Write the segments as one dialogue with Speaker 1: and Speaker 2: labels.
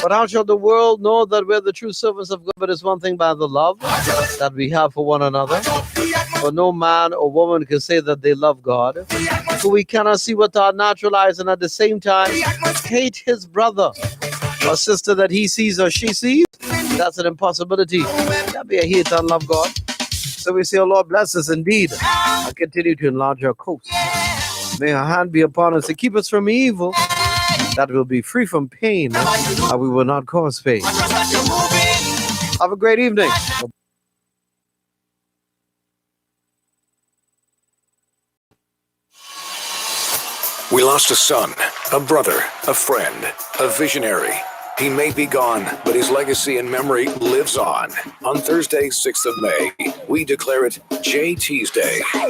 Speaker 1: But how shall the world know that we're the true servants of God? But it's one thing by the love that we have for one another. For no man or woman can say that they love God, for we cannot see with our natural eyes and at the same time hate his brother or sister that he sees or she sees. That's an impossibility. That be a hate and love God. So we say, oh Lord, bless us indeed and continue to enlarge our coast. May our hand be upon us to keep us from evil, that we'll be free from pain and we will not cause pain. Have a great evening.
Speaker 2: We lost a son, a brother, a friend, a visionary. He may be gone, but his legacy and memory lives on. On Thursday, 6th of May, we declare it JT's Day.
Speaker 3: I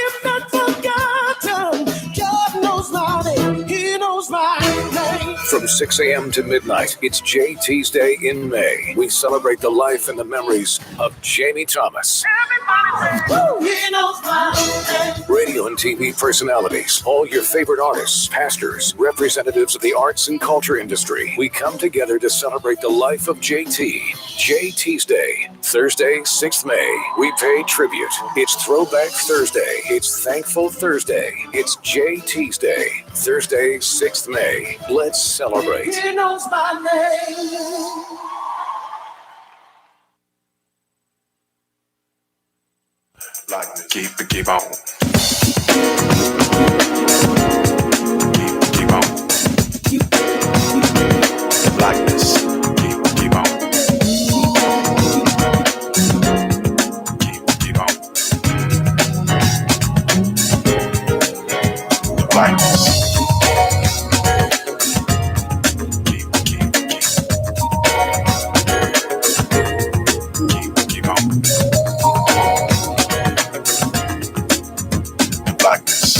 Speaker 3: am not forgotten. God knows my name. He knows my name.
Speaker 2: From 6 a.m. to midnight, it's JT's Day in May. We celebrate the life and the memories of Jamie Thomas.
Speaker 3: He knows my name.
Speaker 2: Radio and TV personalities, all your favorite artists, pastors, representatives of the arts and culture industry. We come together to celebrate the life of JT. JT's Day, Thursday, 6th May. We pay tribute. It's Throwback Thursday. It's Thankful Thursday. It's JT's Day, Thursday, 6th May. Let's celebrate.
Speaker 3: He knows my name.
Speaker 4: Like keep on. Keep on. Blackness. Keep on. Keep on. Blackness. Keep on. Blackness.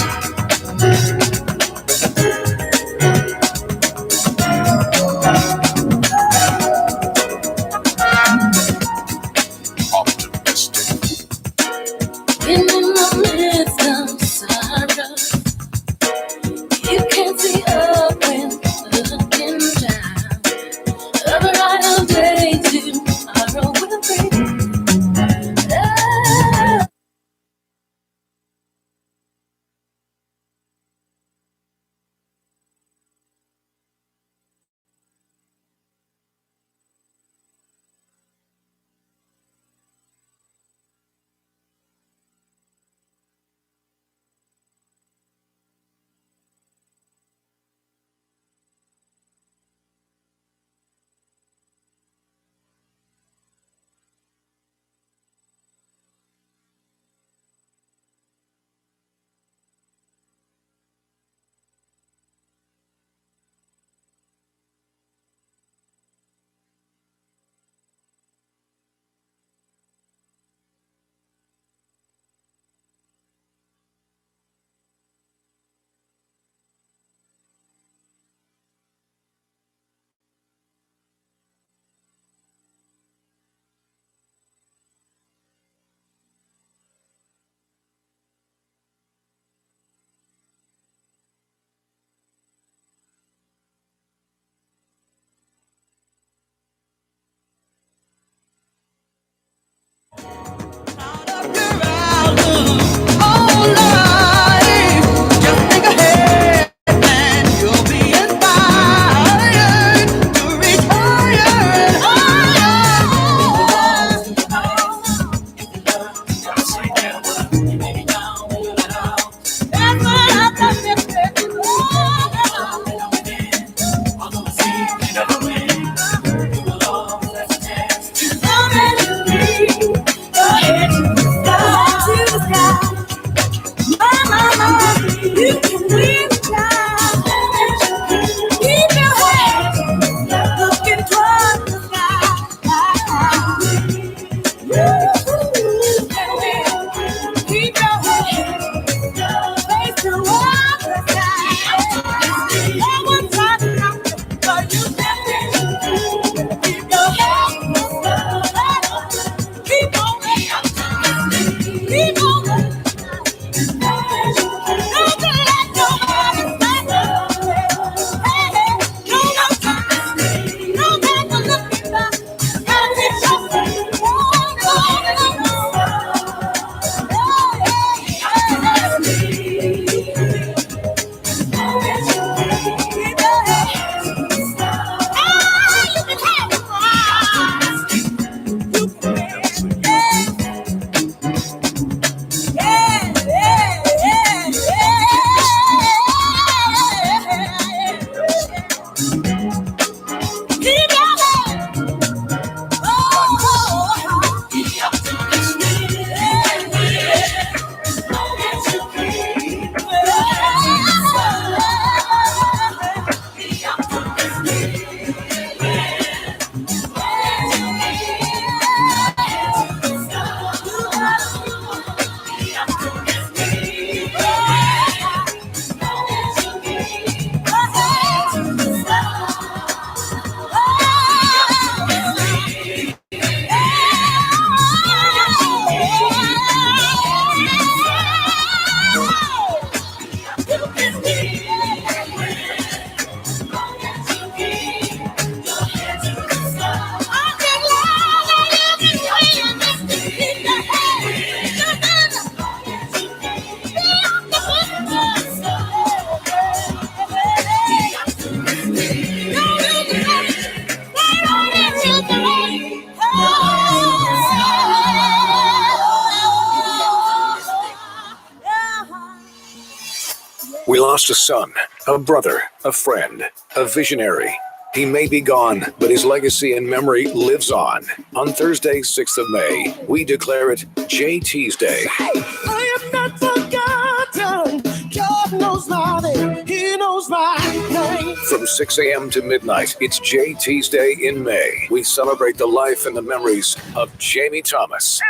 Speaker 2: lost a son, a brother, a friend, a visionary. He may be gone, but his legacy and memory lives on. On Thursday, 6th of May, we declare it JT's Day.
Speaker 3: I am not forgotten. God knows my name. He knows my name.
Speaker 2: From 6 a.m. to midnight, it's JT's Day in May. We celebrate the life and the memories of Jamie Thomas.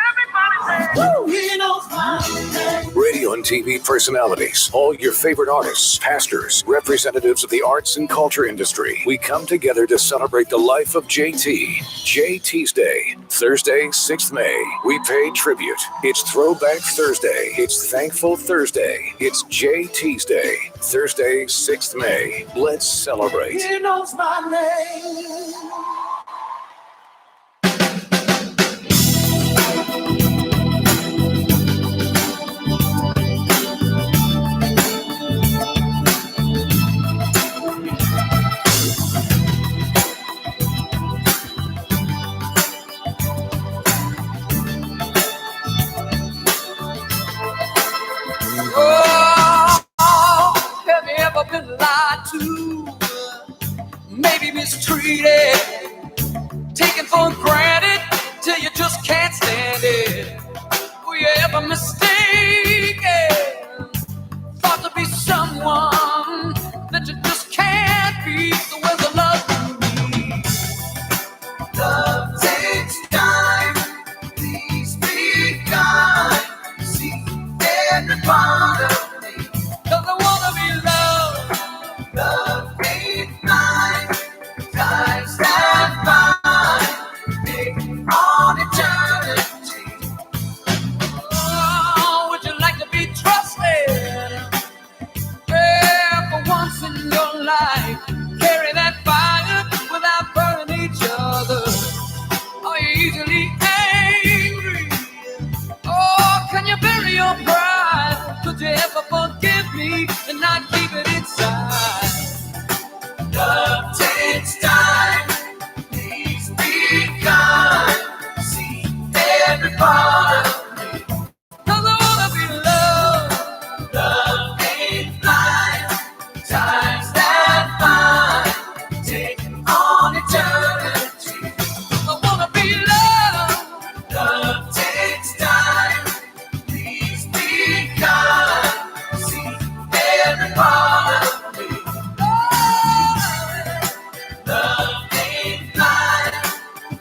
Speaker 3: He knows my name.
Speaker 2: Radio and TV personalities, all your favorite artists, pastors, representatives of the arts and culture industry. We come together to celebrate the life of JT. JT's Day, Thursday, 6th May. We pay tribute. It's Throwback Thursday. It's Thankful Thursday. It's JT's Day, Thursday, 6th May. Let's celebrate.
Speaker 3: He knows my name.
Speaker 5: Have you ever been lied to? Maybe mistreated, taken for granted till you just can't stand it. Were you ever mistaken? Thought to be someone that you just can't be. So where's the love you need? Love takes time. Please be kind. See every part of me. 'Cause I wanna be loved. Love ain't mine. Times that fine. Take on eternity. Oh, would you like to be trusted? Yeah, for once in your life. Carry that fire without burning each other. Are you easily angry? Oh, can you bury your pride? Could you ever forgive me and not keep it inside? Love takes time. Please be kind. See every part of me. 'Cause I wanna be loved. Love ain't blind. Times that fine. Taking on eternity. I wanna be loved. Love takes time. Please be kind. See every part of me. Love ain't blind.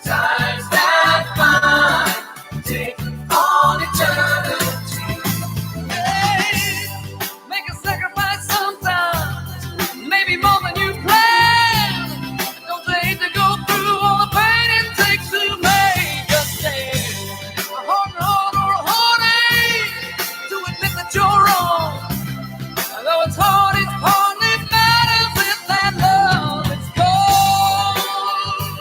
Speaker 5: Times that fine. Taking on eternity. Hey, make a sacrifice sometimes. Maybe more than you planned. Don't you hate to go through all the pain it takes to make a stand? A heart or a heartache to admit that you're wrong. Though it's hard, it hardly matters if that love is gone.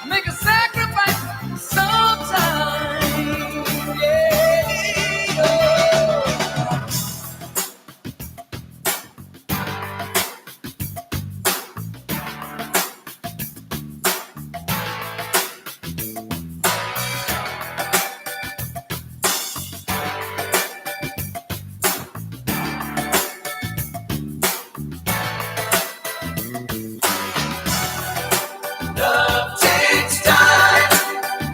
Speaker 5: Make a sacrifice sometime. Yeah. Love takes time.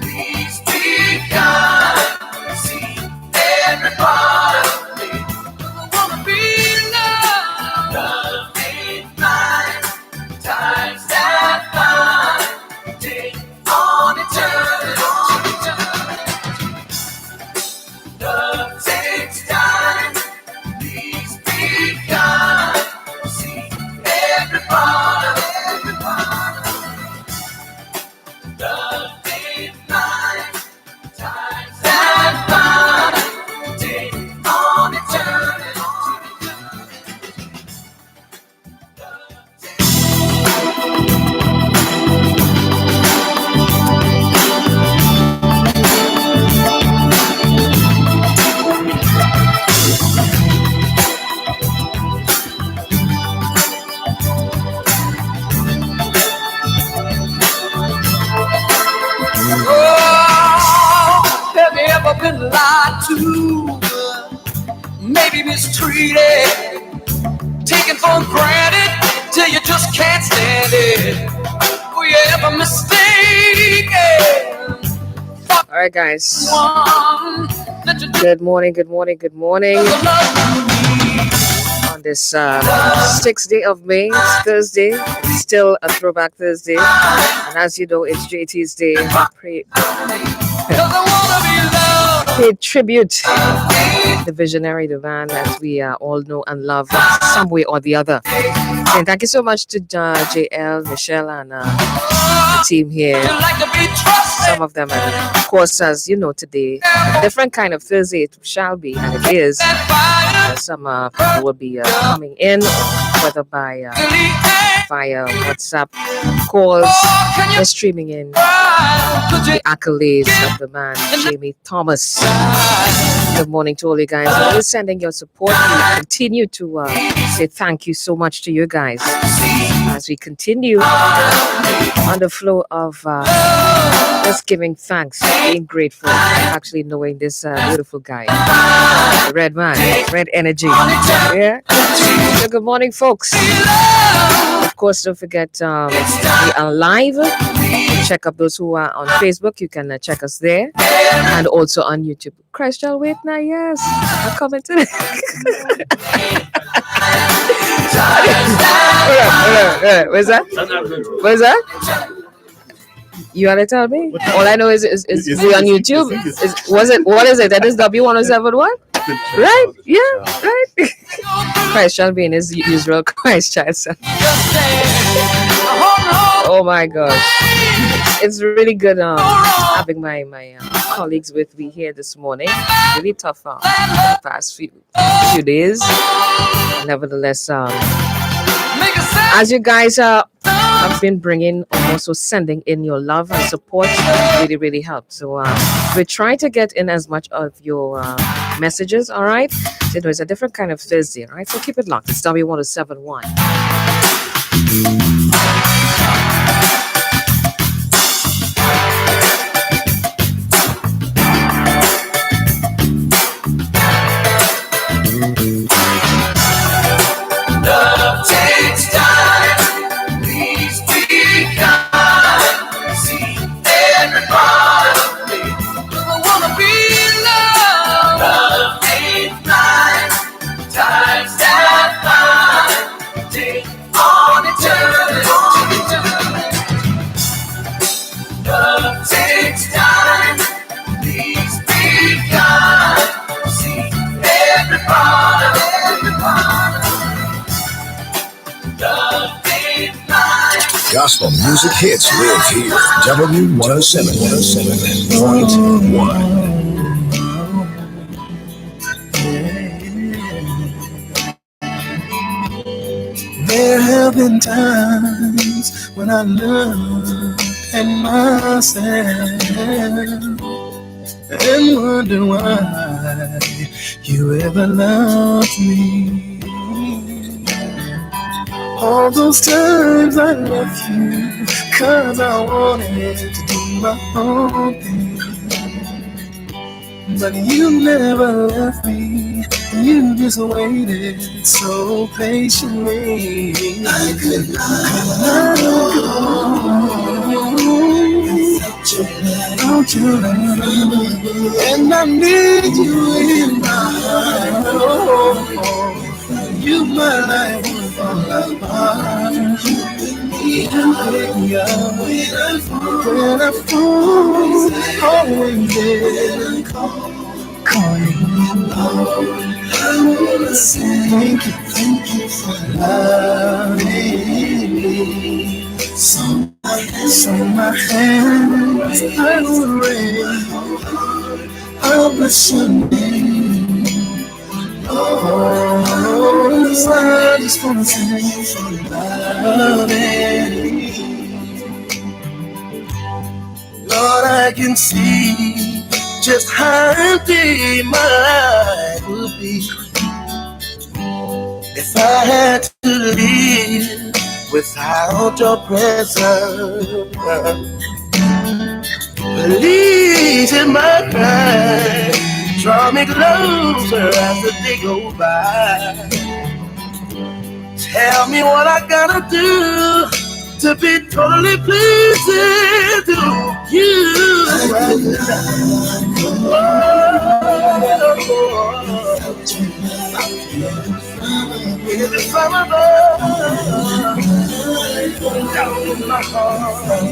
Speaker 5: Please be kind. See every part of me. I wanna be loved. Love ain't mine. Times that fine. Take on eternity. Love takes time. Please be kind. See every part of me. Love ain't mine. Times that fine. Take on eternity. Oh, have you ever been lied to? Maybe mistreated, taken for granted till you just can't stand it. Were you ever mistaken?
Speaker 6: All right, guys. Good morning, good morning, good morning. On this 6th day of May, it's Thursday. It's still a throwback Thursday. And as you know, it's JT's day. Pay tribute the visionary, the man that we all know and love some way or the other. And thank you so much to JL, Michelle, and the team here. Some of them, and of course, as you know, today, a different kind of Thursday it shall be, and it is. Some people will be coming in, whether via WhatsApp calls, or streaming in the accolades of the man, Jamie Thomas. Good morning to all you guys. We're sending your support. We continue to say thank you so much to you guys as we continue on the flow of just giving thanks, being grateful, actually knowing this beautiful guy, the red man, red energy. Yeah. So good morning, folks. Of course, don't forget we are live. Check up those who are on Facebook. You can check us there, and also on YouTube. Christ shall wait now. Yes, I'm coming to that. Where's that? Where's that? You want to tell me? All I know is we on YouTube. What is it? That is W1071? Right? Yeah, right. Christ shall be in his usual Christ child. Oh my gosh. It's really good having my colleagues with me here this morning. Really tough the past few days. Nevertheless, as you guys have been bringing and also sending in your love and support, really, really helps. So we're trying to get in as much of your messages, all right? So it's a different kind of Thursday, all right? So keep it locked. It's W1071.
Speaker 5: Love takes time. Please be kind. See every part of me. I wanna be loved. Love ain't blind. Times that fine. Take on eternity. Love takes time. Please be kind. See every part of every part of me.
Speaker 2: Gospel music hits live here. W107.1.
Speaker 3: There have been times when I look at myself and wonder why you ever loved me. All those times I left you 'cause I wanted to do my own thing. But you never left me, you just waited so patiently. I could not go without your love, and I need you in my heart. Oh, you my life will fall apart. You pick me up when I fall, always there. Calling you Lord, I wanna say thank you for loving me. So my hands I will raise, I'll bless your name. Oh, I just wanna say thank you for loving me. Lord, I can see just how empty my life would be if I had to live without your presence. Please hear my cry, Draw me closer as the day goes by. Tell me what I gotta do to be totally pleasing to you. It's from above, down in my heart.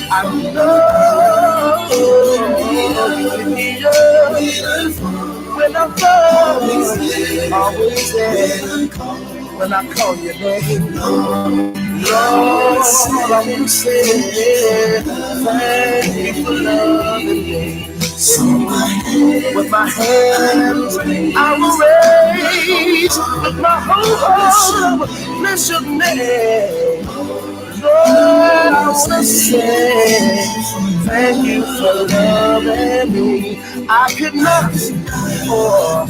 Speaker 3: I know you when I fall, always there when I call your name. Lord, I want to say thank you for loving me. With my hands, I will raise. With my whole heart, bless your name. Lord, I want to say thank you for loving me. I could not go on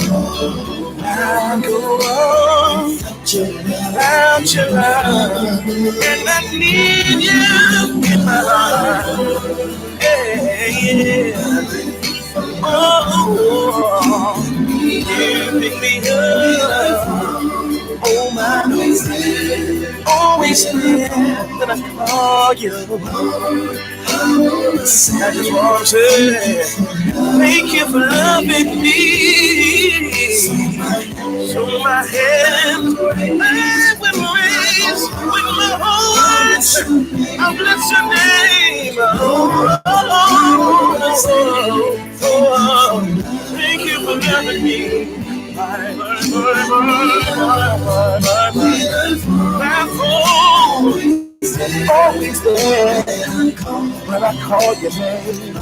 Speaker 3: without your love, and I need you in my life. Yeah. Oh, you pick me up. Oh my, always there when I call you. I just want to say thank you for loving me. So my hands I will raise with my heart. I bless your name. Thank you for loving me. Always there when I call your name.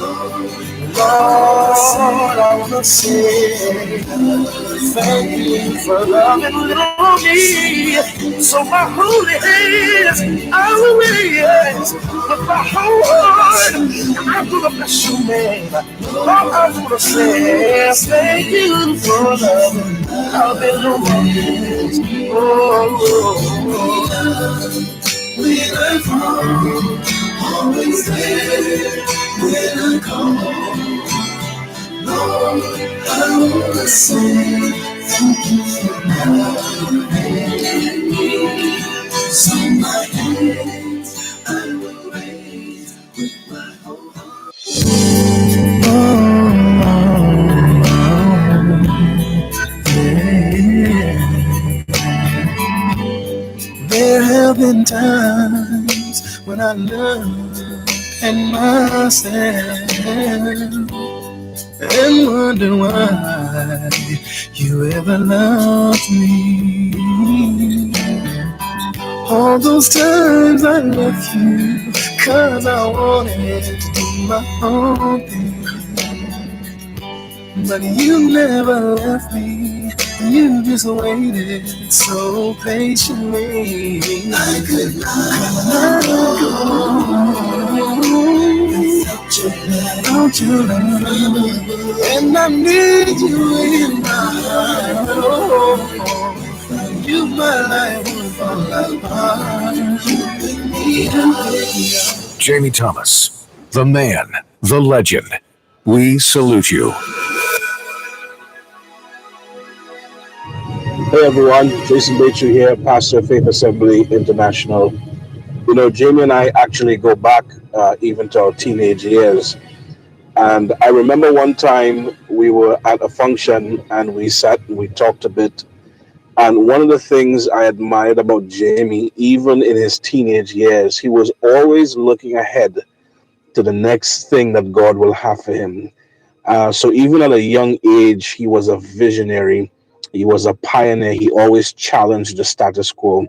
Speaker 3: Lord, I wanna say thank you for loving little me. So my holy hands I will raise with my whole heart. I'm gonna bless your name. All I wanna say is thank you for loving. I've been the one. When I fall, always there when I call. Lord, I wanna say thank you for loving me. So my hands I will raise with my whole heart. There have been times when I look at myself and wonder why you ever loved me. All those times I left you 'cause I wanted to do my own thing. But you never left me, you just waited so patiently. I could not go without your love, and I need you in my life. Oh, you my life would fall apart.
Speaker 2: Jamie Thomas, the man, the legend. We salute you.
Speaker 7: Hey everyone, Jason Batry here, pastor of Faith Assembly International. You know, Jamie and I actually go back even to our teenage years. And I remember one time we were at a function and we sat and we talked a bit. And one of the things I admired about Jamie, even in his teenage years, he was always looking ahead to the next thing that God will have for him. So even at a young age, he was a visionary. He was a pioneer. He always challenged the status quo.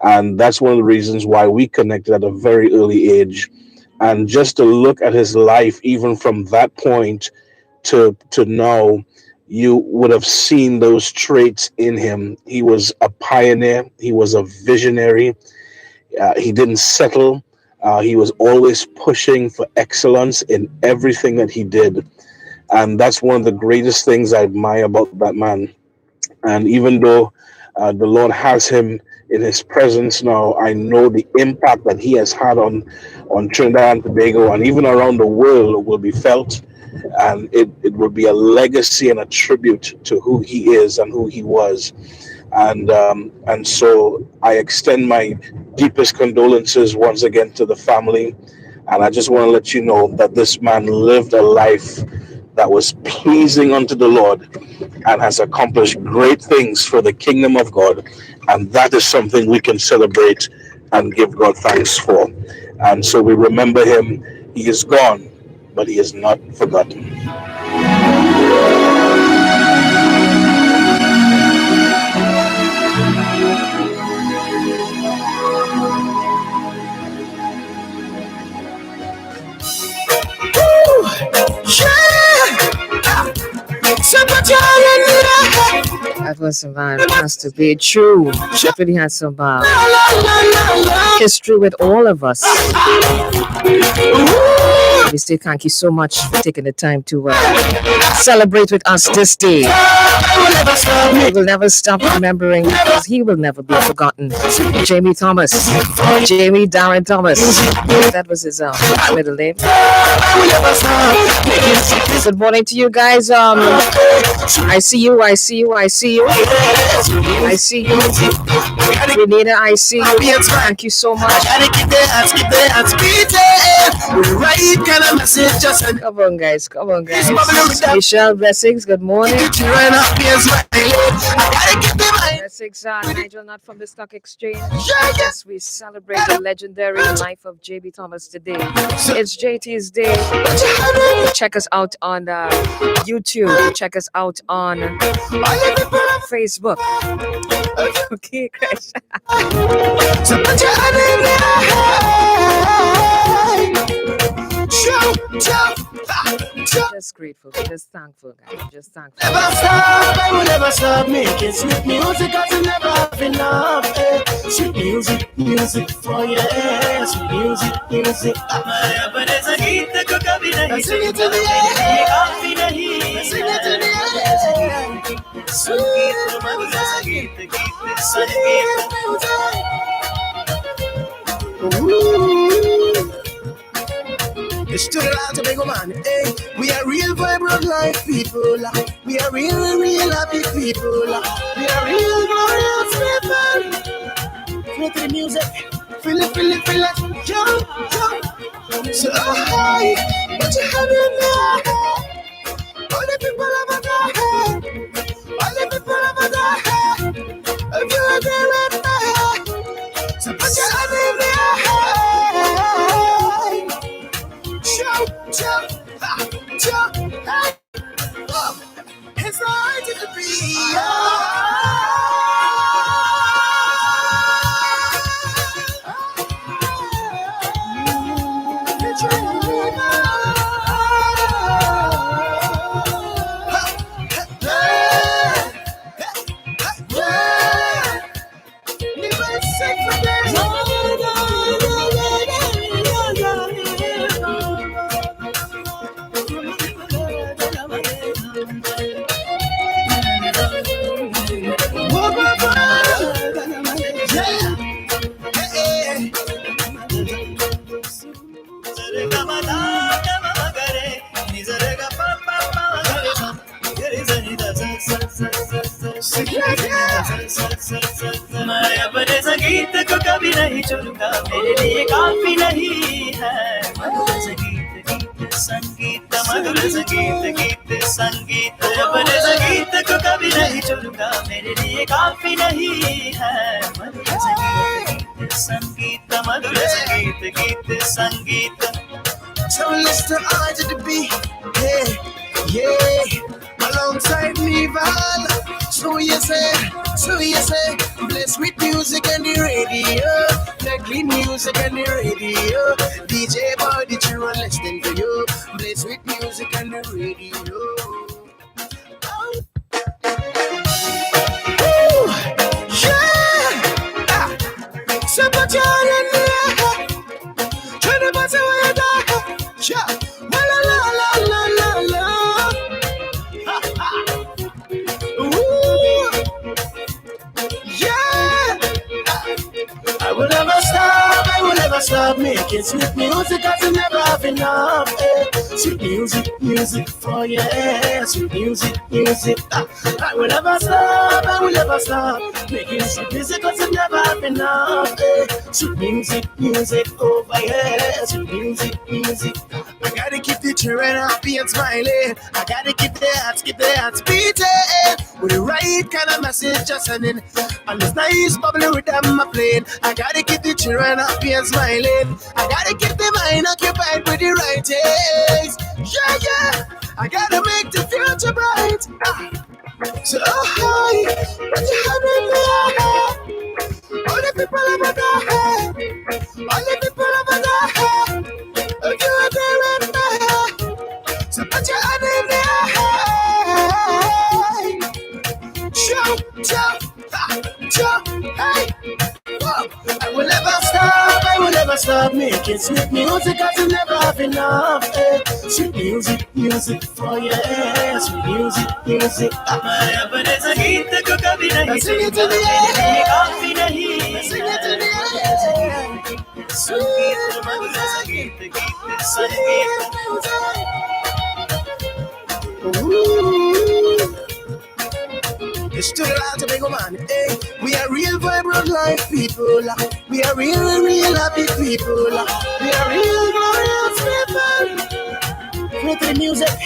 Speaker 7: And that's one of the reasons why we connected at a very early age. And just to look at his life, even from that point to now, you would have seen those traits in him. He was a pioneer. He was a visionary. He didn't settle. He was always pushing for excellence in everything that he did. And that's one of the greatest things I admire about that man. And even though the Lord has him in his presence now, I know the impact that he has had on Trinidad and Tobago and even around the world will be felt. and it would be a legacy and a tribute to who he is and who he was. And so I extend my deepest condolences once again to the family. And I just want to let you know that this man lived a life that was pleasing unto the Lord and has accomplished great things for the kingdom of God. And that is something we can celebrate and give God thanks for. And so we remember him. He is gone, but he is not forgotten.
Speaker 6: That was Pastor B. True. That really had some history with all of us. Mr. Thank you so much for taking the time to celebrate with us this day. We will never stop remembering because he will never be forgotten. Jamie Thomas. Jamie Darren Thomas. That was his middle name. Good morning to you guys. I see you. I see you. I see you. I see you. Renita, I see you. Thank you so much. Come on, guys. Come on, guys. Michelle, blessings. Good morning. Blessings, Nigel, not from the stock exchange. Yes, we celebrate the legendary life of J.B. Thomas today. It's JT's day. Check us out on YouTube. Check us out on Facebook. Okay, Chris. Just grateful, just thankful, guys. Just thankful.
Speaker 3: Never stop, I will never stop making sweet music, cause you never have enough. Sweet music, music for you. Sweet music, music. Sing it to the air. Sing it to the air. Sweet music. It's to the land of Bego man. Hey, we are real vibrant life people. We are real, real happy people. We are real glorious people. Feel the music. Feel it, feel it, feel it. Jump, jump. So high. What you have in there? All the people over there. All the people over there. If you are there with me. So put your hand in there. Jump, jump, jump, hey. It's hard to be.
Speaker 5: मैं अपने संगीत को कभी नहीं छोड़ूंगा मेरे लिए काफी नहीं है मधुर संगीत गीत संगीत मधुर संगीत गीत संगीत अपने संगीत को कभी नहीं छोड़ूंगा मेरे लिए काफी नहीं है मधुर संगीत संगीत मधुर संगीत गीत संगीत.
Speaker 3: So listen to the beat, yeah, yeah, alongside me, Val. So you say, bless with music and the radio, like clean music and the radio. DJ Body True and listening to you, bless with music and the radio. Oh. Ooh, yeah, so put your hand in the air, try to pass away your dark. Yeah, la la la la la la. Ooh, yeah. I will never stop, I will never stop making sweet music, cause you never have enough. Sweet music, music for you. Sweet music, music. I will never stop, I will never stop making sweet music, cause you never have enough. Sweet music, music over here. Sweet music, music. I gotta keep the children happy and smiling. I gotta keep their hearts beating with the right kind of message just sending. And this nice bubbly rhythm I'm playing. I gotta keep the children happy and smiling. I gotta keep the mind occupied with the right things. Yeah, yeah. I gotta make the future bright. So high, put your hand in the air. All the people over there, all the people over there. If you are there right now, so put your hand in the air. Shout, shout, shout, hey. I will never stop, I will never stop making sweet music, cause you never have enough. Sweet music, music for you. Sweet music, music. Sing it to the air. Sing it to the air. Sweet music. It's to the light of big man. Hey, we are real vibrant life people. We are real happy people. We are real glorious people. Feel the music.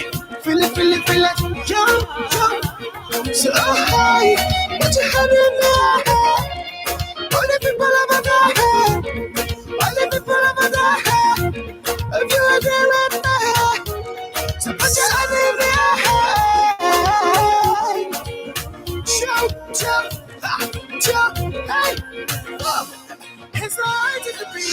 Speaker 3: Feel it. Jump. So high, put your hand in the air. All the people over there. All the people over there. If you are there right now, so put your hand in the air. Jump, hey, it's hard to be.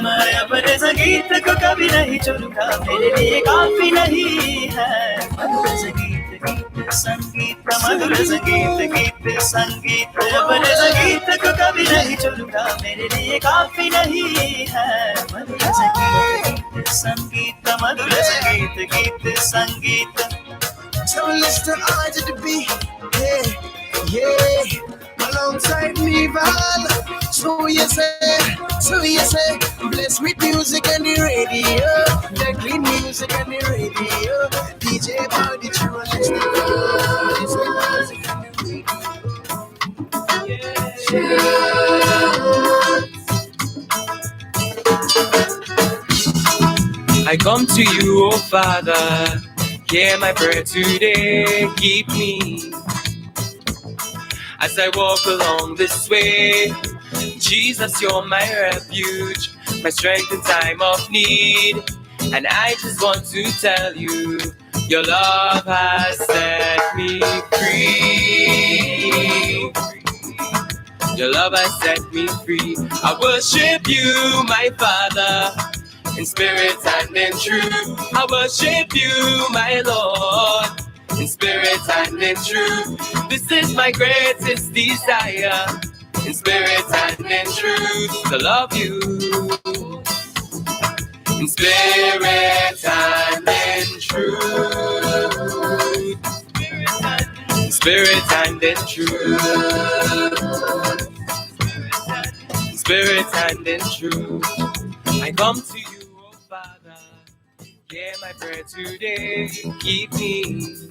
Speaker 5: मैं अपने संगीत को कभी नहीं छोड़ूंगा, मेरे लिए काफी नहीं है। मधुर संगीत, गीत संगीत, मधुर संगीत, गीत संगीत, अपने संगीत को कभी नहीं छोड़ूंगा, मेरे लिए काफी नहीं है। मधुर संगीत, गीत संगीत, मधुर संगीत, गीत संगीत।
Speaker 3: So listen, I to the beat, yeah, alongside me, Val. So you say, blessed with music and the radio, the clean music and the radio. DJ Body, you are listening to music and the
Speaker 5: radio. I come to you, oh Father, hear my prayer today, keep me as I walk along this way. Jesus, you're my refuge, my strength in time of need. And I just want to tell you, your love has set me free. Your love has set me free. I worship you, my Father, in spirit and in truth. I worship you, my Lord, in spirit and in truth. This is my greatest desire, in spirit and in truth, to love you. In spirit and in truth. In spirit and in truth. In spirit and in truth. I come to you, oh Father, hear my prayer today, keep me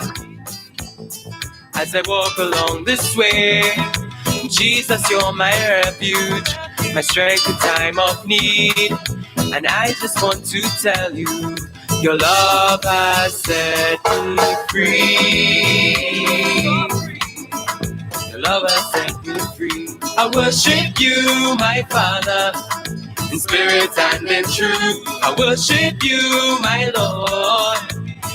Speaker 5: as I walk along this way. Jesus, you're my refuge, my strength in time of need. And I just want to tell you, your love has set me free. Your love has set me free. I worship you, my Father, in spirit and in truth. I worship you, my Lord,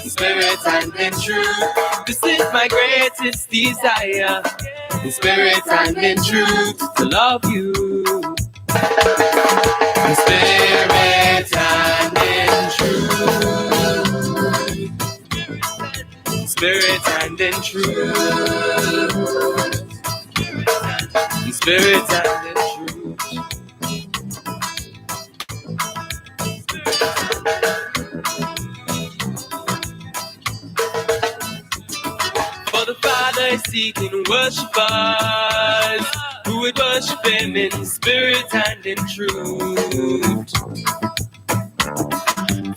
Speaker 5: in spirit and in truth. This is my greatest desire, in spirit and in truth, to love you, in spirit and in truth, in spirit and in truth, in spirit and in truth. For the Father is seeking worshipers who would worship Him in spirit and in truth.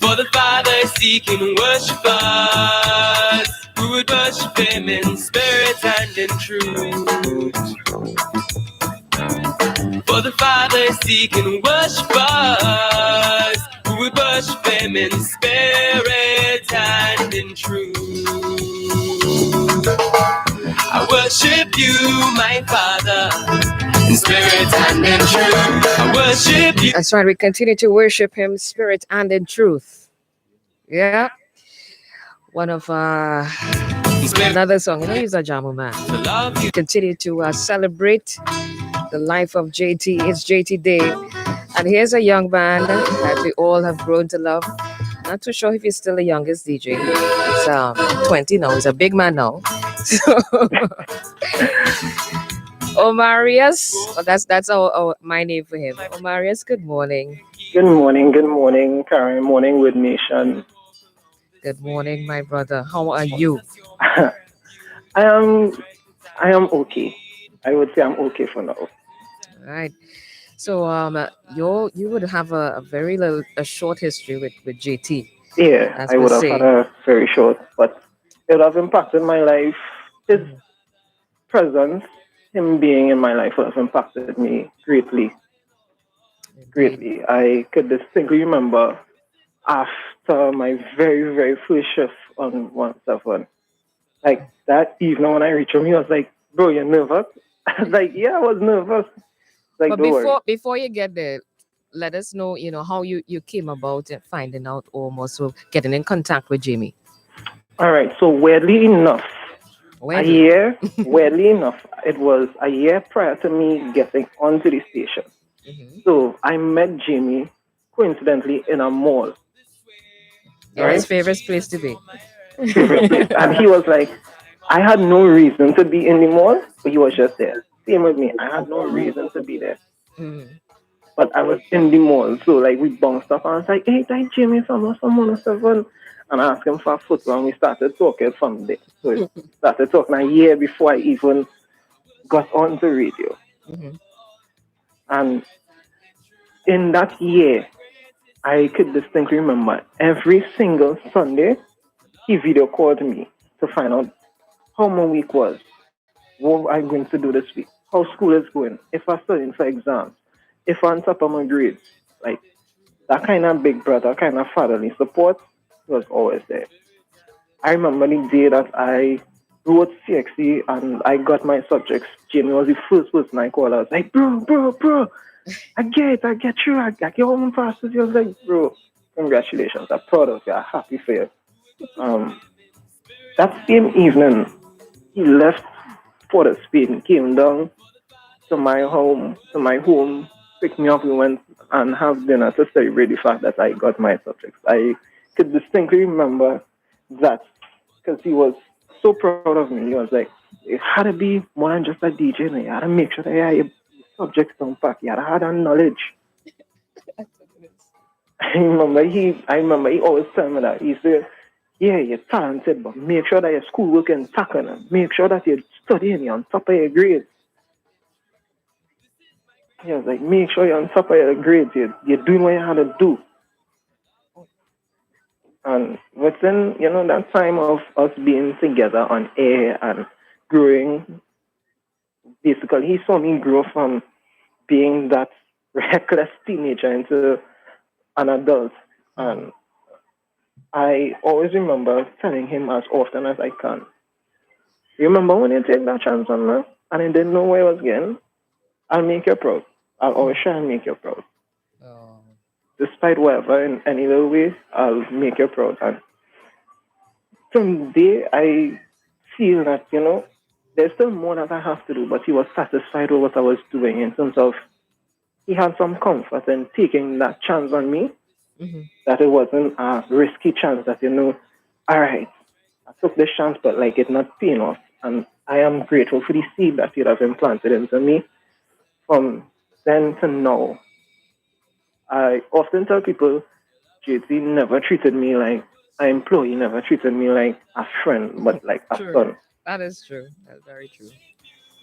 Speaker 5: For the Father is seeking worshipers who would worship Him in spirit and in truth. For the Father is seeking worshipers who would worship Him in spirit and in truth. I worship you, my Father, in spirit and in truth. I worship you.
Speaker 6: That's right. We continue to worship Him, spirit and in truth. Yeah. One of another song. You know, he's a Jamu man. We continue to celebrate the life of JT. It's JT Day. And here's a young band that we all have grown to love. Not too sure if he's still the youngest DJ. He's 20 now. He's a big man now. So, Omarius. Oh, that's my name for him. Omarius, good morning.
Speaker 8: Good morning, Karen. Morning, Wood Nation.
Speaker 6: Good morning, my brother. How are you?
Speaker 8: I am okay. I would say I'm okay for now.
Speaker 6: All right. So you would have a very short history with JT.
Speaker 8: Yeah, I would have had a very short, but it would have impacted my life. His presence, him being in my life, would have impacted me greatly. Greatly. I could distinctly remember after my very, very first shift on 1-7, like that evening when I reached him, he was like, "Bro, you're nervous?" I was like, "Yeah, I was nervous." Like,
Speaker 6: but before you get there, let us know, how you came about finding out, almost, so getting in contact with Jimmy.
Speaker 8: All right. So weirdly enough, it was a year prior to me getting onto the station. Mm-hmm. So I met Jimmy coincidentally in a mall.
Speaker 6: Yeah, his favorite place to be.
Speaker 8: Favorite place. And he was like, I had no reason to be in the mall, but he was just there. Same with me. I had no reason to be there. Mm-hmm. But I was in the mall. So like we bounced up and I was like, "Hey, that Jimmy from 1-7." And I asked him for a photo and we started talking from there. So we started talking a year before I even got on the radio. Mm-hmm. And in that year, I could distinctly remember every single Sunday, he video called me to find out how my week was, what I'm going to do this week, how school is going, if I'm studying for exams, if I'm on top of my grades. Like, that kind of big brother, kind of fatherly support was always there. I remember the day that I wrote CXC and I got my subjects. Jimmy was the first person I called. I was like, bro, I get you. I get home fast. He was like, "Bro, congratulations. I'm proud of you. I'm happy for you." That same evening, he left for the Spain, came down to my home, picked me up. We went and have dinner to celebrate the fact that I got my subjects. I could distinctly remember that because he was so proud of me. He was like, "It had to be more than just a DJ. And you had to make sure that your subjects don't pack. You had to have that knowledge." I remember he always told me that. He said, "Yeah, you're talented, but make sure that your schoolwork is tackling and make sure that you're studying, you're on top of your grades." He was like, "Make sure you're on top of your grades, you're doing what you had to do." And within, that time of us being together on air and growing, basically he saw me grow from being that reckless teenager into an adult. And I always remember telling him as often as I can, "You remember when you take that chance on me and I didn't know where I was getting? I'll make you proud. I'll always try and make you proud.
Speaker 6: Oh.
Speaker 8: Despite whatever, in any little way, I'll make you proud. And from there, I feel that, there's still more that I have to do, but he was satisfied with what I was doing in terms of he had some comfort in taking that chance on me, that it wasn't a risky chance that, all right, I took this chance, but like it not paying off. And I am grateful for the seed that you have implanted into me from then to now. I often tell people, JT never treated me like an employee, never treated me like a friend, but like a
Speaker 6: True.
Speaker 8: son.
Speaker 6: That is true. That's very true.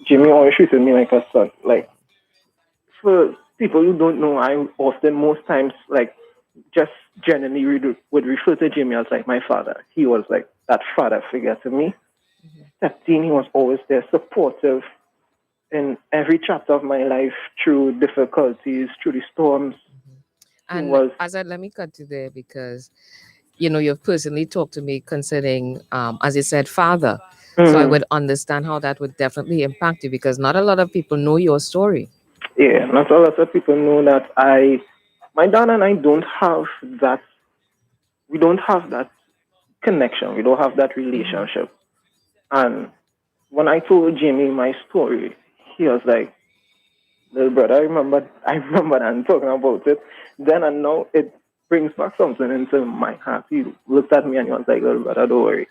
Speaker 8: Jimmy always treated me like a son. Like, for people who don't know, I often, most times, like, just generally would refer to Jimmy as like my father. He was like that father figure to me. 13, he was always there, supportive in every chapter of my life, through difficulties, through the storms.
Speaker 6: And
Speaker 8: was
Speaker 6: let me cut you there because you've personally talked to me concerning, as you said, father. So I would understand how that would definitely impact you because not a lot of people know your story.
Speaker 8: Yeah, not a lot of people know that my dad and I don't have that. We don't have that connection. We don't have that relationship. And when I told Jimmy my story, he was like, "Little brother, I remember and talking about it. Then and now it brings back something into my heart." He looked at me and he was like, "Little brother, don't worry.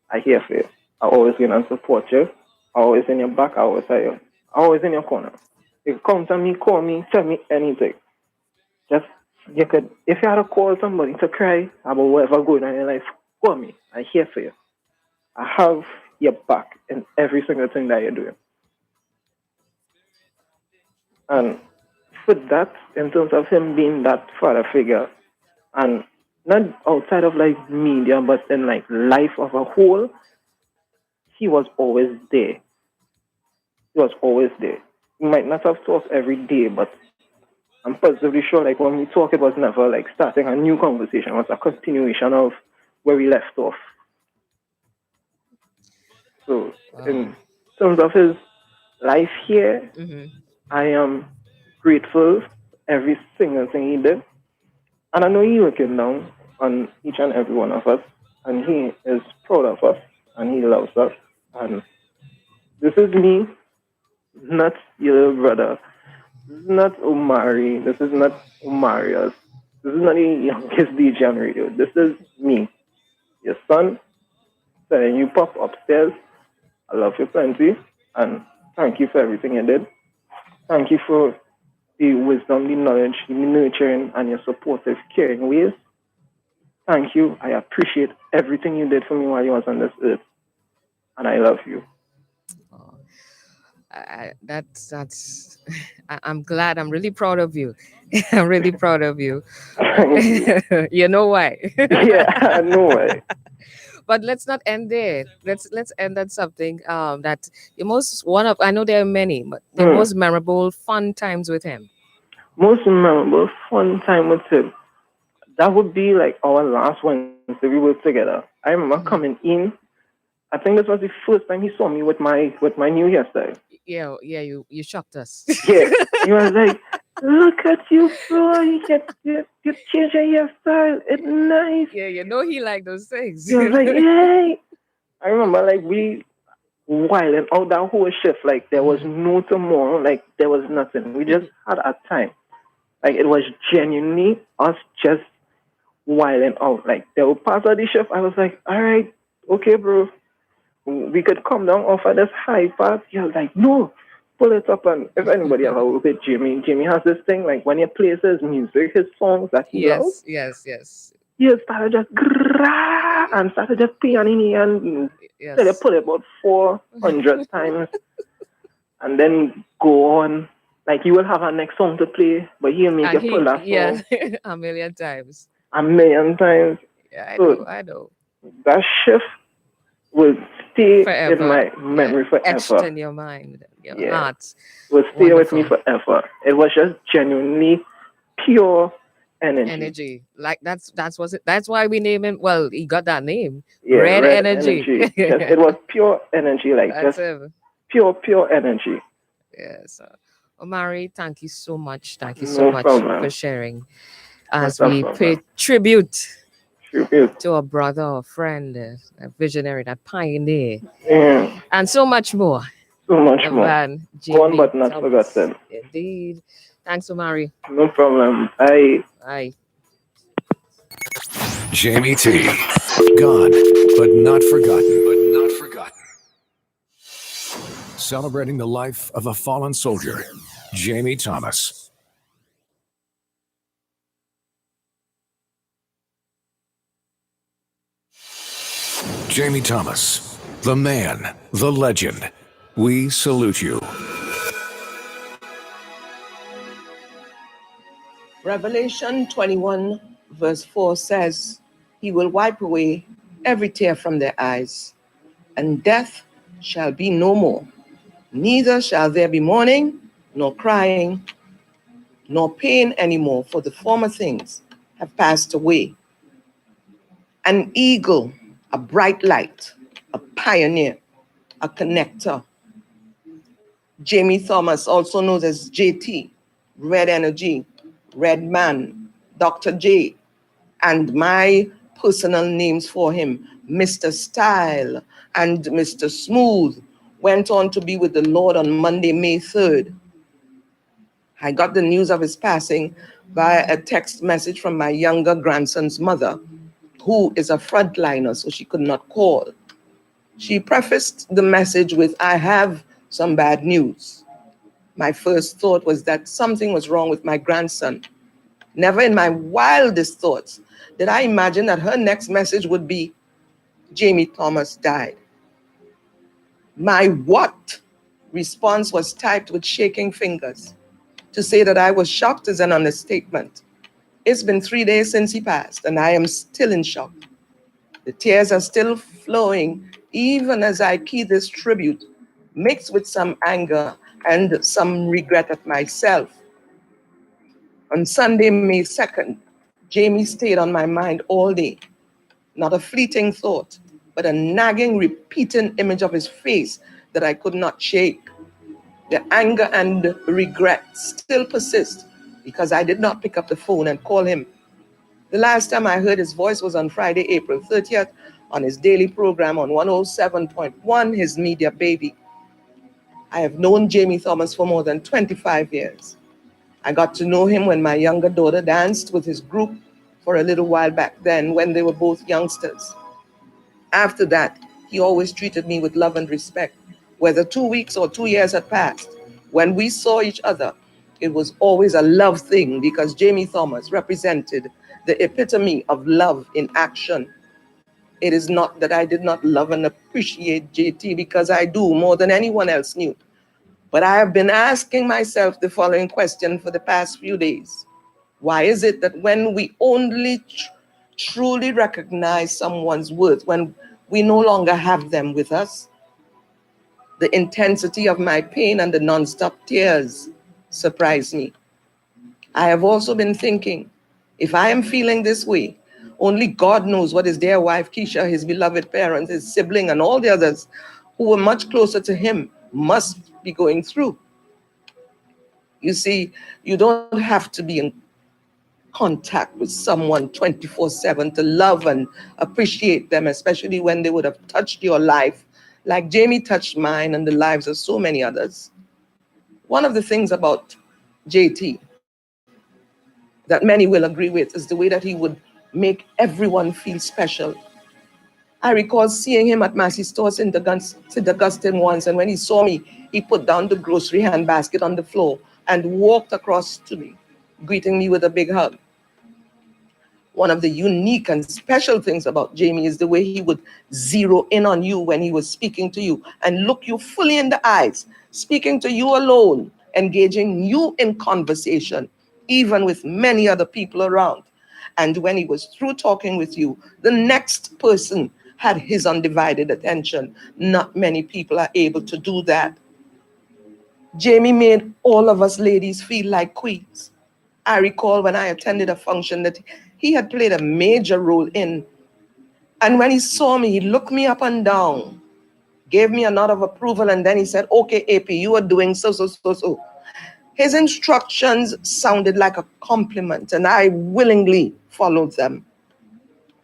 Speaker 8: I here for you. I always gonna support you. I always in your back. I always tell you. I always in your corner. You come to me, call me, tell me anything. Just you could, if you had to call somebody to cry about whatever going on in your life, call me. I'm here for you. I have your back in every single thing that you're doing." And for that, in terms of him being that father figure, and not outside of like media, but in like life of a whole, he was always there. He was always there. We might not have talked every day, but I'm positively sure like when we talk, it was never like starting a new conversation. It was a continuation of where we left off. So in terms of his life here, I am grateful for every single thing he did. And I know he's looking down on each and every one of us. And he is proud of us. And he loves us. And this is me, not your little brother. This is not Omari. This is not Omarius. This is not the youngest DJ on radio. This is me, your son, telling you pop upstairs. I love you plenty. And thank you for everything you did. Thank you for the wisdom, the knowledge, the nurturing, and your supportive, caring ways. Thank you. I appreciate everything you did for me while you was on this earth. And I love you.
Speaker 6: I'm glad. I'm really proud of you. I'm really proud of you.
Speaker 8: You.
Speaker 6: You know why?
Speaker 8: Yeah, I know why.
Speaker 6: But let's not end there. Let's end at something that your most one of, I know there are many, but the most memorable fun times with him.
Speaker 8: Most memorable fun time with him. That would be like our last Wednesday we were together. I remember coming in. I think this was the first time he saw me with my new hairstyle.
Speaker 6: Yeah, you shocked us.
Speaker 8: Yeah, he was like, "Look at you, bro! You change your hairstyle. It's nice."
Speaker 6: Yeah, he liked those things.
Speaker 8: He was like, "Yay!" I remember like we wilding out that whole shift. Like there was no tomorrow. Like there was nothing. We just had a time. Like it was genuinely us just wilding out. Like there were parts of the shift I was like, "All right, okay, bro. We could come down off of this high part." He was like, "No, pull it up." And if anybody ever worked with Jimmy has this thing like when he plays his music, his songs that he loves.
Speaker 6: Yes.
Speaker 8: He started just and started just pianing and so they put it about 400 times, and then go on. Like you will have a next song to play, but he'll make you pull that song.
Speaker 6: Yeah, a million times.
Speaker 8: Yeah,
Speaker 6: I know.
Speaker 8: That shift will stay
Speaker 6: Forever.
Speaker 8: in my memory forever.
Speaker 6: Etched in your mind, your heart.
Speaker 8: Will stay with me forever. It was just genuinely pure energy.
Speaker 6: Like that's why we name him. Well, he got that name.
Speaker 8: Yeah,
Speaker 6: Red energy.
Speaker 8: Yes, it was pure energy, like
Speaker 6: that's
Speaker 8: just
Speaker 6: him.
Speaker 8: pure energy.
Speaker 6: Yes. Omari, thank you so much. Thank you so
Speaker 8: No
Speaker 6: much
Speaker 8: problem.
Speaker 6: for sharing
Speaker 8: Not
Speaker 6: as
Speaker 8: a
Speaker 6: we pay
Speaker 8: problem.
Speaker 6: tribute
Speaker 8: Tribute.
Speaker 6: to a brother or friend, a visionary, that pioneer,
Speaker 8: Yeah.
Speaker 6: and so much more.
Speaker 8: So much more.
Speaker 6: Van
Speaker 8: Gone
Speaker 6: Jamie
Speaker 8: but not
Speaker 6: Thomas.
Speaker 8: forgotten.
Speaker 6: Indeed. Thanks, Omari.
Speaker 8: No problem. I
Speaker 6: Bye.
Speaker 2: Jamie T. Gone, but not forgotten. But not forgotten. Celebrating the life of a fallen soldier, Jamie Thomas. Jamie Thomas, the man, the legend. We salute you.
Speaker 9: Revelation 21, verse 4 says, He will wipe away every tear from their eyes, and death shall be no more. Neither shall there be mourning, nor crying, nor pain anymore, for the former things have passed away. An eagle, a bright light, a pioneer, a connector. Jamie Thomas, also known as JT, Red Energy, Red Man, Dr. J, and my personal names for him, Mr. Style and Mr. Smooth, went on to be with the Lord on Monday, May 3rd. I got the news of his passing via a text message from my younger grandson's mother, who is a frontliner, so she could not call. She prefaced the message with, I have some bad news. My first thought was that something was wrong with my grandson. Never in my wildest thoughts did I imagine that her next message would be, Jamie Thomas died. My what response was typed with shaking fingers. To say that I was shocked is an understatement. It's been 3 days since he passed, and I am still in shock. The tears are still flowing, even as I key this tribute, mixed with some anger and some regret at myself. On Sunday, May 2nd, Jamie stayed on my mind all day. Not a fleeting thought, but a nagging, repeating image of his face that I could not shake. The anger and regret still persist because I did not pick up the phone and call him. The last time I heard his voice was on Friday, April 30th, on his daily program on 107.1, his media baby. I have known Jamie Thomas for more than 25 years. I got to know him when my younger daughter danced with his group for a little while back then when they were both youngsters. After that, he always treated me with love and respect. Whether 2 weeks or 2 years had passed, when we saw each other, it was always a love thing because Jamie Thomas represented the epitome of love in action. It is not that I did not love and appreciate JT, because I do more than anyone else knew. But I have been asking myself the following question for the past few days. Why is it that when we only truly recognize someone's worth, when we no longer have them with us, the intensity of my pain and the nonstop tears surprise me? I have also been thinking, if I am feeling this way, only God knows what his dear wife, Keisha, his beloved parents, his sibling, and all the others who were much closer to him must be going through. You see, you don't have to be in contact with someone 24/7 to love and appreciate them, especially when they would have touched your life like Jamie touched mine and the lives of so many others. One of the things about JT that many will agree with is the way that he would make everyone feel special. I recall seeing him at Massey Stores in St. Augustine once, and when he saw me, he put down the grocery handbasket on the floor and walked across to me, greeting me with a big hug. One of the unique and special things about Jamie is the way he would zero in on you when he was speaking to you and look you fully in the eyes, speaking to you alone, engaging you in conversation, even with many other people around. And when he was through talking with you, the next person had his undivided attention. Not many people are able to do that. Jamie made all of us ladies feel like queens. I recall when I attended a function that he had played a major role in. And when he saw me, he looked me up and down gave me a nod of approval, and then he said, okay, AP, you are doing so. His instructions sounded like a compliment, and I willingly followed them.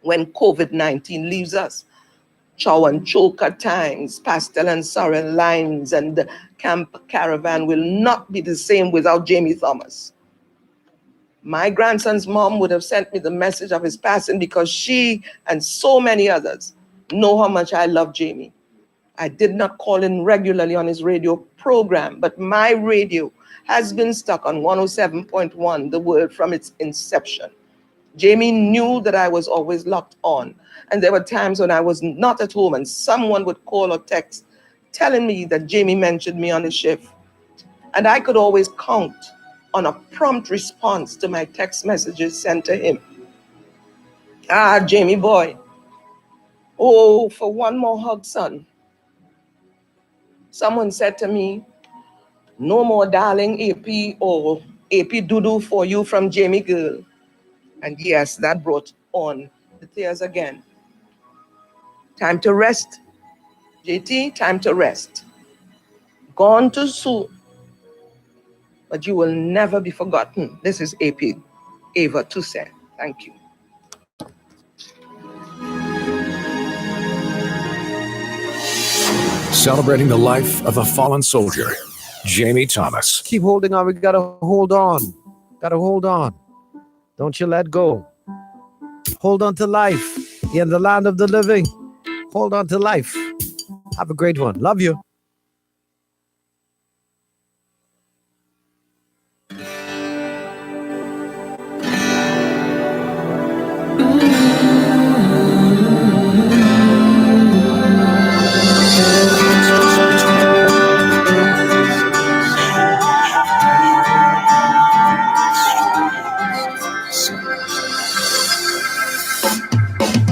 Speaker 9: When COVID-19 leaves us, chow and choke at times, pastel and sorrel lines, and the camp caravan will not be the same without Jamie Thomas. My grandson's mom would have sent me the message of his passing because she and so many others know how much I love Jamie. I did not call in regularly on his radio program, but my radio has been stuck on 107.1, the word from its inception. Jamie knew that I was always locked on, and there were times when I was not at home and someone would call or text telling me that Jamie mentioned me on his shift. And I could always count on a prompt response to my text messages sent to him. Ah, Jamie boy. Oh, for one more hug, son. Someone said to me, no more darling AP or AP Doodoo for you from Jamie girl. And yes, that brought on the tears again. Time to rest. JT, time to rest. Gone too soon, but you will never be forgotten. This is AP Ava Toussaint. Thank you.
Speaker 2: Celebrating the life of a fallen soldier, Jamie Thomas.
Speaker 1: Keep holding on. We gotta hold on. Gotta hold on. Don't you let go. Hold on to life. You're in the land of the living. Hold on to life. Have a great one. Love you.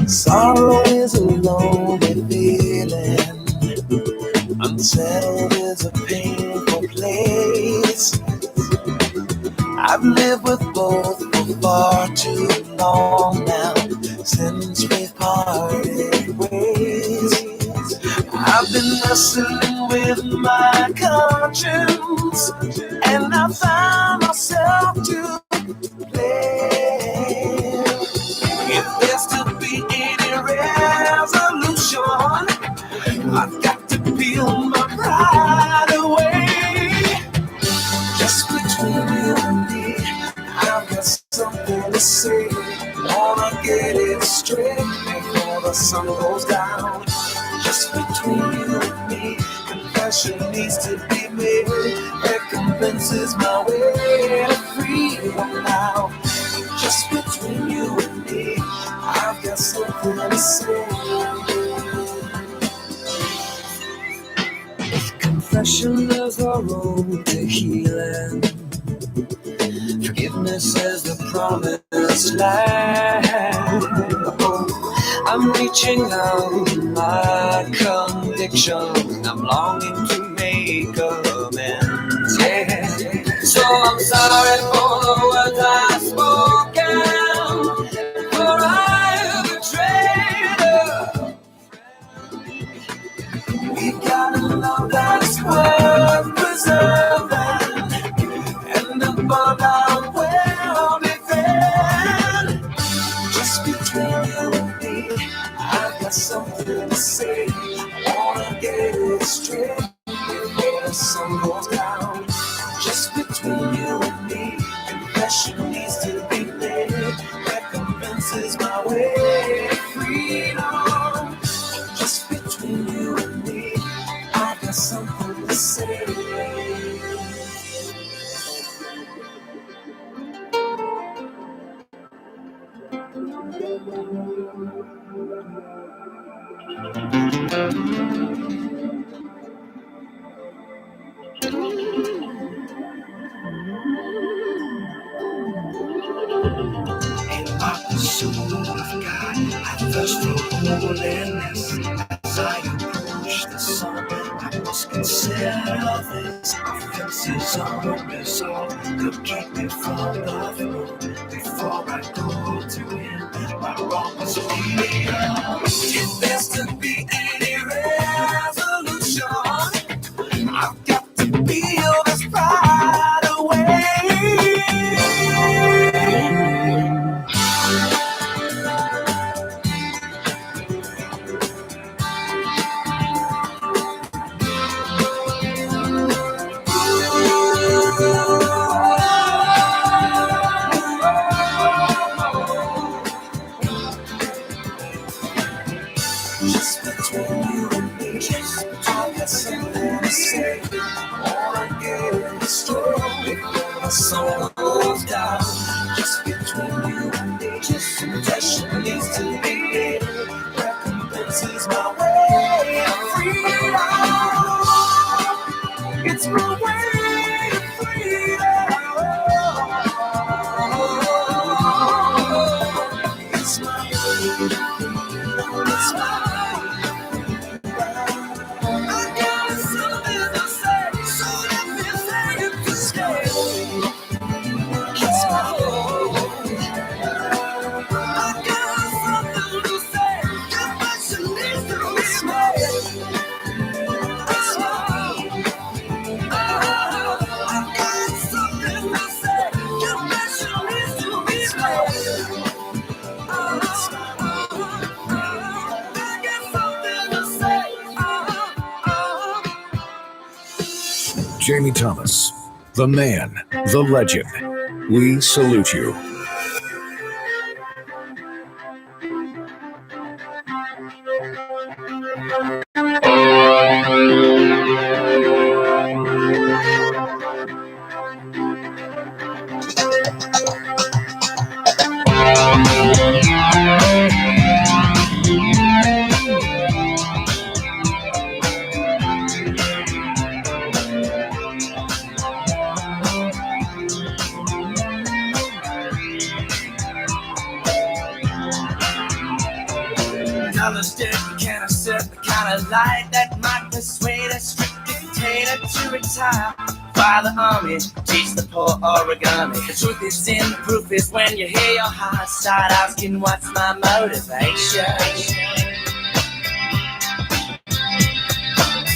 Speaker 3: Sorrow is a lonely feeling. Unsettled is a painful place. I've lived with both for far too long now, since we've parted ways. I've been wrestling with my conscience, and I found myself to blame. If there's to be any resolution, I've got to peel my pride away. Just between you and me, I've got something to say. Wanna get it straight before the sun goes down. Just between you and me, confession needs to be made. Recompense is my way to freedom now. Just between you and me, I've got something to say. If confession is the road to healing, forgiveness is the promised land. Oh, I'm reaching out in my conviction. I'm longing to make amends. Yeah. So I'm sorry for the words I've spoken, for I betrayed her. We've got a love that's worth preserving, and above our well defend. Just between you and me, I've got something to say. I wanna get it straight before the sun goes down. Just between you and me, confession needs to be made. Recompense is my way to freedom. Just between you and me, I've got something to say. In my pursuit of God, I thirst for holiness. As I approach the sun, I must consider this. Offenses unresolved could keep me from the throne. Before I go to Him, my wrong was clear. If there's to be any resolution, soul goes down. Just between you and me, just confession needs to be made. Recompense is my way of freedom. It's my way of freedom. It's my way. It's my I got something to say, so let me say it to stay. It's my I got something to say, confession needs to be made. It's my I got something to say, confession needs to be made.
Speaker 2: Jamie Thomas, the man, the legend. We salute you.
Speaker 3: Another step you can't accept the kind of light that might persuade a strict dictator to retire. Fire the army, teach the poor origami. The truth is in the proof is when you hear your heart start asking what's my motivation.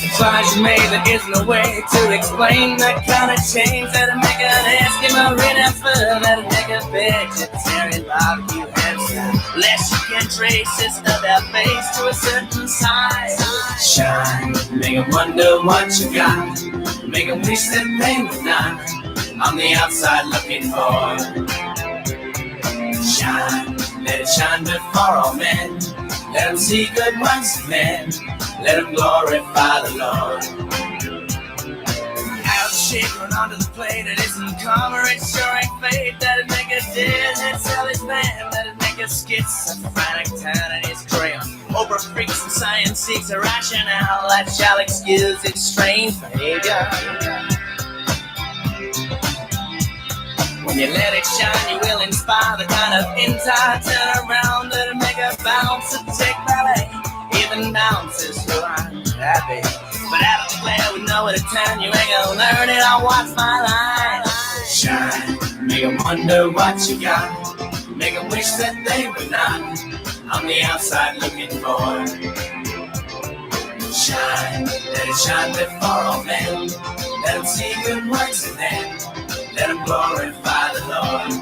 Speaker 3: As far as you may, there is no way to explain that kind of change that'll make an Eskimo red that'll make a vegetarian barbecue hamster. Less you can trace this of their face to a certain size. Shine, make them wonder what you got. Make them wish that they were not on the outside looking for. Shine, let it shine before all men. Let them see good works in men. Let them glorify the Lord. Out of the shape run onto the plate. It isn't karma, it sure ain't fate. That'd make a deadhead sell his man. That'd make a schizophrenic town and his crayon. Oprah freaks and science seeks a rationale that shall excuse its strange behavior. When you let it shine, you will inspire the kind of entire turnaround that'll make a bounce and take ballet. Even bounces who aren't happy. But out of the glare with nowhere to turn, you ain't gonna learn it. I'll watch my line. Shine, make them wonder what you got. Make them wish that they were not on the outside looking for. Shine, let it shine before all men. Let them see good works in them. Let them glorify the Lord.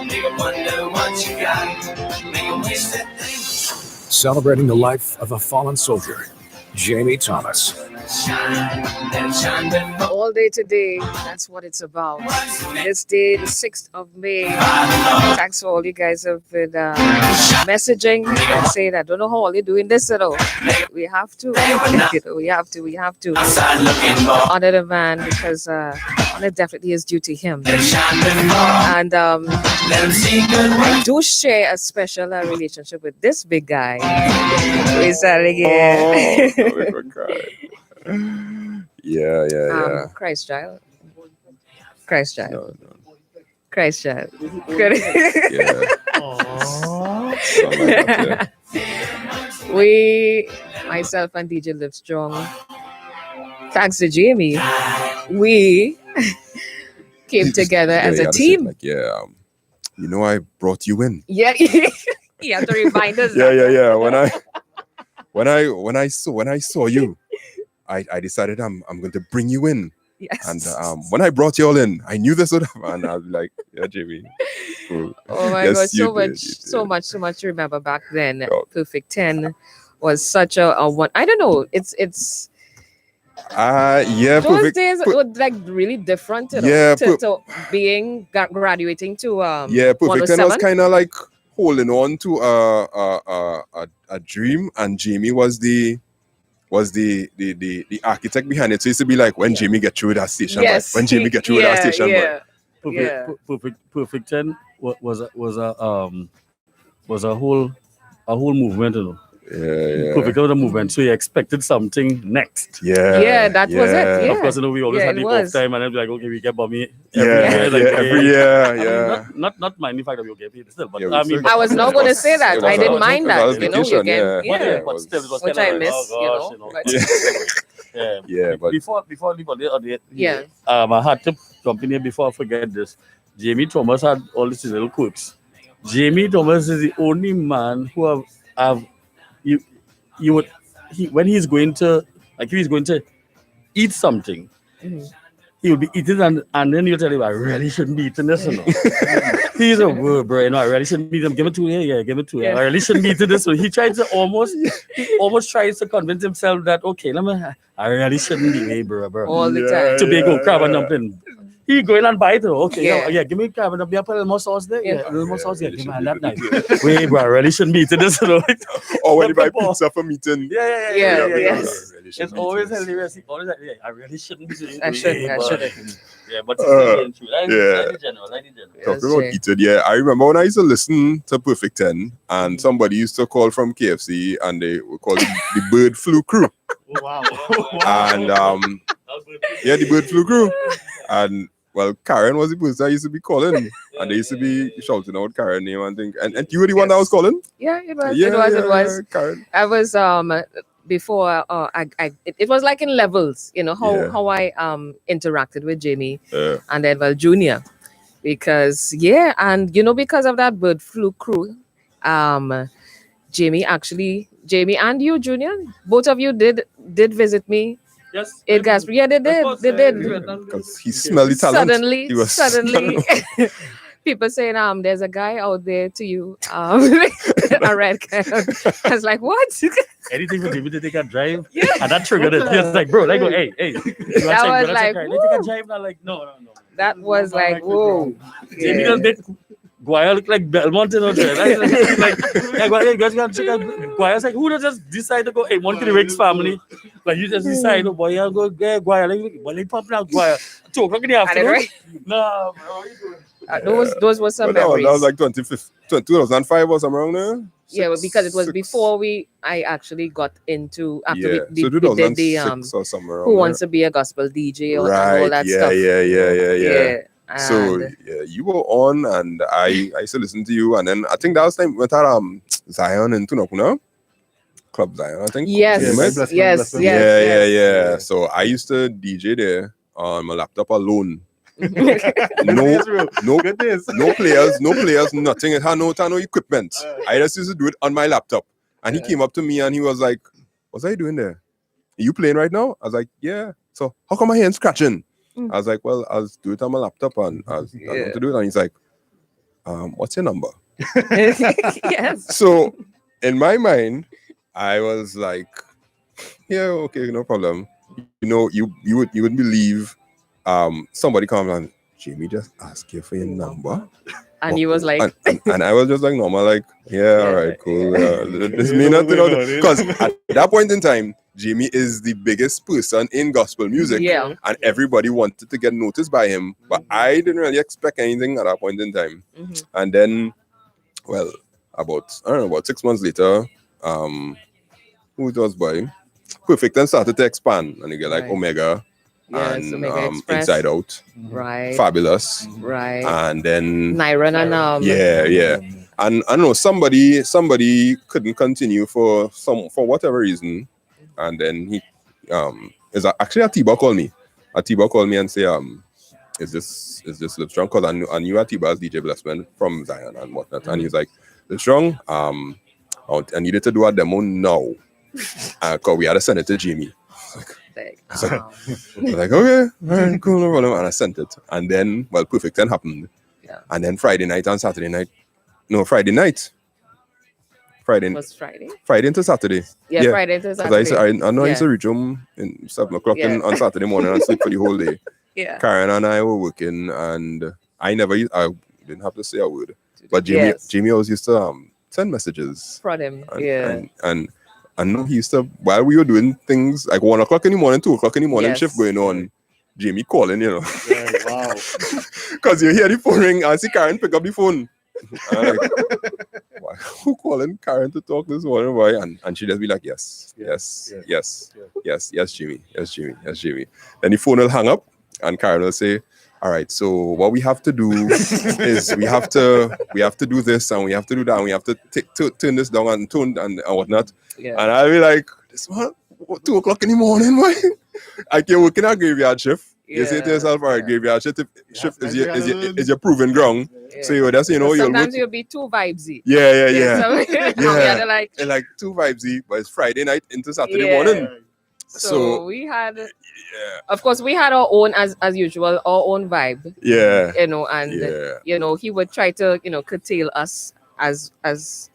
Speaker 3: Make them wonder what you got. Make them wish that they were.
Speaker 2: Celebrating the life of a fallen soldier, Jamie Thomas.
Speaker 6: All day today, that's what it's about. This day, the 6th of May. Thanks for all you guys have been messaging and saying, I don't know how all you're doing this at all. We have to. We have to honor the man because honor definitely is due to him. And I do share a special relationship with this big guy.
Speaker 10: Yeah.
Speaker 6: Christ child.
Speaker 10: No.
Speaker 6: Christ child.
Speaker 10: Yeah.
Speaker 6: We, myself and DJ Live Strong, thanks to Jamie, we came together as a team.
Speaker 10: I brought you in.
Speaker 6: Yeah, you have to remind us.
Speaker 10: Yeah. When I saw you, I decided I'm going to bring you in.
Speaker 6: Yes.
Speaker 10: And when I brought you all in, I knew this would happen. And I was like, yeah, Jamie. Cool.
Speaker 6: Oh my God, so much to remember back then.
Speaker 10: Oh.
Speaker 6: Perfect 10 was such a one. I don't know. It's
Speaker 10: Yeah,
Speaker 6: those
Speaker 10: perfect.
Speaker 6: days were like really different, you know,
Speaker 10: Yeah,
Speaker 6: to being graduating to
Speaker 10: yeah, perfect. And I was
Speaker 6: 107.
Speaker 10: kind of like holding on to a dream, and Jamie was the architect behind it. So it used to be like when Jamie get through that station,
Speaker 6: Yes.
Speaker 10: boy. When Jamie get through that station, boy.
Speaker 6: Yeah.
Speaker 11: Perfect 10 was a whole movement, you know.
Speaker 10: Yeah.
Speaker 11: Perfect was a movement. So you expected something next.
Speaker 10: Yeah.
Speaker 6: That was it. Yeah.
Speaker 11: Of course, you know, we always
Speaker 6: Yeah,
Speaker 11: had
Speaker 6: it
Speaker 11: the
Speaker 6: was.
Speaker 11: off time, and then be like, okay, we get bummy
Speaker 10: Every year.
Speaker 11: I mean, not mind the fact that we get paid still, but
Speaker 10: Yeah,
Speaker 11: I mean,
Speaker 6: I was not going to say that.
Speaker 10: it
Speaker 6: I
Speaker 10: was
Speaker 6: didn't
Speaker 10: a-
Speaker 6: mind
Speaker 10: it
Speaker 6: that.
Speaker 10: was
Speaker 6: You know, you
Speaker 10: vacation,
Speaker 6: can,
Speaker 10: yeah.
Speaker 11: but still, it was
Speaker 6: which
Speaker 11: kind
Speaker 6: I
Speaker 11: of
Speaker 6: miss.
Speaker 11: like,
Speaker 6: You know,
Speaker 11: but yeah.
Speaker 10: Yeah, but
Speaker 11: Before leave on the
Speaker 6: Yeah.
Speaker 11: I had to jump in here before I forget this. Jamie Thomas had all these little quirks. Jamie Thomas is the only man who have you would when he's going to like if he's going to eat something, he will be eating and then he'll tell you I really shouldn't be eating this, you know. He's a word, bro. You know, I really shouldn't be eating. Give it to you, yeah, give it to you. I really shouldn't be eating this. So he almost tries to convince himself that okay, I really shouldn't be, hey, bro.
Speaker 6: all the time.
Speaker 11: To be a good crab and dumpling. He going and buy it. Okay,
Speaker 6: Yeah.
Speaker 11: give me crab and dumpling. I put a little more sauce there.
Speaker 6: Yeah.
Speaker 11: Yeah, a little more sauce. Yeah, give me that nice. Wait, bro, I really shouldn't be eating this. You know?
Speaker 10: or when you buy pizza for meeting.
Speaker 11: Yeah.
Speaker 6: Yes.
Speaker 11: It's always hilarious. He always like, yeah, I really shouldn't be doing
Speaker 6: I shouldn't.
Speaker 11: Yeah, but it's still true.
Speaker 10: Yeah.
Speaker 11: General.
Speaker 10: Talking about eating, yeah. I remember when I used to listen to Perfect 10 and somebody used to call from KFC and they would call it the bird flu crew.
Speaker 11: Wow.
Speaker 10: And yeah, the bird flu crew. And well, Karen was the person I used to be calling. And they used to be shouting out Karen's name and things. And you were the one that was calling?
Speaker 6: Yeah, it was. It was.
Speaker 10: Karen.
Speaker 6: I was before it was like in levels, you know, how I interacted with Jamie and then Junior, because and you know, because of that bird flu crew, Jamie and you, Junior, both of you did visit me.
Speaker 11: Yes.
Speaker 6: It got they did.
Speaker 10: Because he smelled the talent.
Speaker 6: Suddenly people saying there's a guy out there to you a red card. I was like, what?
Speaker 11: Anything for Jamie to take a drive, and that triggered it. He was like, bro, like, hey,
Speaker 6: that was like,
Speaker 11: let's take a drive. Not like, no.
Speaker 6: That was like, whoa.
Speaker 11: Jamie does make Guaya look like Belmont, you know. Guaya's like, who does just decide to go? Hey, one to the Rick's family. Like, you just decide, oh boy, I'll go get Guaya. Like, pop now, Guaya. 2 o'clock in the afternoon. No, bro, what are you doing?
Speaker 6: Those were some memories.
Speaker 10: That was like 2005 or something around there.
Speaker 6: Yeah, well, because it was before I actually got into after we
Speaker 10: so
Speaker 6: did the
Speaker 10: 2006 or somewhere.
Speaker 6: Who Wants to Be a Gospel DJ or all that stuff.
Speaker 10: Yeah. So you were on, and I used to listen to you, and then I think that was time we went at Zion in Tunapuna, Club Zion, I think.
Speaker 6: Yes.
Speaker 10: Yeah. So I used to DJ there on my laptop alone. No players, nothing. It had no equipment. I just used to do it on my laptop. And he came up to me and he was like, "What are you doing there? Are you playing right now?" I was like, "Yeah." So how come my hand's scratching? I was like, "Well, I'll do it on my laptop and I was going to do it." And he's like, "What's your number?"
Speaker 6: Yes.
Speaker 10: So in my mind, I was like, "Yeah, okay, no problem." You know, you wouldn't believe somebody comes and Jamie just asked you for your number.
Speaker 6: And he was like,
Speaker 10: and I was just like normal, like, yeah, all right, cool. This mean nothing, because at that point in time, Jamie is the biggest person in gospel music, and everybody wanted to get noticed by him. But I didn't really expect anything at that point in time. And then, well, about 6 months later, who it was by Perfect and started to expand, and you get like Omega.
Speaker 6: Yes,
Speaker 10: and Inside Out,
Speaker 6: right?
Speaker 10: Fabulous,
Speaker 6: right?
Speaker 10: And then
Speaker 6: Nyron and
Speaker 10: and I don't know, somebody couldn't continue for whatever reason, and then he is actually Atiba called me. Atiba called me and say is this Livestrong? Because I knew Atiba as DJ Blessman from Zion and whatnot, and he's like, Livestrong, I needed to do a demo now, because we had to send it to Jamie. I was like, okay, right, cool, no problem. And I sent it. And then, well, Perfect 10 happened. And then Friday night and Saturday night. No, Friday night. Friday.
Speaker 6: Was Friday?
Speaker 10: Friday into Saturday.
Speaker 6: Yeah, Friday into Saturday.
Speaker 10: I know I used to reach home in 7 o'clock on Saturday morning and sleep for the whole day.
Speaker 6: Yeah.
Speaker 10: Karen and I were working, and I didn't have to say a word. But Jamie always used to send messages.
Speaker 6: For them.
Speaker 10: And I know he used to, while we were doing things like 1 o'clock in the morning, 2 o'clock in the morning shift going on, Jamie calling,
Speaker 11: Yeah, wow.
Speaker 10: Because you hear the phone ring, I see Karen pick up the phone. I'm like, who calling Karen to talk this morning, boy? And she just be like, yes, Jimmy. Then the phone will hang up, and Karen will say, all right, so what we have to do is we have to do this, and we have to do that, and we have to turn this down and tune and whatnot. Yeah. And I'll be like, this one, 2 o'clock in the morning, why? Like you're working a graveyard shift. You say to yourself, all right, graveyard shift is your proven ground. Yeah. So that's
Speaker 6: sometimes you'll be too vibesy.
Speaker 10: Yeah.
Speaker 6: So
Speaker 10: like too vibesy, but it's Friday night into Saturday morning.
Speaker 6: So we had, of course, we had our own, as usual, our own vibe.
Speaker 10: Yeah.
Speaker 6: And he would try to curtail us as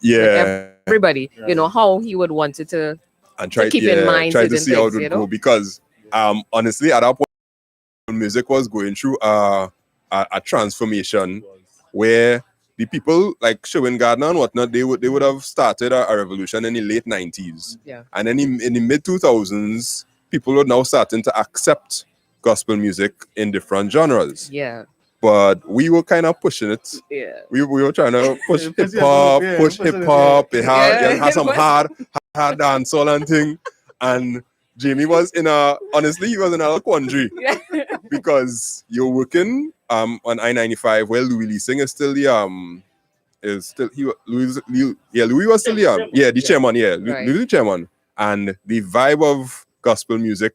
Speaker 6: everybody. Yeah. How he would want it to
Speaker 10: and try
Speaker 6: to keep in mind.
Speaker 10: Try to see how it would go, because honestly, at that point, music was going through a transformation where the people like Sherwin Gardner and whatnot, they would have started a revolution in the late 90s. Yeah. And then in the mid 2000s, people were now starting to accept gospel music in different genres.
Speaker 6: Yeah.
Speaker 10: But we were kind of pushing it.
Speaker 6: Yeah.
Speaker 10: We were trying to push hip hop, It had some hard dancehall and thing. And Jamie was in a quandary. Yeah. Because you're working on I-95 where Louis Leasing is still Louis was still the chairman, Louis the chairman. And the vibe of gospel music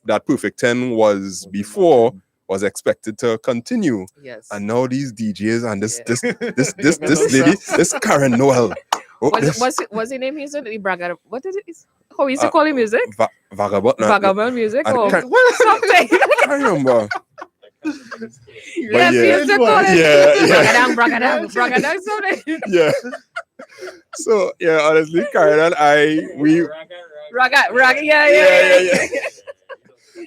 Speaker 10: that Perfect 10 was before was expected to continue.
Speaker 6: Yes.
Speaker 10: And now these DJs and this lady, this Karen Noel.
Speaker 6: What's his name? He's a bragger. What is it? How is he calling music? Vagabond music?
Speaker 10: Or
Speaker 6: something?
Speaker 10: I remember.
Speaker 6: Bragadam, something.
Speaker 10: Yeah. So honestly, Karen and we
Speaker 6: Raga, yeah.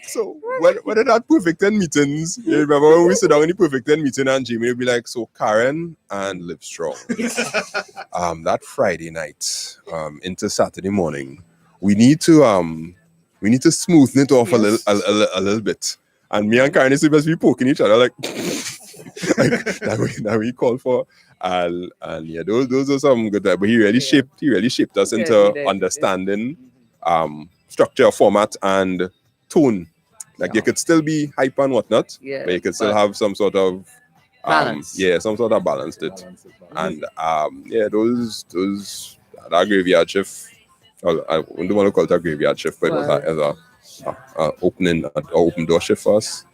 Speaker 10: So when at that Perfect 10 meetings, you remember when we sit down in the Perfect 10 meeting and Jamie would be like, so Karen and Livestrong, that Friday night into Saturday morning, we need to smoothen it off a little bit. And me and Karen is supposed to be poking each other like that we call for. And those are some good times. But he really shaped us into understanding structure, format, and tone. Like you could still be hype and whatnot, but you could still have some sort of
Speaker 6: balance.
Speaker 10: Some sort of balance to it. And those that graveyard shift. I wouldn't want to call it a graveyard shift, but it was an open door shift for us.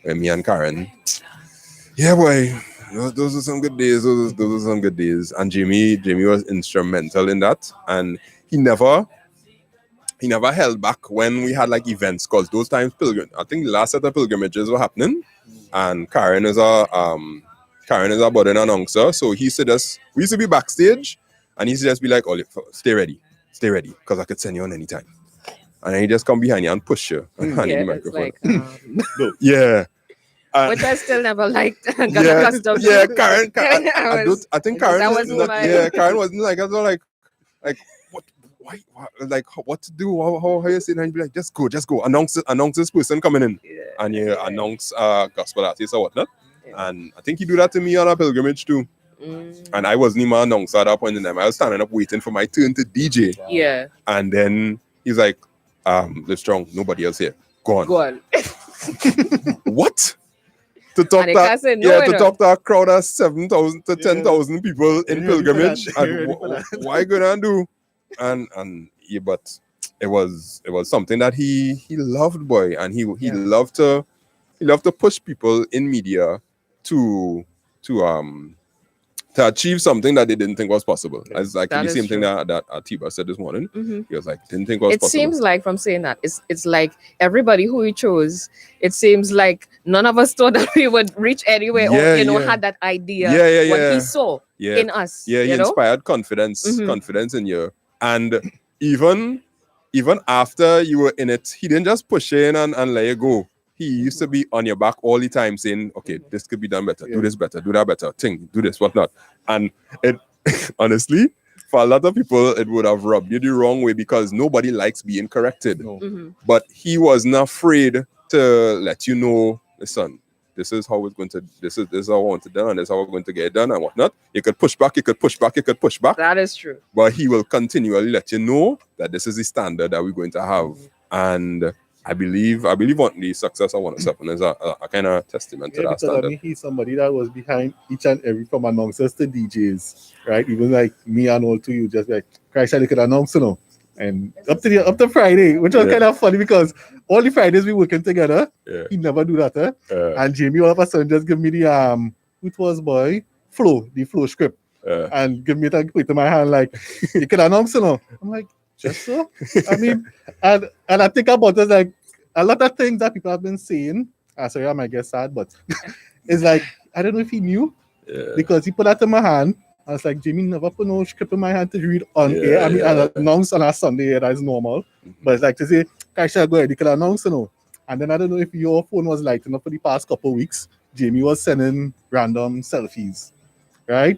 Speaker 10: And me and Karen. Yeah, boy. Those are some good days. Those are some good days. And Jamie was instrumental in that. And he never held back when we had like events, because those times I think the last set of pilgrimages were happening, and Karen is a budding announcer, so we used to be backstage, and he used to just be like, "Oh, stay ready, because I could send you on anytime," and then he just come behind you and push you and hand you the microphone.
Speaker 6: Which I still never liked. Got accustomed to.
Speaker 10: Yeah, Karen. I think Karen wasn't like, I was like. Why, like what to do? How you say that? And be like, just go. Announce this person coming in, and you announce gospel artist or whatnot. Yeah. And I think he do that to me on a pilgrimage too. And I wasn't even an announcer at that point in time. I was standing up waiting for my turn to DJ.
Speaker 6: Yeah.
Speaker 10: And then he's like, Livestrong, nobody else here. Go on. What? To talk to a crowd of 7,000 to 10,000 people in pilgrimage. And why gonna do? And but it was something that he loved, boy, and he loved to push people in media to achieve something that they didn't think was possible. It's like the same thing that Atiba said this morning. Mm-hmm. He was like, didn't think was possible. It
Speaker 6: seems like, from saying that, it's like everybody who he chose, it seems like none of us thought that we would reach anywhere or had that idea. What he saw. in us.
Speaker 10: Yeah, he
Speaker 6: you know?
Speaker 10: inspired confidence in you. And even after you were in it, he didn't just push in and let you go. He used to be on your back all the time saying, okay, this could be done better, do this better, do that better, do this, whatnot. And it honestly, for a lot of people, it would have rubbed you the wrong way because nobody likes being corrected. But he wasn't afraid to let you know, listen, this is how it's going to, this is how I want it done, and this is how we're going to get it done and whatnot. You could push back, you could push back.
Speaker 6: That is true.
Speaker 10: But he will continually let you know that this is the standard that we're going to have. And I believe what the success of 107 is a kind of testament to that
Speaker 12: because
Speaker 10: standard.
Speaker 12: I mean, he's somebody that was behind each and every, from announcers to DJs, right? Even like me and all to you, just like, Christ, I could announce, you know. And up to Friday, which was kind of funny because all the Fridays we working together, he never do that. And Jamie all of a sudden just give me the it was the flow script, and give me that, put in my hand like, you can announce, you know. I'm like, just so. I mean, and I think about it like a lot of things that people have been saying. Sorry, I might get sad, but it's like I don't know if he knew because he put that in my hand. I was like, Jimmy never put no script in my hand to read on air. I mean, I announce on a Sunday, that is normal. But it's like to say, Kaisha, go ahead, you can announce, you know. And then I don't know if your phone was lighting up for the past couple of weeks. Jamie was sending random selfies, right?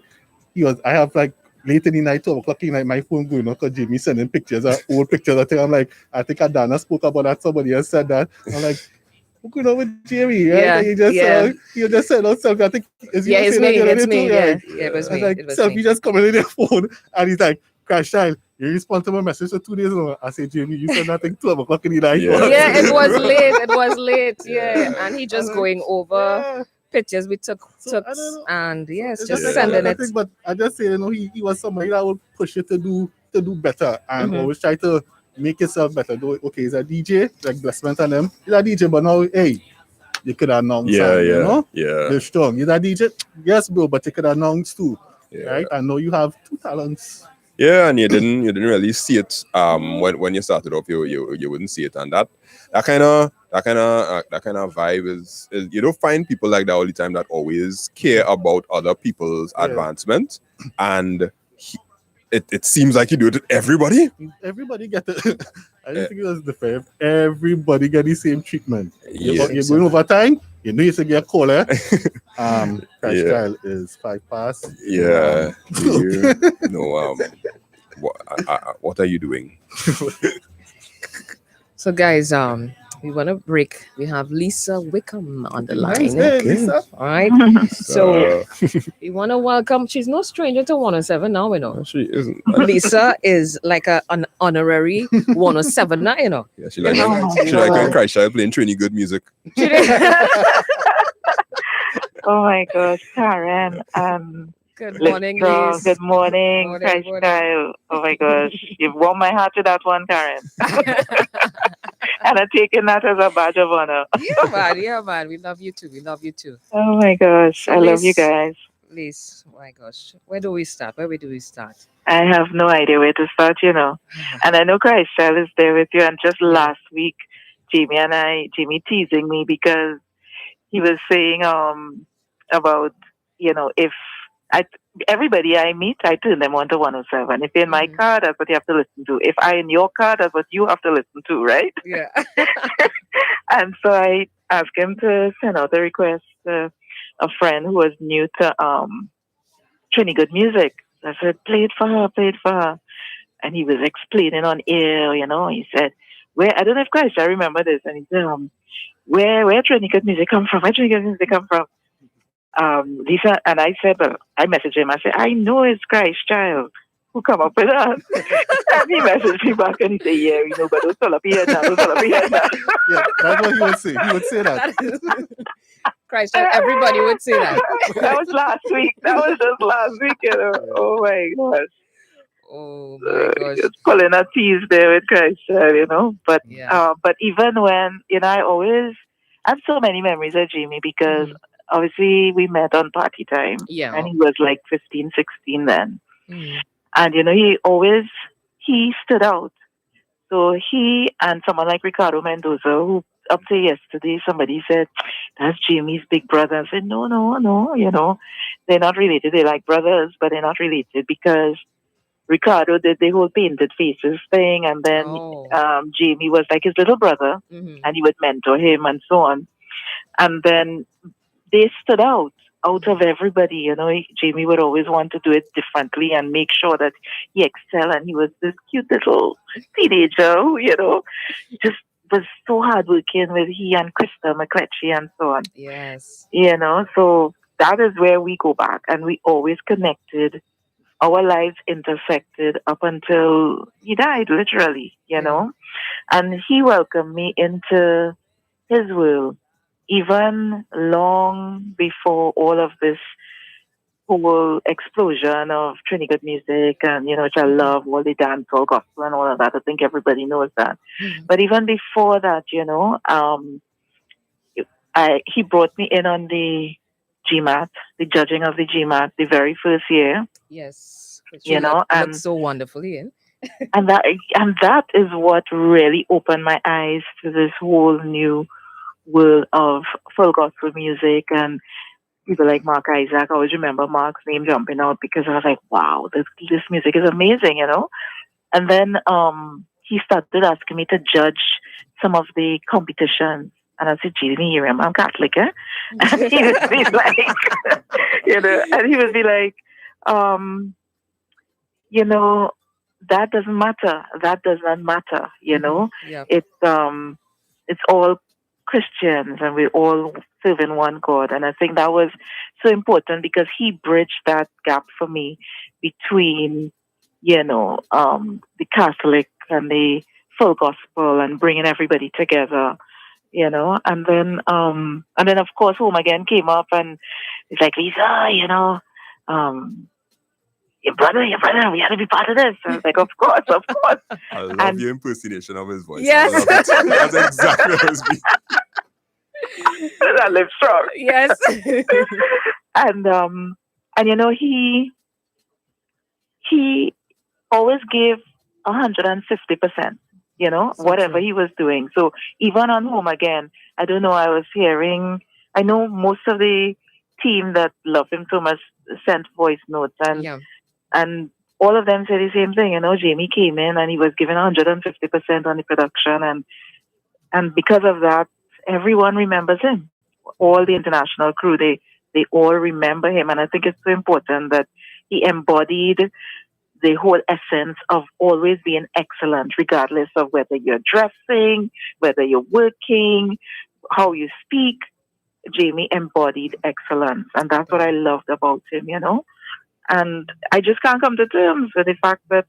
Speaker 12: I have like late in the night, 12 o'clock in the night, my phone going up because Jamie sending pictures, old pictures. I think Adana spoke about that. Somebody else said that. I'm like, what's going on with Jamie? Right?
Speaker 6: Yeah,
Speaker 12: You just said out selfie. I think
Speaker 6: it's me. It was me.
Speaker 12: Like, selfie just coming in their phone, and he's like, Crash Child, you respond to my message for 2 days ago. I said, Jamie, you said that thing 12 o'clock in the night.
Speaker 6: It was late. And he just going over pictures we took, and just sending it.
Speaker 12: But I just say, you know, he was somebody that would push you to do better and always try to make yourself better. Okay, he's a DJ, like Blessment and them. He's a DJ, but now, hey, you could announce. You know? They're strong. He's a DJ, yes, bro, but you could announce too, right? I know you have 2 talents.
Speaker 10: Yeah, and you didn't really see it when you started off. You wouldn't see it, and that kind of vibe is you don't find people like that all the time that always care about other people's advancement, and it seems like you do it to everybody.
Speaker 12: Everybody get it. I don't think it was the fair. Everybody get the same treatment. You're going over time. You know you should get a caller. Crash Style is 5 past.
Speaker 10: Yeah. Do you know what are you doing?
Speaker 6: So guys, we want to break. We have Lisa Wickham on the line.
Speaker 12: Hey, Lisa.
Speaker 6: All right. So we want to welcome. She's no stranger to 107 now, you know.
Speaker 10: She isn't.
Speaker 6: Lisa is like an honorary 107 now, you know.
Speaker 10: Yeah, she like when Crash Style playing Trini good music.
Speaker 13: Oh my gosh, Karen.
Speaker 6: Good morning, Liz.
Speaker 13: Good morning, Crash Style. Oh my gosh, you've warmed my heart to that one, Karen. And I'm taking that as a badge of honor.
Speaker 6: Yeah, man. We love you too.
Speaker 13: Oh my gosh, I love you guys.
Speaker 6: Liz, oh my gosh. Where do we start?
Speaker 13: I have no idea where to start, you know. And I know Crash Style is there with you. And just last week, Jamie teasing me because he was saying about, you know, if everybody I meet, I turn them on to 107. If you're in my car, that's what you have to listen to. If I'm in your car, that's what you have to listen to, right?
Speaker 6: Yeah.
Speaker 13: And so I asked him to send out a request to a friend who was new to Trini Good Music. I said, play it for her. And he was explaining on air, you know. He said, I don't know if Christ, I remember this. And he said, where Trini Good Music come from? Where Trini Good Music come from? Lisa, and I said, I messaged him. I said, I know it's Christ Child who come up with that. And he messaged me back and he said, yeah, you know, but don't tell up here now.
Speaker 12: Yeah, that's what he would say. He would say that.
Speaker 6: Christ Child, everybody would say that.
Speaker 13: That was last week. That was just last week, you know. Oh my gosh.
Speaker 6: Oh my gosh.
Speaker 13: Just pulling a tease there with Christ Child, you know. But even when, you know, I have so many memories of Jamie because obviously we met on party time.
Speaker 6: Yeah.
Speaker 13: And he was like 15, 16 then. And, you know, he stood out So he and someone like Ricardo Mendoza, who up to yesterday, somebody said, that's Jamie's big brother. I said, no, no, no, they're not related. They're like brothers, but they're not related because Ricardo did the whole painted faces thing, and then Jamie was like his little brother, and he would mentor him and so on. And then they stood out of everybody. Jamie would always want to do it differently and make sure that he excelled. And he was this cute little teenager who, just was so hardworking with he and Krista McCletchy and so on.
Speaker 6: Yes.
Speaker 13: So that is where we go back, and we always connected. Our lives intersected up until he died, literally, and he welcomed me into his world, even long before all of this whole explosion of Trinidad music and, which I love, all the dancehall, gospel and all of that. I think everybody knows that. But even before that, he brought me in on the GMAT, the judging of the GMAT, the very first year.
Speaker 6: Yes.
Speaker 13: And
Speaker 6: looked so wonderfully in.
Speaker 13: and that is what really opened my eyes to this whole new world of full gospel music and people like Mark Isaac. I always remember Mark's name jumping out because I was like, wow, this music is amazing, And then he started asking me to judge some of the competitions. And I said, gee, didn't hear him. I'm Catholic, eh? And he would be like, and he would be like, that doesn't matter. That does not matter,
Speaker 6: Yep.
Speaker 13: It's all Christians and we all serve in one God. And I think that was so important because he bridged that gap for me between, the Catholic and the full gospel and bringing everybody together, and then of course Home Again came up and it's like, Lisa, your brother, we had to be part of this. I was like, of course.
Speaker 10: I love your impersonation of his voice.
Speaker 6: Yes.
Speaker 10: I love it. That's exactly what I was being.
Speaker 13: That lives strong.
Speaker 6: Yes.
Speaker 13: and he always gave 150%, whatever he was doing. So even on Home Again, I don't know, I know most of the team that love him so much sent voice notes and all of them said the same thing. Jamie came in and he was given 150% on the production and because of that, everyone remembers him. All the international crew, they all remember him. And I think it's so important that he embodied the whole essence of always being excellent, regardless of whether you're dressing, whether you're working, how you speak. Jamie embodied excellence. And that's what I loved about him, And I just can't come to terms with the fact that,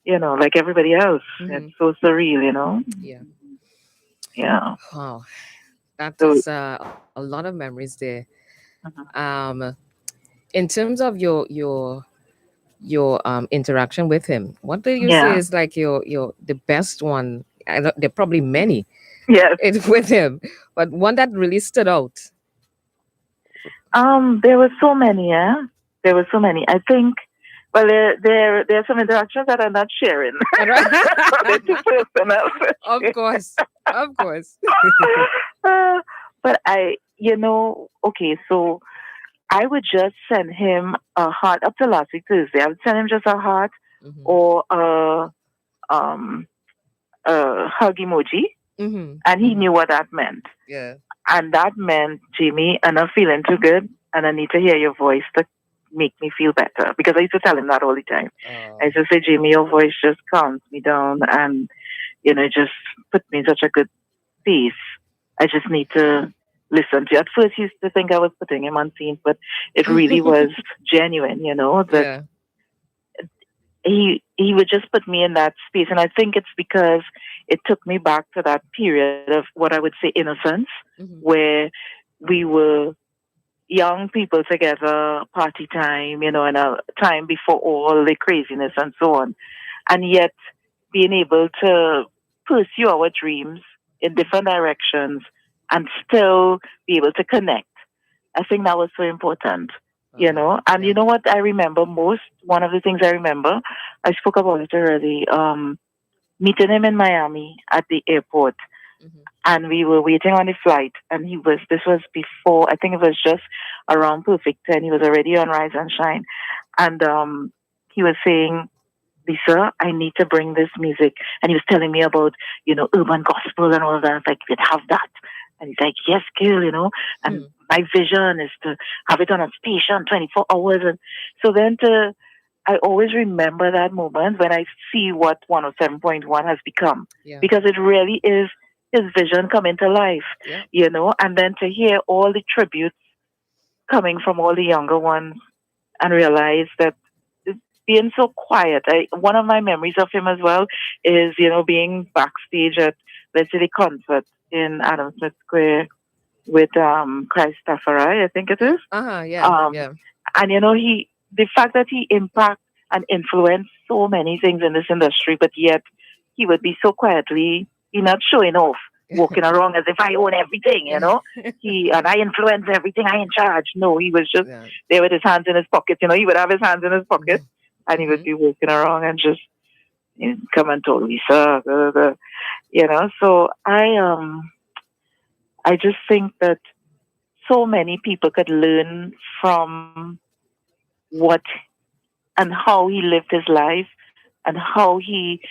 Speaker 13: like everybody else, it's so surreal,
Speaker 6: Yeah.
Speaker 13: Yeah.
Speaker 6: Wow. That is a lot of memories there. In terms of your interaction with him, what do you say is like your the best one? There are probably many.
Speaker 13: Yes.
Speaker 6: With him, but one that really stood out.
Speaker 13: There were so many, There were so many. I think, well, there are some interactions that I'm not sharing. They're too personal.
Speaker 6: Of course.
Speaker 13: But okay, so I would just send him a heart up to last week Thursday. I would send him just a heart or a hug emoji, and he knew what that meant.
Speaker 6: Yeah.
Speaker 13: And that meant, Jamie, I'm not feeling too good, and I need to hear your voice to make me feel better. Because I used to tell him that all the time. I used to say, Jamie, your voice just calms me down, and just put me in such a good peace. I just need to listen to you. At first, he used to think I was putting him on scene, but it really was genuine. That he would just put me in that space, and I think it's because it took me back to that period of what I would say innocence, where we were young people together, party time, and a time before all the craziness and so on, and yet being able to pursue our dreams in different directions and still be able to connect. I think that was so important. And you know what I remember most? One of the things I remember, I spoke about it already. meeting him in Miami at the airport. And we were waiting on the flight, and this was before, I think it was just around Perfect 10. He was already on Rise and Shine. And he was saying, Lisa, I need to bring this music. And he was telling me about, urban gospel and all that. I was like, you'd have that. And he's like, yes, girl, and my vision is to have it on a station 24 hours. And so then I always remember that moment when I see what 107.1 has become, because it really is his vision coming to life, and then to hear all the tributes coming from all the younger ones and realize that being so quiet. One of my memories of him as well is, being backstage at, let's say, the concert in Adam Smith Square with Christ Tafari, I think it is.
Speaker 6: Yeah.
Speaker 13: And, the fact that he impact and influenced so many things in this industry, but yet he would be so quietly, not showing off, walking around as if I own everything, and I influence everything, I in charge. No, he was just there with his hands in his pocket. He would have his hands in his pocket and he would be walking around and just come and told Lisa, So I just think that so many people could learn from what and how he lived his life and how he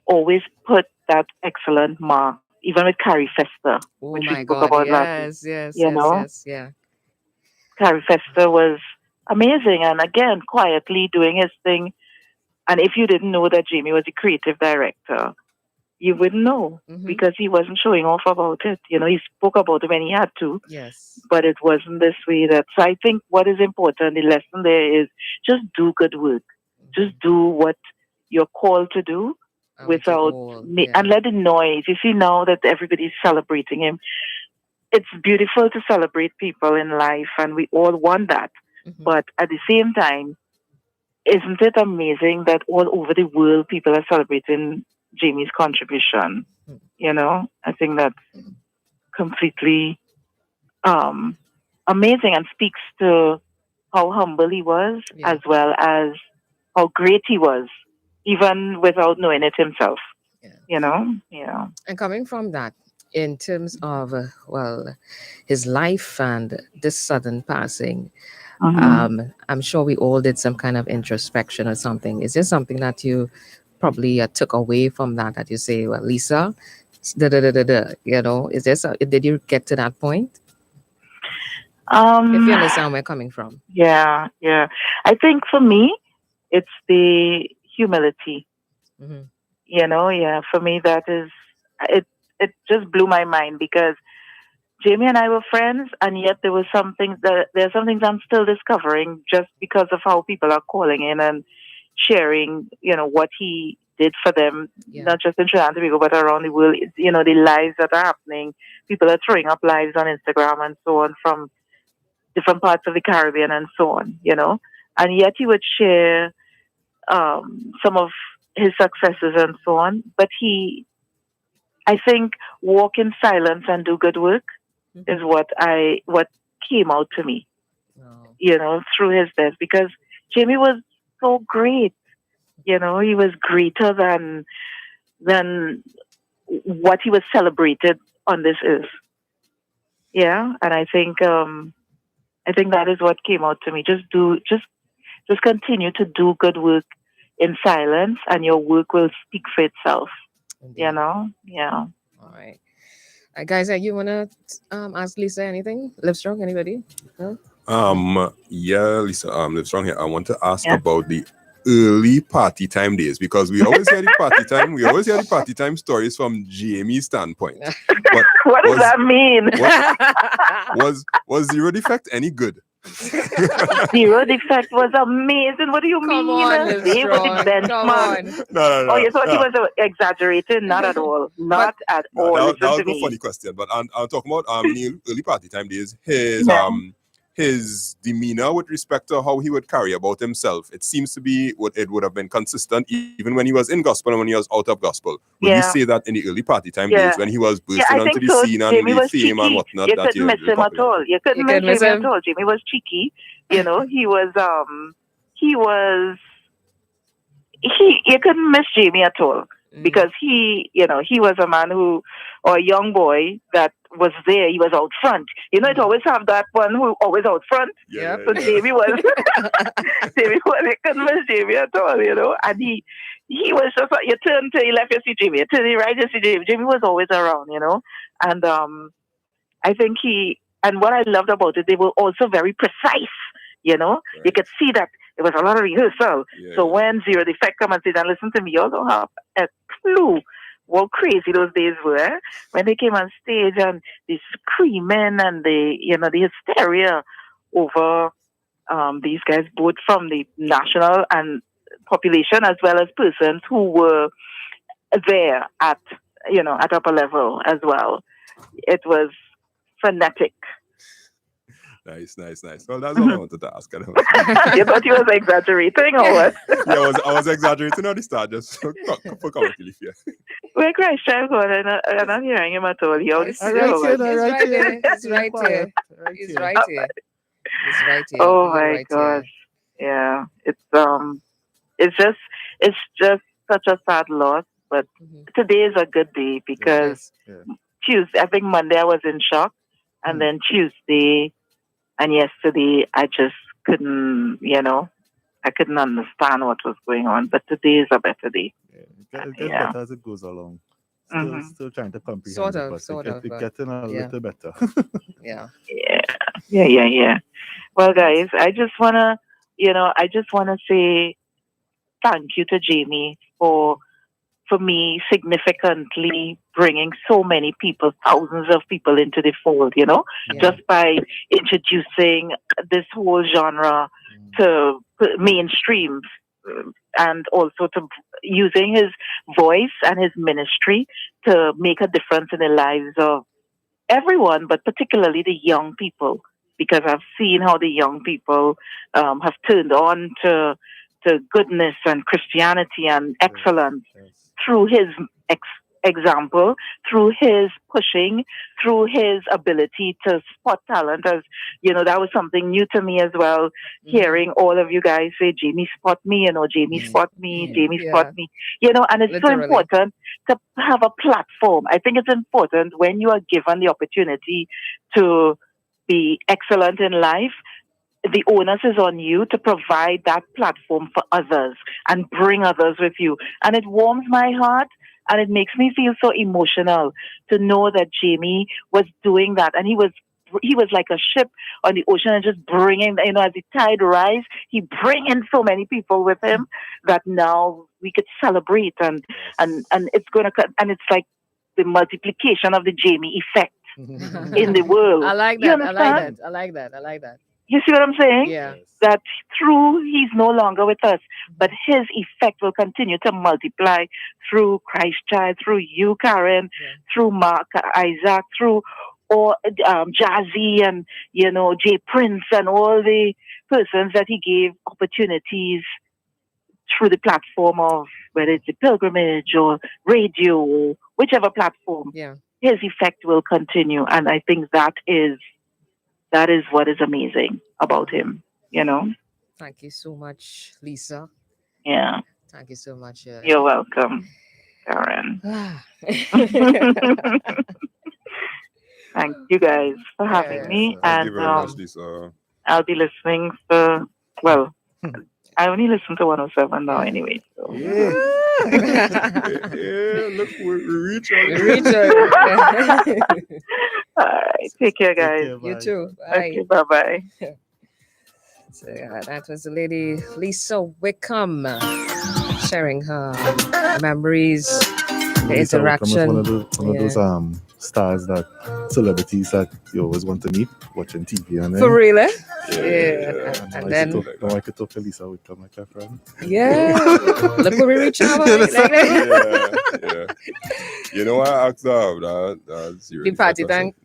Speaker 13: always put that excellent mark, even with Carrie Fester, which we spoke about last week.
Speaker 6: Yes.
Speaker 13: Carrie Fester was amazing, and again, quietly doing his thing. And if you didn't know that Jamie was the creative director, you wouldn't know because he wasn't showing off about it. He spoke about it when he had to.
Speaker 6: Yes.
Speaker 13: But it wasn't this way. So I think what is important, the lesson there is just do good work. Just do what you're called to do without and let the noise. You see now that everybody's celebrating him. It's beautiful to celebrate people in life, and we all want that. But at the same time, isn't it amazing that all over the world people are celebrating Jamie's contribution? I think that's completely amazing and speaks to how humble he was, as well as how great he was, even without knowing it himself.
Speaker 6: And coming from that, in terms of his life and this sudden passing, I'm sure we all did some kind of introspection or something. Is there something that you probably took away from that you say, well, Lisa, is there did you get to that point? If you understand where I'm coming from.
Speaker 13: Yeah. I think for me, it's the humility. For me, that is, it just blew my mind because Jamie and I were friends, and yet there are some things I'm still discovering just because of how people are calling in and sharing, what he did for them, not just in Trinidad and Tobago, but around the world. The lives that are happening. People are throwing up lives on Instagram and so on from different parts of the Caribbean and so on, and yet he would share some of his successes and so on. But I think, walk in silence and do good work is what came out to me, through his death, because Jamie was so great. He was greater than what he was celebrated on this earth. Yeah, and I think that is what came out to me. Just continue to do good work in silence, and your work will speak for itself.
Speaker 6: Indeed.
Speaker 13: Yeah.
Speaker 6: All right. Guys, you wanna ask Lisa anything? Livestrong, anybody? No?
Speaker 10: Yeah, Lisa, Livestrong here. I want to ask about the early party time days, because we always hear the party time stories from Jamie's standpoint. But
Speaker 13: what does that mean?
Speaker 10: Was Zero Defect any good?
Speaker 13: Zero Defect was amazing. What do you mean? They were the benchmark.
Speaker 10: No.
Speaker 13: Oh, you thought he was exaggerating? Not at all. Not at all.
Speaker 10: That was a funny question. But I'm talking about early party time days. His demeanor with respect to how he would carry about himself, it seems to be it would have been consistent even when he was in gospel and when he was out of gospel. Would you say that in the early party time days when he was bursting onto the scene and the fame and whatnot?
Speaker 13: You couldn't miss him at all. You couldn't miss him at all. Jamie was cheeky. You couldn't miss Jamie at all. because he was a man or a young boy that was there. He was out front. It always have that one who always out front.
Speaker 10: Yeah.
Speaker 13: So Jamie was, it couldn't miss Jamie at all, and he was just like, you turn to your left, you see Jamie, you turn to your right, you see Jamie. Jamie was always around, and I think and what I loved about it, they were also very precise, You could see that it was a lot of rehearsal. So when Zero Defect come and sit and listen to me, you all don't have a clue what crazy those days were when they came on stage and the screaming and the hysteria over these guys, both from the national and population as well as persons who were there at upper level as well. It was frenetic.
Speaker 10: Nice. Well, that's all I wanted to ask.
Speaker 13: You thought you was exaggerating or what?
Speaker 10: Yeah, I was exaggerating at the start, just for comic relief, yeah.
Speaker 13: Where Christ child God, I'm not hearing him at all. He always
Speaker 6: He's right here. He's right here.
Speaker 13: Oh my gosh. Yeah. It's just such a sad loss. But today is a good day because Tuesday, I think Monday I was in shock, and then Tuesday and yesterday I just couldn't, I couldn't understand what was going on. But today is a better day.
Speaker 12: Yeah, it gets better as it goes along. Still trying to comprehend. Sort of. It's getting a little better.
Speaker 13: Yeah. Well, guys, I just wanna say thank you to Jamie for me significantly bringing so many people, thousands of people into the fold, just by introducing this whole genre to mainstream, and also to using his voice and his ministry to make a difference in the lives of everyone, but particularly the young people, because I've seen how the young people have turned on to goodness and Christianity and excellence through his example, through his pushing, through his ability to spot talent. As that was something new to me as well, hearing all of you guys say, Jamie spot me, Jamie spot me, Jamie spot me, and it's so important to have a platform. I think it's important when you are given the opportunity to be excellent in life, the onus is on you to provide that platform for others and bring others with you. And it warms my heart and it makes me feel so emotional to know that Jamie was doing that. And he was like a ship on the ocean and just bringing, as the tide rise, he bringing so many people with him that now we could celebrate and it's going to, and it's like the multiplication of the Jamie effect in the world.
Speaker 6: I like that.
Speaker 13: You see what I'm saying?
Speaker 6: Yeah.
Speaker 13: That he's no longer with us, but his effect will continue to multiply through Christ Child, through you, Karen, through Mark, Isaac, through all Jazzy and Jay Prince and all the persons that he gave opportunities through the platform of whether it's the pilgrimage or radio or whichever platform.
Speaker 6: Yeah.
Speaker 13: His effect will continue, and I think that is what is amazing about him,
Speaker 6: Thank you so much, Lisa.
Speaker 13: Yeah.
Speaker 6: Thank you so much.
Speaker 13: You're welcome, Karen. Thank you guys for having me.
Speaker 10: Thank you
Speaker 13: And
Speaker 10: very much, Lisa.
Speaker 13: I'll be listening I only listen to 107 now anyway. So.
Speaker 10: Yeah, look, we reach
Speaker 6: out.
Speaker 13: All right. Take care, guys.
Speaker 6: You too. Bye.
Speaker 13: Okay, bye-bye.
Speaker 6: So that was the lady Lisa Wickham sharing her memories, the interaction.
Speaker 12: One of those stars celebrities that you always want to meet watching TV. And then,
Speaker 6: for real, eh?
Speaker 12: Yeah.
Speaker 6: And then
Speaker 12: I could talk to Lisa Wickham, like her friend.
Speaker 6: Yeah. Look where we reach out.
Speaker 10: Yeah. I asked her that
Speaker 6: the party tank.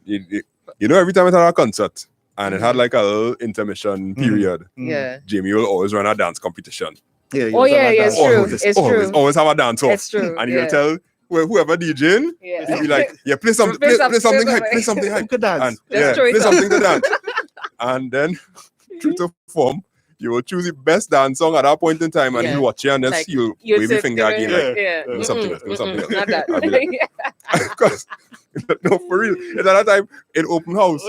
Speaker 10: Every time I had a concert and it had like a little intermission period, Jamie will always run a dance competition.
Speaker 12: Yeah.
Speaker 6: It's true. It's true.
Speaker 10: Always have a dance off.
Speaker 6: It's true.
Speaker 10: And you'll tell whoever DJing, he'll be like, play something hype.
Speaker 12: Play something to dance.
Speaker 10: And play something to dance. And then, true to form, you will choose the best dance song at that point in time, and
Speaker 6: Yeah.
Speaker 10: he'll watch you, and then
Speaker 6: Like,
Speaker 10: he'll
Speaker 6: you
Speaker 10: wave your
Speaker 6: sit
Speaker 10: finger
Speaker 6: there,
Speaker 10: again, like,
Speaker 6: yeah.
Speaker 10: give me something else, give me something else.
Speaker 6: Not that.
Speaker 10: I'll be like, because no, for real. At that time, in open house,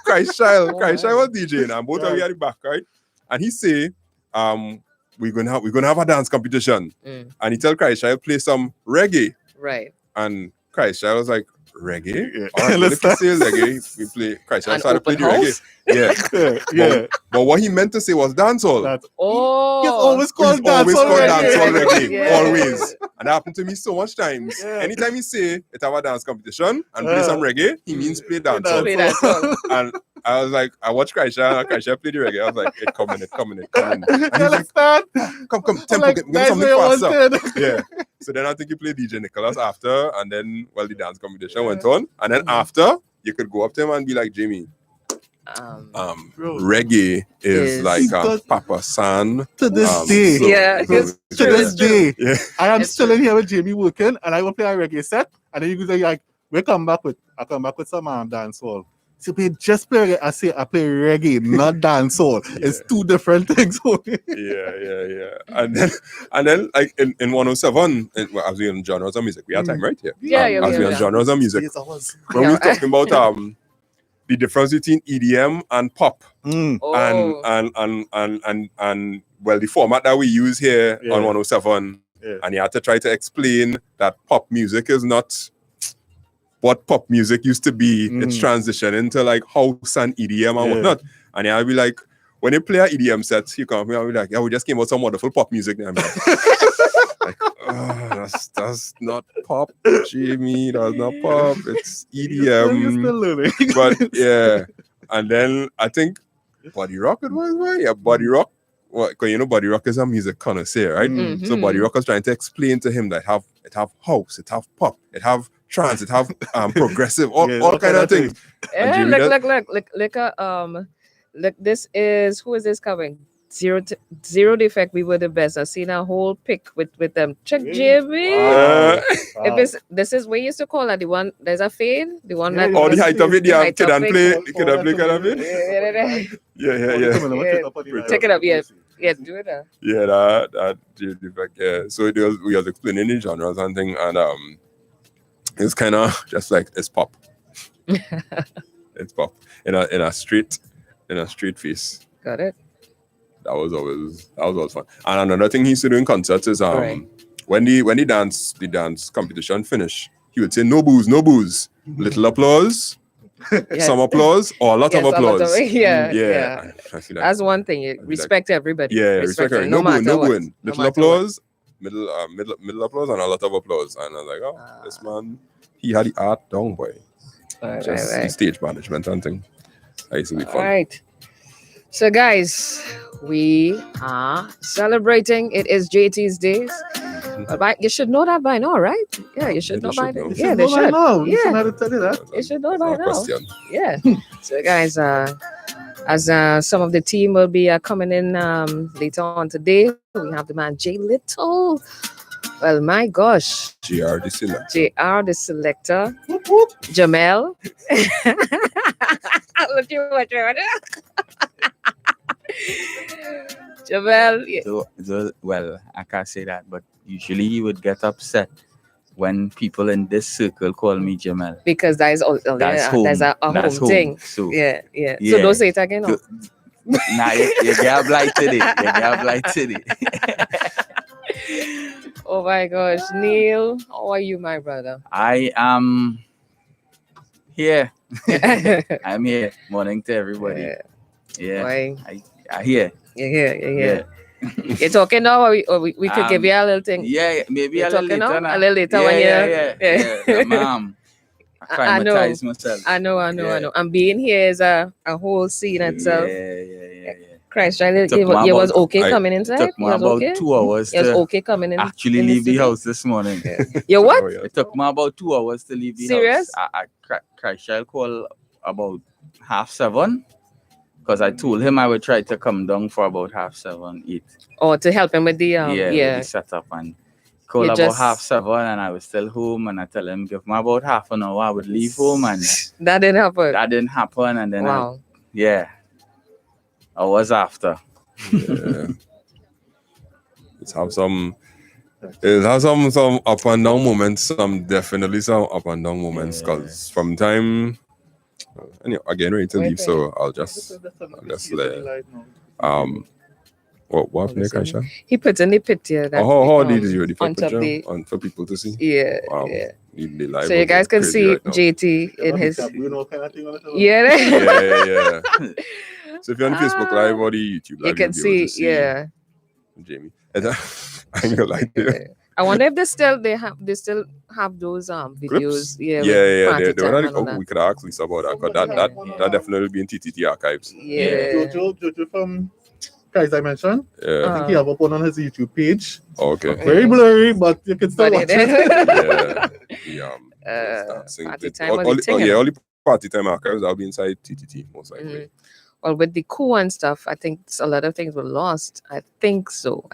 Speaker 10: Christ Child was DJing, and both of you at the back, right? And he say, we're gonna have a dance competition, and he tell Christ Child play some reggae,
Speaker 6: Right.
Speaker 10: and Christ Child was like, reggae?
Speaker 12: Yeah.
Speaker 10: All right, well, if you say reggae, we play. Christ Child
Speaker 6: An
Speaker 10: started playing the
Speaker 6: open
Speaker 10: reggae. Yeah.
Speaker 12: Yeah.
Speaker 10: But what he meant to say was dancehall.
Speaker 12: That's
Speaker 6: Oh.
Speaker 12: He's always
Speaker 10: He's
Speaker 12: called
Speaker 10: always
Speaker 12: dancehall
Speaker 10: called
Speaker 12: reggae.
Speaker 10: dancehall reggae,
Speaker 6: Yeah.
Speaker 10: always. And that happened to me so much times.
Speaker 12: Yeah.
Speaker 10: Anytime he say it have a dance competition and play some reggae, he means play dancehall.
Speaker 6: Play that song.
Speaker 10: And I was like, I watched Kaisha, and Kaisha played the reggae. I was like, it coming. And
Speaker 12: You
Speaker 10: he's like,
Speaker 12: understand?
Speaker 10: come, tempo,
Speaker 12: Like,
Speaker 10: give me
Speaker 12: that's
Speaker 10: something
Speaker 12: what I
Speaker 10: faster.
Speaker 12: wanted.
Speaker 10: Yeah. So then I think he played DJ Nicholas after, and then the dance competition went on. And then after, you could go up to him and be like, Jamie, reggae is like Papa San.
Speaker 12: To this
Speaker 10: So-
Speaker 6: Yeah.
Speaker 10: so-
Speaker 12: To this day,
Speaker 10: Yeah.
Speaker 12: I am still in here with Jamie working, and I will play a reggae set, and then you go like, I come back with some dancehall. So just play reggae. I say I play reggae, not dancehall. It's two different things.
Speaker 10: Yeah. And then like in 107, as we in genres of music, we had time right here. As we in genres of music. When we were talking about the difference between EDM and pop, and the format that we use here on 107, and you had to try to explain that pop music is not what pop music used to be. It's transitioned into like house and EDM and whatnot. And I'll be like, when you play an EDM set, you come here and be like, yeah, we just came out some wonderful pop music. And I'm like, that's not pop, Jamie. That's not pop. It's EDM. But yeah. And then I think Body Rock it was, right? Yeah, Body Rock. Well, because Body Rock is a music connoisseur, right? So Body Rock was trying to explain to him that it have house, it have pop, it have trance, it have progressive, all kind of things.
Speaker 6: Yeah, look, this is, who is this covering? Zero Defect. We were the best. I've seen a whole pic with them. Check Jimmy. If this is we used to call that the one. There's a fade. The one that
Speaker 10: all the height of it. Yeah, can I play? Can I play? Yeah.
Speaker 6: Take it up. Yeah, do it.
Speaker 10: Yeah, that Zero Defect. Yeah. So we was explaining the genres and thing, and it's kind of just like it's pop. It's pop in a straight face.
Speaker 6: Got it.
Speaker 10: That was always fun. And another thing he used to do in concerts is when the dance competition finished, he would say no booze, little applause, some applause, or a lot of applause.
Speaker 6: Yeah.
Speaker 10: I feel like
Speaker 6: that's one thing. You respect everybody.
Speaker 10: Yeah, respect everybody. No booing. Little applause, middle applause, and a lot of applause. And I was like, oh, this man, he had the art down, boy. Just the stage management and thing. That used to be fun.
Speaker 6: All right. So, guys, we are celebrating. It is JT's days. But you should know that by now, right? Yeah, you should know by now. Yeah, they should.
Speaker 12: You should know to tell you that.
Speaker 6: You should know by now.
Speaker 10: Question.
Speaker 6: Yeah. So, guys, as some of the team will be coming in later on today, we have the man Jay Little. Well, my gosh.
Speaker 10: JR
Speaker 6: the selector. Jamel. Look you what you're Jamel.
Speaker 14: So, well, I can't say that, but usually he would get upset when people in this circle call me Jamel.
Speaker 6: Because that is
Speaker 14: home.
Speaker 6: There's a home thing.
Speaker 14: So,
Speaker 6: yeah. So don't say it again. No?
Speaker 14: Nah, you get blight today.
Speaker 6: Oh my gosh, Neil, how are you, my brother?
Speaker 14: I am here. I'm here. Morning to everybody. Yeah. I hear.
Speaker 6: You're here. You're talking now, or we could give you a little thing.
Speaker 14: Yeah, maybe a little later.
Speaker 6: A little later when
Speaker 14: yeah. Ma'am, acclimatize myself.
Speaker 6: I know. And being here is a whole scene itself.
Speaker 14: Yeah.
Speaker 6: Christ, you was okay coming inside?
Speaker 14: It took me about 2 hours
Speaker 6: to okay coming in.
Speaker 14: Actually leave the house this morning.
Speaker 6: You what?
Speaker 14: It took me about 2 hours to leave the
Speaker 6: Serious?
Speaker 14: house. Christ, I'll call about 6:30. Because I told him I would try to come down for about 7:30, 8.
Speaker 6: Oh, to help him with the
Speaker 14: with the setup, and call about 7:30, and I was still home, and I tell him give me about half an hour I would leave home, and
Speaker 6: that didn't happen.
Speaker 14: And then I was after.
Speaker 10: Yeah. It has some up and down moments, definitely some up and down moments, because from time anyway, again ready to leave, so I'll just let what happened there, Kaisha?
Speaker 6: He put in the picture that
Speaker 10: How did you the
Speaker 6: on top
Speaker 10: picture on for people to see?
Speaker 6: Yeah,
Speaker 10: yeah.
Speaker 6: So you guys can see
Speaker 10: right now.
Speaker 6: JT in his
Speaker 10: yeah. So if you're on Facebook Live or the YouTube Live,
Speaker 6: you can see,
Speaker 10: Jamie. I ain't gonna lie to you.
Speaker 6: I wonder if they still have those videos.
Speaker 10: Clips?
Speaker 6: Yeah,
Speaker 10: They
Speaker 6: time
Speaker 10: were
Speaker 6: and all that.
Speaker 10: we could ask Lisa about that, because that definitely be in TTT archives.
Speaker 12: Jojo from guys I mentioned. I think he have up on his YouTube page.
Speaker 10: Okay.
Speaker 12: Very blurry, but you can still watch
Speaker 10: it.
Speaker 6: Party time all
Speaker 10: the party time archives, I'll be inside TTT most likely.
Speaker 6: Well, with the coup and stuff, I think a lot of things were lost. I think so,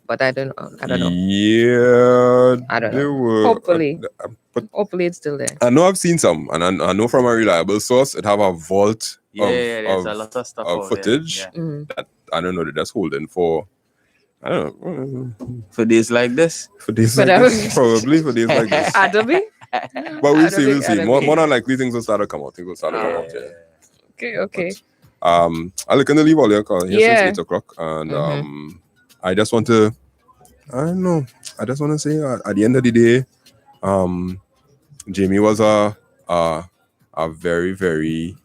Speaker 6: but I don't know.
Speaker 10: Yeah,
Speaker 6: I don't know.
Speaker 10: Were,
Speaker 6: hopefully,
Speaker 10: but
Speaker 6: hopefully it's still there.
Speaker 10: I know I've seen some, and I know from a reliable source, it have a vault
Speaker 14: there's a lot of stuff
Speaker 10: of footage that I don't know that that's holding for. I don't know.
Speaker 14: For days like this.
Speaker 10: Probably for days like this.
Speaker 6: Adobe.
Speaker 10: But we'll see. More than likely, things will start to come out.
Speaker 6: Okay.
Speaker 10: I'll look in the leave all your call here since 8 o'clock, and I just want to. I don't know. I just want to say at the end of the day, Jamie was a very, very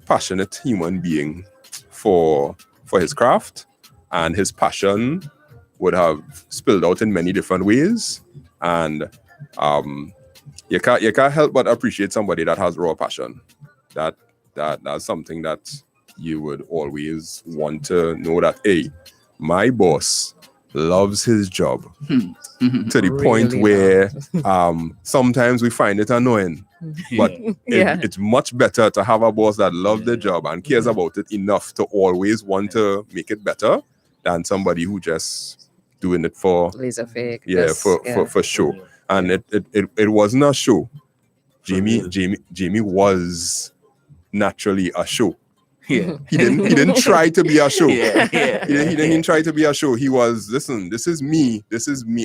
Speaker 10: passionate human being for his craft, and his passion would have spilled out in many different ways, and you can't help but appreciate somebody that has raw passion. That's something that you would always want to know, that my boss loves his job to the point where sometimes we find it annoying, but it's much better to have a boss that loves their job and cares about it enough to always want to make it better than somebody who just doing it for
Speaker 6: laser fake.
Speaker 10: For show. And it wasn't a show. Jamie was naturally a show.
Speaker 14: Yeah.
Speaker 10: He didn't try to be a show. He didn't try to be a show. He was, listen, this is me.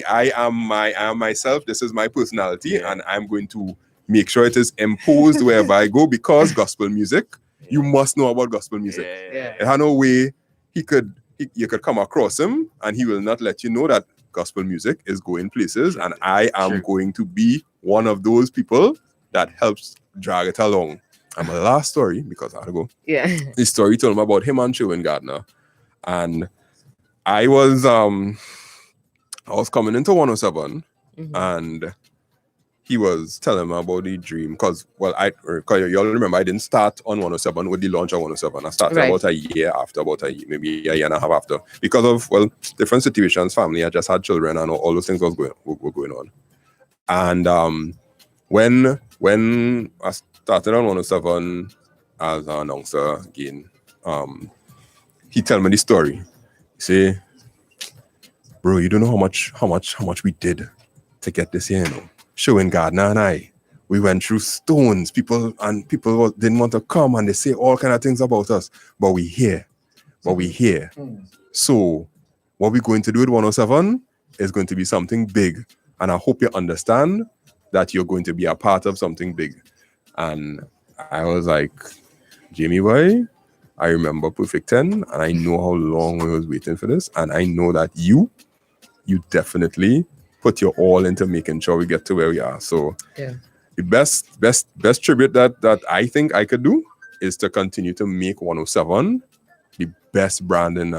Speaker 10: I am myself. This is my personality, and I'm going to make sure it is imposed wherever I go, because gospel music, you must know about gospel music. It had no way you could come across him and he will not let you know that gospel music is going places, and I am going to be one of those people that helps drag it along. And my last story, because I had to go.
Speaker 6: Yeah.
Speaker 10: This story told me about him and Sherwin Gardner. And I was coming into 107, and he was telling me about the dream. Because you all remember, I didn't start on 107 with the launch of 107. I started about a year after, maybe a year and a half after. Because of, different situations, family, I just had children, and all those things were going on. And when I started on 107 as an announcer again, he tell me the story. He say, bro, you don't know how much we did to get this here, you know. Sherwin Gardner and I, we went through stones. People didn't want to come, and they say all kind of things about us. But we here. So what we're going to do at 107 is going to be something big. And I hope you understand that you're going to be a part of something big. And I was like, Jamie boy, I remember Perfect 10, and I know how long I was waiting for this. And I know that you definitely put your all into making sure we get to where we are. So the best tribute that I think I could do is to continue to make 107 the best brand in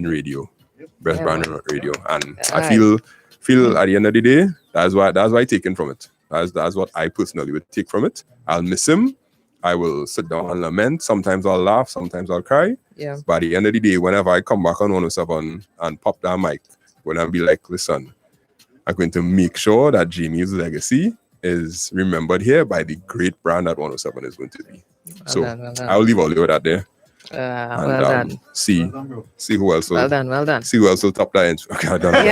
Speaker 10: radio. Best brand in radio. And I feel at the end of the day, that's why I taken from it. That's what I personally would take from it. I'll miss him. I will sit down and lament. Sometimes I'll laugh. Sometimes I'll cry.
Speaker 6: Yeah.
Speaker 10: But at the end of the day, whenever I come back on 107 and pop that mic, when I'll be like, listen, I'm going to make sure that Jamie's legacy is remembered here by the great brand that 107 is going to be. Well done. I'll leave all of that there.
Speaker 6: Well done.
Speaker 10: See who else will.
Speaker 6: Well done.
Speaker 10: See who else will top that. Okay, I done.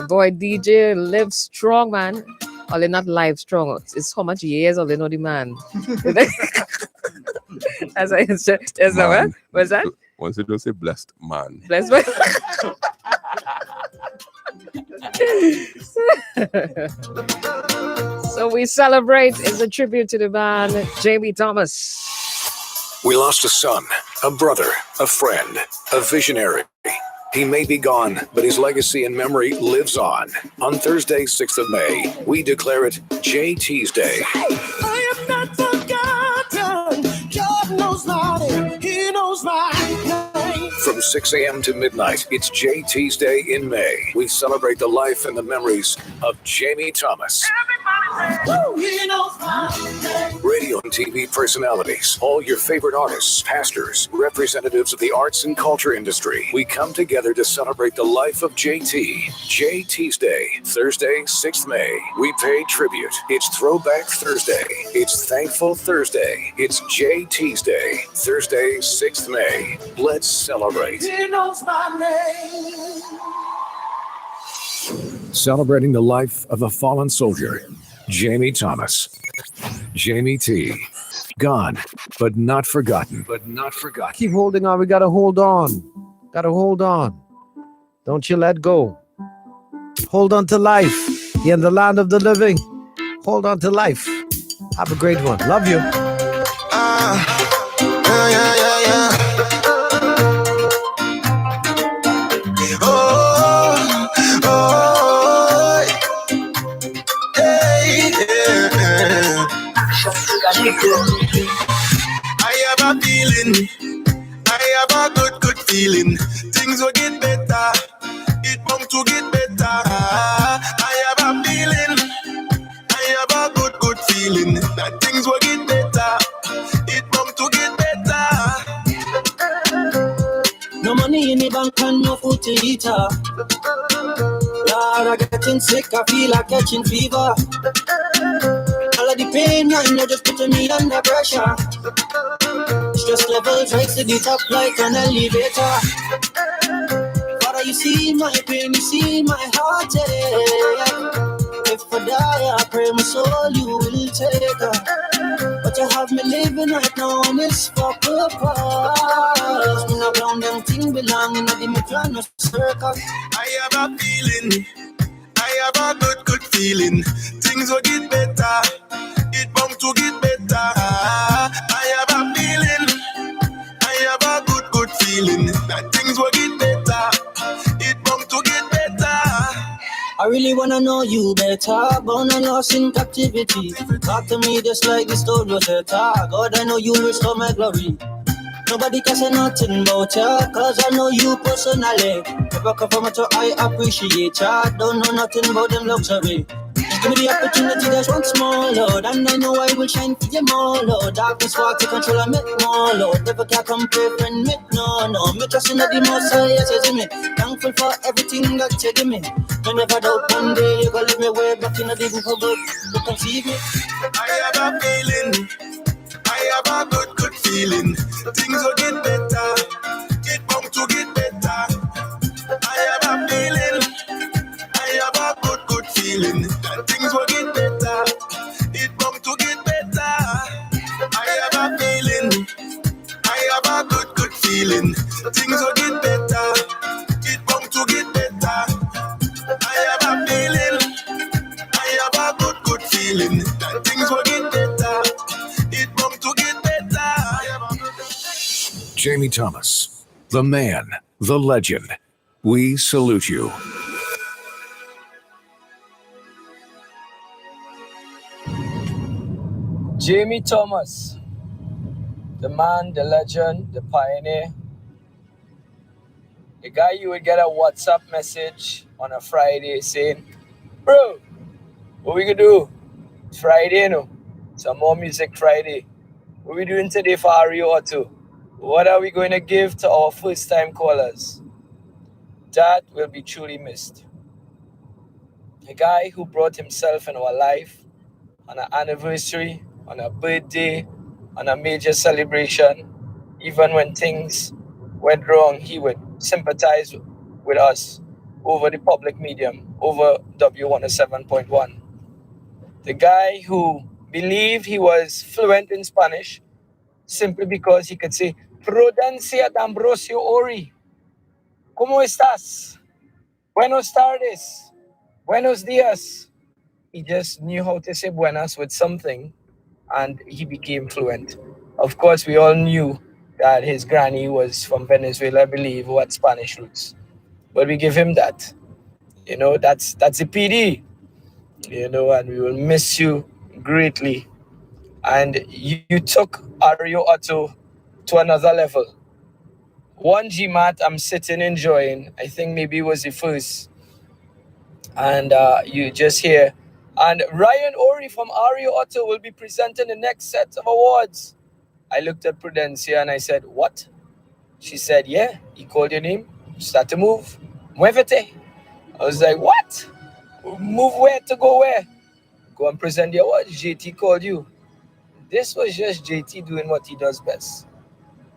Speaker 6: Boy, DJ live strong, man. Or they not live strong. It's how much years or they know the man. As I said, as a what? What's that?
Speaker 10: Once you don't say blessed man.
Speaker 6: Blessed man. So we celebrate as a tribute to the man Jamie Thomas.
Speaker 2: We lost a son, a brother, a friend, a visionary. He may be gone, but his legacy and memory lives on. On Thursday, 6th of May, we declare it JT's Day.
Speaker 3: I am not forgotten. God knows my name. He knows my name.
Speaker 2: From 6 a.m. to midnight, it's JT's Day in May. We celebrate the life and the memories of Jamie Thomas.
Speaker 3: He knows my name.
Speaker 2: Radio and TV personalities, all your favorite artists, pastors, representatives of the arts and culture industry. We come together to celebrate the life of JT. JT's Day, Thursday, 6th May. We pay tribute. It's Throwback Thursday. It's Thankful Thursday. It's JT's Day, Thursday, 6th May. Let's celebrate.
Speaker 3: He knows my name.
Speaker 2: Celebrating the life of a fallen soldier, Jamie Thomas. Jamie T. Gone, but not forgotten.
Speaker 1: Keep holding on. We got to hold on. Got to hold on. Don't you let go. Hold on to life. You're in the land of the living. Hold on to life. Have a great one. Love you.
Speaker 3: I have a feeling, I have a good feeling. Things will get better, it bound to get better. I have a feeling, I have a good feeling that things will get better, it bound to get better. No money in the bank and no food to eat. Lord, I'm getting sick, I feel like catching fever. All of the pain, you're just putting me under pressure. Stress levels rise to the top like an elevator. Father, you see my pain, you see my heart, yeah. If I die, I pray my soul you will take her. But you have me living right now and it's for purpose. Me not round them thing belong in the plan of circle. I have a feeling, I have a good feeling. Things will get better, it bound to get better. I have a feeling, I have a good feeling that things will get better, it bound to get better. I really wanna know you better, born and lost in captivity. Talk to me just like the story was a talk. God, I know you restore my glory. Nobody can say nothing about ya, cause I know you personally. Never come from what I appreciate ya. Don't know nothing about them luxury. Give me the opportunity that's once more, Lord. And I know I will shine for you more, Lord. Darkness walk to control and make more, Lord. Never can compare, friend, me, no. Me trust in the most high, yes, you me. Thankful for everything that you give me. Me never doubt one day you gonna leave me way back in the book of God. You can see me. I have a feeling, I have a good feeling. Things will get better, get bound to get better. I have a feeling, I have a good feeling that things will get better, it bound to get better. I have a feeling, I have a good feeling. Things will get better, it bound to get better. I have a feeling, I have a good feeling that things will get better, it bound to get better.
Speaker 2: Jamie Thomas, the man, the legend. We salute you.
Speaker 15: Jamie Thomas, the man, the legend, the pioneer, the guy you would get a WhatsApp message on a Friday saying, bro, what we gonna do? It's Friday, you know. Some more music Friday. What we doing today for Ario or two? What are we going to give to our first time callers? That will be truly missed. A guy who brought himself in our life on an anniversary, on a birthday, on a major celebration. Even when things went wrong, he would sympathize with us over the public medium, over W107.1. The guy who believed he was fluent in Spanish simply because he could say, Prudencia D'Ambrosio Ori, ¿cómo estás? Buenos tardes. Buenos dias. He just knew how to say buenas with something, and he became fluent. Of course, we all knew that his granny was from Venezuela, I believe, who had Spanish roots. But we give him that. That's a PD. And we will miss you greatly. And you took Ario Otto to another level. One GMAT I'm sitting enjoying. I think maybe it was the first. And you just hear. And Ryan Ori from Ario Otto will be presenting the next set of awards. I looked at Prudencia and I said, what? She said, yeah, he called your name. Start to move. Muévete. I was like, what? Move where to go where? Go and present the awards. JT called you. This was just JT doing what he does best.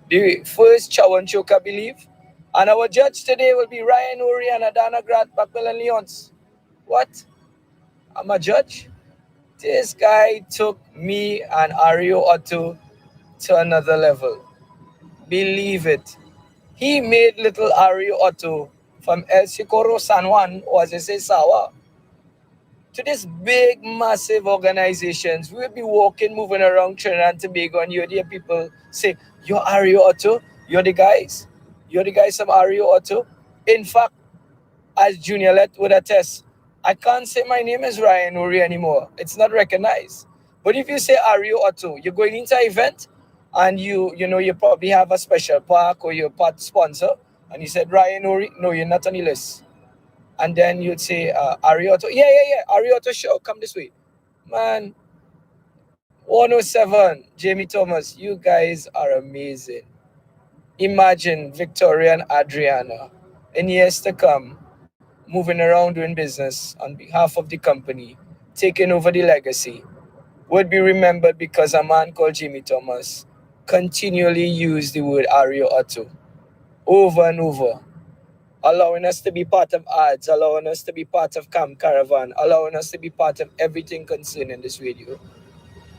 Speaker 15: The first Chowan Choke, I believe. And our judge today will be Ryan Uri and Adana Grant Macmillan Leons. What? I'm a judge? This guy took me and Ario Otto to another level. Believe it. He made little Ario Otto from El Socorro San Juan, or as they say, Sawa, to these big, massive organizations. We'll be walking, moving around Trinidad and Tobago, and you'll hear people say, you're Ario Otto? You're the guys? You're the guys from Ario Otto? In fact, as Junior Let would attest, I can't say my name is Ryan Uri anymore. It's not recognized. But if you say Ario Otto, you're going into an event, and you probably have a special park or you're part sponsor, and you said Ryan Uri, no, you're not on the list. And then you'd say, Arioto, yeah, Arioto show, come this way. Man, 107, Jamie Thomas, you guys are amazing. Imagine Victoria and Adriana in years to come, moving around doing business on behalf of the company, taking over the legacy, would be remembered because a man called Jamie Thomas continually used the word Ario Otto over and over, allowing us to be part of ads, allowing us to be part of Caravan, allowing us to be part of everything concerning this radio.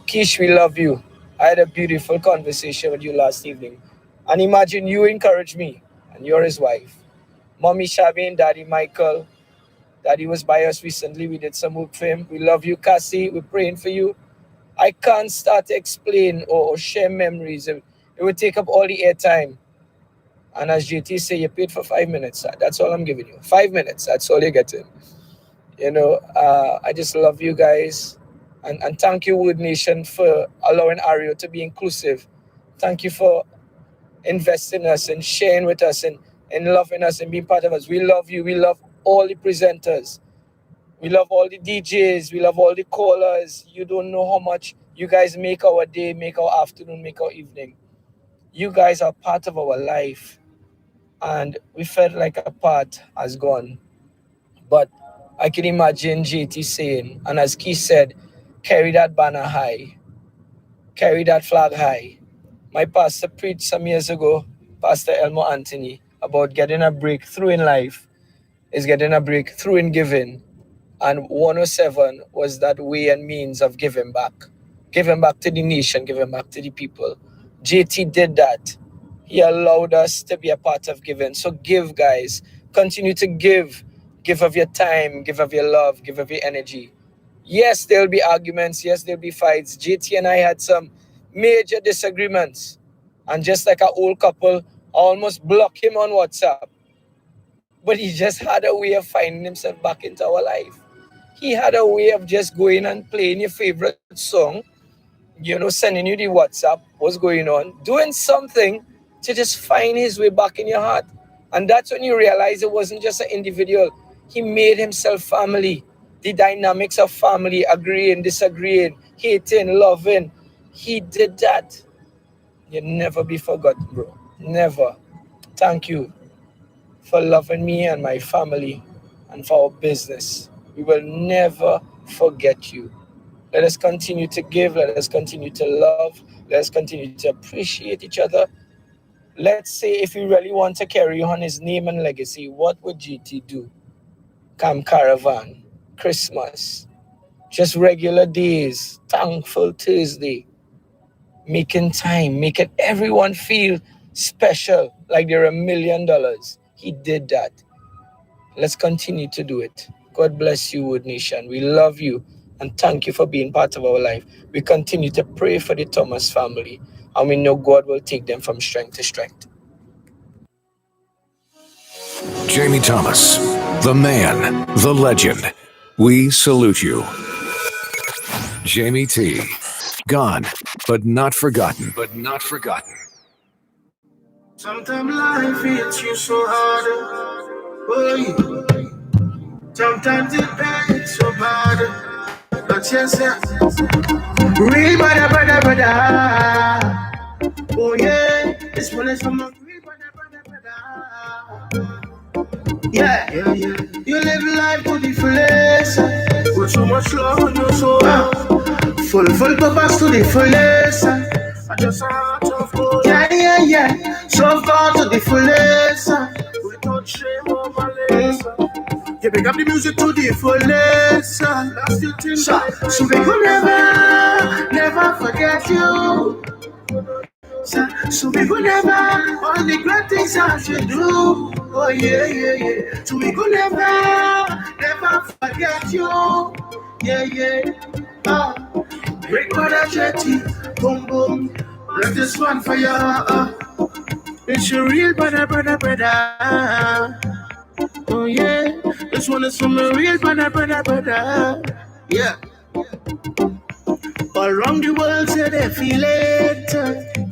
Speaker 15: Kish, we love you. I had a beautiful conversation with you last evening. And imagine you encouraged me, and you're his wife. Mommy Shabby and Daddy Michael. Daddy was by us recently. We did some work for him. We love you, Cassie. We're praying for you. I can't start to explain or share memories. It would take up all the airtime. And as JT say, you paid for 5 minutes. That's all I'm giving you. 5 minutes. That's all you're getting. I just love you guys. And thank you, Wood Nation, for allowing Ario to be inclusive. Thank you for investing in us and sharing with us and loving us and being part of us. We love you. We love all the presenters. We love all the DJs. We love all the callers. You don't know how much you guys make our day, make our afternoon, make our evening. You guys are part of our life. And we felt like a part has gone. But I can imagine JT saying, and as Keith said, carry that banner high. Carry that flag high. My pastor preached some years ago, Pastor Elmo Anthony, about getting a breakthrough in life is getting a breakthrough in giving. And 107 was that way and means of giving back to the nation, giving back to the people. JT did that. He allowed us to be a part of giving. So give, guys. Continue to give. Give of your time, give of your love, give of your energy. Yes, there'll be arguments. Yes, there'll be fights. JT and I had some major disagreements. And just like an old couple, I almost blocked him on WhatsApp. But he just had a way of finding himself back into our life. He had a way of just going and playing your favorite song, sending you the WhatsApp, what's going on, doing something to just find his way back in your heart. And that's when you realize it wasn't just an individual. He made himself family. The dynamics of family, agreeing, disagreeing, hating, loving. He did that. You'll never be forgotten, bro. Never. Thank you for loving me and my family and for our business. We will never forget you. Let us continue to give. Let us continue to love. Let us continue to appreciate each other. Let's say if we really want to carry on his name and legacy, what would GT do? Caravan, Christmas, just regular days, Thankful Thursday. making time, making everyone feel special, like they're $1 million. He did that. Let's continue to do it. God bless you, Wood Nation. We love you and thank you for being part of our life. We continue to pray for the Thomas family, and we know God will take them from strength to strength.
Speaker 2: Jamie Thomas, the man, the legend. We salute you. Jamie T. Gone, but not forgotten.
Speaker 3: Sometimes life hits you so hard. Oh, yeah. Sometimes it pains so bad. But yes, yeah. Real brother. Oh, yeah. This one is from a real brother. Yeah. You live life to the fullest. With so much love on your soul. Full purpose to the fullest. I just heart of gold. Yeah. So far to the fullest. Without shame or malice. You pick up the music to the fullest. That's the thing. So we could never forget you. So we could never, all the great things that you do. Oh yeah. So we could never forget you. Yeah. Great brother Jetty, boom boom. Let this one for you. It's your real brother. Oh yeah, this one is from a real brother. Yeah. All around the world say they feel it.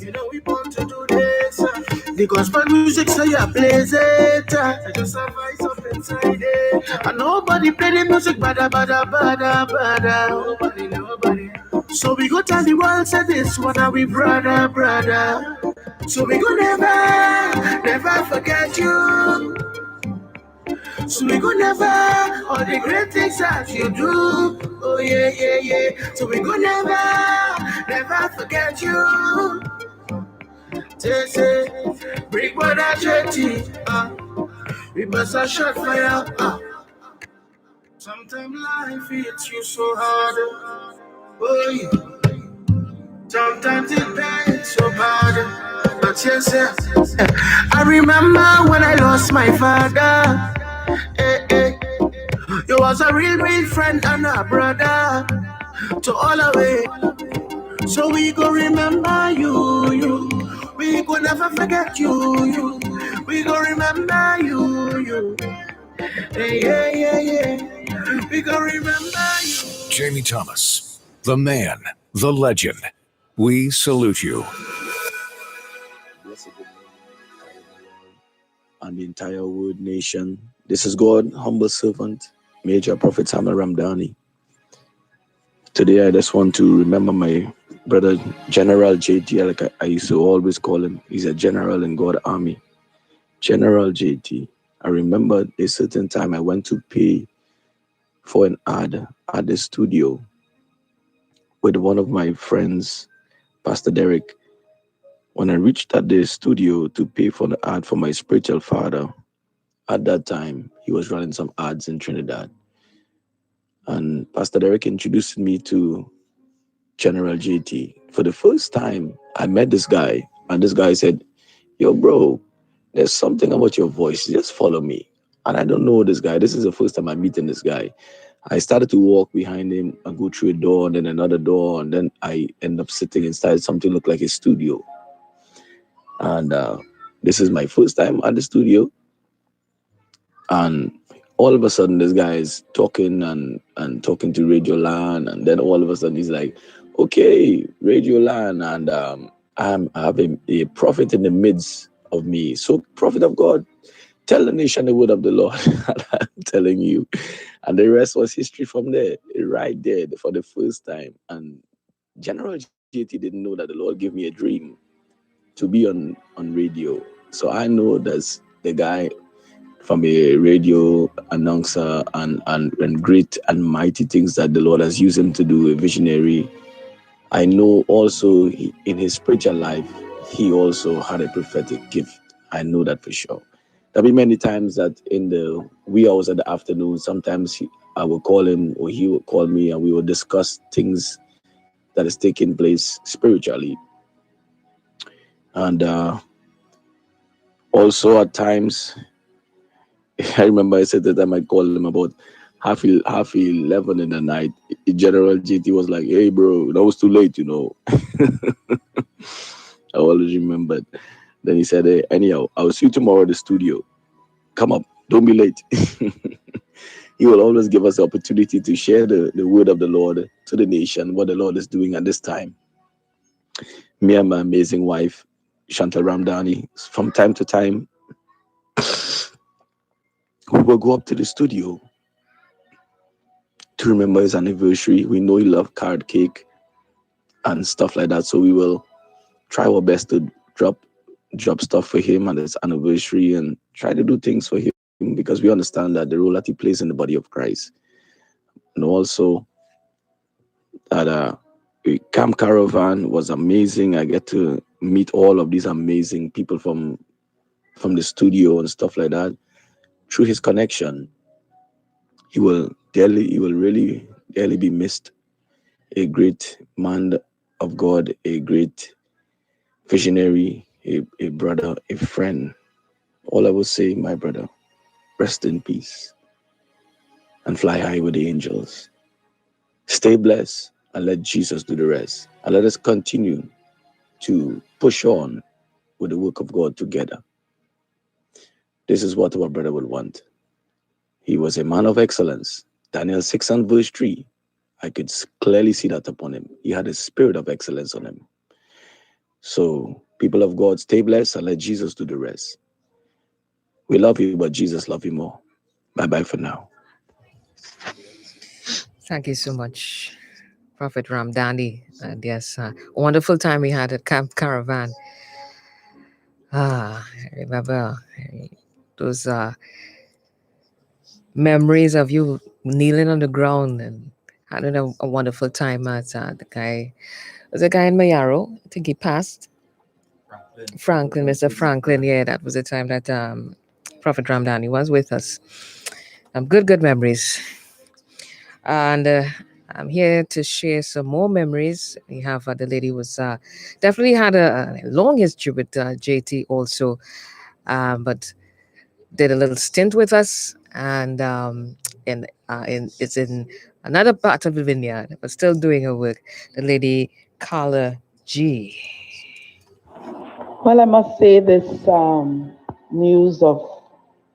Speaker 3: You know we want to do this. The gospel music say you blaze it. I just have voice up inside it. And nobody play the music bada. Nobody. So we go tell the world say this one are we brother. So we go never forget you. So we go never, all the great things that you do. Oh yeah. So we go never forget you. Say, bring what I jetty. We must have shot fire. Sometimes life hits you so hard. Oh yeah. Sometimes it pains so bad. But yes. I remember when I lost my father. You was a real friend and a brother to all the way. So we go remember you. We go never forget you. We go remember you. Yeah. We go remember you.
Speaker 2: Jamie Thomas, the man, the legend. We salute you.
Speaker 16: Blessed good morning, and the entire Wood Nation. This is God, humble servant, Major Prophet Samuel Ramdani. Today I just want to remember my brother General JT, like I used to always call him. He's a general in God Army. General JT. I remember a certain time I went to pay for an ad at the studio with one of my friends, Pastor Derek. When I reached at the studio to pay for the ad for my spiritual father, at that time, he was running some ads in Trinidad. And Pastor Derek introduced me to General JT. For the first time, I met this guy, and this guy said, "Yo, bro, there's something about your voice. Just follow me." And I don't know this guy. This is the first time I'm meeting this guy. I started to walk behind him and go through a door, and then another door, and then I end up sitting inside something looked like a studio. And this is my first time at the studio. And all of a sudden, this guy is talking and talking to Radio Land. And then all of a sudden, he's like, "Okay, Radio Land. And I have a prophet in the midst of me. So, prophet of God, tell the nation the word of the Lord." I'm telling you. And the rest was history from there, right there for the first time. And General JT didn't know that the Lord gave me a dream to be on radio. So I know that's the guy from a radio announcer and great and mighty things that the Lord has used him to do, a visionary. I know also in his spiritual life, he also had a prophetic gift. I know that for sure. There'll be many times that in the wee hours of the afternoon, sometimes I will call him or he will call me and we will discuss things that is taking place spiritually. And also at times, I remember I said that I might call him about half 11 in the night. General JT was like, "Hey, bro, that was too late, you know." I always remembered. Then he said, "Hey, anyhow, I'll see you tomorrow at the studio. Come up, don't be late." He will always give us the opportunity to share the word of the Lord to the nation, what the Lord is doing at this time. Me and my amazing wife, Chantal Ramdani, from time to time, we will go up to the studio to remember his anniversary. We know he loved card cake and stuff like that, so we will try our best to drop stuff for him at his anniversary and try to do things for him, because we understand that the role that he plays in the body of Christ. And also that Camp Caravan was amazing. I get to meet all of these amazing people from the studio and stuff like that. Through his connection, he will really dearly be missed. A great man of God, a great visionary, a brother, a friend. All I will say, my brother, rest in peace and fly high with the angels. Stay blessed and let Jesus do the rest. And let us continue to push on with the work of God together. This is what our brother would want. He was a man of excellence. Daniel 6 and verse 3. I could clearly see that upon him. He had a spirit of excellence on him. So, people of God, stay blessed and let Jesus do the rest. We love you, but Jesus loves you more. Bye-bye for now.
Speaker 6: Thank you so much, Prophet Ramdani. And yes, wonderful time we had at Camp Caravan. I remember those memories of you kneeling on the ground and having a wonderful time at there's a guy in Mayaro. I think he passed. Franklin, Mr. Franklin. Yeah, that was the time that Prophet Ramdani was with us. Good memories. And I'm here to share some more memories. We have the lady was definitely had a long history with JT also, but did a little stint with us, and it's in another part of the vineyard, but still doing her work. The lady Carla G.
Speaker 17: Well, I must say this news of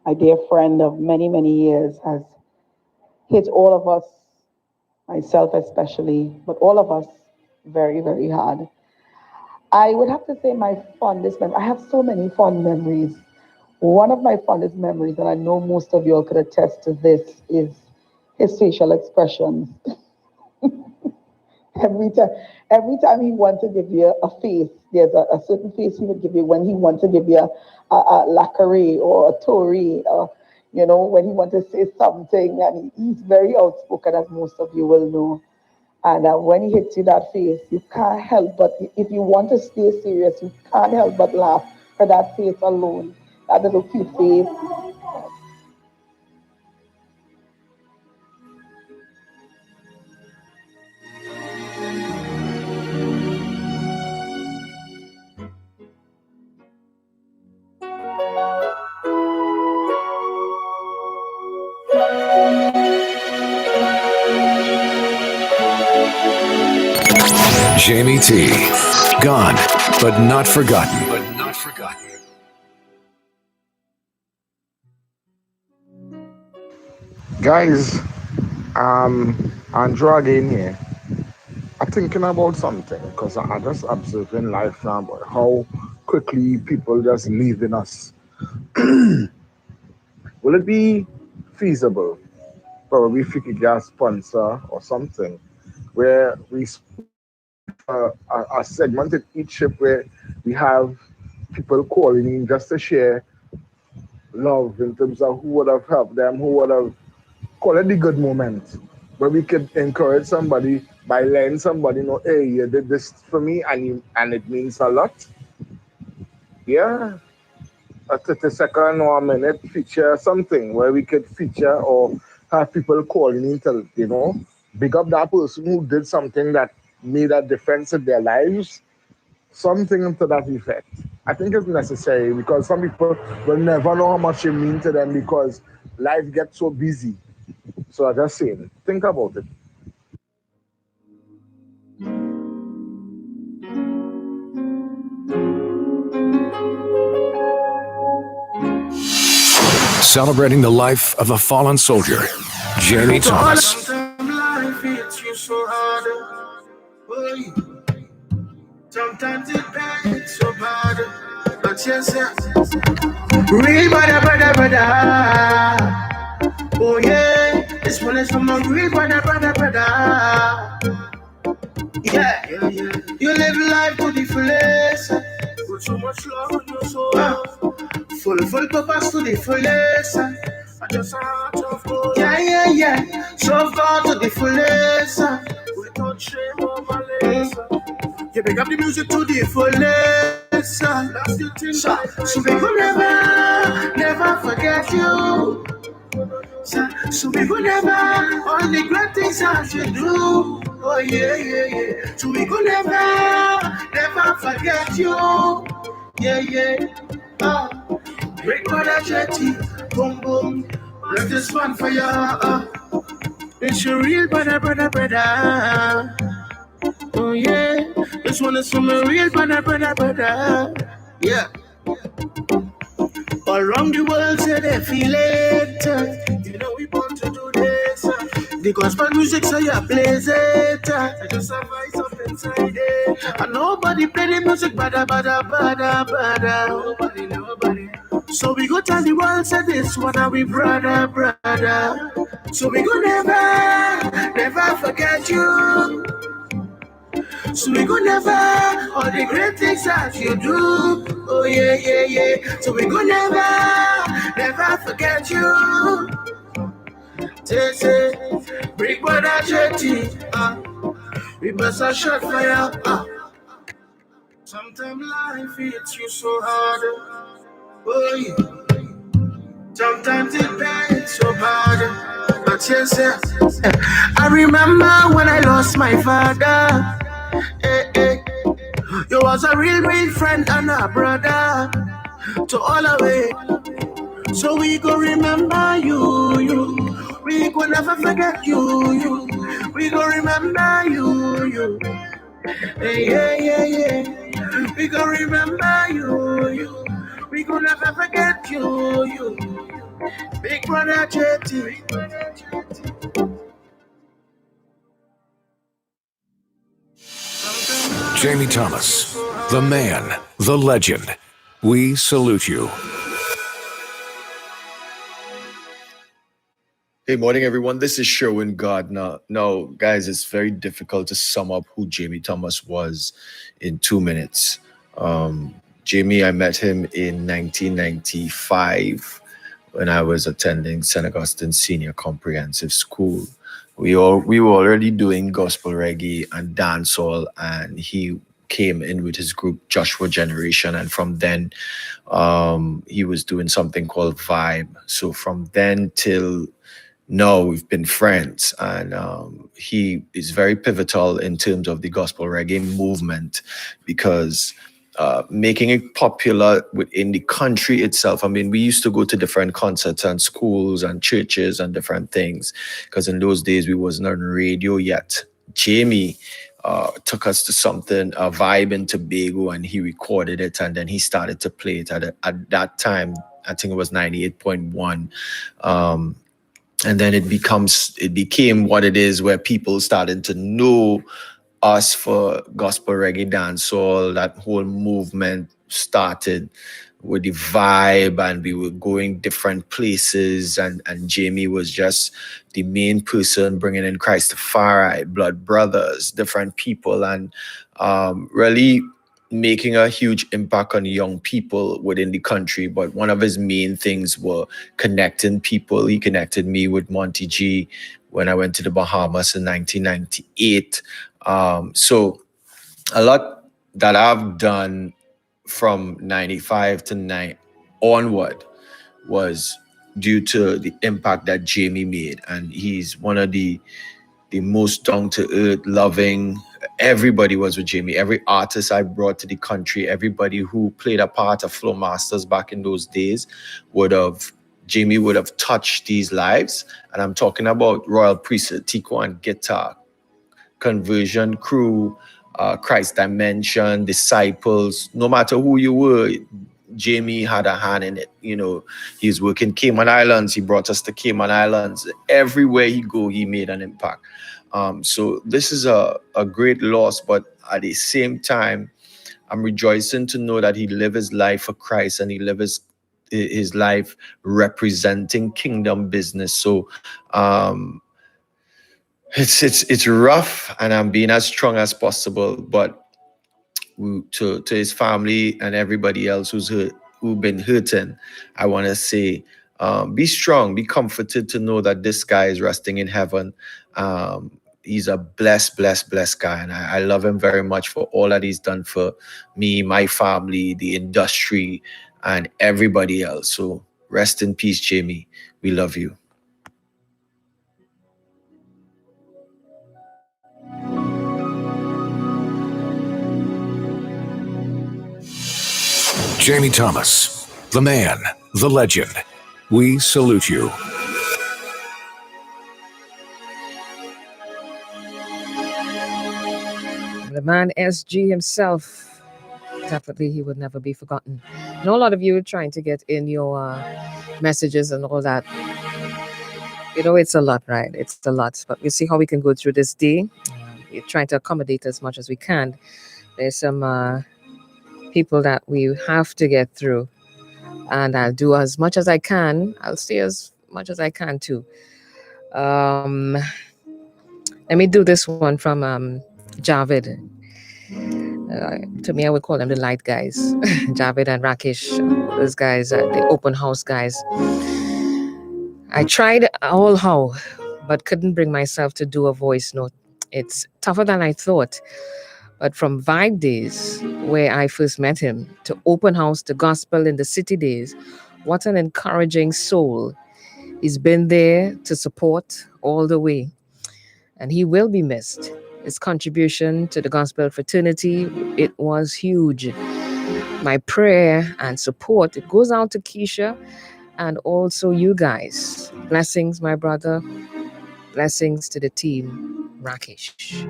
Speaker 17: my dear friend of many, many years has hit all of us, myself especially, but all of us very, very hard. I would have to say my fondest memory, I have so many fond memories. One of my fondest memories, and I know most of you all could attest to this, is his facial expressions. Every time he wants to give you a face, there's a certain face he would give you when he wants to give you a lacquerie or a tory, or, when he wants to say something. And he's very outspoken, as most of you will know. And when he hits you that face, you can't help but, if you want to stay serious, you can't help but laugh for that face alone, that little cute face.
Speaker 2: Jamie T. Gone, but not forgotten.
Speaker 18: Guys, Andrew again here. I'm thinking about something because I just observing life now about how quickly people just leaving us. Will it be feasible, probably if we could get a sponsor or something, where we a segment in each ship where we have people calling in just to share love in terms of who would have helped them, who would have call it the good moment, where we could encourage somebody by letting somebody know, hey, you did this for me and it means a lot. Yeah. A 30-second or a minute feature something where we could feature or have people calling in to, big up that person who did something that made a difference in their lives. Something to that effect. I think it's necessary because some people will never know how much you mean to them because life gets so busy. So I just saying, think about it.
Speaker 2: Celebrating the life of a fallen soldier, Jamie Thomas.
Speaker 3: Life hits you so hard. Sometimes it pains so bad. But yes, real brother. Oh yeah, this one is from a real brother. Yeah. You live life to the fullest. Put so much love on your soul. Full purpose to the fullest. I just a heart of gold. Yeah. Serve God to the fullest. Without shame or malice. You pick up the music to the fullest. That's the thing. So we will never forget you. So we will never all the great things that you do. Oh yeah. So we will never forget you. Yeah. Break brother jetty, boom boom. Let this one for ya. It's your real brother. Oh yeah, this one is from a real brother. Yeah. All around the world say they feel it. You know we want to do this. The gospel music say you plays it. I just have voice up inside it. And nobody play the music bada. Nobody. So we go tell the world say this one are we brother. So we go never forget you. So we go never all the great things that you do. Oh yeah. So we go never forget you. Say, big brother jetty. We bust a shot fire. Sometimes life hits you so hard. Oh yeah. Sometimes it pains so bad. But yes. I remember when I lost my father. You was a real friend and a brother to all of it. So we go remember you. We go never forget you. We go remember you. Yeah. We go remember you. We go never forget you. Big brother Jetty.
Speaker 2: Jamie Thomas, the man, the legend. We salute you.
Speaker 19: Hey, morning, everyone. This is Sherwin Gardner. Now, guys, it's very difficult to sum up who Jamie Thomas was in 2 minutes. Jamie, I met him in 1995 when I was attending St. Augustine Senior Comprehensive School. We were already doing gospel reggae and dancehall, and he came in with his group Joshua Generation, and from then he was doing something called Vibe. So from then till now, we've been friends, and he is very pivotal in terms of the gospel reggae movement because making it popular within the country itself. I mean, we used to go to different concerts and schools and churches and different things because in those days we wasn't on radio yet. Jamie took us to something, a Vibe in Tobago, and he recorded it, and then he started to play it at that time. I think it was 98.1. And then it became what it is, where people started to know us for gospel reggae dancehall. That whole movement started with the Vibe, and we were going different places, and Jamie was just the main person bringing in Christafari, Blood Brothers, different people, and really making a huge impact on young people within the country. But one of his main things were connecting people. He connected me with Monty G when I went to the Bahamas in 1998. So a lot that I've done from 95 to 9 onward was due to the impact that Jamie made. And he's one of the most down-to-earth, loving, everybody was with Jamie. Every artist I brought to the country, everybody who played a part of Flow Masters back in those days Jamie would have touched these lives. And I'm talking about Royal Priesthood, Tico Guitar, Conversion Crew, Christ Dimension, Disciples. No matter who you were, Jamie had a hand in it. You know, he was working Cayman Islands. He brought us to Cayman Islands. Everywhere he go, he made an impact. So this is a great loss, but at the same time, I'm rejoicing to know that he lived his life for Christ and he lived his life representing kingdom business. So it's rough, and I'm being as strong as possible, but to his family and everybody else who've been hurting, I want to say, be strong, be comforted to know that this guy is resting in heaven. He's a blessed guy, and I love him very much for all that he's done for me, my family, the industry, and everybody else. So rest in peace, Jamie. We love you.
Speaker 2: Jamie Thomas, the man, the legend. We salute you.
Speaker 6: The man SG himself, definitely he would never be forgotten. I know a lot of you are trying to get in your messages and all that. You know, it's a lot, right? It's a lot. But we'll see how we can go through this day. We're trying to accommodate as much as we can. There's some people that we have to get through. And I'll do as much as I can. I'll stay as much as I can too. Let me do this one from Javid. To me, I would call them the light guys. Javid and Rakesh. Those guys, the open house guys. I tried all how, but couldn't bring myself to do a voice note. It's tougher than I thought. But from Vibe Days, where I first met him, to Open House, to Gospel in the City Days, what an encouraging soul. He's been there to support all the way. And he will be missed. His contribution to the gospel fraternity, it was huge. My prayer and support, it goes out to Keisha and also you guys. Blessings, my brother. Blessings to the team, Rakesh.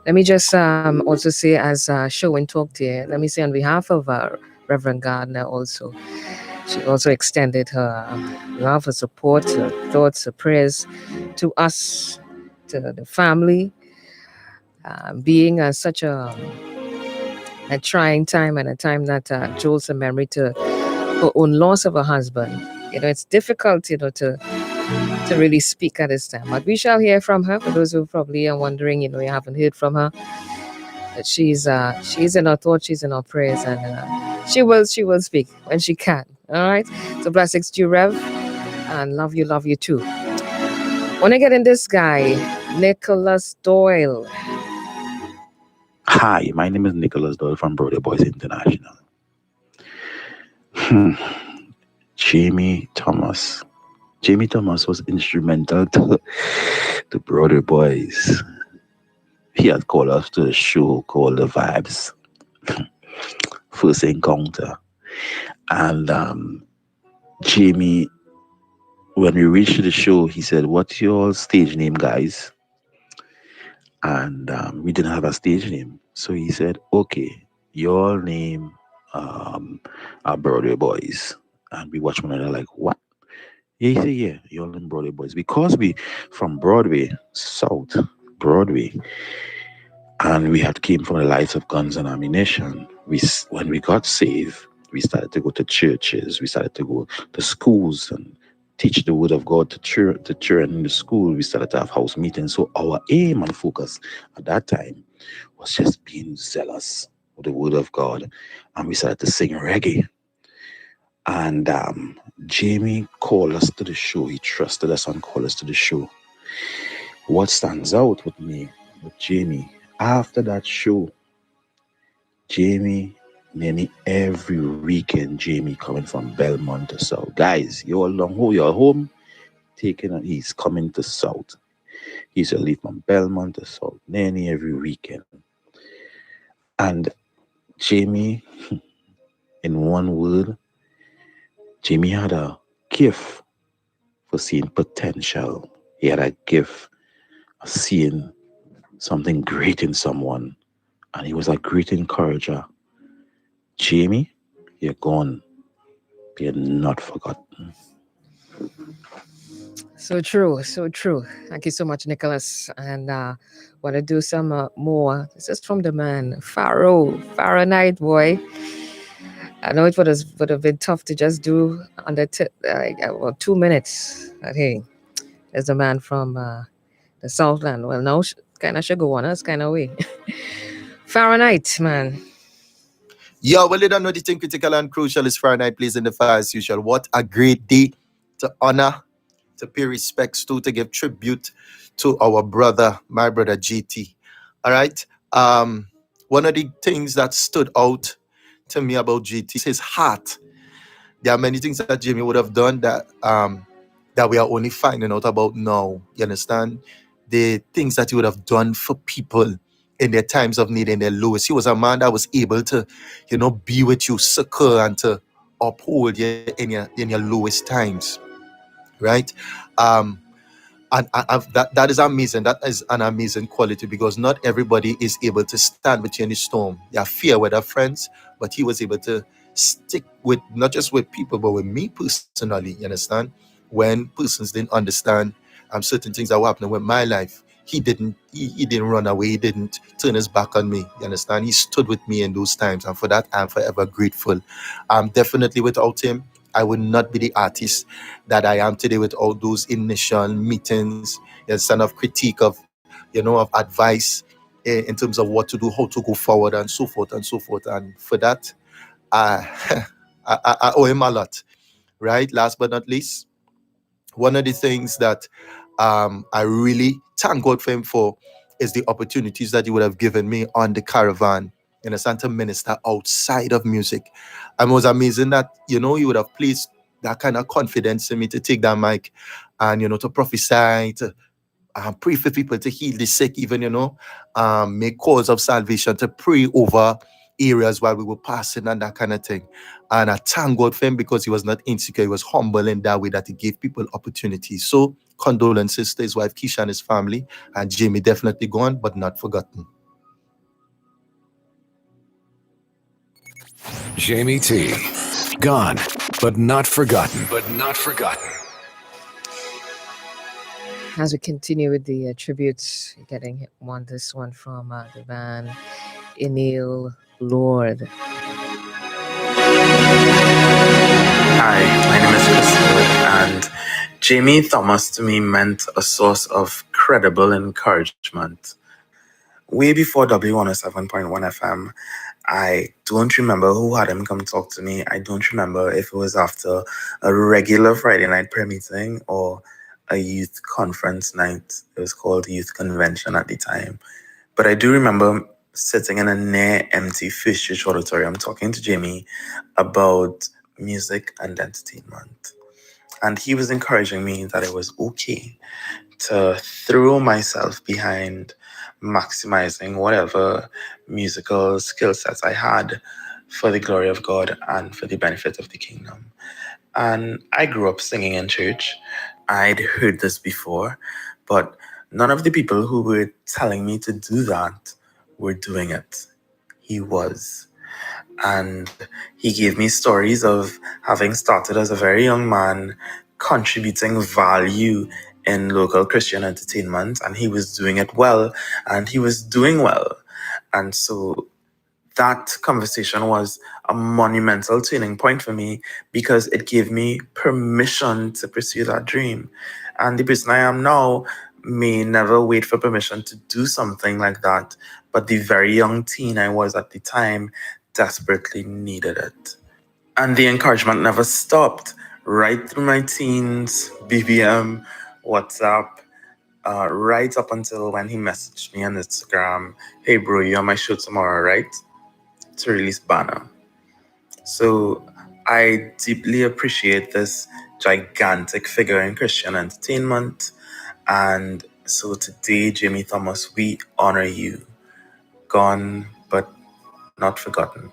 Speaker 6: Let me just also say, as Sherwin talked here, let me say on behalf of Reverend Gardner also, she also extended her love, her support, her thoughts, her prayers to us, to the family, being such a trying time, and a time that draws a memory to her own loss of a husband. You know, it's difficult, you know, to really speak at this time. But we shall hear from her. For those who probably are wondering, you know, you haven't heard from her. That she's in our thoughts, she's in our prayers, and she will speak when she can. All right. So blessings to you, Rev, and love you too. Want to get in this guy, Nicholas Doyle.
Speaker 20: Hi, my name is Nicholas Doyle from Brother Boys International. Jamie Thomas. Jamie Thomas was instrumental to Brother Boys. He had called us to a show called The Vibes. First encounter. And Jamie, when we reached the show, he said, "What's your stage name, guys?" And we didn't have a stage name. So he said, "Okay, your name are Brother Boys." And we watched one another like, "What?" Yeah, he said, "Yeah, you're all in Broadway Boys." Because we from Broadway, South Broadway, and we had came from the lights of Guns and Ammunition. When we got saved, we started to go to churches. We started to go to schools and teach the word of God to children in the school. We started to have house meetings. So our aim and focus at that time was just being zealous with the word of God. And we started to sing reggae. And Jamie called us to the show. He trusted us and called us to the show. What stands out with me, with Jamie, after that show, Jamie, nearly every weekend, Jamie coming from Belmont to South. Guys, you're home, he's coming to South. He used to leave from Belmont to Salt Nanny every weekend. And Jamie, in one word, Jamie had a gift for seeing potential. He had a gift of seeing something great in someone. And he was a great encourager. Jamie, you're gone. You're not forgotten.
Speaker 6: So true, so true. Thank you so much, Nicholas. And want to do some more. This is from the man, Pharaoh Night boy. I know it would have been tough to just do under 2 minutes. But hey, there's a man from the Southland. Well, now kind of should go on us kind of way. Fahrenheit, man.
Speaker 21: Yo, well, you don't know the thing critical and crucial is Fahrenheit plays in the fire as usual. What a great day to honor, to pay respects to give tribute to our brother, my brother GT. All right. One of the things that stood out to me about GT is his heart. There are many things that Jimmy would have done that we are only finding out about now. You understand? The things that he would have done for people in their times of need, in their lowest. He was a man that was able to, be with you, succor and to uphold you in your lowest times, right? And that is amazing. That is an amazing quality because not everybody is able to stand with you in the storm. They are fair weather friends, but he was able to stick with not just with people, but with me personally. You understand? When persons didn't understand certain things that were happening with my life, he didn't run away. He didn't turn his back on me. You understand? He stood with me in those times, and for that I'm forever grateful. Definitely without him, I would not be the artist that I am today with all those initial meetings, some of critique of, of advice in terms of what to do, how to go forward, and so forth and so forth. And for that, I owe him a lot, right? Last but not least, one of the things that I really thank God for him for is the opportunities that he would have given me on the Caravan in a Santa minister outside of music. And it was amazing that, he would have placed that kind of confidence in me to take that mic and, to prophesy, to pray for people, to heal the sick, even, make calls of salvation, to pray over areas while we were passing and that kind of thing. And I thank God for him because he was not insecure. He was humble in that way that he gave people opportunities. So condolences to his wife Keisha and his family, and Jamie definitely gone but not forgotten.
Speaker 2: Jamie T. Gone but not forgotten. But not forgotten.
Speaker 6: As we continue with the tributes, getting this one from the band Emil Lord.
Speaker 22: Hi, my name is Christopher, and Jamie Thomas to me meant a source of credible encouragement. Way before W107.1 FM, I don't remember who had him come talk to me. I don't remember if it was after a regular Friday night prayer meeting or a youth conference night. It was called Youth Convention at the time. But I do remember sitting in a near empty Fish Church auditorium talking to Jamie about music and entertainment. And he was encouraging me that it was okay to throw myself behind maximizing whatever musical skill sets I had for the glory of God and for the benefit of the kingdom. And I grew up singing in church. I'd heard this before, but none of the people who were telling me to do that were doing it. He was. And he gave me stories of having started as a very young man, contributing value in local Christian entertainment, and he was doing it well, and he was doing well. And so that conversation was a monumental turning point for me because it gave me permission to pursue that dream. And the person I am now may never wait for permission to do something like that, but the very young teen I was at the time desperately needed it. And the encouragement never stopped. Right through my teens, BBM, WhatsApp, right up until when he messaged me on Instagram, "Hey bro, you're on my show tomorrow, right?" to release Banner. So I deeply appreciate this gigantic figure in Christian entertainment and So today, Jamie Thomas, we honor you. Gone, but not forgotten.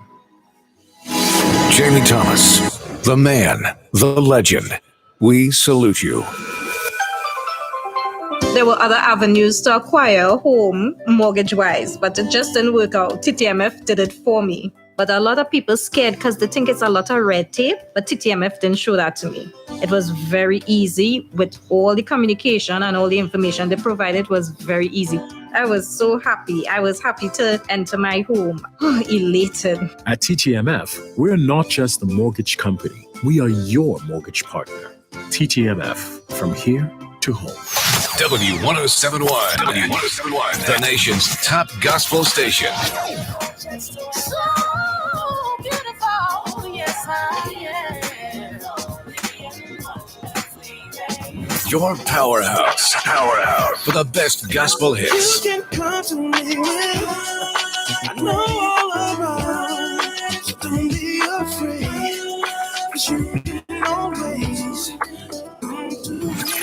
Speaker 2: Jamie Thomas, the man, the legend. We salute you.
Speaker 4: There were other avenues to acquire a home mortgage-wise, but it just didn't work out. TTMF did it for me. But a lot of people scared because they think it's a lot of red tape, but TTMF didn't show that to me. It was very easy with all the communication and all the information they provided was very easy. I was so happy. I was happy to enter my home. Elated.
Speaker 7: At TTMF, we're not just the mortgage company. We are your mortgage partner. TTMF, from here to home.
Speaker 2: W1071. W1071. The nation's top gospel station.
Speaker 3: So beautiful, yes I am.
Speaker 2: Your powerhouse. For the best gospel hits.
Speaker 3: You can come to me. I know all around. So don't be afraid. 'Cause you can always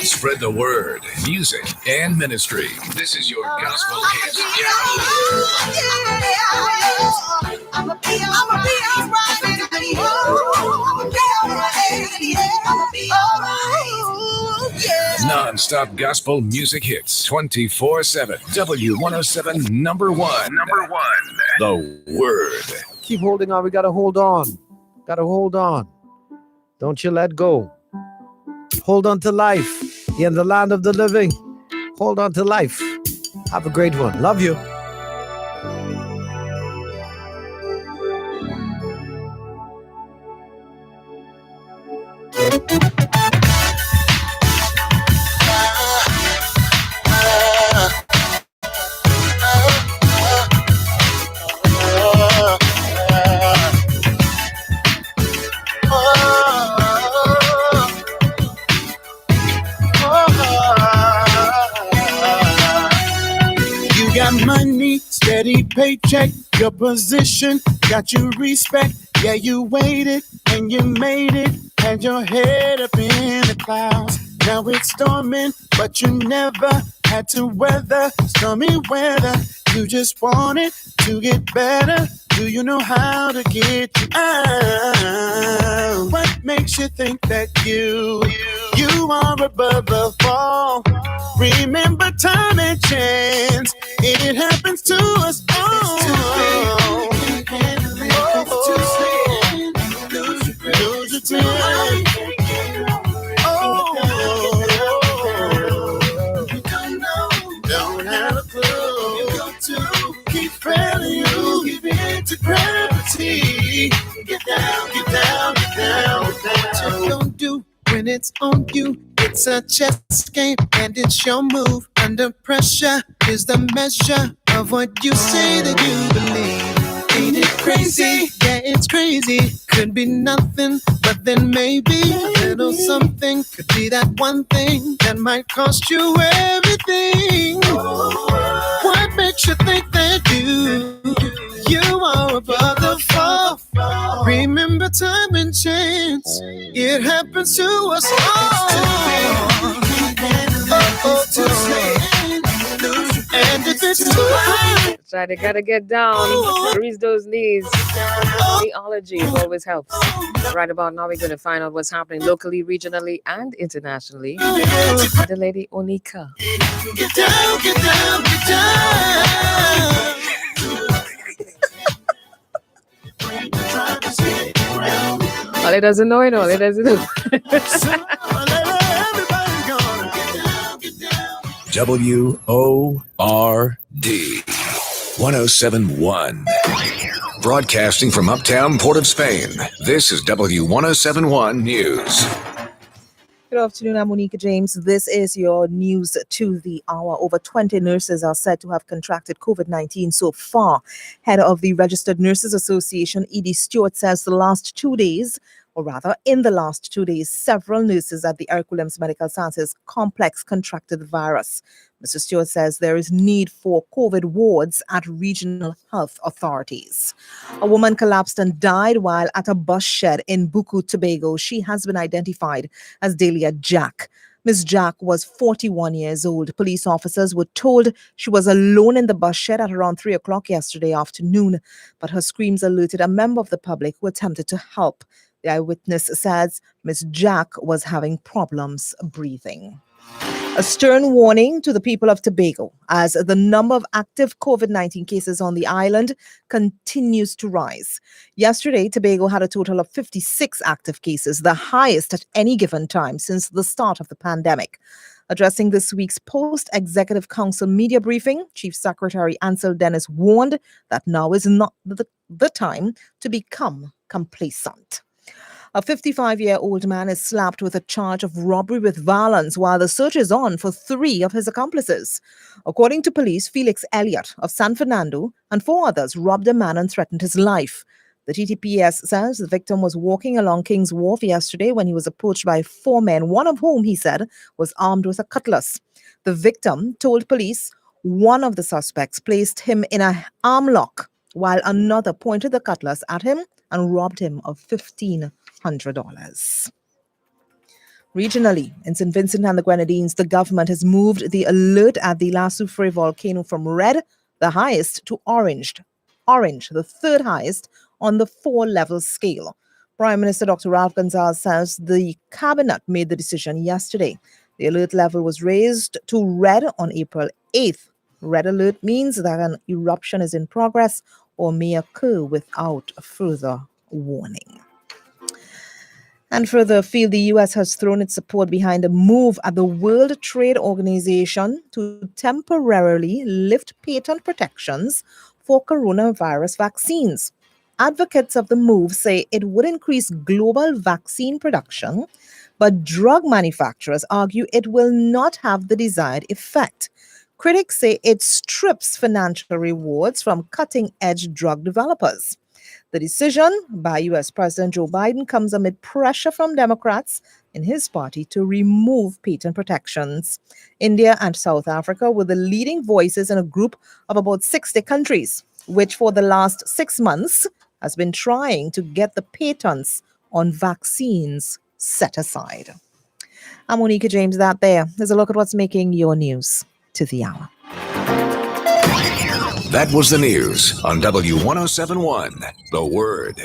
Speaker 2: Spread the word, music, and ministry. This is your gospel hits.
Speaker 3: I'ma be alright. I'ma be alright.
Speaker 2: Non-stop gospel music hits 24/7. W107 number one. The word.
Speaker 1: Keep holding on. We got to hold on. Got to hold on. Don't you let go. Hold on to life. You're in the land of the living. Hold on to life. Have a great one. Love you.
Speaker 3: Money, steady paycheck, your position got you respect. Yeah, you waited and you made it, had your head up in the clouds. Now it's storming, but you never had to weather stormy weather. You just wanted to get better. Do you know how to get you out? What makes you think that you are above the fall? Remember time and chance, it happens to us all. Lose your time. Don't have a clue. You got to keep failing you. Give in to gravity. Get down, get down, get down, get down. What you gonna do when it's on you? It's a chess game and it's your move. Under pressure is the measure of what you say that you believe. Ain't it crazy? Yeah, it's crazy. Could be nothing, but then maybe a little something could be that one thing that might cost you everything. What makes you think that you are above the fall? Remember time and chance, it happens to us all. And if it's too high,
Speaker 6: So they gotta get down, grease those knees. Theology always helps. Right about now, we're gonna find out what's happening locally, regionally, and internationally. The lady Onika.
Speaker 3: Get down, get down, get down.
Speaker 6: All it doesn't know it, all it doesn't know.
Speaker 2: WORD 1071. Broadcasting from uptown Port of Spain, this is W1071 News.
Speaker 23: Good afternoon, I'm Monica James. This is your news to the hour. Over 20 nurses are said to have contracted COVID-19 so far. Head of the Registered Nurses Association, Edie Stewart, says in the last 2 days, several nurses at the Hercules Medical Sciences Complex contracted the virus. Mr. Stewart says there is need for COVID wards at regional health authorities. A woman collapsed and died while at a bus shed in Buku, Tobago. She has been identified as Delia Jack. Ms. Jack was 41 years old. Police officers were told she was alone in the bus shed at around 3 o'clock yesterday afternoon, but her screams alerted a member of the public who attempted to help. The eyewitness says Ms. Jack was having problems breathing. A stern warning to the people of Tobago as the number of active COVID-19 cases on the island continues to rise. Yesterday, Tobago had a total of 56 active cases, the highest at any given time since the start of the pandemic. Addressing this week's post-executive council media briefing, Chief Secretary Ansel Dennis warned that now is not the time to become complacent. A 55-year-old man is slapped with a charge of robbery with violence while the search is on for 3 of his accomplices. According to police, Felix Elliott of San Fernando and 4 others robbed a man and threatened his life. The TTPS says the victim was walking along King's Wharf yesterday when he was approached by 4 men, one of whom, he said, was armed with a cutlass. The victim told police one of the suspects placed him in an arm lock while another pointed the cutlass at him and robbed him of $1,500. Regionally, in St. Vincent and the Grenadines, the government has moved the alert at the La Soufrière volcano from red, the highest, to orange, the third highest on the 4-level scale. Prime Minister Dr. Ralph Gonsalves says the cabinet made the decision yesterday. The alert level was raised to red on April 8th. Red alert means that an eruption is in progress or may occur without further warning. And further afield, the U.S. has thrown its support behind a move at the World Trade Organization to temporarily lift patent protections for coronavirus vaccines. Advocates of the move say it would increase global vaccine production, but drug manufacturers argue it will not have the desired effect. Critics say it strips financial rewards from cutting-edge drug developers. The decision by U.S. President Joe Biden comes amid pressure from Democrats in his party to remove patent protections. India and South Africa were the leading voices in a group of about 60 countries, which for the last 6 months has been trying to get the patents on vaccines set aside. I'm Monica James. There's a look at what's making your news to the hour.
Speaker 2: That was the news on W1071, The Word.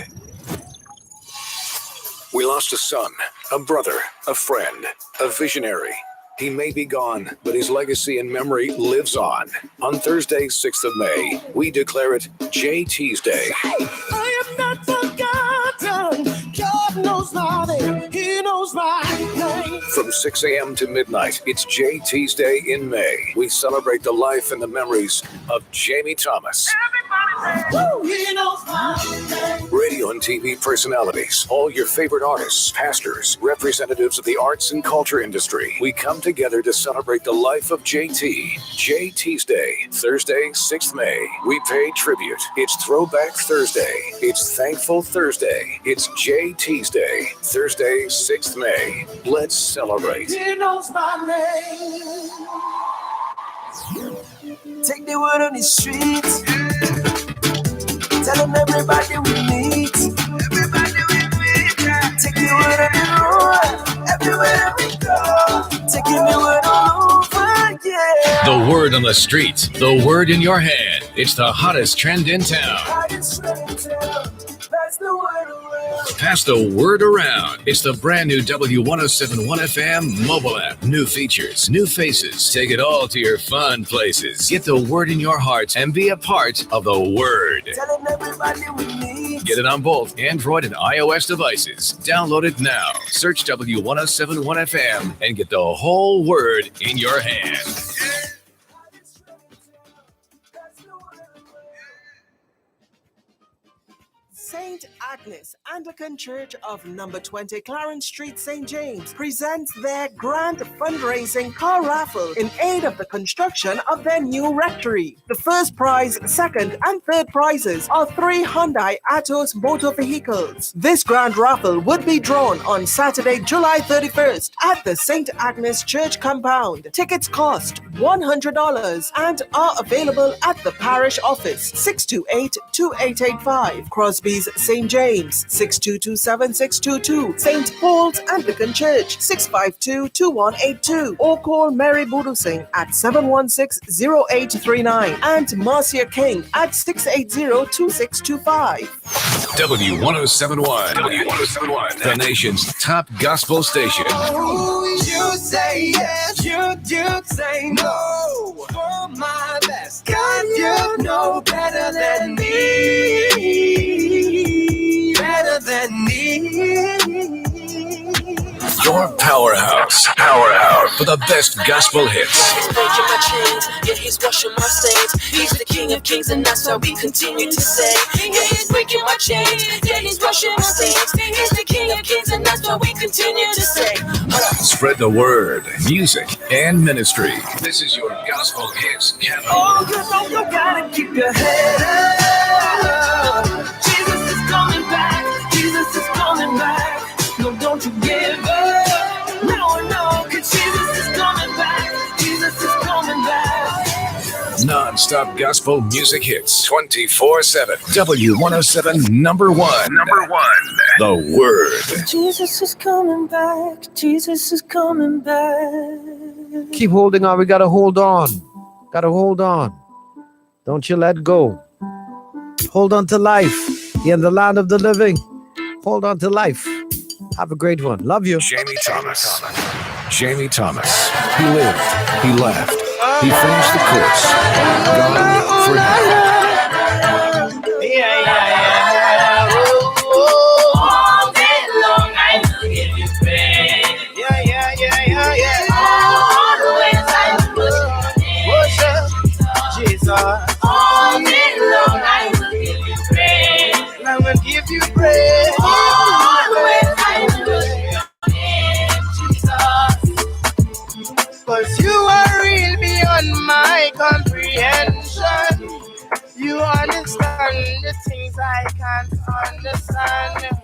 Speaker 2: We lost a son, a brother, a friend, a visionary. He may be gone, but his legacy and memory lives on. On Thursday, 6th of May, we declare it JT's Day.
Speaker 3: I am not forgotten. God knows my name. He knows my name.
Speaker 2: From 6 a.m. to midnight, it's JT's Day in May. We celebrate the life and the memories of Jamie Thomas.
Speaker 3: He knows my name.
Speaker 2: Radio and TV personalities, all your favorite artists, pastors, representatives of the arts and culture industry. We come together to celebrate the life of JT. JT's Day, Thursday, 6th May. We pay tribute. It's Throwback Thursday. It's Thankful Thursday. It's JT's Day, Thursday, 6th May. Let's celebrate.
Speaker 3: He knows my name. Take the word on the streets. Tell them everybody we meet. Everybody we meet. Take the word on the road. Everywhere we go. Taking the word all over, yeah.
Speaker 5: The word on the street. The word in your hand. It's the hottest trend in town.
Speaker 3: Hottest trend in town. Pass the word around.
Speaker 5: Pass the word around. It's the brand new W1071 FM mobile app. New features, new faces. Take it all to your fun places. Get the word in your heart and be a part of the word.
Speaker 3: Telling everybody we need.
Speaker 5: Get it on both Android and iOS devices. Download it now. Search W1071 FM and get the whole word in your hand.
Speaker 8: St. Agnes Anglican Church of number 20 Clarence Street, St. James presents their grand fundraising car raffle in aid of the construction of their new rectory. The first prize, second and third prizes are 3 Hyundai Atos motor vehicles. This grand raffle would be drawn on Saturday, July 31st at the St. Agnes Church compound. Tickets cost $100 and are available at the parish office, 628-2885 Crosby Ministries, St. James, 6227-622. St. Paul's Anglican Church, 652-2182. Or call Mary Budu Singh at 716-0839 and Marcia King at 680-2625.
Speaker 5: W1071. W1071. The nation's top gospel station.
Speaker 3: You say yes, you say no. For my best, God, you know better than me. Better than me.
Speaker 5: Your powerhouse for the best gospel hits.
Speaker 9: He's breaking my chains, yeah, he's washing my stains. He's the King of Kings, and that's why we continue to say, yeah, he's breaking my chains, yeah, he's washing my stains. He's the King of Kings, and that's why we continue to say.
Speaker 5: Spread the word, music, and ministry. This is your gospel hits capital.
Speaker 3: Oh, you gotta keep your head up. Jesus is coming back. Jesus is coming back. No, don't you give up. No, cause Jesus is coming back. Jesus is coming back.
Speaker 5: Non-stop gospel music hits 24/7. W107 number one. The Word.
Speaker 9: Jesus is coming back. Jesus is coming back.
Speaker 1: Keep holding on. We got to hold on. Got to hold on. Don't you let go. Hold on to life. You're in the land of the living. Hold on to life. Have a great one. Love you.
Speaker 5: Jamie Thomas. Jamie Thomas. He lived. He laughed. He finished the course. Gone for now.
Speaker 3: Yeah. All day long I will give you praise. Yeah. Always I will worship Jesus. All day long I will give you praise. I will give you praise. Always I will worship Jesus. 'Cause you are real beyond my comprehension. You understand the things I can't understand.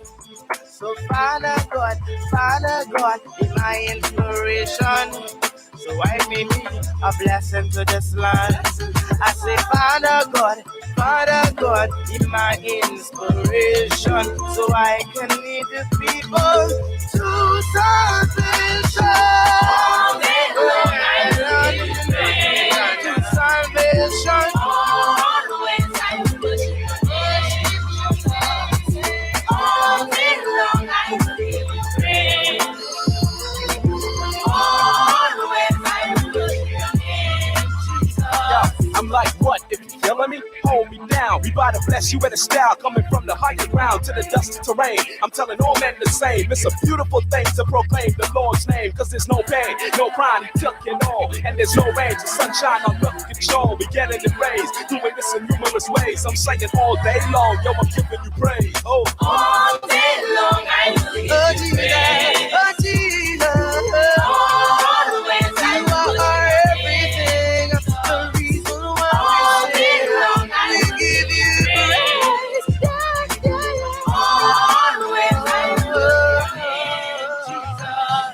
Speaker 3: So Father God, be my inspiration. So I may be a blessing to this land. I say Father God, be my inspiration. So I can lead the people to salvation. All day long I will give you praise. To salvation. Always I will worship you. All day long I will give you praise. Always I will worship you.
Speaker 11: I'm like, what? If you killing me, hold me down. We about to bless you with a style coming from the higher ground to the dusty terrain. I'm telling all men the same. It's a beautiful thing to proclaim the Lord's name. 'Cause there's no pain, no crime, He took it all. And there's no rain, just sunshine on good control. We getting it raised, doing this in numerous ways. I'm saying all day long, yo, I'm giving you praise. Oh,
Speaker 3: all day long I will give you praise. Oh Jesus, always I will everything. The reason why all day long I will give you praise. Always I will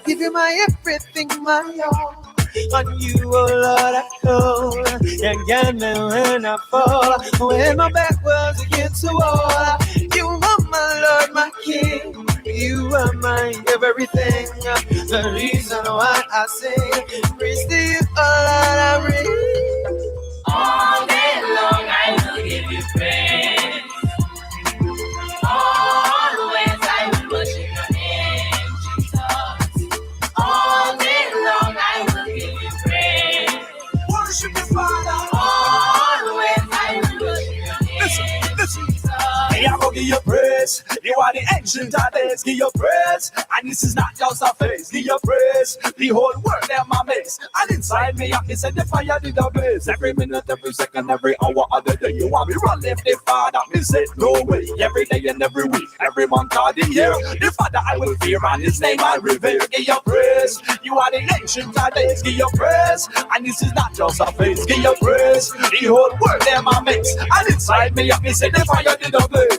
Speaker 3: give you my everything, my all. On you, oh Lord, I call. You got me when I fall. When my back was against the wall. You are my Lord, my King. You are my everything. The reason why I sing. Praise to you, oh Lord, I bring. All day long I will give you praise. Always I will worship your name, Jesus. All day long I will give you praise. Worship your Father. Always I will worship your name.
Speaker 11: listen. Hey, I'm gonna give you praise. You are the ancient of days. Give you praise. And this is not just a face. Give you praise. The whole world them my mates. And inside me, I can set the fire to the blaze. Every minute, every second, every hour of the day. You want me run left the Father. Me say no way. Every day and every week, every month of the year. The Father I will fear and His name I revere. Give you praise. You are the ancient of days. Give you praise. And this is not just a face. Give you praise. The whole world them my mates. And inside me, I can set the fire to the blaze.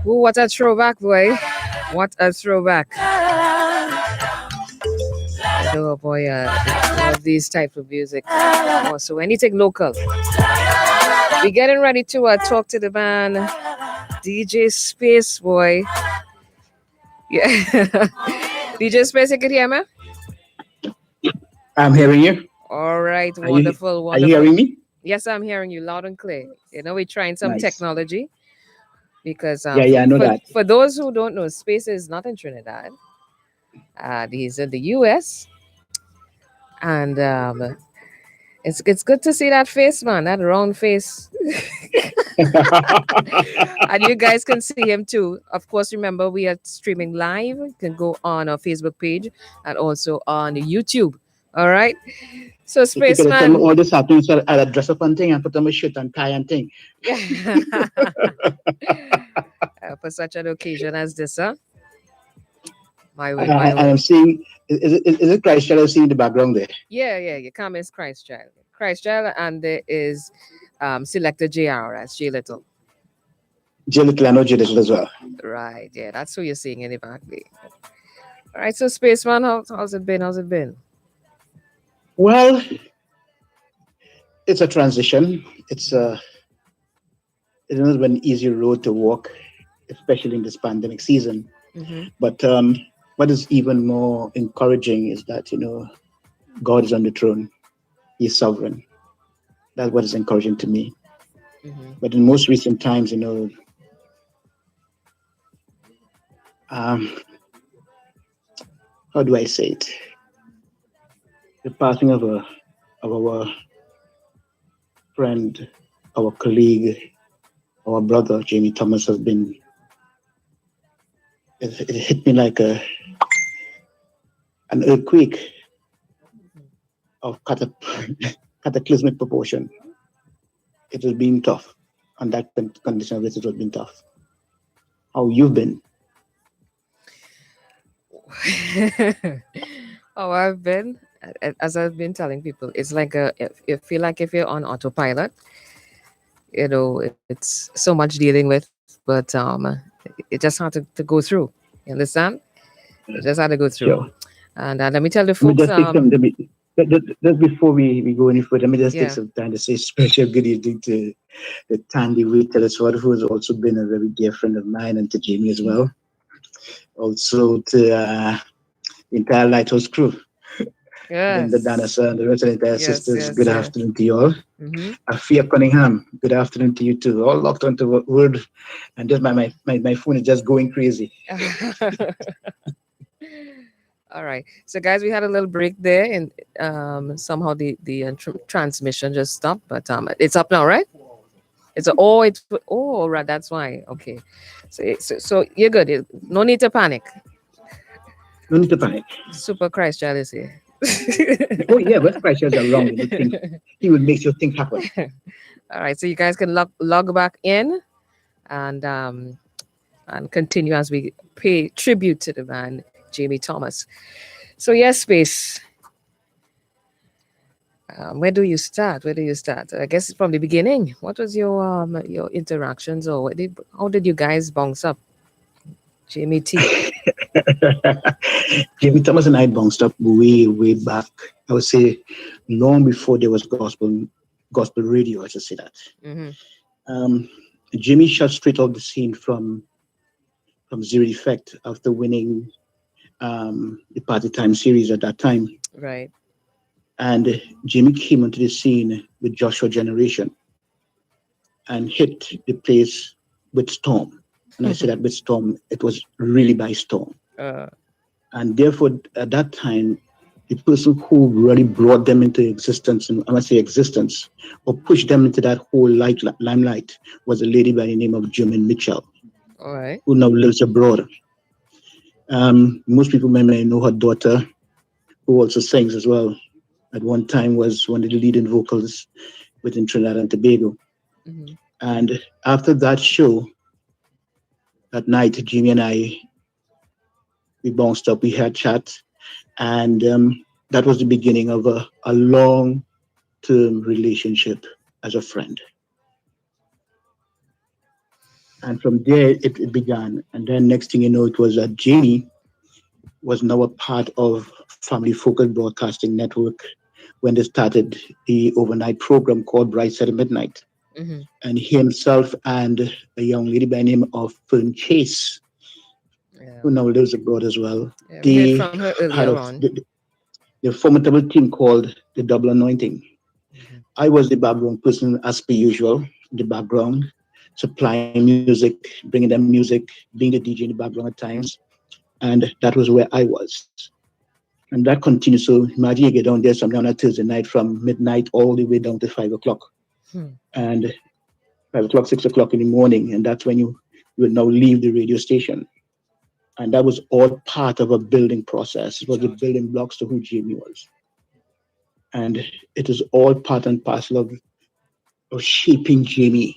Speaker 6: Ooh, what a throwback, boy. What a throwback. Oh boy, I love these type of music. Oh, so anything local. We're getting ready to talk to the man, DJ Space Boy. Yeah. DJ Space, you can hear me?
Speaker 12: I'm hearing you.
Speaker 6: All right,
Speaker 12: Are
Speaker 6: wonderful,
Speaker 12: you
Speaker 6: wonderful.
Speaker 12: hearing me?
Speaker 6: Yes, I'm hearing you loud and clear. You know, we're trying some
Speaker 12: Nice.
Speaker 6: technology because
Speaker 12: Yeah, I know that.
Speaker 6: for those who don't know, Space is not in Trinidad. He's in the US. And it's good to see that face, man, that round face. And you guys can see him too. Of course, remember we are streaming live. You can go on our Facebook page and also on YouTube. All right. So
Speaker 12: You could tell me
Speaker 6: Spaceman.
Speaker 12: all this happening, so I'll dress up and thing and put on my shirt and tie and thing.
Speaker 6: For such an occasion as this, huh? My
Speaker 12: And
Speaker 6: word, my
Speaker 12: I'm
Speaker 6: word.
Speaker 12: seeing, is it Christ Child I see in the background there?
Speaker 6: Yeah, your comments Christ Child. Christ Child, and there is Selector JR as J Little.
Speaker 12: J Little, I know J Little as well.
Speaker 6: Right, yeah, that's who you're seeing in the back there. All right, so Spaceman, how's it been? How's it been?
Speaker 12: Well, it's a transition. It's not been an easy road to walk, especially in this pandemic season.
Speaker 6: Mm-hmm.
Speaker 12: But what is even more encouraging is that, God is on the throne. He's sovereign. That's what is encouraging to me.
Speaker 6: Mm-hmm.
Speaker 12: But in most recent times, how do I say it? The passing of our friend, our colleague, our brother, Jamie Thomas, has been, it hit me like an earthquake of cataclysmic proportion. It has been tough. On that condition of it has been tough. How you've been?
Speaker 6: Oh, I've been, as I've been telling people, it's like you feel like if you're on autopilot, it's so much dealing with, but it just had to go through. You understand? It just had to go through.
Speaker 12: Sure.
Speaker 6: And let me tell the
Speaker 12: Let me
Speaker 6: folks.
Speaker 12: just take some, just before we go any further, let me just
Speaker 6: Yeah.
Speaker 12: take some time to say special good evening to the Tandy Waitress, who has also been a very dear friend of mine, and to Jamie as well. Also to the entire Lighthouse crew.
Speaker 6: Yes.
Speaker 12: Linda Danaser and the rest of the entire sisters, good afternoon to you all.
Speaker 6: Mm-hmm.
Speaker 12: Afia Cunningham, good afternoon to you too. All locked onto word, and just my phone is just going crazy.
Speaker 6: All right. So, guys, we had a little break there, and somehow the transmission just stopped, but it's up now, right? Right. That's why. Okay. So you're good. No need to panic.
Speaker 12: No need to panic.
Speaker 6: Super Christ Child is here.
Speaker 12: Oh yeah, but Christ Child is around. He will make sure things happen.
Speaker 6: All right. So you guys can log back in, and continue as we pay tribute to the man Jamie Thomas. So yes, Space. Where do you start? I guess from the beginning. What was your interactions, or how did you guys bounce up? Jamie T.
Speaker 12: Jamie Thomas and I bounced up way back. I would say long before there was gospel radio. I should say that.
Speaker 6: Mm-hmm.
Speaker 12: Jimmy shot straight off the scene from Zero Effect after winning the Party Time series at that time.
Speaker 6: Right.
Speaker 12: And Jimmy came onto the scene with Joshua Generation and hit the place with storm. And I say that with storm, it was really by storm. And therefore, at that time, the person who really brought them into existence, and I must say existence, or pushed them into that whole limelight, was a lady by the name of Jermaine Mitchell.
Speaker 6: All right.
Speaker 12: Who now lives abroad. Most people may know her daughter, who also sings as well. At one time was one of the leading vocals within Trinidad and Tobago.
Speaker 6: Mm-hmm.
Speaker 12: And after that show, that night, Jimmy and I, we bounced up, we had chat, and that was the beginning of a long-term relationship as a friend. And from there, it began. And then next thing you know, it was that Jamie was now a part of Family Focused Broadcasting Network when they started the overnight program called Bright Side of Midnight. And he himself and a young lady by the name of Fuentes, who now lives abroad as well.
Speaker 6: Yeah, we heard
Speaker 12: They
Speaker 6: from her
Speaker 12: had
Speaker 6: earlier on.
Speaker 12: the formidable team called the Double Anointing. I was the background person, as per usual, in the background, supplying music, bringing them music, being the DJ in the background at times. And that was where I was. And that continues. So imagine you get down there sometime on a Thursday night from midnight all the way down to 5 o'clock. And 5 o'clock, 6 o'clock in the morning. And that's when you would now leave the radio station. And that was all part of a building process. It was the building blocks to who Jamie was. And it is all part and parcel of shaping Jamie.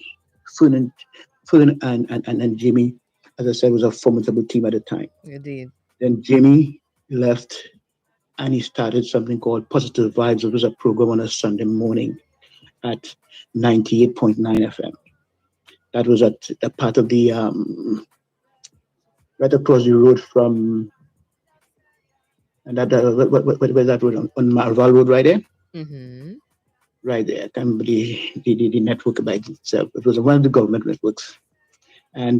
Speaker 12: Fulton and Jamie, as I said, was a formidable team at the time.
Speaker 6: Indeed.
Speaker 12: Then Jamie left and he started something called Positive Vibes. It was a program on a Sunday morning at 98.9 FM. That was at a part of the, right across the road from, and where's that road? On Marval Road, right there? Right there. I can't remember the network by itself. It was one of the government networks. And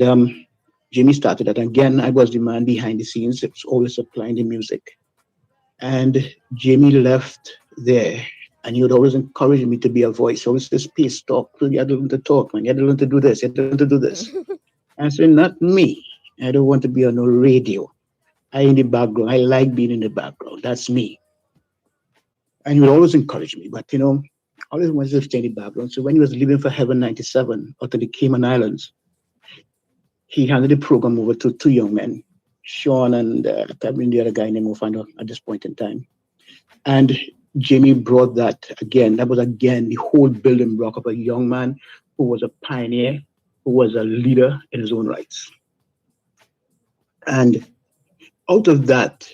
Speaker 12: Jimmy started that. Again, I was the man behind the scenes. It was always supplying the music. And Jamie left there. And he would always encourage me to be a voice. Always say, "Space, talk. You had to learn to talk, man. You had to learn to do this. You had to learn to do this." I said, "Not me. I don't want to be on no radio. I in the background. I like being in the background. That's me." And he would always encourage me. But, I always wanted to stay in the background. So when he was leaving for Heaven 97 out of the Cayman Islands, he handed the program over to two young men, Sean and the other guy named Ofano at this point in time. And Jamie brought that again. That was again the whole building block of a young man who was a pioneer, who was a leader in his own rights. And out of that,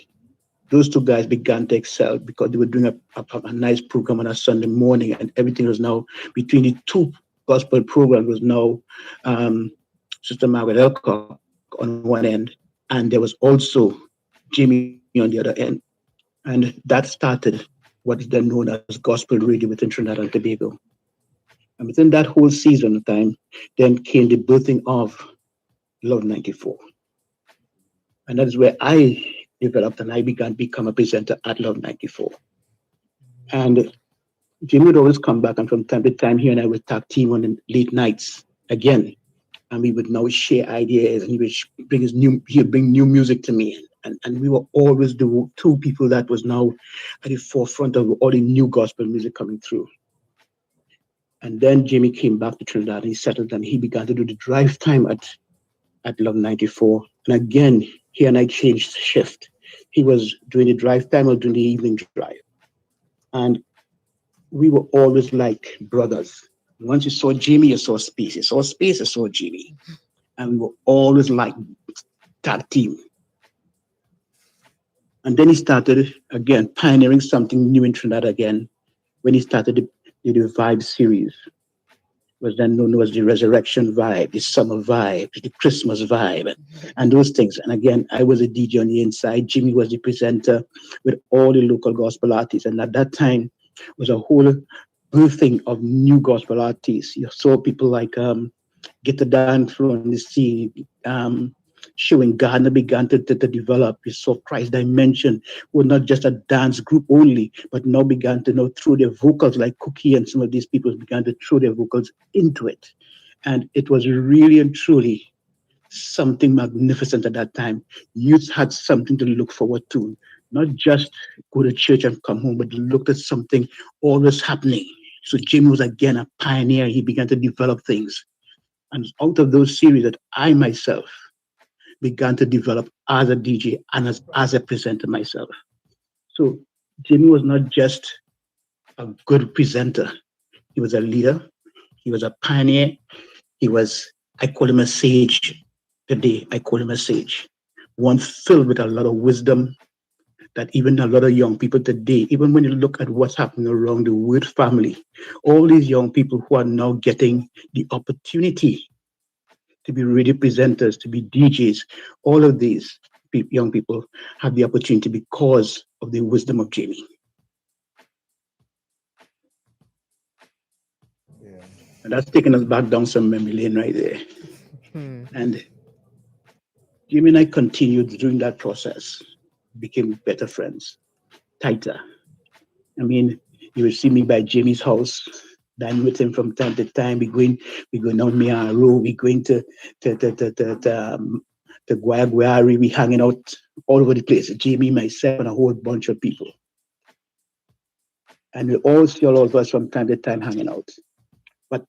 Speaker 12: those two guys began to excel because they were doing a nice program on a Sunday morning, and everything was now between the two gospel programs was now Sister Margaret Elcock on one end, and there was also Jamie on the other end. And that started what is then known as gospel radio within Trinidad and Tobago. And within that whole season of time, then came the birthing of Love 94. And that is where I developed and I began to become a presenter at Love 94. And Jimmy would always come back, and from time to time, he and I would tag team on the late nights again. And we would now share ideas, and he would bring new music to me. And we were always the two people that was now at the forefront of all the new gospel music coming through. And then Jamie came back to Trinidad and he settled and he began to do the drive time at Love 94. And again, he and I changed shift. He was doing the drive time or doing the evening drive. And we were always like brothers. Once you saw Jamie, you saw Space. You saw Space, you saw Jamie. And we were always like tag team. And then he started, again, pioneering something new in Trinidad again, when he started the Vibe series. It was then known as the Resurrection Vibe, the Summer Vibe, the Christmas Vibe, and those things. And again, I was a DJ on the inside. Jimmy was the presenter with all the local gospel artists. And at that time, was a whole birthing of new gospel artists. You saw people like Get the Dance Floor on the scene, Sherwin Gardner began to develop. You saw Christ Dimension, who were not just a dance group only, but now began to throw their vocals, like Cookie and some of these people began to throw their vocals into it. And it was really and truly something magnificent at that time. Youth had something to look forward to, not just go to church and come home, but look at something always happening. So Jimmy was again a pioneer. He began to develop things. And out of those series that I myself began to develop as a DJ and as a presenter myself. So Jimmy was not just a good presenter. He was a leader. He was a pioneer. I call him a sage today. I call him a sage. One filled with a lot of wisdom that even a lot of young people today, even when you look at what's happening around the Word family, all these young people who are now getting the opportunity to be radio presenters, to be DJs, all of these young people have the opportunity because of the wisdom of Jamie.
Speaker 18: Yeah.
Speaker 12: And that's taking us back down some memory lane right there. And Jimmy and I continued during that process, became better friends, tighter. I mean, you will see me by Jimmy's house, dine with him from time to time. We going down Mia Road. We going to Guayari. We hanging out all over the place. Jimmy, myself, and a whole bunch of people. And we all see all of us from time to time hanging out. But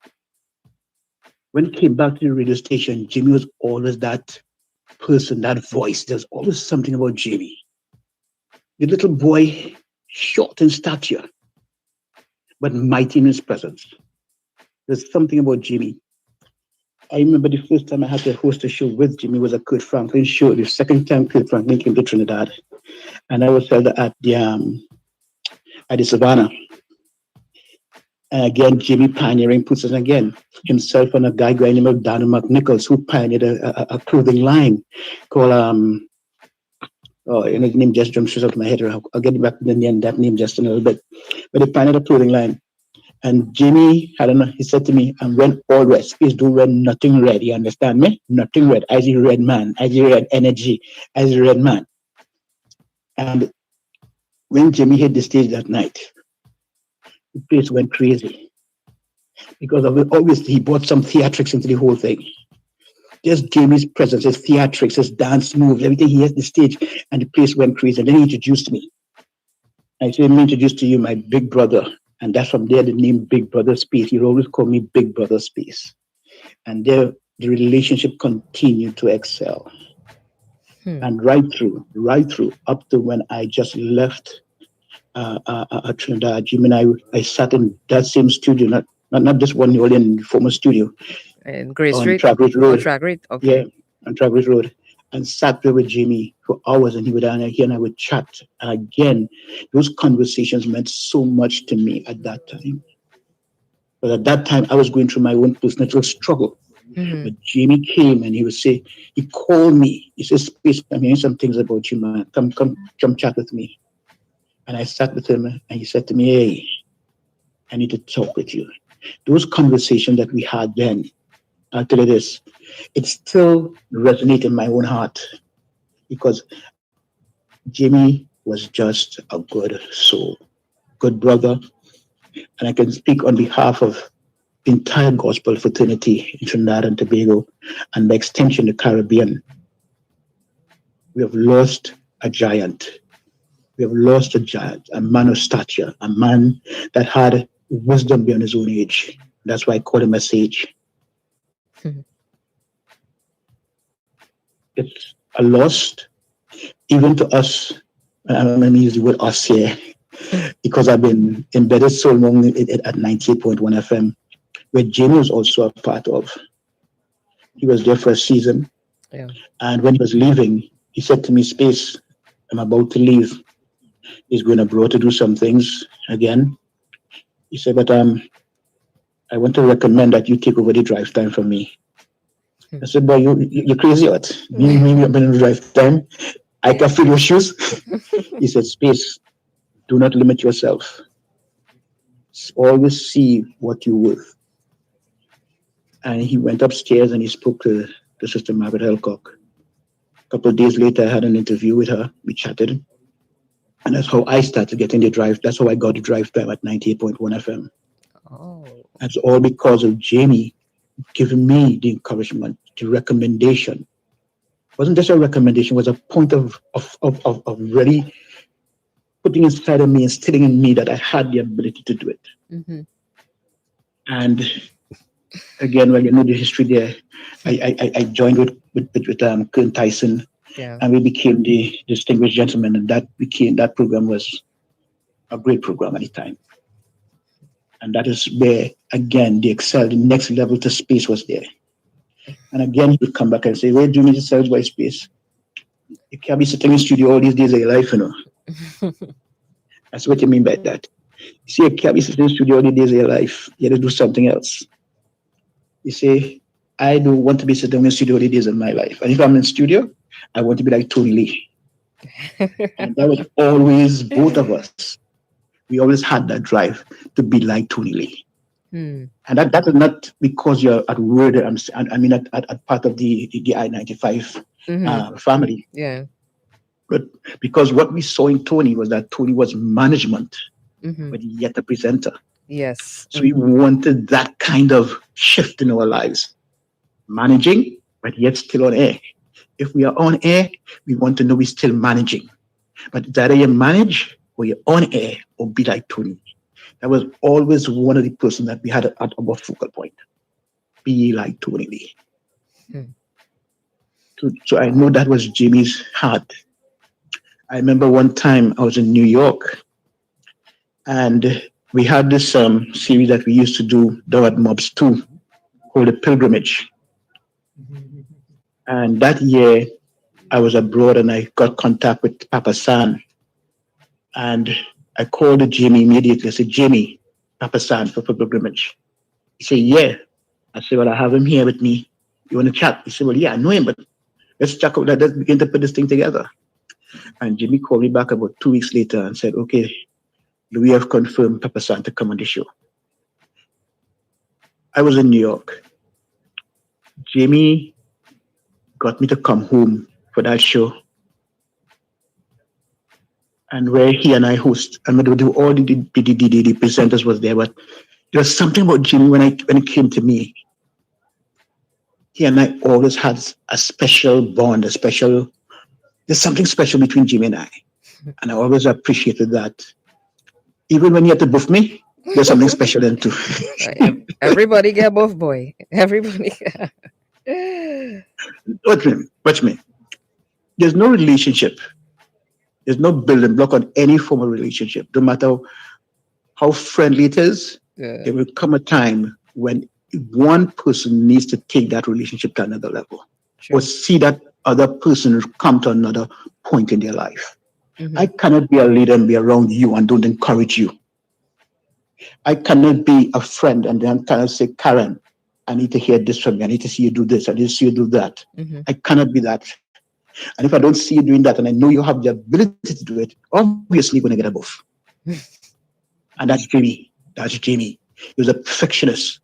Speaker 12: when it came back to the radio station, Jimmy was always that person, that voice. There's always something about Jimmy. The little boy, short in stature, but mighty in his presence. There's something about Jimmy. I remember the first time I had to host a show with Jimmy was a Kurt Franklin show. The second time Kurt Franklin came to Trinidad, and I was held at the Savannah. And again, Jimmy pioneering puts us again. Himself and a guy by the name of Donald McNichols, who pioneered a clothing line called his name just jumps straight out of my head. I'll get back to the name, that name just in a little bit. But they pioneered a clothing line. And Jimmy, I don't know, he said to me, and when all red, space do red, nothing red. You understand me? Nothing red. As a red man, as a red energy, as a red man. And when Jimmy hit the stage that night, the place went crazy. Because of it, obviously he brought some theatrics into the whole thing. Just Jimmy's presence, his theatrics, his dance moves, everything he has the stage, and the place went crazy. And then he introduced me. I said, let me introduce to you my big brother. And that's from there the name Big Brother Space. He always called me Big Brother Space. And there the relationship continued to excel. And right through, up to when I just left Trinidad, Jimmy and I sat in that same studio, not this one, only in the former studio.
Speaker 6: In Gray
Speaker 12: on
Speaker 6: Street?
Speaker 12: Track Ridge Road.
Speaker 6: Track Ridge, okay.
Speaker 12: Yeah, on Track Ridge Road. And sat there with Jimmy for hours, and he would down here and I would chat. And again, those conversations meant so much to me at that time. But at that time, I was going through my own personal struggle. But Jimmy came and he would say, he called me. He said, Space, I'm hearing some things about you, man. Come chat with me. And I sat with him and he said to me, hey, I need to talk with you. Those conversations that we had then, I'll tell you this, it still resonates in my own heart because Jimmy was just a good soul, good brother. And I can speak on behalf of the entire gospel fraternity in Trinidad and Tobago and by extension the Caribbean. We have lost a giant. We have lost a giant, a man of stature, a man that had wisdom beyond his own age. That's why I call him a sage. It's a loss, even to us. I'm going to use the word us here because I've been embedded so long at 98.1 FM, where Jimmy was also a part of. He was there for a season.
Speaker 6: Yeah.
Speaker 12: And when he was leaving, he said to me, Space, I'm about to leave. He's going abroad to do some things again. He said, but I want to recommend that you take over the drive time from me. I said, boy, you're crazy, what? Me, I've been in the drive time. I can feel your shoes. He said, Space, do not limit yourself. Always see what you're worth. And he went upstairs and he spoke to Sister Margaret Helcock. A couple of days later, I had an interview with her. We chatted. And that's how I started getting the drive. That's how I got the drive time at 98.1 FM.
Speaker 6: Oh.
Speaker 12: That's all because of Jamie giving me the encouragement, the recommendation. It wasn't just a recommendation, it was a point of really putting inside of me, instilling in me that I had the ability to do it. And again, well, you know the history there. I joined with Kern Tyson, and we became the Distinguished Gentleman, and that program was a great program at the time. And that is where, again, the next level to Space was there. And again, he would come back and say, where do you mean to sell by Space? You can't be sitting in the studio all these days of your life, you know. That's what you mean by that. You see, you can't be sitting in the studio all the days of your life. You have to do something else. You say, I don't want to be sitting in the studio all the days of my life. And if I'm in the studio, I want to be like Tony Lee. And that was always both of us. We always had that drive to be like Tony Lee.
Speaker 6: Hmm.
Speaker 12: And that is not because you're at word. I mean, at part of the I-95 family.
Speaker 6: Yeah.
Speaker 12: But because what we saw in Tony was that Tony was management, but yet a presenter.
Speaker 6: Yes.
Speaker 12: So we wanted that kind of shift in our lives. Managing, but yet still on air. If we are on air, we want to know we're still managing. But it's either you manage or you're on air or be like Tony. That was always one of the persons that we had at our focal point. Be like Tony Lee. So I know that was Jimmy's heart. I remember one time I was in New York and we had this series that we used to do down at Mobs 2 called The Pilgrimage. And that year I was abroad and I got contact with Papa San. And I called Jimmy immediately. I said, Jimmy, Papa San for pilgrimage. He said, yeah. I said, well, I have him here with me. You want to chat? He said, well, yeah, I know him, but let's check out that. Let's begin to put this thing together. And Jimmy called me back about 2 weeks later and said, okay, we have confirmed Papa San to come on the show. I was in New York. Jimmy got me to come home for that show. And where he and I host, and we do all the presenters was there, but there was something about Jimmy when it came to me. He and I always had a special bond, there's something special between Jimmy and I. And I always appreciated that. Even when you had to buff me, there's something special then too.
Speaker 6: Everybody get buff, boy. Everybody.
Speaker 12: Watch me. There's no relationship. There's no building block on any form of relationship. No matter how friendly it is, there will come a time when one person needs to take that relationship to another level or see that other person come to another point in their life. I cannot be a leader and be around you and don't encourage you. I cannot be a friend and then kind of say, Karen, I need to hear this from you. I need to see you do this. I need to see you do that. I cannot be that. And if I don't see you doing that and I know you have the ability to do it, obviously you're going to get a buff. And that's Jimmy. That's Jimmy. He was a perfectionist.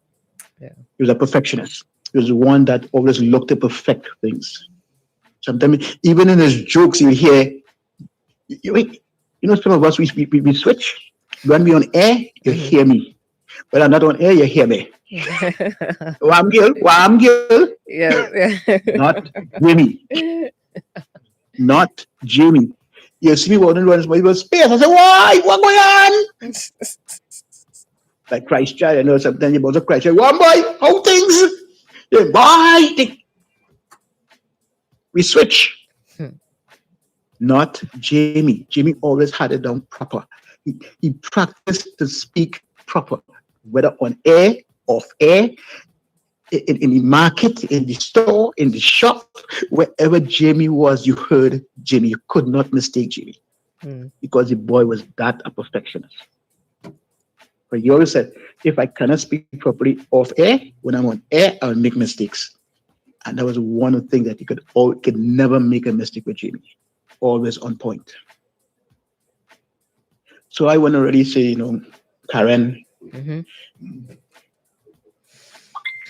Speaker 12: He was a perfectionist. He was one that always looked to perfect things. Sometimes, even in his jokes, you hear, you know, some of us, we switch. When we're on air, you hear me. When I'm not on air, you hear me. Wham girl.
Speaker 6: Yeah.
Speaker 12: Not Jimmy. Not Jimmy. You see me walking around my space. I say, why? What going on? Like Christ child, you know, sometimes you're about to Christ child. One boy, how things? Yeah, boy. We switch. Not Jamie. Jamie always had it down proper. He practiced to speak proper, whether on air, off air, in the market, in the store, in the shop, wherever Jamie was, you heard Jamie. You could not mistake Jamie because the boy was that a perfectionist. But he always said, if I cannot speak properly off air, when I'm on air, I'll make mistakes. And that was one of the things that he could never make a mistake with Jamie. Always on point. So I want to really say, you know, Karen,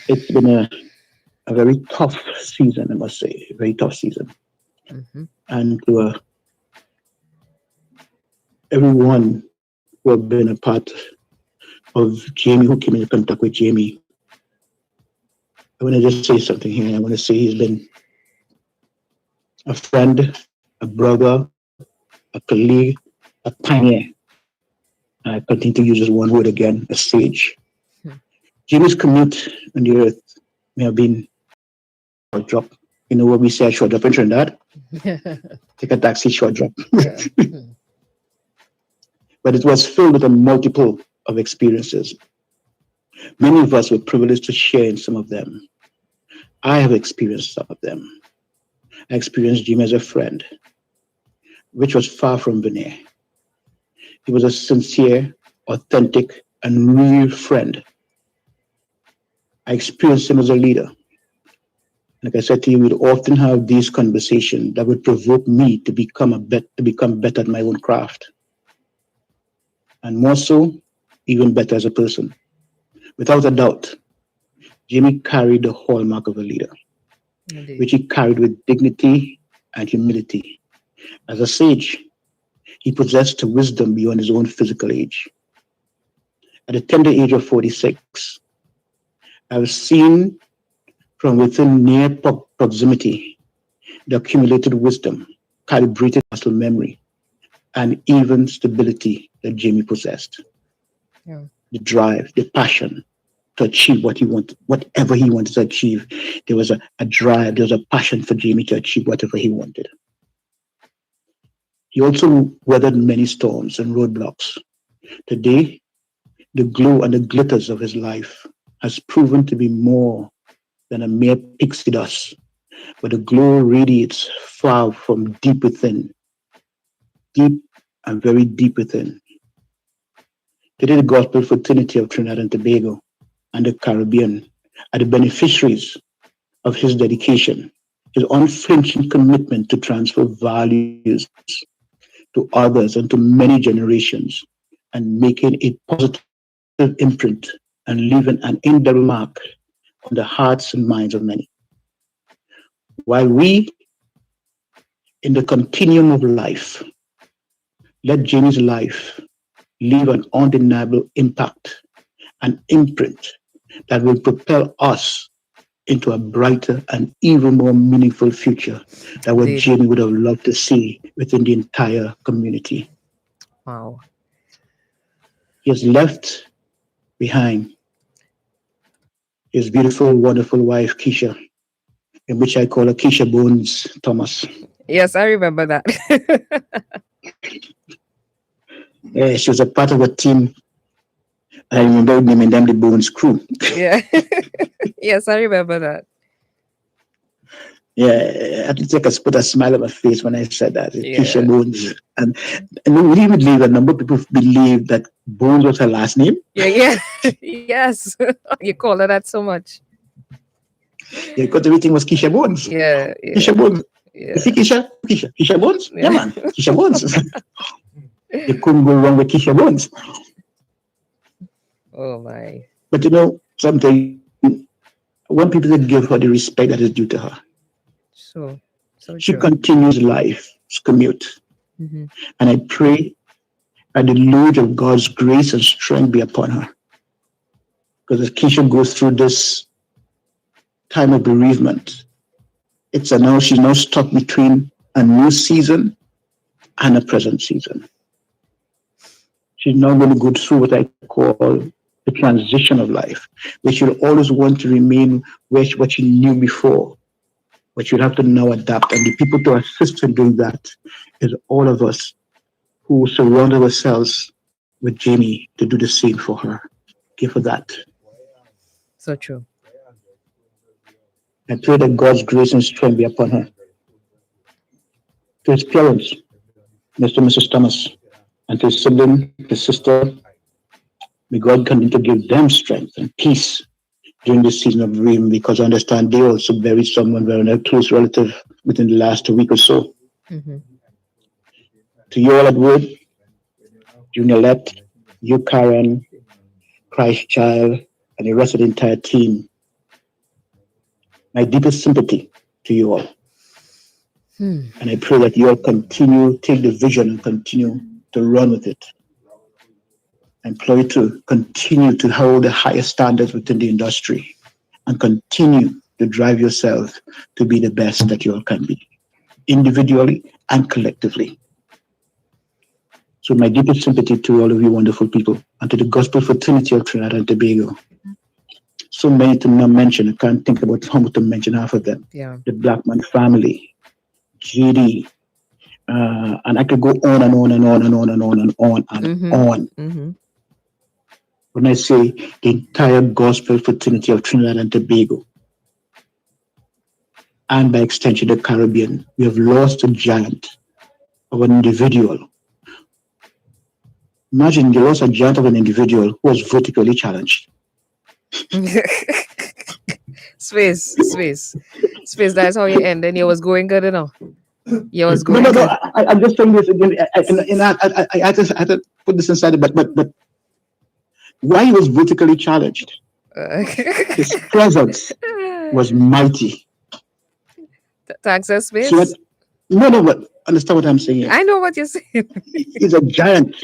Speaker 12: it's been a very tough season, I must say, a very tough season. And to everyone who have been a part of Jamie, who came in contact with Jamie, I want to just say something here. I want to say he's been a friend, a brother, a colleague, a pioneer. I continue to use this one word again, a sage. Jamie's commute on the earth may have been a short drop. You know what we say, a short drop in Trinidad? Take a taxi, short drop. But it was filled with a multiple of experiences. Many of us were privileged to share in some of them. I have experienced some of them. I experienced Jimmy as a friend, which was far from veneer. He was a sincere, authentic, and real friend. I experienced him as a leader. Like I said to you, we'd often have these conversations that would provoke me to become better at my own craft. And more so, even better as a person. Without a doubt, Jamie carried the hallmark of a leader,
Speaker 6: Indeed.
Speaker 12: which he carried with dignity and humility. As a sage, he possessed wisdom beyond his own physical age. At the tender age of 46, I was seen from within near proximity the accumulated wisdom, calibrated muscle memory, and even stability that Jamie possessed.
Speaker 6: Yeah.
Speaker 12: The drive, the passion to achieve what he wanted, whatever he wanted to achieve. There was a drive, there was a passion for Jamie to achieve whatever he wanted. He also weathered many storms and roadblocks. Today, the glow and the glitters of his life has proven to be more than a mere pixie dust, but the glow radiates far from deep within, deep and very deep within. Today, the Gospel Fraternity of Trinidad and Tobago and the Caribbean are the beneficiaries of his dedication, his unflinching commitment to transfer values to others and to many generations, and making a positive imprint and leaving an indelible mark on the hearts and minds of many. While we, in the continuum of life, let Jamie's life leave an undeniable impact, an imprint that will propel us into a brighter and even more meaningful future that what
Speaker 6: Indeed.
Speaker 12: Jamie would have loved to see within the entire community.
Speaker 6: Wow.
Speaker 12: He has left behind his beautiful, wonderful wife, Keisha, in which I call her Keisha Bones Thomas.
Speaker 6: Yes, I remember that.
Speaker 12: She was a part of a team. I remember naming them the Bones Crew.
Speaker 6: Yeah. Yes, I remember that.
Speaker 12: Yeah, I think I could put a smile on my face when I said that.
Speaker 6: Yeah.
Speaker 12: Keisha Bones. And would you believe a number of people believe that Bones was her last name?
Speaker 6: Yeah. Yes. You call her that so much.
Speaker 12: Yeah, because everything was Keisha Bones.
Speaker 6: Yeah.
Speaker 12: Keisha Bones.
Speaker 6: Yeah.
Speaker 12: You see Keisha Bones? Yeah, man. Keisha Bones. You couldn't go wrong with Keisha Bones.
Speaker 6: Oh my.
Speaker 12: But something, I want people to give her the respect that is due to her.
Speaker 6: So
Speaker 12: She
Speaker 6: true.
Speaker 12: continues life's commute.
Speaker 6: Mhm.
Speaker 12: And I pray that the load of God's grace and strength be upon her. Because as Keisha goes through this time of bereavement, she's now stuck between a new season and a present season. She's now going to go through what I call the transition of life, where she'll always want to remain what she knew before, but you'll have to now adapt. And the people to assist in doing that is all of us who surround ourselves with Jamie to do the same for her. Give her that.
Speaker 6: So true.
Speaker 12: I pray that God's grace and strength be upon her. To his parents, Mr. and Mrs. Thomas, and to his sibling, his sister, may God continue to give them strength and peace during this season of bereavement, because I understand they also buried someone, very close relative, within the last week or so.
Speaker 6: Mm-hmm.
Speaker 12: To you all at Wood, Juniorette, you, Karen, Christ Child, and the rest of the entire team, my deepest sympathy to you all. And I pray that you all take the vision and continue to run with it. I implore you to continue to hold the highest standards within the industry and continue to drive yourself to be the best that you all can be, individually and collectively. So my deepest sympathy to all of you wonderful people and to the Gospel Fraternity of Trinidad and Tobago. So many to not mention. I can't think about how to mention half of them.
Speaker 6: Yeah.
Speaker 12: The Blackman family, GD, and I could go on and on and on and on and on and on and on.
Speaker 6: Mm-hmm.
Speaker 12: When I say the entire Gospel Fraternity of Trinidad and Tobago, and by extension the Caribbean, we have lost a giant of an individual. Imagine you lost a giant of an individual who was vertically challenged.
Speaker 6: Space. That's how you end. And you was going good enough. You was going good.
Speaker 12: No. I'm just saying this again. I had to put this inside, but why he was vertically challenged? His presence was mighty.
Speaker 6: Thanks,
Speaker 12: See what?
Speaker 6: Space.
Speaker 12: No, but understand what I'm saying here.
Speaker 6: I know what you're saying.
Speaker 12: He's a giant,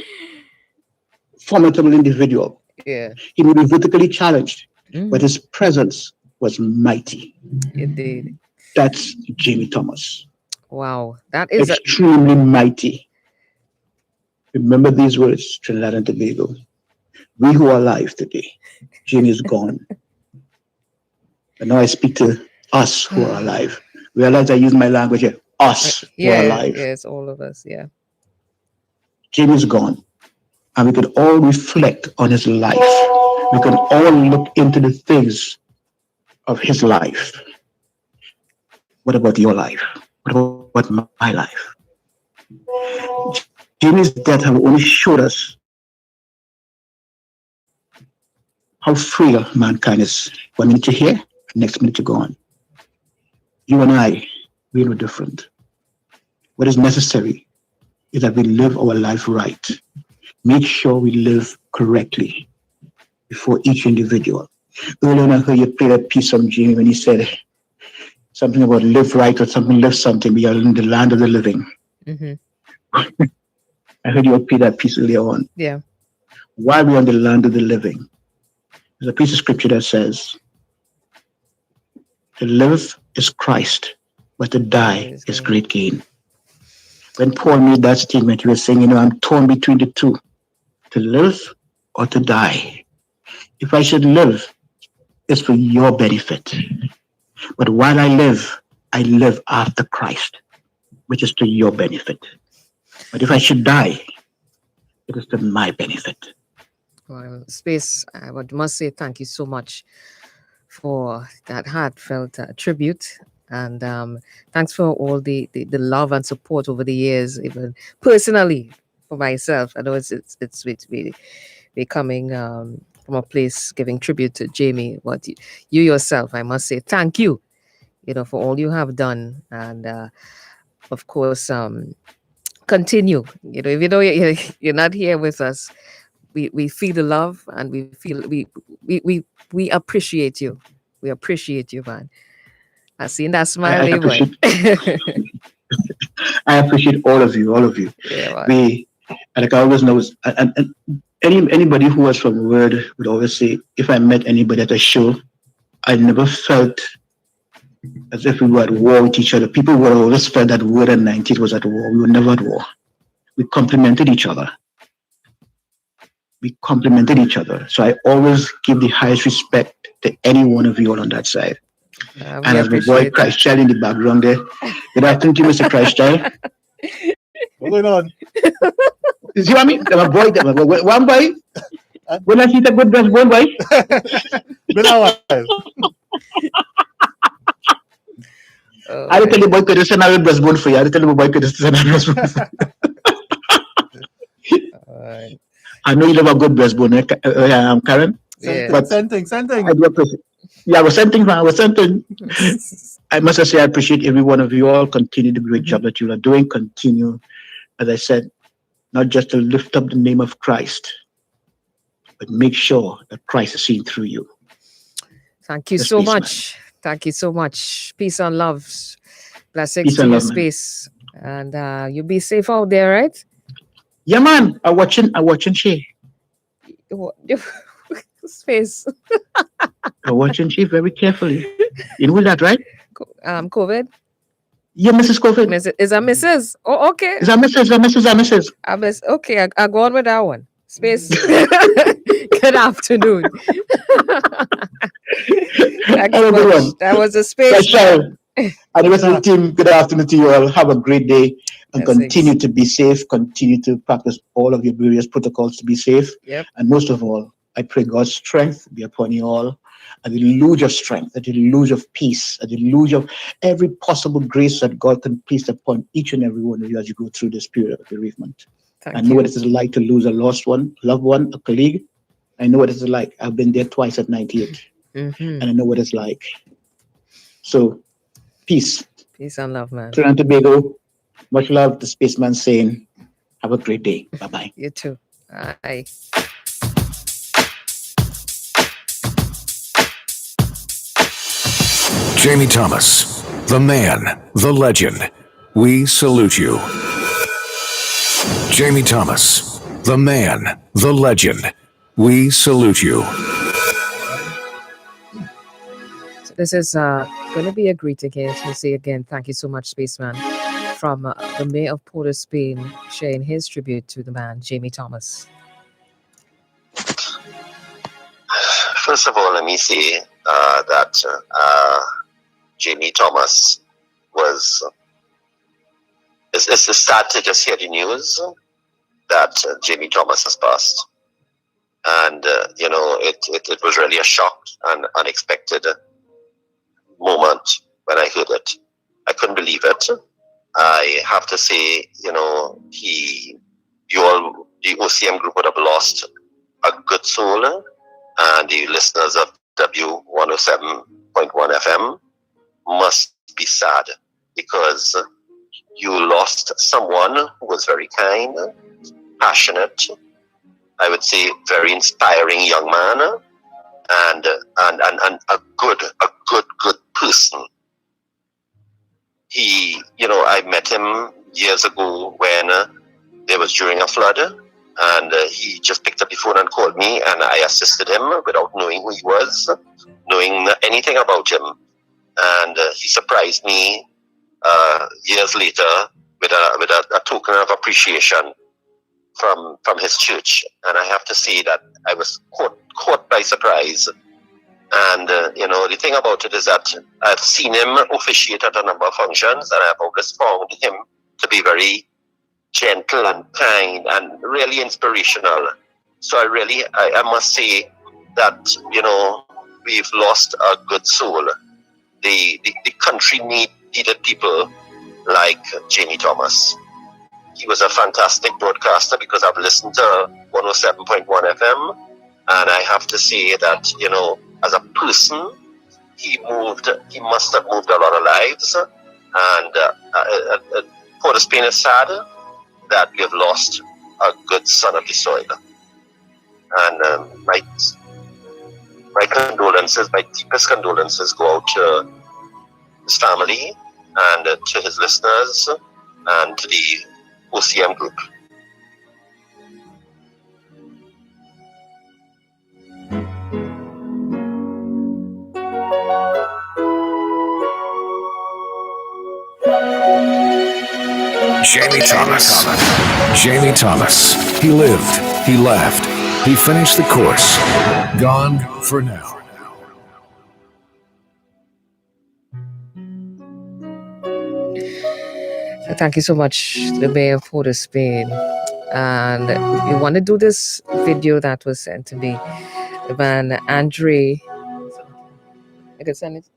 Speaker 12: formidable individual.
Speaker 6: Yeah,
Speaker 12: He may be vertically challenged, but
Speaker 6: Mhm.
Speaker 12: his presence was mighty.
Speaker 6: Indeed.
Speaker 12: That's Jamie Thomas.
Speaker 6: Wow, that is a
Speaker 12: Extremely mighty. Remember these words, Trinidad and Tobago. We who are alive today, Jamie is gone. And now I speak to us who are alive. Realize I use my language here. Us who are alive.
Speaker 6: Yes, all of us. Yeah.
Speaker 12: Jamie is gone. And we could all reflect on his life. We can all look into the things of his life. What about your life? What about my life? Jamie's death have only showed us how frail mankind is. 1 minute you're here, next minute you're gone. You and I, we're no different. What is necessary is that we live our life right. Make sure we live correctly before each individual. Earlier on I heard you play that piece from Jamie when he said something about live right or something, live something. We are in the land of the living.
Speaker 6: Mm-hmm.
Speaker 12: I heard you play that piece earlier on.
Speaker 6: Yeah.
Speaker 12: Why are we on the land of the living? There's a piece of scripture that says, to live is Christ, but to die is great gain. When Paul made that statement, he was saying, I'm torn between the two, to live or to die. If I should live, it's for your benefit. But while I live after Christ, which is to your benefit. But if I should die, it is to my benefit.
Speaker 6: Well, Space, I must say thank you so much for that heartfelt tribute. And thanks for all the love and support over the years, even personally for myself. I know it's we coming from a place giving tribute to Jamie, but you yourself, I must say thank you, for all you have done. And of course, continue. If you're not here with us, we feel the love and we feel we appreciate you. We appreciate you, man. I seen that smile.
Speaker 12: I appreciate all of you.
Speaker 6: Yeah,
Speaker 12: like I always know, and anybody who was from the word would always say, if I met anybody at a show, I never felt as if we were at war with each other. People would always felt that word and 90s was at war. We were never at war. We complemented each other. So I always give the highest respect to any one of you all on that side. And as my boy Christ Child in the background there, good afternoon to you, Mr. Christ Child.
Speaker 18: What's going on?
Speaker 12: You see what I mean? My boy, one boy. When I see the good dress, one boy.
Speaker 18: Been a while.
Speaker 12: I tell you, boy, could send out a breastbone for you. I tell you, boy, could send out a breastbone for you. I know you love a good breastbone, Karen.
Speaker 18: Same thing.
Speaker 12: I do appreciate. Yeah, I was sending. I must say, I appreciate every one of you all. Continue the great job that you are doing. Continue, as I said, not just to lift up the name of Christ, but make sure that Christ is seen through you.
Speaker 6: Thank you so much. Man. Thank you so much. Peace and love. Blessings to your Space. And you be safe out there, right?
Speaker 12: Yeah, man. I'm watching Shay.
Speaker 6: Space.
Speaker 12: I'm watching Shay very carefully. You know that, right?
Speaker 6: COVID?
Speaker 12: Yeah, Mrs. COVID.
Speaker 6: Is that Mrs.? Oh, okay.
Speaker 12: Is that Mrs.?
Speaker 6: Okay, I go on with that one. Space. Good afternoon. That was a Space.
Speaker 12: And the rest of the team, good afternoon to you all. Have a great day and continue to be safe. Continue to practice all of your various protocols to be safe.
Speaker 6: Yep.
Speaker 12: And most of all, I pray God's strength be upon you all. A deluge of strength, a deluge of peace, a deluge of every possible grace that God can place upon each and every one of you as you go through this period of bereavement. I know what it is like to lose a lost one, loved one, a colleague. I know what it is like. I've been there twice at 98. And I know what it's like. So, peace.
Speaker 6: Peace and love, man.
Speaker 12: Trinidad and Tobago, much love. The Spaceman saying, have a great day. Bye-bye.
Speaker 6: You too. Bye.
Speaker 2: Jamie Thomas, the man, the legend. We salute you. Jamie Thomas, the man, the legend. We salute you.
Speaker 6: So this is going to be a greeting here to say again, thank you so much, Spaceman, from the mayor of Port of Spain, sharing his tribute to the man, Jamie Thomas.
Speaker 10: First of all, let me say that Jamie Thomas was. It's sad to just hear the news that Jamie Thomas has passed, and it was really a shock and unexpected moment when I heard it. I couldn't believe it. I have to say, the OCM group would have lost a good soul, and the listeners of W107.1 FM must be sad because you lost someone who was very kind, passionate, I would say very inspiring young man, and a good person. I met him years ago when there was during a flood, and he just picked up the phone and called me, and I assisted him without knowing who he was, knowing anything about him, and he surprised me years later with a token of appreciation from his church. And I have to say that I was caught by surprise. And the thing about it is that I've seen him officiate at a number of functions, and I've always found him to be very gentle and kind and really inspirational. So I must say that we've lost a good soul. The country needed people like Jamie Thomas. He was a fantastic broadcaster because I've listened to 107.1 FM, and I have to say that as a person, he must have moved a lot of lives, and Port of Spain is sad that we have lost a good son of the soil. And my condolences, my deepest condolences go out to his family and to his listeners and to the OCM group.
Speaker 2: Jamie Thomas. Jamie Thomas. He lived. He laughed. He finished the course. Gone for now.
Speaker 6: Thank you so much, the Mayor of Port of Spain. And we want to do this video that was sent to me. The man, Andre. I can send it.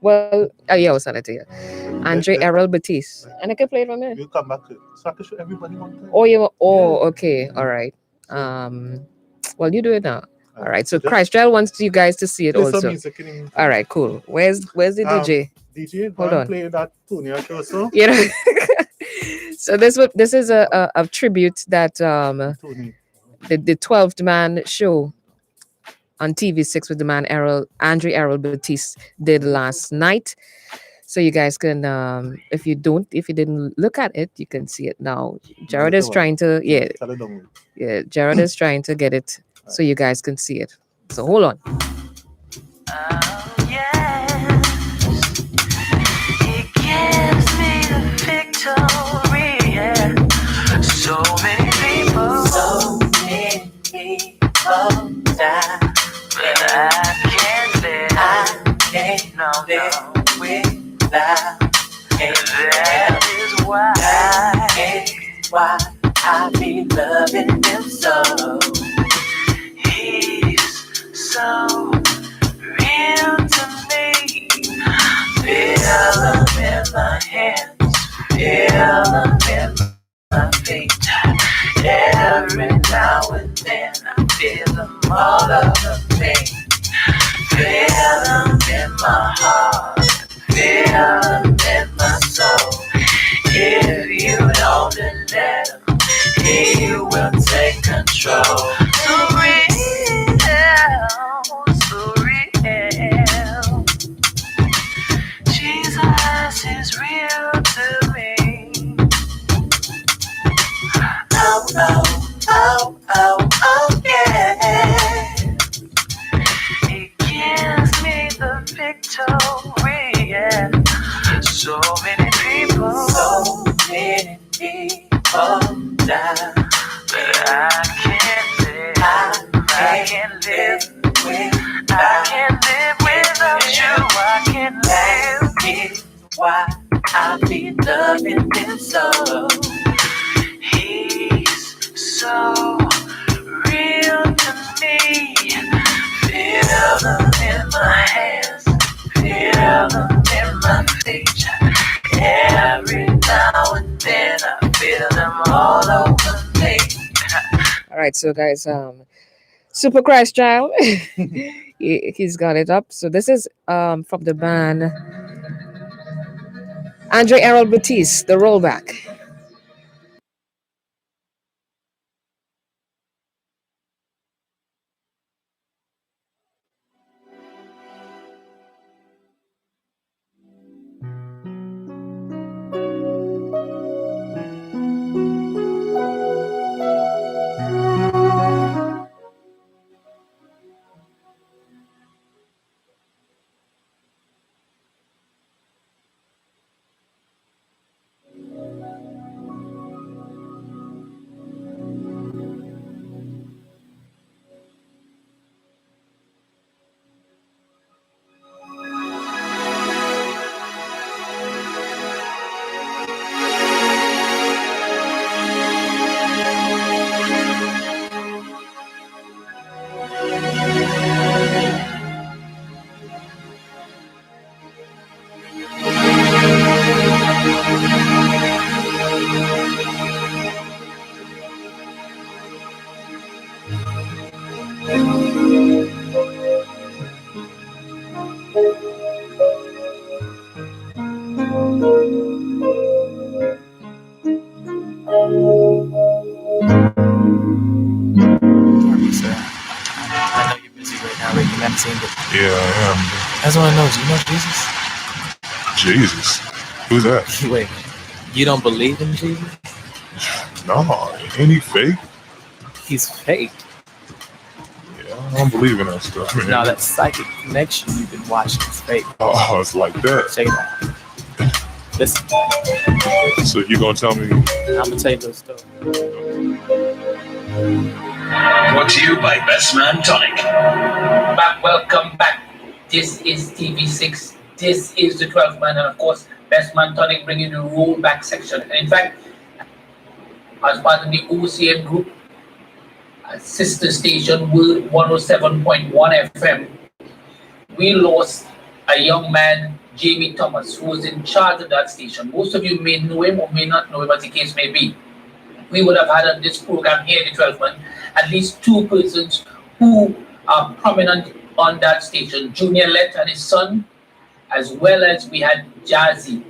Speaker 6: Well, yeah, I'll send it to you. Andre Errol Batiste. And I can play it from there.
Speaker 13: You come back to it. So I can show everybody one time.
Speaker 6: Okay. All right. Well, you do it now. All right. So Christelle wants you guys to see it also. All right, cool. Where's the DJ?
Speaker 13: DJ,
Speaker 6: hold on.
Speaker 13: Play that tune also.
Speaker 6: So this is a tribute that the 12th Man show on TV6 with the man Andre Errol Batiste did last night. So you guys can, if you didn't look at it, you can see it now. Jared is trying to, Jared is trying to get it so you guys can see it. So hold on.
Speaker 9: It gives me the victory, yeah. So many people die, but I can't live without. And that is why I be loving him so. He's so real to me. Feel him in my hands, feel him in my feet. Every now and then I feel him all over me. Feel him in my heart, feel him in my soul. If you don't let him, he will take control. So real, so real. Oh, yeah. He gives me the victory. Yeah. So many people now that I can't live without you. I can't live. Why I be loving him so. He's so real to me. Feel them in my hands, feel them in my feet. Every now and then I feel them all over me.
Speaker 6: All right, so guys, Super Christ Child, he's got it up. So this is from the band Andre Errol Batiste, The Rollback.
Speaker 14: I know you're busy right now, Rick. You haven't seen it.
Speaker 15: Yeah, I am.
Speaker 14: I just want to know, do you know Jesus?
Speaker 15: Jesus? Who's that?
Speaker 14: Wait, you don't believe in Jesus?
Speaker 15: No, ain't he fake?
Speaker 14: He's fake.
Speaker 15: Yeah, I don't believe in that stuff, man.
Speaker 14: No, that psychic connection you've been watching is fake.
Speaker 15: Oh, it's like that.
Speaker 14: Check it out. Listen.
Speaker 15: So you gonna tell me?
Speaker 14: I'm gonna tell you the story.
Speaker 16: Brought to you by Best Man Tonic. Welcome back. This is TV6. This is the 12th man, and of course, Best Man Tonic bringing the rollback section. And in fact, as part of the OCM group, sister station World 107.1 FM, we lost a young man, Jamie Thomas, who was in charge of that station. Most of you may know him or may not know him, as the case may be. We would have had on this program here in the 12th man at least two persons who are prominent on that station, Junior Lett and his son, as well as we had Jazzy.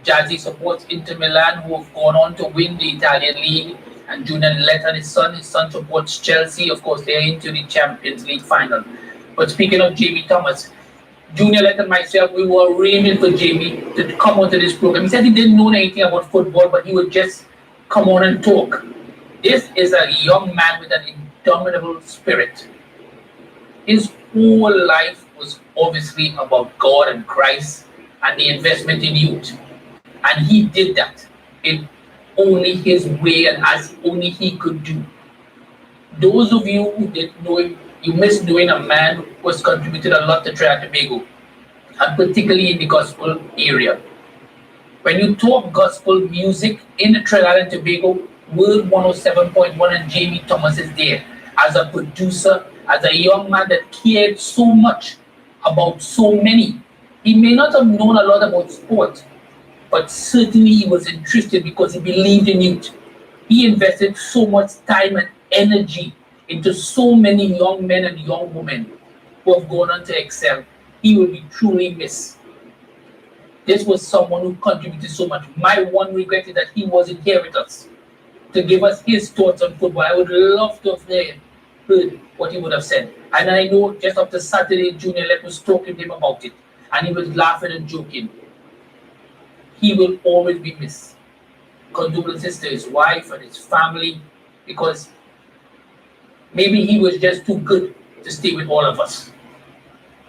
Speaker 16: Jazzy supports Inter Milan, who have gone on to win the Italian League, and Junior Lett and his son supports Chelsea. Of course, they're into the Champions League final. But speaking of Jamie Thomas, Junior Lett and myself, we were arranging for Jamie to come onto this program. He said he didn't know anything about football, but he would just come on and talk. This is a young man with an indomitable spirit. His whole life was obviously about God and Christ and the investment in youth. And he did that in only his way and as only he could do. Those of you who didn't know him, you missed knowing a man who has contributed a lot to Trinidad and Tobago, and particularly in the gospel area. When you talk gospel music in the Trinidad and Tobago, World 107.1 and Jamie Thomas is there as a producer, as a young man that cared so much about so many. He may not have known a lot about sport, but certainly he was interested because he believed in youth. He invested so much time and energy into so many young men and young women who have gone on to excel. He will be truly missed. This was someone who contributed so much. My one regret is that he wasn't here with us to give us his thoughts on football. I would love to have heard what he would have said. And I know just after Saturday, Junior Lett was talking to him about it, and he was laughing and joking. He will always be missed. Condolences to his wife and his family. because maybe he was just too good to stay with all of us.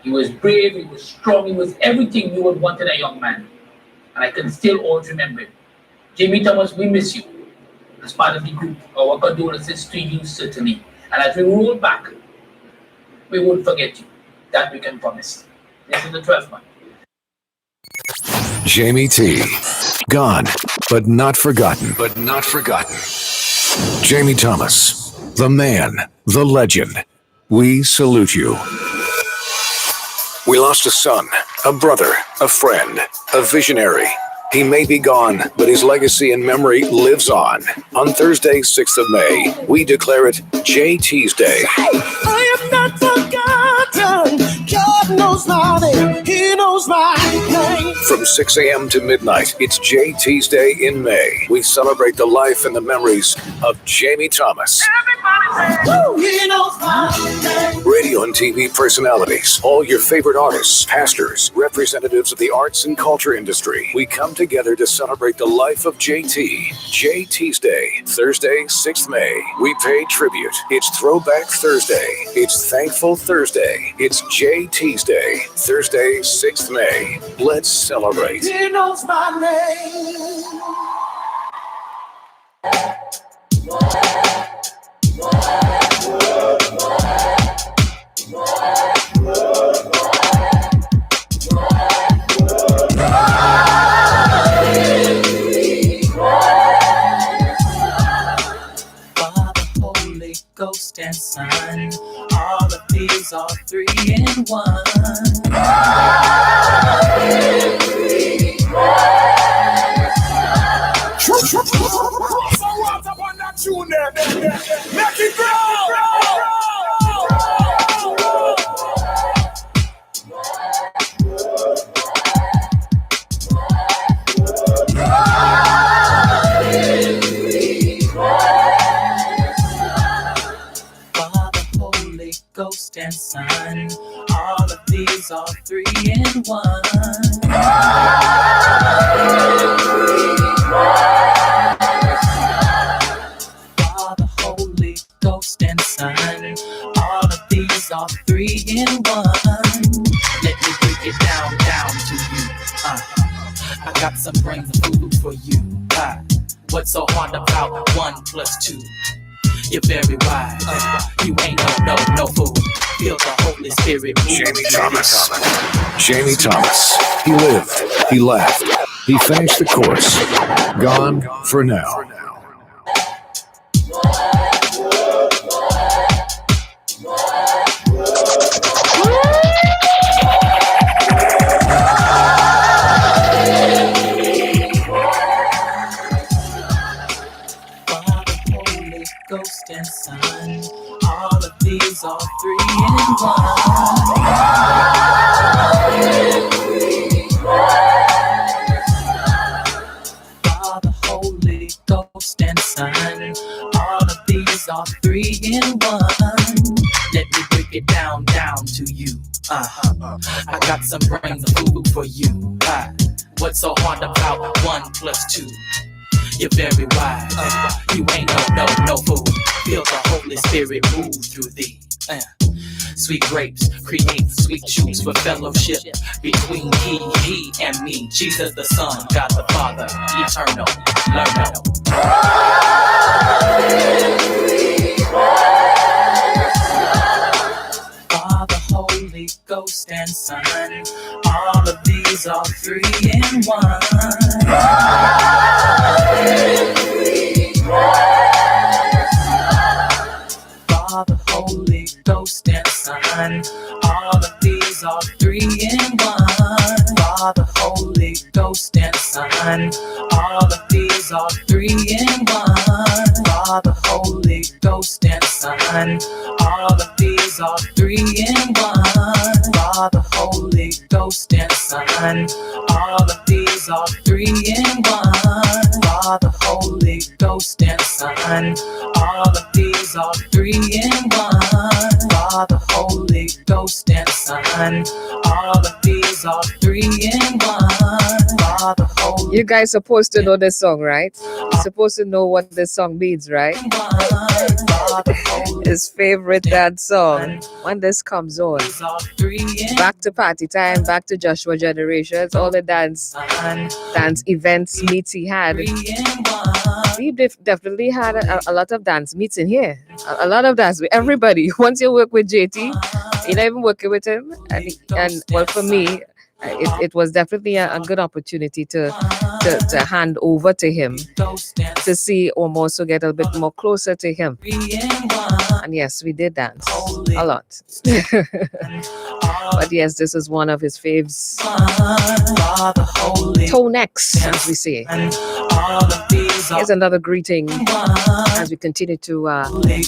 Speaker 16: He was brave, he was strong, he was everything you would want in a young man. And I can still always remember it. Jamie Thomas, we miss you as part of the group. Our condolences to you, certainly. And as we roll back, we won't forget you. That we can promise. This is the 12th month.
Speaker 2: Jamie T. Gone, but not forgotten. But not forgotten. Jamie Thomas, the man, the legend. We salute you. We lost a son, a brother, a friend, a visionary. He may be gone, but his legacy and memory lives on. On Thursday, 6th of May, we declare it JT's Day.
Speaker 3: I am not forgotten. God knows my name. He knows my name.
Speaker 2: From 6 a.m. to midnight, it's JT's Day in May. We celebrate the life and the memories of Jamie Thomas.
Speaker 3: He knows my name.
Speaker 2: Radio and TV personalities, all your favorite artists, pastors, representatives of the arts and culture industry. We come together to celebrate the life of JT. JT's Day, Thursday, 6th May. We pay tribute. It's Throwback Thursday. It's Thankful Thursday. It's JT's Day, Thursday, 6th May. Let's celebrate.
Speaker 3: He knows my name.
Speaker 14: Ghost and Son, all of these are 3 in 1.
Speaker 11: Make it grow!
Speaker 14: Ghost and Son, all of these are 3 in 1. Father, Holy Ghost and Son, all of these are 3 in 1. Let me break it down to you. I got some brains and food for you. What's so hard about 1 plus 2? You're very wise. You ain't no fool. Feel the Holy Spirit move.
Speaker 2: Jamie Thomas. Jamie Thomas. He lived. He laughed. He finished the course. Gone for now.
Speaker 14: Ghost and Son, all of these are 3 in 1. Father, Holy Ghost and Son, all of these are 3 in 1. Let me break it down to you. I got some brains and food for you. What's so hard about 1 plus 2? You're very wise. You ain't no fool. Feel the Holy Spirit move through thee. Sweet grapes create sweet juice for fellowship between he and me. Jesus the Son, God the Father, eternal. Learn. Father, Holy Ghost and Son, all of these are 3 in 1. Father, Holy Ghost and Son, all of these are 3 in 1. Father, Holy Ghost and Son, all of these are 3 in 1. Father, Holy Ghost and Son, all of these are 3 in 1. Father, Holy Ghost and Son, all of these are 3 in 1. Father, Holy Ghost and Son, all of these are 3 in 1. Father, Holy Ghost and Son, All of these are 3 in 1. Brotherhood.
Speaker 6: You guys supposed to know this song, right? You're supposed to know what this song means, right? His favorite dance song. When this comes on, back to party time, back to Joshua generations, all the dance events meets he had. We definitely had a lot of dance meets in here. A lot of dance with everybody. Once you work with JT, you're not even working with him, and well, for me, it was definitely a good opportunity to hand over to him, to see or more so get a bit more closer to him. And yes, we did dance a lot. But yes, this is one of his faves. Toe necks, as we say. Here's another greeting as we continue to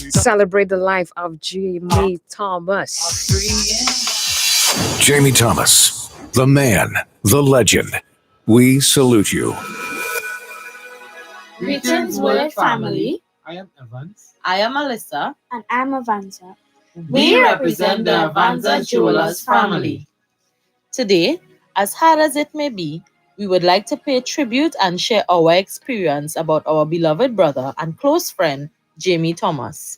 Speaker 6: celebrate the life of Jamie Thomas.
Speaker 2: Jamie Thomas, the man, the legend. We salute you.
Speaker 17: Greetings, Word family.
Speaker 19: I am Evans.
Speaker 17: I am Alyssa.
Speaker 20: And I'm Avanza.
Speaker 17: We represent the Avanza Jewelers family. Today, as hard as it may be, we would like to pay tribute and share our experience about our beloved brother and close friend, Jamie Thomas.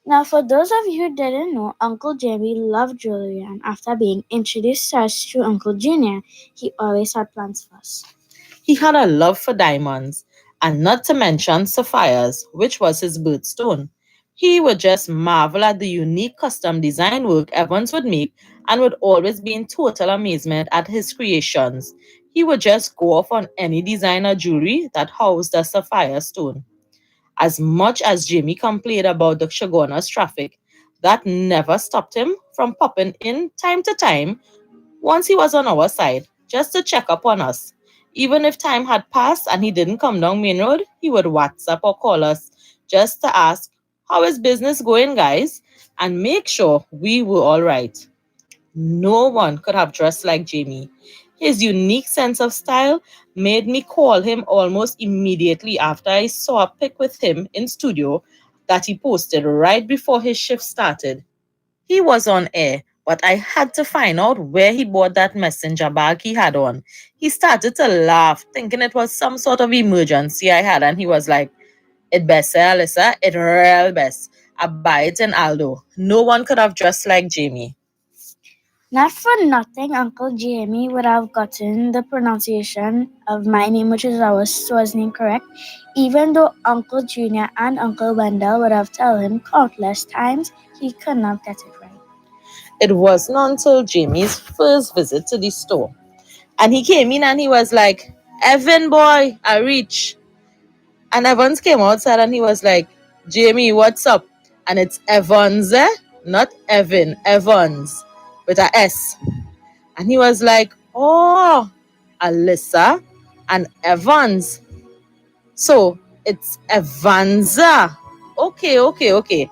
Speaker 20: Now, for those of you who didn't know, Uncle Jamie loved jewelry, and after being introduced to us through Uncle Junior, he always had plans for us.
Speaker 17: He had a love for diamonds, and not to mention sapphires, which was his birthstone. He would just marvel at the unique custom design work Evans would make and would always be in total amazement at his creations. He would just go off on any designer jewelry that housed a sapphire stone. As much as Jamie complained about the Chaguanas traffic, that never stopped him from popping in time to time once he was on our side, just to check up on us. Even if time had passed and he didn't come down Main Road, he would WhatsApp or call us just to ask, "How is business going, guys?" and make sure we were all right. No one could have dressed like Jamie. His unique sense of style made me call him almost immediately after I saw a pic with him in studio that he posted right before his shift started. He was on air, but I had to find out where he bought that messenger bag he had on. He started to laugh, thinking it was some sort of emergency I had, and he was like, "It best, Alyssa, it real best. I buy it in Aldo. No one could have dressed like Jamie."
Speaker 20: Not for nothing, Uncle Jamie would have gotten the pronunciation of my name, which is our store's name, correct, even though Uncle Junior and Uncle Wendell would have told him countless times he could not get it right.
Speaker 17: It wasn't until Jamie's first visit to the store. And he came in and he was like, "Evan boy, I reach." And Evans came outside and he was like, "Jamie, what's up?" And it's Evans, not Evan, Evans, with a S. And he was like, "Oh, Alyssa and Evans. So it's Evanza. Okay.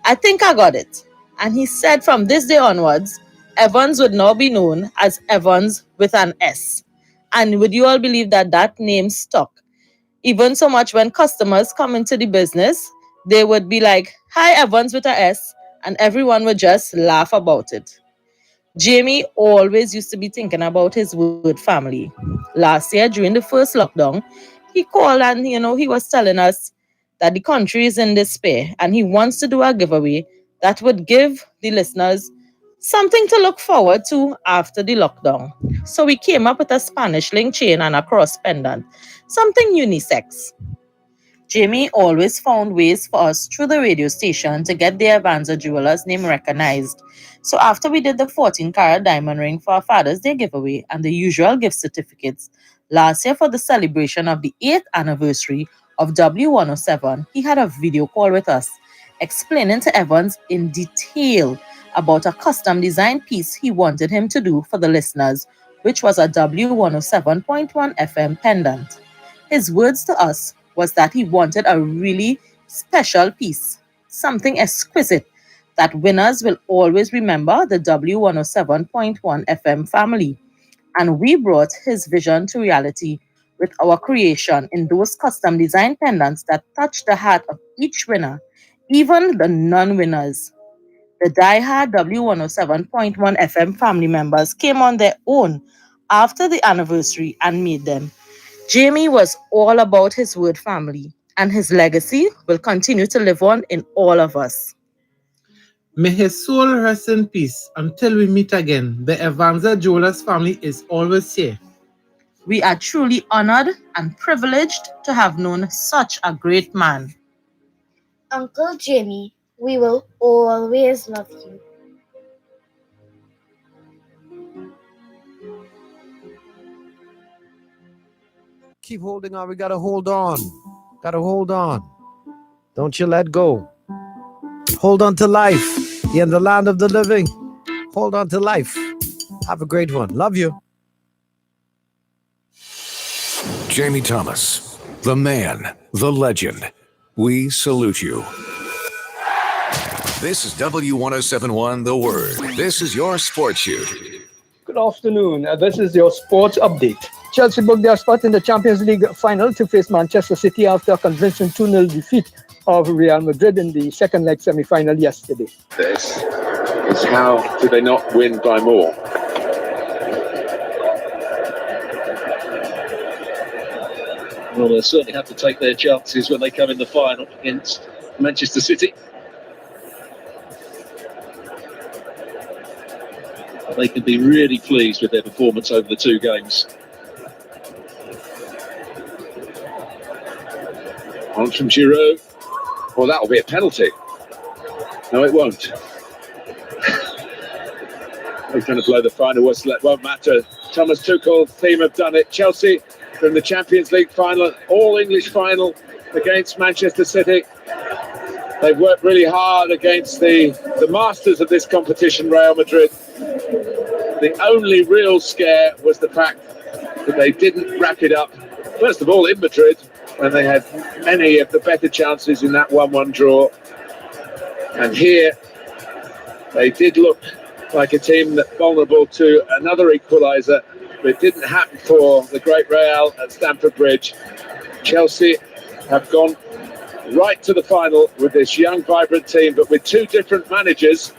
Speaker 17: I think I got it." And he said from this day onwards, Evans would now be known as Evans with an S. And would you all believe that that name stuck? Even so much when customers come into the business, they would be like, "Hi, Evans with a S," and everyone would just laugh about it. Jamie always used to be thinking about his word family. Last year, during the first lockdown, he called and, he was telling us that the country is in despair and he wants to do a giveaway that would give the listeners something to look forward to after the lockdown. So we came up with a Spanish link chain and a cross pendant, something unisex. Jamie always found ways for us through the radio station to get the Avanza Jewelers name recognized. So after we did the 14-carat diamond ring for our Father's Day giveaway and the usual gift certificates, last year for the celebration of the 8th anniversary of W107, he had a video call with us, explaining to Evans in detail about a custom design piece he wanted him to do for the listeners, which was a W107.1 FM pendant. His words to us was that he wanted a really special piece, something exquisite that winners will always remember the W107.1 FM family. And we brought his vision to reality with our creation in those custom design pendants that touched the heart of each winner, even the non-winners. The diehard W107.1 FM family members came on their own after the anniversary and made them. Jamie was all about his word family, and his legacy will continue to live on in all of us.
Speaker 19: May his soul rest in peace until we meet again. The Evanza Jolas family is always here.
Speaker 17: We are truly honored and privileged to have known such a great man.
Speaker 20: Uncle Jamie, we will always love you.
Speaker 1: Keep holding on. We got to hold on. Got to hold on. Don't you let go. Hold on to life. You're in the land of the living. Hold on to life. Have a great one. Love you.
Speaker 2: Jamie Thomas, the man, the legend. We salute you. This is W1071 The Word. This is your sports shoot.
Speaker 21: Good afternoon. This is your sports update. Chelsea booked their spot in the Champions League final to face Manchester City after a convincing 2-0 defeat of Real Madrid in the second leg semi-final yesterday.
Speaker 22: This is how do they not win by more?
Speaker 24: Well, they'll certainly have to take their chances when they come in the final against Manchester City. They can be really pleased with their performance over the two games.
Speaker 22: On from Giroud. Well, that'll be a penalty. No, it won't. He's going to blow the final whistle. It won't matter. Thomas Tuchel's team have done it. Chelsea from the Champions League final, all-English final against Manchester City. They've worked really hard against the masters of this competition, Real Madrid. The only real scare was the fact that they didn't wrap it up, first of all, in Madrid, when they had many of the better chances in that 1-1 draw. And here, they did look like a team that's vulnerable to another equaliser, but it didn't happen for the great Real at Stamford Bridge. Chelsea have gone right to the final with this young, vibrant team, but with two different managers.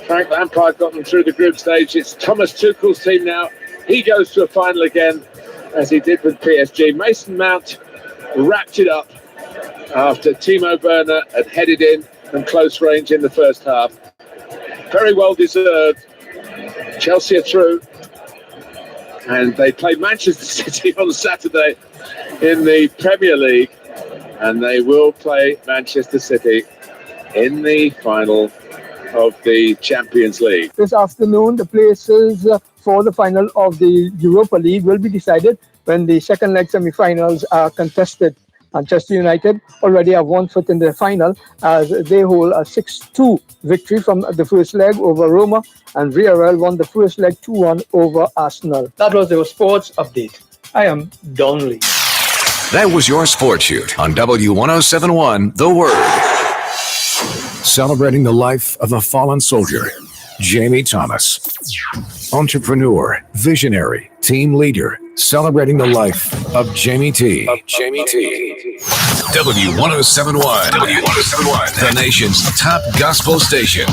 Speaker 22: Frank Lampard got them through the group stage. It's Thomas Tuchel's team now. He goes to a final again, as he did with PSG. Mason Mount wrapped it up after Timo Werner had headed in from close range in the first half. Very well deserved. Chelsea are through, and they play Manchester City on Saturday in the Premier League, and they will play Manchester City in the final of the Champions League.
Speaker 21: This afternoon, the places for the final of the Europa League will be decided when the second leg semi-finals are contested. Manchester United already have 1 foot in the final as they hold a 6-2 victory from the first leg over Roma, and Villarreal won the first leg 2-1 over Arsenal. That was your sports update. I am Donnelly.
Speaker 2: That was your sports shoot on W1071 The Word. Celebrating the life of a fallen soldier, Jamie Thomas. Entrepreneur, visionary, team leader, celebrating the life of Jamie T. W1071. The nation's top gospel station.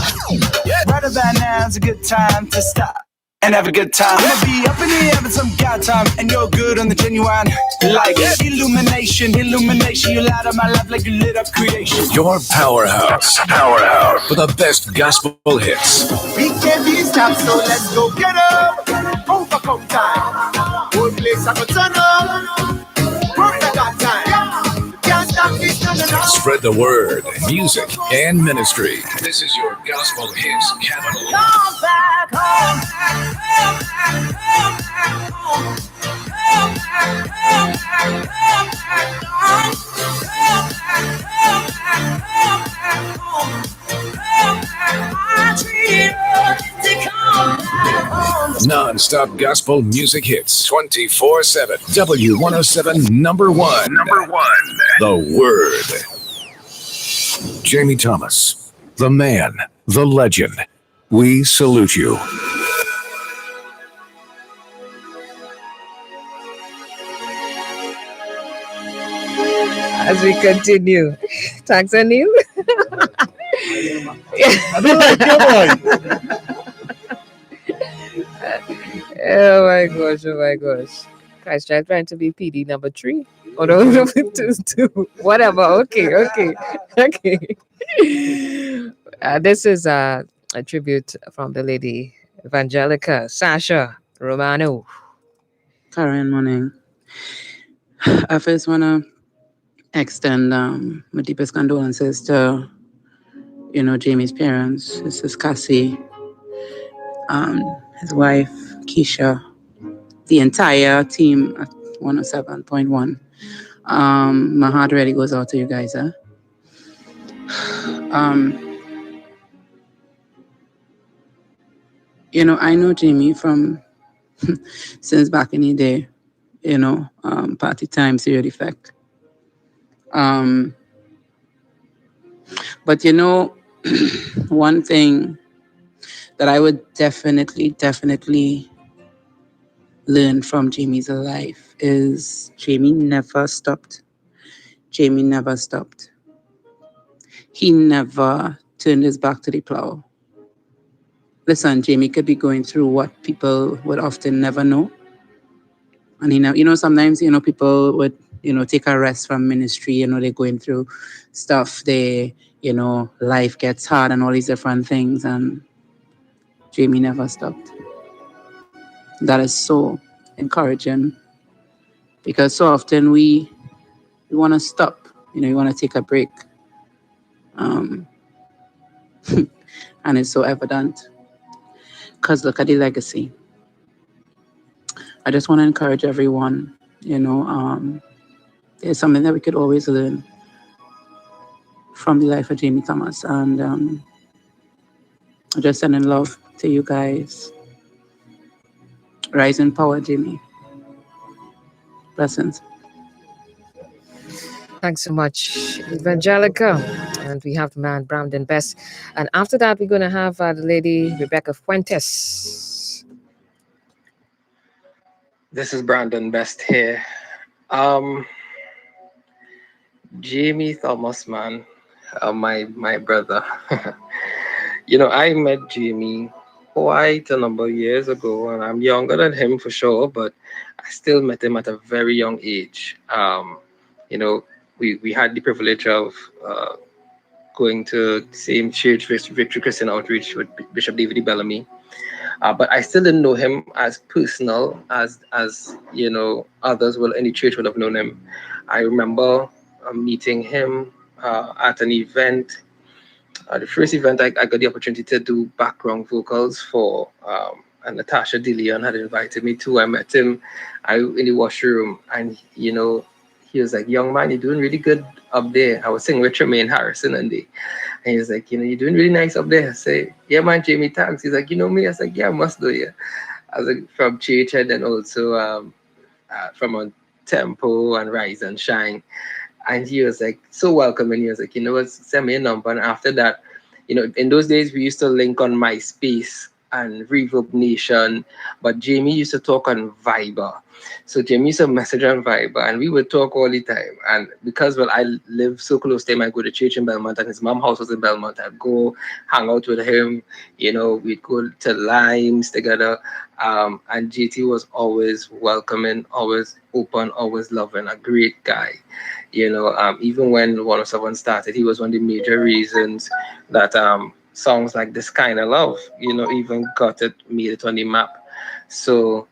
Speaker 11: Right about now is a good time to stop and have a good time. Gonna be up in the air with some God time, and you're good on the genuine. Like illumination, you light up my life like you lit up creation.
Speaker 2: Your powerhouse for the best gospel hits.
Speaker 11: We can't be stopped, so let's go get up. Overcome time. Whole place I go turn up. Work that got time. Can't stop me turning up.
Speaker 2: Spread the word, music, and ministry. This is your gospel hits capital.
Speaker 11: Come back home.
Speaker 2: Non-stop gospel music hits 24/7. W107 number one. The Word. Jamie Thomas, the man, the legend. We salute you.
Speaker 6: As we continue. Thanks, Anil.
Speaker 13: I don't like your boy.
Speaker 6: Oh my gosh, oh my gosh. Christ, I'm trying to be PD number 3. Oh no, number 2. Whatever. Okay. This is a tribute from the lady Evangelica Sasha Romano.
Speaker 4: Karen, morning. I first want to extend my deepest condolences to, Jamie's parents. This is Cassie, his wife, Keisha, the entire team at 107.1. My heart really goes out to you guys. I know Jamie from since back in the day, party time, serial effect. But one thing that I would definitely learn from Jamie's life is Jamie never stopped. He never turned his back to the plow. Listen, Jamie could be going through what people would often never know. And sometimes, people would, take a rest from ministry, they're going through stuff, life gets hard and all these different things. And Jamie never stopped. That is so encouraging because so often we want to stop, we want to take a break. And it's so evident because look at the legacy. I just want to encourage everyone, there's something that we could always learn from the life of Jamie Thomas. And I just send in love to you guys. Rise in power, Jamie. Blessings.
Speaker 6: Thanks so much, Evangelica. And we have the man Brandon Best. And after that, we're going to have the lady Rebecca Fuentes.
Speaker 7: This is Brandon Best here. Jamie Thomas, man, my brother. I met Jamie quite a number of years ago, and I'm younger than him for sure, but I still met him at a very young age. We had the privilege of going to the same church, Victory Christian Outreach, with Bishop David E. Bellamy. But I still didn't know him as personal as others will, any church would have known him. I remember meeting him at an event. The first event I got the opportunity to do background vocals for, and Natasha DeLeon had invited me to. I met him in the washroom, and he was like, "Young man, you're doing really good up there." I was singing with Tremaine Harrison and he was like, "You're doing really nice up there." I say, "Yeah, man, Jamie, thanks." He's like, "You know me?" I was like, "Yeah, I must know you." I was like, from church and then also from a Tempo and Rise and Shine. And he was like so welcoming. He was like, what, send me a number. And after that, in those days we used to link on MySpace and Reverb Nation, but Jamie used to talk on Viber. So Jamie used to message on Viber and we would talk all the time. And because, I live so close to him, I go to church in Belmont and his mom's house was in Belmont. I'd go hang out with him, we'd go to Limes together. And JT was always welcoming, always open, always loving, a great guy. Even when 107 started, he was one of the major reasons that songs like This Kind of Love, even made it on the map. So,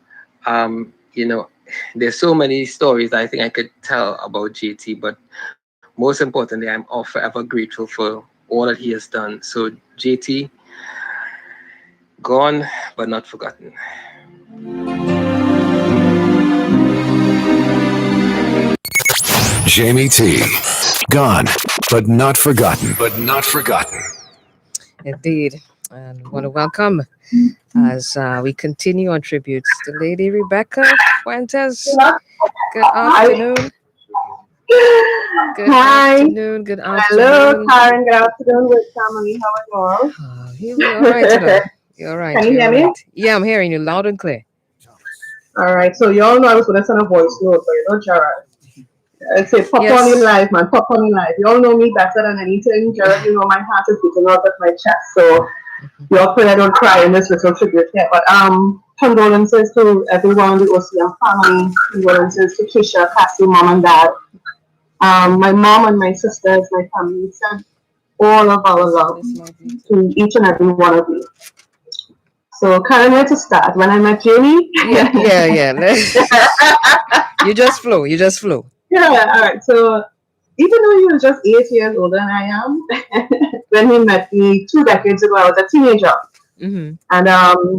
Speaker 7: there's so many stories I think I could tell about JT, but most importantly, I'm forever grateful for all that he has done. So, JT, gone but not forgotten.
Speaker 2: Jamie T. Gone, but not forgotten.
Speaker 6: Indeed. And I want to welcome as we continue on tributes to Lady Rebecca Fuentes. Good afternoon. Good afternoon. Good afternoon.
Speaker 8: Hello, Karen. Good afternoon, with family. How are you all?
Speaker 6: Here we are. All right today. You're all right.
Speaker 8: Can you hear me?
Speaker 6: Yeah, I'm hearing you loud and clear.
Speaker 8: All right. So you all know I was going to send a voice note, but Gerald. I'd say pop on in life, man. Pop on in life. You all know me better than anything. Jared, you know my heart is beating out of my chest. So you all pray I don't cry in this little tribute here. But condolences to everyone, the OCM family. Condolences to Keisha, Cassie, mom and dad. My mom and my sisters, my family send all of our love to each and every one of you. So, Karen, where to start? When I met Jamie?
Speaker 6: Yeah. You just flow.
Speaker 8: Yeah, all right. So, even though he was just 8 years older than I am, when he met me 2 decades ago, I was a teenager.
Speaker 6: Mm-hmm.
Speaker 8: And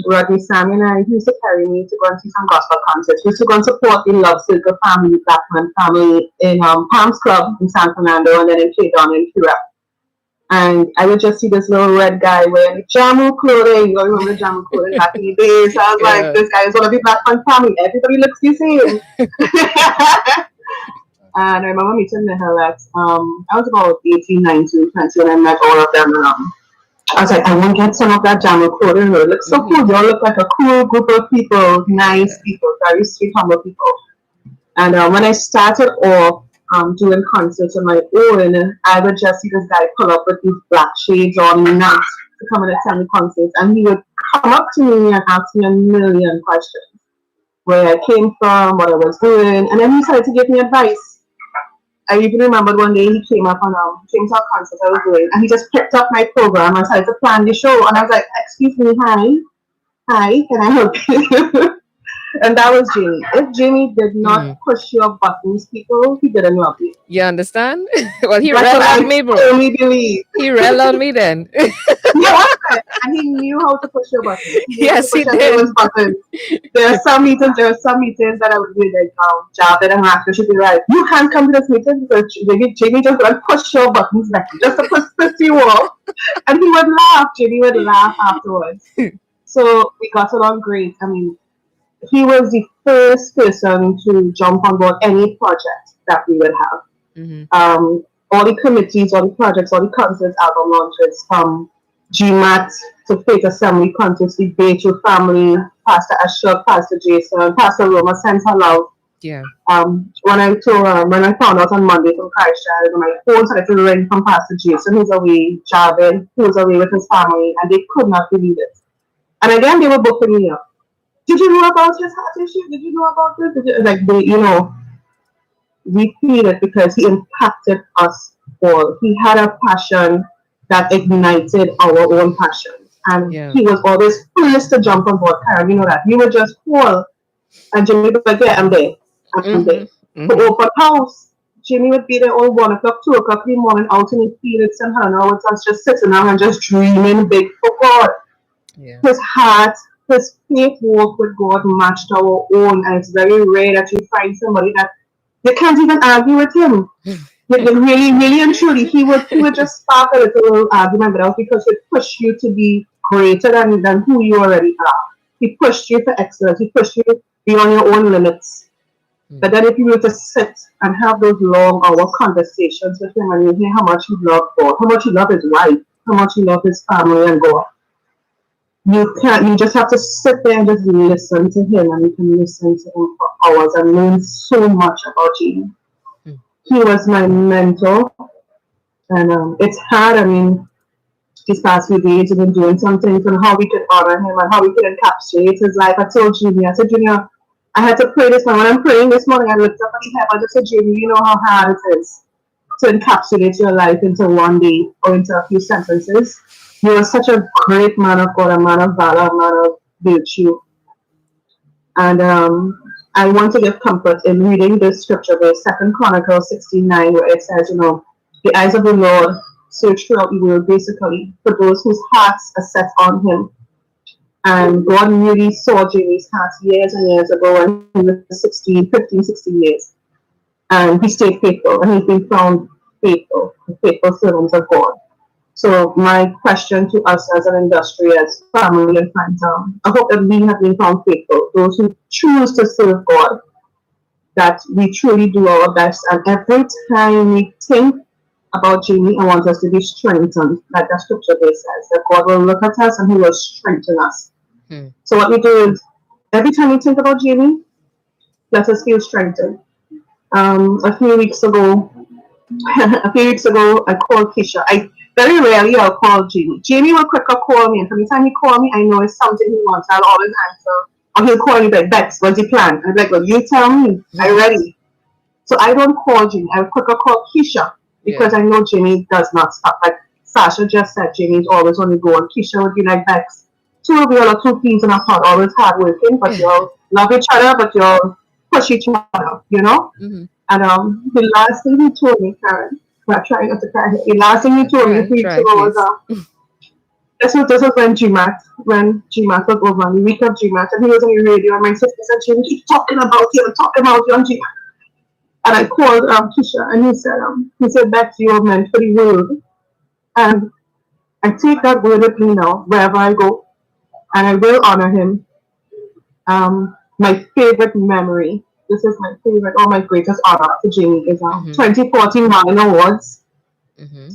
Speaker 8: Rodney Sammy and I, he used to carry me to go and see some gospel concerts. We used to go and support the Love Circle family, Blackman family in Palms Club in San Fernando, and then in Caravan in Cuba. And I would just see this little red guy wearing Jamu clothing. You remember the Jamu clothing back in the days? So I was like, this guy is going to be Blackman family. Everybody looks the same. And I remember meeting Nihal at, I was about 18, 19, 20 when I met all of them. I was like, I want to get some of that Jamu clothing. It looks so cool. They all look like a cool group of people, nice people, very sweet, humble people. And when I started off doing concerts on my own, I would just see this guy pull up with these black shades on nuts to come and attend the concerts. And he would come up to me and ask me a million questions. Where I came from, what I was doing. And then he started to give me advice. I even remembered one day he came up and came to a concert I was doing, and he just picked up my program and started to plan the show. And I was like, "Excuse me, hi, can I help you?" And that was Jamie. If Jamie did not push your buttons, people, he didn't love you.
Speaker 6: You understand? Well, he
Speaker 8: That's
Speaker 6: ran
Speaker 8: what
Speaker 6: on me, bro.
Speaker 8: I firmly believe.
Speaker 6: He ran on me then.
Speaker 8: Yeah, and he knew how to push your buttons.
Speaker 6: Yes, he did.
Speaker 8: Buttons. There are some meetings that I would be like, job that I'm after should be like, you can't come to this meeting because Jamie just going to push your buttons back just to push you off. And he would laugh. Jamie would laugh afterwards. So we got along great. I mean, he was the first person to jump on board any project that we would have.
Speaker 6: Mm-hmm.
Speaker 8: All the committees, all the projects, all the concerts, album launches, from GMAT to Faith Assembly concerts, the Beto family, Pastor Ashok, Pastor Jason, Pastor Roma, sends her love.
Speaker 6: Yeah.
Speaker 8: When I found out on Monday from Christchurch, my phone started to ring from Pastor Jason, who's away, Jarvin, who's away with his family, and they could not believe it. And again, they were booking me up. Did you know about his heart issue? Did you know about this? Like they, we pleaded because he impacted us all. He had a passion that ignited our own passions. And he was always first to jump on board. Karen, you know that. You would just call and Jimmy would be like, yeah, I'm there. I'm there. For open house, Jimmy would be there all 1 o'clock, 2 o'clock in the morning out in the fields and Hannah with us just sitting down and just dreaming big for God. Yeah. His heart, his faith walk with God matched our own. And it's very rare that you find somebody that you can't even argue with him. Really, really and truly, he would just spark a little argument, but that was because he pushed you to be greater than who you already are. He pushed you for excellence. He pushed you beyond your own limits. But then if you were to sit and have those long hour conversations with him and you hear how much he loved God, how much he loved his wife, how much he loved his family and God, you just have to sit there and just listen to him, and you can listen to him for hours and learn so much about him. He was my mentor, and it's hard. I mean, these past few days we've been doing some things on how we could honor him and how we could encapsulate his life. I told Junior, I had to pray this morning. When I'm praying this morning, I looked up at the heaven. I just said, Junior, you know how hard it is to encapsulate your life into one day or into a few sentences. You are such a great man of God, a man of valor, a man of virtue. And I want to give comfort in reading this scripture verse, 2 Chronicles 16:9, where it says, the eyes of the Lord search throughout the world, basically, for those whose hearts are set on him. And God really saw Jamie's heart years and years ago when he was 15, 16 years. And he stayed faithful, and he's been found faithful servants of God. So my question to us as an industry, as family and friends, I hope that we have been found faithful, those who choose to serve God, that we truly do our best. And every time we think about Jamie, I want us to be strengthened, like that scripture verse says, that God will look at us and he will strengthen us. So what we do is, every time we think about Jamie, let us feel strengthened. A few weeks ago, I called Keisha. I very rarely I'll call Jamie. Jamie will quicker call me, and every time he call me, I know it's something he wants. I'll always answer. Or he'll call me back, Bex, what's the plan? I'm like, well, you tell me. I'm ready. So I don't call Jamie. I quicker call Keisha because I know Jamie does not stop. Like Sasha just said, Jamie's always on the go, and Keisha would be like, Bex, two of you are two peas in a pod, always hardworking, but you'll love each other, but you'll push each other, you know? And the last thing he told me, Karen, I'm trying not to cry. The last thing he told me 3 weeks ago was this was when GMAT was over, the week of GMAT, and he was on the radio, and my sister said, Jamie, keep talking about you on GMAT. And I called Keisha, and he said, Bex, you are meant for the world. And I take that word with me now, wherever I go, and I will honor him. My favorite memory, this is my favorite, or my greatest honor to Jamie is 2014 Marlin Awards.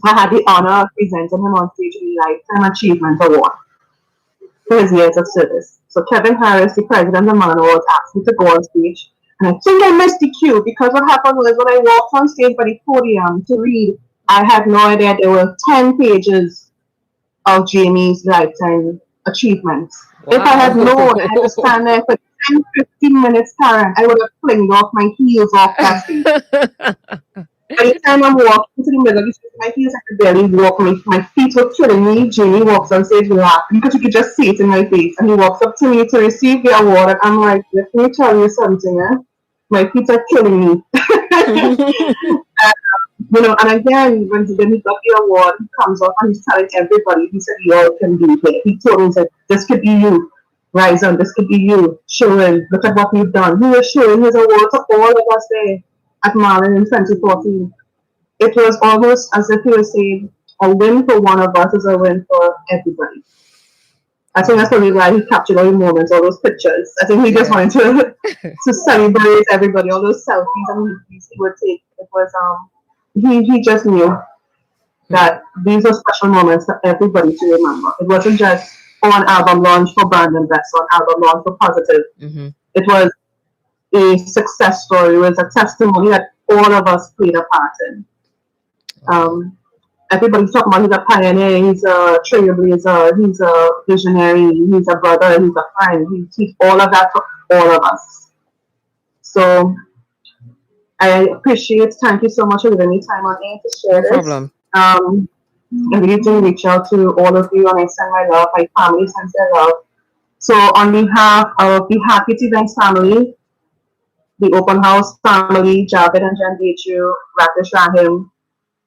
Speaker 8: I had the honor of presenting him on stage with the Lifetime Achievement Award for his years of service. So Kevin Harris, the president of Marlin Awards, asked me to go on stage. And I think I missed the cue because what happened was when I walked on stage by the podium to read, I had no idea there were 10 pages of Jamie's lifetime achievements. Wow. If I had known I had to stand there for 10, 15 minutes, Karen, I would have flinged off my heels off that stage. By the time I'm walking to the middle of the stage, my heels I could barely walk. My feet were killing me. Jamie walks on stage laughing because you could just see it in my face. And he walks up to me to receive the award. And I'm like, let me tell you something, my feet are killing me. And again, when he got the award, he comes up and he's telling everybody, he said, you all can do it. He told me, he said, this could be you. Rise on, this could be you. Sherwin, look at what you've done. He was showing his award to all of us there at Marlin in 2014. It was almost as if he was saying, a win for one of us is a win for everybody. I think that's probably why he captured all the moments, all those pictures. I think he just wanted to celebrate everybody, all those selfies and he would take. It was he just knew that these are special moments for everybody to remember. It wasn't just on album launch for Brandon Best, on album launch for Positive. It was a success story. It was a testimony that all of us played a part in. Everybody's talking about he's a pioneer, he's a trailblazer, he's a visionary, he's a brother, he's a friend. He teaches all of that for all of us. So I appreciate. Thank you so much for giving me time on air to share this. No problem. I really do reach out to all of you, and I send my love. My family sends their love. So on behalf of the Happy Events family, the Open House family, Javed and Jan Deju, Rakesh Rahim,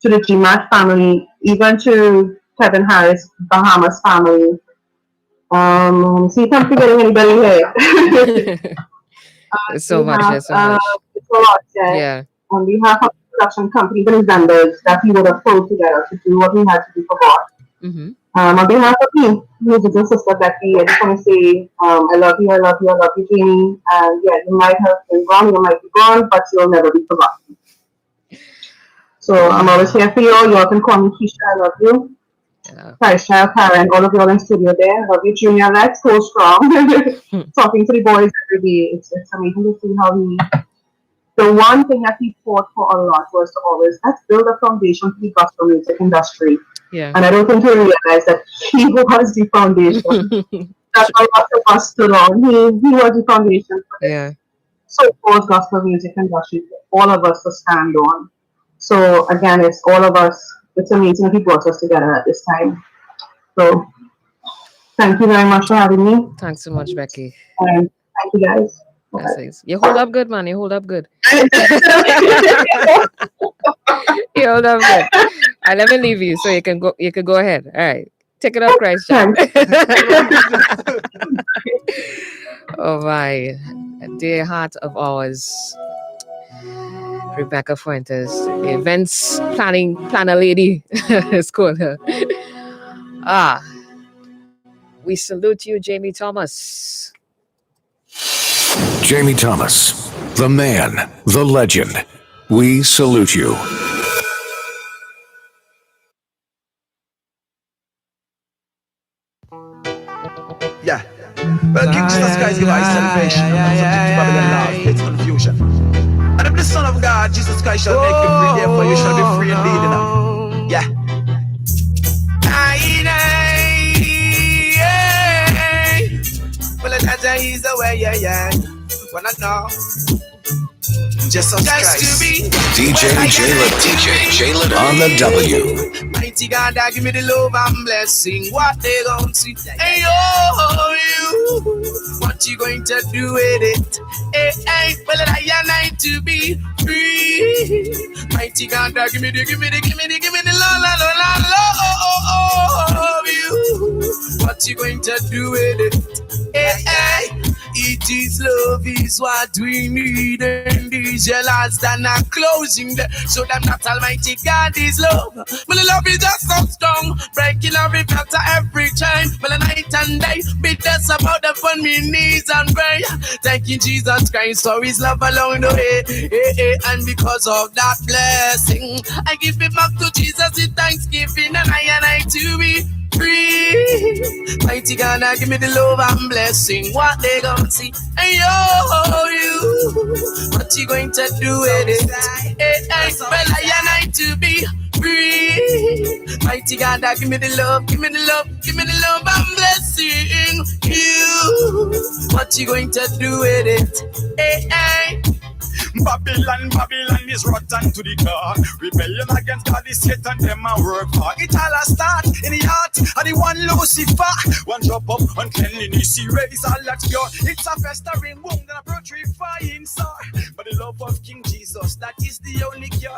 Speaker 8: to the GMAT family, even to Kevin Harris, Bahamas family. See if I'm forgetting anybody here.
Speaker 6: There's so much. There's so much.
Speaker 8: It's a lot, yeah. On behalf of the production company, even vendors that he would have pulled together to do what he had to do for God. On behalf of me, his little sister Becky, I just want to say, I love you, I love you, I love you, Jamie. And yeah, you might have been gone, you might be gone, but you'll never be forgotten. So I'm always here for you. You all can call me Keisha, I love you. Taisha, Karen, all of you all in studio there. I love you, Junior. Let's go strong. Talking to the boys every day. It's amazing to see how the one thing that he fought for a lot was to always, let's build a foundation for the gospel music industry.
Speaker 6: Yeah.
Speaker 8: And I don't think he realized that he was the foundation. That a lot of us stood on. He was the foundation for this so-called gospel music industry for all of us to stand on. So again, it's all of us. It's amazing he brought us together at this time. So thank you very much for having me.
Speaker 6: Thanks so much, Becky.
Speaker 8: And thank you guys.
Speaker 6: You hold up good, man. You hold up good. You hold up good. And let me leave you so you can go. You can go ahead. All right, take it up, Christ. Oh my dear heart of ours, Rebecca Fuentes, the events planner lady. Let's call her. We salute you, Jamie Thomas.
Speaker 2: Jamie Thomas, the man, the legend. We salute you.
Speaker 11: Yeah. Well, King Jesus Christ give us celebration. It's confusion. And if this Son of God, Jesus Christ shall make you free. Therefore you shall be free indeed. You know? Yeah. Well, that is the way, yeah. Wanna know? Just to be
Speaker 2: DJ Jalen on the W.
Speaker 11: mighty God, give me the love and blessing. What they gon' see? Hey, oh, you. What you going to do with it? Hey, well, I am to be free. Mighty God, give me the love, you. What you going to do with it? Hey, it is love is what we need, and these your lads that are closing the so them that Almighty God is love. But the love is just so strong, breaking every filter every chain. But the night and day, be just about the fun me knees and pray. Thanking Jesus Christ for his love along the way. And because of that blessing, I give it back to Jesus in thanksgiving, and I to be free. Mighty God, give me the love and blessing. What they gonna see? Hey, yo, you. What you going to do with it? Hey, well, I to be free. Mighty God, give me the love, give me the love and blessing. You. What you going to do with it? Hey.
Speaker 5: Babylon is rotten to the core. Rebellion against God is Satan, them a work hard. It all a start in the heart of the one Lucifer. One drop of uncleanliness, he raise all that's pure. It's a festering wound and a putrefying sore. But the love of King Jesus, that is the only cure.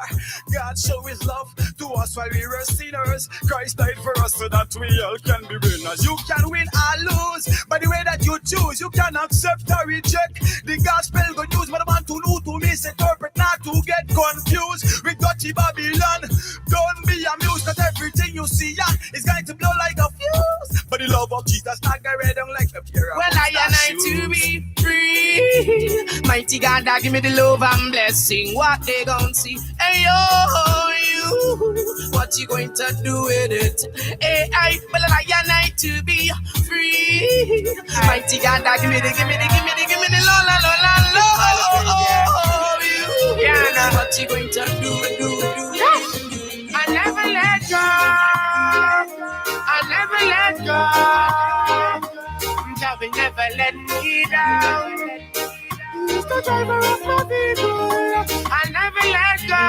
Speaker 5: God show his love to us while we were sinners. Christ died for us so that we all can be winners. You can win or lose by the way that you choose. You can accept or reject the gospel good news. But the man to know to misinterpret, not to get confused with dirty Babylon. Don't be amused that everything you see is going to blow like a fuse. But the love of Jesus not going red on like a pair of
Speaker 11: well, I to be free. Mighty God, give me the love and blessing. What they gon' see? Hey, yo, you. What you going to do with it? Hey, well, I to be free. Mighty God, give me the love. Yeah, what you going to do? I never let go. God will never let me down. He's the driver of my vehicle. I never let go.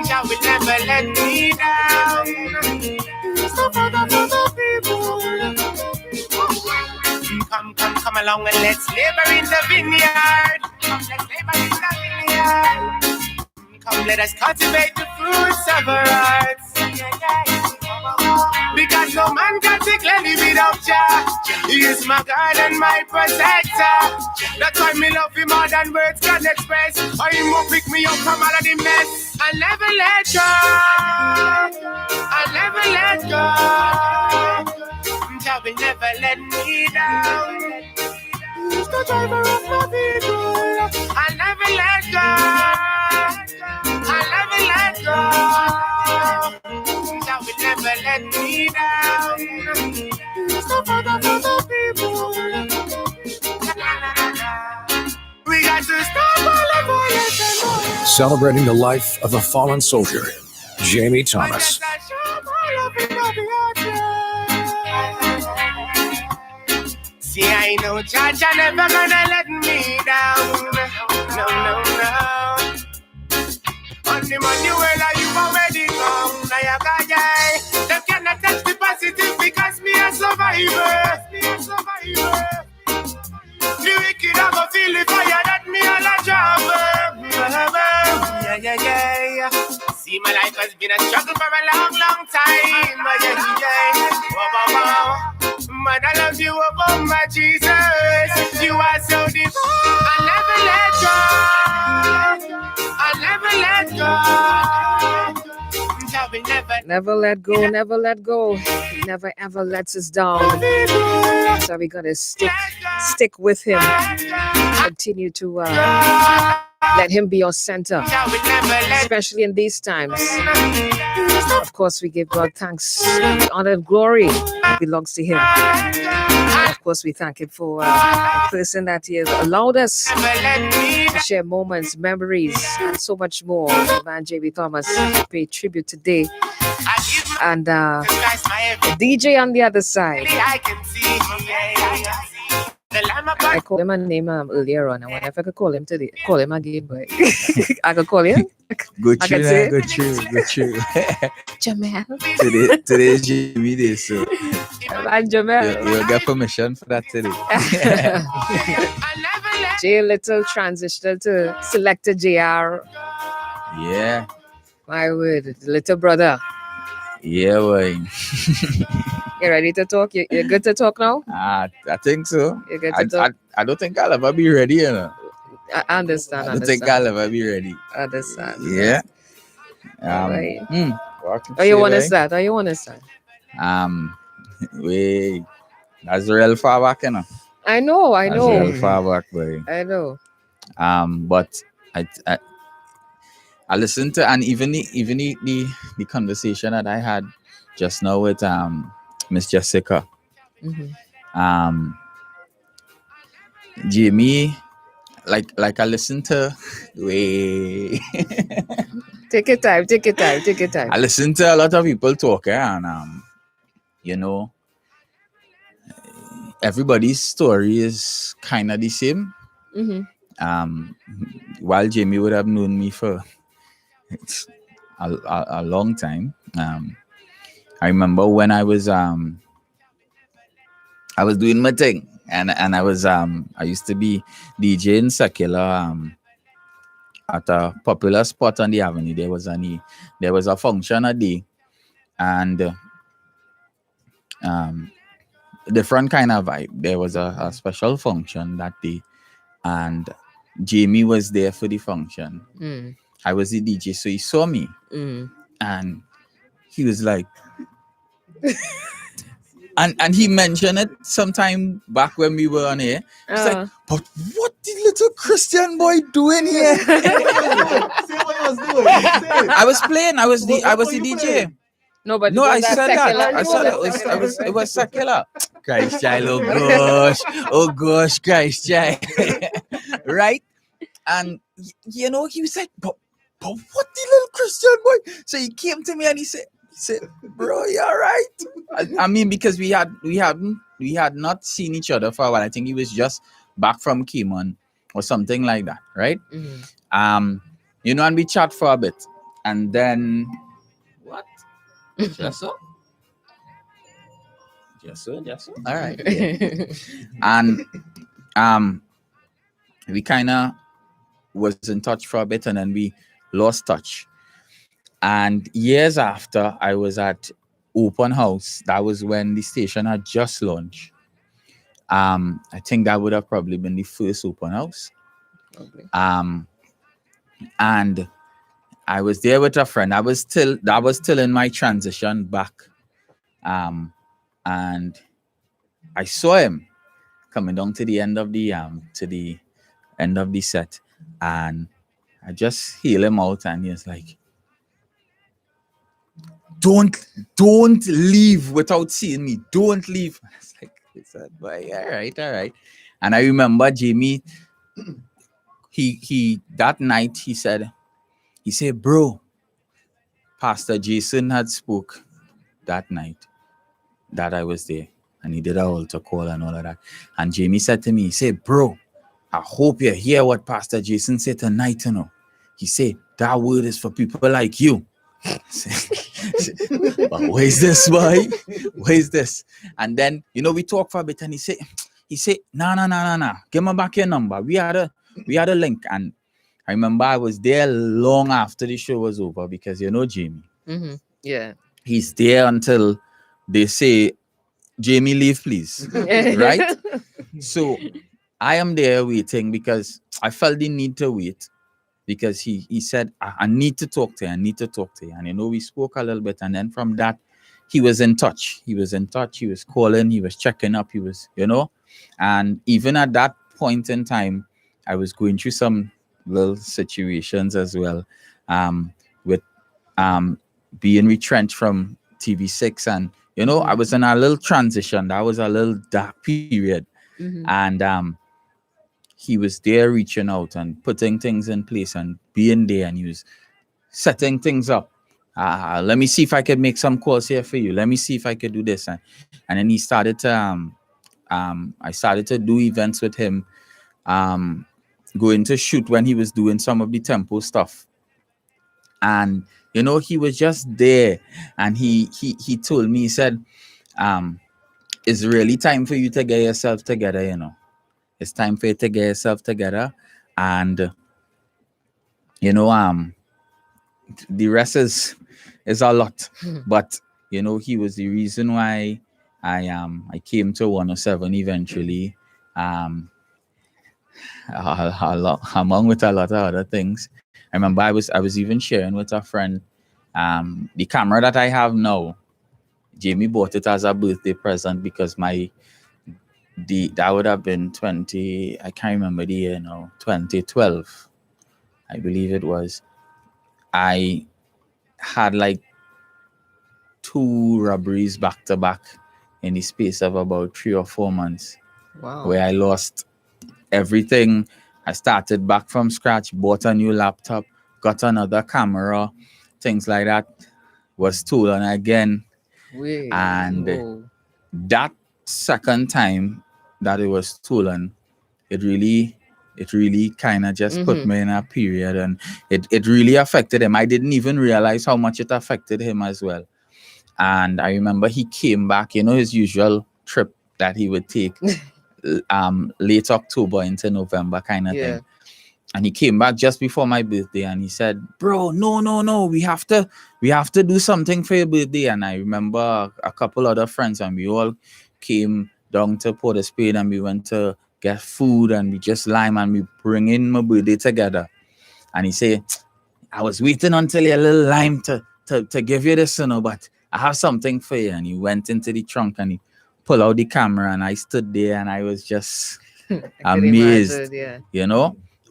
Speaker 11: God will never let me down. He's the father of the people. Come along and let's labor in the vineyard. Come, let us cultivate the fruits of our hearts. Because no man can take any without Jah. He is my God and my protector. That's why me love him more than words can express. Or he won't pick me up from all of the mess. I never let go. Jah will never let me down. He's the driver of my vehicle. I never let go. Jah will never let me down. He's the father of the people. We got to stop all the violence.
Speaker 2: Celebrating the life of a fallen soldier, Jamie Thomas.
Speaker 11: See, I know Jah never gonna let me down. No. On the manual, you already gone. They cannot touch the positive because me a survivor. The wicked have a feel the fire that me all a driver. Yeah. See, my life has been a struggle for a long time. Wow. Man, I love you above my Jesus. You are so divine. I never let go.
Speaker 6: Never let go. He never ever lets us down. So we gotta stick with him. Continue to Let him be your center, especially in these times. Of course, we give God thanks. The honor and glory belongs to him. And of course, we thank him for the person that he has allowed us to share moments, memories, and so much more. Man, J.B. Thomas, pay tribute today. And the DJ on the other side. I called him a name earlier on. I wonder if I could call him today. Call him again, boy. I could call him.
Speaker 10: Good
Speaker 6: I could
Speaker 10: true,
Speaker 6: say
Speaker 10: good true, good true.
Speaker 6: Jamal.
Speaker 10: Today is Jimmy Day, so
Speaker 6: And Jamal.
Speaker 10: you'll get permission for that today.
Speaker 6: J Little transitional to Selector JR.
Speaker 10: Yeah,
Speaker 6: My word, little brother.
Speaker 10: yeah, boy.
Speaker 6: You ready to talk? You're good to talk now?
Speaker 10: I think so.
Speaker 6: You're good to talk?
Speaker 10: I don't think I'll ever be ready, you know.
Speaker 6: I understand.
Speaker 10: I don't think I'll ever be ready.
Speaker 6: Understand.
Speaker 10: Yeah.
Speaker 6: Right.
Speaker 10: What can
Speaker 6: Oh, you
Speaker 10: say,
Speaker 6: want to
Speaker 10: boy?
Speaker 6: start? Oh, you want to start?
Speaker 10: We that's real far back, you know.
Speaker 6: I know.
Speaker 10: That's real far back, boy.
Speaker 6: I know.
Speaker 10: But I listened to, and even the conversation that I had just now with Miss Jessica.
Speaker 6: Mm-hmm.
Speaker 10: Jamie, like I listened to way.
Speaker 6: Take your time. Take your time. Take your time.
Speaker 10: I listened to a lot of people talk, and you know, everybody's story is kind of the same.
Speaker 6: Mm-hmm.
Speaker 10: While Jamie would have known me for a long time. I remember when I was doing my thing, and I was I used to be DJing secular at a popular spot on the avenue. There was a function a day, and different kind of vibe. There was a special function that day, and Jamie was there for the function.
Speaker 6: Mm.
Speaker 10: I was the DJ, so he saw me, and he was like, and he mentioned it sometime back when we were on here. He's like, but what the little Christian boy doing here? I was playing. I was the DJ.
Speaker 6: No, but
Speaker 10: I said that. I said it was secular. Christ child, oh gosh, Christ child. Right? And you know, he was like, but what the little Christian boy? So he came to me and he said, bro, you all right? I mean, because we had not seen each other for a while. I think he was just back from Cayman or something like that, right?
Speaker 6: Mm-hmm.
Speaker 10: You know, and we chat for a bit, and then what? Just so? All right. Yeah. And we kind of was in touch for a bit, and then we lost touch. And years after, I was at open house. That was when the station had just launched. I think that would have probably been the first open house.
Speaker 6: Okay.
Speaker 10: And I was there with a friend. That was still in my transition back. And I saw him coming down to the end of the set, and I just hailed him out, and he was like, Don't leave without seeing me. Don't leave. I was like, boy, all right. And I remember Jamie, he that night he said, bro, Pastor Jason had spoke that night that I was there, and he did a altar call and all of that. And Jamie said to me, he said, bro, I hope you hear what Pastor Jason said tonight, you know. He said, that word is for people like you. But where's this, boy? Where's this? And then, you know, we talked for a bit, and he said, nah. Give me back your number. We had a link. And I remember I was there long after the show was over, because you know Jamie.
Speaker 6: Mm-hmm. Yeah.
Speaker 10: He's there until they say, Jamie, leave, please. Right? So I am there waiting, because I felt the need to wait. Because he said, I need to talk to you. And, you know, we spoke a little bit. And then from that, he was in touch. He was calling. He was checking up. He was, you know. And even at that point in time, I was going through some little situations as well, with being retrenched from TV6, and I was in a little transition. That was a little dark period, and he was there reaching out and putting things in place and being there, and he was setting things up. Let me see if I could make some calls here for you. Let me see if I could do this, and then he started to I started to do events with him, going to shoot when he was doing some of the tempo stuff. And he was just there, and he told me, he said, it's really time for you to get yourself together. It's time for you to get yourself together, and the rest is a lot. But he was the reason why I came to 107 eventually, among with a lot of other things. I remember I was even sharing with a friend, the camera that I have now. Jamie bought it as a birthday present because that would have been 20, I can't remember the year now, 2012, I believe it was. I had like 2 robberies back to back in the space of about 3 or 4 months.
Speaker 6: Wow.
Speaker 10: Where I lost everything. I started back from scratch, bought a new laptop, got another camera, things like that, was stolen again. And that second time that it was stolen, it really kind of just put me in a period, and it really affected him. I didn't even realize how much it affected him as well. And I remember he came back, his usual trip that he would take late October into November kind of thing. And he came back just before my birthday, and he said, bro, no, we have to do something for your birthday. And I remember a couple other friends, and we all came down to Port of Spain, and we went to get food, and we just lime, and we bring in my birthday together. And he said, I was waiting until you're a little lime to give you this, but I have something for you. And he went into the trunk, and he pulled out the camera, and I stood there, and I was just amazed,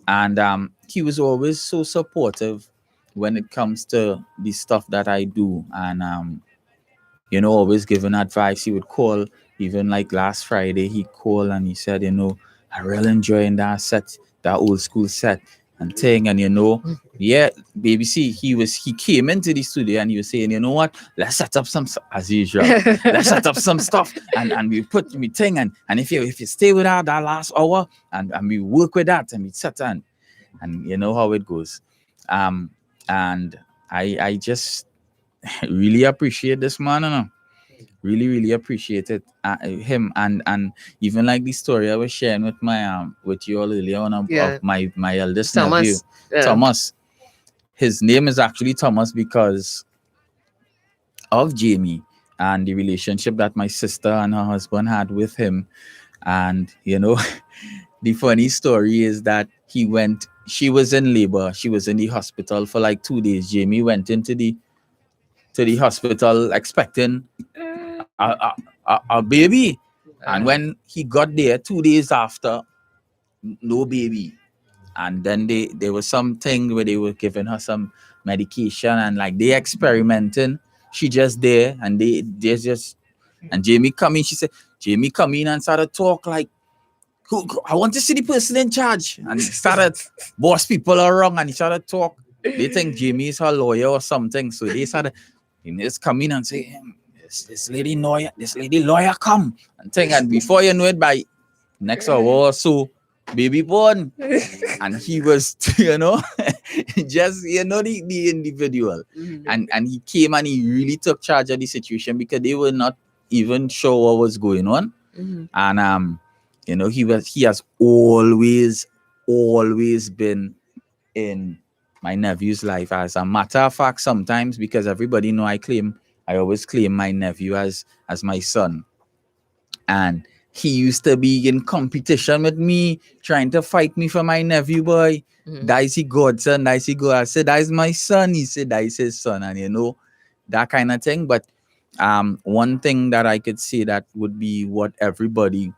Speaker 10: And he was always so supportive when it comes to the stuff that I do, and always giving advice. He would call, even like last Friday, he called and he said, I really enjoying that set, that old school set and thing. And yeah, baby, see, he came into the studio and he was saying, what, let's set up some, as usual, let's set up some stuff, and we put me thing, and if you stay with that last hour, and we work with that, and we set and you know how it goes. And I just really appreciate this man, really appreciate it, him, and even like the story I was sharing with my with you all earlier on of my eldest nephew, Thomas. His name is actually Thomas because of Jamie and the relationship that my sister and her husband had with him. And the funny story is that she was in labor, she was in the hospital for like 2 days. Jamie went into the hospital expecting a baby, and when he got there 2 days after, no baby. And then there was something where they were giving her some medication, and like they experimenting. She just there, and they just, and Jamie come in. She said, Jamie come in and started talk like, I want to see the person in charge, and started boss people around, and he started talk. They think Jamie is her lawyer or something, so they started, just come in and say, this lady lawyer come and thing, and before you know it, by next hour or so, baby born. And he was just the individual, and he came and he really took charge of the situation because they were not even sure what was going on. And he has always been in my nephew's life. As a matter of fact, sometimes, because everybody know I always claim my nephew as my son, and he used to be in competition with me, trying to fight me for my nephew boy. That is his godson, that is his god. I said, that is my son. He said, that is his son, and that kind of thing. But one thing that I could say that would be what everybody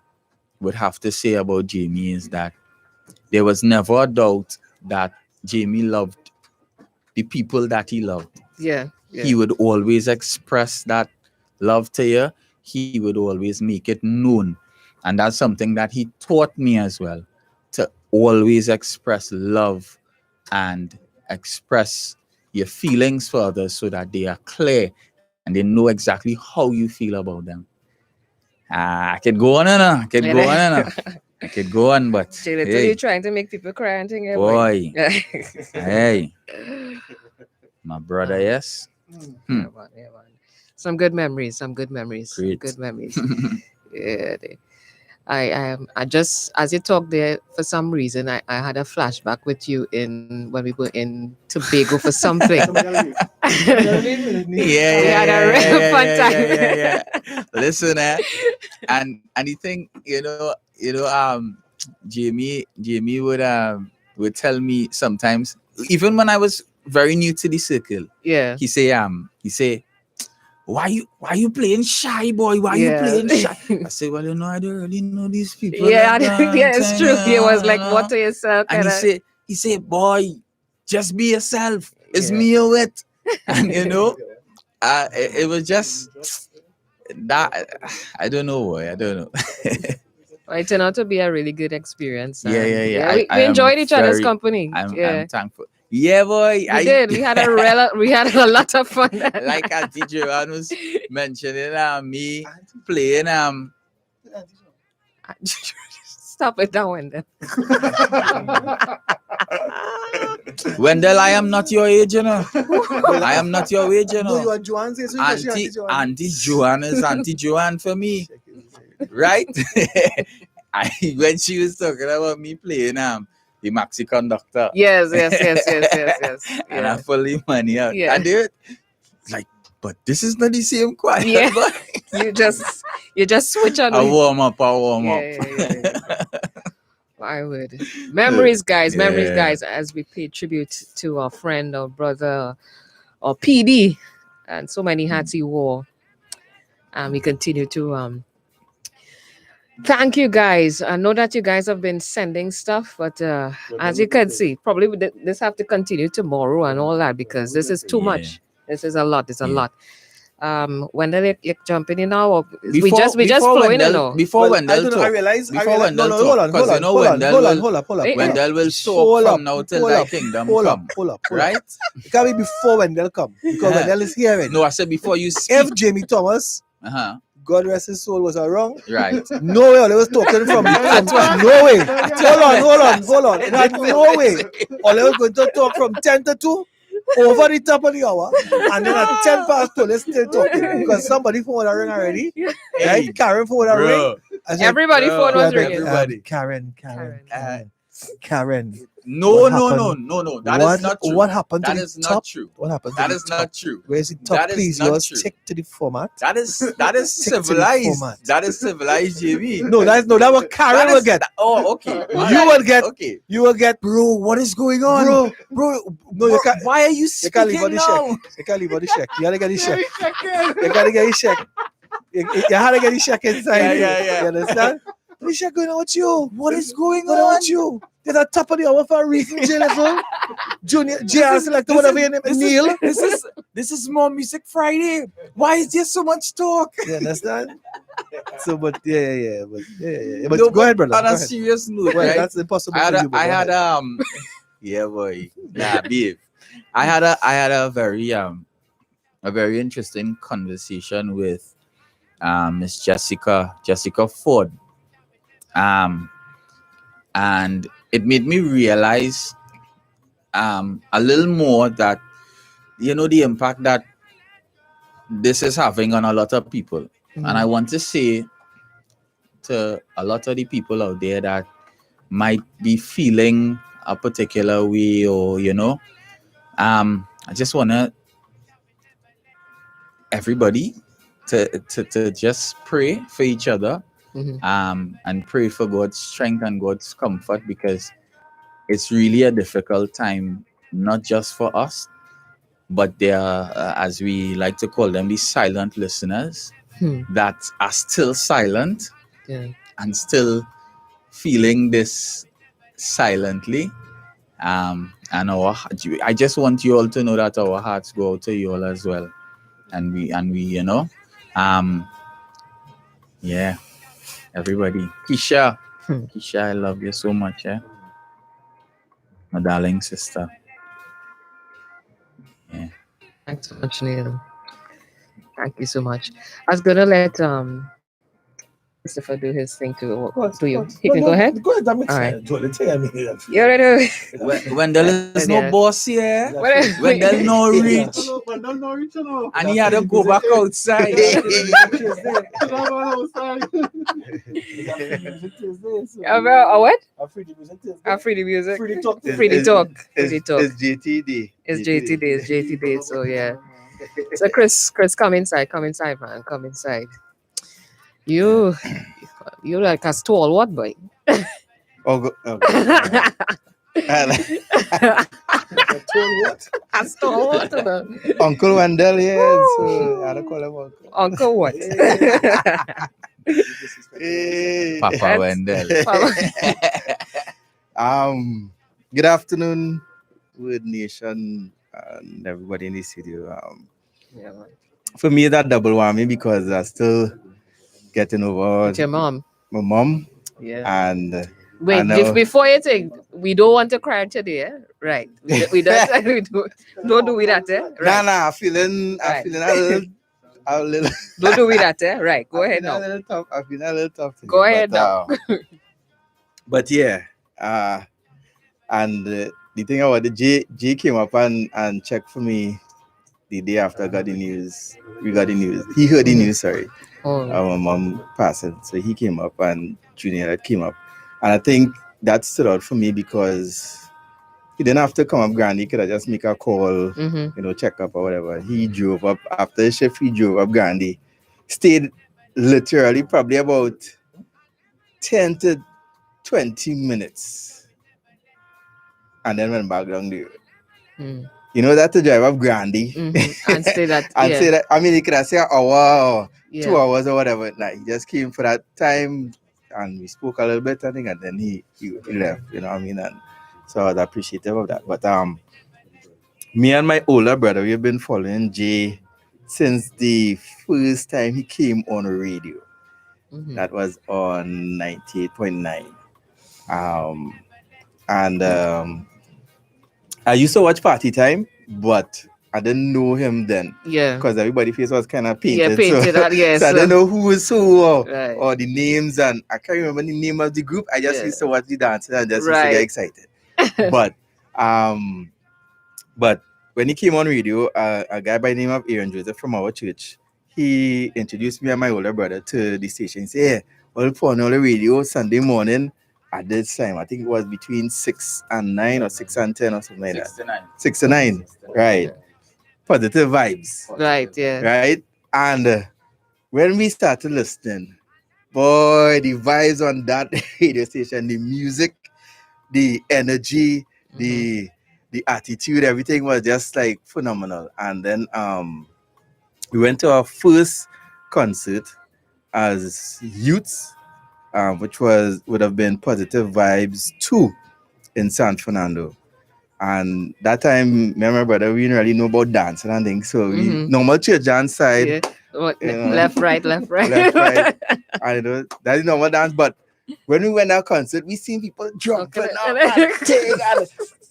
Speaker 10: would have to say about Jamie is that there was never a doubt that Jamie loved the people that he loved.
Speaker 6: Yeah.
Speaker 10: He would always express that love to you. He would always make it known. And that's something that he taught me as well, to always express love and express your feelings for others so that they are clear and they know exactly how you feel about them. I could go on and on. I could go on, but
Speaker 6: Jay, literally
Speaker 10: hey,
Speaker 6: trying to make people cry and thing.
Speaker 10: boy, hey, my brother, yes.
Speaker 6: Yeah, man. Some good memories.
Speaker 10: Great.
Speaker 6: Good memories. Yeah. I just, as you talked there, for some reason, I had a flashback with you when we were in Tobago for something. We had a real fun time.
Speaker 10: Yeah. Listen, and the thing, Jamie would tell me sometimes, even when I was very new to the circle.
Speaker 6: Yeah.
Speaker 10: He say, why you playing shy, boy? Why you playing shy? I say, well, I don't really know these people.
Speaker 6: Yeah, it's true. He was like, what to yourself?
Speaker 10: And he say, boy, just be yourself. It's me or it. And it was just that. I don't know, boy. I don't know.
Speaker 6: It turned out to be a really good experience.
Speaker 10: Yeah.
Speaker 6: We enjoyed each other's company.
Speaker 10: I'm thankful. Yeah, boy.
Speaker 6: We did. We had a lot of fun.
Speaker 10: Like Auntie Joanne was mentioning, me playing
Speaker 6: Stop it down, Wendell.
Speaker 10: Wendell, I am not your age, I am not your age,
Speaker 9: No, you are Joanne's age.
Speaker 10: Auntie Joanne is Auntie Joanne for me. Right? When she was talking about me playing the maxi conductor.
Speaker 6: Yes.
Speaker 10: And I fully money out.
Speaker 6: Yeah.
Speaker 10: I did. Like, but this is not the same choir.
Speaker 6: Yeah. you just switch on.
Speaker 10: I warm up.
Speaker 6: Yeah. I would. Memories, guys, as we pay tribute to our friend or brother or PD and so many hats he wore. And we continue to thank you guys. I know that you guys have been sending stuff, but as you can see, probably this have to continue tomorrow and all that because this is too much. This is a lot. It's a lot. When they jumping in now, we just flowing in now.
Speaker 10: Before Wendell talk,
Speaker 9: hold up.
Speaker 10: Wendell will talk from now till thy kingdom come.
Speaker 9: Hold up.
Speaker 10: Right?
Speaker 9: It can't be before Wendell come because Wendell is here.
Speaker 10: No, I said before you speak.
Speaker 9: If Jamie Thomas, God rest his soul, was wrong.
Speaker 10: Right.
Speaker 9: No way. They was talking from no way. Hold on. No way. Or they was going to talk from 10 to 2 over the top of the hour, and then at 10 past 2, they're still talking because somebody phone would ring already. Right? Karen phone would ring.
Speaker 6: Everybody phone was ringing.
Speaker 9: Karen.
Speaker 10: No. That is not true.
Speaker 9: What happened to
Speaker 10: that
Speaker 9: the
Speaker 10: is
Speaker 9: top?
Speaker 10: Not true.
Speaker 9: What happened to
Speaker 10: that
Speaker 9: the
Speaker 10: is
Speaker 9: top?
Speaker 10: Not true.
Speaker 9: Where's the top?
Speaker 10: That
Speaker 9: Please, yours stick to the format.
Speaker 10: That is civilized. That is civilized, JB.
Speaker 9: No, that what Karen will get.
Speaker 10: Okay.
Speaker 9: You will get.
Speaker 10: Bro, what is going on? Bro,
Speaker 9: no, you can't.
Speaker 10: Why are you speaking now?
Speaker 9: You can't leave on the check. You gotta get the check. You gotta get the check. You gotta get the check inside.
Speaker 10: Yeah.
Speaker 9: You understand? The check going on with you.
Speaker 10: What is going on
Speaker 9: with you? There's a top of the hour for a reason, Junior, JR Selector, whatever your name is, Neil.
Speaker 10: This is more Music Friday. Why is there so much talk?
Speaker 9: You understand? So, but yeah. But no, go ahead, brother.
Speaker 10: On a serious note, right?
Speaker 9: That's impossible.
Speaker 10: I had yeah, boy. Yeah, babe. I had a very interesting conversation with Miss Jessica Ford. And it made me realize a little more that, the impact that this is having on a lot of people. Mm-hmm. And I want to say to a lot of the people out there that might be feeling a particular way or, I just want everybody to just pray for each other. Mm-hmm. And pray for God's strength and God's comfort, because it's really a difficult time, not just for us, but there are, as we like to call them, these silent listeners that are still silent and still feeling this silently. And I just want you all to know that our hearts go out to you all as well. And we, yeah, everybody. Keisha, I love you so much, my darling sister. Yeah.
Speaker 6: Thanks so much, Neil. Thank you so much. I was gonna let Christopher do his thing to you. He can go ahead.
Speaker 9: Go ahead, that makes
Speaker 6: All right.
Speaker 9: sense. The thing I mean,
Speaker 6: You already
Speaker 10: Wendell is no boss here. Wendell no reach. And he had to go back outside.
Speaker 6: A what?
Speaker 9: Free the music.
Speaker 6: Free the music.
Speaker 9: Free the talk.
Speaker 6: Free the talk.
Speaker 1: It's JT Day.
Speaker 6: It's JT Day. It's JT Day. So yeah. So Chris, come inside, man. Come inside. You like a stalwart boy.
Speaker 1: Oh,
Speaker 6: A stalwart.
Speaker 1: Uncle Wendell, yes. So I don't call him Uncle.
Speaker 6: Uncle what?
Speaker 10: Papa Wendell.
Speaker 1: Good afternoon, Word Nation, and everybody in the studio.
Speaker 6: Yeah, man.
Speaker 1: For me, that double whammy because I still getting over
Speaker 6: With your mom.
Speaker 1: My mom.
Speaker 6: Yeah.
Speaker 1: And
Speaker 6: wait, before you think, we don't want to cry today, right? We don't do with that, right?
Speaker 1: Nah, I'm feeling a little.
Speaker 6: Don't do with that, right? Go ahead now.
Speaker 1: I'm feeling a little tough.
Speaker 6: Go ahead now.
Speaker 1: But yeah, and the thing about the J came up and checked for me the day after I got the news. We got the news. He heard the news. Sorry. My mom passing, so he came up and Junior came up, and I think that stood out for me because he didn't have to come up Grandy. He could have just make a call, check up or whatever. He drove up after the shift. He drove up Grandy, stayed literally probably about 10 to 20 minutes, and then went back down there. You know that to drive up Grandy
Speaker 6: and say that
Speaker 1: say that. I mean, he could have said an hour, 2 hours or whatever. Like he just came for that time, and we spoke a little bit, I think, and then he left. You know what I mean? And so I was appreciative of that. But me and my older brother, we've been following Jay since the first time he came on the radio. That was on 98.9. I used to watch Party Time, but I didn't know him then.
Speaker 6: Yeah.
Speaker 1: Because everybody's face was kind of painted.
Speaker 6: Yeah, painted.
Speaker 1: So I didn't know who was who or the names, and I can't remember the name of the group. I just used to watch the dances and just used to get excited. But when he came on radio, a guy by the name of Aaron Joseph from our church, he introduced me and my older brother to the station. He said, "Hey, we'll put on the radio Sunday morning at this time." I think it was between 6 and 9 or 6 and 10 or something like that. 6 to 9. Right. Positive vibes.
Speaker 6: Right, yeah.
Speaker 1: Right? And when we started listening, boy, the vibes on that radio station, the music, the energy, the attitude, everything was just like phenomenal. And then we went to our first concert as youths, which would have been Positive Vibes 2 in San Fernando. And that time, me and my brother, we didn't really know about dancing and things. So we normal church dance side.
Speaker 6: Left, right.
Speaker 1: Left, right. I know that is normal dance, but when we went to our concert, we seen people jumping up and take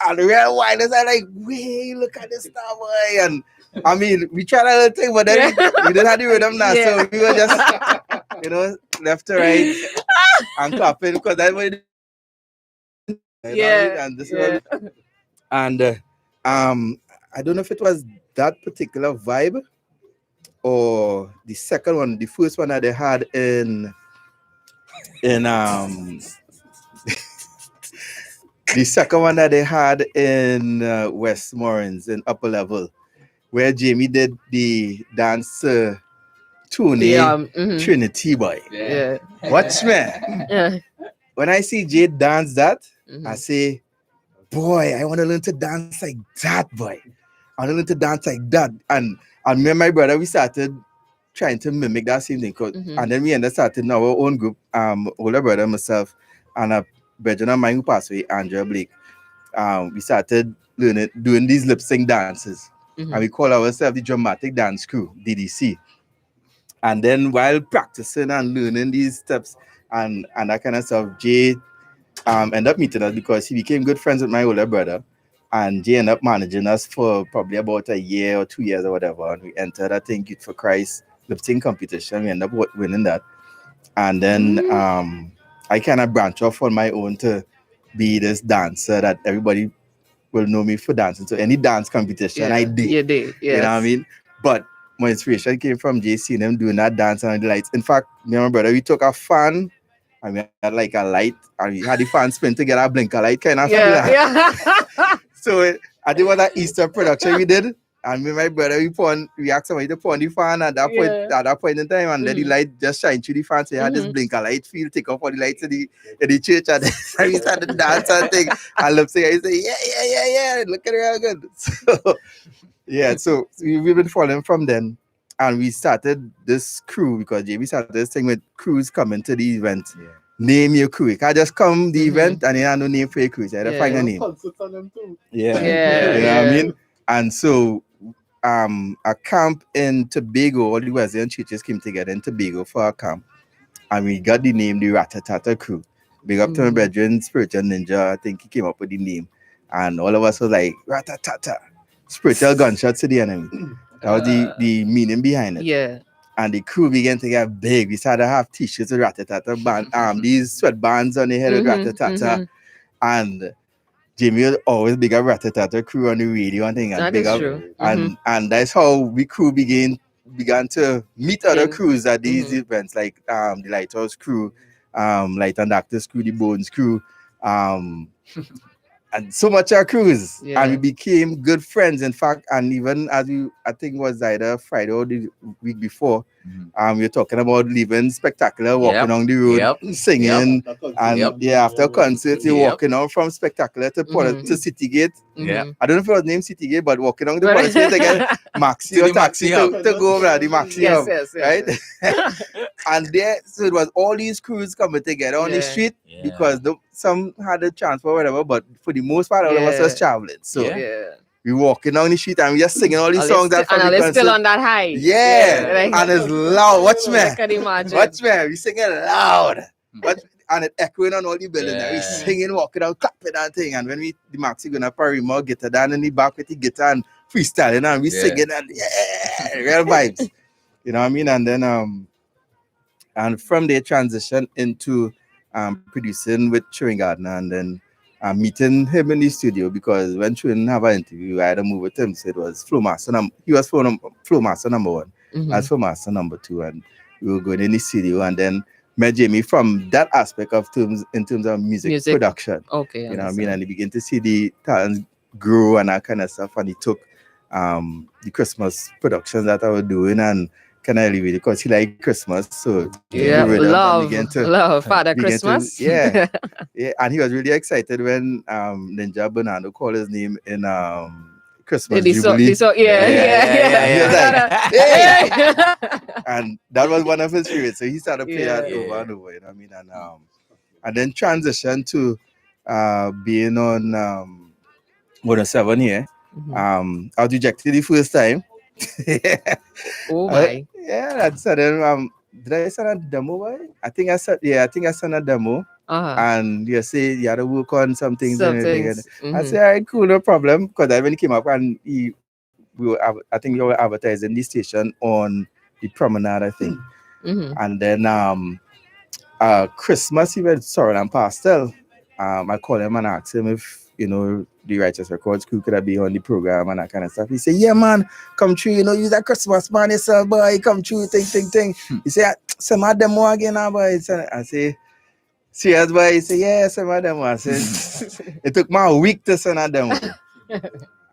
Speaker 1: and the real wilders are like, "Wait, look at this star boy!" And I mean, we tried a little thing, but then we didn't have the rhythm now, so we were just, left to right and clapping because that's what. And I don't know if it was that particular vibe or the second one, the first one that they had in the second one that they had in Westmoreland in Upper Level, where Jamie did the dance Tony Trinity boy.
Speaker 6: Yeah.
Speaker 1: Watch me. When I see Jade dance that, I say, boy, I want to learn to dance like that, boy. I want to learn to dance like that. And me and my brother, we started trying to mimic that same thing. And then we ended up starting our own group, older brother, myself, and a brethren of mine who passed away, Andrea Blake.
Speaker 12: we started doing these lip sync dances. And we call ourselves the Dramatic Dance Crew, DDC. And then while practicing and learning these steps and that kind of stuff, Jay ended up meeting us because he became good friends with my older brother. And Jay ended up managing us for probably about a year or 2 years or whatever. And we entered, I think, Youth for Christ lip sync competition. We ended up winning that. And then I kind of branched off on my own to be this dancer that everybody will know me for dancing. So any dance competition I did.
Speaker 6: You did, yes.
Speaker 12: You know what I mean? But my inspiration came from JC and them doing that dance and the lights. In fact, me and my brother, we took a fan and we had like a light and we had the fan spin together, a blinker light kind of thing. So I did what that Easter production we did. And me and my brother, we asked somebody to put the fan at that point in time, and then the light just shine through the fan. So you had this blinker light field, take off all the lights in the church, and then we started to dance and thing. And lip sync, I say, yeah, look at it real good. So yeah, so we've been following from then, and we started this crew because Jamie started this thing with crews coming to the event. Yeah. Name your crew. You can't just come the event and you have no name for your crew. So you have to find a name. Yeah. You know what I mean? And so a camp in Tobago, all the Wesleyan churches came together in Tobago for a camp, and we got the name the Ratatata Crew. Big up to my brethren, Spiritual Ninja, I think he came up with the name, and all of us was like, Ratatata, spiritual gunshots to the enemy. That was the meaning behind it.
Speaker 6: Yeah.
Speaker 12: And the crew began to get big. We started to have t-shirts with Ratatata band, these sweatbands on the head of Ratatata, and Jamie was always big up Ratatata Crew on the radio and thing.
Speaker 6: That is true.
Speaker 12: And that's how we crew began to meet other crews at these events, like the Lighthouse Crew, Light and Actors Crew, the Bones Crew, and so much our crews.
Speaker 6: Yeah.
Speaker 12: And we became good friends, in fact. And even as I think it was either Friday or the week before, we were talking about living spectacular, walking on the road, singing. And after a concert, you're walking on from Spectacular to City Gate.
Speaker 10: Yeah.
Speaker 12: I don't know if it was named City Gate, but walking on the Policy to get Maxi or taxi to go over the Maxi
Speaker 6: yes,
Speaker 12: right? And there, so it was all these crews coming together on the street because some had a chance for whatever, but for the most part, all of us was traveling. So we walking down the street and we just singing all these songs that
Speaker 6: and it's still on that high.
Speaker 12: And it's loud. Watch me.
Speaker 6: I can imagine.
Speaker 12: Watch me. We singing loud. And it echoing on all the buildings. And we singing, walking out, clapping and thing. And when the Maxi gonna Parima guitar down in the back with the guitar and freestyling and we singing and real vibes. You know what I mean? And then and from there transition into producing with Sherwin Gardner, and then meeting him in the studio because when Sherwin have an interview, I had to move with him. So it was Flowmaster. He was Flowmaster number 1. I was Flowmaster number 2, and we were going in the studio, and then met Jamie from that aspect of in terms of music production.
Speaker 6: Okay,
Speaker 12: you know what I mean? And he began to see the talents grow and that kind of stuff, and he took the Christmas productions that I was doing and kind of elevated because he liked Christmas. So
Speaker 6: love Father Christmas.
Speaker 12: Yeah, and he was really excited when Ninja Bernardo called his name in Christmas Jubilee.
Speaker 6: He was like,
Speaker 12: hey! And that was one of his favorites. So he started playing that over and over. You know what I mean? And then transition to being on 107 here. I was rejected the first time.
Speaker 6: Oh my!
Speaker 12: That's sudden. Did I send a demo? I think I sent a demo. And you say you had to work on some things. I said, all right, cool, no problem. Because when he came up and I think you were advertising the station on the promenade, I think. And then Christmas, he went Sorrel and Pastel. I called him and asked him if, the Righteous Records crew could be on the program and that kind of stuff. He said, yeah, man, come true, you're that Christmas man yourself, boy, come true, thing. He said, send my demo again, boy. I say, serious, boy? He said, yeah, send my demo. I said, it took me a week to send a demo.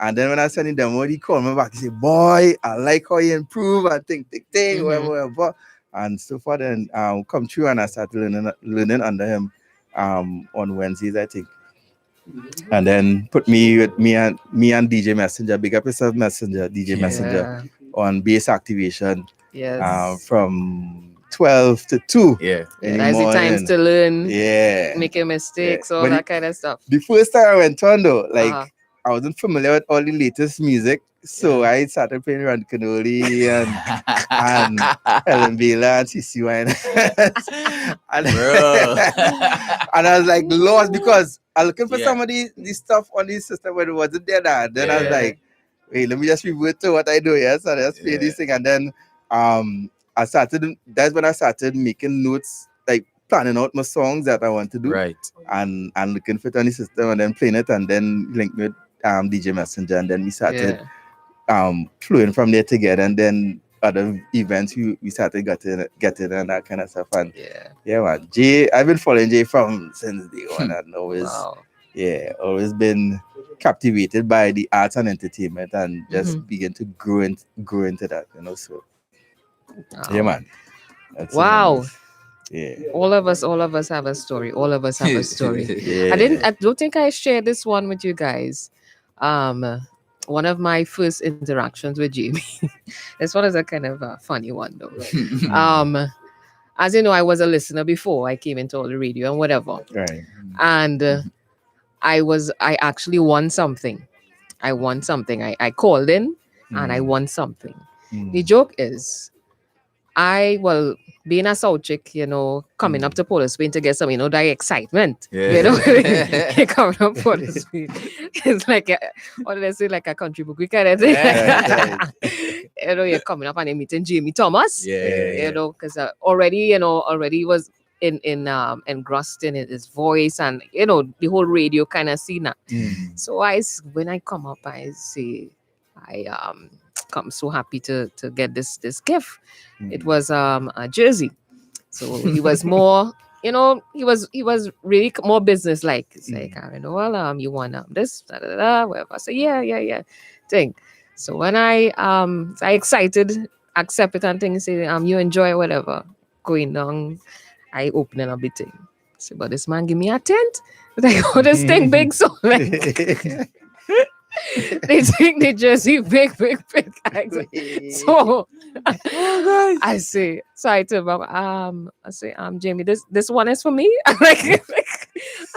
Speaker 12: And then when I sent the demo, he called me back. He said, boy, I like how you improve and thing, whatever. And so far then, come true, and I started learning under him on Wednesdays, I think. And then put me and DJ Messenger, big up yourself Messenger, DJ Messenger on bass activation.
Speaker 6: Yes.
Speaker 12: From 12 to 2.
Speaker 10: Yeah.
Speaker 12: In
Speaker 6: That's the times
Speaker 12: morning.
Speaker 6: to learn,
Speaker 12: Yeah.
Speaker 6: making mistakes, all
Speaker 12: When
Speaker 6: that kind of stuff.
Speaker 12: The first time I went on though, like
Speaker 6: Uh-huh.
Speaker 12: I wasn't familiar with all the latest music, so I started playing around Canoli and Helen Baylor and CC Wine. and, and I was like lost because I was looking for some of the stuff on the system when it wasn't there. Then I was like, wait, let me just revert to what I do. Yes, so I just play this thing, and then that's when I started making notes, like planning out my songs that I want to do,
Speaker 10: right,
Speaker 12: and looking for it on the system, and then playing it, and then link with DJ Messenger, and then we started flowing from there together, and then other events we started getting and that kind of stuff. And man, Jay, I've been following Jay from since day one, and always always been captivated by the arts and entertainment, and just begin to grow into that, so man. That's
Speaker 6: wow.
Speaker 12: Yeah.
Speaker 6: All of us have a story. All of us have a story. I don't think I shared this one with you guys. One of my first interactions with Jamie. This one is a kind of a funny one though. As you know, I was a listener before I came into all the radio and whatever.
Speaker 12: Right.
Speaker 6: And I actually won something. I won something. I called in and I won something. The joke is, being a South chick, coming up to Port Spain to get some, that excitement. Coming up Port Spain. It's like, what did I say, like a country book? We kind of thing. You're coming up and you're meeting Jamie Thomas. Because already was engrossed in his voice and, the whole radio kind of scene. So when I come up, I say, I'm so happy to get this gift. It was a jersey, so he was more, he was really more business like. It's like, you want this, whatever. I say, yeah, thing. So when I excited, accept it and things, say, you enjoy whatever going down. I open it up the thing. So, but this man give me a tent. Like, oh, this thing big, so like. They take the jersey big. So I say, I tell him, Jamie, this one is for me. I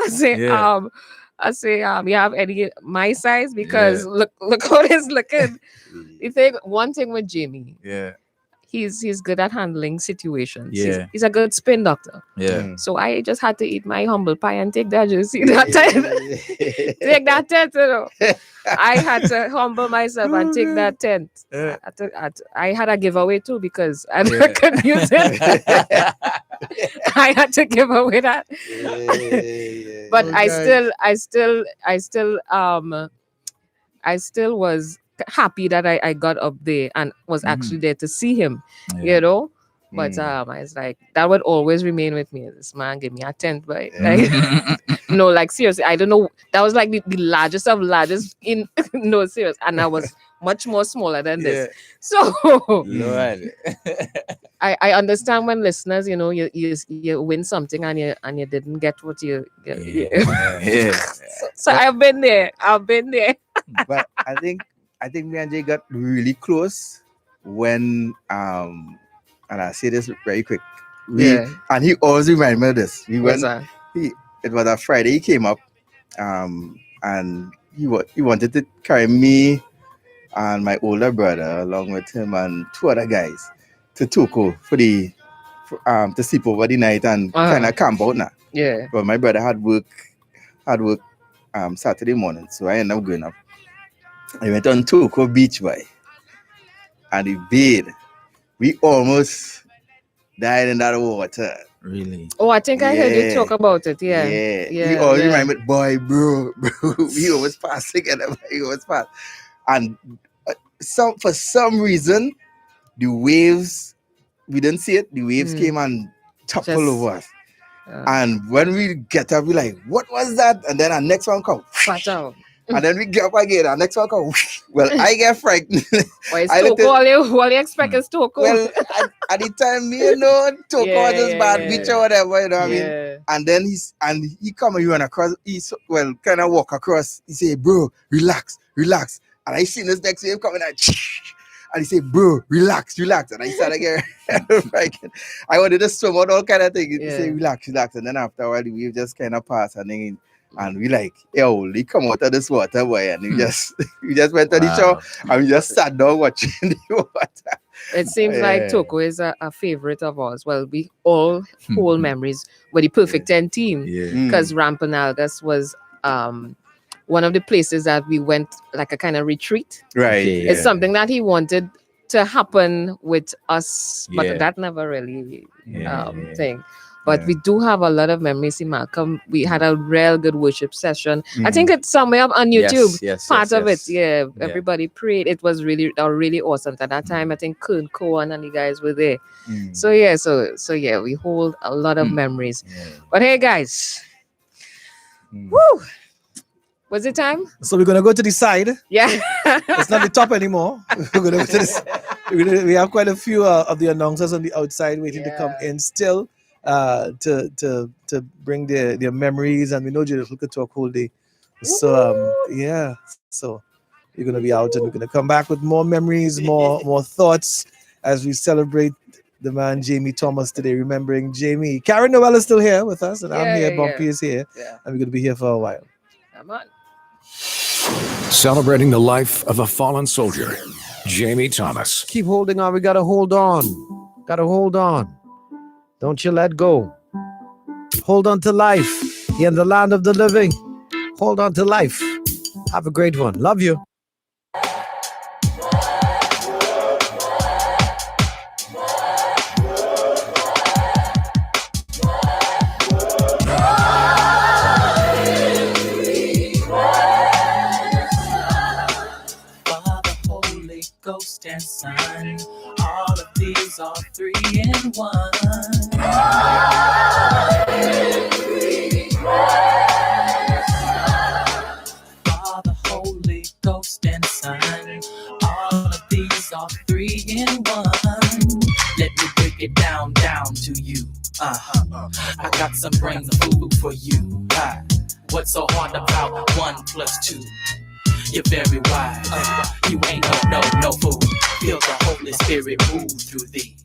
Speaker 6: say, you have any my size? Because look how it's looking. You think one thing with Jamie. He's good at handling situations. He's a good spin doctor. So I just had to eat my humble pie and take that jersey. Take that tent, I had to humble myself and take that tent. I had a giveaway too because I couldn't use it. I had to give away that. But I still was happy that I got up there and was actually there to see him, But I was like, that would always remain with me. This man gave me a tent, but no, like seriously, I don't know. That was like the largest of largest in no serious, and I was much more smaller than this. So I understand when listeners, you win something and you didn't get what you. So I've been there.
Speaker 12: But I think me and Jay got really close when and I say this very quick. And he always reminded me of this. It was a Friday. He came up, and he wanted to carry me and my older brother along with him and two other guys to Toko to sleep over the night and kind of camp out now. But my brother had work Saturday morning, so I ended up going up. I went on Toko Beach, boy, and the bathed. We almost died in that water.
Speaker 10: Really?
Speaker 6: Oh, I think I heard you talk about it. Yeah.
Speaker 12: We always remember, boy, bro. We always passed together. We always passed. And for some reason, the waves, we didn't see it. The waves came and toppled over us. And when we get up, we're like, what was that? And then our next one comes. And then we get up again. Our next one comes. Well, I get frightened.
Speaker 6: All you expect is Toko.
Speaker 12: Well, at the time, Toko was just bad beach or whatever, what I mean? And then he come and he run across, kind of walk across. He say, bro, relax. And I seen this next wave coming out. And he said, bro, relax. And I started again. I wanted to swim out all kind of things. He said, relax. And then after a while, the wave just kind of passed. And we like, yo, we come out of this water, boy. And we just went to the shore and we just sat down watching the water.
Speaker 6: It seems like Toko is a favorite of ours. Well, we all hold memories with the Perfect 10 team because Rampanalgas was one of the places that we went like a kind of retreat.
Speaker 12: Right.
Speaker 6: It's something that he wanted to happen with us, but that never really thing. But we do have a lot of memories in Malcolm. We had a real good worship session. I think it's somewhere up on YouTube. Part of it. Yeah. Everybody prayed. It was really awesome. At that time, I think Kern Cohen and the guys were there. So we hold a lot of memories. But hey guys. Woo! Was it time?
Speaker 9: So we're gonna go to the side.
Speaker 6: Yeah.
Speaker 9: It's not the top anymore. We're gonna go to this. We have quite a few of the announcers on the outside waiting to come in still. To bring their memories, and we know you could talk whole day. So so you're gonna be out and we're gonna come back with more memories, more thoughts as we celebrate the man Jamie Thomas today, remembering Jamie. Karen Noel is still here with us, and I'm here, Bumpy is here, and we're gonna be here for a while.
Speaker 6: Come on.
Speaker 2: Celebrating the life of a fallen soldier, Jamie Thomas.
Speaker 1: Keep holding on. We gotta hold on. Don't you let go. Hold on to life. You're in the land of the living. Hold on to life. Have a great one. Love you.
Speaker 14: Father, Holy Ghost, and Son, all of these are 3 in 1. Father, Holy Ghost, and Son, all of these are 3 in 1. Let me break it down to you. I got some brains of food for you. What's so hard about 1 plus 2? You're very wise. You ain't no fool. Feel the Holy Spirit move through thee.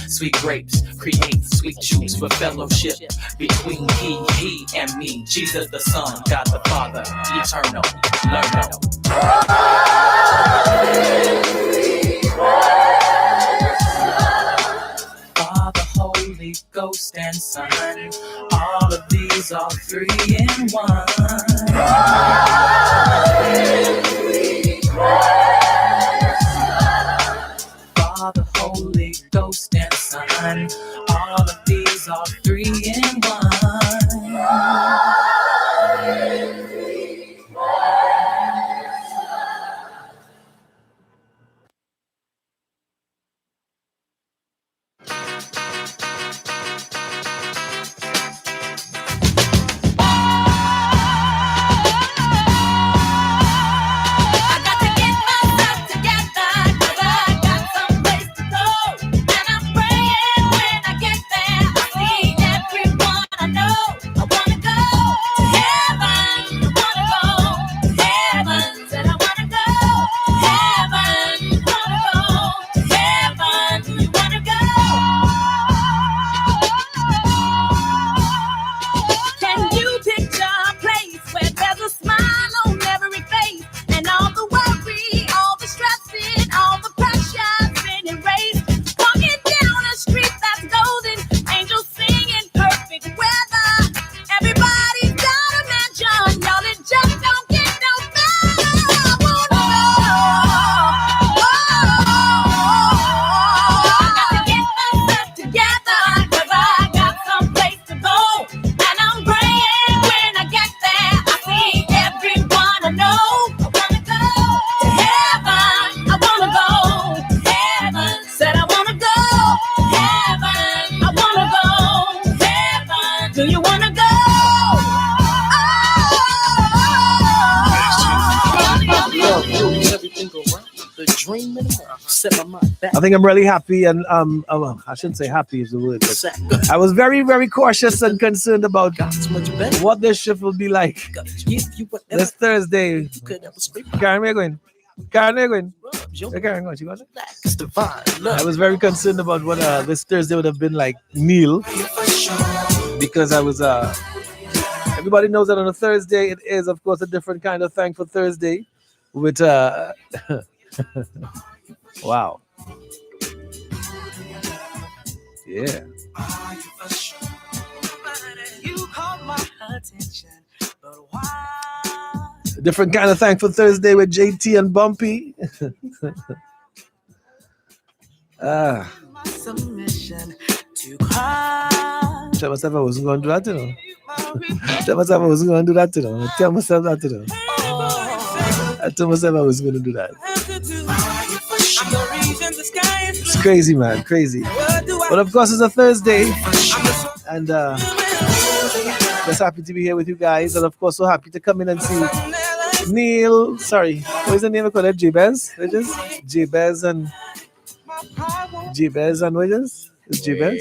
Speaker 14: Sweet grapes create sweet juice for fellowship between he and me. Jesus the Son, God the Father, eternal. Learn. Father, Holy Ghost, and Son, all of these are 3 in 1. Father, Holy Ghost, and Son, all of these are 3 in 1.
Speaker 9: I think I'm really happy, and I shouldn't say happy is the word, but I was very, very cautious and concerned about what this shift will be like this Thursday. Karen, where are you going? Karen, where you going? Hey, Karen, what you got? I was very concerned about what this Thursday would have been like, Neil, because I was everybody knows that on a Thursday it is, of course, a different kind of Thankful Thursday with wow. Yeah. A different kind of Thankful Thursday with JT and Bumpy. Tell myself I wasn't going to do that, you know. Tell myself I wasn't going to do that, you know. Tell myself that, you know. I told myself I was going to do that. It's crazy, man. Crazy. But of course, it's a Thursday. And just happy to be here with you guys. And of course, so happy to come in and see Neil. Sorry. What is the name of it? Jabez? Jabez and what is? It's Jabez?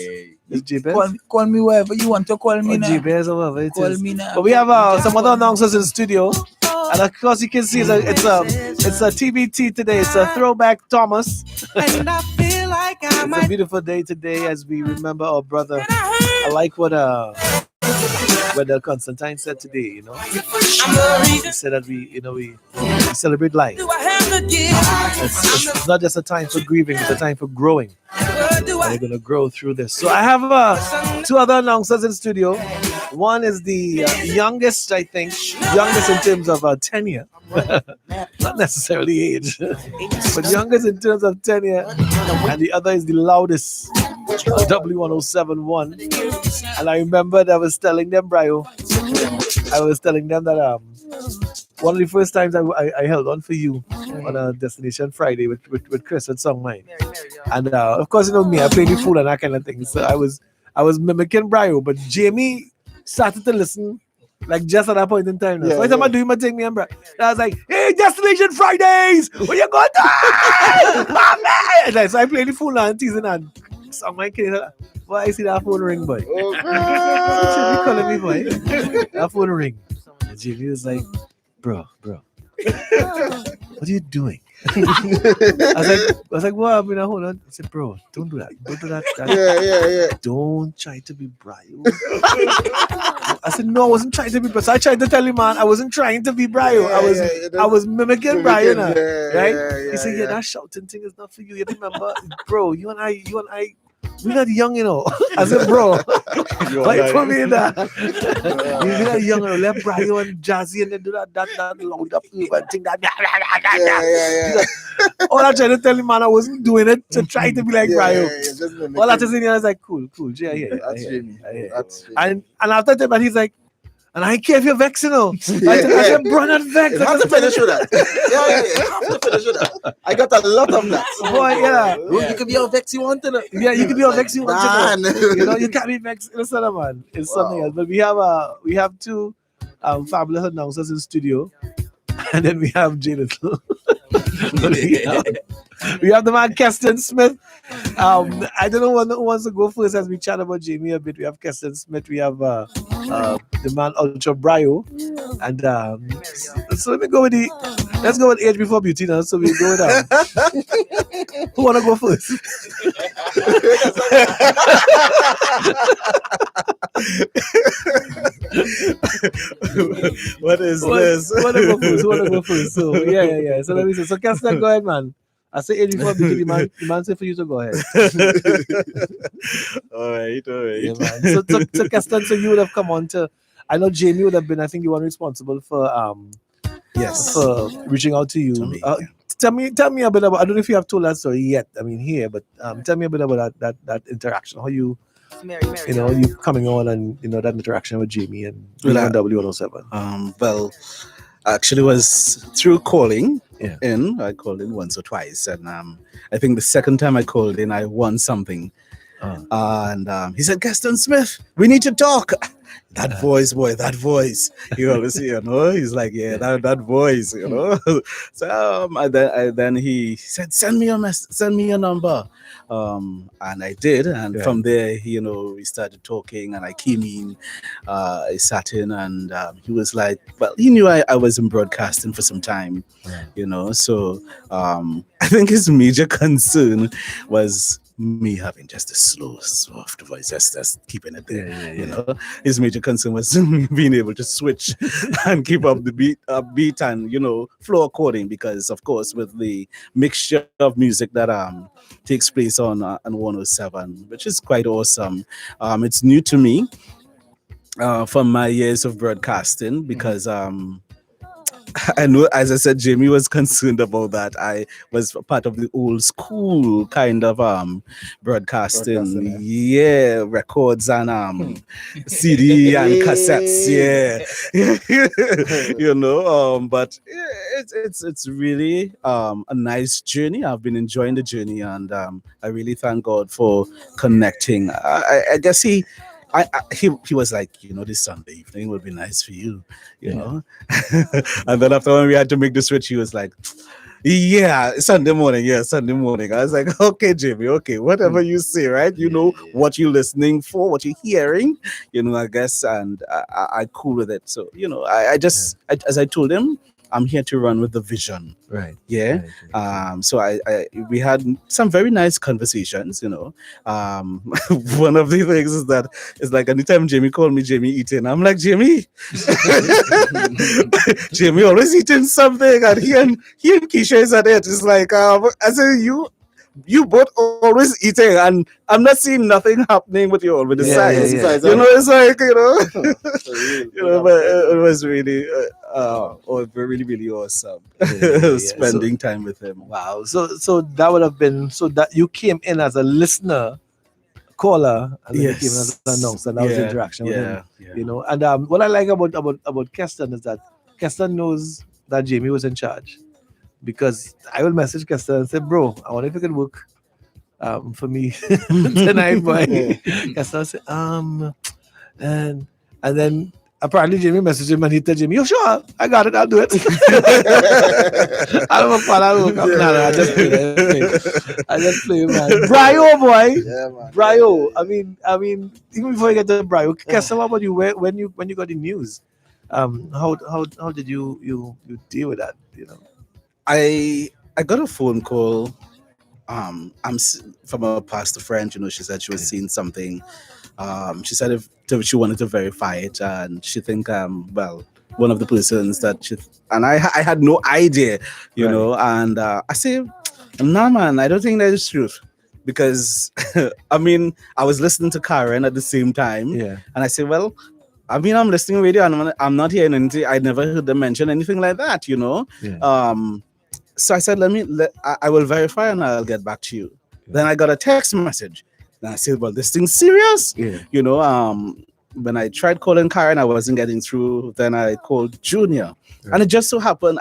Speaker 9: It's Jabez?
Speaker 10: Call me wherever you want to call me now.
Speaker 9: Jabez or whatever it
Speaker 10: Call
Speaker 9: is.
Speaker 10: me now.
Speaker 9: But we have some other announcers in the studio. And of course, you can see it's a TBT today. It's a throwback Thomas. It's a beautiful day today as we remember our brother. I like what Constantine said today, you know. He said that we celebrate life. It's not just a time for grieving, it's a time for growing. And we're going to grow through this. So I have two other announcers in the studio. One is the youngest, I think, youngest in terms of tenure. Not necessarily age, but youngest in terms of tenure. And the other is the loudest, W1071. And I remember that I was telling them, Brio, I was telling them that one of the first times I held on for you on a Destination Friday with Chris and Song Mine. And of course, you know me, I play the fool and that kind of thing. So I was mimicking Brio, but Jamie started to listen like just at that point in time. So every time I do my thing, me and Brio, I was like, hey, Destination Fridays, what you going to do? Man! So I play the fool now and teasing and Song Mine kidding. Boy, I see that phone ring, boy. Oh, God. She calling me, boy. That phone ring. And Jamie was like, bro, what are you doing? I was like, what happened? Hold on. I said, bro, don't do that. Don't do that.
Speaker 13: Yeah.
Speaker 9: Don't try to be Brio. I said, no, I wasn't trying to be Brio. So I tried to tell him, man, I wasn't trying to be Brio. I was mimicking Brio now. Right? He said, that shouting thing is not for you. You remember, bro, you and I, we're not young, you know. I said, bro, why you put me in that? We're not young, you know. Let Brio and Jazzy and then do that loud up thing that. All I tried to tell him, man, I wasn't doing it to try to be like Brio. All I just in here, I was like, cool. Yeah. And after that, he's like, and I care if you're vexed, you know. I said, bro, not vexed.
Speaker 13: You have to finish with that. Yeah. You have to finish with that. I got a lot of that.
Speaker 9: Boy, yeah.
Speaker 13: You can be all vexed you want, to know.
Speaker 9: Yeah, you can be all vexed you want, to know. You know, you can't be vexed. Listen, man. It's something else. But we have two fabulous announcers in studio. And then we have Jay Little. We have the man Keston Smith. I don't know who wants to go first as we chat about Jamie a bit. We have Keston Smith. We have the man Ultra Brio. And so let's go with age before beauty now. So we go with who wanna go first?
Speaker 13: What is this?
Speaker 9: Who wanna go first? So yeah. So let me say. So Keston, go ahead, man. I say age before beauty. The man say for you to go ahead.
Speaker 13: All right.
Speaker 9: Yeah, man. So Keston, so you would have come on to. I know Jamie would have been. I think you were responsible for for reaching out to you. Tell me a bit about. I don't know if you have told that story yet. I mean here, but tell me a bit about that interaction. How you you coming on and that interaction with Jamie and W107.
Speaker 15: Well, actually was through calling in. I called in once or twice, and I think the second time I called in, I won something. And he said, Keston Smith, we need to talk. that voice, boy, that voice. You always, he's like, yeah, that voice, So then he said, send me your number. And I did, and from there, we started talking, and I came in, I sat in, and he was like, well, he knew I was in broadcasting for some time, so I think his major concern was me having just a slow, soft voice, just keeping it there. His major concern was me being able to switch and keep up the beat and flow according, because of course with the mixture of music that takes place on 107, which is quite awesome. It's new to me from my years of broadcasting, because I know, as I said, Jamie was concerned about that. I was part of the old school kind of broadcasting, records and CD and cassettes, but it's really a nice journey. I've been enjoying the journey, and I really thank God for connecting. I guess he was like, this Sunday evening would be nice for you, know. And then after when we had to make the switch, he was like, Sunday morning. I was like, okay, Jamie, okay, whatever you say, right? What you're listening for, what you're hearing, I guess, and I cool with it. So, as I told him, I'm here to run with the vision.
Speaker 1: Right.
Speaker 15: Yeah. So we had some very nice conversations, One of the things is that it's like anytime Jamie called me Jamie eating, I'm like, Jamie, Jamie always eating something, and he and Keisha is at it. It's like, I say, you both always eating, and I'm not seeing nothing happening with you all with the size. It's like, but it was really, really, really awesome spending time with him.
Speaker 1: Wow. So that would have been, so that you came in as a listener, caller, and then you came in as an announcer. That was interaction with him. And what I like about Keston is that Keston knows that Jamie was in charge. Because I will message Keston and say, bro, I wonder if you could work for me tonight, boy. Keston will say, and then apparently Jamie messaged him and he told Jamie, you sure? I got it, I'll do it. I don't know, I'll work up. No, I just play, man. Brio, boy.
Speaker 13: Yeah, man.
Speaker 1: Brio. I mean, even before you get to Brio, Keston, what about you? When you got the news? How did you deal with that?
Speaker 15: I got a phone call. From a pastor friend. She said she was seeing something. She said if she wanted to verify it, and she think one of the persons that and I had no idea, and I say, nah, man, I don't think that is truth, because I was listening to Caravan at the same time, and I say, well, I'm listening to radio and I'm not hearing anything. I never heard them mention anything like that, So I said, I will verify and I'll get back to you. Then I got a text message. Then I said, well, this thing's serious. When I tried calling Karen, I wasn't getting through. Then I called Junior. And it just so happened,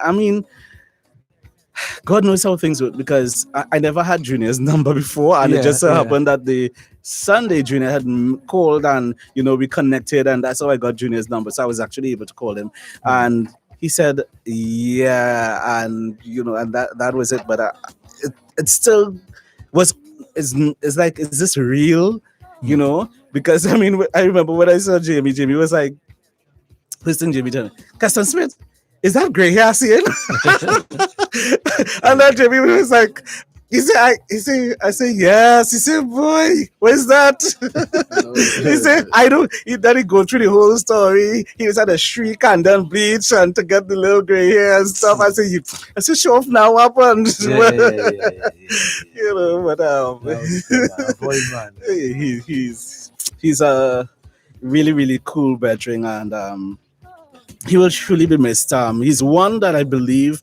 Speaker 15: God knows how things work, because I never had Junior's number before. And it just so happened that the Sunday Junior had called and, we connected. And that's how I got Junior's number. So I was actually able to call him. And he said, and and that was it. But it still was. It's like, is this real? Because I remember when I saw Jamie. Jamie was like, listen, Jamie, tell me, Keston Smith, is that gray hair seeing? And then Jamie was like, I say yes. He said, boy, where's that? He said, I don't. Then he go through the whole story. He was at a shriek and then bleach and to get the little gray hair and stuff. I say, show off now, what happened? But he's a really, really cool veteran, and he will truly be missed. He's one that I believe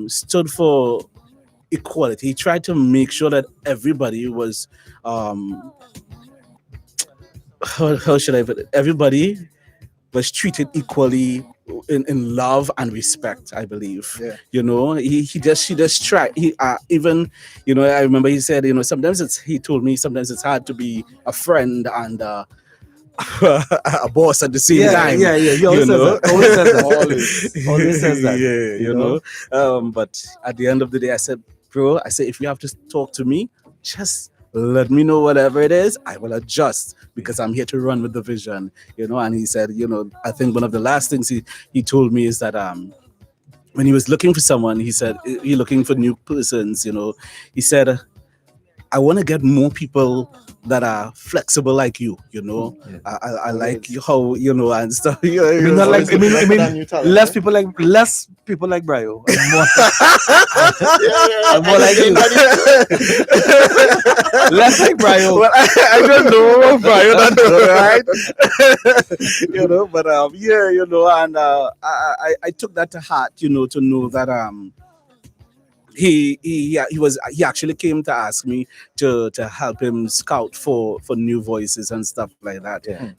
Speaker 15: stood for equality. He tried to make sure that everybody was how should I put it? Everybody was treated equally in love and respect, I believe. He just tried. He even I remember he said, sometimes he told me sometimes it's hard to be a friend and a boss at the same time.
Speaker 9: Yeah. He always says that. Always says that.
Speaker 15: Yeah, you know. But at the end of the day, I said, bro, if you have to talk to me, just let me know whatever it is. I will adjust because I'm here to run with the vision, And he said, I think one of the last things he told me is that when he was looking for someone, he said he looking for new persons. He said, I want to get more people that are flexible like you. I like how and stuff.
Speaker 9: Less people like Brio. And more like you. Less like Brio.
Speaker 15: Well, I don't know Brio, right? But and I took that to heart, to know that he actually came to ask me to help him scout for new voices and stuff like that. And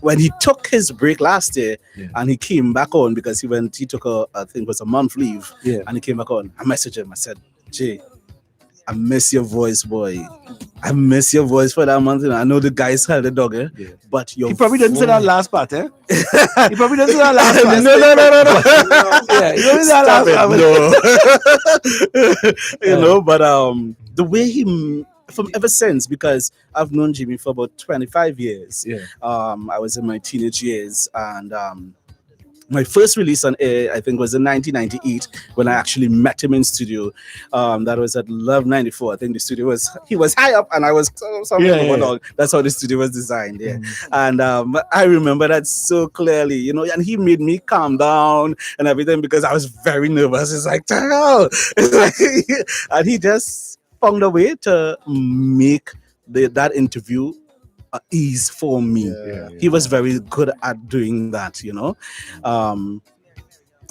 Speaker 15: when he took his break last year and he came back on because he took I think it was a month leave, and he came back on, I messaged him. I said, Jay, I miss your voice, boy. I miss your voice for that month. I know the guys held the dog, but he
Speaker 9: probably didn't say that last part, He probably didn't say that last part.
Speaker 15: No.
Speaker 9: Yeah, he didn't say that last part.
Speaker 15: But the way from ever since, because I've known Jimmy for about 25 years. I was in my teenage years, and my first release on air, I think, was in 1998 when I actually met him in studio. That was at Love 94. I think the studio he was high up and I was something. That's how the studio was designed. And I remember that so clearly, and he made me calm down and everything because I was very nervous. It's like, and he just found a way to make that interview ease for me. He was very good at doing that,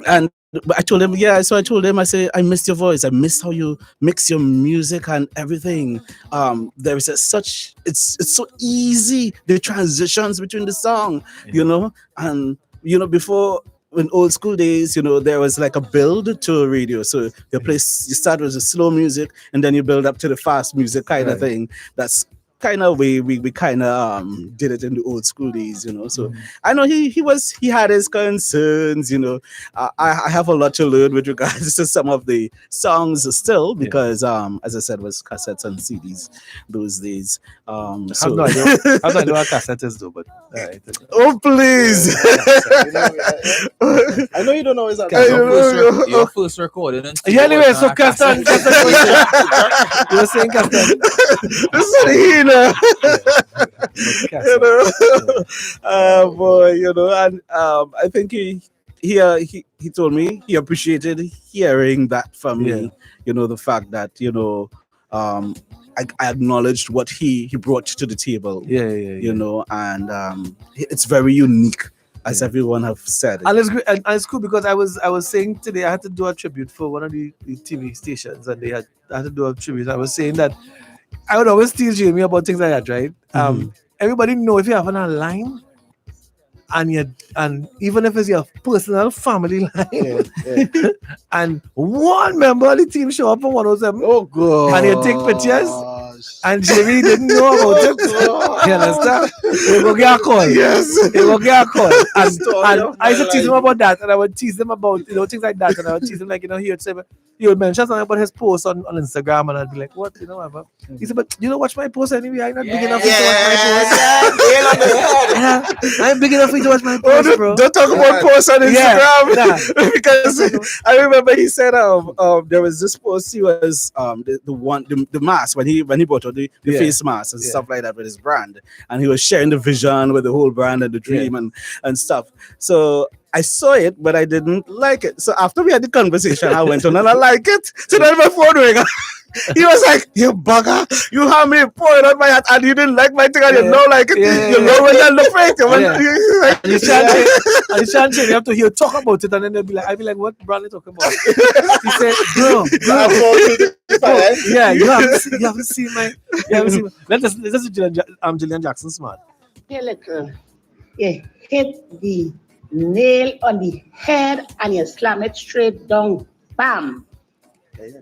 Speaker 15: and I told him, so I told him, I say, I miss your voice. I miss how you mix your music and everything. There is it's so easy, the transitions between the song, and before, in old school days, there was like a build to a radio. So you start with the slow music and then you build up to the fast music kind of thing. That's kind of way we kind of did it in the old school days, So I know he had his concerns, I have a lot to learn with regards to some of the songs still because as I said, was cassettes and CDs those days.
Speaker 9: I have no idea what cassette is though, but
Speaker 15: oh please.
Speaker 13: I know you don't know
Speaker 10: your first recording.
Speaker 9: Anyway, so cassette. You were saying cassette.
Speaker 15: Boy, and I think he told me he appreciated hearing that from me. The fact that I acknowledged what he brought to the table. And it's very unique, as everyone have said.
Speaker 9: And it's great, and it's cool because I was saying today I had to do a tribute for one of the TV stations, and I had to do a tribute. I was saying that I would always tease Jamie about things like that, right? Everybody know if you have a line, and even if it's your personal family line, and one member of the team show up on 107, and you take pictures, and Jamie didn't know about it. You understand? He will get a call. Yes, he will get a call. And I used to tease him about that, and I would tease him about things like that, and I would tease him he would mention something about his post on Instagram, and I'd be like, what, whatever. He said, but you don't watch my post anyway. I'm not big enough for you to watch my post. I'm big enough for you to watch my post, bro.
Speaker 15: Don't talk about posts on Instagram. Because I remember he said there was this post, he was the mask when he bought out the face mask and stuff like that with his brand, and he was sharing the vision with the whole brand and the dream and stuff. So I saw it, but I didn't like it. So after we had the conversation, I went on and I like it. So then my phone rang. He was like, you bugger, you have me pouring out my hat and you didn't like my thing and you don't like it. You know when you're
Speaker 9: And you can't change. You have to hear talk about it, and then I'll be like, what brand are you talking about? He said, bro. You haven't seen my. Let's Jillian Jackson Smart.
Speaker 3: Hey, little. You hit the nail on the head and you slam it straight down. Bam.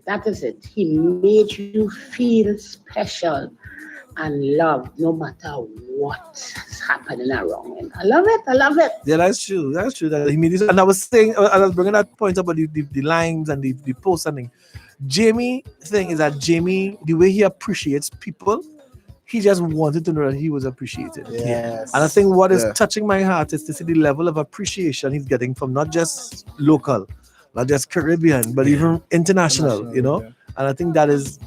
Speaker 3: That is it. He made you feel special. and love, no matter what's happening around him. I love it. I love it.
Speaker 9: Yeah, that's true. That's true. That he made this, and I was saying, I was bringing that point about the lines and the post and thing. Jamie thing is that Jamie, the way he appreciates people, he just wanted to know that he was appreciated.
Speaker 12: Yes.
Speaker 9: And I think what is
Speaker 12: Yeah.
Speaker 9: touching my heart is to see the level of appreciation he's getting from not just local, not just Caribbean, but even international, you know.
Speaker 12: yeah.
Speaker 9: And I think that is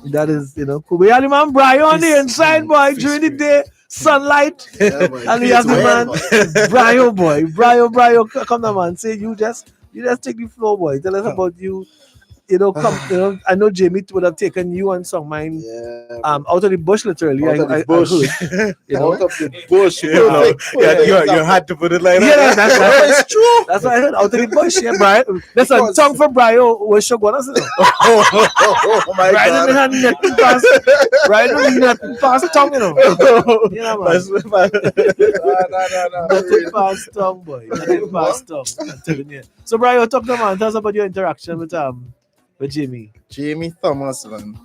Speaker 9: cool. We had the man Brian on the inside, boy, during the day, sunlight.
Speaker 12: Yeah, boy.
Speaker 9: And we have the man Brian, boy. Brian, come on, man. Say you just take the floor, boy. Tell us about you. I know Jamie would have taken you on song mine out of the bush, literally.
Speaker 12: Out of the bush.
Speaker 9: I heard,
Speaker 12: Out of the bush.
Speaker 15: You had to put it like that.
Speaker 9: Yeah, that's true. That's what I heard. Out of the bush, yeah, Brian. Listen, tongue for Brian was Shogun.
Speaker 12: Oh my
Speaker 9: Brian
Speaker 12: God.
Speaker 9: didn't have nothing past. Brian didn't have nothing past tongue, you know. Yeah, man. Nothing past tongue, boy. Nothing past tongue. I'm telling you. So, Brian, talk to man. Tell us about your interaction with Jamie.
Speaker 12: Jamie Thomas, man.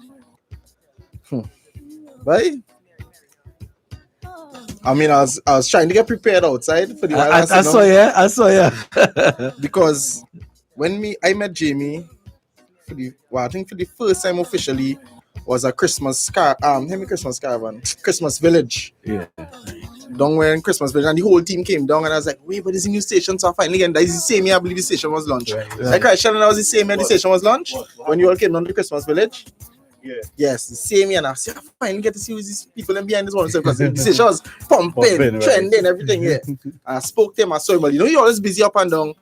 Speaker 12: Right? I mean, I was trying to get prepared outside for the
Speaker 9: I saw you.
Speaker 12: Because when I met Jamie I think for the first time officially was a Christmas Caravan, Christmas Village.
Speaker 9: Yeah.
Speaker 12: Down where in Christmas Village, and the whole team came down, and I was like, wait, but there's a new station, so I finally again, that is the same year I believe the station was launched. Like I said, that was the same year the station was launched when you all came down to Christmas Village.
Speaker 15: Yeah.
Speaker 12: Yes, the same year, and I said, I finally get to see these people and behind this one because the station was pumping, trending, everything. Yeah. I spoke to him, I saw him, but you're always busy up and down.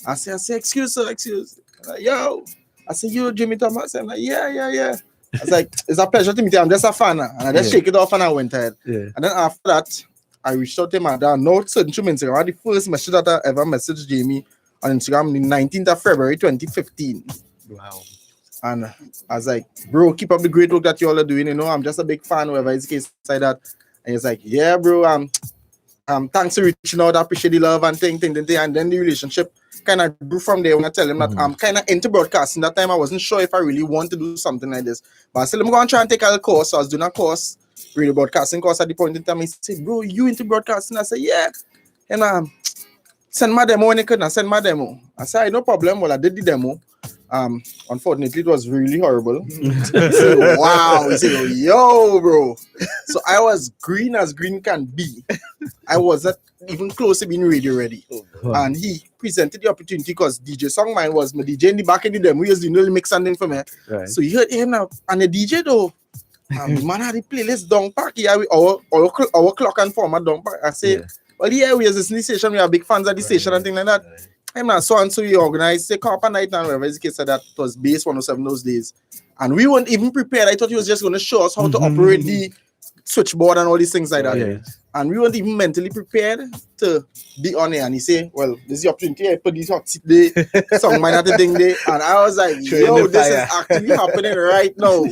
Speaker 12: I said, excuse. Like, yo. I said, you Jimmy Thomas? I'm like, yeah. I was like, it's a pleasure to meet you. I'm just a fan. And I just shake it off and I went ahead.
Speaker 9: Yeah.
Speaker 12: And then after that, I reached out to him and I know certain through Instagram. I had the first message that I ever messaged Jamie on Instagram the 19th of February 2015.
Speaker 9: Wow.
Speaker 12: And I was like, bro, keep up the great work that you all are doing. You know, I'm just a big fan, whoever is the case like that. And he's like, yeah, bro, thanks for reaching out. I appreciate the love and thing. And then the relationship kind of grew from there when I tell him that I'm kind of into broadcasting. That time I wasn't sure if I really want to do something like this. But I said, I'm going to try and take a course. So I was doing a course, radio broadcasting course at the point in time. He said, bro, you into broadcasting? I said, yeah. And send my demo when you couldn't. Send my demo. I said, no problem. Well, I did the demo. Unfortunately, it was really horrible. He said, wow. He said, yo, bro. So I was green as green can be. I wasn't even close to being radio ready. And he presented the opportunity because DJ Songmine was my DJ in the back in the demo. He was doing the mix and thing for me.
Speaker 9: Right.
Speaker 12: So you heard him now. And the DJ though, the man had the playlist down park. Yeah, our clock and format down park. I said, well, yeah, we as a station, we are big fans of the station and thing like that. I'm not so and so we organized a Carp night and whatever the case said that it was base 107 those days. And we weren't even prepared. I thought he was just going to show us how to operate the switchboard and all these things like that.
Speaker 9: Yeah.
Speaker 12: And we weren't even mentally prepared to be on it. And he said, well, this is the opportunity. I put this hot seat there, song mine at the thing there. And I was like, yo, this is actually happening right now.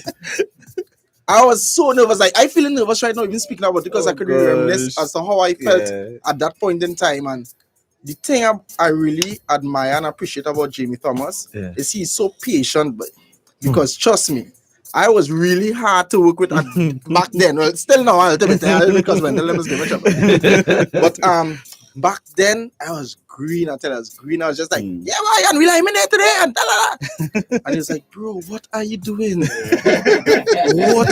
Speaker 12: I was so nervous. Like, I feel nervous right now, even speaking about it, because I could reminisce as to how I felt at that point in time. And the thing I really admire and appreciate about Jamie Thomas is he's so patient, but because trust me, I was really hard to work with back then. Well, still now, I'll tell you because when the levels give a job. But back then, I was green. I was green. I was just like, yeah, man, we like me there today. And and he's like, bro, what are you doing? What?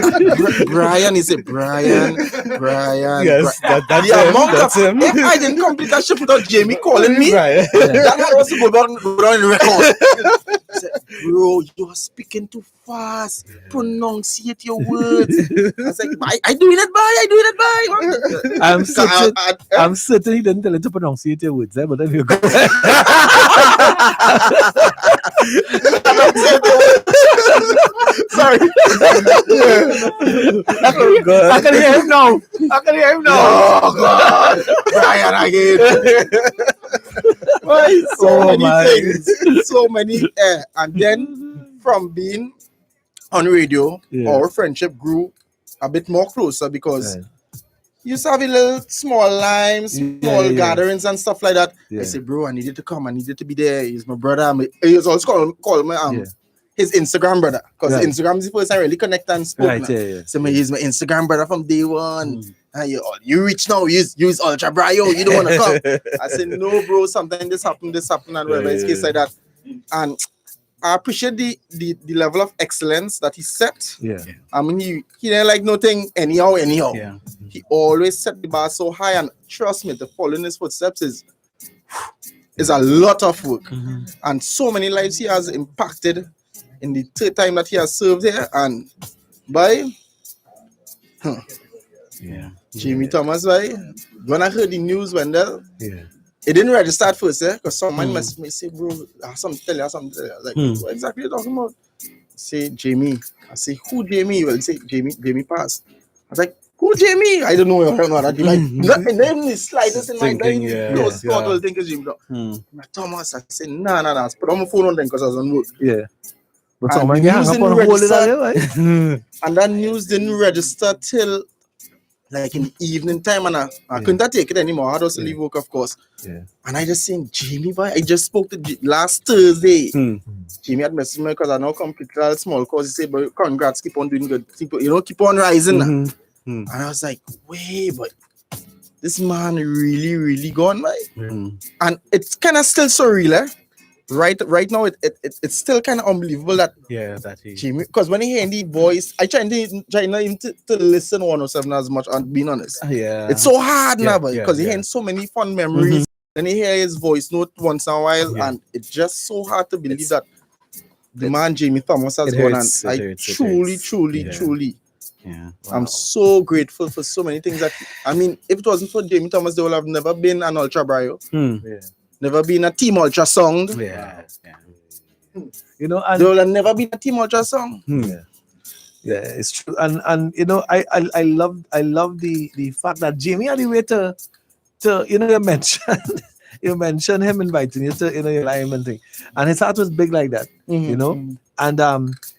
Speaker 12: Brian, he said, Brian.
Speaker 15: Yes, that's him.
Speaker 12: If I didn't complete that shift without Jamie calling me, that was to go down in the record. I said, bro, you are speaking too fast. Pronunciate your words. I was like, I doing it, boy.
Speaker 9: I'm certain he didn't tell you to pronunciate your words, but then you go.
Speaker 12: Sorry.
Speaker 9: I can hear him now.
Speaker 12: Oh, God. Brian again. So many things. So many. And then from being on radio, our friendship grew a bit more closer because you used to have a little small limes, small gatherings and stuff like that. I said, bro, I needed to come. I needed to be there. He's my brother. He was always call me his Instagram brother. Because
Speaker 9: Right.
Speaker 12: Instagram is the first I really connect and spoke.
Speaker 9: Right,
Speaker 12: now.
Speaker 9: yeah.
Speaker 12: So he's my Instagram brother from day one. And you rich now, use Ultra Brio, you don't want to come. I said, no, bro, sometimes this happened, and whatever. It's case like that. And I appreciate the level of excellence that he set.
Speaker 9: Yeah.
Speaker 12: I mean, he didn't like nothing anyhow.
Speaker 9: Yeah.
Speaker 12: He always set the bar so high, and trust me, to follow in his footsteps is a lot of work. And so many lives he has impacted in the third time that he has served here. And Jamie Thomas, when I heard the news, Wendell, it didn't register at first, because someone must say, bro, I have something to tell you, I was like, what exactly are you talking about? Say Jamie. I say, who Jamie? Well, say Jamie passed. I was like, who Jamie? I don't know. That like nothing, even the slightest in my mind. Those thought will think it's Jamie. Thomas, I said, nah. I put on my phone on them because I was on work.
Speaker 9: Yeah. But
Speaker 12: And
Speaker 9: someone
Speaker 12: the
Speaker 9: hang
Speaker 12: news
Speaker 9: up
Speaker 12: didn't
Speaker 9: on hold it
Speaker 12: register.
Speaker 9: right?
Speaker 12: And that news didn't register till like in the evening time, and I couldn't take it anymore. I had to leave work, of course.
Speaker 9: Yeah.
Speaker 12: And I just saying, Jamie, boy, I just spoke to last Thursday. Jamie had messaged me because I know completely small cause. He said, but congrats, keep on doing good. Keep on rising. And I was like, wait, but this man really, really gone, right? And it's kind of still surreal, eh? Right now, it's still kind of unbelievable that
Speaker 9: he
Speaker 12: Jamie, because when he hear the voice, I try not even to listen 107 as much, and being honest. It's so hard now, because he hearing so many fun memories. Then he hear his voice note once in a while, and it's just so hard to believe that the man Jamie Thomas has gone.
Speaker 9: Hurts,
Speaker 12: And I truly, I'm
Speaker 9: Wow.
Speaker 12: so grateful for so many things that, I mean, if it wasn't for Jamie Thomas, there would have never been an Ultra Brio. Never been a Team Ultra song.
Speaker 9: And
Speaker 12: there will have never been a Team Ultra song.
Speaker 9: Yeah, it's true. And I love the fact that Jamie had the way to you mentioned him inviting you to your alignment thing, and his heart was big like that, and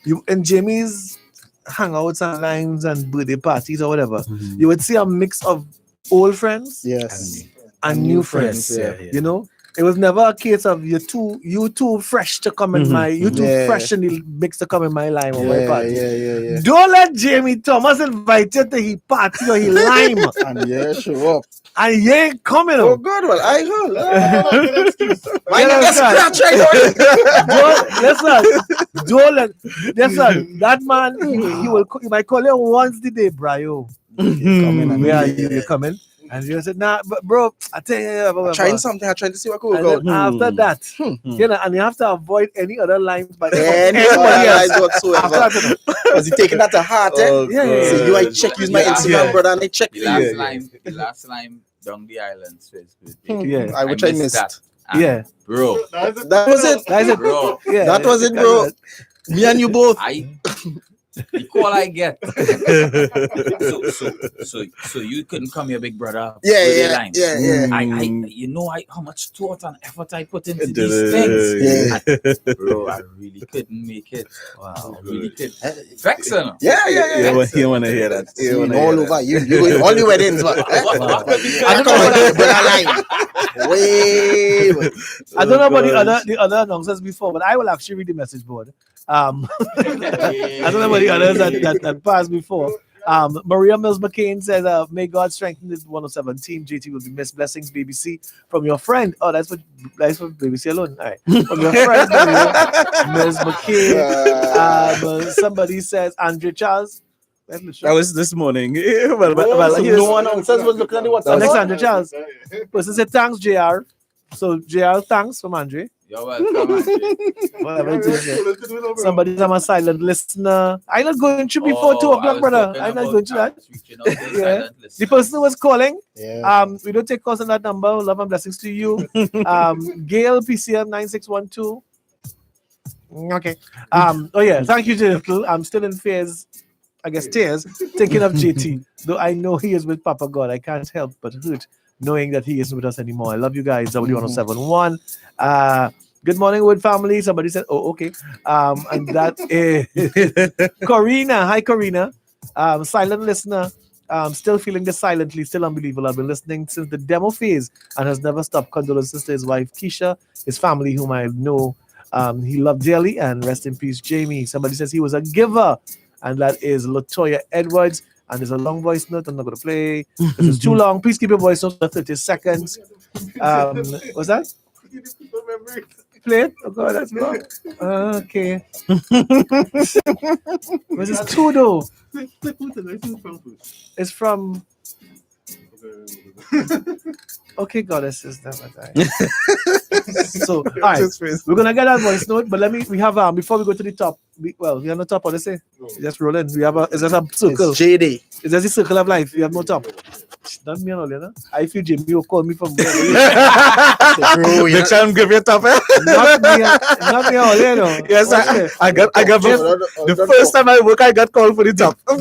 Speaker 9: you in Jamie's hangouts and lines and birthday parties or whatever, you would see a mix of old friends, and new friends. It was never a case of you too fresh to come in my, fresh in the mix to come in my lime or my party. Don't let Jamie Thomas invite you to his party or his lime.
Speaker 12: And show up.
Speaker 9: And you ain't coming.
Speaker 12: Oh God, well, I heard.
Speaker 9: Listen, that man, he might call you once the day, Brio. Where are you? You coming? And you said, nah, but bro, I tell you,
Speaker 12: I'm trying something. I'm trying to see what could go.
Speaker 9: After that, and you have to avoid any other lines by
Speaker 12: anybody else whatsoever. Because you taking that to heart, eh? So you, I check, use my Instagram, brother, and I check.
Speaker 10: The last line down the island.
Speaker 12: Which I missed.
Speaker 10: That. And bro,
Speaker 12: that was it.
Speaker 10: Bro.
Speaker 12: That was it, bro. Me and you both.
Speaker 10: The call I get. so you couldn't come here, big brother.
Speaker 12: Yeah.
Speaker 10: I how much thought and effort I put into these things. And, bro, I really couldn't make it. Wow, I really couldn't. Vexing.
Speaker 15: Yeah. You don't want to hear that.
Speaker 12: All over you. You all the weddings, but I come on, wait.
Speaker 9: I don't know about the other announcers before, but I will actually read the message board. I don't know about the others that passed before. Maria Mills McCain says, may God strengthen this 107 team. JT will be missed. Blessings, BBC. From your friend. Oh, that's for BBC alone. All right. From your friend, Mills McCain. Somebody says, Andre Charles.
Speaker 15: That was this morning.
Speaker 12: No one else was looking at the WhatsApp.
Speaker 9: Next, Andre Charles. Person said, thanks, JR. So, JR, thanks from Andre.
Speaker 10: You're welcome,
Speaker 9: Somebody's on a silent listener. I'm not going through before 2 o'clock, brother. I'm not going through that. The person who was calling, we don't take calls on that number. Love and blessings to you. Gail PCM 9612. Okay. Thank you, Jill. I'm still in tears, thinking of JT. Though I know he is with Papa God. I can't help but hurt knowing that he isn't with us anymore. I love you guys. W1071. Good morning, Wood family. Somebody said, oh, okay. And that is Corina. Hi, Corina. Silent listener. Still feeling this silently. Still unbelievable. I've been listening since the demo phase and has never stopped. Condolences to his wife, Keisha, his family, whom I know He loved dearly, and rest in peace, Jamie. Somebody says he was a giver, and that is Latoya Edwards. And there's a long voice note I'm not going to play because it's too long. Please keep your voice note for 30 seconds. What's that? Play it? Oh, God, that's long. Okay. Where's this two, though? It's from... Okay, goddesses, never die. So, all right, we're gonna get that voice note, but we have before we go to the top. We are not top. What they say? Just rolling. We have is there a circle?
Speaker 12: It's JD.
Speaker 9: Is there a circle of life? We have no top. Not me and all, you know. I feel Jimmy will call me from where.
Speaker 15: Bro, next time give you a top, eh?
Speaker 9: Not me all, you know.
Speaker 15: Yes, I got the first time I work, I got called for the top. For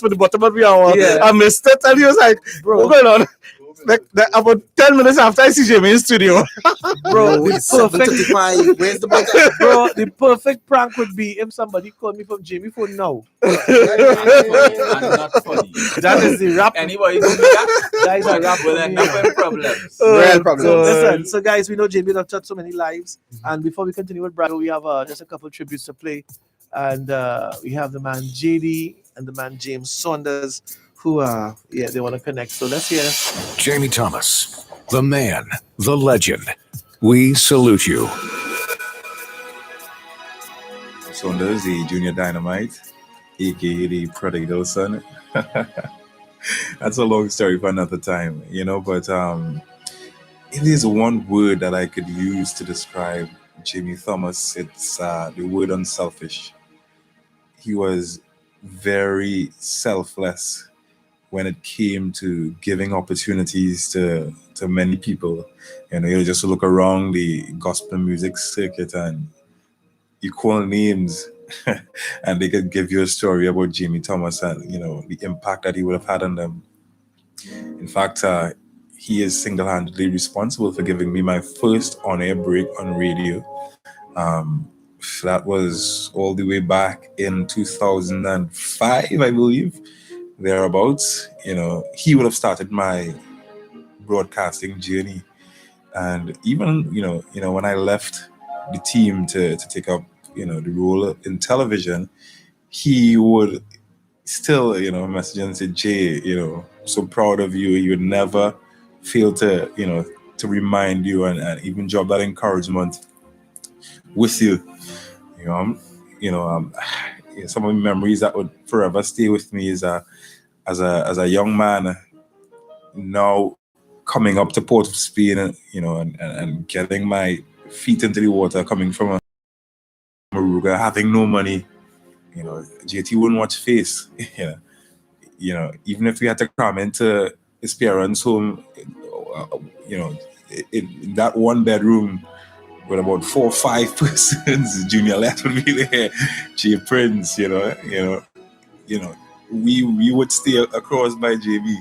Speaker 15: the bottom of the hour.
Speaker 9: Yeah.
Speaker 15: I missed it, and he was like, bro, what's going on? Like about 10 minutes after I see Jamie in studio.
Speaker 9: Bro,
Speaker 13: It's 7:35. Where's the button?
Speaker 9: Bro, the perfect prank would be if somebody called me from Jamie phone now.
Speaker 10: Not funny.
Speaker 9: That is the rap.
Speaker 10: Anybody do that?
Speaker 9: That is a rap.
Speaker 10: Will end up in problems.
Speaker 12: Real problems.
Speaker 9: Listen, so guys, we know Jamie has touched so many lives. And before we continue with Brad, we have just a couple tributes to play. And we have the man JD and the man James Saunders, who they want to connect. So let's hear
Speaker 2: Jamie Thomas, the man, the legend. We salute you.
Speaker 16: Saunders, the Junior Dynamite, aka the prodigal son. That's a long story for another time, you know, but if there's one word that I could use to describe Jamie Thomas, it's the word unselfish. He was very selfless when it came to giving opportunities to many people. You know, you just look around the gospel music circuit and you call names and they could give you a story about Jamie Thomas and, you know, the impact that he would have had on them. In fact, he is single-handedly responsible for giving me my first on-air break on radio. That was all the way back in 2005, I believe. Thereabouts, you know, he would have started my broadcasting journey. And even, you know, when I left the team to take up, you know, the role in television, he would still, you know, message and say, Jay, you know, so proud of you. You would never fail to, you know, to remind you and even drop that encouragement with you. Some of the memories that would forever stay with me is as a young man now coming up to Port of Spain, you know, and getting my feet into the water, coming from Maruga, having no money, you know, JT wouldn't watch face. You know, even if we had to come into his parents' home, you know, in that one bedroom with about 4 or 5 persons, Junior Lett would be there, Jay Prince, you know, we would stay across by JB.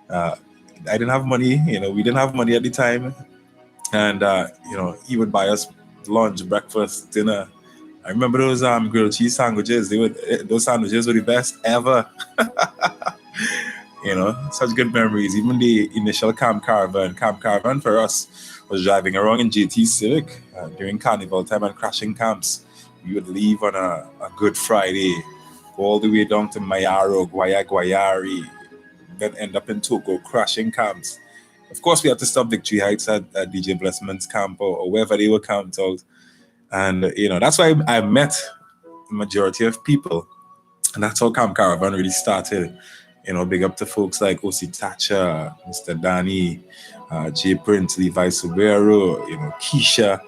Speaker 16: I didn't have money, you know, we didn't have money at the time. And, you know, he would buy us lunch, breakfast, dinner. I remember those grilled cheese sandwiches. Those sandwiches were the best ever. You know, such good memories. Even the initial Camp Caravan for us was driving around in JT Civic during carnival time and crashing camps. We would leave on a Good Friday, go all the way down to Mayaro, Guayari, then end up in Togo, crashing camps. Of course, we had to stop Victory Heights at DJ Blessman's camp or wherever they were camped out. And, you know, that's why I met the majority of people. And that's how Camp Caravan really started. You know, big up to folks like O.C. Thatcher, Mr. Danny, Jay Prince, Levi Subero, you know, Keisha,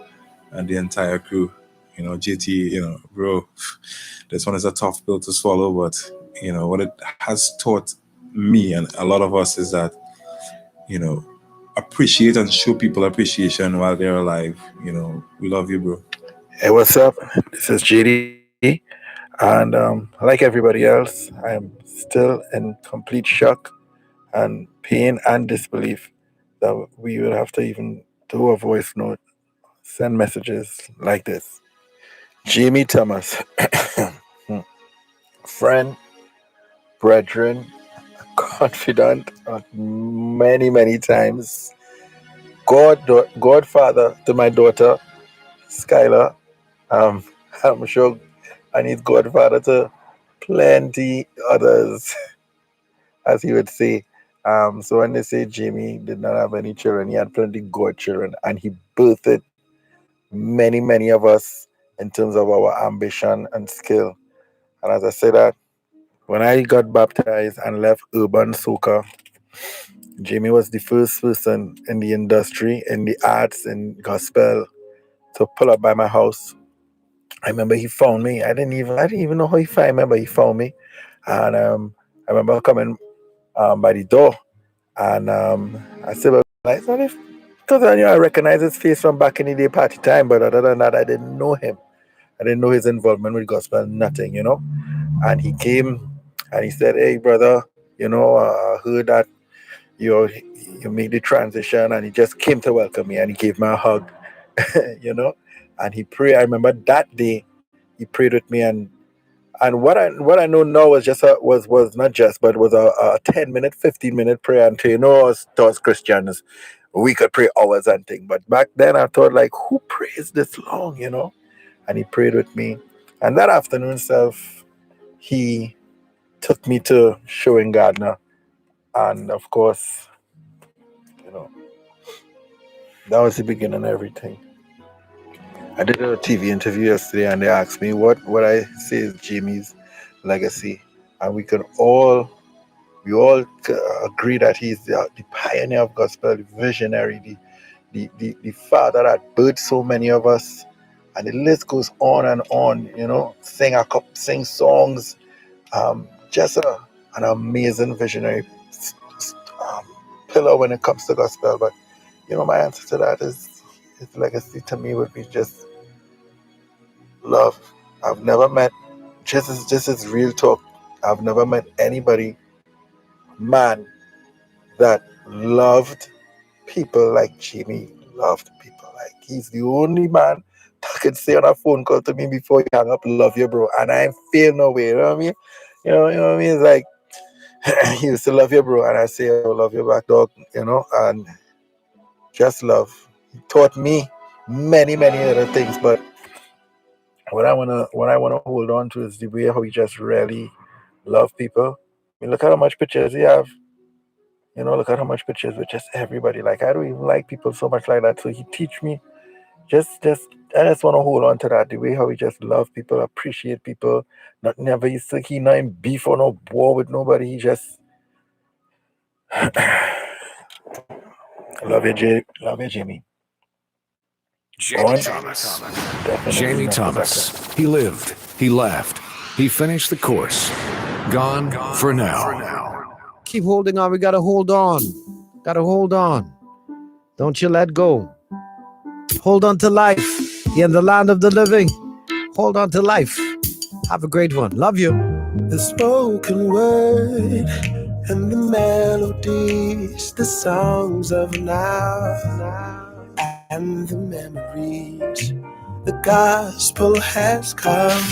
Speaker 16: and the entire crew. You know, JT, you know, bro, this one is a tough pill to swallow, but, you know, what it has taught me and a lot of us is that, you know, appreciate and show people appreciation while they're alive. You know, we love you, bro.
Speaker 18: Hey, what's up? This is JD. And like everybody else, I am still in complete shock and pain and disbelief that we would have to even do a voice note, send messages like this. Jamie Thomas, friend, brethren, confidant many, many times, godfather to my daughter, Skylar. I'm sure and his godfather to plenty others, as he would say. So when they say Jamie did not have any children, he had plenty godchildren, and he birthed many, many of us in terms of our ambition and skill. And as I said that, when I got baptized and left urban soca, Jamie was the first person in the industry, in the arts, and gospel to pull up by my house. I remember he found me. I didn't even know how he found me, but he found me. And I remember coming by the door, and I said, well, because I recognize his face from back in the day party time, but other than that, I didn't know him. I didn't know his involvement with gospel, nothing, And he came and he said, hey, brother, I heard that you made the transition, and he just came to welcome me, and he gave me a hug, and he prayed. I remember that day he prayed with me, and what I know now was just was not just, but was a 10-minute, 15-minute prayer. And us Christians, we could pray hours and things. But back then I thought, like, who prays this long, And he prayed with me. And that afternoon self, he took me to Sherwin Gardner. And of course, that was the beginning of everything. I did a TV interview yesterday, and they asked me what I say is Jamie's legacy. And we all agree that he's the pioneer of gospel, the visionary, the father that birthed so many of us. And the list goes on and on, sing songs, just an amazing visionary pillar when it comes to gospel. But, my answer to that is his legacy to me would be just love. I've never met, just as real talk, I've never met anybody, man, that loved people like Jamie loved people. Like, he's the only man that could say on a phone call to me before he hang up, love you, bro. And I feel no way, you know what I mean? You know what I mean? It's like, he used to love you, bro. And I say, I love you back, dog, and just love. He taught me many, many other things, but what I wanna hold on to is the way how he just really love people. I mean, look at how much pictures he have. Look at how much pictures with just everybody. Like, I don't even like people so much like that. So he teach me I just want to hold on to that. The way how he just love people, appreciate people. He not in beef or no war with nobody. He just love you, Jamie.
Speaker 2: Jamie Thomas. Jamie Thomas. He lived. He laughed. He finished the course. Gone for now.
Speaker 1: Keep holding on. We got to hold on. Got to hold on. Don't you let go. Hold on to life. You're in the land of the living. Hold on to life. Have a great one. Love you.
Speaker 11: The spoken word and the melodies, the songs of now and the memories. The gospel has come.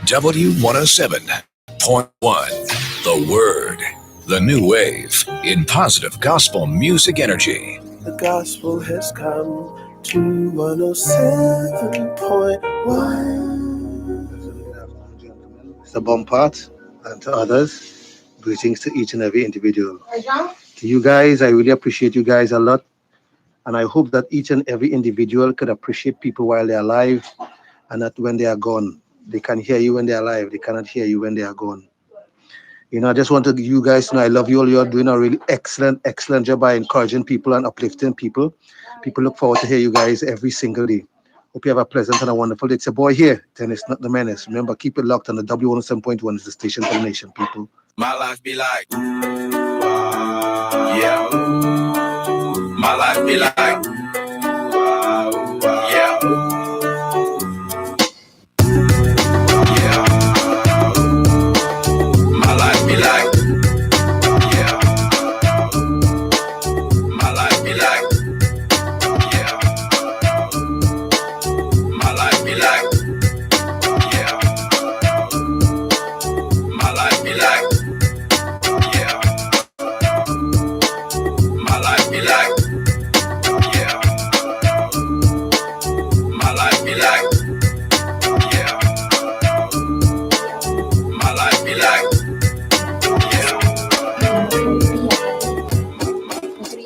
Speaker 2: W107.1. The Word. The new wave in positive gospel music energy.
Speaker 11: The gospel has come to 107.1.
Speaker 17: Mr. Bompart and to others, greetings to each and every individual. To you guys, I really appreciate you guys a lot. And I hope that each and every individual could appreciate people while they're alive, and that when they are gone, they can hear you when they're alive. They cannot hear you when they are gone. I just want to you guys know I love you all. You're doing a really excellent job by encouraging people and uplifting people. People look forward to hear you guys every single day. Hope you have a pleasant and a wonderful day. It's a boy here, Dennis, not the menace. Remember, keep it locked on the W107.1 is the station for the nation, people.
Speaker 19: My life be like, yeah. My life be like, yeah. My life be like, yeah. My life be like, yeah. My life be like, yeah. My life be like, yeah. My life be like, yeah.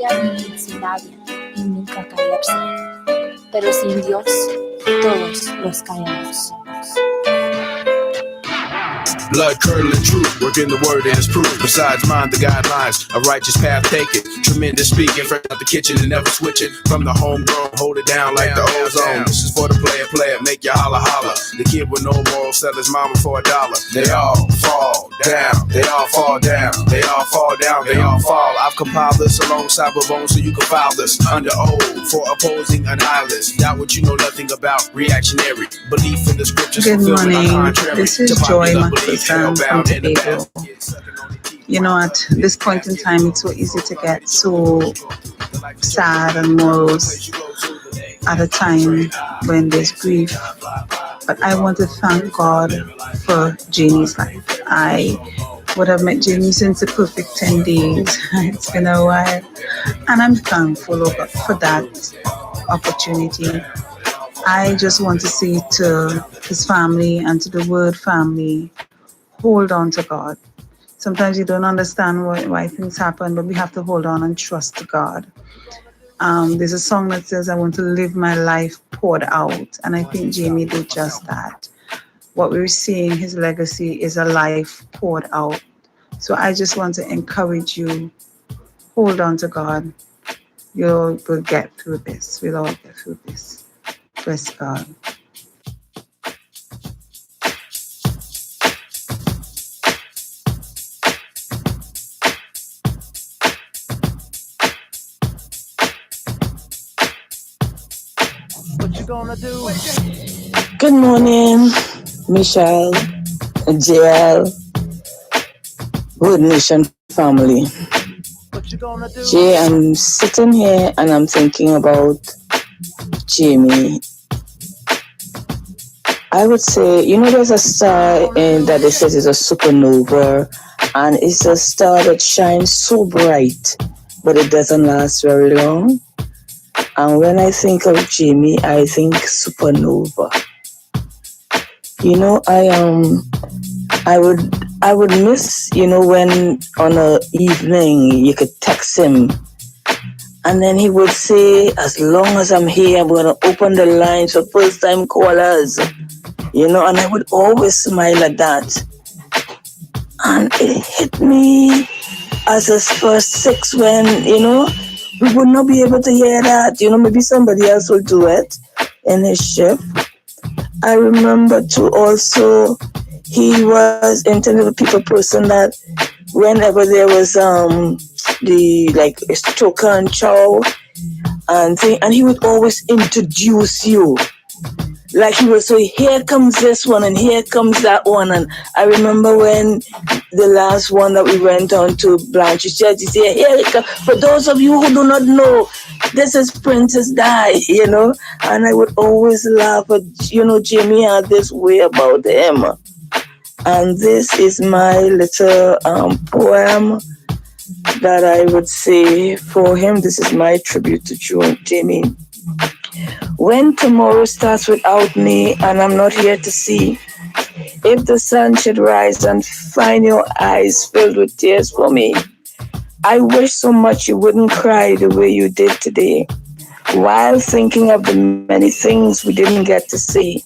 Speaker 20: historia vivir sin nadie y nunca caerse. Pero sin Dios, todos los caemos.
Speaker 19: Blood curdling truth, working the word and its proof. Besides mind the guidelines, a righteous path taken. Tremendous speaking, fresh out the kitchen and never switch it. From the homegrown, hold it down like the ozone. This is for the player, make you holla holla. The kid with no morals sell his mama for $1. They all fall down, they all fall down, they all fall down, they all fall. I've compiled this alongside with bones so you can file this under oath for opposing an eyeless. Doubt what you know nothing about, reactionary. Belief in the scriptures.
Speaker 4: Good
Speaker 19: fulfillment are
Speaker 4: morning.
Speaker 19: contrary
Speaker 4: This is
Speaker 19: to
Speaker 4: Joy
Speaker 19: popular belief.
Speaker 4: Matsusan from Tobago. You know, at this point in time, it's so easy to get so sad and morose at a time when there's grief. But I want to thank God for Janie's life. I would have met Janie since the perfect 10 days. It's been a while. And I'm thankful for that opportunity. I just want to say to his family and to the Word family, hold on to God. Sometimes you don't understand why things happen, but we have to hold on and trust God. There's a song that says, I want to live my life poured out. And I think Jamie did just that. What we're seeing, his legacy is a life poured out. So I just want to encourage you, hold on to God. We'll get through this. We'll all get through this. Bless God.
Speaker 11: What you gonna do?
Speaker 22: Good morning, Michelle, JL, Good Nation family.
Speaker 11: What you gonna do?
Speaker 22: Jay, I'm sitting here and I'm thinking about Jamie. I would say, there's a star that they says is a supernova, and it's a star that shines so bright, but it doesn't last very long. And when I think of Jamie, I think supernova. I would miss, when on a evening you could text him, and then he would say, as long as I'm here, I'm gonna open the lines for first time callers, and I would always smile at that. And it hit me as his first 6 when, we would not be able to hear that. Maybe somebody else will do it in his shift. I remember too also, he was intended a people person that whenever there was the stoker and chow and thing, and he would always introduce you. Like he would say, here comes this one and here comes that one. And I remember when the last one that we went on to Blanche Church, he said, here it comes. For those of you who do not know, this is Princess Di, And I would always laugh, but Jamie had this way about him. And this is my little poem that I would say for him. This is my tribute to Jamie. When tomorrow starts without me and I'm not here to see, if the sun should rise and find your eyes filled with tears for me, I wish so much you wouldn't cry the way you did today, while thinking of the many things we didn't get to see.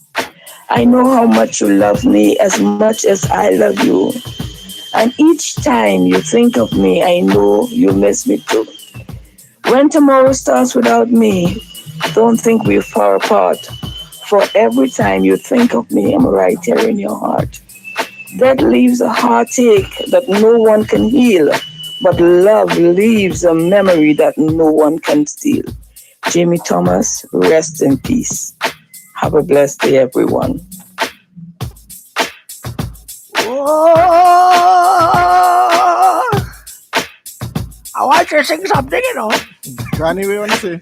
Speaker 22: I know how much you love me as much as I love you. And each time you think of me, I know you miss me too. When tomorrow starts without me, don't think we're far apart. For every time you think of me, I'm right here in your heart. That leaves a heartache that no one can heal, but love leaves a memory that no one can steal. Jamie Thomas, rest in peace. Have a blessed day, everyone.
Speaker 11: Oh, I want to sing something,
Speaker 13: Granny, what you want to say?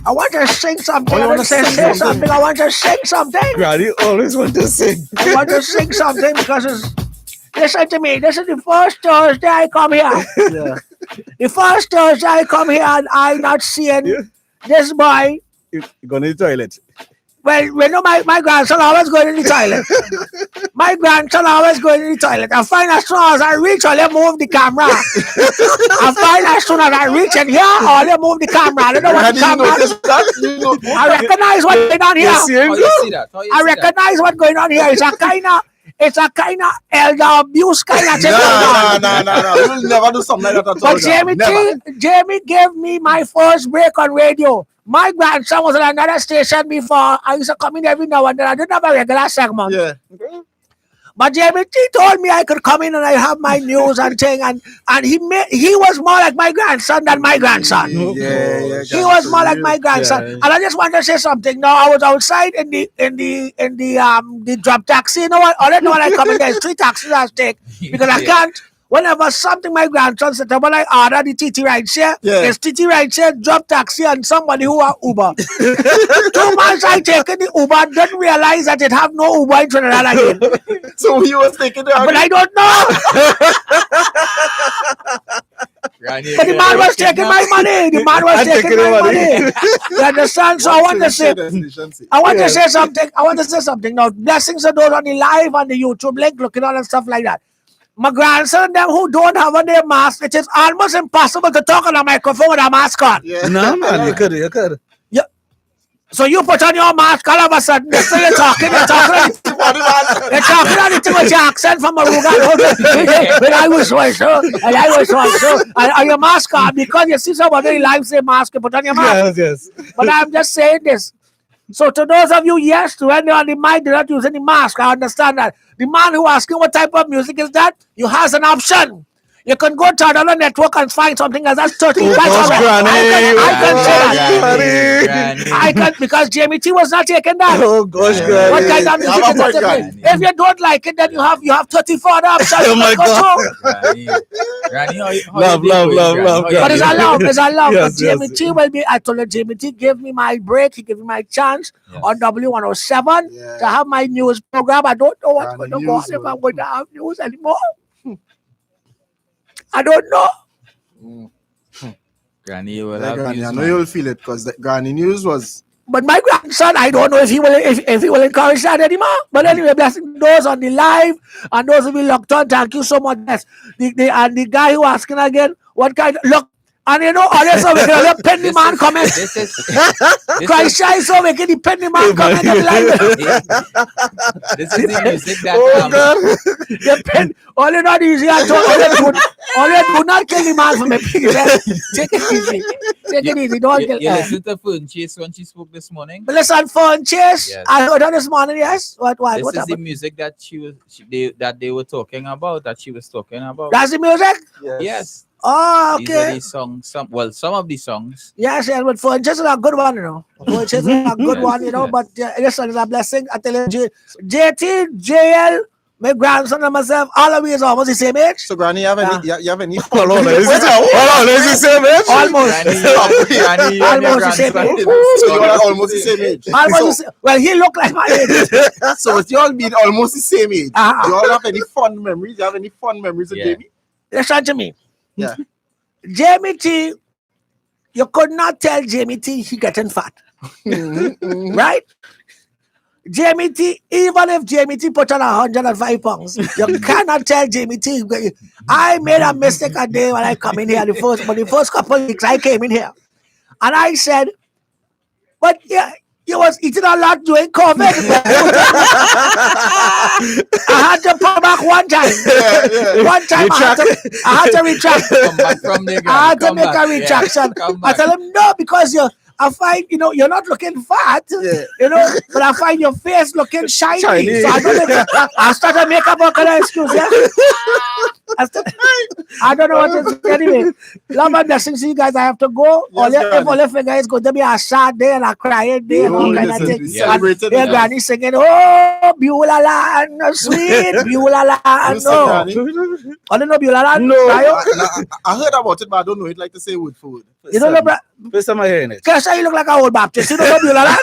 Speaker 11: I want to sing something.
Speaker 13: Oh, you
Speaker 11: I want
Speaker 13: want
Speaker 11: to
Speaker 13: to
Speaker 11: say
Speaker 13: sing
Speaker 11: something. I want to sing something.
Speaker 15: Granny always want to sing.
Speaker 11: I want to sing something because listen to me. This is the first Thursday I come here.
Speaker 13: Yeah.
Speaker 11: The first Thursday I come here and I'm not seeing this boy.
Speaker 15: You go to the toilet.
Speaker 9: Well, you know, my grandson always going in the toilet. My grandson always going in the toilet. I find as soon as I reach, I'll move the camera. I find as soon as I reach in here, I'll move the camera. I don't know what the camera. I recognize what's going on here.
Speaker 10: How you see that? How you
Speaker 9: I
Speaker 10: see that?
Speaker 9: recognize what's going on here. It's a kind of elder abuse kind of thing.
Speaker 13: No. You'll never do something like that at all.
Speaker 9: But Jamie gave me my first break on radio. My grandson was on another station before. I used to come in every now and then. I didn't have a regular segment.
Speaker 13: Yeah.
Speaker 9: But Jamie T told me I could come in and I have my news and thing, and he was more like my grandson than my grandson.
Speaker 13: Yeah.
Speaker 9: He was more like my grandson. And I just want to say something. Now I was outside in the drop taxi. You know what? All I know when I come in, there's 3 taxis I take because I can't. Whenever something my grandson said, when I order the TT ride share, there's TT ride share, drop taxi, and somebody who are Uber. 2 months I taken the Uber, didn't realize that it have no Uber in Trinidad again.
Speaker 13: So he was taking it.
Speaker 9: But I don't know. But the man was taking my money. The man was taking my money. You understand? So I want to say something. I want to say something. Now, blessings to those on the live and the YouTube link, looking on and stuff like that. My grandson and them who don't have on their mask, it is almost impossible to talk on a microphone with a mask on.
Speaker 13: Yeah.
Speaker 15: No, man, you could.
Speaker 9: Yeah. So you put on your mask all of a sudden, you're talking with your accent from Aruga. And I was so, and your mask on, because you see somebody live say mask, you put on your mask.
Speaker 15: Yes.
Speaker 9: But I'm just saying this. So to those of you, yes, when you're on the mic, they're not using the mask. I understand that. The man who asking what type of music is that, you has an option. You can go to another network and find something else that's 30. That's all right. I can because Jamie T was not taking that.
Speaker 15: Oh gosh, Granny.
Speaker 9: What kind of music is that? If you don't like it, then you have 34 other options.
Speaker 15: Oh my God.
Speaker 10: Granny,
Speaker 15: Love.
Speaker 9: But it's allowed.
Speaker 15: Yes,
Speaker 9: But Jamie T will be. I told you, Jamie T gave me my break. He gave me my chance on W107 to have my news program. I don't know what's going to go on if I'm going to have news anymore. I don't know.
Speaker 10: Granny will
Speaker 13: Yeah,
Speaker 10: have
Speaker 13: Granny,
Speaker 10: news,
Speaker 13: I know
Speaker 10: man.
Speaker 13: you'll feel it because the Granny news was.
Speaker 9: But my grandson, I don't know if he will encourage that anymore. But anyway, blessing those on the live and those who will locked on. Thank you so much. Yes. And the guy who asking again, what kind? Look. And you know, all this over here, the penny man comment. Christ shy so we get the penny man comment.
Speaker 10: This is the music that
Speaker 9: The pen, all you know is all you do not kill the man for me, please. Take it easy. Don't kill
Speaker 10: you listen to Fuentes when she spoke this morning?
Speaker 9: But listen, Fuentes, I heard her this morning, yes. What
Speaker 10: This is
Speaker 9: happened?
Speaker 10: the music that they were talking about, that she was talking about.
Speaker 9: That's the music?
Speaker 10: Yes.
Speaker 9: Oh,
Speaker 10: These are
Speaker 9: okay.
Speaker 10: the songs, some of the songs.
Speaker 9: Yes, but Fuentes is a good one, you know. Fuentes is a good one, you know. But listen, it's a blessing. I tell you, JT, JL, my grandson and myself, all of we is almost the same age.
Speaker 13: So, Granny, you have any? You have any?
Speaker 15: Hold on, is the same age?
Speaker 9: Almost. Almost the same age.
Speaker 13: So you are almost the same age.
Speaker 9: Well, he look like my age.
Speaker 13: So you all be almost the same age. Do you all have any fond memories? Do you have any fond memories of Jamie?
Speaker 9: Listen to me.
Speaker 13: Yeah.
Speaker 9: Jamie T, you could not tell Jamie T he getting fat. Right? Jamie T, even if Jamie T put on 105 pounds, you cannot tell Jamie T. I made a mistake a day when I come in here, the first couple of weeks I came in here. And I said, but yeah, you was eating a lot during COVID. I had to pull back one time. One time I had to retract. I had to make a retraction. I tell him, no, because I find, you're not looking fat, but I find your face looking shiny. So I started make up all kind of excuse, yeah? I don't know what to say. Anyway, love and blessings to you guys. I have to go. If all of you guys going to be a sad day and a crying day and all kind of things. Yeah, Granny singing, oh, Beulah land, sweet Beulah land. No. I don't know Beulah land.
Speaker 13: No. I heard about it, but I don't know it like to say word for word.
Speaker 9: You don't know, bro?
Speaker 15: First time I hearing it.
Speaker 9: Kesha, you look like an old Baptist. You don't know Beulah land?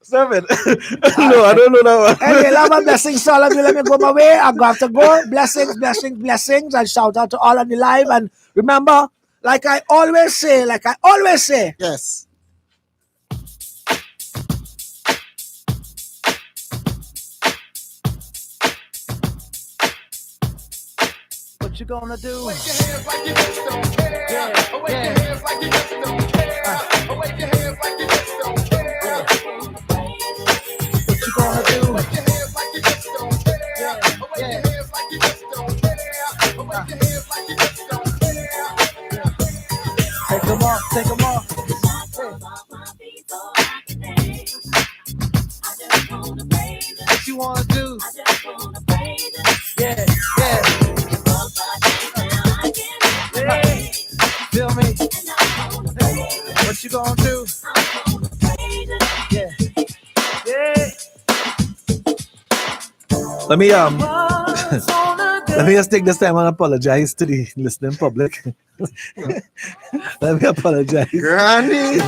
Speaker 15: 7. No, I don't know that one.
Speaker 9: Anyway, love and blessings to all of you. Let me go my way. I'm going to have to go. Blessings, blessings, blessings. And shout out to all on the live. And remember, Like I always say.
Speaker 13: Yes.
Speaker 9: What you gonna do?
Speaker 11: Wave your hands like you just don't care.
Speaker 9: Yeah,
Speaker 11: Wave your hands like you just don't care. Wave your hands like you just don't care.
Speaker 9: What you gonna do?
Speaker 11: Wave your hands like you just don't care. Wave your hands like you just don't care. Wave your hands like you just don't care.
Speaker 9: Take them off. What you wanna do? Yeah. Hey, feel me? What you gonna do? Yeah. Let me let me just take this time and apologize to the listening public. Let me apologize.
Speaker 13: Granny.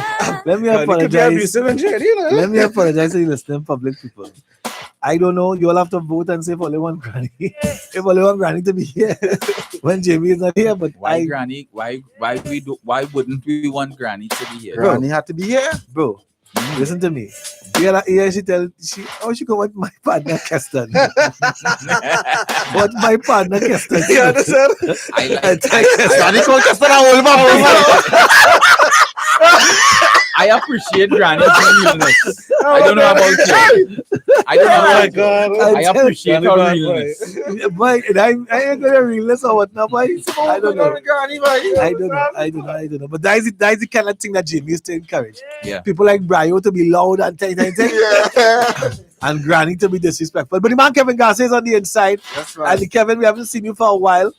Speaker 9: Let me apologize. Let me apologize to the listening public people. I don't know. You all have to vote and say if only one granny. If only one granny to be here when Jamie is not here. But
Speaker 10: why granny? Why wouldn't we want granny to be here?
Speaker 9: Granny had to be here, bro. Listen to me. She go with my partner Keston. What my partner Keston?
Speaker 13: You understand?
Speaker 10: I appreciate Granny's realness. I don't know about you. I don't know about God. I appreciate her realness.
Speaker 9: But I ain't gonna realness or what now, boy. I don't know. I don't know. But that is the kind of thing that Jamie used to encourage.
Speaker 10: Yeah.
Speaker 9: People like Brio to be loud and tight. And Granny to be disrespectful. But the man Kevin Garcia is on the inside.
Speaker 13: That's right.
Speaker 9: And Kevin, we haven't seen you for a while.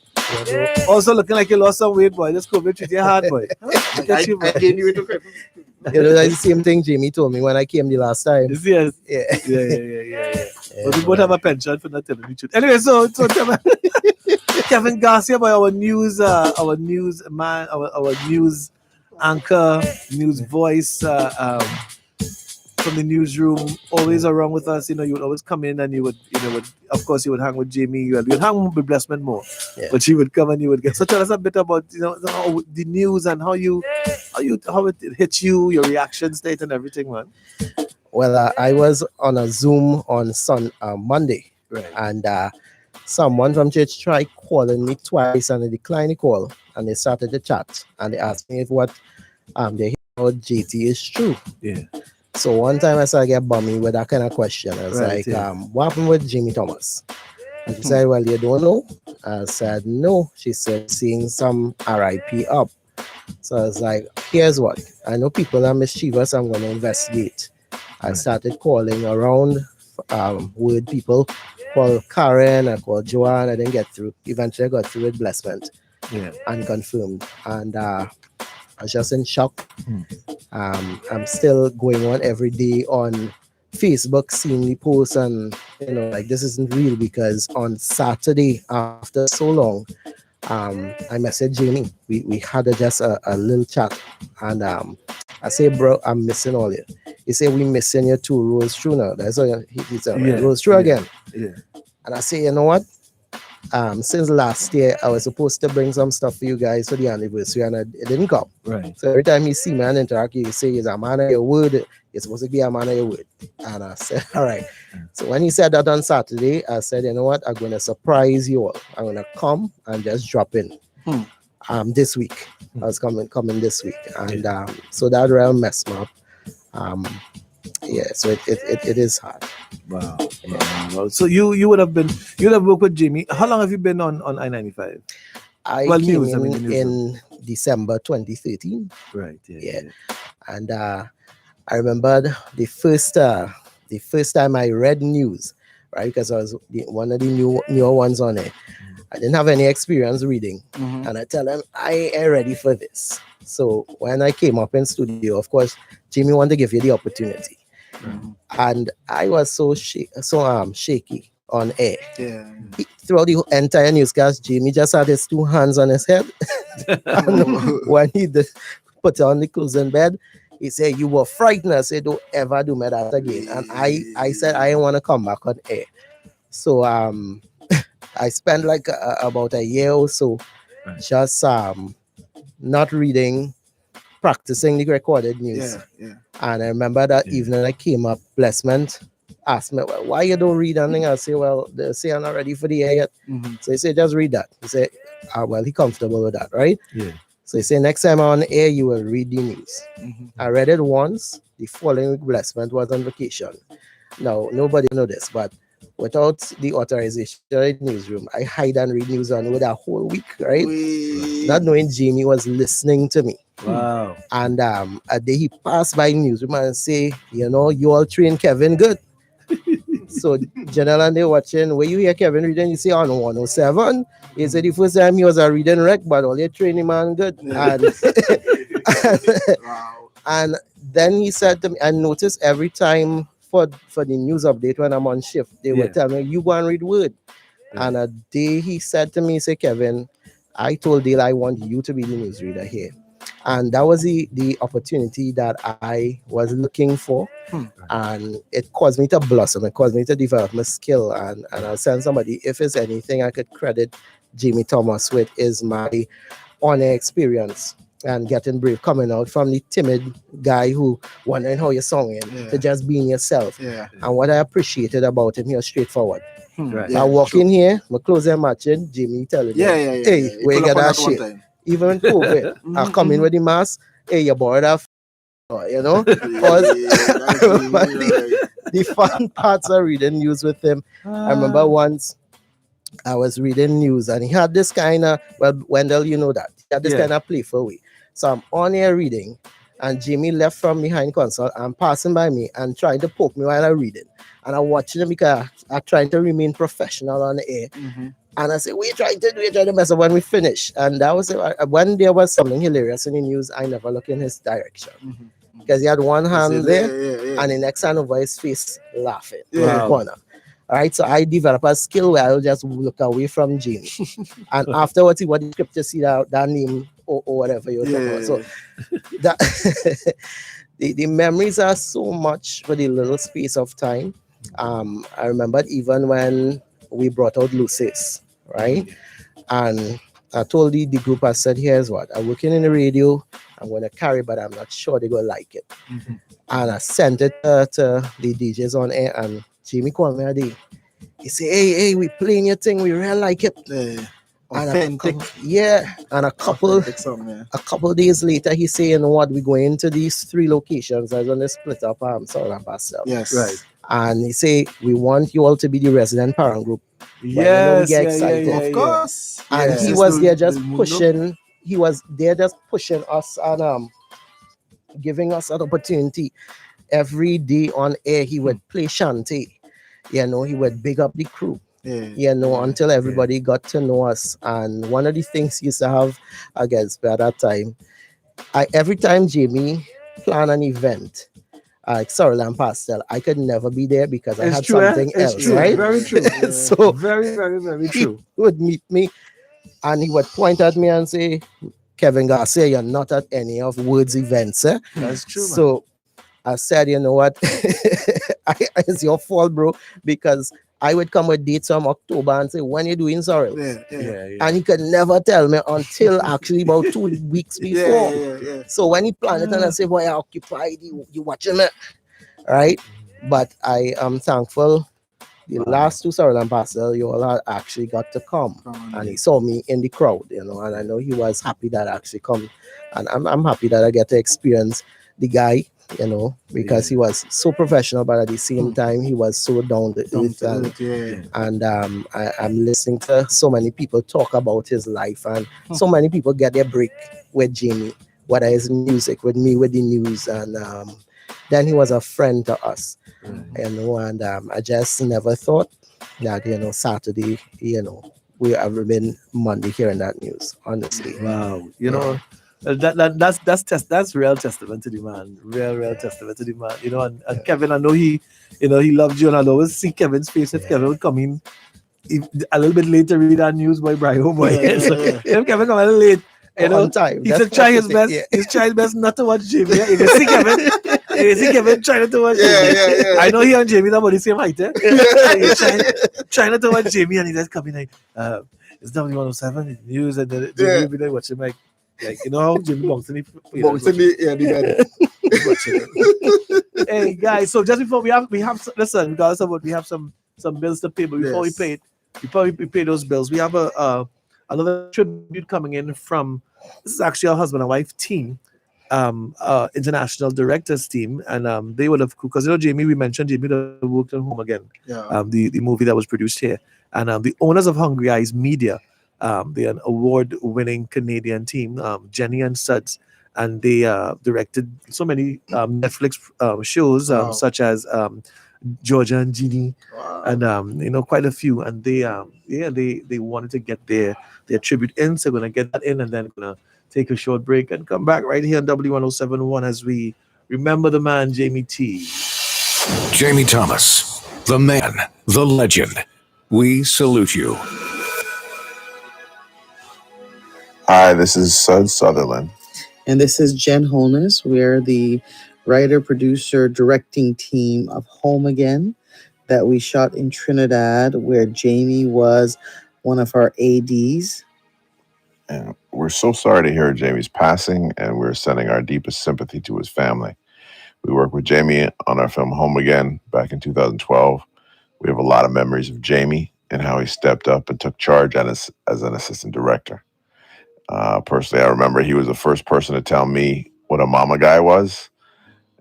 Speaker 9: Also looking like you lost some weight, boy. This COVID treat you hard, boy. Look at you, boy.
Speaker 7: You know, that's the same thing Jamie told me when I came the last time.
Speaker 9: Yes. Yeah. But we both have a penchant for not telling the truth. Anyway, so Kevin Garcia, by our news man, our news anchor, news voice from the newsroom, always around with us. You know, you would always come in and you would of course you would hang with Jamie. You would hang with Blessman more, but she would come and you would get. So tell us a bit about the news and how it hits you, your reaction state and everything, man.
Speaker 7: Well, I was on a Zoom on Monday,
Speaker 9: right,
Speaker 7: and someone from church tried calling me twice and I declined the call, and they started to chat and they asked me if what they hear about JT is true.
Speaker 9: Yeah.
Speaker 7: So one time I started to get bummy with that kind of question. I was
Speaker 9: Right,
Speaker 7: what happened with Jimmy Thomas? And she said, well, you don't know? I said, no. She said, seeing some RIP up. So I was like, here's what. I know people are mischievous. I'm going to investigate. I started calling around with people, called Karen, I called Joanne. I didn't get through. Eventually I got through with Blessment and confirmed. And I was just in shock. I'm still going on every day on Facebook, seeing the posts, and this isn't real, because on Saturday, after so long, I messaged Jamie. We had just a little chat, and I say, bro, I'm missing all you. He said, we missing your 2 rolls through now. That's all. He's rolls through again.
Speaker 9: Yeah.
Speaker 7: And I say, you know what? Since last year, I was supposed to bring some stuff for you guys for the anniversary, and it didn't come.
Speaker 9: Right.
Speaker 7: So every time you see me and interact, you say, "Is a man of your word. You're supposed to be a man of your word." And I said, "All right." So when he said that on Saturday, I said, "You know what? I'm going to surprise you all. I'm going to come and just drop in." This week, I was coming this week, and so that really messed me up. So it is hard.
Speaker 9: Wow. Wow. So you'd have worked with Jamie. How long have you been on I-95?
Speaker 7: I came in December 2013.
Speaker 9: Right.
Speaker 7: Yeah. And I remember the first time I read news, right? Because I was one of the newer ones on it. I didn't have any experience reading, and I tell them I ain't ready for this. So when I came up in studio, of course, Jamie wanted to give you the opportunity. And I was so shaky on air.
Speaker 13: Yeah.
Speaker 7: Throughout the entire newscast, Jamie just had his 2 hands on his head. And when he put on the closing bed, he said, "You were frightened." I said, "Don't ever do me that again." And I said, I didn't want to come back on air. So I spent like about a year or so just not reading, practicing the recorded news.
Speaker 9: Yeah.
Speaker 7: And I remember that evening I came up, Blessment asked me, well, why you don't read anything? I say, well, they say I'm not ready for the air yet. So he said, just read that. He said, well, he comfortable with that, right?
Speaker 9: Yeah.
Speaker 7: So he said, next time I'm on air, you will read the news. I read it once. The following week, Blessment was on vacation. Now, nobody know this, but without the authorization of the newsroom, I hide and read news on with a whole week, right? Not knowing Jamie was listening to me.
Speaker 9: Wow.
Speaker 7: And a day he passed by newsroom and say, you know, you all train Kevin good. So General and they watching, where you hear Kevin reading, you say on 107. He said the first time he was a reading wreck, but all your training man good. And then he said to me, I noticed every time for the news update when I'm on shift, they would tell me, you go and read word. And a day he said to me, say, Kevin, I told Dale I want you to be the newsreader here. And that was the opportunity that I was looking for. And it caused me to blossom. It caused me to develop my skill. And I was telling somebody, if it's anything I could credit Jamie Thomas with, is my on-air experience and getting brave, coming out from the timid guy who wondering how you're singing to just being yourself. And what I appreciated about him, he was straightforward.
Speaker 9: Right.
Speaker 7: I walk in here, my clothes are matching, Jamie telling me, hey, where you get that shit? Even in COVID, I come in with the mask, hey, you borrowed that, you know? Because the fun parts of reading news with him. I remember once I was reading news and he had this kind of, well, Wendell, you know that. He had this kind of playful way. So I'm on here reading and Jamie left from behind console and passing by me and trying to poke me while I'm reading. And I'm watching him because I'm trying to remain professional on the air. And I said, we're trying to mess up when we finish. And that was when there was something hilarious in the news, I never look in his direction. Because he had one hand there and the next hand over his face laughing in the corner. All right, so I developed a skill where I'll just look away from Jamie. And afterwards, what the scripture see that name or whatever you're talking about. So that the memories are so much for the little space of time. I remember even when we brought out Lucis, right? And I told the group, I said, here's what, I'm working in the radio, I'm going to carry, but I'm not sure they're going to like it. And I sent it to the DJs on air, and Jamie called me a day. He said, hey, we playing your thing, we really like it.
Speaker 9: Authentic.
Speaker 7: And a couple days later, he said, you know what, we're going to these 3 locations. I was on the split up South and Pastel.
Speaker 9: Yes. Right.
Speaker 7: And he said, we want you all to be the resident parent group.
Speaker 9: Yes,
Speaker 7: we get excited.
Speaker 9: of course.
Speaker 7: And he was there just pushing. He was there just pushing us and giving us an opportunity. Every day on air, he would play Shanty. You know, he would big up the crew. You know, until everybody got to know us. And one of the things he used to have against me at that time, every time Jamie planned an event, like Sorrel and Pastel, I could never be there because I had something else, right?
Speaker 9: Very true.
Speaker 7: So
Speaker 9: very, very, very true.
Speaker 7: He would meet me and he would point at me and say, Kevin Garcia, you're not at any of Word's events. Eh?
Speaker 9: That's true.
Speaker 7: So I said, you know what? It's your fault, bro, because I would come with dates from October and say, when you doing Sorrel? And he could never tell me until actually about 2 weeks before. So when he planned it and I say, boy, I occupied, you watching me, right? But I am thankful. The last 2 Sorrel and Pastel, you all actually got to come. And he saw me in the crowd, you know, and I know he was happy that I actually come. And I'm happy that I get to experience the guy, you know, because he was so professional, but at the same time, he was so down to earth. And I'm listening to so many people talk about his life, and so many people get their break with Jamie, whether it's music, with me, with the news. And then he was a friend to us, you know, and I just never thought that, you know, Saturday, you know, we have been Monday hearing that news, honestly.
Speaker 9: Wow. You know, that's real testament to the man. Real testament to the man. You know, and Kevin, I know he loved you, and I'd always see Kevin's face if Kevin would come in a little bit later, read that news by Brian boy. If Kevin come a little late, you know, he should try his best. He's trying his best not to watch Jamie. If you see Kevin, trying not to watch Jamie. I know he and Jamie are about the same height. He's trying not to watch Jamie, and he just come in like, it's W107 news, and then Jamie will be like watching like, Like, you know how Jimmy bounce in the Hey guys, so just before we have listen, regardless of what we have some bills to pay, but before we pay those bills, we have another tribute coming in from, this is actually our husband and wife team, international directors team, and they would have, because Jamie, we mentioned Jamie would have worked on Home Again, the movie that was produced here, and the owners of Hungry Eyes Media, they're an award-winning Canadian team, Jenny and Suds, and they directed so many Netflix shows, such as Georgia and Ginny, and quite a few. And they wanted to get their tribute in, so we're gonna get that in, and then gonna take a short break and come back right here on W1071 as we remember the man Jamie T.
Speaker 2: Jamie Thomas, the man, the legend. We salute you.
Speaker 8: Hi, this is Sud Sutherland.
Speaker 21: And this is Jen Holness. We're the writer, producer, directing team of Home Again that we shot in Trinidad, where Jamie was one of our ADs.
Speaker 8: And we're so sorry to hear Jamie's passing, and we're sending our deepest sympathy to his family. We worked with Jamie on our film Home Again back in 2012. We have a lot of memories of Jamie and how he stepped up and took charge as an assistant director. Personally, I remember he was the first person to tell me what a mama guy was.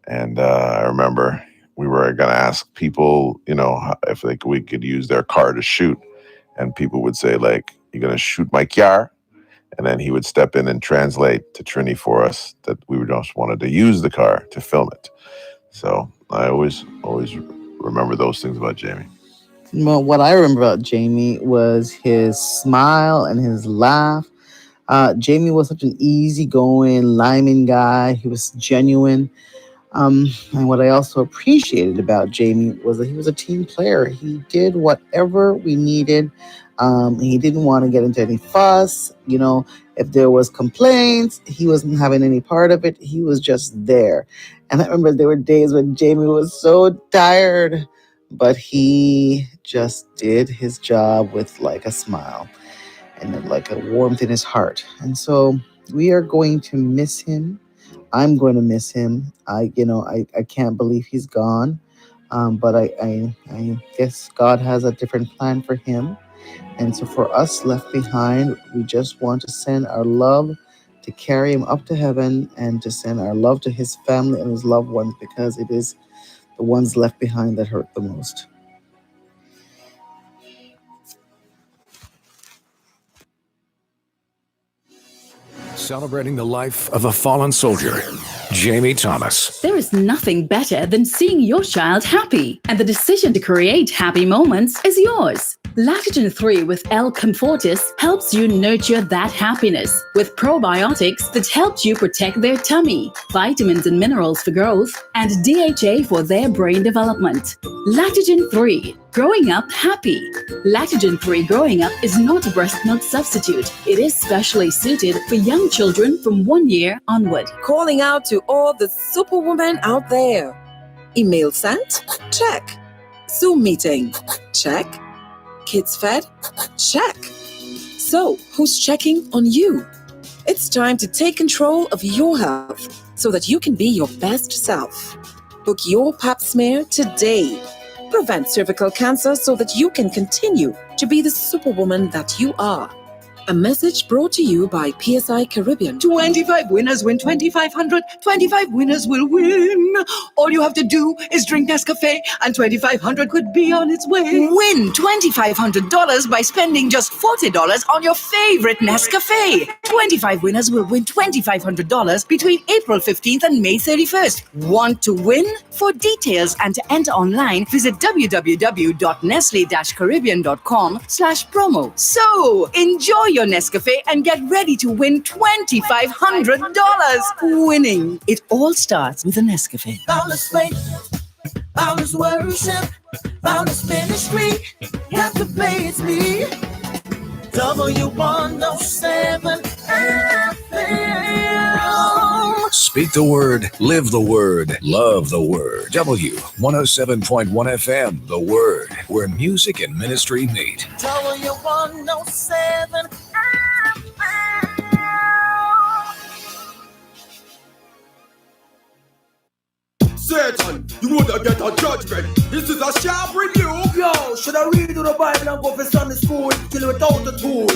Speaker 8: And I remember we were going to ask people, if we could use their car to shoot. And people would say, like, you're going to shoot my car? And then he would step in and translate to Trini for us that we just wanted to use the car to film it. So I always remember those things about Jamie.
Speaker 21: Well, what I remember about Jamie was his smile and his laugh. Jamie was such an easygoing Lyman guy. He was genuine. And what I also appreciated about Jamie was that he was a team player. He did whatever we needed. He didn't want to get into any fuss. If there was complaints, he wasn't having any part of it. He was just there. And I remember there were days when Jamie was so tired, but he just did his job with like a smile and like a warmth in his heart. And so we are going to miss him. I'm going to miss him. I can't believe he's gone. But I guess God has a different plan for him. And so for us left behind, we just want to send our love to carry him up to heaven and to send our love to his family and his loved ones, because it is the ones left behind that hurt the most.
Speaker 2: Celebrating the life of a fallen soldier, Jamie Thomas.
Speaker 23: There is nothing better than seeing your child happy, and the decision to create happy moments is yours. Lactogen 3 with L. Comfortis helps you nurture that happiness with probiotics that help you protect their tummy, vitamins and minerals for growth, and DHA for their brain development. Lactogen 3, growing up happy. Lactogen 3 growing up is not a breast milk substitute. It is specially suited for young children from 1 year onward.
Speaker 24: Calling out to all the superwomen out there. Email sent? Check. Zoom meeting? Check. Kids fed? Check. So, who's checking on you? It's time to take control of your health so that you can be your best self. Book your pap smear today. Prevent cervical cancer so that you can continue to be the superwoman that you are. A message brought to you by PSI Caribbean.
Speaker 25: 25 winners win $2,500. 25 winners will win. All you have to do is drink Nescafe, and $2,500 could be on its way. Win $2,500 by spending just $40 on your favorite Nescafe. 25 winners will win $2,500 between April 15th and May 31st. Want to win? For details and to enter online, visit www.nestle-caribbean.com/promo. So, enjoy your Nescafe and get ready to win $2,500. Winning. It all starts with a Nescafe.
Speaker 26: Boundless faith, boundless worship, boundless ministry. Captivates me. W107 FM.
Speaker 2: Speak the word, live the word, love the word. W107.1 FM, the word, where music and ministry meet.
Speaker 26: W107
Speaker 11: a judgment. This is a sharp rebuke.
Speaker 26: Yo, should I read the Bible and go for Sunday school? Kill without a tool.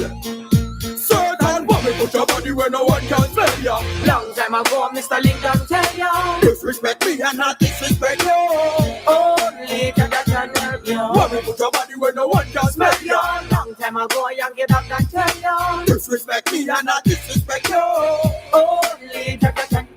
Speaker 11: Certain woman put your body where no one can smell ya.
Speaker 26: Long time ago, Mr. Lincoln tell ya.
Speaker 11: Disrespect me and not disrespect you.
Speaker 26: Only Jaja can help ya.
Speaker 11: Woman put your body where no one can smell ya.
Speaker 26: Long time ago, young get up and tell ya.
Speaker 11: Disrespect me and not disrespect you.
Speaker 26: Only Jaja can.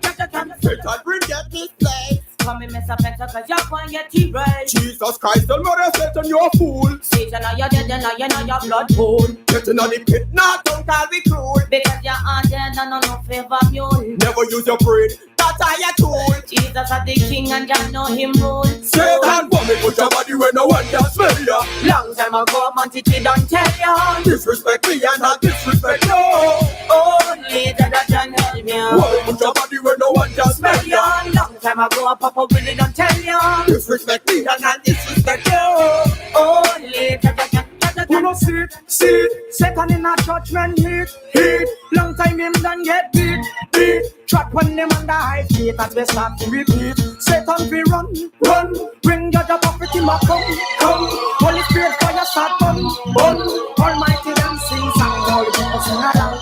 Speaker 11: Satan bring get this place.
Speaker 26: Come in, Mr. Pencil, cause you're going to get tea right.
Speaker 11: Jesus Christ, Almighty Satan, you're a fool.
Speaker 26: Satan, are you dead and you know your blood pool.
Speaker 11: Getting on the pit, not don't call me cruel.
Speaker 26: Because you are dead and no favor mule.
Speaker 11: Never use your brain, that's how you tool.
Speaker 26: Jesus is the king and you know him rule.
Speaker 11: Satan, woman, put your body where no one can smell ya.
Speaker 26: Long time ago, Monty T don't tell ya.
Speaker 11: Disrespect me and not disrespect you.
Speaker 26: Only that can help ya.
Speaker 11: Woman, put your body where no one can smell ya.
Speaker 26: Long time ago, Papa really don't tell ya.
Speaker 11: Disrespect me and not disrespect you.
Speaker 26: Only that can.
Speaker 11: You know, see it.
Speaker 26: Satan in a judgment heat. Long time him done get beat. Trap when them on the high feet as we start to repeat. Satan we run. Bring your prophet him a come. Holy Spirit fire start burn. Almighty them sing song. All the people sing a long.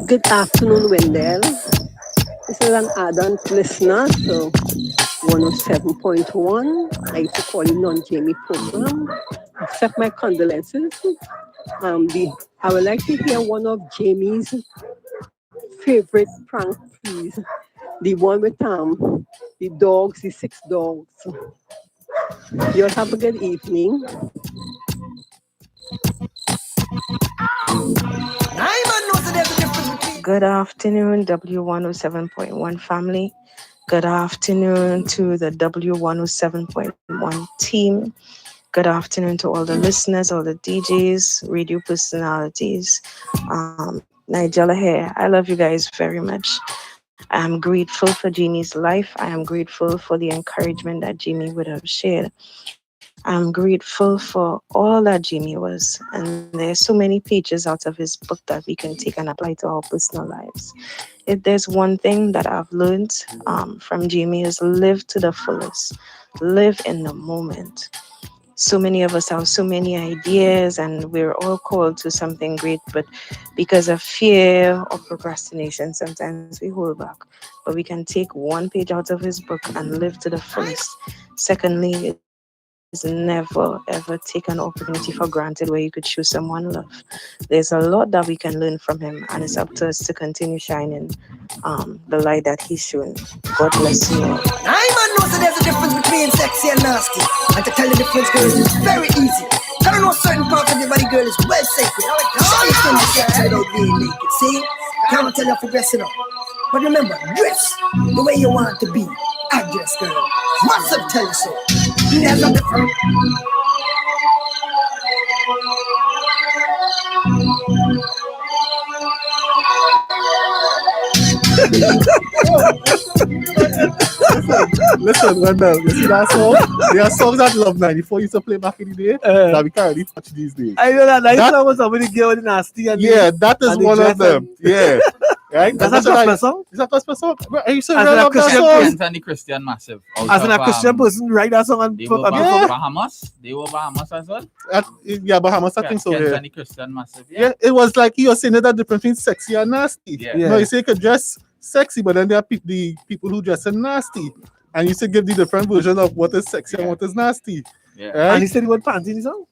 Speaker 3: Good afternoon, Wendell. This is an ardent listener to 107.1. I used to call it non-Jamie program. Accept my condolences. I would like to hear one of Jamie's favorite prank, please. The one with the dogs, the 6 dogs. You all have a good evening.
Speaker 5: Good afternoon, W107.1 family. Good afternoon to the W107.1 team. Good afternoon to all the listeners, all the DJs, radio personalities. Nigella here. I love you guys very much. I am grateful for Jamie's life. I am grateful for the encouragement that Jamie would have shared. I'm grateful for all that Jamie was. And there's so many pages out of his book that we can take and apply to our personal lives. If there's one thing that I've learned from Jamie is live to the fullest. Live in the moment. So many of us have so many ideas and we're all called to something great, but because of fear or procrastination, sometimes we hold back. But we can take one page out of his book and live to the fullest. Secondly, is never ever take an opportunity for granted where you could show someone love. There's a lot that we can learn from him, and it's up to us to continue shining the light that he's shown. God bless you all.
Speaker 26: I man knows that there's a difference between sexy and nasty. And to tell the difference, girls, is very easy. I don't know certain parts of your body, girl, is well sacred. All you can be sexy without being naked. See? Can't tell you for dressing up. But remember, dress the way you want to be. I dress, girl. Must have tell you so. There's a difference.
Speaker 9: Listen, Wendell, you see that song? There are songs that Love 94 used to play back in the day that we can't really touch these days. I know that song was somebody gave with nasty and that is one of them. Yeah. Right?
Speaker 15: That's a gospel song?
Speaker 9: Is that gospel song? Are you saying
Speaker 10: As
Speaker 9: real
Speaker 10: a
Speaker 9: love that
Speaker 10: Christian
Speaker 9: song?
Speaker 10: Prince and the Christian Massive.
Speaker 15: As in a Christian person write that song and
Speaker 10: They were Bahamas. They were Bahamas as well.
Speaker 9: Yeah, Bahamas, I think so.
Speaker 10: Prince
Speaker 9: Yeah.
Speaker 10: and the Christian Massive.
Speaker 9: Yeah, it was like you were saying that difference between sexy and nasty.
Speaker 10: Yeah.
Speaker 9: No, you say you could dress sexy, but then there are the people who dress in nasty. And you should give the different version of what is sexy and what is nasty.
Speaker 10: Yeah.
Speaker 9: Right?
Speaker 15: And he said he would pants in his song?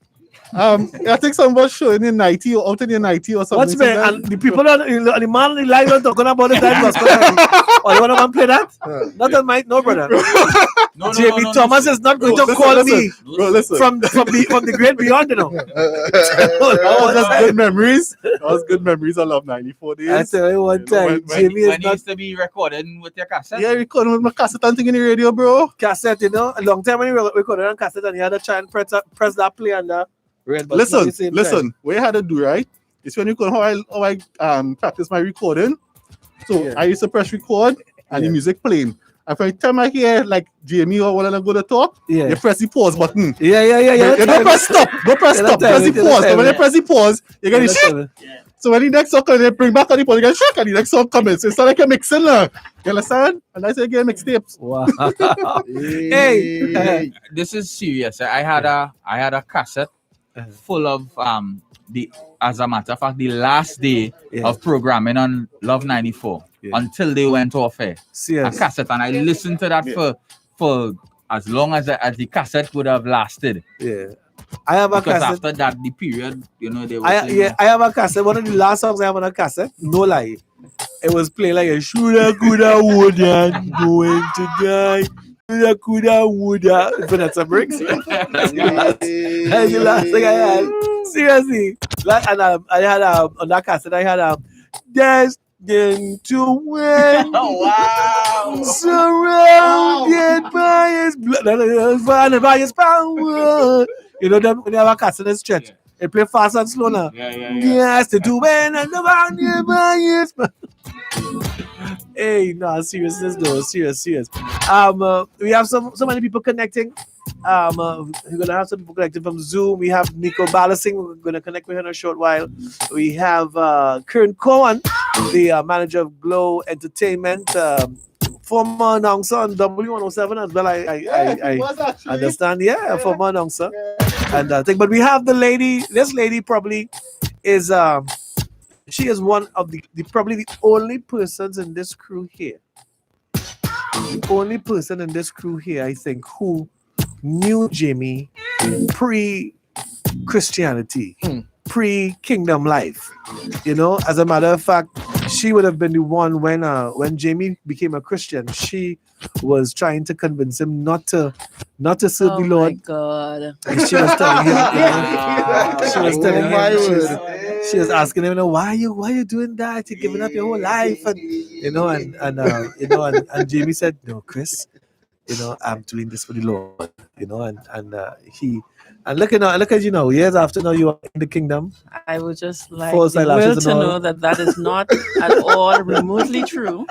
Speaker 1: I think someone was showing in 90 or out in the 90 or something.
Speaker 9: What's man? And the people on the man on the line were talking about the time gospel. Oh, you want to play that? Not on my no, brother. Jamie Thomas is not going to call me from the great beyond, you know.
Speaker 1: That was just good memories. That was good memories. I love 94 days.
Speaker 9: I tell you one time, Jamie is
Speaker 10: when you used to be recording with your cassette.
Speaker 1: Yeah, recording with my cassette and thing in the radio, bro.
Speaker 9: Cassette, you know, a long time when you recorded on cassette and you had to try and press that play on the red button.
Speaker 1: Listen. What you had to do, right? It's when you could how I practice my recording. So I used to press record and the music playing. And from the time I hear like Jamie or one of them go to talk, you press the pause button.
Speaker 9: Yeah.
Speaker 1: You don't press stop. Don't press stop. Press the pause. So when you press the pause, you get the shit. So when the next song comes, they bring back on the pause, you get shit, and the next song comes. So it's not like you're mixing now. You understand? And I say again, mixtapes.
Speaker 9: Wow.
Speaker 10: Hey, this is serious. I had a cassette full of as a matter of fact, the last day of programming on Love 94 until they went off air. A cassette, and I listened to that for as long as the cassette would have lasted.
Speaker 9: Yeah. I have a
Speaker 10: because
Speaker 9: cassette.
Speaker 10: After that, the period, you know, they were
Speaker 9: I have a cassette. One of the last songs I have on a cassette, no lie. It was playing like a shoulda, coulda, woulda, going to die. Shoulda, coulda, woulda. But that's a break. That's the last thing I had. Seriously. And I had on that cassette, I had destined to win.
Speaker 10: Oh, wow.
Speaker 9: Surrounded by his blood, by his power. You know them when you have a cassette in stretch. They play fast and slow now. Yes, to win and surrounded by his power. Hey, no, seriousness though, serious. We have so many people connecting. We're gonna have some people connecting from Zoom. We have Nico Balasing. We're gonna connect with her in a short while. We have Kern Cohen, the manager of Glow Entertainment, former announcer on W107 as well. I understand. Yeah, former announcer. And but we have the lady. This lady probably is she is one of the probably the only persons in this crew here. The only person in this crew here, I think, who knew Jamie pre-Christianity, pre-Kingdom life. You know, as a matter of fact, she would have been the one when Jamie became a Christian. She was trying to convince him not to serve the Lord.
Speaker 6: Oh my God!
Speaker 9: And she was telling him, she was asking him, why are you doing that? You're giving up your whole life, and and Jamie said, no, Chris, I'm doing this for the Lord, and look at you now, years after now you are in the kingdom.
Speaker 6: I would just like the world to know that is not at all remotely true.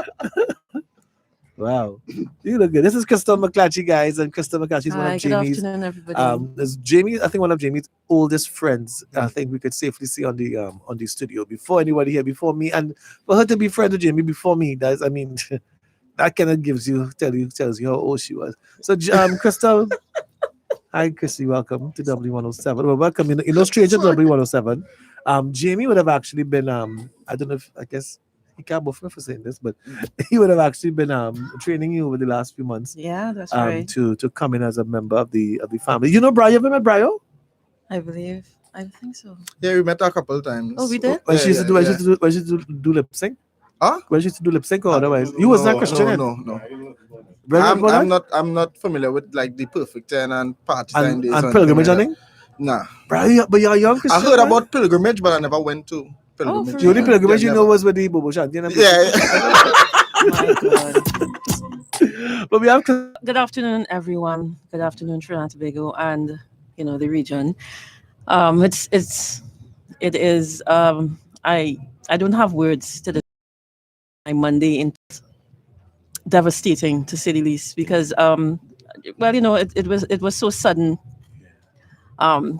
Speaker 9: Wow, you look good. This is Crystal McClatchy, guys, and Crystal McClatchy is one of Jamie's.
Speaker 6: Good afternoon, everybody.
Speaker 9: Is Jamie, I think one of Jamie's oldest friends. I think we could safely see on the studio before anybody here, before me, and for her to be friends with Jamie before me, that kind of tells you how old she was. So, Crystal, hi, Christy, welcome to W107. Well, welcome, stranger to W107. Jamie would have actually been, I don't know if, I guess, he can't both me for saying this, but he would have actually been training you over the last few months.
Speaker 6: Yeah, that's right.
Speaker 9: To come in as a member of the family. You know Brio? You ever met Brio?
Speaker 6: I think so.
Speaker 13: Yeah, we met a couple of times.
Speaker 6: Oh, we did?
Speaker 9: When she used to do lip sync?
Speaker 13: Huh?
Speaker 9: When she used to do lip sync or otherwise? You was not Christian?
Speaker 13: No. I'm not familiar with like the Perfect 10 and Party Time days.
Speaker 9: And Pilgrimage and thing?
Speaker 13: Nah.
Speaker 9: Brio, but you're young Christian.
Speaker 13: I heard about Pilgrimage, but I never went to Pilgrimage.
Speaker 9: The only Pilgrimage was with the Bobo Shanti.
Speaker 13: Yeah.
Speaker 6: My God.
Speaker 9: But we have
Speaker 6: good afternoon, everyone. Good afternoon, Trinidad and Tobago, and the region. It is. I don't have words to describe my Monday. Devastating to say the least, because it was so sudden.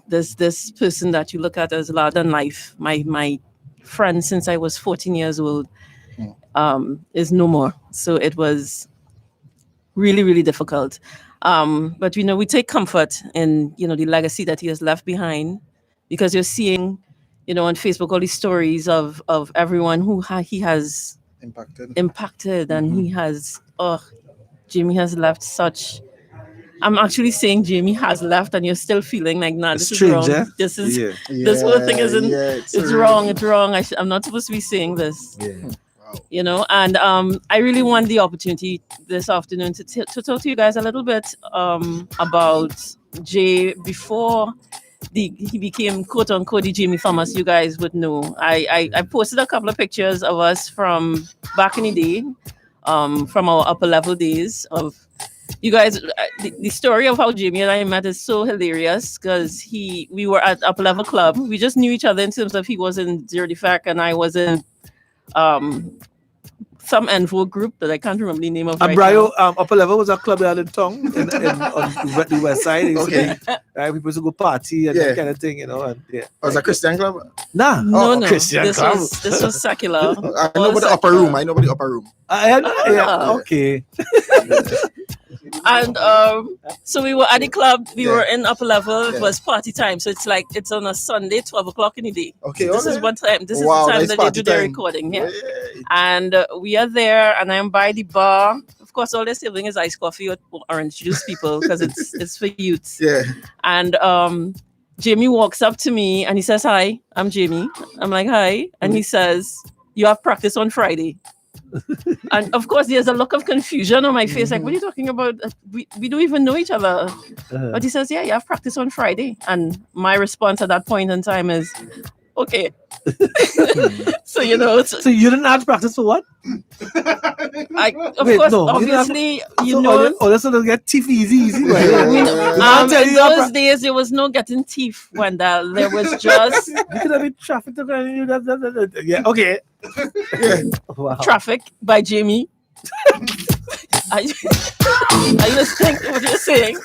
Speaker 6: This person that you look at as larger than life, my friend since I was 14 years old, is no more. So it was really, really difficult. But we take comfort in the legacy that he has left behind, because you're seeing on Facebook all these stories of everyone who he has impacted, and he has Jimmy has left such I'm actually saying Jamie has left, and you're still feeling like, nah, this
Speaker 15: strange,
Speaker 6: is wrong.
Speaker 15: eh?
Speaker 6: This is
Speaker 15: Yeah.
Speaker 6: this whole thing isn't.
Speaker 13: Yeah,
Speaker 6: it's wrong. It's wrong. I'm not supposed to be saying this.
Speaker 15: Yeah.
Speaker 6: You know, and I really want the opportunity this afternoon to talk to you guys a little bit about Jay before he became quote unquote the Jamie Thomas you guys would know. I posted a couple of pictures of us from back in the day, from our upper level days of you guys. The story of how Jamie and I met is so hilarious because we were at upper level club. We just knew each other in terms of he was in Zero Defect and I was in some Envo group that I can't remember the name of.
Speaker 15: And
Speaker 6: right now.
Speaker 15: Upper Level was a club that had in town on the west side.
Speaker 13: Okay.
Speaker 15: Right, people used to go party and
Speaker 13: Yeah.
Speaker 15: that kind of thing, you know. And yeah.
Speaker 13: Was it a Christian club?
Speaker 15: Nah.
Speaker 6: No,
Speaker 15: Christian
Speaker 6: this
Speaker 15: club.
Speaker 6: was secular.
Speaker 13: I know about the upper room. I know about the upper room.
Speaker 15: Yeah, okay.
Speaker 6: And so we were at the club. We were in upper level. It was party time. So it's on a Sunday, 12 o'clock in the day.
Speaker 13: Okay,
Speaker 6: So this is one time. This is the time
Speaker 13: nice
Speaker 6: that they
Speaker 13: party
Speaker 6: do their
Speaker 13: time.
Speaker 6: recording. Yeah. And we are there, and I'm by the bar. Of course, all they're serving is iced coffee or orange juice, people, because it's for youths.
Speaker 13: Yeah.
Speaker 6: And Jamie walks up to me and he says, "Hi, I'm Jamie." I'm like, "Hi," and he says, "You have practice on Friday." And of course, there's a look of confusion on my face. Like, what are you talking about? We don't even know each other. But he says, "Yeah, you have practice on Friday." And my response at that point in time is, "Okay." So you know,
Speaker 15: so you didn't have to practice for what?
Speaker 6: Obviously, you know.
Speaker 15: All of a sudden get teeth easy. Right?
Speaker 6: In those days, there was no getting teeth, Wendell. There was just
Speaker 15: you could have been traffic. Yeah, okay. Wow.
Speaker 6: Traffic by Jamie. Are you listening to what you're saying?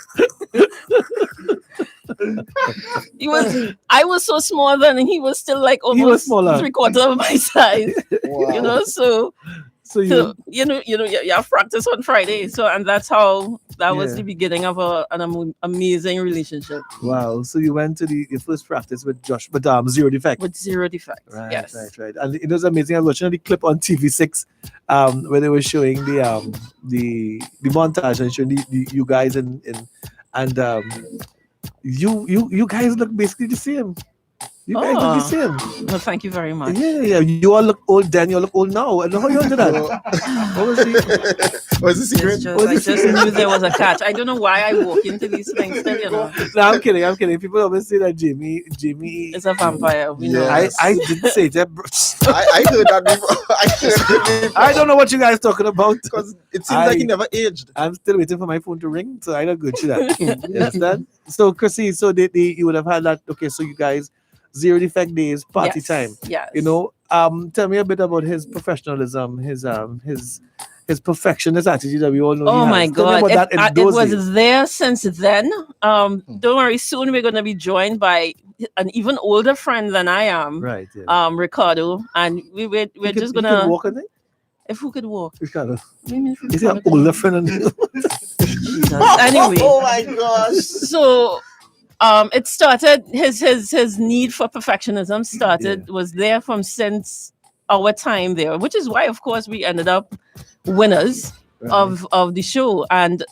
Speaker 6: I was so small then, and he was still like almost 3/4 of my size.
Speaker 13: Wow.
Speaker 6: You know, so you have practice on Friday. So, and that's how that was the beginning of an amazing relationship.
Speaker 15: Wow. So you went to your first practice with Josh, but Zero Defect.
Speaker 6: With Zero Defect.
Speaker 15: Right,
Speaker 6: Yes.
Speaker 15: Right. And it was amazing. I was watching the clip on TV6 where they were showing the montage and showing you guys and you guys look basically the same. You guys look the same.
Speaker 6: Well, thank you very much.
Speaker 15: Yeah. You all look old then, you all look old now. And how you did that? What was the secret?
Speaker 6: I just knew there was a catch. I don't know why I walk into these things still, you know.
Speaker 15: No, I'm kidding. People always say that Jamie
Speaker 6: is a vampire. We know.
Speaker 15: I didn't say that.
Speaker 13: I heard that before.
Speaker 15: I don't know what you guys talking about.
Speaker 13: Because it seems like he never aged.
Speaker 15: I'm still waiting for my phone to ring, so I don't go to that. You understand? So, Chrissy, you would have had that. Okay, so you guys, Zero Defect days, party time.
Speaker 6: Yes.
Speaker 15: You know, tell me a bit about his professionalism, his perfectionist attitude that we all know.
Speaker 6: Oh my God! It was
Speaker 15: days.
Speaker 6: there since then. Don't worry. Soon we're gonna be joined by an even older friend than I am.
Speaker 15: Right. Yeah.
Speaker 6: Ricardo, and we're just gonna.
Speaker 15: He could walk, I think.
Speaker 6: If who could walk?
Speaker 15: Ricardo.
Speaker 6: What do you mean if
Speaker 15: Is he an older friend?
Speaker 6: Anyway.
Speaker 13: Oh my gosh.
Speaker 6: So. It started. His need for perfectionism was there from since our time there, which is why, of course, we ended up winners of the show. And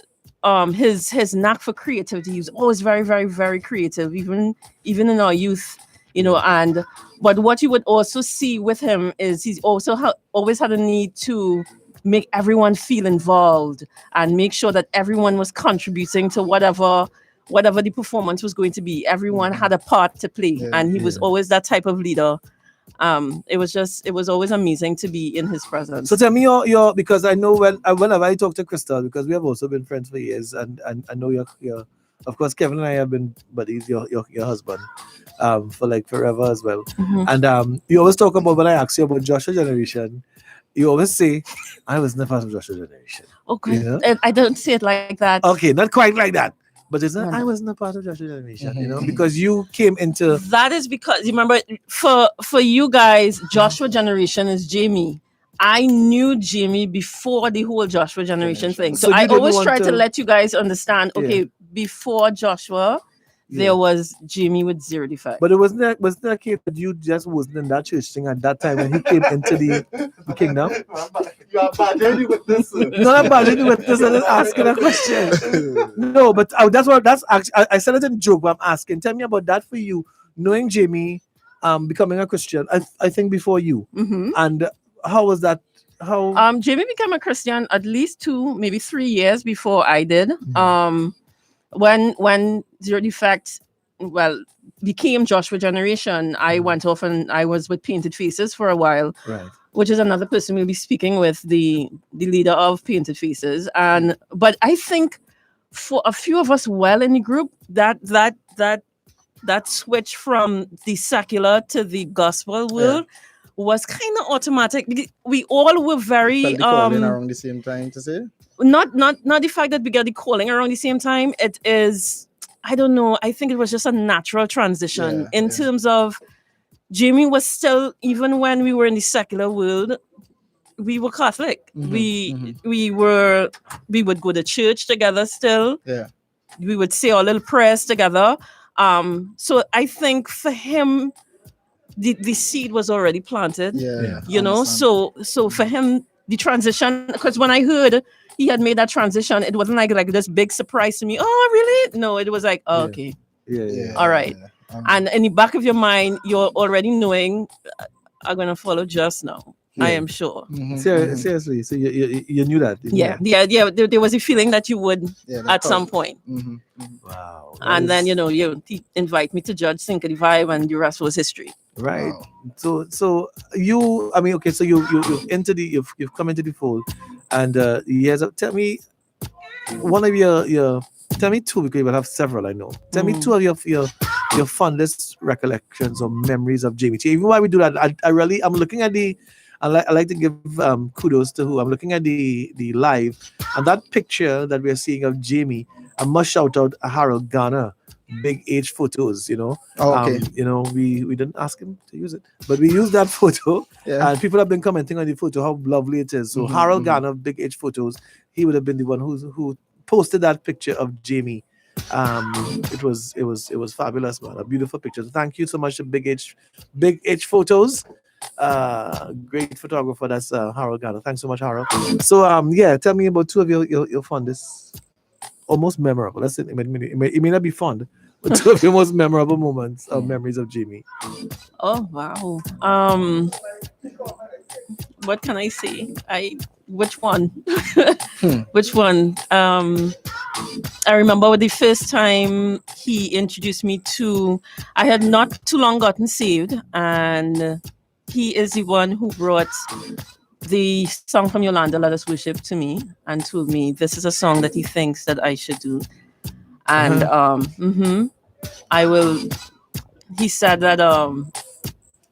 Speaker 6: his knack for creativity, he was always very, very, very creative, even in our youth, you know. But what you would also see with him is he's also always had a need to make everyone feel involved and make sure that everyone was contributing to whatever the performance was going to be. Everyone had a part to play, and he was always that type of leader. It was always amazing to be in his presence.
Speaker 15: So tell me your because I know whenever I talk to Crystal, because we have also been friends for years, and I know you're of course Kevin and I have been buddies, your husband, for like forever as well.
Speaker 6: Mm-hmm.
Speaker 15: And you always talk about, when I ask you about Joshua generation, you always say, I was never part of Joshua generation.
Speaker 6: Okay.
Speaker 15: You know?
Speaker 6: I don't say it like that.
Speaker 15: Okay, not quite like that. But it's not, I wasn't a part of Joshua generation, you know, because you came into.
Speaker 6: That is because, remember, for you guys, Joshua generation is Jamie. I knew Jamie before the whole Joshua generation thing. So I always try to let you guys understand, okay, before Joshua, there was Jamie with zero defect.
Speaker 9: But it wasn't that a case that you just wasn't in that church thing at that time when he came into the kingdom?
Speaker 1: You are badly with this.
Speaker 9: Not badly with this. I'm just asking a question. No, but that's actually I said it in joke, but I'm asking. Tell me about that for you, knowing Jamie, becoming a Christian. I think before you, and how was that? How
Speaker 6: Jamie became a Christian at least 2, maybe 3 years before I did. When Zero Defect became Joshua Generation, I went off and I was with Painted Faces for a while,
Speaker 9: right?
Speaker 6: Which is another person we'll be speaking with, the leader of Painted Faces. But I think for a few of us in the group, that switch from the secular to the gospel world was kind of automatic. We all were very
Speaker 13: calling around the same time to say.
Speaker 6: Not the fact that we got the calling around the same time. It is, I don't know. I think it was just a natural transition in terms of Jamie was still, even when we were in the secular world, we were Catholic. We would go to church together still.
Speaker 13: Yeah.
Speaker 6: We would say our little prayers together. So I think for him, the seed was already planted.
Speaker 13: Yeah.
Speaker 6: You know, so for him, the transition, because when I heard he had made that transition, it wasn't like this big surprise to me. Oh, really? No, it was like, oh, okay.
Speaker 9: Yeah.
Speaker 6: All right. And in the back of your mind, you're already knowing, I'm going to follow just now. I am sure.
Speaker 9: Seriously, so you knew that?
Speaker 6: There was a feeling that you would at some point.
Speaker 9: Wow.
Speaker 6: And then, you invite me to judge Sync of the Vibe, and the rest was history.
Speaker 9: Right. Wow. So you, I mean, okay, so you've come into the fold, and tell me one of your tell me two, because you will have several, I know. Tell me two of your fondest recollections or memories of Jamie. Even while we do that, I'm looking at I like to give kudos to who I'm looking at the live, and that picture that we're seeing of Jamie. I must shout out Harold Garner, Big H Photos.
Speaker 13: Oh, okay.
Speaker 9: We didn't ask him to use it, but we used that photo, and people have been commenting on the photo how lovely it is. So Harold Garner, Big H Photos, he would have been the one who posted that picture of Jamie. It was fabulous, man. A beautiful picture. So thank you so much to Big H Photos. Great photographer. That's Harold Garner. Thanks so much, Harold. So tell me about two of your fondest, almost memorable. Let's say it may not be fond, but two of your most memorable moments of memories of Jamie.
Speaker 6: Oh wow. What can I say? Which one? Which one? I remember the first time he introduced me to, I had not too long gotten saved, and he is the one who brought the song from Yolanda, Let Us Worship, to me and told me this is a song that he thinks that I should do. And I will, he said that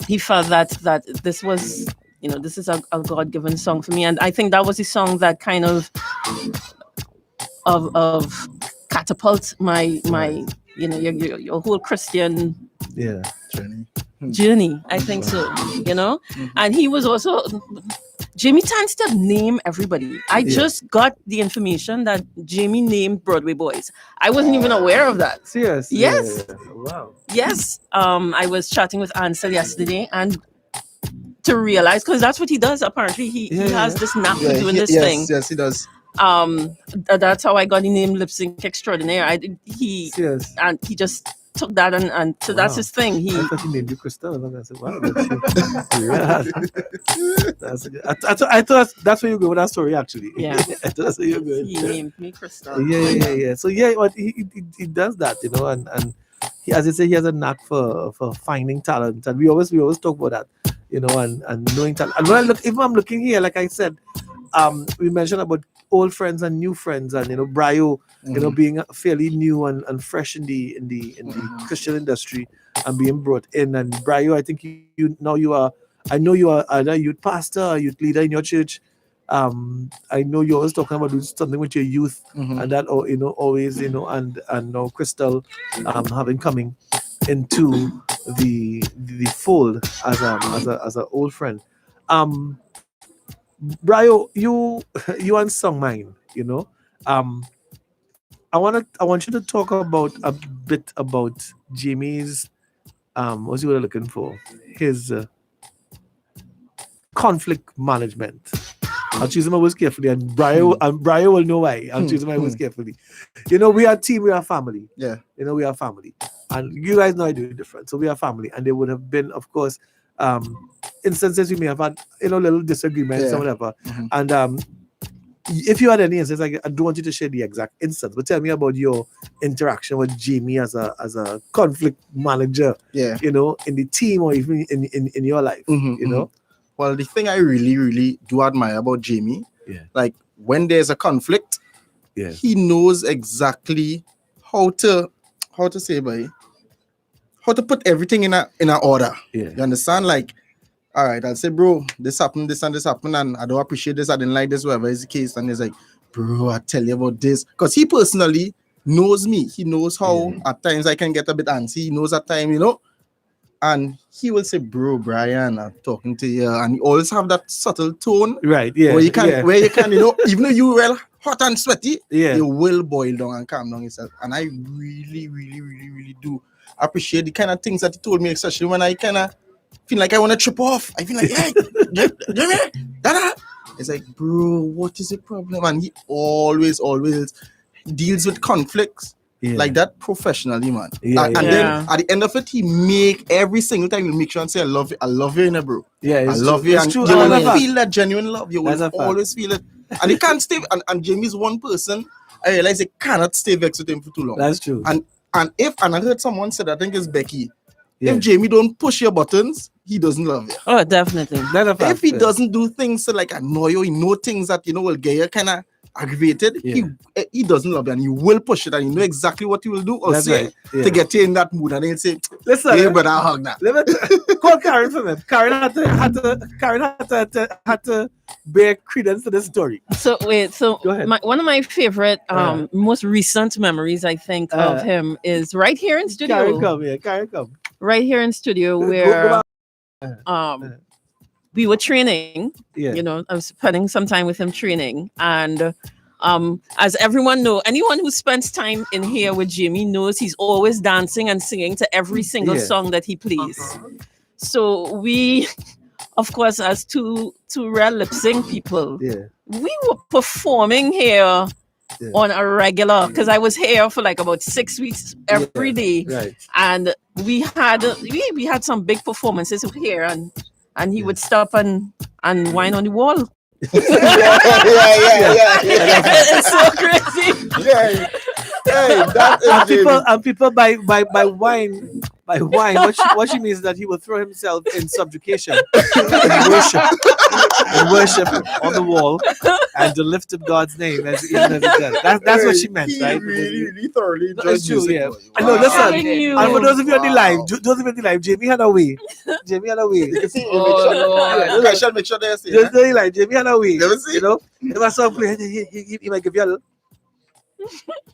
Speaker 6: he felt that this was, this is a God-given song for me. And I think that was the song that kind of catapult my your whole Christian journey. I think so, and he was also, Jamie tends to name everybody. I just got the information that Jamie named Broadway Boys. I wasn't even aware of that.
Speaker 9: Serious?
Speaker 6: Yes.
Speaker 9: Yeah. Wow.
Speaker 6: Yes. I was chatting with Ansel yesterday, and to realize, because that's what he does, apparently he has this knack for doing this thing.
Speaker 13: Yes, he does.
Speaker 6: That's how I got the name Lip Sync Extraordinaire. He just took that and so that's his thing.
Speaker 9: I thought he named you Crystal. I said, wow, I thought that's where you go with that story, actually.
Speaker 6: Yeah.
Speaker 9: I thought that's where you go.
Speaker 6: He named me Crystal.
Speaker 9: Yeah. So but he does that, and he, as I say, he has a knack for finding talent, and we always talk about that, and knowing talent. And when I'm looking here, like I said, we mentioned about old friends and new friends, and Brio, being fairly new and fresh in the Christian industry and being brought in. And Brio, I think you are either a youth pastor or youth leader in your church. I know you're always talking about doing something with your youth, and that always and now Crystal having coming into the fold as a old friend. Brio, you and Song Mine, I want you to talk about a bit about Jamie's what's you were looking for? His conflict management. I'm choosing my words carefully, and Brian will know why. I'm choosing my words carefully. You know, we are a team, we are family.
Speaker 13: Yeah.
Speaker 9: You know, we are family. And you guys know I do it different. So we are family. And there would have been, of course, instances we may have had, you know, little disagreements or whatever. And if you had any instance, I don't want you to share the exact instance, but tell me about your interaction with Jamie as a conflict manager, you know, in the team or even in your life, you know?
Speaker 13: Well, the thing I really, really do admire about Jamie, like when there's a conflict, he knows exactly how to say, boy, how to put everything in a order. You understand? Like, all right, I'll say, bro, this happened, this and this happened, and I don't appreciate this, I didn't like this, whatever is the case. And he's like, bro, I tell you about this. Because he personally knows me. He knows how at times I can get a bit antsy. He knows at times, you know. And he will say, bro, Brian, I'm talking to you. And he always have that subtle tone.
Speaker 9: Right,
Speaker 13: Where you can, you know, even though you well hot and sweaty, you will boil down and calm down yourself. And I really, really, really, really do appreciate the kind of things that he told me, especially when I kind of feel like I want to trip off. I feel like, hey, it's like, bro, what is the problem? And he always deals with conflicts like that professionally, man. And then at the end of it, he make every single time, he make sure and say, I love you, you know, bro. I love you. And you will feel that genuine love. You will always feel it. And he can't stay. And Jamie's one person, I realize they cannot stay vexed with him for too long.
Speaker 9: That's true.
Speaker 13: And I heard someone said, I think it's Becky, if Jamie don't push your buttons, he doesn't love you.
Speaker 6: Oh, definitely.
Speaker 13: If he doesn't do things to like annoy you, he know things that, you know, will get you kind of aggravated, he doesn't love you, and he will push it, and you know exactly what he will do or say to get you in that mood. And he'll say, listen, hey, but I'll hug now.
Speaker 9: Call Karen for me. Karen had to bear credence to this story.
Speaker 6: So wait, one of my favorite most recent memories, I think, of him is right here in studio.
Speaker 9: Karen come.
Speaker 6: Right here in studio where we were training. You know, I was spending some time with him training. And as everyone know, anyone who spends time in here with Jamie knows he's always dancing and singing to every single song that he plays. So we, of course, as two real lip sync people, we were performing here on a regular, because I was here for like about 6 weeks every day. And we had some big performances here, and he would stop and whine on the wall. It's so crazy.
Speaker 13: Hey, that is
Speaker 9: and people by wine. By wine, what she means is that he will throw himself in subjugation and worship on the wall and to lift up God's name as he does. That's what she meant, right?
Speaker 13: Really thoroughly enjoyed
Speaker 9: That's true,
Speaker 13: music.
Speaker 9: I know, listen. And for those of you on the live, Jamie had a way. You
Speaker 13: can see make sure they see.
Speaker 9: Just like Jamie had a way. You know, if I saw play, he might give you a little.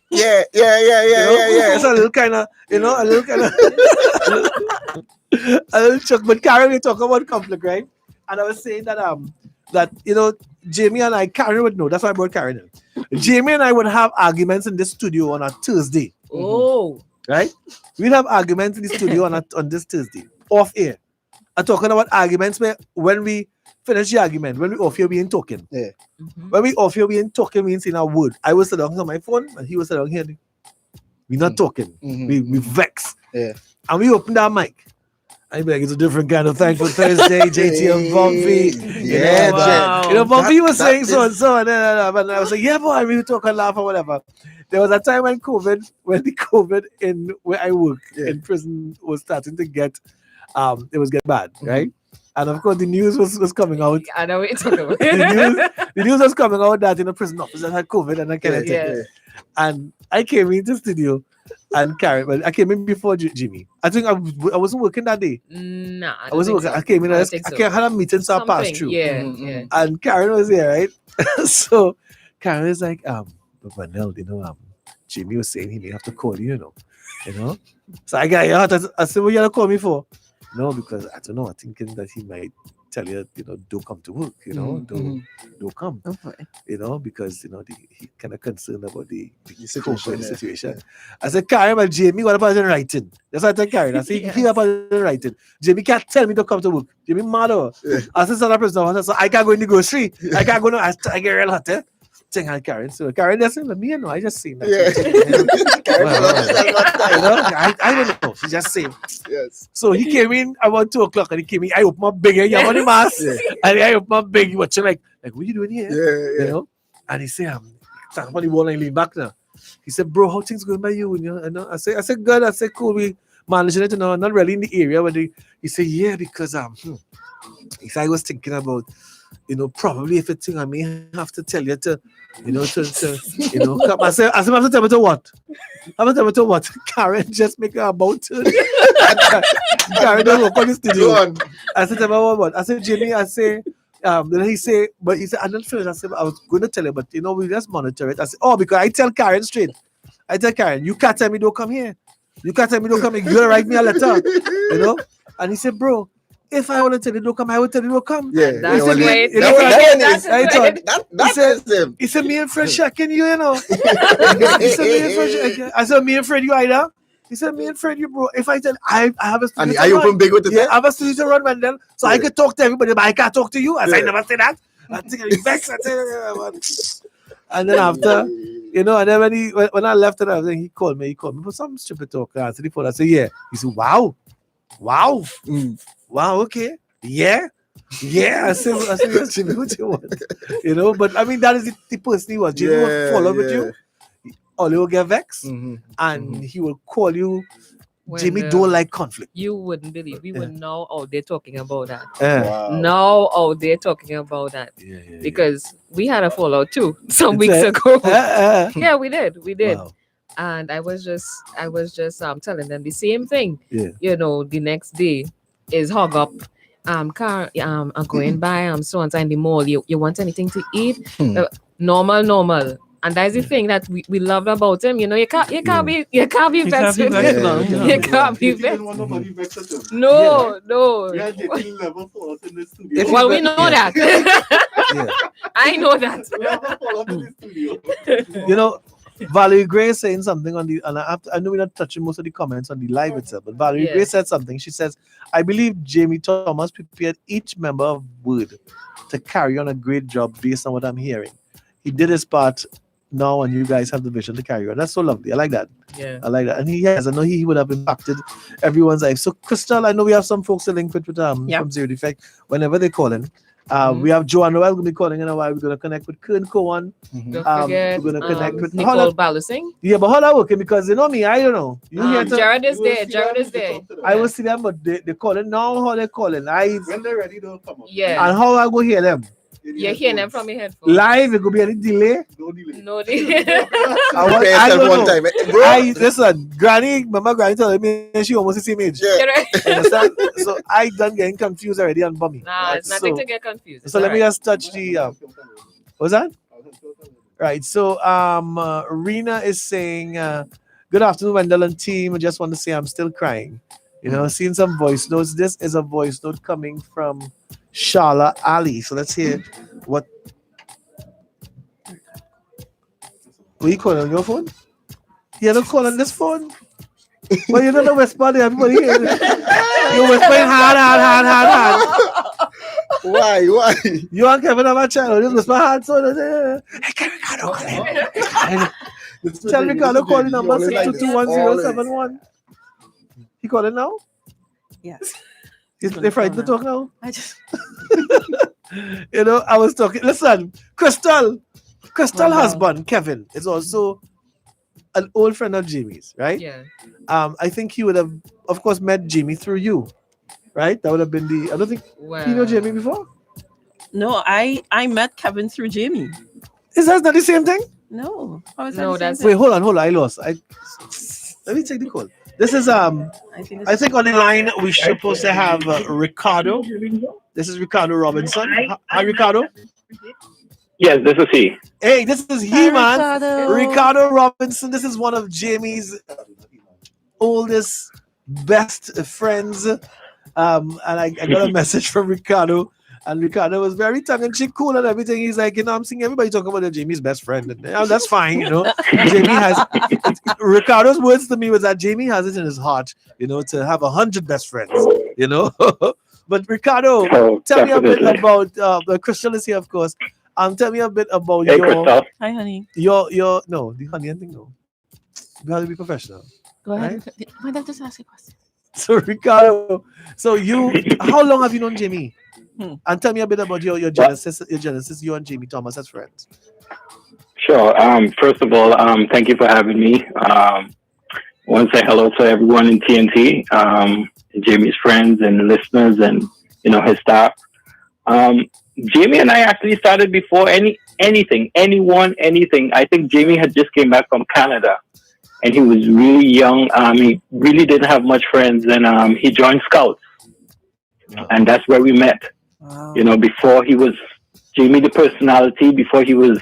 Speaker 13: Yeah.
Speaker 9: It's a little kind of, you know, a little chuck. But Karen, we talk about conflict, right? And I was saying that you know, Jamie and I, Karen would know. That's why I brought Karen in. Jamie and I would have arguments in this studio on a Thursday.
Speaker 6: Oh,
Speaker 9: right. We'd have arguments in the studio on this Thursday, off air. I'm talking about arguments when we finish the argument, when we off here, we ain't talking. When we off here, we ain't talking, we ain't saying a word. I was sitting on my phone, and he was sitting here. We not talking. We vex. And we opened our mic. I'd be like, it's a different kind of thankful Thursday, JT and Bumpy. You know, Bumpy was saying so and so. And but I was like, yeah, boy, we talk and laugh or whatever. There was a time when the COVID in where I work in prison was starting to get, it was getting bad, right? And of course, the news was coming out.
Speaker 12: I know what you're talking about.
Speaker 9: the news was coming out that in a prison officer had COVID and that kind of thing. And I came into the studio and Karen, but I came in before Jimmy. I think I wasn't working that day.
Speaker 12: Nah,
Speaker 9: I wasn't working. I came in. I had a meeting, so I passed through.
Speaker 12: Yeah.
Speaker 9: And Karen was here, right? So Karen is like, but Vanel, you know, Jimmy was saying he may have to call you, you know. So I got I said, what you gonna call me for? No, because I don't know. I'm thinking that he might tell you, don't come to work. Don't come. Because he kind of concerned about the
Speaker 13: situation,
Speaker 9: situation. I said, Karen, but Jamie, what about in writing? That's what I tell Karen. I said, hear about in writing. Jamie can't tell me to come to work. Jamie mad. I said, son of president, so I can't go in the grocery. I can't go. No, I get real hot. Thing on Karen. So Karen doesn't let me know. I just seen that. I don't know. She just saying.
Speaker 13: Yes.
Speaker 9: So he came in about 2:00 and he came in. I opened my big you have on the mask. And I opened my big watching like what are you doing here? And he said, I'm standing on the wall and lean back now. He said, bro, how things going by you? I said, good. I said, cool. We managing it, not really in the area. But he said, yeah, because he said I was thinking about probably if it's thing I may have to tell you to come. I said, I have to tell you to what? I have to tell you to what? Karen just make her about turn. Karen don't work on the studio. I said, what? I said, Jimmy, then he said, I'm not finished. I said, I was going to tell you, but we just monitor it. I said, because I tell Karen straight. I tell Karen, you can't tell me don't come here. You can't tell me don't come here. You're going to write me a letter. And he said, bro, if I want to tell you don't come, I will tell you don't come.
Speaker 13: Yeah,
Speaker 9: that's
Speaker 13: great.
Speaker 9: He said, me and Fred checking you, He said, me and Fred. I said, me and Fred, you either. He said, me and Fred, you bro. If I tell, I have a studio.
Speaker 13: And I open big with the
Speaker 9: I have a studio to run, man. Then so I can talk to everybody, but I can't talk to you. As I never say that. I think I'm vexed. And then after, and then when I left it, he called me for some stupid talk. I answered the phone. I said, yeah. He said, wow, okay, yeah. I said, Jimmy, what you want? But I mean, that is the person he was. Jimmy will follow with you. Or he will get vexed, and he will call you. Jimmy don't like conflict.
Speaker 12: You wouldn't believe we were now out there talking about that.
Speaker 9: Wow.
Speaker 12: Now out there talking about that. Because we had a fallout too some weeks ago. Yeah, we did. Wow. And I was just telling them the same thing. The next day is hog up. I'm going by so and so in the mall. You want anything to eat? Normal. And that's the thing that we love about him. You can't be vexed with him. You can't be vexed. No.
Speaker 1: We had dating level for us in the studio.
Speaker 12: Well, we know that. I know that.
Speaker 1: Level for us in the studio.
Speaker 9: Valerie Gray saying something on the, and I know we're not touching most of the comments on the live itself, but Valerie Gray said something. She says, I believe Jamie Thomas prepared each member of Word to carry on a great job based on what I'm hearing. He did his part now, and you guys have the vision to carry on. That's so lovely. I like that.
Speaker 12: Yeah.
Speaker 9: I like that. And I know he would have impacted everyone's life. So, Crystal, I know we have some folks to link with from Zero Defect whenever they call in. We have Joanne Noel going to be calling in a while. We're going to connect with Kern Cowan.
Speaker 12: Don't forget,
Speaker 9: we're going to connect with
Speaker 12: Nicole Balusing.
Speaker 9: Yeah, but how that working? Because me, I don't know.
Speaker 12: Jared is there.
Speaker 9: I will see them, but they calling now. How they calling?
Speaker 1: When they're ready, they'll come up.
Speaker 12: Yeah.
Speaker 9: And how I go hear them?
Speaker 12: You hear them from your headphones.
Speaker 9: Live, it could be any delay.
Speaker 1: No delay.
Speaker 9: I don't know. Time. Listen, Mama Granny told me she almost the same age. Understand? So I done getting confused already on Bummy.
Speaker 12: Nah, it's nothing to get confused.
Speaker 9: So let me just touch the what's that? Right. So Rena is saying, good afternoon, Wendell and team. I just want to say I'm still crying. Seeing some voice notes. This is a voice note coming from Shala Ali. So let's hear what you calling on your phone? You don't call on this phone? Well, you don't know whisper there. Everybody hear it. You're whispering hard.
Speaker 13: Why?
Speaker 9: You and Kevin have a child. You whisper hard. So hey, Kevin, don't call him. Tell Ricardo call the number 6221071. He calling now?
Speaker 6: Yes.
Speaker 9: They're frightened to talk now? I was talking. Listen, Crystal husband, Kevin, is also an old friend of Jamie's, right?
Speaker 12: Yeah.
Speaker 9: I think he would have, of course, met Jamie through you, right? That would have been I don't think, you know Jamie before?
Speaker 6: No, I met Kevin through Jamie.
Speaker 9: Is that not the same thing?
Speaker 6: No.
Speaker 12: Wait,
Speaker 9: hold on. I lost. Let me take the call. This is I think on the line we're supposed to have Ricardo. This is Ricardo Robinson. Hi, Ricardo.
Speaker 14: Yes, this is he.
Speaker 9: Hey, this is he, man. Ricardo Robinson. This is one of Jamie's oldest, best friends. And I got a message from Ricardo. And Ricardo was very tongue-in-cheek, cool and everything. He's like, I'm seeing everybody talking about Jamie's best friend. And that's fine, Jamie has Ricardo's words to me was that Jamie has it in his heart, to have 100 best friends, But Ricardo, tell me a bit about the Christian is here, of course. Tell me a bit about
Speaker 6: Hi, honey.
Speaker 9: The honey and thing, no. You have to be professional.
Speaker 6: Go ahead.
Speaker 9: Right?
Speaker 6: Why don't just ask a question?
Speaker 9: So Ricardo, how long have you known Jamie? And tell me a bit about your genesis, you and Jamie Thomas as friends.
Speaker 14: Sure. First of all, thank you for having me. I want to say hello to everyone in TNT, Jamie's friends and listeners and, his staff. Jamie and I actually started before anything. I think Jamie had just came back from Canada and he was really young. He really didn't have much friends and he joined Scouts. And that's where we met. Wow. Before he was Jamie the personality, before he was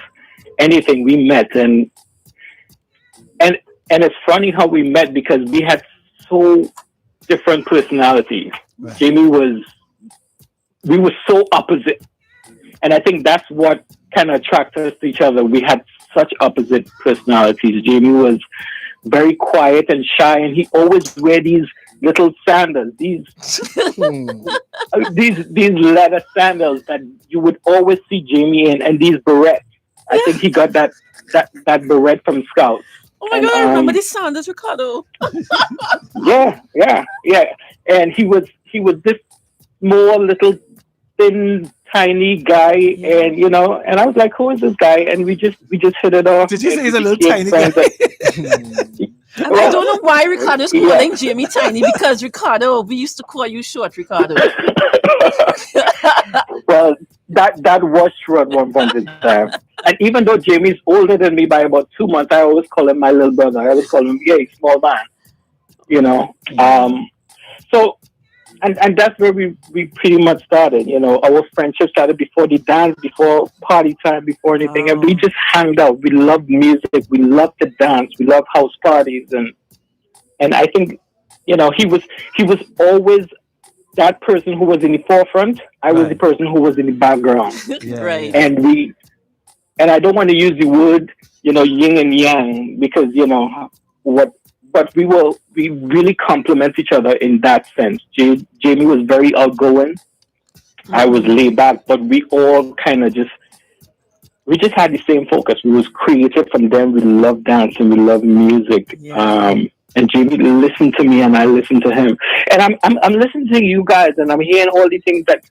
Speaker 14: anything, we met and it's funny how we met because we had so different personalities. Right. We were so opposite. And I think that's what kind of attracted us to each other. We had such opposite personalities. Jamie was very quiet and shy and he always wear these little sandals, these leather sandals that you would always see Jamie in, and these berets. I think he got that beret from Scouts.
Speaker 6: Oh my God, I remember these sandals, Ricardo.
Speaker 14: Yeah. And he was this small, little, thin, tiny guy, and and I was like, who is this guy? And we just hit it off.
Speaker 9: Did you say he's a little tiny guy?
Speaker 6: And I don't know why Ricardo's calling Jamie tiny, because Ricardo, we used to call you short, Ricardo.
Speaker 14: Well, that was true at one point in time. And even though Jamie's older than me by about 2 months, I always call him my little brother. I always call him, small man. So, and that's where we pretty much started. Our friendship started before the dance, before party time, before anything. And we just hanged out. We loved music. We loved to dance. We loved house parties. And I think, he was always that person who was in the forefront. I was the person who was in the background.
Speaker 6: Right.
Speaker 14: And I don't want to use the word, yin and yang, because, but we really complement each other in that sense. Jamie was very outgoing. I was laid back, but we all kind of we just had the same focus. We was creative from them. We love dancing. We love music. Yeah. And Jamie listened to me and I listened to him. And I'm listening to you guys and I'm hearing all these things that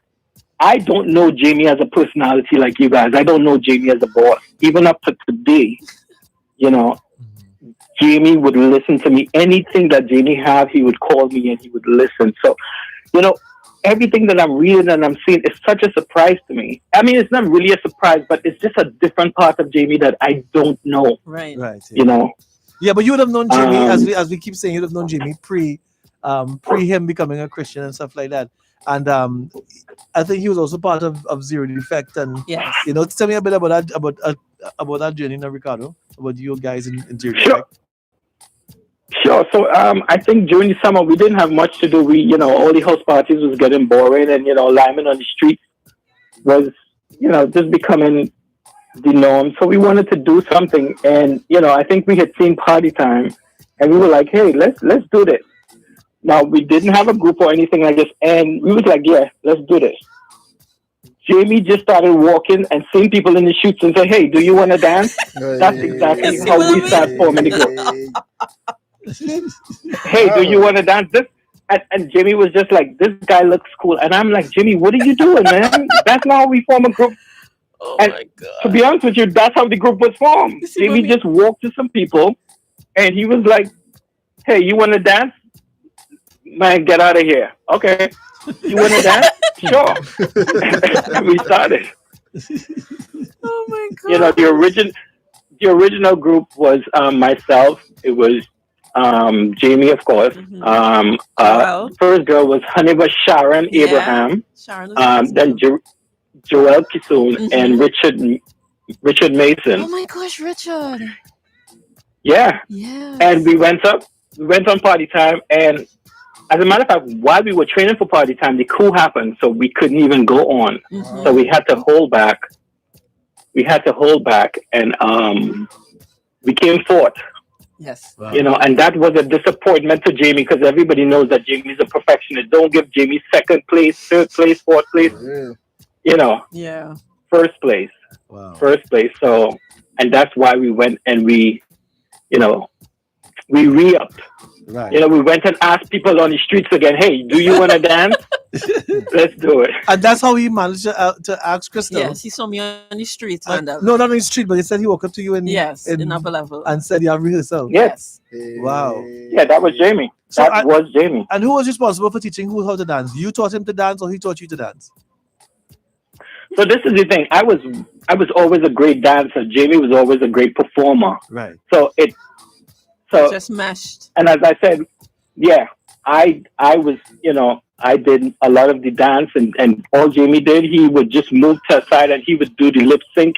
Speaker 14: I don't know Jamie as a personality like you guys. I don't know Jamie as a boss. Even up to today, Jamie would listen to me. Anything that Jamie had, he would call me and he would listen. So, everything that I'm reading and I'm seeing is such a surprise to me. I mean, it's not really a surprise, but it's just a different part of Jamie that I don't know.
Speaker 6: Right.
Speaker 9: Yeah. Yeah, but you would have known Jamie, as we keep saying, you would have known Jamie pre him becoming a Christian and stuff like that. And I think he was also part of Zero Defect. And
Speaker 6: yes.
Speaker 9: Tell me a bit about that journey, now, Ricardo, about you guys in Zero Defect.
Speaker 14: Sure. So I think during the summer we didn't have much to do. We, all the house parties was getting boring, and lying on the street was, just becoming the norm. So we wanted to do something, and I think we had seen Party Time, and we were like, hey, let's do this. Now we didn't have a group or anything like this, and we was like, yeah, let's do this. Jamie just started walking and seeing people in the shoots and say, hey, do you want to dance? That's exactly how we started forming the group. Hey, do you want to dance this? And Jimmy was just like, this guy looks cool. And I'm like, Jimmy, what are you doing, man? That's not how we form a group.
Speaker 6: Oh
Speaker 14: and
Speaker 6: my God.
Speaker 14: To be honest with you, that's how the group was formed. Jimmy just walked to some people and he was like, hey, you want to dance? Man, get out of here. Okay. You want to dance? Sure. We started.
Speaker 6: Oh my God.
Speaker 14: The original group was myself. It was Jamie, of course. Mm-hmm. First girl was Haniba Sharon Abraham.
Speaker 6: Sharon
Speaker 14: then Joel Kisoon, mm-hmm. and Richard Mason.
Speaker 6: Oh my gosh, Richard.
Speaker 14: Yeah.
Speaker 6: Yeah.
Speaker 14: And we went on Party Time, and as a matter of fact, while we were training for party time, the coup happened, so we couldn't even go on.
Speaker 6: Mm-hmm.
Speaker 14: So we had to hold back. And we came fourth.
Speaker 6: Yes.
Speaker 14: Wow. And that was a disappointment to Jamie because everybody knows that Jamie's a perfectionist. Don't give Jamie second place, third place, fourth place.
Speaker 6: Yeah.
Speaker 14: First place.
Speaker 9: Wow.
Speaker 14: First place. So, and that's why we went and we re-upped.
Speaker 9: Right.
Speaker 14: We went and asked people on the streets again, hey, do you want to dance? Let's do it.
Speaker 9: And that's how he managed to ask Crystal.
Speaker 6: Yes, he saw me on the street.
Speaker 9: No, not on the street, but he said he walked up to you in
Speaker 6: upper level
Speaker 9: and said, "Yeah, rehearsal."
Speaker 14: Yes.
Speaker 9: Wow.
Speaker 14: Yeah, that was Jamie. That was Jamie.
Speaker 9: And who was responsible for teaching who how to dance? You taught him to dance, or he taught you to dance?
Speaker 14: So this is the thing. I was always a great dancer. Jamie was always a great performer.
Speaker 9: Right.
Speaker 14: So
Speaker 6: just meshed.
Speaker 14: And as I said, yeah, I was, I did a lot of the dance, and all Jamie did, he would just move to the side and he would do the lip sync.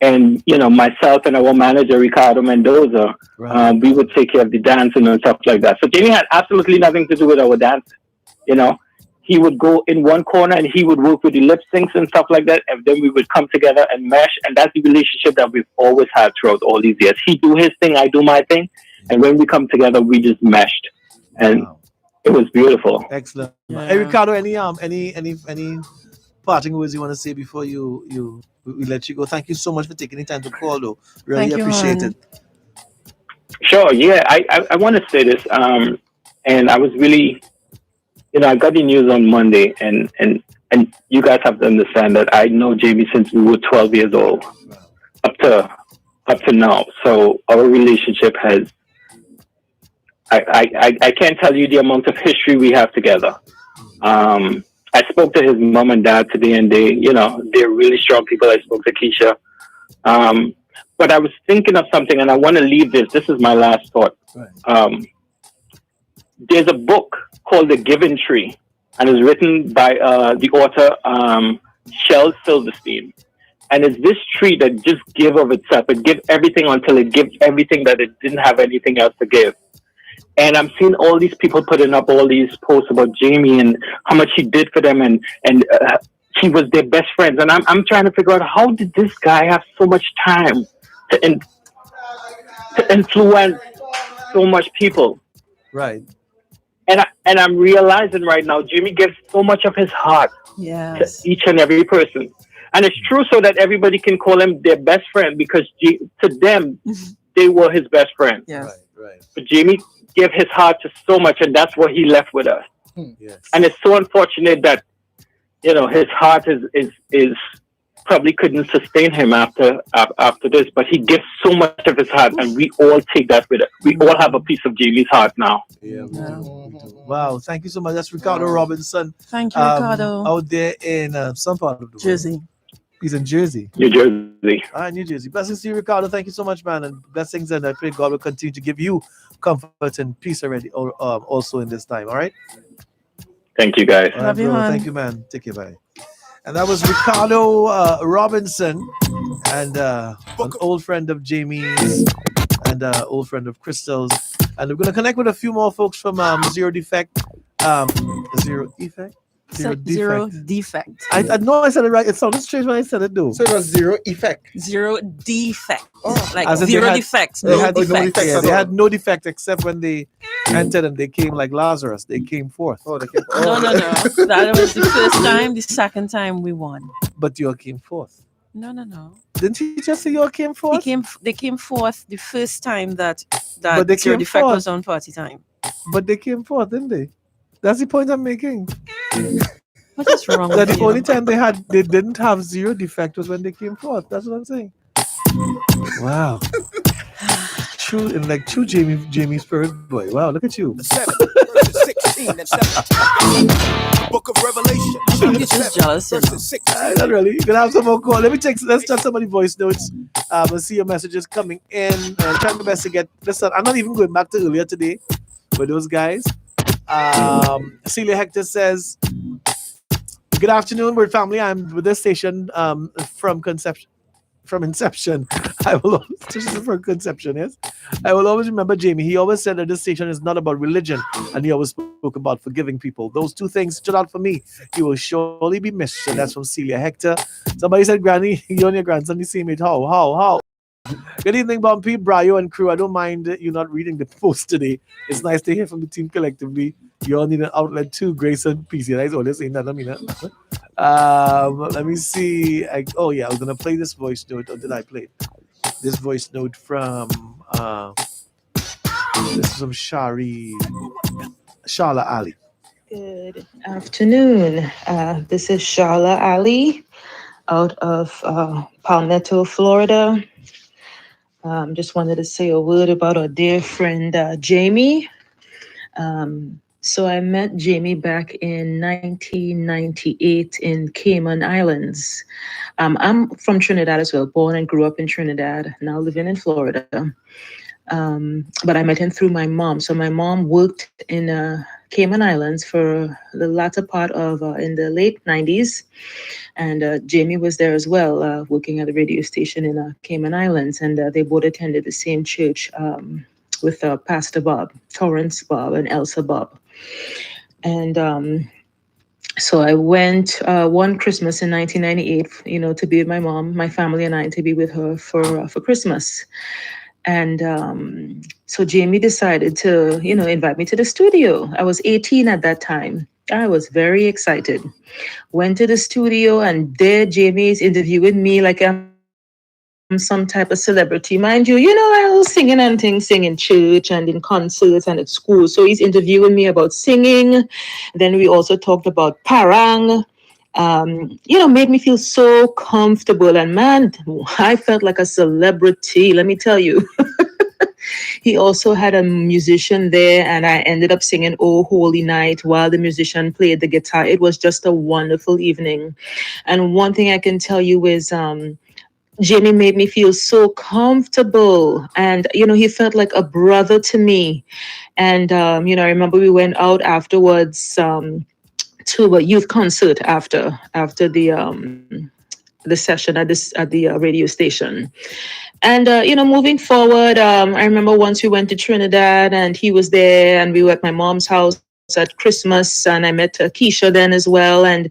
Speaker 14: And, myself and our manager, Ricardo Mendoza, we would take care of the dancing and stuff like that. So Jamie had absolutely nothing to do with our dancing. He would go in one corner and he would work with the lip syncs and stuff like that. And then we would come together and mesh. And that's the relationship that we've always had throughout all these years. He do his thing, I do my thing. And when we come together, we just meshed. And it was beautiful.
Speaker 9: Excellent. Yeah. Hey, Ricardo, any parting words you want to say before we let you go? Thank you so much for taking the time to call, though. Really appreciate it.
Speaker 14: Sure. Yeah, I want to say this. And I was really, I got the news on Monday, and you guys have to understand that I know Jamie since we were 12 years old, up to now. So our relationship has. I can't tell you the amount of history we have together. I spoke to his mom and dad today, and they're really strong people. I spoke to Keisha. But I was thinking of something, and I want to leave this. This is my last thought. Right. There's a book called The Giving Tree, and it's written by the author Shel Silverstein. And it's this tree that just give of itself. It gives everything until it gives everything that it didn't have anything else to give. And I'm seeing all these people putting up all these posts about Jamie and how much he did for them, and he was their best friends. And I'm trying to figure out, how did this guy have so much time to influence so much people?
Speaker 9: Right.
Speaker 14: And I'm realizing right now, Jamie gives so much of his heart to each and every person. And it's true, so that everybody can call him their best friend, because to them, they were his best friend.
Speaker 6: Yes.
Speaker 9: Right.
Speaker 14: But Jamie gave his heart to so much, and that's what he left with us.
Speaker 9: Yes.
Speaker 14: And it's so unfortunate that, his heart is probably couldn't sustain him after this, but he gives so much of his heart, and we all take that with us. We all have a piece of Jamie's heart now.
Speaker 9: Yeah. Wow, thank you so much. That's Ricardo Robinson.
Speaker 6: Thank you, Ricardo.
Speaker 9: Out there in some part of the world.
Speaker 6: Jersey.
Speaker 9: He's in Jersey.
Speaker 14: New Jersey.
Speaker 9: New Jersey. Blessings to you, Ricardo. Thank you so much, man. And blessings, and I pray God will continue to give you comfort and peace already, also in this time. All right?
Speaker 14: Thank you, guys.
Speaker 6: Love you, man.
Speaker 9: Thank you, man. Take care, bye. And that was Ricardo Robinson, and an old friend of Jamie's and old friend of Crystal's. And we're going to connect with a few more folks from Zero Defect. Zero Defect?
Speaker 6: Zero defect.
Speaker 9: I know I said it right. It sounded strange when I said it, though.
Speaker 13: So it was zero effect.
Speaker 6: Zero defect.
Speaker 9: Like
Speaker 6: zero defects. No defects.
Speaker 9: They had no defect except when they entered and they came like Lazarus. They came forth.
Speaker 6: No. That was the first time. The second time we won.
Speaker 9: But you all came forth.
Speaker 6: No.
Speaker 9: Didn't he just say you all came forth?
Speaker 6: They came forth the first time that
Speaker 9: Zero
Speaker 6: Defect was on party time.
Speaker 9: But they came forth, didn't they? That's the point I'm making.
Speaker 6: What is wrong
Speaker 9: That
Speaker 6: with
Speaker 9: the
Speaker 6: you?
Speaker 9: only time they didn't have Zero Defect was when they came forth. That's what I'm saying. Wow. True Jamie spirit boy. Wow, look at you.
Speaker 11: 7 verses 16 and 17. Book of Revelation.
Speaker 6: You're just jealous.
Speaker 9: Not really. You're gonna have some more call. Let's check somebody voice notes. I'll see your messages coming in. Try my best to get. Listen, I'm not even going back to earlier today with those guys. Celia Hector says, "Good afternoon, Word family. I'm with this station from Conception." from inception, I will always, this is from conception, yes. I will always remember Jamie. He always said that this station is not about religion, and he always spoke about forgiving people. Those two things stood out for me. You will surely be missed. And that's from Celia Hector. Somebody said, Granny, you and your grandson, the same age. How? Good evening, Bumpy, Brayo, and crew. I don't mind you not reading the post today. It's nice to hear from the team collectively. You all need an outlet too. Grace and peace. Yeah, that's all they're saying. That, I mean, let me see. I was gonna play this voice note, or did I play it? This voice note from this is from Sharla Ali.
Speaker 5: Good afternoon. This is Sharla Ali out of Palmetto, Florida. Just wanted to say a word about our dear friend Jamie. So I met Jamie back in 1998 in Cayman Islands. I'm from Trinidad as well, born and grew up in Trinidad, now living in Florida. But I met him through my mom. So my mom worked in Cayman Islands for the latter part of in the late 90s. And Jamie was there as well, working at the radio station in Cayman Islands. And they both attended the same church with Pastor Bob, Torrance Bob, and Elsa Bob. And so I went one Christmas in 1998, to be with my mom, my family, and I to be with her for Christmas. And so Jamie decided to, invite me to the studio. I was 18 at that time. I was very excited. Went to the studio, and there Jamie is interviewing me like I'm some type of celebrity. Mind you, I was singing and things, sing in church and in concerts and at school. So he's interviewing me about singing. Then we also talked about parang. Made me feel so comfortable. And man, I felt like a celebrity, let me tell you. He also had a musician there, and I ended up singing Oh Holy Night while the musician played the guitar. It was just a wonderful evening. And one thing I can tell you is Jamie made me feel so comfortable, and he felt like a brother to me. And I remember we went out afterwards to a youth concert after the session at the radio station. And moving forward, I remember once we went to Trinidad, and he was there, and we were at my mom's house at Christmas, and I met Keisha then as well. And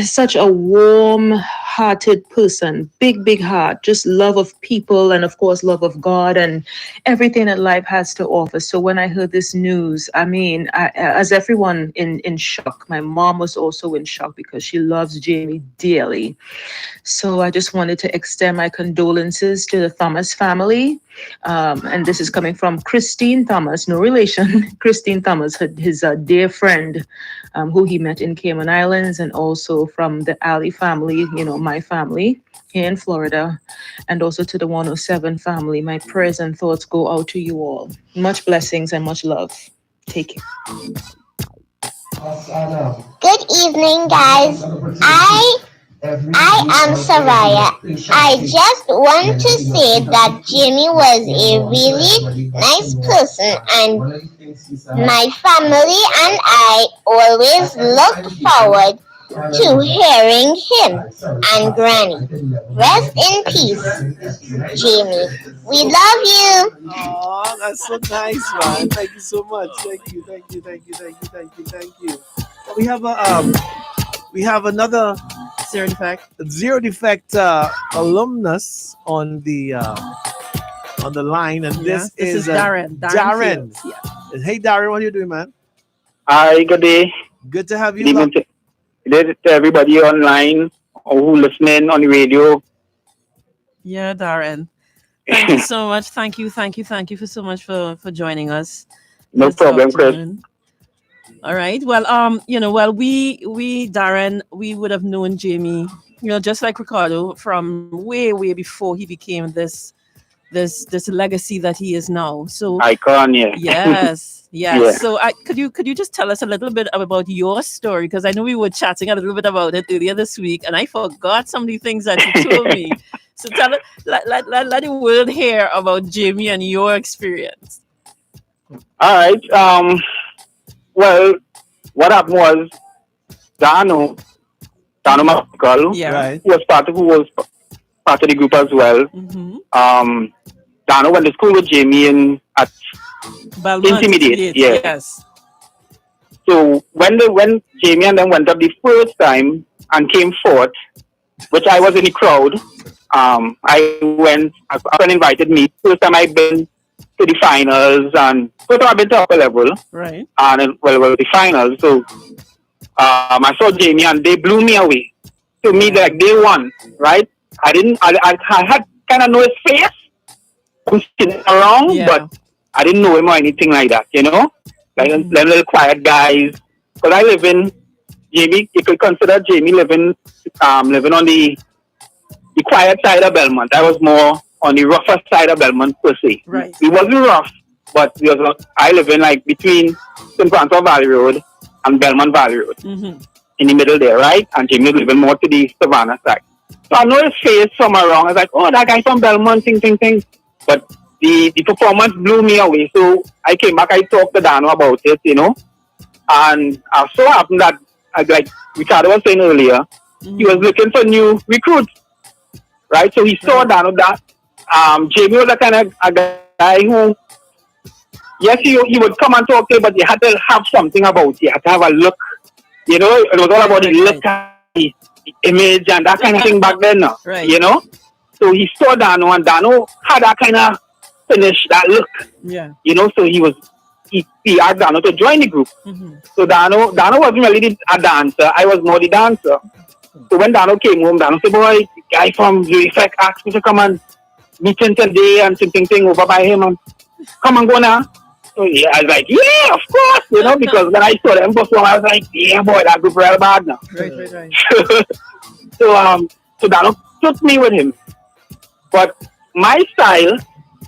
Speaker 5: such a warm-hearted person, big heart, just love of people, and of course love of God and everything that life has to offer. So when I heard this news, as everyone in shock, my mom was also in shock because she loves Jamie dearly. So I just wanted to extend my condolences to the Thomas family. And this is coming from Christine Thomas, no relation. Christine Thomas, his dear friend, who he met in Cayman Islands, and also from the Ali family, my family here in Florida, and also to the 107 family. My prayers and thoughts go out to you all. Much blessings and much love. Take care.
Speaker 4: Good evening, guys. I am Saraya. I just want to say that Jimmy was a really nice person, and my family and I always look forward to hearing him and Granny. Rest in peace, Jimmy. We love you.
Speaker 9: Oh, that's so nice, man. Thank you so much. Thank you. We have another zero defect alumnus on the line, and this is
Speaker 6: Darren.
Speaker 9: Darren.
Speaker 6: Yeah.
Speaker 9: Hey, Darren, what are you doing, man?
Speaker 16: Hi, good day.
Speaker 9: Good to have you.
Speaker 16: Good evening to everybody online or who listening on the radio.
Speaker 6: Yeah, Darren. Thank you so much. Thank you for so much for joining us.
Speaker 16: No problem, Chris.
Speaker 6: All right. Well, we Darren, we would have known Jamie, just like Ricardo, from way before he became this legacy that he is now. So
Speaker 16: icon, yeah.
Speaker 6: Yes.
Speaker 16: Yeah.
Speaker 6: So could you just tell us a little bit about your story? Because I know we were chatting a little bit about it earlier this week, and I forgot some of the things that you told me. So let the world hear about Jamie and your experience.
Speaker 16: All right. Well, what happened was Dano Michael,
Speaker 6: right,
Speaker 16: who was part of the group as well. Dano went to school with Jamie at Intermediate.
Speaker 6: Yes.
Speaker 16: So when Jamie and them went up the first time and came fourth, which I was in the crowd, I went. A friend invited me. First time I've been to the finals, and first time I've been to upper level.
Speaker 6: Right.
Speaker 16: And the finals. So I saw Jamie, and they blew me away. To me, like they won, right? I had kind of know his face. I'm sitting around, but I didn't know him or anything like that, you know? Like them little quiet guys. Because I live in Jamie, you could consider Jamie living on the quiet side of Belmont. I was more on the rougher side of Belmont per se.
Speaker 6: Right.
Speaker 16: It wasn't rough, but I live in like between St. Francois Valley Road and Belmont Valley Road. In the middle there, right? And Jamie was living more to the Savannah side. So I know his face from around. I was like, oh, that guy from Belmont, ting. But the performance blew me away. So I came back, I talked to Dano about it, you know. And it so happened that, like Ricardo was saying earlier, he was looking for new recruits, right? So he saw Dano that Jamie was a kind of a guy who, yes, he would come and talk to you, but you had to have something about you. You had to have a look. You know, it was all about the look, the image, and that kind of thing back then, you know? So he saw Dano, and Dano had that kind of finish, that look.
Speaker 6: Yeah.
Speaker 16: You know, so he asked Dano to join the group. So Dano wasn't really a dancer. I was more the dancer. So when Dano came home, Dano said, boy, the guy from UFEC asked me to come and meet him today and thing over by him. And come and go now. So yeah, I was like, yeah, of course, you know, because when I saw them perform, I was like, yeah, boy, that group real bad now.
Speaker 6: Right.
Speaker 16: So Dano took me with him. But my style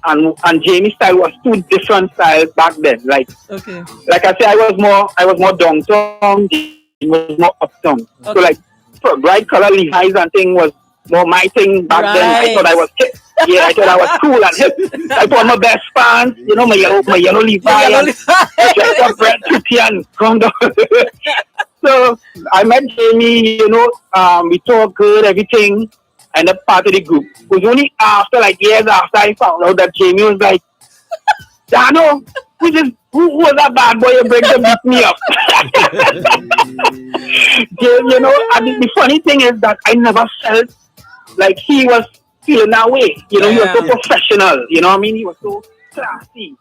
Speaker 16: and Jamie's style was two different styles back then. Like I said, I was more downtown, Jamie was more uptown. So like bright color Levi's and thing was more my thing back then. I thought I was hip. Yeah, I thought I was cool and hip. I put on my best pants, you know, my yellow Levi and dressed up red pretty and come down. So I met Jamie, you know, we talked good, everything, and a part of the group. It was only after, like years after, I found out that Jamie was like, Dano, who was that bad boy you bring to beat me up? You know, and the funny thing is that I never felt like he was feeling that way. You know, he was so professional. You know what I mean? He was so classy.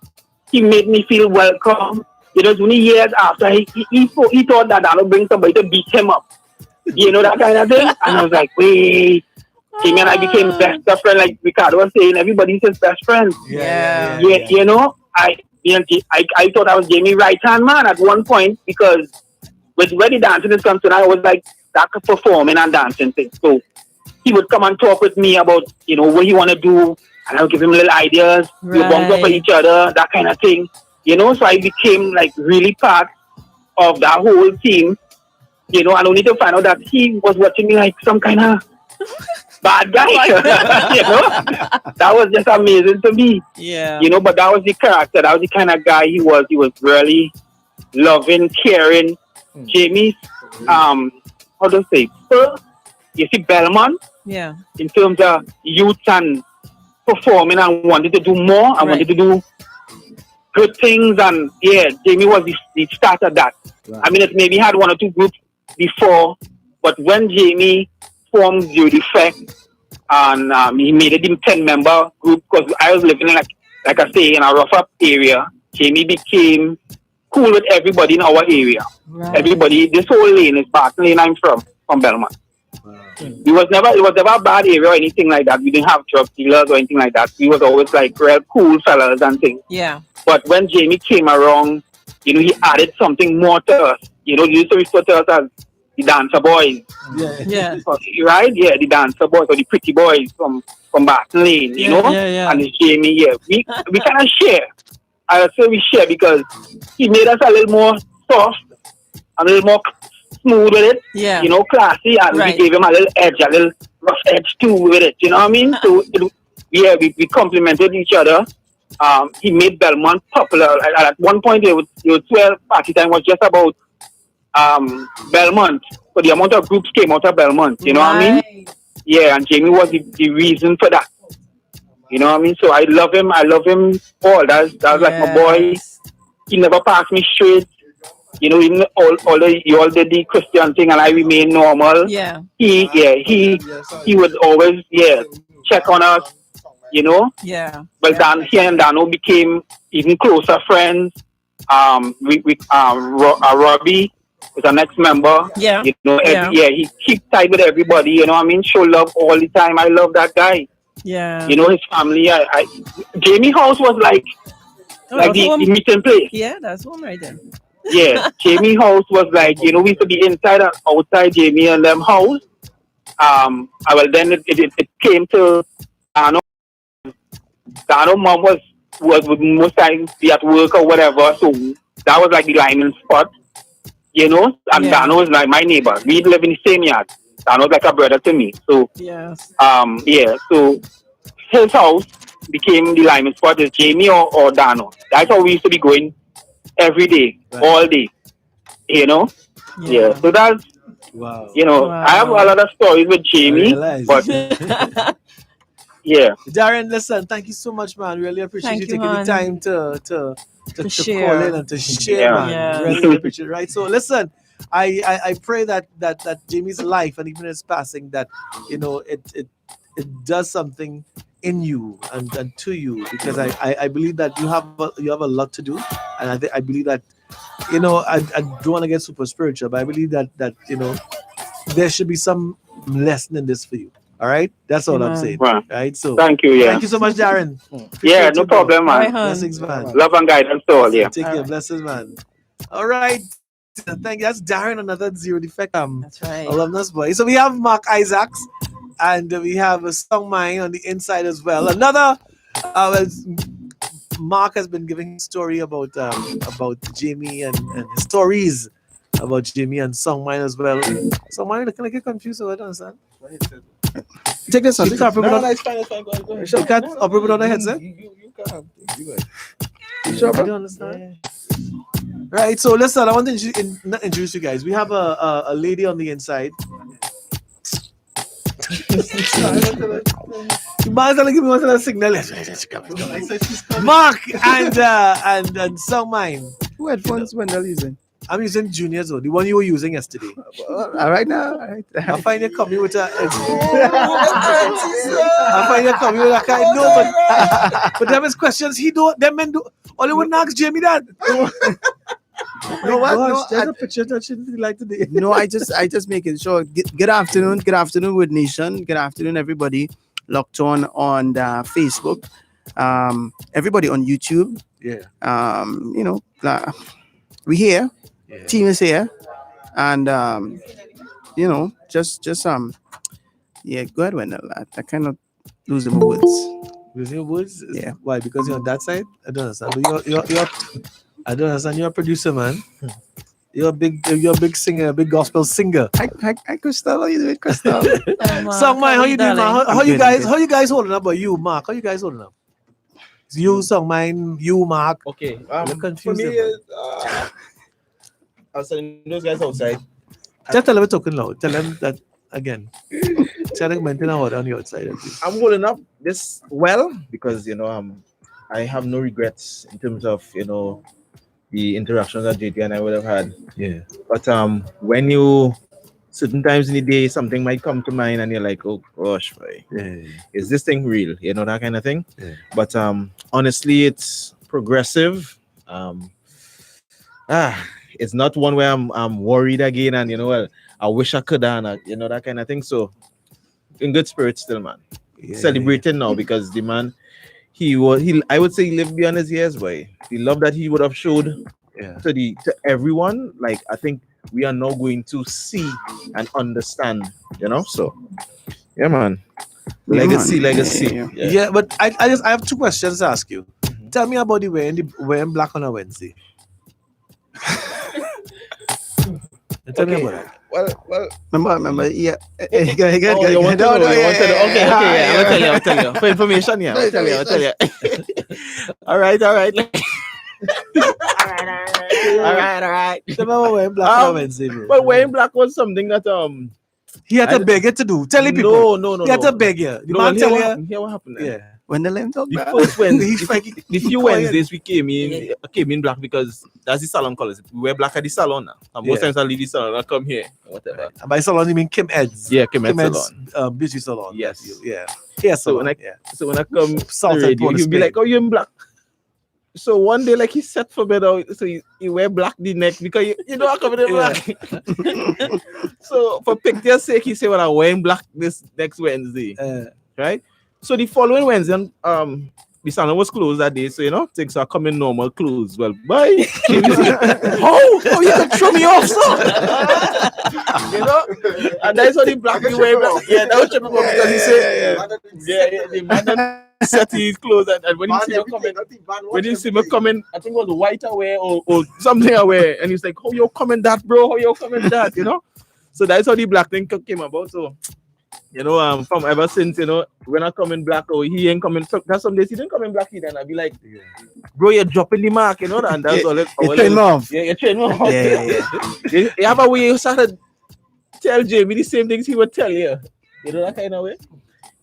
Speaker 16: He made me feel welcome. You know, it was only years after he thought that Dano bring somebody to beat him up. You know, that kind of thing. And I was like, wait. Jamie and I became best of friends, like Ricardo was saying. Everybody's his best friend. Yeah. You know, I thought I was Jamie's right-hand man at one point because with where the dancing is concerned, I was like that performing and dancing thing. So he would come and talk with me about, you know, what he want to do, and I would give him little ideas. We would bump up for each other, that kind of thing. You know, so I became like really part of that whole team. You know, and only to find out that he was watching me like some kind of bad guy. You know, that was just amazing to me.
Speaker 6: Yeah.
Speaker 16: You know, but that was the character. That was the kind of guy he was. He was really loving, caring. Jamie's, how do I say? You see, Belmont.
Speaker 6: Yeah.
Speaker 16: In terms of youth and performing and wanted to do more and wanted to do good things, and yeah, Jamie was the start of that. Right. I mean, it maybe had one or two groups before, but when Jamie formed the Effect and he made it a 10-member group, because I was living in like I say in a rough up area, Jamie became cool with everybody in our area. Right. Everybody, this whole lane is Barton Lane. I'm from Belmont. Wow. It was never a bad area or anything like that. We didn't have drug dealers or anything like that. We was always like real cool fellas and things.
Speaker 6: Yeah.
Speaker 16: But when Jamie came around, you know, he added something more to us. You know, he used to refer to us as the dancer boys.
Speaker 6: Yeah.
Speaker 16: Right? Yeah, the dancer boys or the pretty boys from Barton Lane, you know?
Speaker 6: Yeah.
Speaker 16: And it's Jamie, we kind of share. I would say we share because he made us a little more soft, a little more smooth with it, you know, classy, and we gave him a little edge, a little rough edge too with it, you know what I mean? So, we complemented each other. He made Belmont popular. At one point, you would swear party time was just about Belmont. So the amount of groups came out of Belmont, you know what I mean? yeah, and Jamie was the reason for that. You know what I mean? So I love him. I love him all. That's like my boy. He never passed me straight. You know, even you all did the Christian thing, and I remain normal.
Speaker 6: Yeah.
Speaker 16: He would always check on us. You know.
Speaker 6: Yeah.
Speaker 16: But he and Dano became even closer friends. Robbie is our next member.
Speaker 6: Yeah.
Speaker 16: You know, he keeps tight with everybody. You know what I mean? Show love all the time. I love that guy.
Speaker 6: Yeah.
Speaker 16: You know, his family. Jamie house was like the meeting place.
Speaker 6: Yeah, that's one right there.
Speaker 16: Yeah, Jamie house was like, you know, we used to be inside and outside Jamie and them house. Well, then it came to Dano. Dano mom would most times be at work or whatever, so that was like the lineman spot, you know. And Dano was like my neighbor. We live in the same yard. Dano was like a brother to me. So so his house became the lineman spot. Is Jamie or Dano? That's how we used to be going every day, all day. You know? Yeah. So that's you know, I have a lot of stories with Jamie, but yeah.
Speaker 9: Darren, listen, thank you so much, man. Really appreciate you taking the time to
Speaker 6: share.
Speaker 9: call in and to share, man.
Speaker 6: Yeah.
Speaker 9: Really appreciate it. Right. So listen, I pray that Jamie's life and even his passing, that you know it does something in you and to you, because I believe that you have a lot to do, and I believe that, you know, I don't want to get super spiritual, but I believe that you know there should be some lesson in this for you. All right, that's all I'm saying. Right. So
Speaker 16: thank you. Yeah.
Speaker 9: Thank you so much, Darren.
Speaker 16: Yeah, no problem, man.
Speaker 9: Blessings, man.
Speaker 16: Love and guidance to all. Yeah.
Speaker 9: Take care. Blessings, man. All right. Thank you. That's Darren, another Zero Defect
Speaker 6: that's right.
Speaker 9: alumnus boy. So we have Mark Isaacs, and we have a Song Mine on the inside as well. Another. Mark has been giving a story about Jamie and his stories about Jamie and Song Mine as well. Song Mine, can I get confused? I don't understand.
Speaker 13: Take this on.
Speaker 9: You can't operate
Speaker 13: it's fine. Go ahead.
Speaker 9: You can't operate on the headset?
Speaker 13: You can't.
Speaker 9: You sure, I don't understand. Right, so listen, I want to introduce you guys. We have a lady on the inside. You might as well give me one signal. Mark and Song Mine.
Speaker 13: Who headphones Wendell using?
Speaker 9: I'm using Junior's one, the one you were using yesterday.
Speaker 13: All right now. All right.
Speaker 9: I find you coming with a. I find you coming with a kind. No, but there is questions he don't. Them men do. Only one ask Jamie that.
Speaker 13: No, what? No,
Speaker 9: there's a picture that she didn't like today.
Speaker 13: No, I just making sure. Good afternoon, Wood Nation. Good afternoon, everybody locked on the Facebook. Everybody on YouTube.
Speaker 9: Yeah.
Speaker 13: You know, we here. Yeah. Team is here, and you know, just yeah. Go ahead, Wendell. I cannot lose my words.
Speaker 9: Losing your words?
Speaker 13: Yeah.
Speaker 9: Why? Because you're on that side? I don't understand. You're I don't understand. You're a producer, man. You're a big singer, a big gospel singer.
Speaker 13: Hi, Crystal. How you doing, Crystal?
Speaker 9: Song Mine, how you doing, man? How you guys holding up? Or you, Mark? How you guys holding up? It's you, Song Mine, you, Mark.
Speaker 7: Okay.
Speaker 9: I'm confused.
Speaker 7: For me, I was telling those guys outside.
Speaker 9: Just tell them we're talking loud. Tell them that again. Tell them maintain a order on the outside.
Speaker 7: I'm holding up this well because, you know, I have no regrets in terms of, you know, the interactions that JT and I would have had.
Speaker 9: Yeah.
Speaker 7: But when you certain times in the day something might come to mind and you're like, oh gosh, is this thing real? You know, that kind of thing.
Speaker 9: Yeah.
Speaker 7: But honestly, it's progressive. It's not one where I'm worried again and, you know, well, I wish I could and you know, that kind of thing. So in good spirits still, man. Celebrating now because the man I would say he lived beyond his years, boy. The love that he would have showed to everyone, like I think we are now going to see and understand, you know. So yeah, man. Legacy.
Speaker 9: Yeah, but I have two questions to ask you. Mm-hmm. Tell me about the wearing black on a Wednesday. Tell me about it.
Speaker 7: Well.
Speaker 13: Remember, yeah.
Speaker 7: Okay, I'm gonna tell you. For information, yeah. I'll tell you. All right. All right.
Speaker 9: Tell me about wearing black on a Wednesday, bro.
Speaker 7: Well, wearing black was something that
Speaker 9: He had to beg you to do. Tell the people.
Speaker 7: No.
Speaker 9: He had to beg you. The
Speaker 7: No,
Speaker 9: man tell you.
Speaker 7: Hear what happened then.
Speaker 9: Yeah. When the lamb talk
Speaker 7: The
Speaker 9: back.
Speaker 7: first Wednesday,
Speaker 9: He
Speaker 7: the few Wednesdays we came in black because that's the salon colors. We wear black at the salon now. And most times I leave the salon, I come here, whatever.
Speaker 9: And by salon you mean Kim Ed's?
Speaker 7: Yeah, Kim Ed's salon.
Speaker 9: Beauty salon.
Speaker 7: Yes.
Speaker 9: Yeah. Yeah.
Speaker 7: So when I come
Speaker 9: Salt
Speaker 7: to
Speaker 9: and
Speaker 7: radio,
Speaker 9: pepper
Speaker 7: he'll be like, "Oh, you're in black." So one day, like he set for bed out, so he wear black the neck because you know I come in black. So for picture's sake, he said, "Well, I'm wearing black this next Wednesday." Right? So the following Wednesday, the salon was closed that day, so things are coming normal clothes. Well, bye. How you can throw me off, so? And that's how the black we wear. Yeah, that was tripping because he said, the man set his clothes and when he see me coming, I think it was white I wear or something I wear, and he's like, "How you coming that, bro? How you coming that?" So that's how the black thing came about. So. From ever since, when I come in black, he ain't coming. So that's some days he didn't come in black either, and I'd be like, "Bro, you're dropping the mark, and that's all it.
Speaker 9: You train off.
Speaker 7: Yeah, you train off. You have a way you started tell Jamie the same things he would tell you. That kind of way.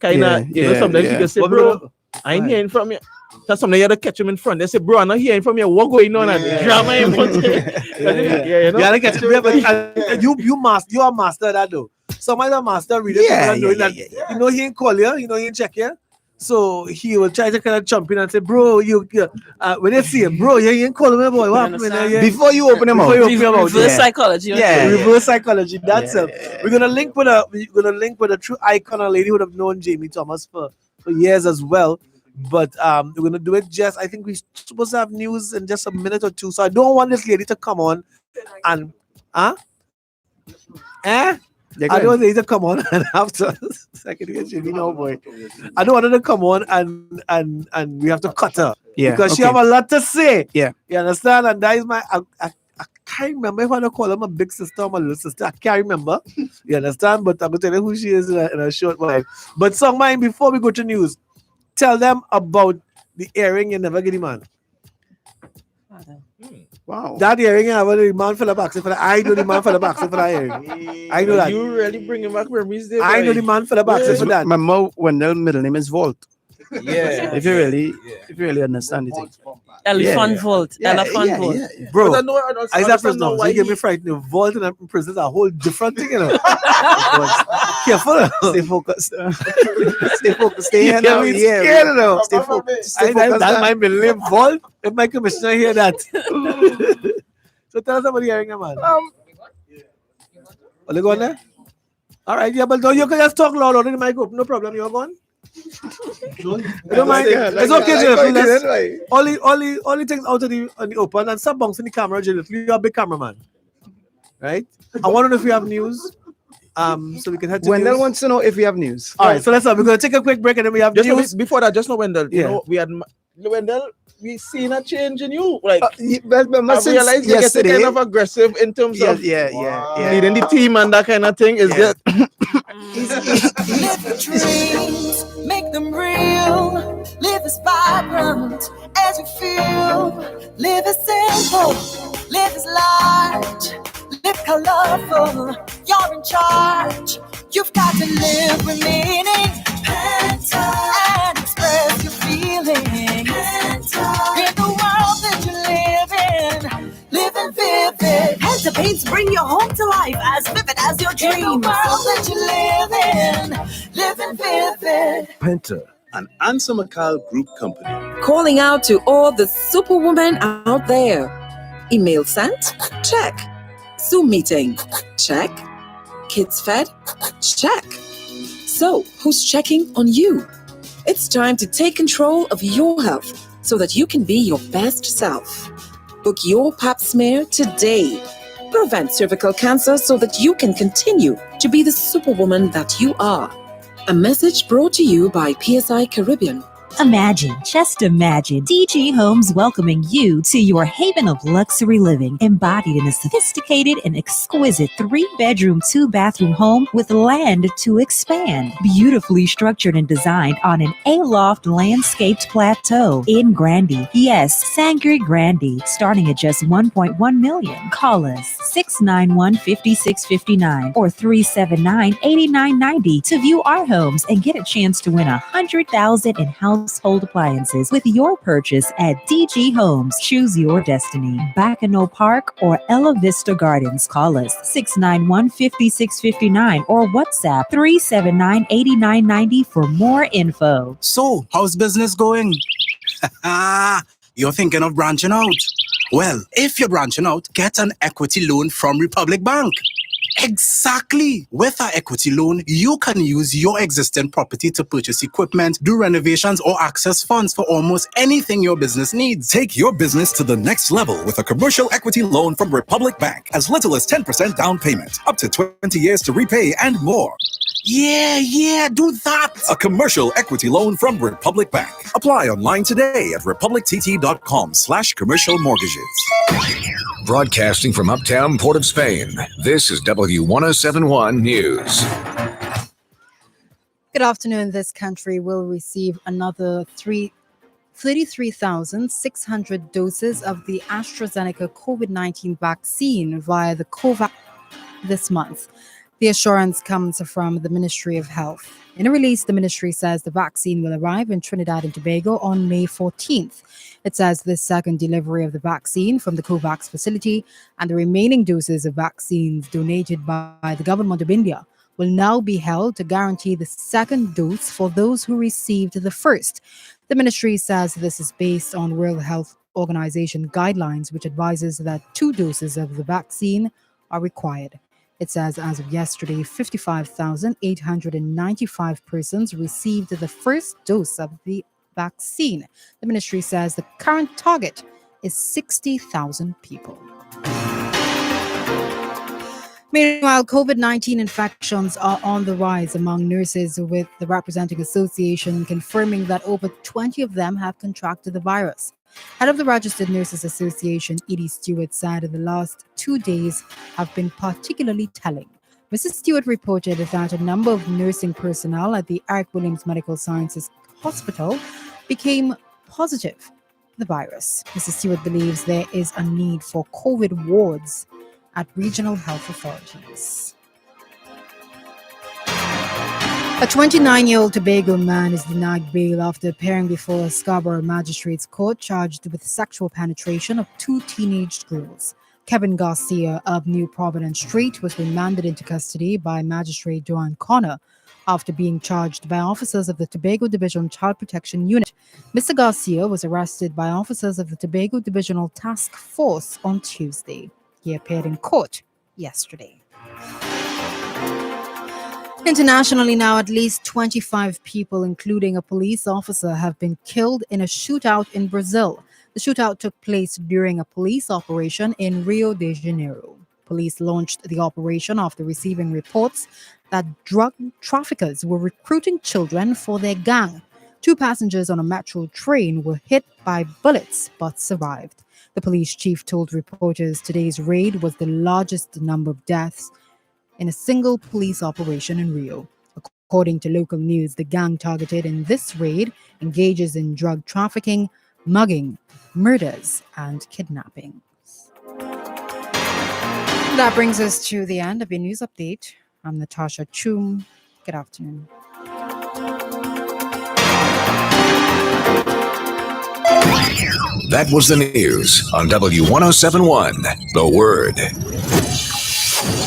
Speaker 7: Sometimes you can say, "Bro, I ain't hearing from you." That's something you have to catch him in front. They say, "Bro, I'm not hearing from you. What going on?" And drama in front.
Speaker 9: You gotta catch him. You are master of that though. Somebody's a master reader. He ain't call you. He ain't check you. So he will try to kind of jump in and say, "Bro, when they see him, bro, you ain't calling me, boy. What happened?"
Speaker 21: Before you open him out.
Speaker 12: Reverse psychology.
Speaker 9: Reverse psychology. That's it. We're gonna link with a true icon, a lady who would have known Jamie Thomas for years as well. But we're gonna do it I think we're supposed to have news in just a minute or two. So I don't want this lady to come on and I don't want her to come on and after second Jamie, no boy. I don't want her to come on and we have to cut her.
Speaker 21: Yeah.
Speaker 9: Because she have a lot to say.
Speaker 21: Yeah.
Speaker 9: You understand? And that is I can't remember if I want to call her my big sister or my little sister. I can't remember. You understand? But I'm gonna tell you who she is in a short while. But Songmine, before we go to news, tell them about the earring you never get the man.
Speaker 21: Wow.
Speaker 9: That earring, the man for the box. I know the man for the box for that earring. I know that.
Speaker 7: You really bringing back memories there.
Speaker 9: I know the man for the box for that.
Speaker 21: My mom, when their middle name is Vault.
Speaker 7: Yeah.
Speaker 21: If you really understand it.
Speaker 12: Elephant Vault. Elephant Vault.
Speaker 9: Bro, I that person now. You get me frightened. Vault and prison is a whole different thing, Careful.
Speaker 21: Stay focused. Stay focused. Stay here now.
Speaker 9: Scared now.
Speaker 21: Stay focused.
Speaker 9: That might be name Vault. If my commissioner hear that. So tell us about the hearing, man. Are you going there? All right, yeah, but you can just talk loud on the mic. No problem. You're gone. Don't mind. It's okay, Jill. Only things out of the open and stop bouncing the camera, Jill. You're a big cameraman, right? I want to know if we have news. So we can head to
Speaker 21: Wendell
Speaker 9: news.
Speaker 21: wants to know if we have news.
Speaker 9: All right, so let's we're going to take a quick break and then we have news.
Speaker 7: Before that, just know Wendell. We had Wendell. We seen a change in you. Like, I realized you get kind of aggressive in terms of leading the team and that kind of thing. Is just
Speaker 25: Live your dreams, make them real. Live as vibrant as you feel. Live as simple, live as large. Live colorful, you're in charge. You've got to live with meaning. And express your feelings. In the world that you live in, living vivid. Penta paints bring your home to life as vivid as your dreams. In the world that you live in, living vivid.
Speaker 8: Penta, an Ansa McCall Group company.
Speaker 24: Calling out to all the superwomen out there. Email sent? Check. Zoom meeting? Check. Kids fed? Check. So, who's checking on you? It's time to take control of your health so that you can be your best self. Book your pap smear today. Prevent cervical cancer so that you can continue to be the superwoman that you are. A message brought to you by PSI Caribbean
Speaker 17: Imagine, just imagine, DG Homes welcoming you to your haven of luxury living, embodied in a sophisticated and exquisite 3-bedroom, 2-bathroom home with land to expand. Beautifully structured and designed on an A-loft landscaped plateau in Grandy. Yes, Sangre Grandy, starting at just $1.1 million. Call us 691-5659 or 379-8990 to view our homes and get a chance to win $100,000 in household appliances with your purchase at DG Homes. Choose your destiny. Bacano Park or Ella Vista Gardens. Call us 691-5659 or WhatsApp 379-8990 for more info.
Speaker 15: So, how's business going? You're thinking of branching out? Well, if you're branching out, get an equity loan from Republic Bank. Exactly. With our equity loan, you can use your existing property to purchase equipment, do renovations, or access funds for almost anything your business needs.
Speaker 18: Take your business to the next level with a commercial equity loan from Republic Bank. As little as 10% down payment, up to 20 years to repay, and more.
Speaker 15: Yeah, do that.
Speaker 18: A commercial equity loan from Republic Bank. Apply online today at republictt.com/commercial mortgages.
Speaker 2: Broadcasting from uptown Port of Spain, this is W1071 News.
Speaker 19: Good afternoon. This country will receive another 33,600 doses of the AstraZeneca COVID-19 vaccine via the COVAX this month. The assurance comes from the Ministry of Health. In a release, the ministry says the vaccine will arrive in Trinidad and Tobago on May 14th. It says the second delivery of the vaccine from the COVAX facility and the remaining doses of vaccines donated by the Government of India will now be held to guarantee the second dose for those who received the first. The ministry says this is based on World Health Organization guidelines, which advises that 2 doses of the vaccine are required. It says as of yesterday, 55,895 persons received the first dose of the vaccine. The ministry says the current target is 60,000 people. Meanwhile, COVID-19 infections are on the rise among nurses, with the representing association confirming that over 20 of them have contracted the virus. Head of the Registered Nurses Association, Edie Stewart, said the last 2 days have been particularly telling. Mrs. Stewart reported that a number of nursing personnel at the Eric Williams Medical Sciences Hospital became positive for the virus. Mrs. Stewart believes there is a need for COVID wards at regional health authorities. A 29-year-old Tobago man is denied bail after appearing before a Scarborough Magistrates Court charged with sexual penetration of 2 teenage girls. Kevin Garcia of New Providence Street was remanded into custody by Magistrate Joanne Connor after being charged by officers of the Tobago Division Child Protection Unit. Mr. Garcia was arrested by officers of the Tobago Divisional Task Force on Tuesday. He appeared in court yesterday. Internationally now, at least 25 people, including a police officer, have been killed in a shootout in Brazil. The shootout took place during a police operation in Rio de Janeiro. Police launched the operation after receiving reports that drug traffickers were recruiting children for their gang. 2 passengers on a metro train were hit by bullets but survived. The police chief told reporters today's raid was the largest number of deaths in a single police operation in Rio. According to local news, the gang targeted in this raid engages in drug trafficking, mugging, murders, and kidnapping. That brings us to the end of your news update. I'm Natasha Chum. Good afternoon.
Speaker 2: That was the news on W1071, The Word.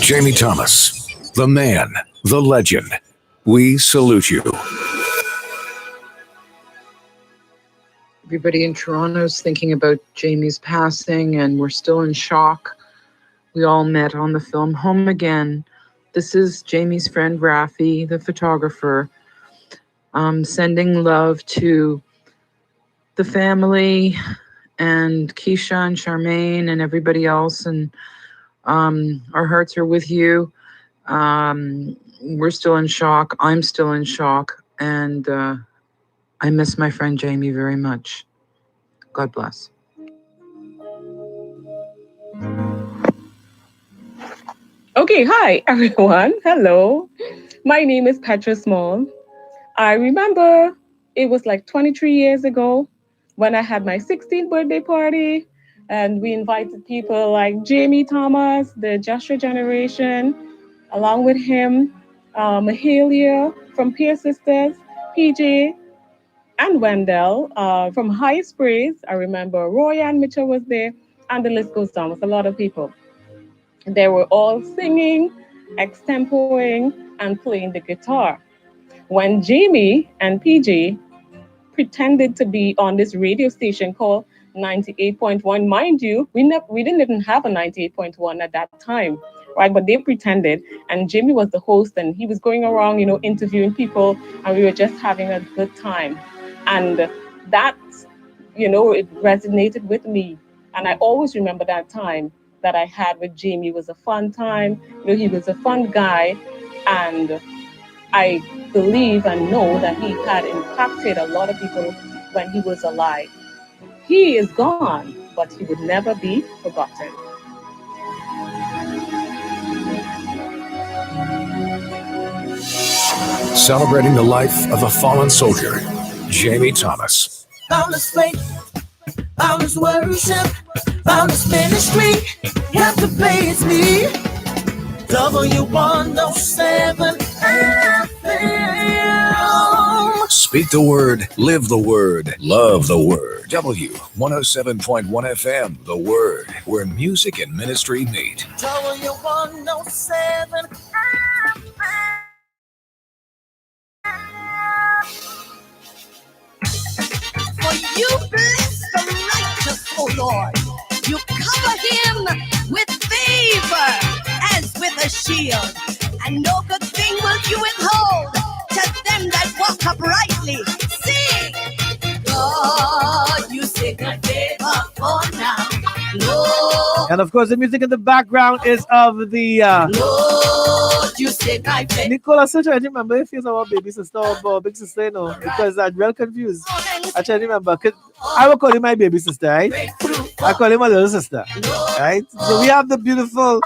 Speaker 2: Jamie Thomas, the man, the legend. We salute you.
Speaker 20: Everybody in Toronto is thinking about Jamie's passing, and we're still in shock. We all met on the film Home Again. This is Jamie's friend Rafi, the photographer, sending love to the family and Keisha and Charmaine and everybody else. And our hearts are with you. We're still in shock. I'm still in shock. And I miss my friend Jamie very much. God bless.
Speaker 1: Okay, hi everyone. Hello. My name is Petra Small. I remember it was like 23 years ago when I had my 16th birthday party, and we invited people like Jamie Thomas, the Joshua Generation, along with him, Mahalia from Peer Sisters, PJ, and Wendell from High Sprays. I remember Roy and Mitchell was there, and the list goes down with a lot of people. They were all singing, extemporing, and playing the guitar. When Jamie and PJ pretended to be on this radio station called 98.1, mind you, we didn't even have a 98.1 at that time, right? But they pretended, and Jamie was the host, and he was going around, interviewing people, and we were just having a good time. And that, it resonated with me. And I always remember that time that I had with Jamie. It was a fun time. He was a fun guy. And I believe and know that he had impacted a lot of people when he was alive. He is gone, but he would never be forgotten.
Speaker 2: Celebrating the life of a fallen soldier, Jamie Thomas.
Speaker 11: Boundless faith, boundless worship, boundless ministry. Captivates me. W107 FM.
Speaker 2: Speak the word, live the word, love the word. W107.1 FM, the word, where music and ministry meet.
Speaker 11: W107
Speaker 25: For you bless the righteous, O Lord. You cover him with favor as with a shield. And no good thing will you withhold to them that walk uprightly. Sing! God, you say good favor for now. Lord,
Speaker 9: And of course, the music in the background is of the
Speaker 25: Lord, you say my favor.
Speaker 9: Nicola Sasha. I remember if he's our baby sister or big sister, because I'm well confused. I try to remember. I will call him my baby sister, right? I call him my little sister, right? So we have the beautiful,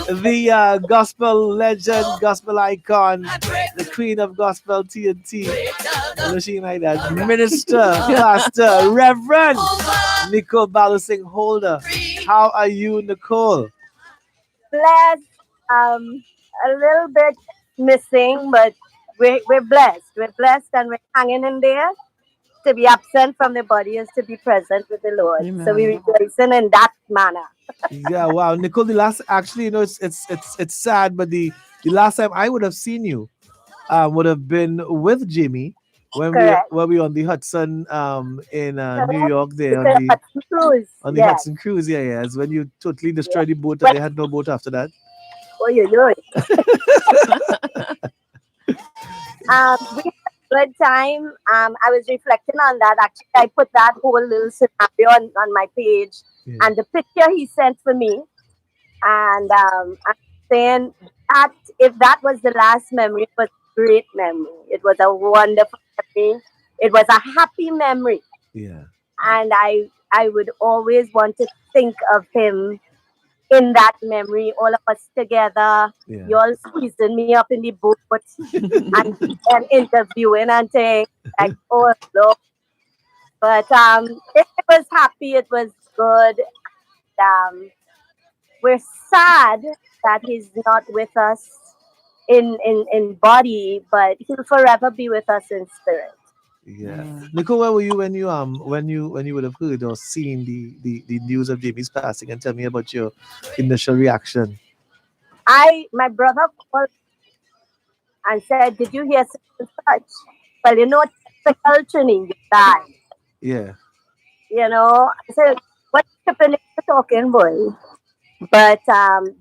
Speaker 9: the gospel legend, gospel icon, the queen of gospel TNT. She like that. Minister, pastor, Reverend Nicole Balusing Holder. How are you, Nicole?
Speaker 3: Blessed, a little bit missing, but we're blessed. We're blessed and we're hanging in there. To be absent from the body is to be present with the Lord.
Speaker 9: Amen.
Speaker 3: So we rejoicing in that manner.
Speaker 9: Yeah, wow, Nicole. The last, actually, it's sad, but the last time I would have seen you, would have been with Jimmy when
Speaker 3: Correct.
Speaker 9: we on the Hudson, in New York, there
Speaker 3: The
Speaker 9: on the
Speaker 3: Hudson Cruise.
Speaker 9: on the
Speaker 3: Yes.
Speaker 9: Hudson Cruise. Yeah, it's when you totally destroyed the boat and they had no boat after that.
Speaker 3: Oh, we had a good time. I was reflecting on that. Actually, I put that whole little scenario on my page, and the picture he sent for me. And I'm saying that if that was the last memory, it was a great memory. It was a wonderful memory. It was a happy memory.
Speaker 9: Yeah.
Speaker 3: And I would always want to think of him in that memory, all of us together.
Speaker 9: Yeah.
Speaker 3: You all squeezing me up in the boat and interviewing and things like, oh Lord. But it was happy, it was good. We're sad that he's not with us in body, but he'll forever be with us in spirit.
Speaker 9: Yeah. Nicole, where were you when you would have heard or seen the news of Jamie's passing, and tell me about your initial reaction?
Speaker 3: My brother called and said, "Did you hear such and such?" Well, the culture you died.
Speaker 9: Yeah.
Speaker 3: I said, "What happened? Talking boy?" But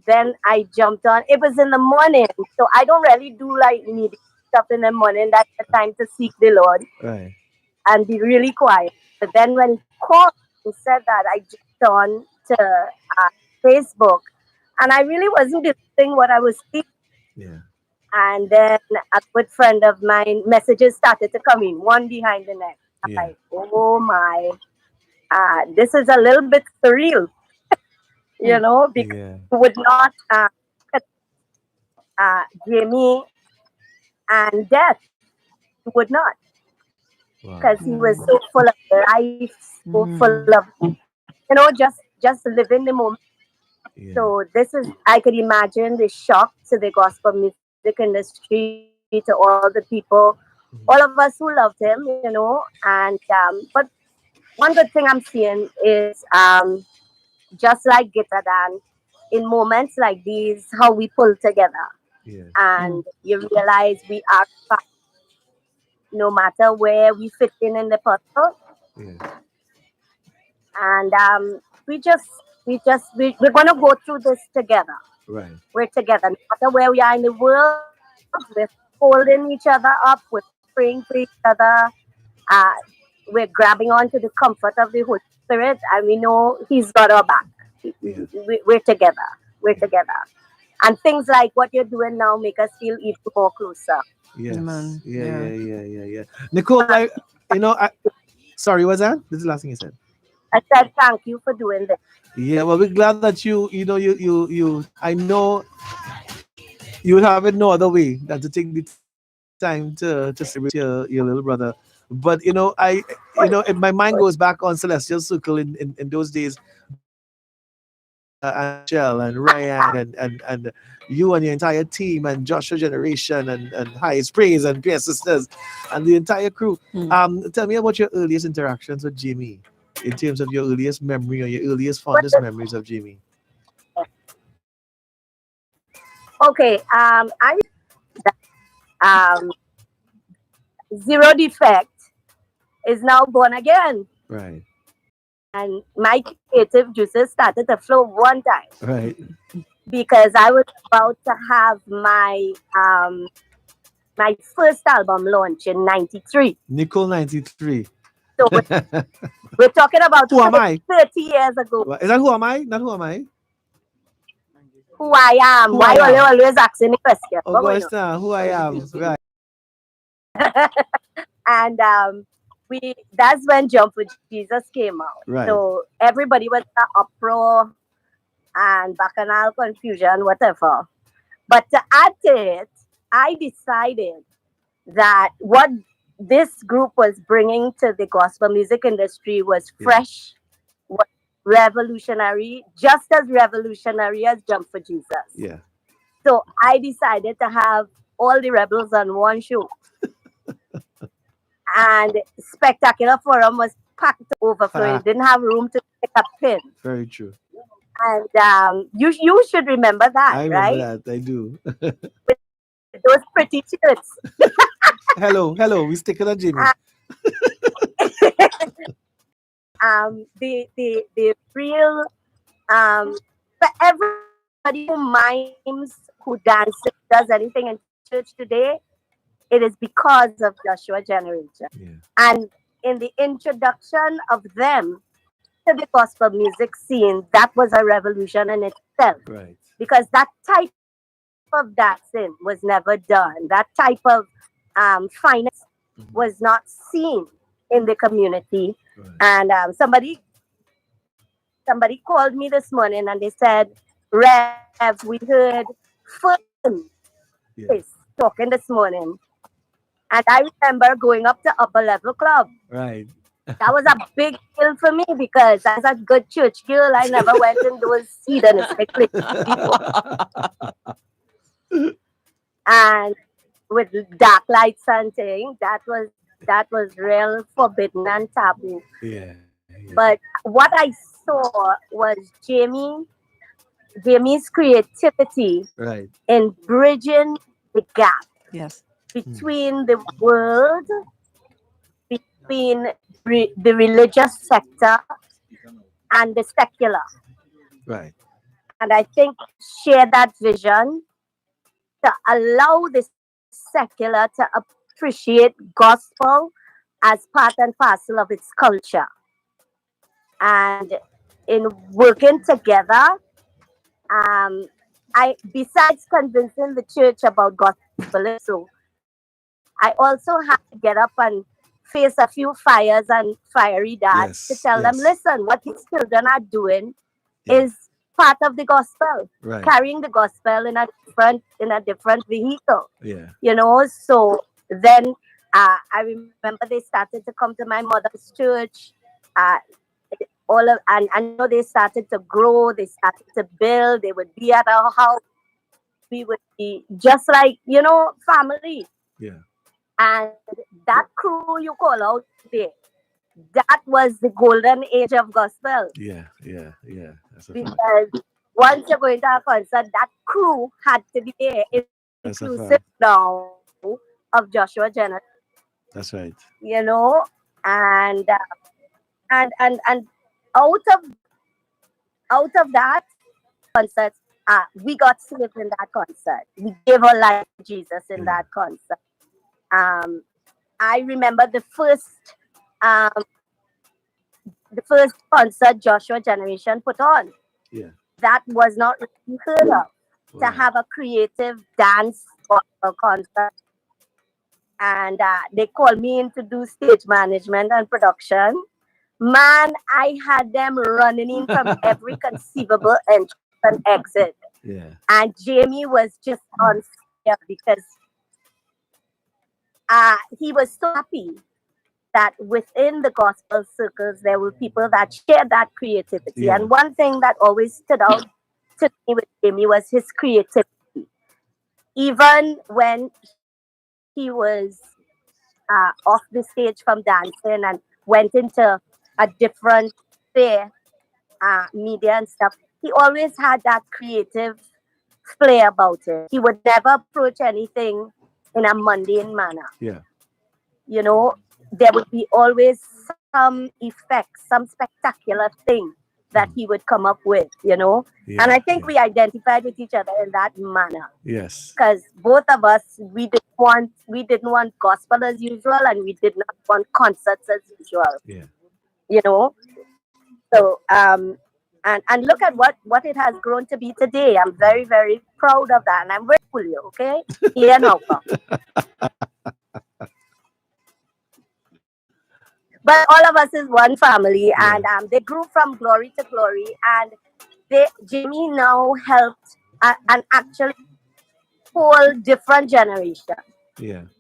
Speaker 3: then I jumped on. It was in the morning, so I don't really do like media stuff in the morning. That's the time to seek the Lord.
Speaker 9: Right.
Speaker 3: And be really quiet. But then when he called and said that, I jumped on to Facebook, and I really wasn't believing what I was seeing.
Speaker 9: Yeah.
Speaker 3: And then a good friend of mine, messages started to come in, one behind the next. I'm like, oh my, this is a little bit surreal, because you would not Jamie and death. You would not, because he was so full of life, so full of, just living the moment. So this is, I could imagine the shock to the gospel music industry, to all the people, all of us who loved him, and but one good thing I'm seeing is just like Gitadan, in moments like these, how we pull together, and you realize we are no matter where we fit in the puzzle, and we're gonna go through this together.
Speaker 9: Right.
Speaker 3: We're together, no matter where we are in the world. We're holding each other up. We're praying for each other. Uh, we're grabbing onto the comfort of the Holy Spirit, and we know He's got our back. We're together. We're together. And things like what you're doing now make us feel even more closer.
Speaker 9: Yes. Yeah. Nicole, sorry, what's that? This is the last thing you said.
Speaker 3: I said thank you for doing this.
Speaker 9: Yeah, well, we're glad that I know you would have it no other way than to take the time to celebrate your little brother. But my mind goes back on Celestial Circle in those days, and Michelle and Ryan and you and your entire team and Joshua Generation and Highest Praise and Peer Sisters and the entire crew. Tell me about your earliest interactions with Jamie, in terms of your earliest memory or your earliest fondest memories of Jamie.
Speaker 3: Okay, Zero Defect is now born again.
Speaker 9: Right.
Speaker 3: And my creative juices started to flow one time.
Speaker 9: Right.
Speaker 3: Because I was about to have my my first album launch in '93.
Speaker 9: Nicole 93.
Speaker 3: So we're talking about
Speaker 9: Who am I?
Speaker 3: 30 years ago.
Speaker 9: Is that Who Am I? Not Who Am I?
Speaker 3: Who I am.
Speaker 9: Who
Speaker 3: Why
Speaker 9: I
Speaker 3: are you
Speaker 9: am.
Speaker 3: always asking the question?
Speaker 9: Oh gosh, Who I Am. Right.
Speaker 3: And that's when Jump for Jesus came out.
Speaker 9: Right.
Speaker 3: So everybody was in uproar and bacchanal confusion, whatever. But to add to it, I decided that what this group was bringing to the gospel music industry was fresh, was revolutionary, just as revolutionary as Jump for Jesus.
Speaker 9: Yeah.
Speaker 3: So I decided to have all the rebels on one show. And Spectacular Forum was packed to overflowing. Didn't have room to pick a pin.
Speaker 9: Very true.
Speaker 3: And you should remember that,
Speaker 9: I remember that. I do.
Speaker 3: With those pretty shirts.
Speaker 9: Hello. We stick it on Jamie.
Speaker 3: The real for everybody who mimes, who dances, does anything in church today, it is because of Joshua Generation. And in the introduction of them to the gospel music scene, that was a revolution in itself.
Speaker 9: Right.
Speaker 3: Because that type of dancing was never done. That type of finance was not seen in the community. Right. And somebody called me this morning and they said, Rev, we heard Fuentes talking this morning. And I remember going up to Upper Level Club.
Speaker 9: Right.
Speaker 3: That was a big deal for me because I was a good church girl. I never went in those hedonistic places before. And with dark lights and things, that was real forbidden and taboo.
Speaker 9: Yeah.
Speaker 3: But what I saw was Jamie's creativity in bridging the gap between the world, between the religious sector and the secular.
Speaker 9: Right.
Speaker 3: And I think share that vision to allow the secular to appreciate gospel as part and parcel of its culture. And in working together, I besides convincing the church about gospel So I also had to get up and face a few fires and fiery dads to tell them, listen, what these children are doing is part of the gospel, carrying the gospel in a different vehicle. So then I remember they started to come to my mother's church. And I know they started to grow, they started to build, they would be at our house, we would be just like, family. And that crew you call out there, that was the golden age of gospel. Because once you're going to a concert, that crew had to be there, inclusive now of Joshua Jenner.
Speaker 15: That's right.
Speaker 3: And out of that concert, we got saved in that concert. We gave our life to Jesus in that concert. I remember the first concert Joshua Generation put on. That was not really heard of. To have a creative dance concert. And they called me in to do stage management and production. Man, I had them running in from every conceivable entrance and exit. And Jamie was just on fire because he was so happy that within the gospel circles, there were people that shared that creativity. And one thing that always stood out to me with Jamie was his creativity. Even when he was off the stage from dancing and went into a different sphere, media and stuff, he always had that creative flair about it. He would never approach anything in a mundane manner. There would be always some effect, some spectacular thing that he would come up with, and I think we identified with each other in that manner. Because both of us, we didn't want gospel as usual, and we did not want concerts as usual. So and look at what it has grown to be today. I'm very, very proud of that, and I'm very cool, okay? Here now. But all of us is one family, and they grew from glory to glory. And Jamie now helped an actually whole different generation, and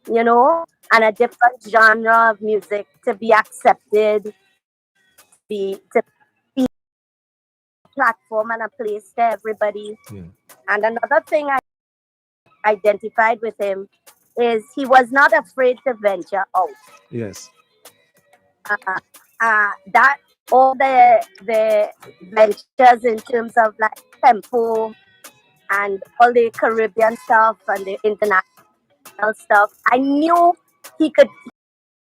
Speaker 3: a different genre of music to be accepted, to be a platform and a place to everybody. And another thing I identified with him is he was not afraid to venture out. That all the ventures in terms of like tempo and all the Caribbean stuff and the international stuff, I knew he could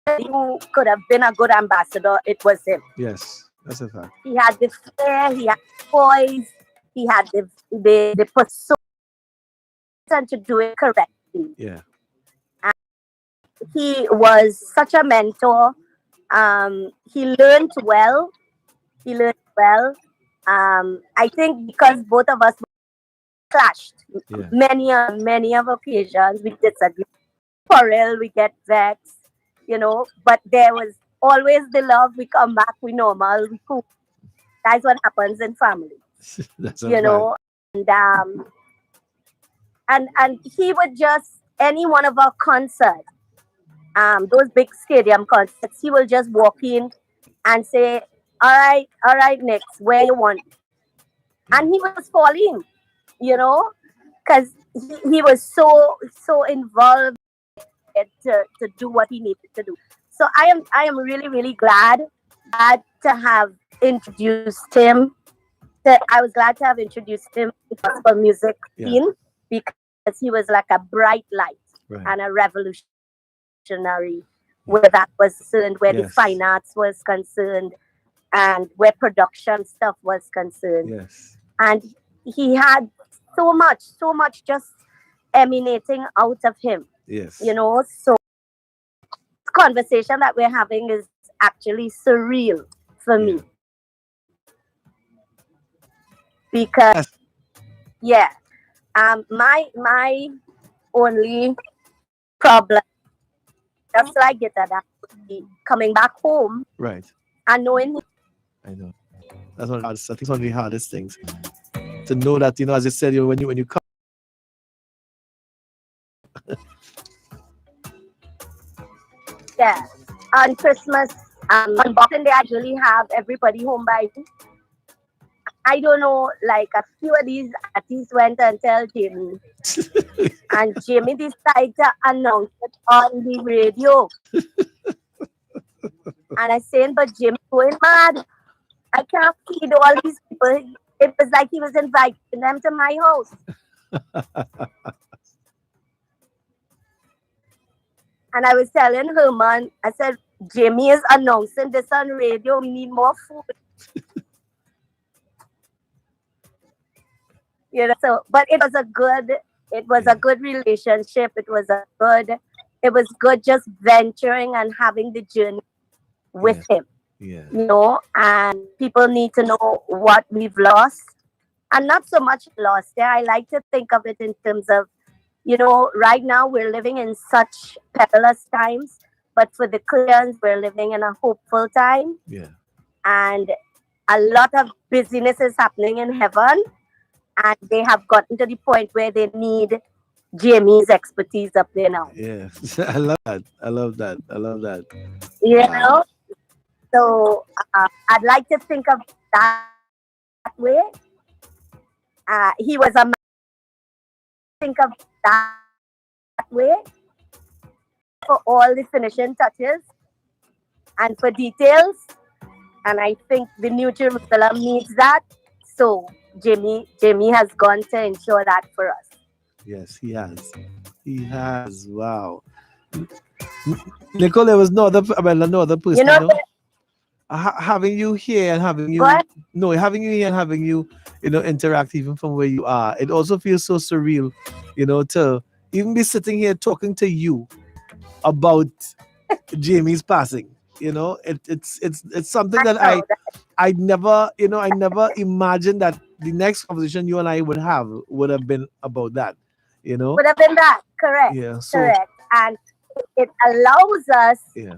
Speaker 3: have been a good ambassador. It was him.
Speaker 15: That's a fact.
Speaker 3: He had the flair, he had the poise, he had the pursuit and to do it correctly. And he was such a mentor. He learned well. I think because both of us clashed many of occasions, we disagree. Quarrel, we get vexed, but there was always the love. We come back, we normal, we cool. That's what happens in family.
Speaker 15: That's
Speaker 3: and he would just, any one of our concerts, those big stadium concerts, he will just walk in and say, all right, next, where you want? And he was falling, because he was so involved to do what he needed to do. So I am really, really glad to have introduced him. I was glad to have introduced him to gospel music scene, because he was like a bright light and a revolutionary where that was concerned, where the fine arts was concerned, and where production stuff was concerned. And he had so much just emanating out of him. So conversation that we're having is actually surreal for me. Because my only problem, just like it, that would be coming back home
Speaker 9: Right.
Speaker 3: and knowing
Speaker 9: I know. That's one of the hardest, I think it's one of the hardest things. To know that, as I said, when you come.
Speaker 3: yeah, on Christmas, on Boxing Day, I usually have everybody home by. I don't know, like a few of these artists went and tell Jamie, and Jamie decided to announce it on the radio. And I saying, but Jamie going mad. I can't feed all these people. It was like he was inviting them to my house. And I was telling Herman, I said, Jamie is announcing this on radio. We need more food. So, but it was a good relationship. It was good just venturing and having the journey with him.
Speaker 9: Yeah.
Speaker 3: And people need to know what we've lost, and not so much lost there. I like to think of it in terms of, right now we're living in such perilous times, but for the Koreans, we're living in a hopeful time.
Speaker 9: Yeah.
Speaker 3: And a lot of busyness is happening in heaven, and they have gotten to the point where they need Jamie's expertise up there now.
Speaker 9: Yeah. I love that. I love that. I love that.
Speaker 3: So I'd like to think of that way. He was a man. Think of that way for all the finishing touches and for details. And I think the New Jerusalem needs that. So Jamie has gone to ensure that for us.
Speaker 9: Yes, he has. He has. Wow. Nicole, there was no other person. Having you here and having you interact even from where you are. It also feels so surreal, to even be sitting here talking to you about Jamie's passing. It's something that I never imagined that the next conversation you and I would have been about that.
Speaker 3: Would have been that, correct?
Speaker 9: Yeah. So,
Speaker 3: correct. And it allows us,
Speaker 9: yeah.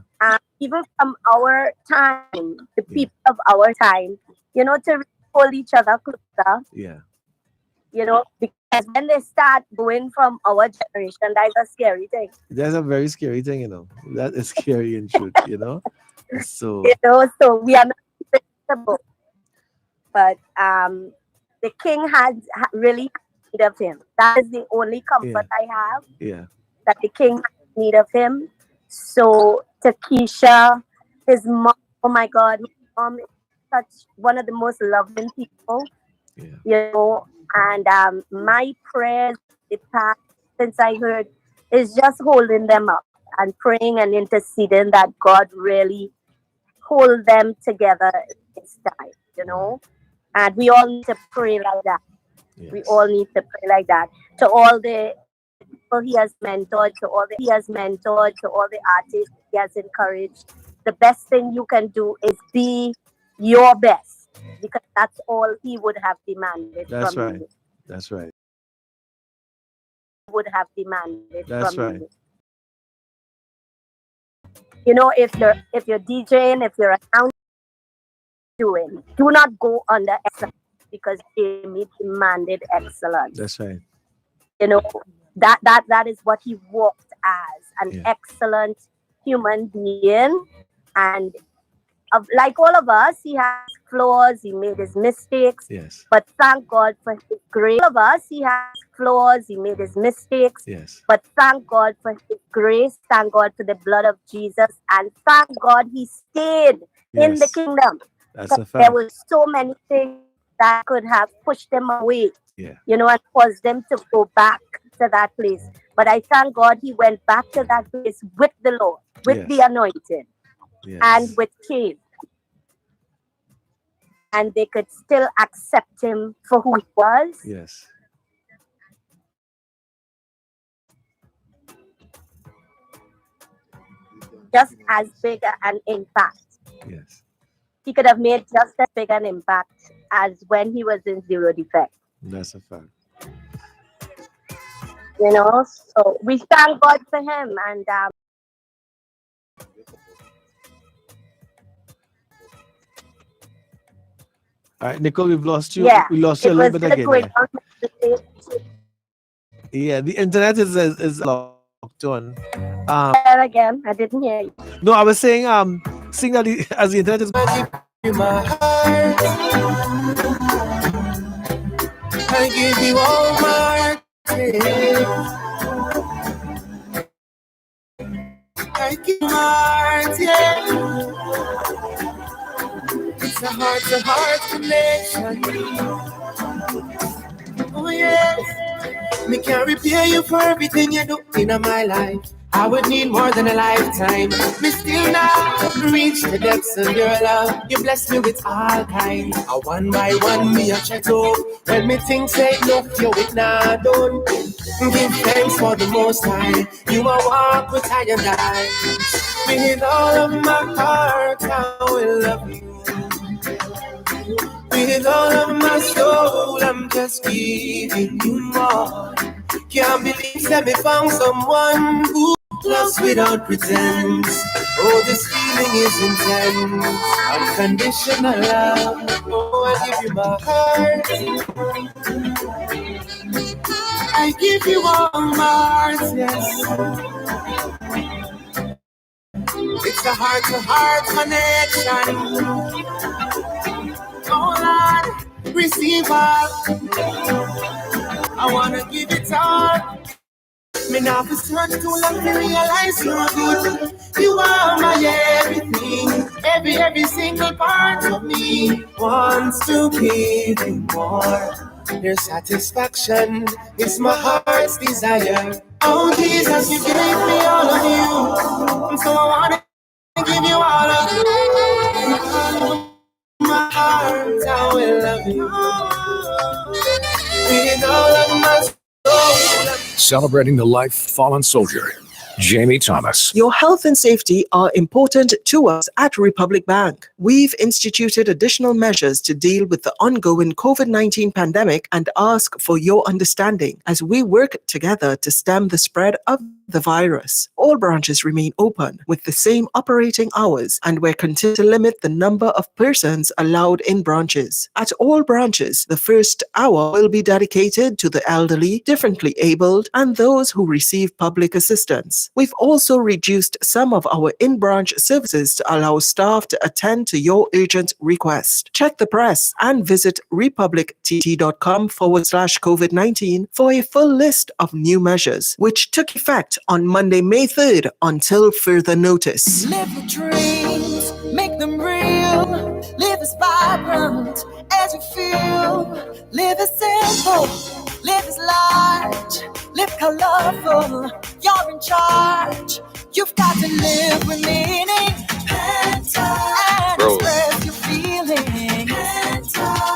Speaker 3: Even from our time, the people of our time, to hold each other closer.
Speaker 9: Yeah.
Speaker 3: Because when they start going from our generation, that's a scary thing.
Speaker 9: That's a very scary thing, That is scary in truth, So.
Speaker 3: So we are not predictable. But the king has really need of him. That is the only comfort I have.
Speaker 9: Yeah.
Speaker 3: That the king has need of him. So to Keisha, his mom, oh my God, his mom is such one of the most loving people. And my prayers the past since I heard is just holding them up and praying and interceding that God really hold them together in this time, and we all need to pray like that. Yes. We all need to pray like that. To all the people he has mentored, to all the artists he has encouraged, the best thing you can do is be your best, because that's all he would have demanded from you.
Speaker 9: That's right.
Speaker 3: Would have demanded
Speaker 9: That's
Speaker 3: from
Speaker 9: right.
Speaker 3: you. If you're DJing, if you're announcing, do not go under excellence, because Jamie demanded excellence.
Speaker 9: That's right.
Speaker 3: That is what he walked as, an excellent human being. And like all of us, he has flaws, he made his mistakes.
Speaker 9: Yes.
Speaker 3: But thank God for his grace. All of us, he has flaws, he made his mistakes.
Speaker 9: Yes.
Speaker 3: But thank God for his grace, thank God for the blood of Jesus, and thank God he stayed in the kingdom.
Speaker 9: That's a fact.
Speaker 3: There were so many things that could have pushed them away, and caused them to go back to that place. But I thank God he went back to that place with the Lord, with the anointing, and with faith. And they could still accept him for who he was.
Speaker 9: Yes.
Speaker 3: Just as big an impact.
Speaker 9: Yes.
Speaker 3: He could have made just as big an impact as when he was in Zero Defect.
Speaker 9: That's a fact.
Speaker 3: you know. So we thank God for him. And
Speaker 9: All right, Nicole, we've lost you.
Speaker 3: yeah,
Speaker 9: We lost you
Speaker 3: it
Speaker 9: a little
Speaker 3: was
Speaker 9: bit
Speaker 3: just
Speaker 9: again
Speaker 3: going
Speaker 9: here.
Speaker 3: on.
Speaker 9: Yeah, the internet is locked on.
Speaker 3: That again, I didn't hear you.
Speaker 9: No, I was saying seeing that as the internet is
Speaker 11: I give you all my tears. I give you my tears. It's a heart-to-heart connection. Oh yes, me can repay you for everything you do in my life. I would need more than a lifetime. Me still not reach the depths of your love. You bless me with all kinds. A one by one me a check out. When me think say no, you it not done. Give thanks for the most high. You a walk with I and I. With all of my heart, I will love you. With all of my soul, I'm just giving you more. Can't believe that me found someone who loves without pretense. Oh, this feeling is intense. Unconditional love. Oh, I give you my heart. I give you all my heart, yes. It's a heart-to-heart connection. Oh, Lord, receive all. I wanna give it all. Me now for search too long to realize you're good. You are my everything. Every single part of me wants to give you more. Your satisfaction is my heart's desire. Oh Jesus, you gave me all of you, so I wanna give you all of you. My heart, I will love you with all of my soul.
Speaker 2: Celebrating the life fallen soldier, Jamie Thomas.
Speaker 5: Your health and safety are important to us at Republic Bank. We've instituted additional measures to deal with the ongoing COVID-19 pandemic and ask for your understanding as we work together to stem the spread of the virus. All branches remain open with the same operating hours, and we're continuing to limit the number of persons allowed in branches. At all branches, the first hour will be dedicated to the elderly, differently abled, and those who receive public assistance. We've also reduced some of our in-branch services to allow staff to attend to your urgent request. Check the press and visit republictt.com/COVID-19 for a full list of new measures, which took effect on Monday, May 3rd until further notice.
Speaker 25: Live your dreams, make them real. Live as vibrant as you feel. Live as simple, live as large, live colorful. You're in charge. You've got to live with meaning. And express your feelings.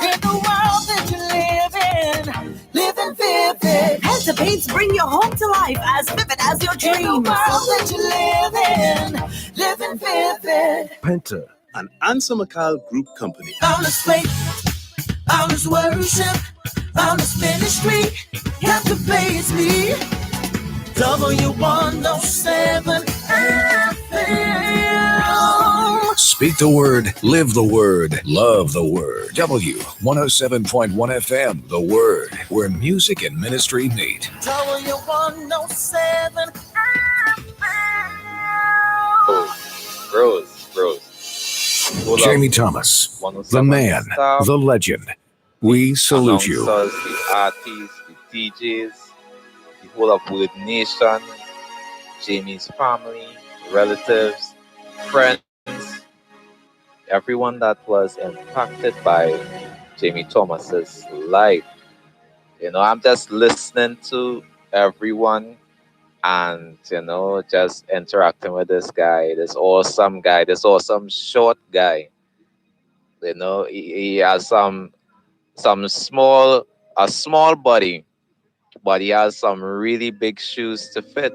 Speaker 25: In the world that you live in, living vivid. Penta paints bring your home to life as vivid as your dreams. In the world that you live in, living vivid.
Speaker 8: Penta, an Answer McCall Group company.
Speaker 25: Boundless faith, boundless worship, boundless ministry, captivates me. W107 FM.
Speaker 2: Speak the word, live the word, love the word. W107.1 FM, The Word, where music and ministry meet.
Speaker 25: W107
Speaker 2: Bros. Jamie Thomas, the man, the legend. We salute you.
Speaker 10: The artists, the DJs, the whole of Word Nation, Jamie's family, relatives, friends, everyone that was impacted by Jamie Thomas's life. You know, I'm just listening to everyone and, you know, just interacting with this guy, this awesome short guy. You know, he has a small body, but he has some really big shoes to fit.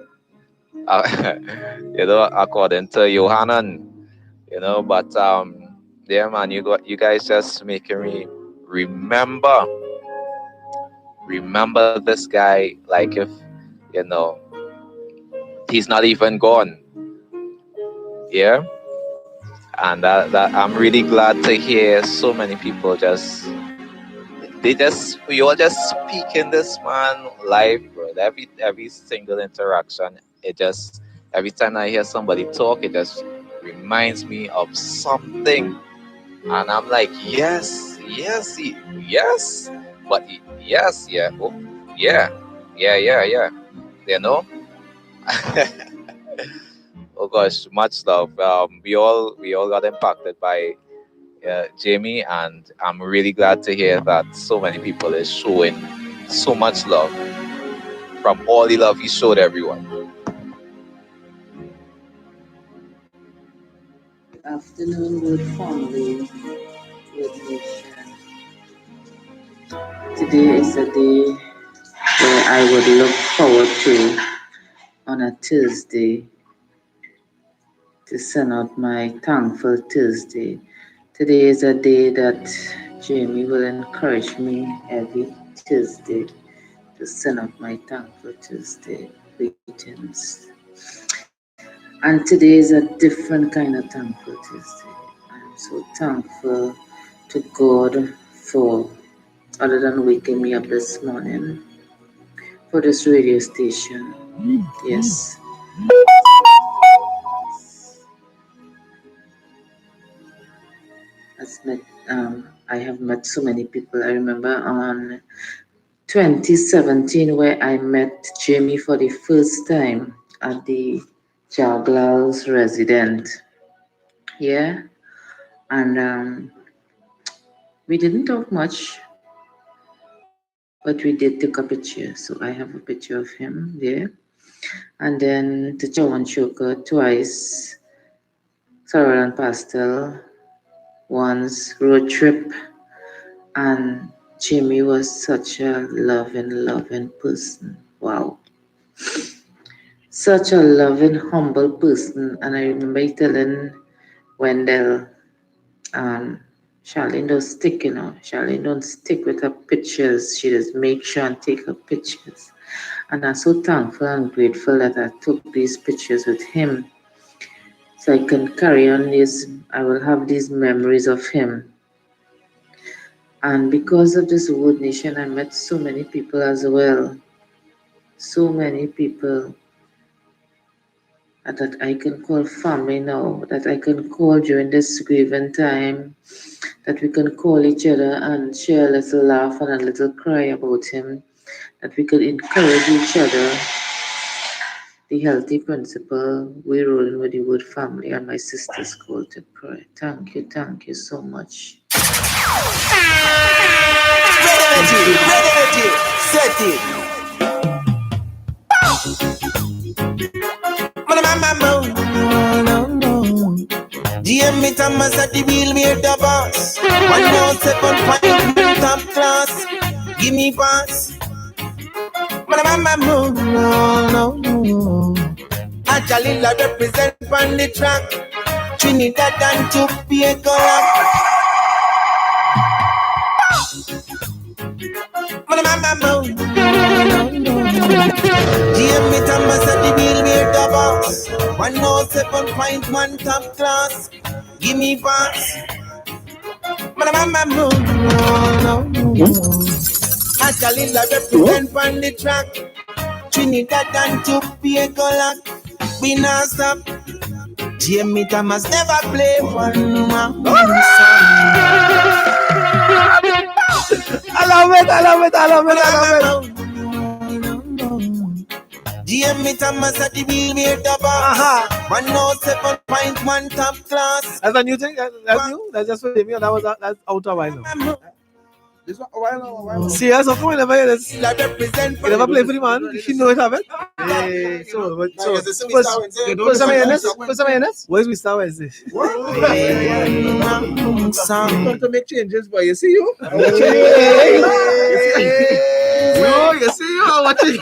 Speaker 10: You know, according to Johanan. You know, but yeah, man, you guys just making me remember this guy like if you know, he's not even gone. Yeah. And that I'm really glad to hear so many people we all just speaking this man live, bro. Every single interaction, every time I hear somebody talk, it just reminds me of something. And I'm like, yes, but yes, yeah, oh, yeah, you know. Oh gosh, much love. We all got impacted by Jamie, and I'm really glad to hear that so many people is showing so much love from all the love he showed everyone.
Speaker 4: Afternoon, good family, good nation. Today is a day where I would look forward to on a Tuesday to send out my thankful Tuesday. Today is a day that Jamie will encourage me every Tuesday to send out my thankful Tuesday greetings. And today is a different kind of thankful Tuesday. I'm so thankful to God for, other than waking me up this morning, for this radio station. Yes. I have met so many people. I remember on 2017 where I met Jamie for the first time at the Jaglal's resident. Yeah. And we didn't talk much, but we did take a picture. So I have a picture of him there. And then to Chowan Choker twice, Sorrel and Pastel, once road trip. And Jimmy was such a loving person. Wow. Such a loving, humble person. And I remember telling Wendell, Charlene don't stick, Charlene don't stick with her pictures. She just make sure and take her pictures. And I'm so thankful and grateful that I took these pictures with him. So I can carry on I will have these memories of him. And because of this Wood Nation, I met so many people as well. So many people that I can call family now, that I can call during this grieving time, that we can call each other and share a little laugh and a little cry about him, that we could encourage each other. The healthy principle, we're rolling with the Wood family and my sister's call to pray. Thank you so much.
Speaker 14: Ready, set it. GM Thomas at the wheel, we're the boss. 107.5 top class. Give me pass. Actually, I represent on the track. Trinidad and Tobago. GM Thomas at the wheel, we're the boss. 107.1 top class. Give me pass. Actually, I represent on the track. Trinidad and Tobago. We not stop. Jamie Thomas never play one man song. I love it. Jamie Thomas at the wheel, we're the boss. 107.1 top class.
Speaker 9: That's a new thing. That's new. That's just for Jamie. That's out of while. This one, a while. Serious, of course, never hear this. You never play for the man. He know it, have it. Put some in this. What is we start Wednesday? Come to make changes, boy. You see you? No, you see you? I'm watching.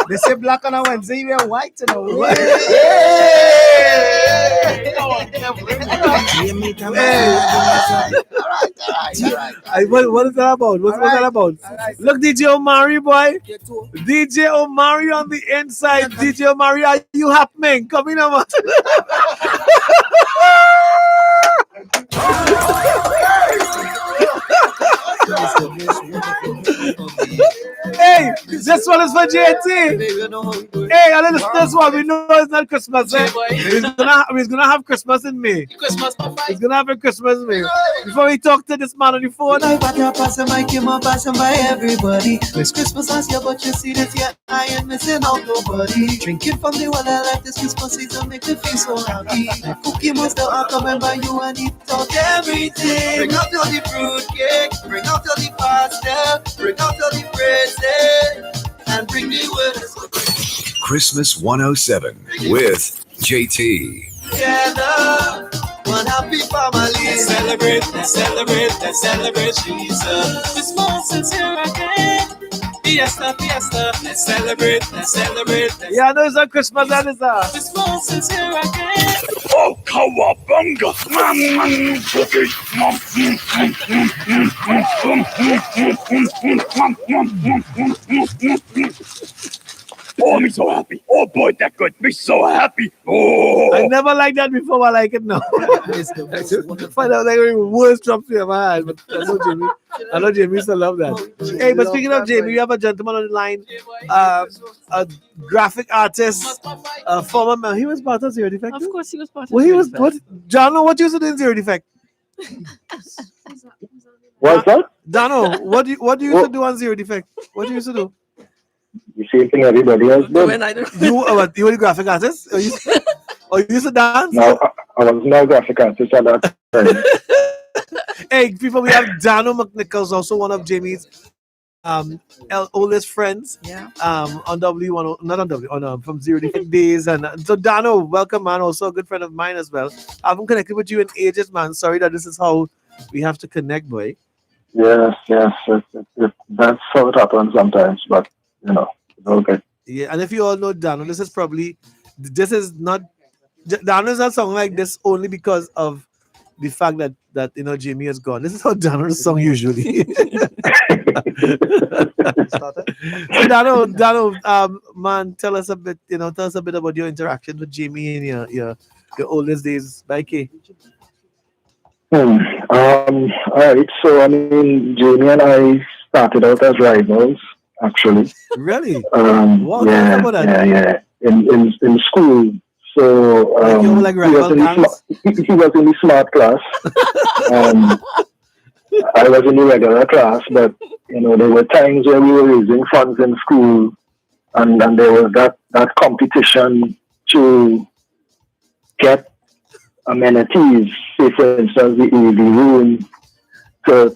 Speaker 9: They say black on a Wednesday, you wear white on a Wednesday. What is that about? What's that about? Look, DJ Omari, boy. DJ Omari on the inside. DJ Omari, are you happening? Come in, man. Hey, this one is for JT. Hey, I listen to this one. We know it's not Christmas. Eh? He's gonna have Christmas in May. He's gonna have a Christmas in May. Before we talk to this man on the phone.
Speaker 14: Like what you're passing by, came on passing by everybody. It's Christmas last year, but you see this year I ain't missing out nobody. Drinking from the well, I like this Christmas season, make me feel so happy. The cookie monster, I'll come and buy you and eat out everything. Bring out all the fruit cake, bring out all the pasta, bring out all the presents, and bring the words.
Speaker 2: Christmas 107 with JT.
Speaker 14: Together, one happy family. Let's celebrate, let's celebrate, let's celebrate Jesus. Christmas is here again. Fiesta, fiesta, let's celebrate, let's celebrate.
Speaker 9: Yeah, I know it's on Christmas, that is
Speaker 14: Christmas is here again.
Speaker 11: Oh, cowabunga! Oh, me so happy. Oh, boy, that got me so happy. Oh.
Speaker 9: I never liked that before. I like it now. Find out like the worst drops in my hand. But I know Jamie still love that. Hey, but speaking of Jamie, we have a gentleman on the line, a graphic artist, former man. He was part of Zero Defect.
Speaker 6: Of course, he was part of
Speaker 9: Well, he
Speaker 6: Zero
Speaker 9: was.
Speaker 6: Defect.
Speaker 9: What? John, what you used to do in Zero Defect?
Speaker 13: What's that?
Speaker 9: Dano, what do you used to do on Zero Defect? What do you used to do?
Speaker 13: The same thing everybody else does.
Speaker 9: You were the graphic artist? Or you used to dance?
Speaker 13: No, I was not a graphic artist at that time.
Speaker 9: Hey, people, we have Dano McNichols, also one of Jamie's oldest friends.
Speaker 6: Yeah.
Speaker 9: On W10, not on W, on from Zero Defect days. And so Dano, welcome, man. Also a good friend of mine as well. I haven't connected with you in ages, man. Sorry that this is how we have to connect, boy.
Speaker 13: Yes. That's how it happens sometimes, but you know, it's okay.
Speaker 9: Yeah, and if you all know Dano, this is not a song like this only because of the fact that you know Jamie is gone. This is how Dano's song usually. So Dano, man, tell us a bit about your interaction with Jamie in your oldest days. By K.
Speaker 13: All right. So I mean, Jamie and I started out as rivals, actually.
Speaker 9: Really?
Speaker 13: Yeah. In school. So he was in the smart class. I was in the regular class, but you know there were times where we were raising funds in school, and there was that competition to get amenities, say for instance the AV room, to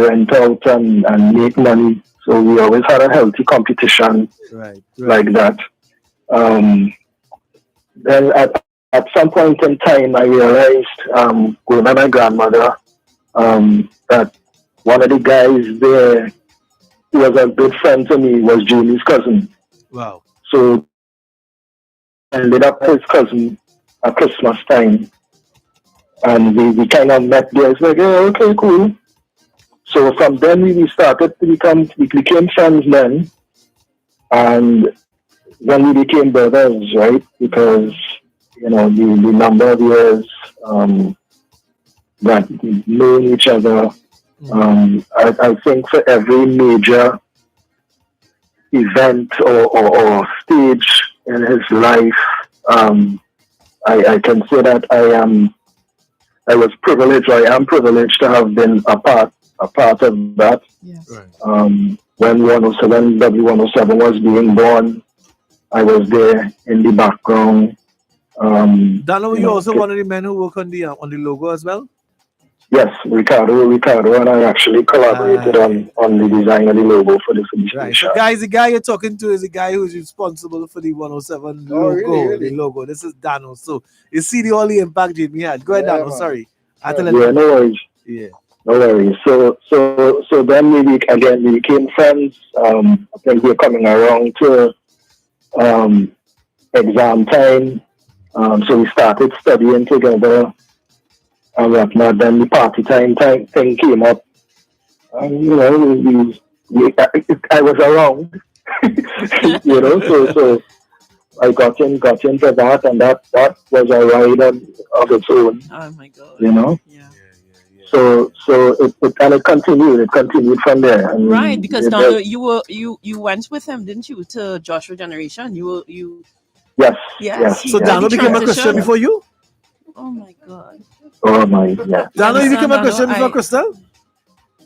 Speaker 13: rent out and make money. So we always had a healthy competition like that. Then at some point in time, I realized, going to my grandmother, that one of the guys there who was a good friend to me was Jamie's cousin.
Speaker 9: Wow.
Speaker 13: So I ended up his cousin at Christmas time. And we kind of met there. It's like, yeah, okay, cool. So from then we became friends then. And then we became brothers, right? Because, you know, the number of years that we've known each other. I think for every major event or stage in his life, I can say that I am privileged to have been a part of that.
Speaker 6: Yes.
Speaker 13: When W107 was being born, I was there in the background.
Speaker 9: Dano, were you also one of the men who work on the logo as well?
Speaker 13: Yes, Ricardo and I actually collaborated on the design of the logo for the station.
Speaker 9: Right. So guys, the guy you're talking to is the guy who's responsible for the 107 logo.
Speaker 13: Really?
Speaker 9: The logo. This is Dano. So you see all the impact Jamie had. Go ahead, Dano. Man. Sorry.
Speaker 13: No worries.
Speaker 9: Yeah.
Speaker 13: No worries. So then we became friends. I think we're coming around to exam time. So we started studying together. and whatnot. Then the party time thing came up, and I was around, so I got into that, and that was a ride of its own,
Speaker 6: Oh my God.
Speaker 13: you know.
Speaker 6: Yeah.
Speaker 13: So it continued. It continued from there. I
Speaker 6: Right,
Speaker 13: mean,
Speaker 6: because
Speaker 13: it
Speaker 6: Donald,
Speaker 13: just
Speaker 6: you went with him, didn't you, to Joshua Generation? You
Speaker 13: yes,
Speaker 6: yes,
Speaker 13: yes,
Speaker 6: he
Speaker 9: So
Speaker 13: yes,
Speaker 6: did the
Speaker 9: Dano became a
Speaker 13: yes,
Speaker 9: Christian
Speaker 6: transition.
Speaker 13: yes.
Speaker 9: before you?
Speaker 6: Oh my God.
Speaker 13: Oh my, yeah.
Speaker 6: You
Speaker 9: Dano, you
Speaker 6: understand,
Speaker 9: became a
Speaker 6: Donald?
Speaker 9: Christian before Crystal?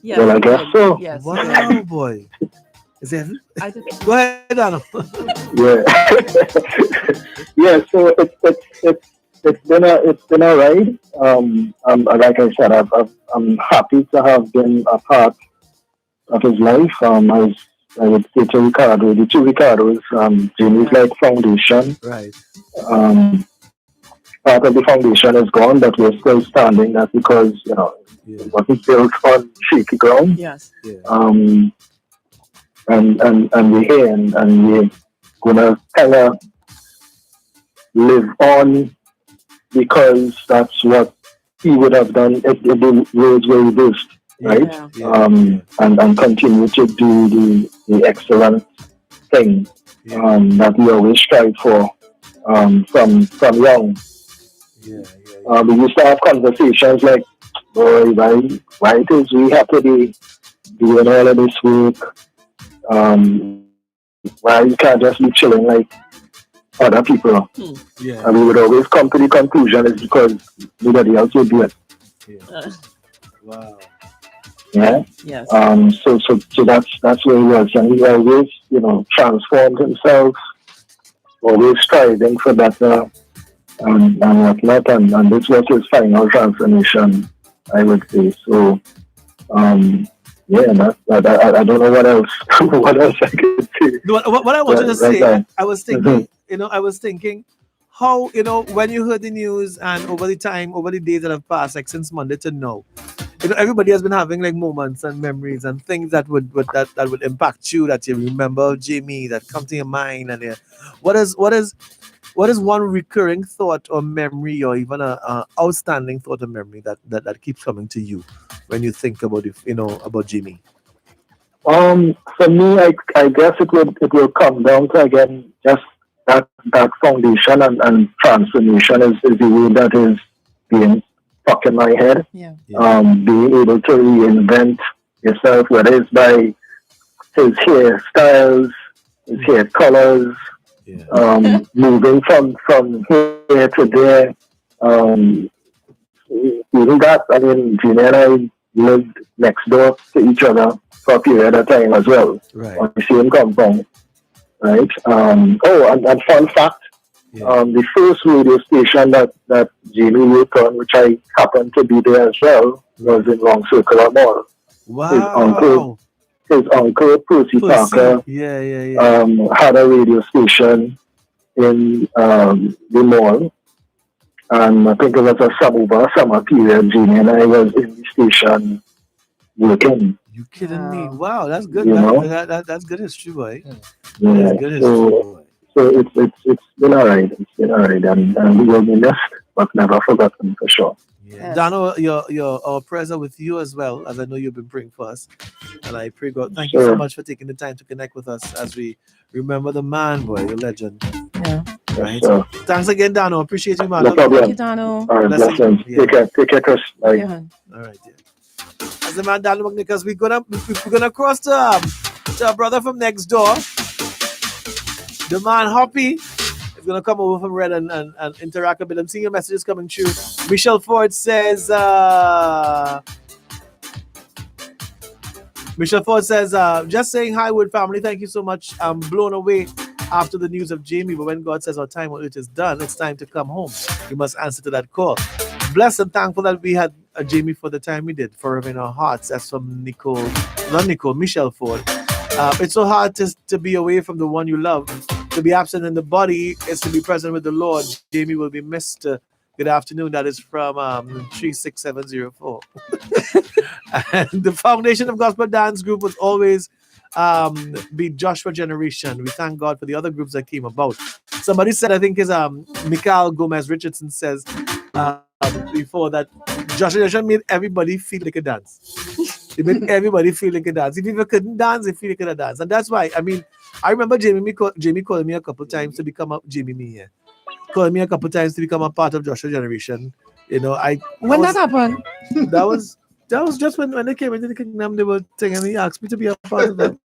Speaker 6: Yes,
Speaker 13: Well, I
Speaker 6: he
Speaker 13: guess
Speaker 6: did.
Speaker 13: so.
Speaker 6: Yes, he did.
Speaker 9: Wow, boy. Is it?
Speaker 6: I did.
Speaker 9: Go ahead, Dano.
Speaker 13: Yeah, yeah. So it's been a ride. Like I said, I'm happy to have been a part of his life. As I would say to Ricardo, the two Ricardos, Jamie's like foundation.
Speaker 9: Right.
Speaker 13: Um, Part of the foundation is gone, but we're still standing. That's because it wasn't built on shaky ground.
Speaker 6: Yes.
Speaker 13: Um, and we're here, and we're gonna kind of live on because that's what he would have done if the roads were reduced, right? And continue to do the excellent thing that we always strive for from young. We used to have conversations like, boy, why it is we have to be doing all of this work? Why you can't just be chilling like other people? And we would always come to the conclusion it's because nobody else would do it.
Speaker 9: Wow.
Speaker 13: Yeah.
Speaker 6: Yes.
Speaker 13: So that's where he was, and he always, transformed himself, always striving for better, and whatnot, and this was his final transformation, I would say. So, yeah, I don't know what else, what else I could say.
Speaker 9: No, what I wanted to say,
Speaker 13: now.
Speaker 9: I was thinking, I was thinking how, when you heard the news and over the days that have passed, like since Monday to now, everybody has been having like moments and memories and things that would impact you, that you remember of Jamie, that come to your mind. And what is one recurring thought or memory, or even a outstanding thought or memory that keeps coming to you when you think about about Jamie?
Speaker 13: For me, I guess it will come down to, again, just that foundation and transformation is the way that is being stuck in my head.
Speaker 6: Yeah.
Speaker 13: Being able to reinvent yourself, whether it's by his hairstyles, his hair colors, moving from here to there. Even that, I mean, Gina and I lived next door to each other for a period of time as well, on the same compound, right? And fun fact, the first radio station that Jamie worked on, which I happened to be there as well, was in Long Circular Mall.
Speaker 9: Wow.
Speaker 13: His uncle Percy Parker, had a radio station in the mall. And I think it was a summer period, Jamie and I was in the station working.
Speaker 9: You kidding me? Wow, that's good.
Speaker 13: You know?
Speaker 9: That's good history, boy.
Speaker 13: Yeah.
Speaker 9: That's good history, boy.
Speaker 13: So it's been alright. It's been alright, and we will be missed, but never forgotten for sure.
Speaker 9: Yeah. Dano, our prayers are with you as well, as I know you've been praying for us. And I pray God, thank you so much for taking the time to connect with us as we remember the man, boy, your legend.
Speaker 6: Yeah.
Speaker 9: Right.
Speaker 13: Sure.
Speaker 9: Thanks again, Dano. Appreciate you, man.
Speaker 13: No problem.
Speaker 6: Thank you, Dano.
Speaker 13: All right, blessings. Take care, Chris. Bye.
Speaker 6: Yeah.
Speaker 9: All right, As the man Dano McNichols, we're gonna cross to our brother from next door. The man Hoppy is gonna come over from Red and interact a bit. I'm seeing your messages coming through. Michelle Ford says just saying hi, Wood family. Thank you so much. I'm blown away after the news of Jamie, but when God says our time on earth is done, it's time to come home. You must answer to that call. Blessed and thankful that we had Jamie for the time we did, forever in our hearts. That's from Michelle Ford. It's so hard to be away from the one you love. To be absent in the body is to be present with the Lord. Jamie will be missed. Good afternoon. That is from 36704. And the foundation of Gospel Dance Group was always be Joshua Generation. We thank God for the other groups that came about. Somebody said, I think is Mikhail Gomez Richardson says, before that, Joshua Generation made everybody feel like a dance. It made everybody feel like a dance. If you couldn't dance, they feel like a dance. And that's why, I mean, I remember Jamie calling me a couple times to become a Jamie me here. Calling me a couple times to become a part of Joshua Generation. You know,
Speaker 6: When that happened?
Speaker 9: That was just when they came into the kingdom, they were saying, and he asked me to be a part of them.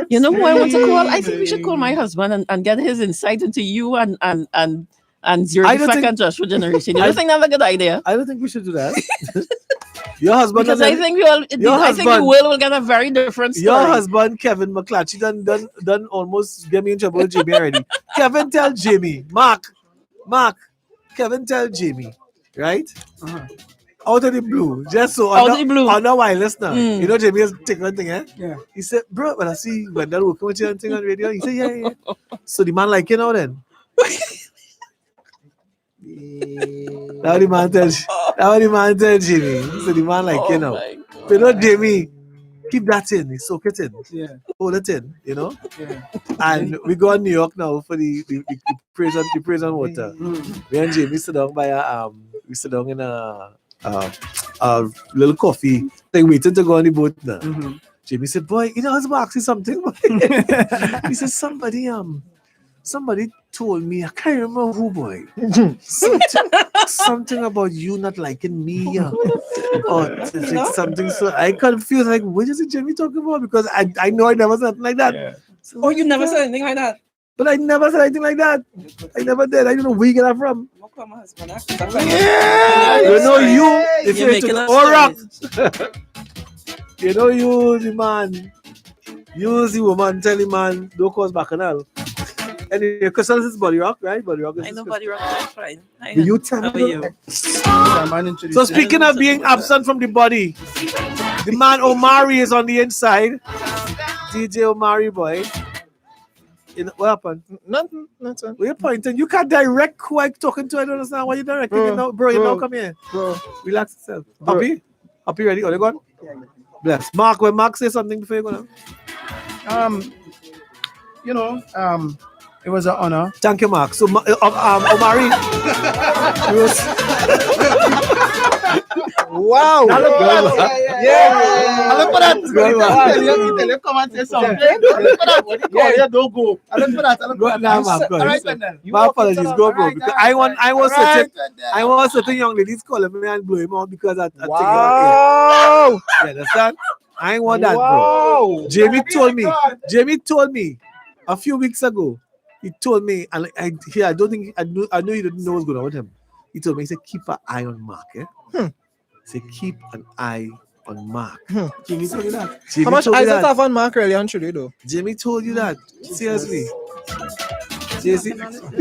Speaker 6: You know who I want to call? I think we should call my husband and get his insight into you and Zero Defect and Joshua Generation. You don't think that's a good idea?
Speaker 9: I don't think we should do that. Your husband,
Speaker 6: because I think I think the world will get a very different story.
Speaker 9: Your husband, Kevin McClatchy, done almost get me in trouble with Jamie already. Kevin tell Jamie, Mark, Kevin tell Jamie, right? Out of the blue, just so
Speaker 6: out of the blue.
Speaker 9: On a wireless now. You know Jamie has taken one thing, eh? Yeah. He said, bro, when I see when they're working with you and thing on radio, he said, yeah. So the man like, you know then. Now the man tell Jimmy. So the man like, you know, Jamie, keep that in, soak it in. Yeah. Hold it in, you know? Yeah. And we go to New York now for the praise and water. Me and Jamie sit down by we sit down in a little coffee thing waiting to go on the boat now. Jamie said, boy, you know, I was asking something. He said, somebody told me, I can't remember who, boy. Something about you not liking me. Or something. So I confused, like, what is it Jamie talking about? Because I know I never said something like that. Yeah.
Speaker 6: So, you never said anything like that?
Speaker 9: But I never said anything like that. I never did. I don't know where you get that from. Yeah. You know you, if you're into the you know you, the man, use the woman, tell the man, don't cause bacchanal. Anyway, because this is Body Rock, right? Body Rock.
Speaker 6: I know Body Rock. That's fine.
Speaker 9: You tell me. So speaking of being absent from the body, the man Omari is on the inside. DJ Omari, boy. What happened?
Speaker 7: Nothing.
Speaker 9: What you pointing? You can't direct who I'm talking to. I don't understand why you directing. Bro, you know, come here. Bro, relax yourself. Happy? Happy ready? Are you gone? Yeah. Bless. Mark, when Mark say something before you go now.
Speaker 12: You know, it was an honor.
Speaker 9: Thank you, Mark. So, Omari. Wow.
Speaker 12: I look for that. Yeah. I look for that. Tell you come and say something. I look for that. What you call it? Don't go. I look for that. I look for that.
Speaker 9: Now, Mark. All right, then. My apologies. Go, bro. Because I want certain young ladies calling me and blow him out because I think wow. You understand? I ain't want that, bro. Jamie told me a few weeks ago. He told me, and I know you didn't know what's going on with him. He told me, he said, keep an eye on Mark. He said, keep an eye on Mark. Jamie told you that.
Speaker 16: How much eyes does have on Mark really on today, though?
Speaker 9: Jamie told you that. Seriously.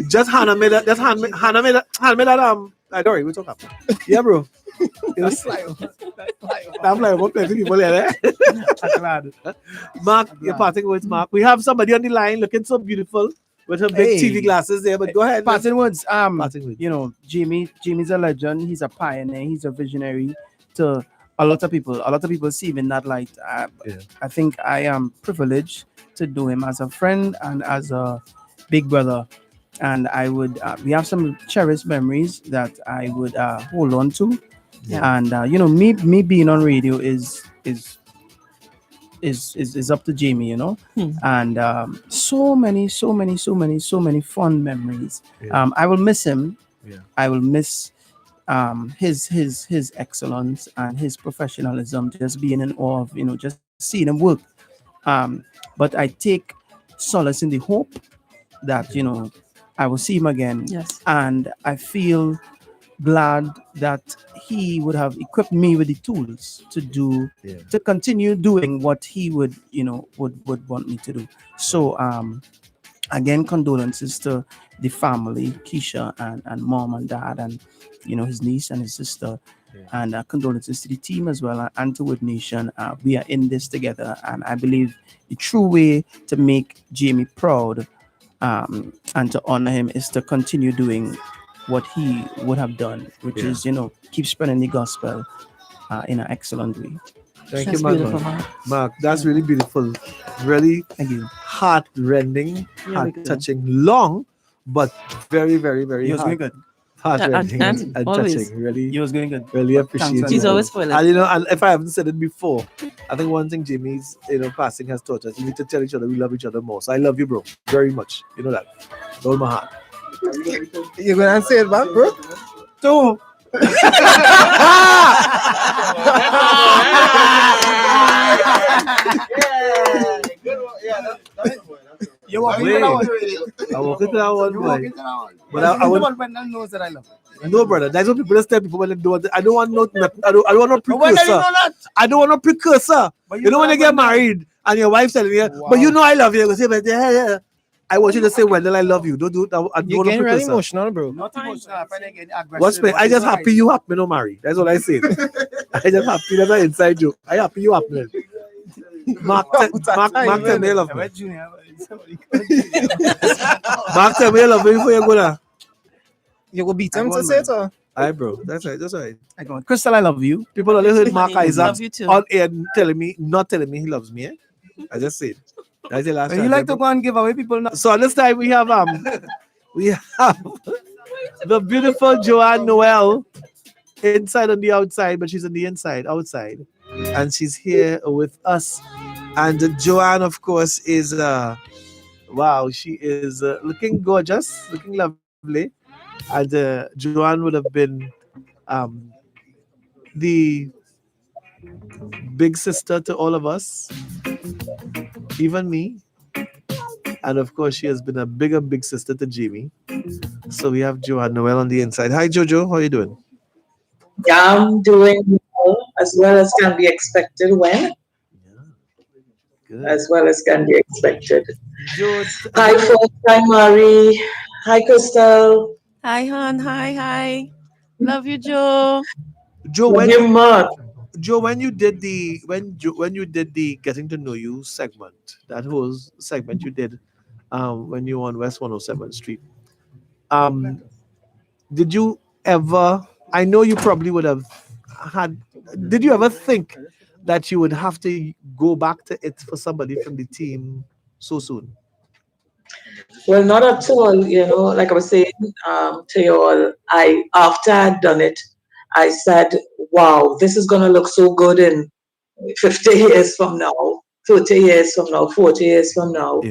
Speaker 9: Just Hannah made that. Hannah made that. Sorry, we'll talk after. Yeah, bro. That's I'm like, what plenty people there? Mark, you're parting words, Mark. We have somebody on the line looking so beautiful with her big TV glasses there, but go ahead.
Speaker 12: Parting words. You know, Jamie's a legend. He's a pioneer. He's a visionary to a lot of people. A lot of people see him in that light. I think I am privileged to know him as a friend and as a big brother. And I would, we have some cherished memories that I would hold on to. Yeah. And you know, me being on radio is up to Jamie, you know. And so many fond memories. Yeah. I will miss him. Yeah. I will miss his excellence and his professionalism, just being in awe of, you know, just seeing him work. But I take solace in the hope that, you know, I will see him again. Yes. And I feel glad that he would have equipped me with the tools to continue doing what he would want me to do. So again, condolences to the family, Keisha and mom and dad, and you know, his niece and his sister. And condolences to the team as well, and to Wood Nation. We are in this together, and I believe the true way to make Jamie proud and to honor him is to continue doing what he would have done, which is, you know, keep spreading the gospel in an excellent way.
Speaker 9: Thank you, Mark. That's really beautiful. Really, thank you. Heart-rending, heart-touching, long, but very, very, very heartrending and
Speaker 6: always.
Speaker 9: touching. Really,
Speaker 12: You was going good.
Speaker 9: really appreciate
Speaker 12: Thanks,
Speaker 9: you.
Speaker 6: He's always full.
Speaker 9: And you know, and if I haven't said it before, I think one thing Jimmy's passing has taught us: we need to tell each other we love each other more. So I love you, bro, very much. You know that, with all my heart.
Speaker 16: You gonna say it back, bro?
Speaker 12: Two. You walk into that one.
Speaker 9: I walk into that one,
Speaker 12: You
Speaker 9: boy.
Speaker 12: walk into that one.
Speaker 9: But I would.
Speaker 12: One man knows that I love you.
Speaker 9: No, brother. That's what people tell people when they do it. I don't want no. I don't want no
Speaker 12: But when do you
Speaker 9: precursor.
Speaker 12: know that?
Speaker 9: I don't want no precursor.
Speaker 12: But
Speaker 9: You know when
Speaker 12: know
Speaker 9: you get
Speaker 12: when-
Speaker 9: married and your wife's telling you,
Speaker 12: Wow.
Speaker 9: but you know I love you. You go say, but yeah. I want you to say, Wendell, I love you. Don't do that. I don't
Speaker 16: You're
Speaker 9: want no
Speaker 16: getting really
Speaker 9: precursor.
Speaker 16: emotional, bro.
Speaker 12: Not emotional. I find it getting aggressive.
Speaker 9: What's me?
Speaker 12: but
Speaker 9: I
Speaker 12: it's
Speaker 9: just
Speaker 12: alright.
Speaker 9: happy you happy no marry. That's what I say. I just happy. That's an inside joke. I happy you happy. Mark, Mark, tell me you love me.
Speaker 12: Junior.
Speaker 9: Mark, tell me you love me before you go there.
Speaker 16: You go beat him to say it, or?
Speaker 9: Aye, bro. That's right. That's right.
Speaker 12: I go, Crystal, I love you.
Speaker 9: People only heard Mark
Speaker 6: Love
Speaker 9: Isaac
Speaker 6: you too.
Speaker 9: on air not telling me he loves me. I just said. That's the last
Speaker 12: But
Speaker 9: time.
Speaker 12: you like to go and give away people now.
Speaker 9: So this time we have the beautiful Joanne Noel inside on the outside, but she's on the inside, outside. And she's here with us. And Joanne, of course, is wow, she is looking gorgeous, looking lovely. And Joanne would have been the big sister to all of us, even me. And of course, she has been a big sister to Jamie. So we have Joanne Noel on the inside. Hi, Jojo. How are you doing?
Speaker 17: Yeah, I'm doing well as can be expected when?
Speaker 9: Good.
Speaker 17: As well as can be expected.
Speaker 9: Jo,
Speaker 17: Hi, folks. Hi, Mari. Hi, Crystal.
Speaker 6: Hi, hon. Hi. Love you, Joe.
Speaker 9: Joe,
Speaker 17: Love
Speaker 9: when
Speaker 17: you, Mark.
Speaker 9: Joe, when you did the getting to know you segment, that whole segment you did when you were on West 107th Street, did you ever? I know you probably would have had. Did you ever think that you would have to go back to it for somebody from the team so soon?
Speaker 17: Well, not at all. Like I was saying to you all, after I'd done it, I said, wow, this is going to look so good in 50 years from now, 30 years from now, 40 years from now,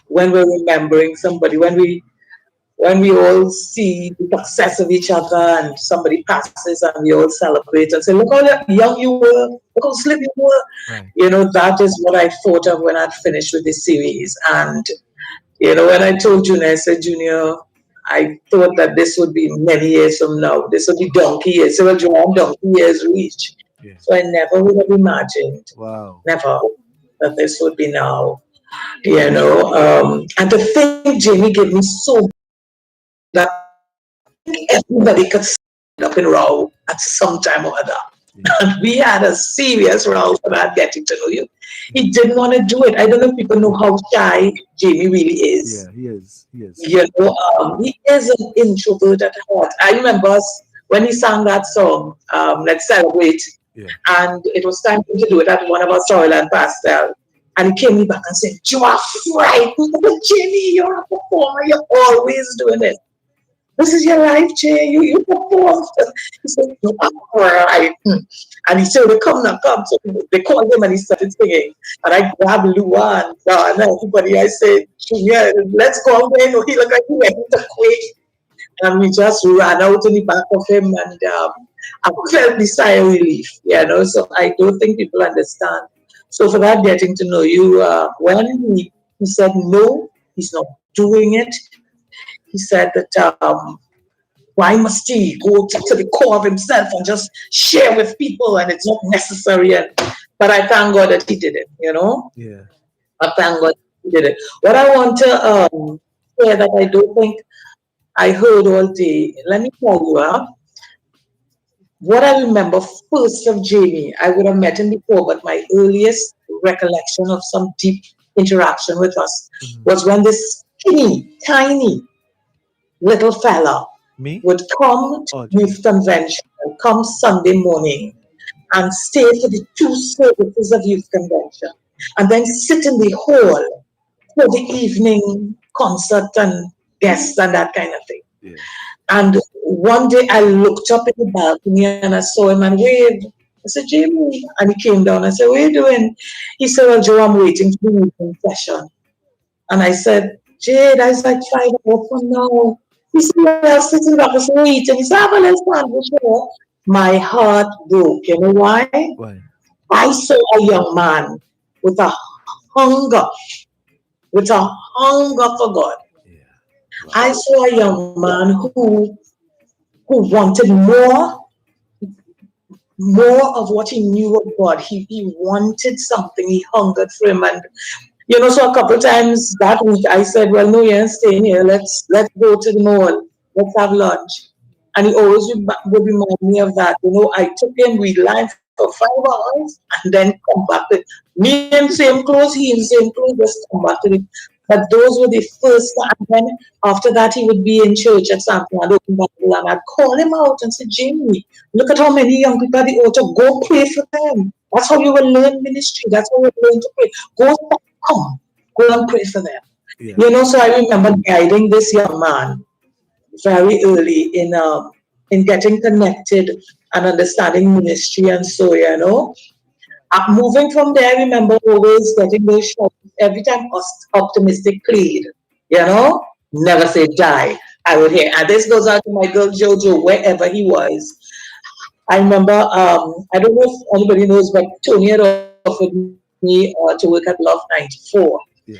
Speaker 17: when we're remembering somebody, when we all see the success of each other and somebody passes and we all celebrate and say, look how young you were, look how slim you were.
Speaker 9: Right.
Speaker 17: That is what I thought of when I'd finished with this series. And, when I told Junior, I said, Junior, I thought that this would be many years from now. This would be donkey years. So, Joanne, donkey years reach.
Speaker 9: Yeah.
Speaker 17: So I never would have imagined,
Speaker 9: Wow,
Speaker 17: never, that this would be now. And to think Jamie gave me so that everybody could stand up in row at some time or other. And we had a serious row for that getting to know you. He didn't want to do it. I don't know if people know how shy Jamie really is.
Speaker 9: Yeah, he is. He is.
Speaker 17: He is an introvert at heart. I remember us when he sang that song, Let's Celebrate.
Speaker 9: Yeah.
Speaker 17: And it was time to do it at one of our soil and pastel. And he came back and said, you are frightened, Jamie, you're a performer, you're always doing it. This is your life, Jay. You perform. He said, you are frightened. And he said, come now, come. So they called him and he started singing. And I grabbed Lua and everybody. I said, Junior, let's go out there. He looked like he went to quake. And we just ran out in the back of him and I felt the sigh of relief, So I don't think people understand. So for that getting to know you, when he said no, he's not doing it. He said that why must he go to the core of himself and just share with people and it's not necessary. But I thank God that he did it,
Speaker 9: Yeah.
Speaker 17: I thank God he did it. What I want to say that I don't think I heard all day, let me tell you, what I remember first of Jamie, I would have met him before, but my earliest recollection of some deep interaction with us was when this skinny, tiny little fella would come to youth convention, come Sunday morning and stay for the 2 services of youth convention and then sit in the hall for the evening concert and guests and that kind of thing.
Speaker 9: Yeah.
Speaker 17: And one day I looked up in the balcony and I saw him and waved. I said, Jamie. And he came down. I said, what are you doing? He said, well, Joe, I'm waiting for the meeting session. And I said, Jay, that's like 5 hours from now. He said, well, sitting back, I said, waiting. He said, have a let's stand for sure. My heart broke. You know why?
Speaker 9: Why?
Speaker 17: I saw a young man with a hunger for God. I saw a young man who wanted more of what he knew of God. He wanted something. He hungered for him. And so a couple of times that week I said, well, no, you're staying here. Let's go to the mall. Let's have lunch. And he always would remind me of that. I took him, we lined for 5 hours and then come back to me in same clothes, he in same clothes, just come back to it. But those were the first time. And then after that, he would be in church at something. I'd open Bible and I'd call him out and say, Jamie, look at how many young people at the altar. Go pray for them. That's how you will learn ministry. That's how you will learn to pray. Go and pray for them. Yeah. So I remember guiding this young man very early in getting connected and understanding ministry. And so, moving from there, I remember always getting those shots every time Optimistic played, never say die. I would hear, and this goes out to my girl Jojo, wherever he was. I remember, I don't know if anybody knows, but Tony had offered me to work at Love 94. Yeah.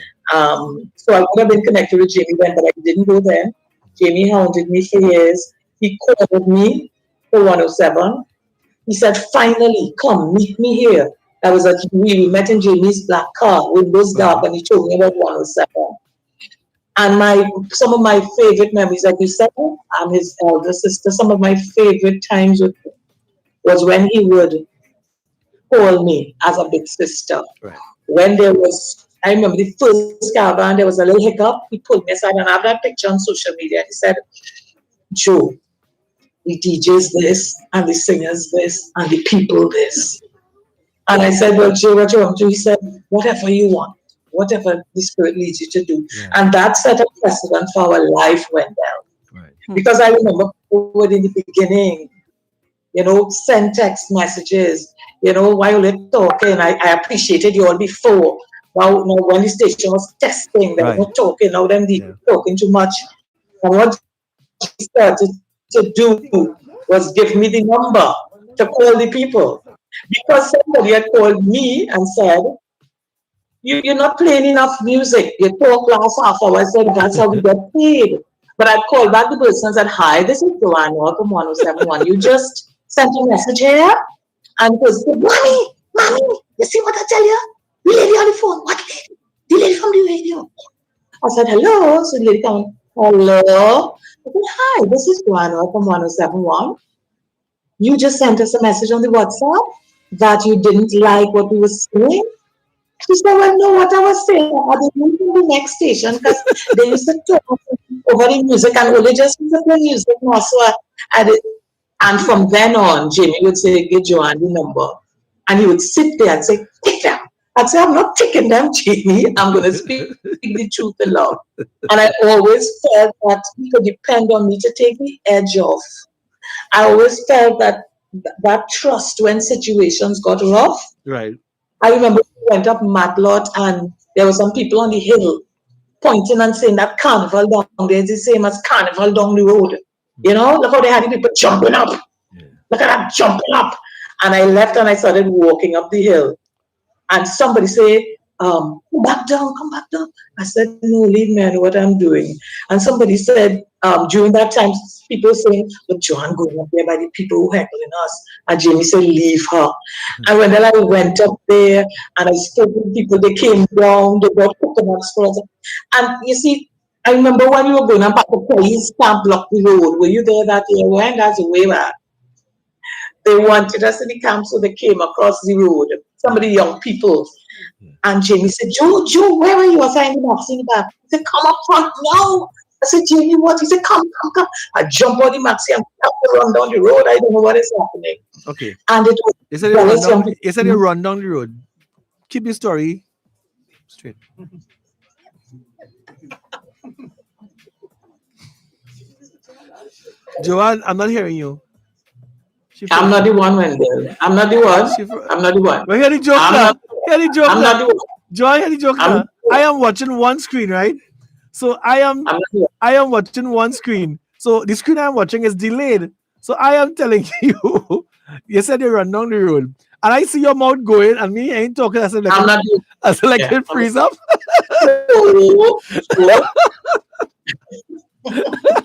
Speaker 17: So I would have been connected with Jamie then, but I didn't go then. Jamie hounded me for years. He called me for 107. He said, finally, come, meet me here. I was at we met in Jamie's black car, windows dark, and he told me about 107. And some of my favorite memories, like you said, I'm his elder sister. Some of my favorite times with him was when he would call me as a big sister. Right. When I remember the first Caravan, there was a little hiccup. He pulled me aside, and I have that picture on social media. He said, Joe, the DJs this, and the singers this, and the people this. And I said, well, Joe, what you want to do? He said, whatever you want, whatever the Spirit leads you to do. Yeah. And that set a precedent for our life went down. Right. Because I remember in the beginning, send text messages, while you're talking. I appreciated you all before. Now, when the station was testing, they were not talking. Now, them talking too much. And what he started to do was give me the number to call the people. Because somebody had called me and said, you're not playing enough music. You talk last half hour. I said, that's how we get paid. But I called back the person and said, hi, this is Joanne from 1071. You just sent a message here. And he said, Mommy, you see what I tell you? The lady on the phone. What lady? The lady from the radio. I said, hello. So the lady came, hello. I said, hi, this is Joanne from 1071. You just sent us a message on the WhatsApp that you didn't like what we were saying. She said, well, no, what I was saying, I didn't move to the next station because they used to talk over the music and they just used to play music now. So and from then on, Jamie would say, give Joanne the number. And he would sit there and say, take them. I'd say, I'm not taking them, Jamie. I'm going to speak the truth in love. And I always felt that he could depend on me to take the edge off. I always felt that trust when situations got rough.
Speaker 9: Right.
Speaker 17: I remember we went up Matlot and there were some people on the hill pointing and saying that carnival down there is the same as carnival down the road. Look how they had the people jumping up. Yeah. Look at that jumping up. And I left and I started walking up the hill. And somebody said, come back down. I said, no, leave me, I know what I'm doing. And somebody said, during that time, people were saying, look, Joanne going up there by the people who heckling us. And Jamie said, leave her. And when I went up there and I spoke with people, they came down, they brought coconuts for us. And you see, I remember when we were going up, the police can't block the road. Were you there that year? When that's the way back. They wanted us in the camp, so they came across the road. Some of the young people. And Jamie said, Joe, where are you? I said, in the back. He said, come up front now. I said, Jamie, what? He said, come. I jump on the maxi and run down the road. I don't know what is happening.
Speaker 9: Okay.
Speaker 17: And it was
Speaker 9: you said you run down the road. Keep your story straight. Joanne, I'm not hearing you.
Speaker 17: I'm not the one, Wendell. I'm not the one. I'm not the one.
Speaker 9: Well, hear the joke
Speaker 17: I'm
Speaker 9: now.
Speaker 17: not,
Speaker 9: Hear the joke
Speaker 17: I'm
Speaker 9: now.
Speaker 17: not the one.
Speaker 9: Joanne, hear the joke
Speaker 17: I'm,
Speaker 9: now. I am watching one screen, right? So I am watching one screen. So the screen I'm watching is delayed. So I am telling you, you said you run down the road. And I see your mouth going, and me ain't talking. I said,
Speaker 17: I'm not the
Speaker 9: I said, like, it freeze up.
Speaker 17: No.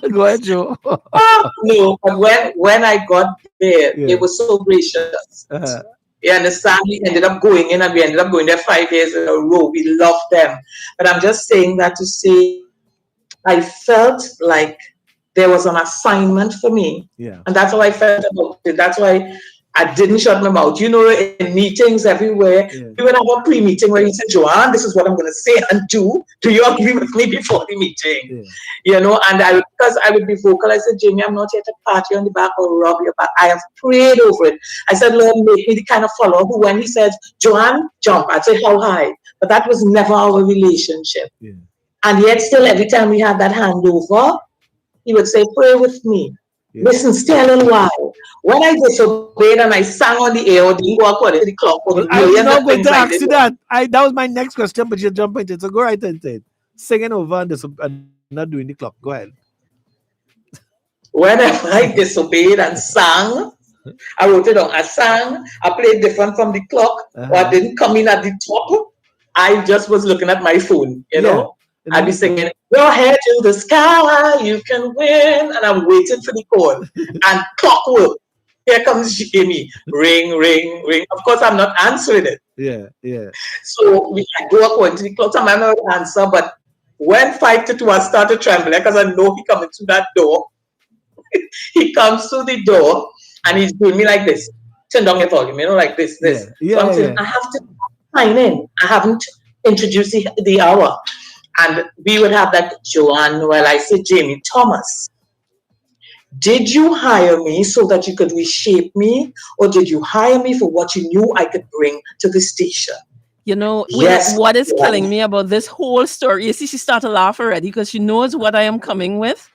Speaker 9: Go ahead, Joe.
Speaker 17: No, but when I got there, it was so gracious. You understand? We ended up going in, and we ended up going there 5 years in a row. We loved them. But I'm just saying that to say I felt like there was an assignment for me.
Speaker 9: Yeah.
Speaker 17: And that's how I felt about it. That's why I didn't shut my mouth. You know, in meetings everywhere, we would have a pre-meeting where you say, Joanne, this is what I'm going to say and do. Do you agree with me before the meeting? You know, and because I would be vocal, I said, Jamie, I'm not here to pat you on the back or rub your back. I have prayed over it. I said, Lord, make me the kind of follower who, when he says, Joanne, jump, I'd say, how high? But that was never our relationship. And yet still, every time we had that handover, he would say, pray with me. Listen, stay a little while. When I disobeyed and I sang on the air or didn't go according to the clock, or
Speaker 9: I was not going to ask you that. That was my next question, but you're jumping into it. So go right into it. Singing over and not doing the clock. Go ahead.
Speaker 17: Whenever I disobeyed and sang, I wrote it down. I sang, I played different from the clock, or I didn't come in at the top. I just was looking at my phone, you know. I'd be singing, your head to the sky, you can win. And I'm waiting for the call. And clockwork. Here comes Jamie. Ring, ring, ring. Of course, I'm not answering it.
Speaker 9: Yeah.
Speaker 17: So we go according to the clock. I might not answer, but when 5 to 2, I started trembling because I know he coming through that door. He comes through the door and he's doing me like this. Turn down your volume, you know, like this. So I'm saying, I have to sign in. I haven't introduced the hour. And we would have that, Joanne, well, I said, Jamie Thomas, did you hire me so that you could reshape me? Or did you hire me for what you knew I could bring to the station?
Speaker 6: You know,
Speaker 17: yes,
Speaker 6: what is killing me about this whole story? You see, she started to laugh already because she knows what I am coming with.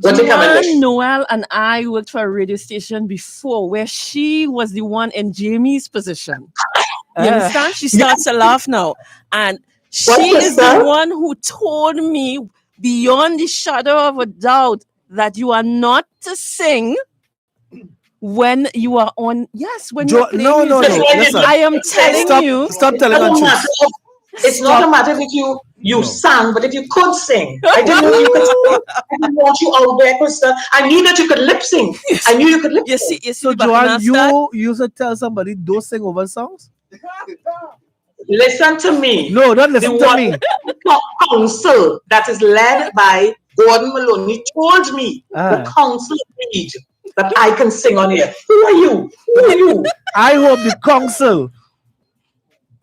Speaker 6: Joanne Noel and I worked for a radio station before where she was the one in Jamie's position. You understand? She starts to laugh now. And she is the one who told me beyond the shadow of a doubt that you are not to sing when you are on. Yes, when you're playing music.
Speaker 9: No. Listen,
Speaker 6: I am telling you.
Speaker 9: Stop telling us truth.
Speaker 17: It's not a matter if you sang, but if you could sing. I didn't know you could sing. I didn't want you out there, Krista. I knew that you could lip sync. I knew you could lip sync.
Speaker 6: You see,
Speaker 9: so, Joanne, you used to tell somebody, don't sing over songs?
Speaker 17: Listen to me.
Speaker 9: No, don't listen to me.
Speaker 17: The council that is led by Gordon Maloney told me the council agreed that I can sing on here. Who are you? Who are you?
Speaker 9: I hope the council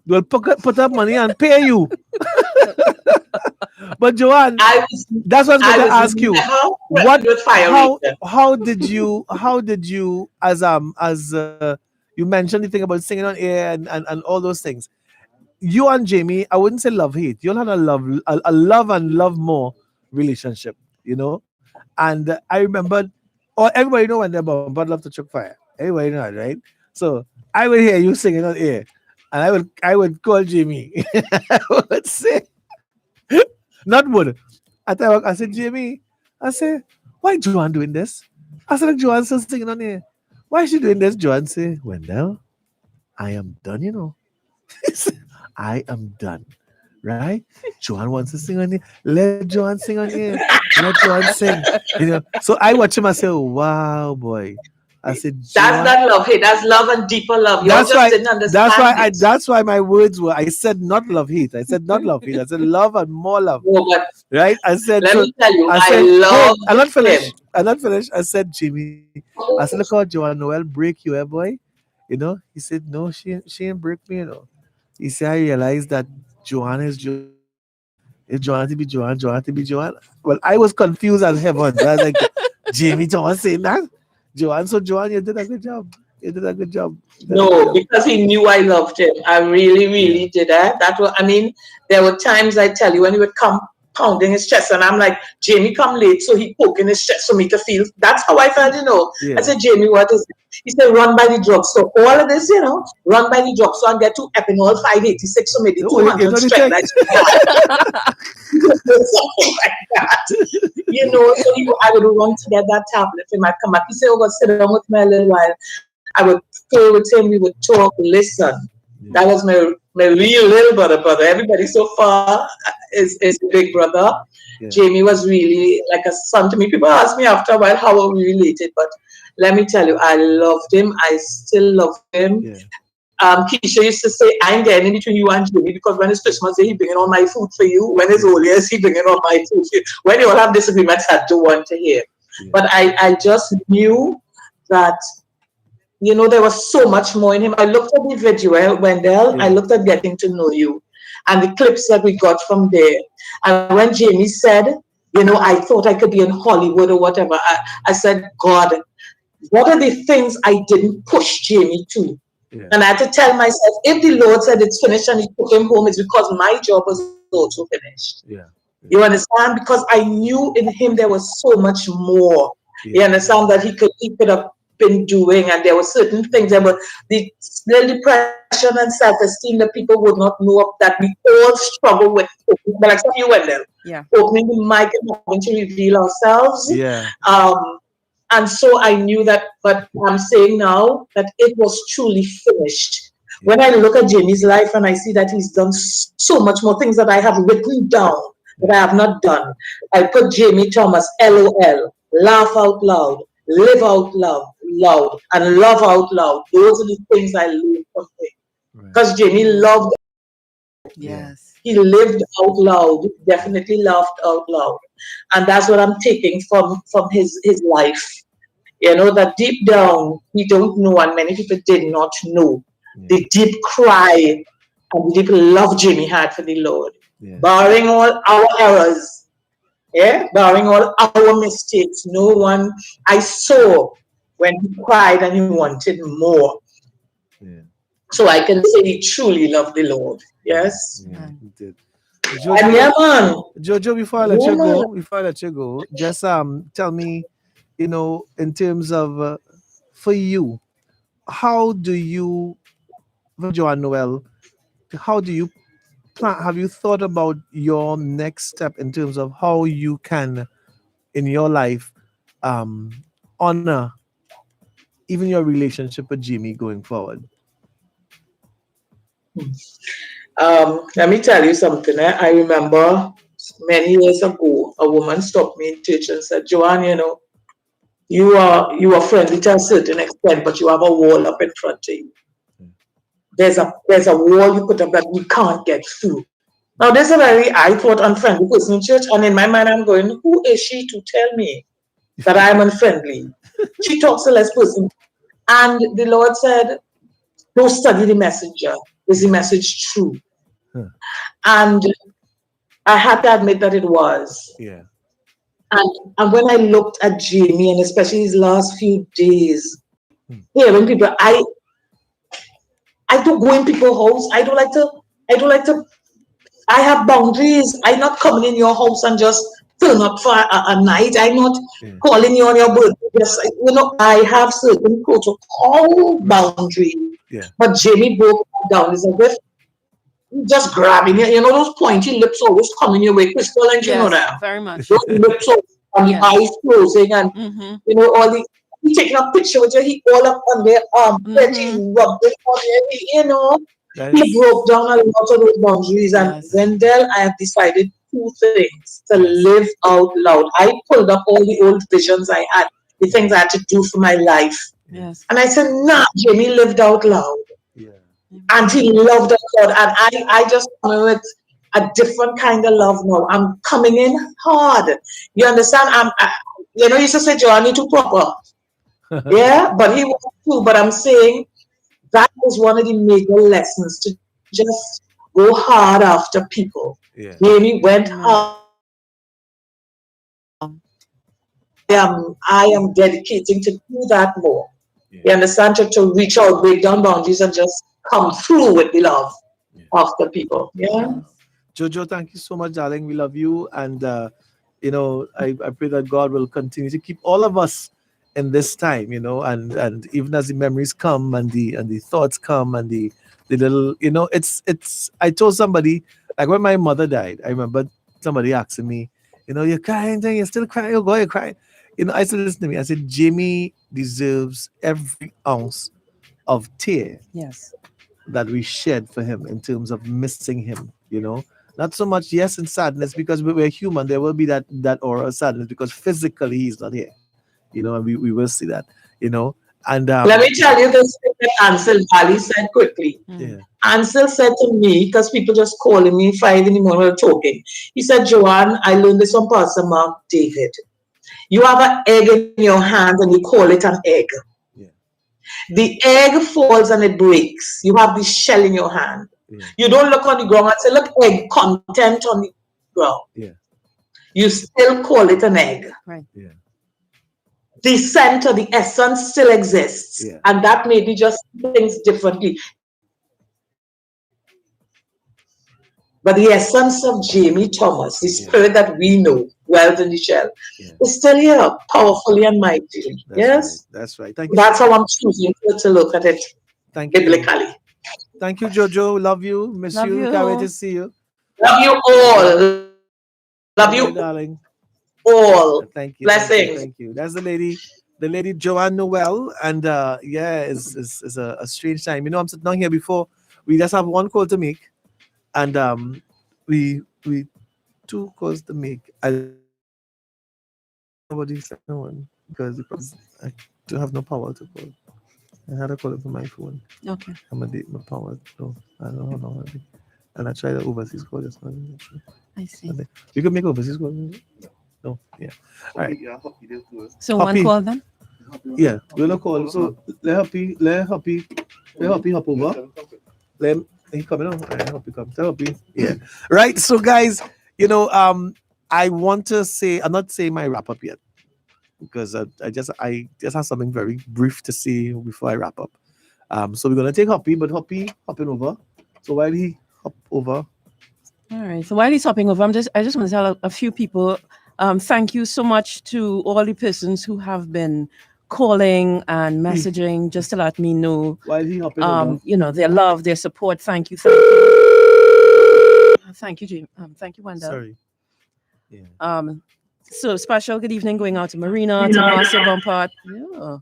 Speaker 9: will put up money and pay you. But Joanne, that's what I was going to ask you. How did you as you mentioned the thing about singing on air and all those things. You and Jamie, I wouldn't say love-hate. You'll have a love and love more relationship, you know? And I remember, everybody know when they're but love to choke fire. Everybody know that, right? So I would hear you singing on air. And I would call Jamie. I would say, not would. I said, Jamie, I said, why Joanne doing this? I said, like, Joanne's still singing on air. Why is she doing this? Joanne say, Wendell, I am done, you know. I am done. Right? Joanne wants to sing on here. Let Joanne sing on here. Let Joanne sing. You know. So I watch him and say, wow, boy. I said,
Speaker 17: that's not love. Hey, that's love and deeper love. You just didn't understand.
Speaker 9: That's why my words were. I said not love hate. I said not love hate. I said love and more love.
Speaker 17: No, but
Speaker 9: right? I said.
Speaker 17: Let me tell you,
Speaker 9: I said,
Speaker 17: love.
Speaker 9: I'm not finished. I'm not finished. I said, Jimmy. I said, look how Joanne Noel break you, boy. You know. He said, no, she ain't break me. You know. He said, I realized that Joanne is Joanne. If Joanne to be Joanne, Joanne to be Joanne. Well, I was confused as heaven. I was like, Jamie Thomas saying that. Joanne, so Joanne, you did a good job.
Speaker 17: No, because he knew I loved him. I really, really did that. That was, I mean, there were times I tell you when he would come pounding his chest, and I'm like, Jamie, come late, so he poking his chest for me to feel. That's how I felt,
Speaker 15: Yeah.
Speaker 17: I said, Jamie, what is it? He said, run by the drugstore. All of this, run by the drugstore and get 2 Epinol 586 or maybe 200 strength. Something like that. So I would run to get that tablet and I'd come back. He said, oh, God, sit down with me a little while. I would play with him, we would talk, listen. That was my real little brother. Everybody so far is a big brother. Yeah. Jamie was really like a son to me. People ask me after a while how are we related, but let me tell you, I loved him. I still love him. Yeah. Keisha used to say, I ain't getting in between you and Jamie because when it's Christmas Day, he bringing all my food for you. When it's Holy Years, he bringing all my food for you. When you all have disagreements, I don't want to hear. Yeah. But I just knew that, there was so much more in him. I looked at the video, Wendell. Yeah. I looked at Getting to Know You and the clips that we got from there. And when Jamie said, I thought I could be in Hollywood or whatever, I said, God, what are the things I didn't push Jamie to? Yeah. And I had to tell myself, if the Lord said it's finished and he took him home, it's because my job was also finished. Yeah. You understand? Because I knew in him there was so much more. Yeah. You understand that he could have been doing, and there were certain things that were the depression and self-esteem that people would not know of, that we all struggle with. But like some you went there. Yeah. Opening the mic and having to reveal ourselves. Yeah. And so I knew that, but I'm saying now that it was truly finished. Yeah. When I look at Jamie's life and I see that he's done so much more things that I have written down that I have not done. I put Jamie Thomas, LOL, laugh out loud, live out loud, and love out loud. Those are the things I learned from him. Because Jamie loved. Yes. He lived out loud, definitely laughed out loud. And that's what I'm taking from his life. That deep down, we don't know, and many people did not know, the deep cry and the deep love Jamie had for the Lord. Yeah. Barring all our errors, barring all our mistakes, no one I saw when he cried and he wanted more. Yeah. So I can say he truly loved the Lord. Yes.
Speaker 15: Yeah, he did. Jojo, before I let you go, just tell me, in terms of for you, how do you, Joanne Noel, how do you plan? Have you thought about your next step in terms of how you can, in your life, honor even your relationship with Jimmy going forward?
Speaker 17: Let me tell you something. I remember many years ago, a woman stopped me in church and said, Joanne, you are friendly to a certain extent, but you have a wall up in front of you. There's a wall you put up that we can't get through. Now, there's a very, I thought, unfriendly person in church, and in my mind, I'm going, who is she to tell me that I'm unfriendly? She talks to less person. And the Lord said, don't study the messenger. Is the message true? Huh. And I had to admit that it was. Yeah. And when I looked at Jamie, and especially his last few days, hearing people, I don't go in people's house. I don't like to. I have boundaries. I'm not coming in your house and just turn up for a night. I'm not calling you on your birthday. Yes, I have certain protocol boundaries. Yeah. But Jamie broke down. It's like just grabbing it. Those pointy lips always coming your way, Crystal, and you know that.
Speaker 6: Very much.
Speaker 17: Those lips and the eyes closing, and all the. He taking a picture with you. He all up on their arm, he rubbed it on there. He broke down a lot of those boundaries, and Wendell, I have decided 2 things to live out loud. I pulled up all the old visions I had, the things I had to do for my life. Yes. And I said, nah, Jamie lived out loud. Yeah. And he loved God. And I just come with a different kind of love now. I'm coming in hard. You understand? You used to say, Joanne, you're too proper. Yeah, but he was too. But I'm saying that is one of the major lessons, to just go hard after people. Yeah. Jamie went hard. I am dedicating to do that more. Yeah. You understand? To reach out, break down boundaries, and just come through with the love after people. Yeah.
Speaker 9: Jojo, thank you so much, darling. We love you, and I pray that God will continue to keep all of us in this time, and even as the memories come and the thoughts come and the little, it's. I told somebody, like, when my mother died, I remember somebody asking me, you're crying, then you're still crying, oh boy, you're crying. I said, listen to me. I said, Jamie deserves every ounce of tear
Speaker 6: Yes.
Speaker 9: that we shed for him in terms of missing him, not so much, yes, in sadness, because we're human. There will be that aura of sadness because physically he's not here, and we will see that, and
Speaker 17: Let me tell you this thing that Ansel Valley said quickly.
Speaker 9: yeah.
Speaker 17: Ansel said to me, because people just calling me 5 in the morning while talking. He said, Joanne, I learned this from Pastor Mark David. You have an egg in your hand and you call it an egg.
Speaker 9: Yeah.
Speaker 17: The egg falls and it breaks. You have the shell in your hand.
Speaker 9: Yeah.
Speaker 17: You don't look on the ground and say, look, egg content on the ground.
Speaker 9: Yeah.
Speaker 17: You still call it an egg.
Speaker 6: Right.
Speaker 9: Yeah.
Speaker 17: The center, the essence still exists.
Speaker 9: Yeah.
Speaker 17: And that may be just things differently. But the essence of Jamie Thomas, the spirit that we know, dwells in the shell, is still here, powerfully and mightily. Yes?
Speaker 9: That's right. Thank you.
Speaker 17: That's how I'm choosing to look at it biblically.
Speaker 9: Thank you, Jojo. Love you. Miss
Speaker 6: Love
Speaker 9: you.
Speaker 6: you.
Speaker 9: Can't wait to see you.
Speaker 17: Love you all. Love you,
Speaker 9: darling.
Speaker 17: All.
Speaker 9: Thank you.
Speaker 17: Blessings.
Speaker 9: Thank you. That's the lady Joanne Noel, and it's a strange time. I'm sitting down here before we just have one call to make, and we 2 calls to make. I nobody said no one because I don't have no power to call. I had to call it from my phone.
Speaker 6: Okay.
Speaker 9: I'm a date my power. No, I don't know how to. And I tried the overseas call just now.
Speaker 6: I see.
Speaker 9: You can make overseas call. No, yeah. All right.
Speaker 6: So
Speaker 9: Hoppy.
Speaker 6: one call then?
Speaker 9: Yeah, we'll call. So let Hoppy hop over. Let he coming on. I hope he comes. Hoppy. Yeah. Right. So guys, I want to say I'm not saying my wrap up yet because I just have something very brief to say before I wrap up. So we're gonna take Hoppy, but Hoppy hopping over. So while he hop over.
Speaker 6: All right. So while he's hopping over, I just want to tell a few people, thank you so much to all the persons who have been calling and messaging just to let me know,
Speaker 9: while he hopping over,
Speaker 6: their love, their support. Thank you. Thank you, Jim. Thank you, Wendell.
Speaker 9: Sorry. Yeah.
Speaker 6: So special good evening going out to Marina, to Marcia Bumpart. Yeah.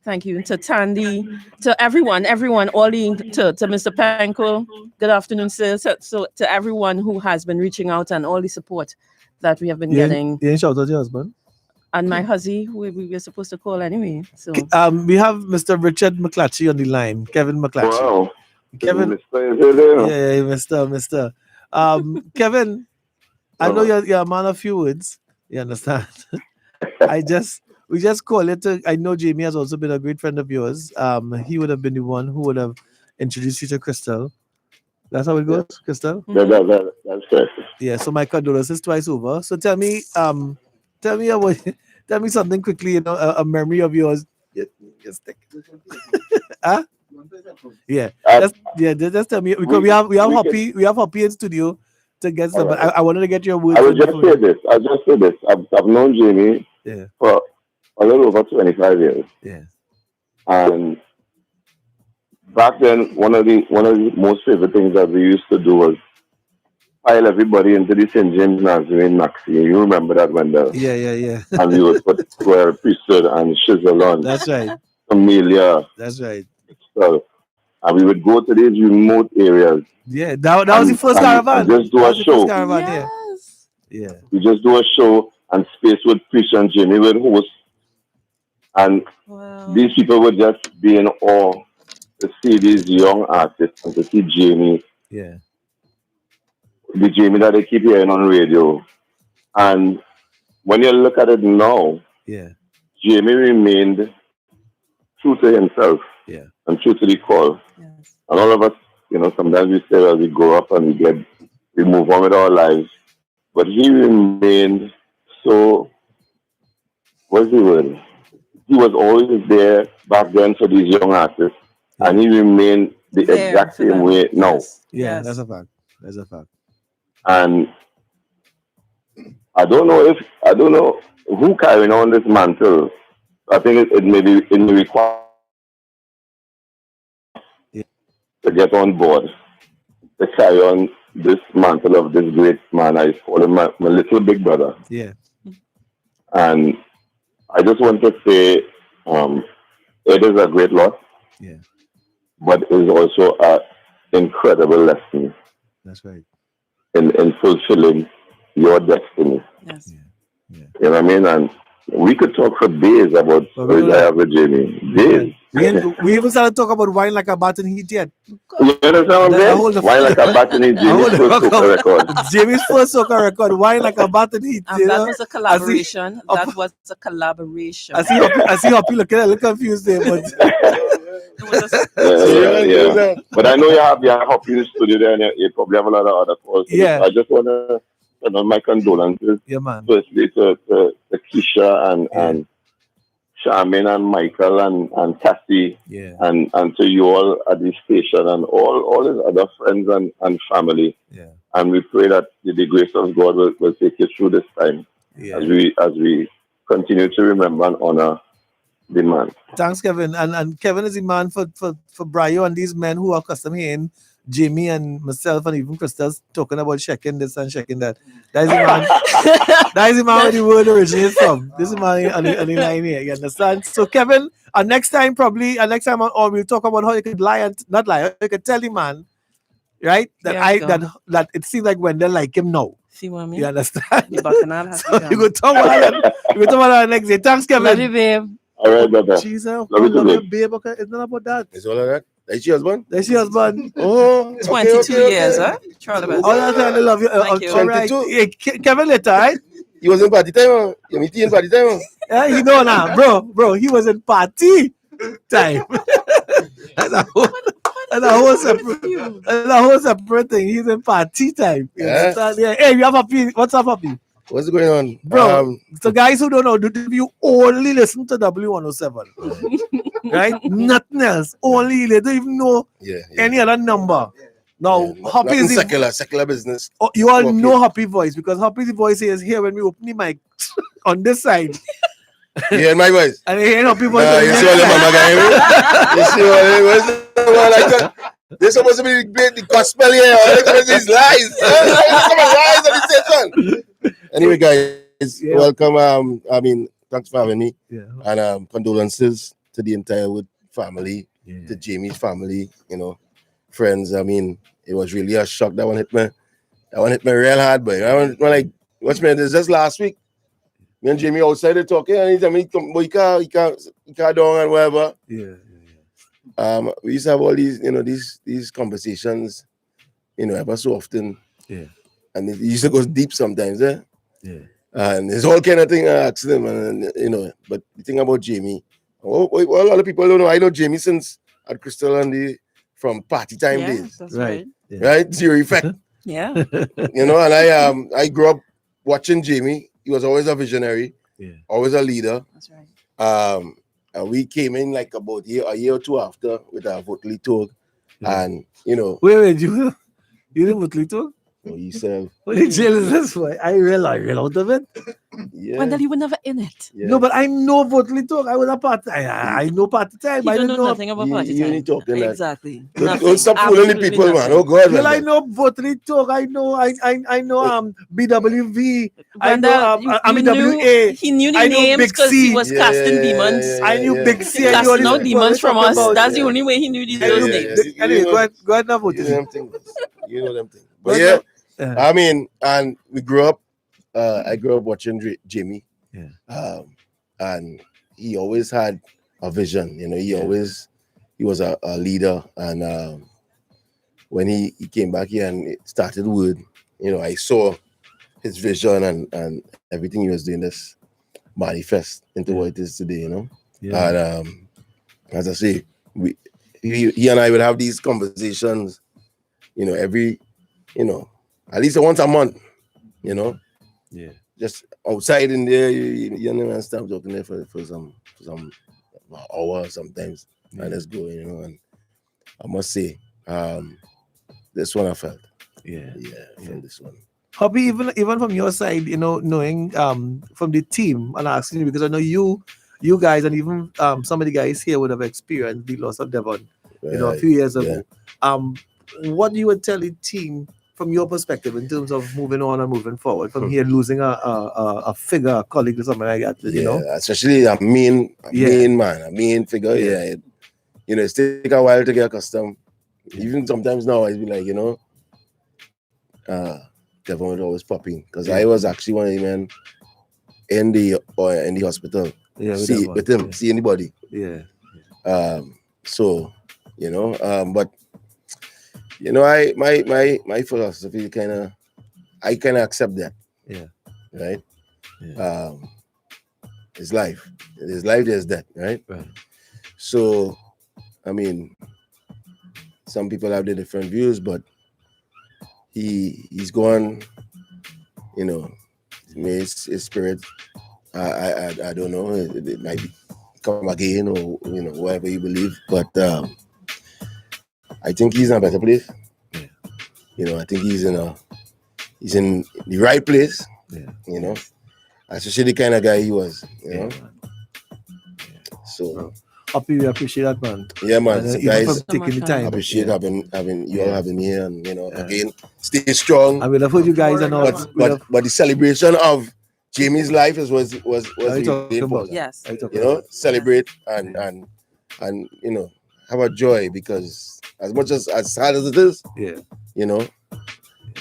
Speaker 6: Thank you. To Tandy, to everyone, all the to Mr. Penko. Good afternoon, sir. So to everyone who has been reaching out and all the support that we have been getting.
Speaker 9: You ain't shout out your husband.
Speaker 6: And my husband, who we were supposed to call anyway. So
Speaker 9: we have Mr. Richard McClatchy on the line. Kevin McClatchy.
Speaker 18: Wow.
Speaker 9: Kevin.
Speaker 18: Yeah,
Speaker 9: Mr. Kevin, I know you're a man of few words. You understand? We just call it. I know Jamie has also been a great friend of yours. He would have been the one who would have introduced you to Crystal. That's how it goes, Crystal.
Speaker 18: That's right.
Speaker 9: Yeah. So my condolences twice over. So tell me something quickly. A memory of yours. Just take. Huh? Yeah. Just tell me because we have Hoppy in studio to get some. Right. I wanted to get your words.
Speaker 18: I'll just say this. I've known Jamie for a little over 25 years.
Speaker 9: Yeah.
Speaker 18: And back then, one of the most favorite things that we used to do was pile everybody into the St. James Nazarene Maxi. You remember that, Wendell?
Speaker 9: Yeah.
Speaker 18: And we would put Square Priesthood and Shizzle on.
Speaker 9: That's right.
Speaker 18: Amelia.
Speaker 9: That's right.
Speaker 18: So, and we would go to these remote areas.
Speaker 9: Yeah, that was the first caravan.
Speaker 18: And just do a show.
Speaker 6: Yes.
Speaker 9: Yeah.
Speaker 18: We just do a show and Space would preach and Jamie would host. And these people would just be in awe to see these young artists and to see Jamie.
Speaker 9: Yeah.
Speaker 18: The Jamie that they keep hearing on radio. And when you look at it now, Jamie remained true to himself and true to the call.
Speaker 6: Yes.
Speaker 18: And all of us, sometimes we say, well, we grow up and we move on with our lives. But he remained so, what's the word? He was always there back then for these young artists. And he remained the exact same way now.
Speaker 9: Yeah, that's a fact.
Speaker 18: And I don't know who carrying on this mantle. I think it may require to get on board to carry on this mantle of this great man. I call him my little big brother.
Speaker 9: Yeah.
Speaker 18: And I just want to say it is a great loss.
Speaker 9: Yeah.
Speaker 18: But it is also an incredible lesson
Speaker 9: That's right.
Speaker 18: in fulfilling your destiny.
Speaker 6: Yes.
Speaker 18: You know what I mean? And we could talk for days about with Jamie. Days.
Speaker 9: We even started talking about wine like a baton heat yet.
Speaker 18: You understand what I'm saying? Wine like a baton heat, Jamie's first soca record.
Speaker 9: Jamie's first soca record, wine like a baton heat.
Speaker 6: That was a collaboration. That was a collaboration.
Speaker 9: I see Hoppy looking a little confused there, but
Speaker 18: yeah. But I know you have Hoppy in the studio there, and you probably have a lot of other calls.
Speaker 9: Yeah.
Speaker 18: I just want to send on my condolences.
Speaker 9: Yeah, man.
Speaker 18: Firstly to Keisha and Charmaine and Michael and Cassie, and to you all at the station and all his other friends and family.
Speaker 9: Yeah.
Speaker 18: And we pray that the grace of God will take you through this time as we continue to remember and honor the man.
Speaker 9: Thanks, Kevin. And Kevin is the man for Brio and these men who are custom here in Jamie and myself and even Crystal's talking about checking this and checking that. That is the man. That is the man where the word originates from. This is man on the line here. You understand? So Kevin, next time or we'll talk about how you could lie and not lie. How you could tell the man, right? That it seems like Wendell like him now.
Speaker 6: See what I mean?
Speaker 9: You understand?
Speaker 6: The bacchanal has
Speaker 9: So you go talk about that next day. Thanks, Kevin.
Speaker 6: Love you, babe.
Speaker 18: All right, brother.
Speaker 9: Jesus,
Speaker 18: love you,
Speaker 9: babe. Okay, it's not about that.
Speaker 19: It's all of that. Is she husband?
Speaker 9: Is she husband?
Speaker 19: Oh,
Speaker 6: 22 years, huh? Charlie.
Speaker 9: All that time, I love you.
Speaker 6: Thank you.
Speaker 9: All right. Hey, Kevin later, right?
Speaker 19: He was in party time. You meet in party time.
Speaker 9: Yeah, you know now, bro. He was in party time. That's a whole separate thing. He's in party time.
Speaker 19: Yeah.
Speaker 9: Hey, you have a P. What's up, Happy?
Speaker 19: What's going on,
Speaker 9: bro? So guys who don't know, you only listen to W107, right? Nothing else. Only they don't even know any other number. Now, Happy is
Speaker 19: secular business.
Speaker 9: Oh, you all know Happy voice because Happy's voice is here when we open the mic on this side.
Speaker 19: You hear my voice?
Speaker 9: And you hear Happy voice.
Speaker 19: You see all the mama guy? You see what like that? They're supposed to be the gospel here. These lies. Lies on the station. Anyway, guys, welcome. Thanks for having me.
Speaker 9: Yeah.
Speaker 19: And condolences to the entire Wood family, to Jamie's family, friends. It was really a shock. That one hit me. That one hit me real hard, but I went like, watch me. This just last week. Me and Jamie outside there talking, and he told me, he can't down and whatever.
Speaker 9: Yeah.
Speaker 19: We used to have all these, these conversations, ever so often. Yeah. And it used to go deep sometimes, Yeah. And it's all kind of thing I asked them, and but the thing about Jamie, a lot of people don't know. I know Jamie since at Crystal and from party time days.
Speaker 6: That's right.
Speaker 19: Right? Zero Effect.
Speaker 6: Yeah.
Speaker 19: And I grew up watching Jamie. He was always a visionary, always a leader.
Speaker 6: That's right.
Speaker 19: And we came in like about a year or two after with our Votely Talk. And
Speaker 9: Wait, you didn't Votely Talk?
Speaker 19: Oh, you said
Speaker 9: what did jail is this way? I real out of it.
Speaker 19: Yeah.
Speaker 6: Wendell, you were never in it.
Speaker 19: Yeah.
Speaker 9: No, but I know Votely Talk. I was a part time. I know party time.
Speaker 6: I
Speaker 9: didn't
Speaker 6: don't know nothing about party time.
Speaker 19: You ain't talking like
Speaker 6: exactly.
Speaker 19: Don't stop fooling the people, man. Oh God.
Speaker 9: Well, I know Votely Talk. I know BWV. I know WA.
Speaker 6: He knew the names because he was casting demons.
Speaker 9: I knew Big C.
Speaker 6: Casting out demons from us. That's the only way he knew these names.
Speaker 9: Anyway, go ahead now, Votely.
Speaker 19: You know them things. But and we grew up. I grew up watching Jamie.
Speaker 9: Yeah.
Speaker 19: And he always had a vision. He was a leader. And when he came back here and started Wood, I saw his vision and everything he was doing this manifest into what it is today.
Speaker 9: Yeah.
Speaker 19: And as I say, he and I would have these conversations. Every at least once a month,
Speaker 9: Yeah.
Speaker 19: Just outside in there, and stuff talking there for some hour sometimes. And let's go, and I must say, this one I felt.
Speaker 9: Yeah.
Speaker 19: From this one.
Speaker 9: Hobby, even from your side, knowing from the team, and asking you because I know you guys and even some of the guys here would have experienced the loss of Devon, a few years ago. What you would tell the team from your perspective in terms of moving on and moving forward from here, losing a figure, a colleague or something like that,
Speaker 19: especially a main man, a main figure. It take a while to get accustomed. Even sometimes now, I be like, Devon would always popping because I was actually one of the men in the hospital. With him, see anybody. So, but I my philosophy I accept that. Right. It's life. There's life, there's death, right? So, I mean, some people have their different views, but he's gone, his spirit, I don't know, it might come again or, whatever you believe, but I think he's in a better place. I think he's in the right place, especially the kind of guy he was, So...
Speaker 9: Happy, we appreciate that, man.
Speaker 19: Yeah, man.
Speaker 9: And,
Speaker 19: So
Speaker 9: even
Speaker 19: guys,
Speaker 9: for taking the time.
Speaker 19: appreciate having you all having me here, and again, stay strong.
Speaker 9: I will have heard you guys and all.
Speaker 19: But the celebration of Jamie's life was really important.
Speaker 20: Yes.
Speaker 19: Celebrate and have a joy, because as much as sad as it is,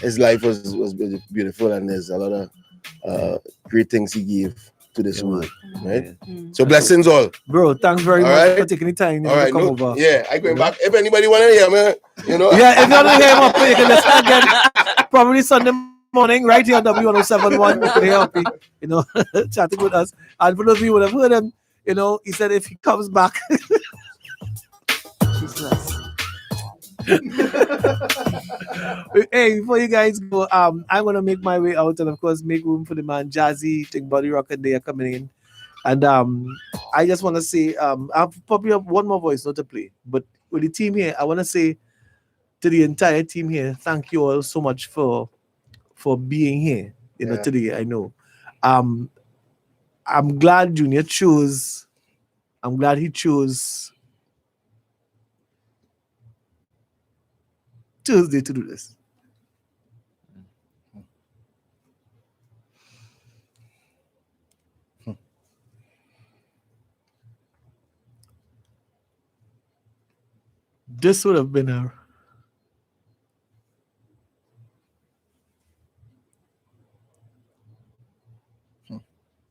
Speaker 19: his life was beautiful, and there's a lot of great things he gave to this world, right? So blessings all.
Speaker 9: Bro, thanks very much for taking the time to come over.
Speaker 19: Yeah, I going back. If anybody want to hear me,
Speaker 9: Yeah, if you want to hear him up, you can listen again. Probably Sunday morning, right here on W1071. You can hear Happy, chatting with us. And for those of you who would have heard him, he said if he comes back. Hey, before you guys go, I'm gonna make my way out and of course make room for the man Jazzy, Think Body Rock, and they are coming in. And I just want to say, I'll probably have one more voice not to play, but with the team here, I want to say to the entire team here, thank you all so much for being here. Today. I know. I'm glad Junior chose. I'm glad he chose Tuesday to do this. This would have been a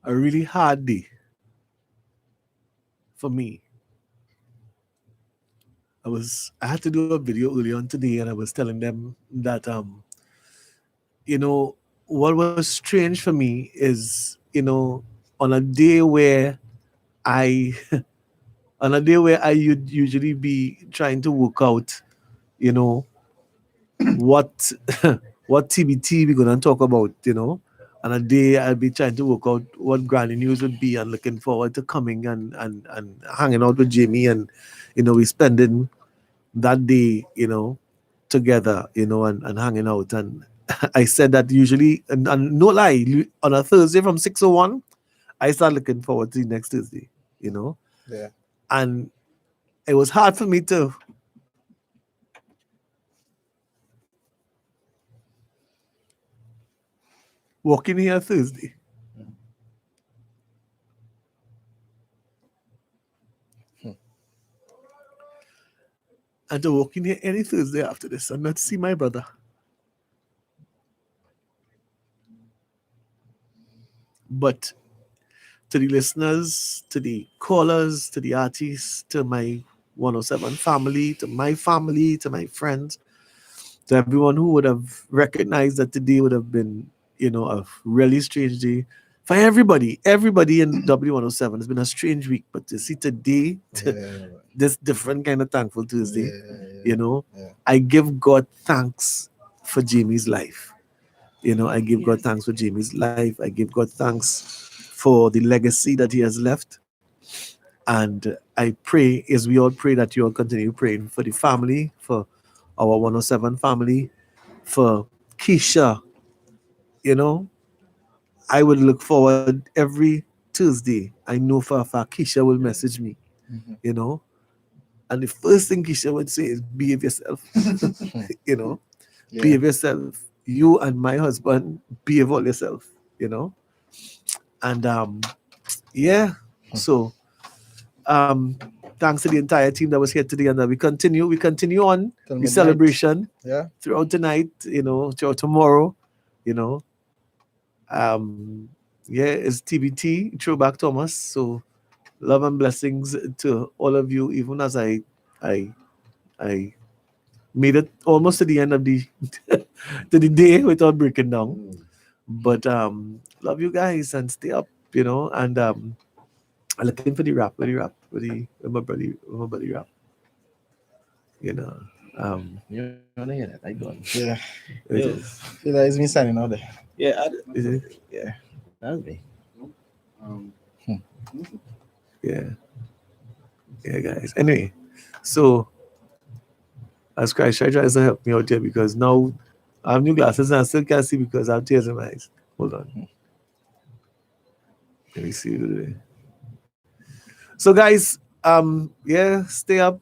Speaker 9: really hard day for me. I had to do a video early on today, and I was telling them that what was strange for me is on a day where I would usually be trying to work out what TBT we're gonna talk about, on a day I'll be trying to work out what Granny News would be, and looking forward to coming and hanging out with Jamie, and we spending that day together and hanging out. And I said that usually, and no lie, on a Thursday from 6:01 I start looking forward to the next Thursday, Yeah. And it was hard for me to walk in here Thursday. And to walk in here any Thursday after this and not see my brother. But to the listeners, to the callers, to the artists, to my 107 family, to my friends, to everyone who would have recognized that today would have been, a really strange day. For everybody in W107, it's been a strange week. But to see today, this different kind of thankful Tuesday, I give God thanks for Jamie's life. I give God thanks for Jamie's life. I give God thanks for the legacy that he has left. And I pray, as we all pray, that you all continue praying for the family, for our 107 family, for Keisha, you know, I would look forward every Tuesday. I know for a fact Keisha will message me, you know, and the first thing Keisha would say is behave yourself, you know, behave yourself. You and my husband behave all yourself, you know, and yeah. So thanks to the entire team that was here today, and we continue on
Speaker 16: Till
Speaker 9: the
Speaker 16: midnight.
Speaker 9: celebration
Speaker 16: Yeah.
Speaker 9: throughout tonight, you know, throughout tomorrow, you know. Yeah, it's TBT, Throwback Thomas. So love and blessings to all of you, even as I made it almost to the end of the to the day without breaking down. But love you guys and stay up, you know, and I'm looking for the rap, with my buddy rap. You know.
Speaker 7: You wanna hear that? I got it.
Speaker 16: Yeah.
Speaker 9: It
Speaker 7: Yo.
Speaker 9: is.
Speaker 16: Feel like it's me standing out there.
Speaker 7: Yeah,
Speaker 9: Is it?
Speaker 16: Yeah.
Speaker 7: that's me.
Speaker 9: Yeah. Yeah, guys. Anyway, so as Christ tries to help me out here because now I have new glasses and I still can't see because I have tears in my eyes. Hold on. Let me see. So guys, yeah, stay up.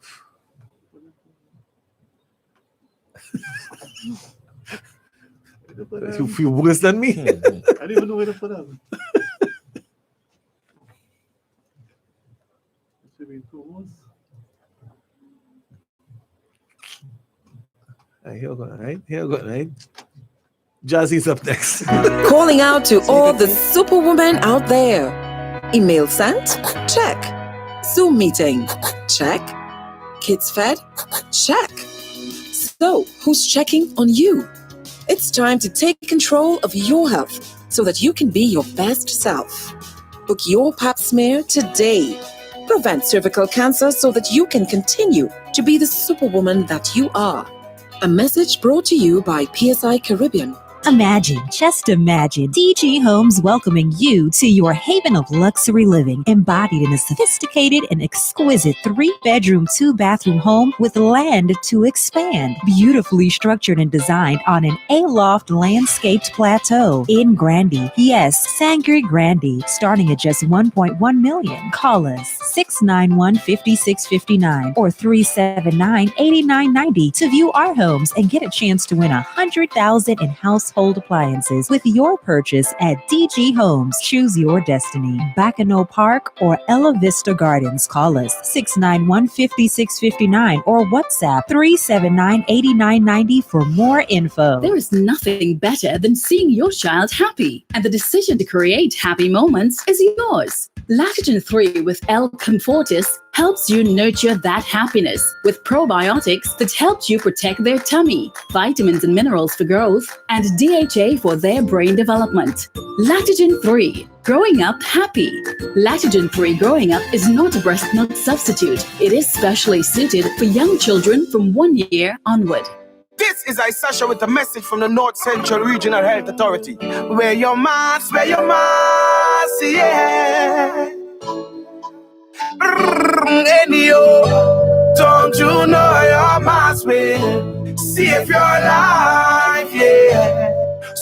Speaker 9: You feel worse than me.
Speaker 7: I don't even know where to put them.
Speaker 9: Here we go, right? Jazzy's up next.
Speaker 20: Calling out to all the superwomen out there. Email sent? Check. Zoom meeting? Check. Kids fed? Check. So, who's checking on you? It's time to take control of your health so that you can be your best self. Book your pap smear today. Prevent cervical cancer so that you can continue to be the superwoman that you are. A message brought to you by PSI Caribbean.
Speaker 21: Imagine, just imagine, DG Homes welcoming you to your haven of luxury living, embodied in a sophisticated and exquisite 3-bedroom, 2-bathroom home with land to expand. Beautifully structured and designed on an aloft landscaped plateau in Grandy. Yes, Sangre Grandy, starting at just $1.1 million. Call us 691-5659 or 379-8990 to view our homes and get a chance to win $100,000 in household appliances with your purchase at DG Homes. Choose your destiny. Bacano Park or Ella Vista Gardens. Call us 691-5659 or WhatsApp 379-8990 for more info.
Speaker 22: There is nothing better than seeing your child happy, and the decision to create happy moments is yours. Lactogen 3 with L. Comfortis helps you nurture that happiness with probiotics that help you protect their tummy, vitamins and minerals for growth, and DHA for their brain development. Lactogen 3, growing up happy. Lactogen 3 growing up is not a breast milk substitute. It is specially suited for young children from 1 year onward.
Speaker 14: This is Sasha with a message from the North Central Regional Health Authority. Wear your mask, yeah. Don't you know your mask will save your life, yeah.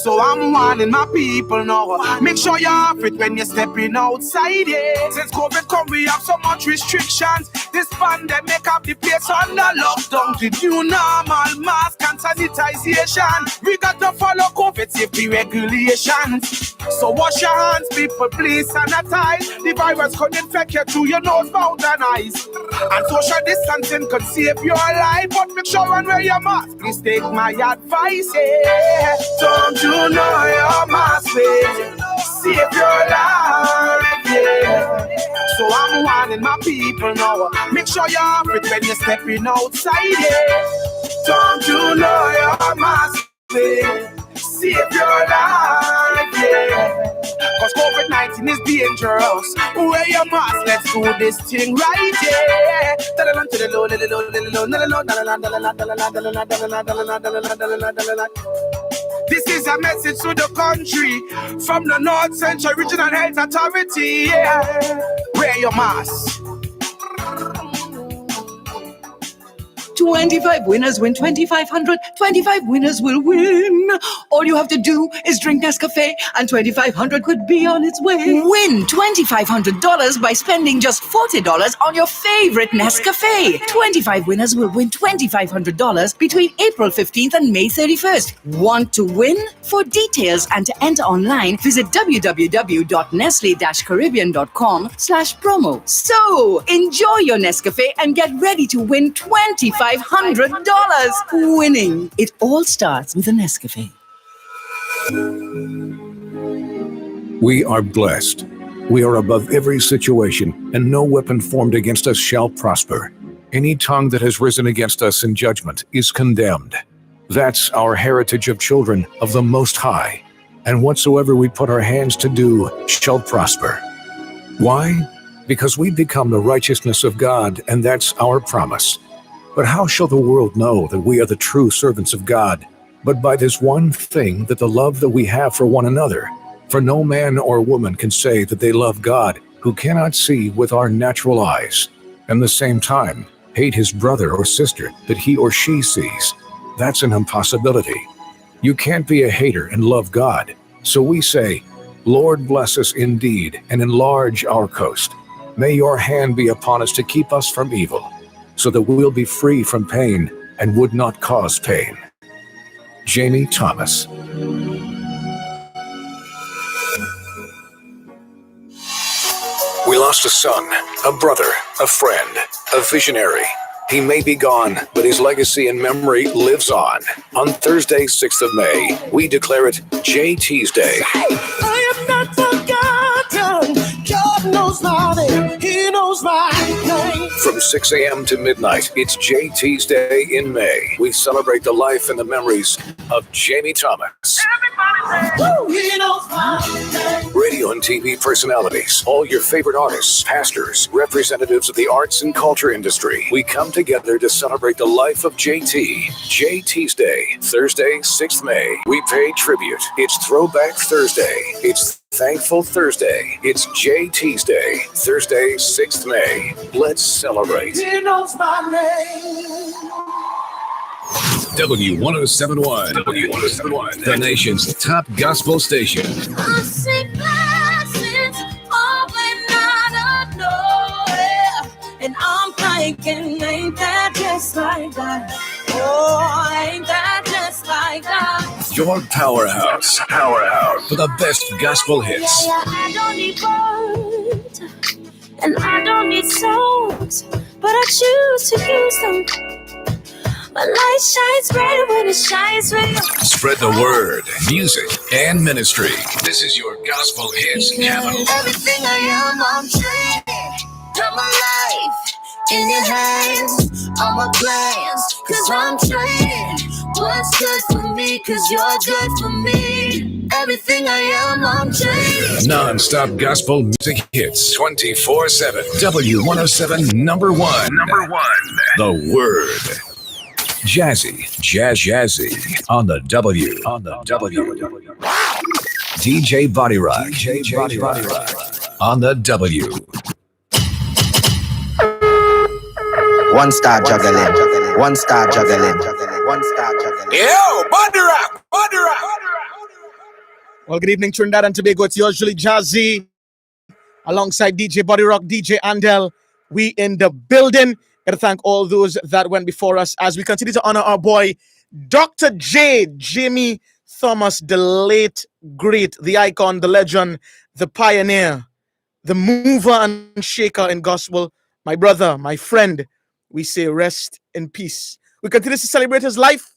Speaker 14: So I'm warning my people now. Make sure you have it when you're stepping outside, yeah. Since COVID come, we have so much restrictions. This pandemic have the place under lockdown. The new normal mask and sanitization. We got to follow COVID safety regulations. So wash your hands, people, please sanitize. The virus could infect you through your nose, mouth, and eyes. And social distancing could save your life. But make sure and wear your mask. Please take my advice, yeah. Don't you know your mask will save your life, yeah. So I'm warning my people now. Make sure you have it when you're stepping outside, yeah. Don't you know your mask will save your life, yeah. Cause COVID-19 is dangerous. Wear your mask, let's do this thing right, yeah. This is a message to the country from the North Central Regional Health Authority, yeah. Wear your mask.
Speaker 25: 25 winners win 2,500. 25 winners will win. All you have to do is drink Nescafe and 2,500 could be on its way. Win $2,500 by spending just $40 on your favorite Nescafe. 25 winners will win $2,500 between April 15th and May 31st. Want to win? For details and to enter online, visit www.nestle-caribbean.com/promo. So, enjoy your Nescafe and get ready to win $2,500. Winning. It all starts with a Nescafe.
Speaker 2: We are blessed. We are above every situation, and no weapon formed against us shall prosper. Any tongue that has risen against us in judgment is condemned. That's our heritage of children of the Most High, and whatsoever we put our hands to do shall prosper. Why? Because we become the righteousness of God, and that's our promise. But how shall the world know that we are the true servants of God? But by this one thing, that the love that we have for one another. For no man or woman can say that they love God who cannot see with our natural eyes, and the same time hate his brother or sister that he or she sees. That's an impossibility. You can't be a hater and love God. So we say, Lord, bless us indeed and enlarge our coast. May your hand be upon us to keep us from evil, so that we'll be free from pain and would not cause pain. Jamie Thomas. We lost a son, a brother, a friend, a visionary. He may be gone, but his legacy and memory lives on. On Thursday, 6th of May, we declare it JT's Day.
Speaker 11: I am not forgotten. God knows my name. He knows my name.
Speaker 2: From 6 a.m. to midnight, it's JT's Day in May. We celebrate the life and the memories of Jamie Thomas.
Speaker 11: He knows my name.
Speaker 2: Radio and TV personalities, all your favorite artists, pastors, representatives of the arts and culture industry. We come together to celebrate the life of JT. JT's Day, Thursday, 6th May. We pay tribute. It's Throwback Thursday. It's Thankful Thursday. It's JT's Day, Thursday, 6th May. Let's celebrate.
Speaker 11: He knows my name.
Speaker 2: W1071. W1071. The nation's top gospel station.
Speaker 11: I sing blessings falling out of nowhere, and I'm thinking, ain't that just like that? Oh, ain't that just like that?
Speaker 2: Your powerhouse for the best gospel hits.
Speaker 11: Yeah, I don't need words, and I don't need songs, but I choose to use them. My light shines brighter when it shines with you.
Speaker 2: Spread the word, music, and ministry. This is your gospel hits capital.
Speaker 11: Everything I am, I'm trading. Got my life in your hands, all my plans, cause I'm trading. What's good for me, cause you're good for me. Everything I am, I'm trading.
Speaker 2: Non-stop gospel music hits 24/7. W107 number one. The Word. Jazzy on the W. DJ Body Rock on the W.
Speaker 1: One star juggling.
Speaker 11: Yo, Body Rock.
Speaker 9: Well, good evening, Trinidad and Tobago. It's usually Jazzy alongside DJ Body Rock, DJ Andel. We in the building. Gotta thank all those that went before us as we continue to honor our boy, Dr. Jamie Thomas, the late, great, the icon, the legend, the pioneer, the mover and shaker in gospel. My brother, my friend, we say rest in peace. We continue to celebrate his life,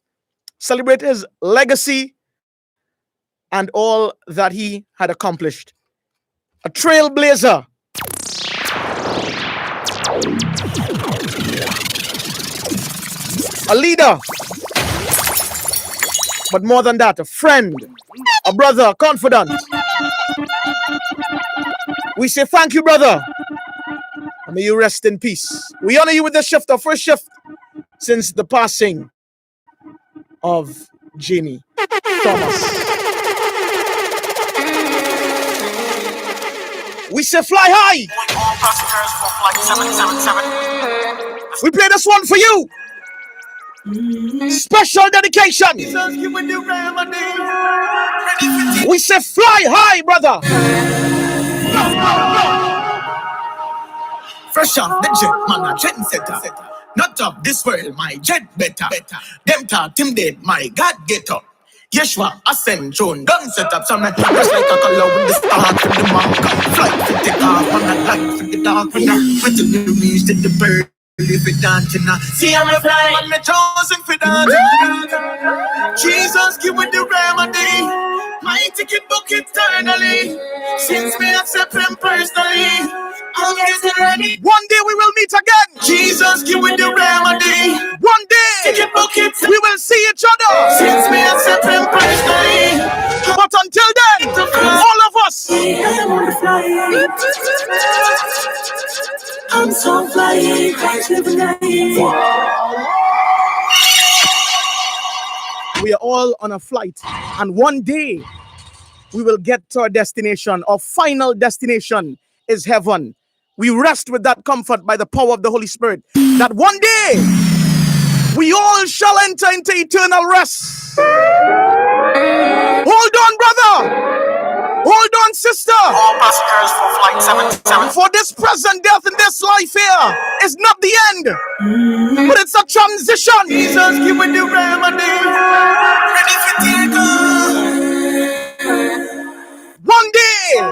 Speaker 9: celebrate his legacy, and all that he had accomplished. A trailblazer. A leader, but more than that, a friend, a brother, a confidant. We say thank you, brother, and may you rest in peace. We honor you with the shift, our first shift since the passing of Jamie Thomas. We say fly high. We play this one for you. Special dedication. We say fly high, brother.
Speaker 11: Fresh off the jet, man, a jet setter. Not of this world, my jet better. Them talk him dead, my God get up. Yeshua, ascend, throne, done set up. Some just like a color with the star from the marker. Flight for the car, man, a light for the dark. When you reach to the bird, if it dancing. See I'm a fly, man, me chosen for that. Jesus, give me the remedy. My ticket book eternally. Since me accept him personally, I'm getting ready.
Speaker 9: One day we will meet again.
Speaker 11: Jesus, give me the remedy.
Speaker 9: One day
Speaker 11: ticket book
Speaker 9: we will see each other.
Speaker 11: Since me accept him personally,
Speaker 9: but until then, all of us.
Speaker 11: I'm so flying, Christ living life.
Speaker 9: We are all on a flight, and one day we will get to our destination. Our final destination is heaven. We rest with that comfort by the power of the Holy Spirit, that one day we all shall enter into eternal rest. Hold on, brother. Hold on, sister.
Speaker 11: All passengers for flight 77.
Speaker 9: For this present death in this life here is not the end, but it's a transition.
Speaker 11: Jesus, give me the remedy. Ready for takeoff.
Speaker 9: One day,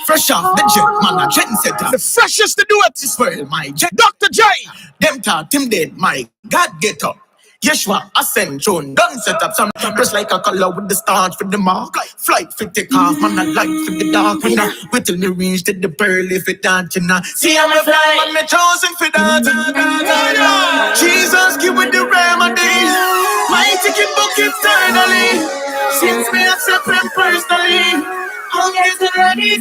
Speaker 11: fresh off the jet, man, a jet setter.
Speaker 9: The freshest to do it.
Speaker 11: This world, my jet.
Speaker 9: Dr. J.
Speaker 11: Them taught him dead, my God get up. Yeshua, ascend, throne, done set up. Some press like a color with the stars for the mark. Flight for take off, man, a light for the dark. Wait till me reach to the pearl if it dancing. See I'm a fly, man, me chosen for that. Jesus, give me the remedy. My ticket book eternally. Since me accept him personally, I'm getting ready.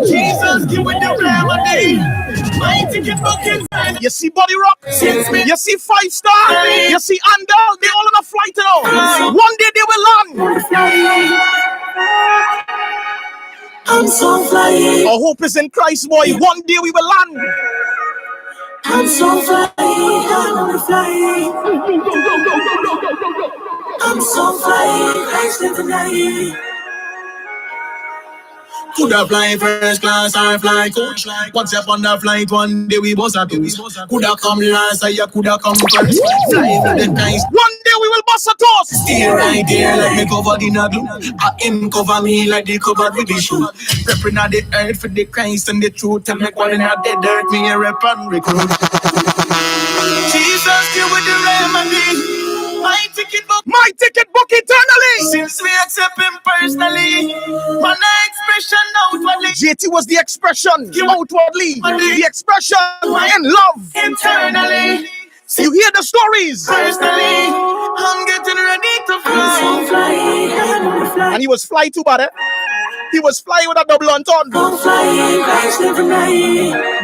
Speaker 11: Jesus, give me the remedy. My ticket book eternally.
Speaker 9: You see Body Rock? You see 5 Star? You see Andal? They all on a flight now. One day they will land.
Speaker 11: I'm so flying.
Speaker 9: Our hope is in Christ, boy. One day we will land.
Speaker 11: I'm so flying. I'm flying. I'm so flying. Christ living life. Coulda fly first class or fly coach. Once upon a flight, one day we bust a toast. Coulda come last or you coulda come first. Fly for the Christ.
Speaker 9: One day we will bust a toast.
Speaker 11: Stay right there like me covered in a glue. Him cover me like they covered with the shoe. Repping on the earth for the Christ and the truth. And me calling out the dirt, me a rep and recruit. Jesus, give me the remedy. My ticket book eternally. Since we accept him personally, my expression outwardly.
Speaker 9: JT was the expression outwardly, the expression in love
Speaker 11: internally.
Speaker 9: You hear the stories.
Speaker 11: Personally, I'm getting ready to fly.
Speaker 9: And he was fly too bad, eh? He was flying with a double entendre.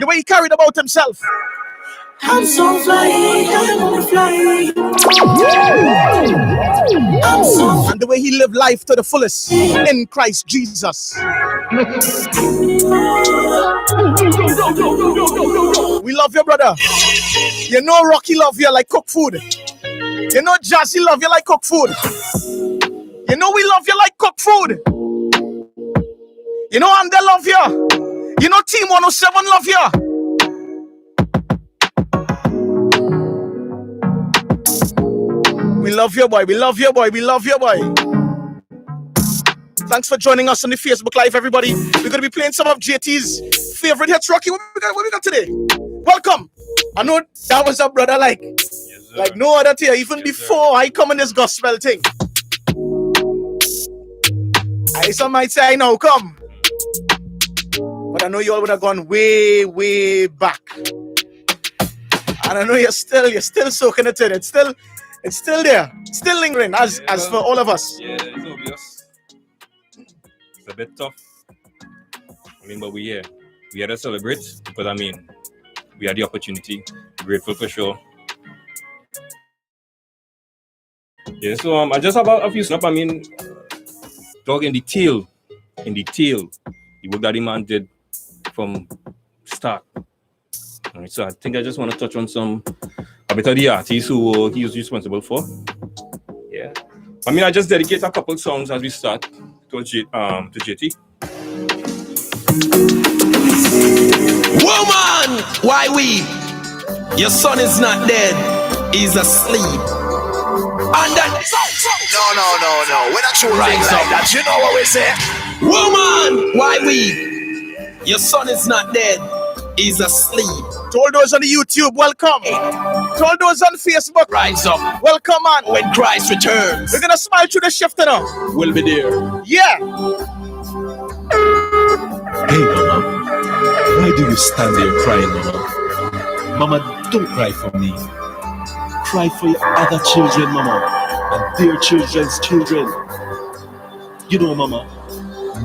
Speaker 9: The way he carried about himself.
Speaker 11: I'm so flying, I'm flying.
Speaker 9: And the way he lived life to the fullest in Christ Jesus. We love you, brother. You know Rocky love you like cook food. You know Jazzy love you like cook food. You know we love you like cook food. You know Amde love you. You know Team 107 love you. We love you, boy. We love you, boy. We love you, boy. Thanks for joining us on the Facebook Live, everybody. We're going to be playing some of JT's favorite hits. Rocky, what we got today? Welcome. I know that was a brother like no other tier, even before I come in this gospel thing. Some might say I know come. But I know you all would have gone way, way back. And I know you're still soaking it in. It's still there, still lingering as for all of us.
Speaker 3: Yeah, it's obvious. It's a bit tough. But we're here. We had to celebrate because we had the opportunity. Grateful for sure. Yeah, so I just have a few snap. Dog in detail, the work that the man did from start. All right, so I think I just want to touch on some a bit of the artists who he was responsible for. Yeah. I mean, I just dedicate a couple songs as we start to JT.
Speaker 14: Woman, why weep? Your son is not dead, he's asleep. And that
Speaker 2: No. We're not sure
Speaker 14: rise
Speaker 2: like
Speaker 14: up.
Speaker 2: that. You know what we say?
Speaker 14: Woman, why weep? Your son is not dead, he's asleep.
Speaker 7: To all those on the YouTube, welcome. To all those on Facebook,
Speaker 14: rise up.
Speaker 7: Welcome on.
Speaker 14: When Christ returns,
Speaker 7: we're gonna smile through the shift now.
Speaker 14: We'll be there.
Speaker 7: Yeah.
Speaker 5: Hey, Mama. Why do you stand there crying, Mama? Mama, don't cry for me. Cry for your other children, Mama, and their children's children. You know, Mama,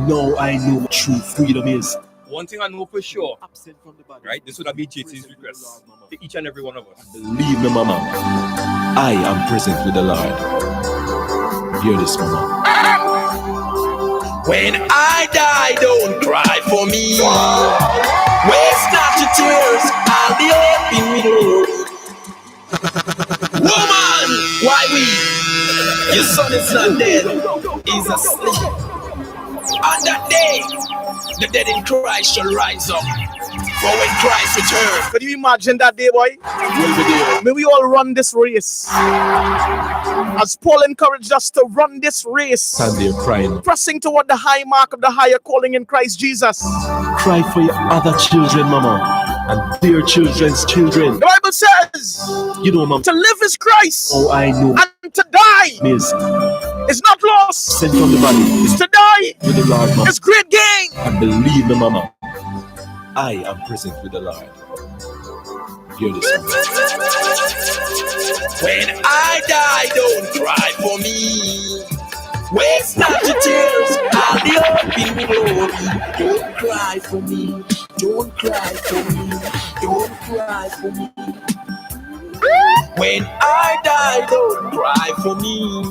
Speaker 5: now I know what true freedom is.
Speaker 3: One thing I know for sure, right? This would have been JT's request to each and every one of us.
Speaker 5: Believe me, Mama, I am present with the Lord. Hear this, Mama.
Speaker 14: When I die, don't cry for me. Waste not your tears, I'll be open with glory. Woman, why weep? Your son is not dead, he's asleep. On that day, the dead in Christ shall rise up. For when Christ returns,
Speaker 7: Can you imagine that day, boy?
Speaker 14: we'll be there.
Speaker 7: May we all run this race. As Paul encouraged us to run this race.
Speaker 5: Stand there crying.
Speaker 7: Pressing toward the high mark of the higher calling in Christ Jesus.
Speaker 5: Cry for your other children, Mama, and their children's children.
Speaker 7: The Bible says,
Speaker 5: You know, Mama,
Speaker 7: to live is Christ.
Speaker 5: oh, I know.
Speaker 7: And to die
Speaker 5: Miss,
Speaker 7: is not loss.
Speaker 5: sent from the body.
Speaker 7: It's to die.
Speaker 5: With the Lord, Mama.
Speaker 7: It's great gain.
Speaker 5: And believe me, Mama, I am present with the Lord. Hear this, Mama.
Speaker 14: When I die, don't cry for me. Waste not your tears, I'll be open with glory. Don't cry for me, don't cry for me, don't cry for me. When I die, don't cry for me.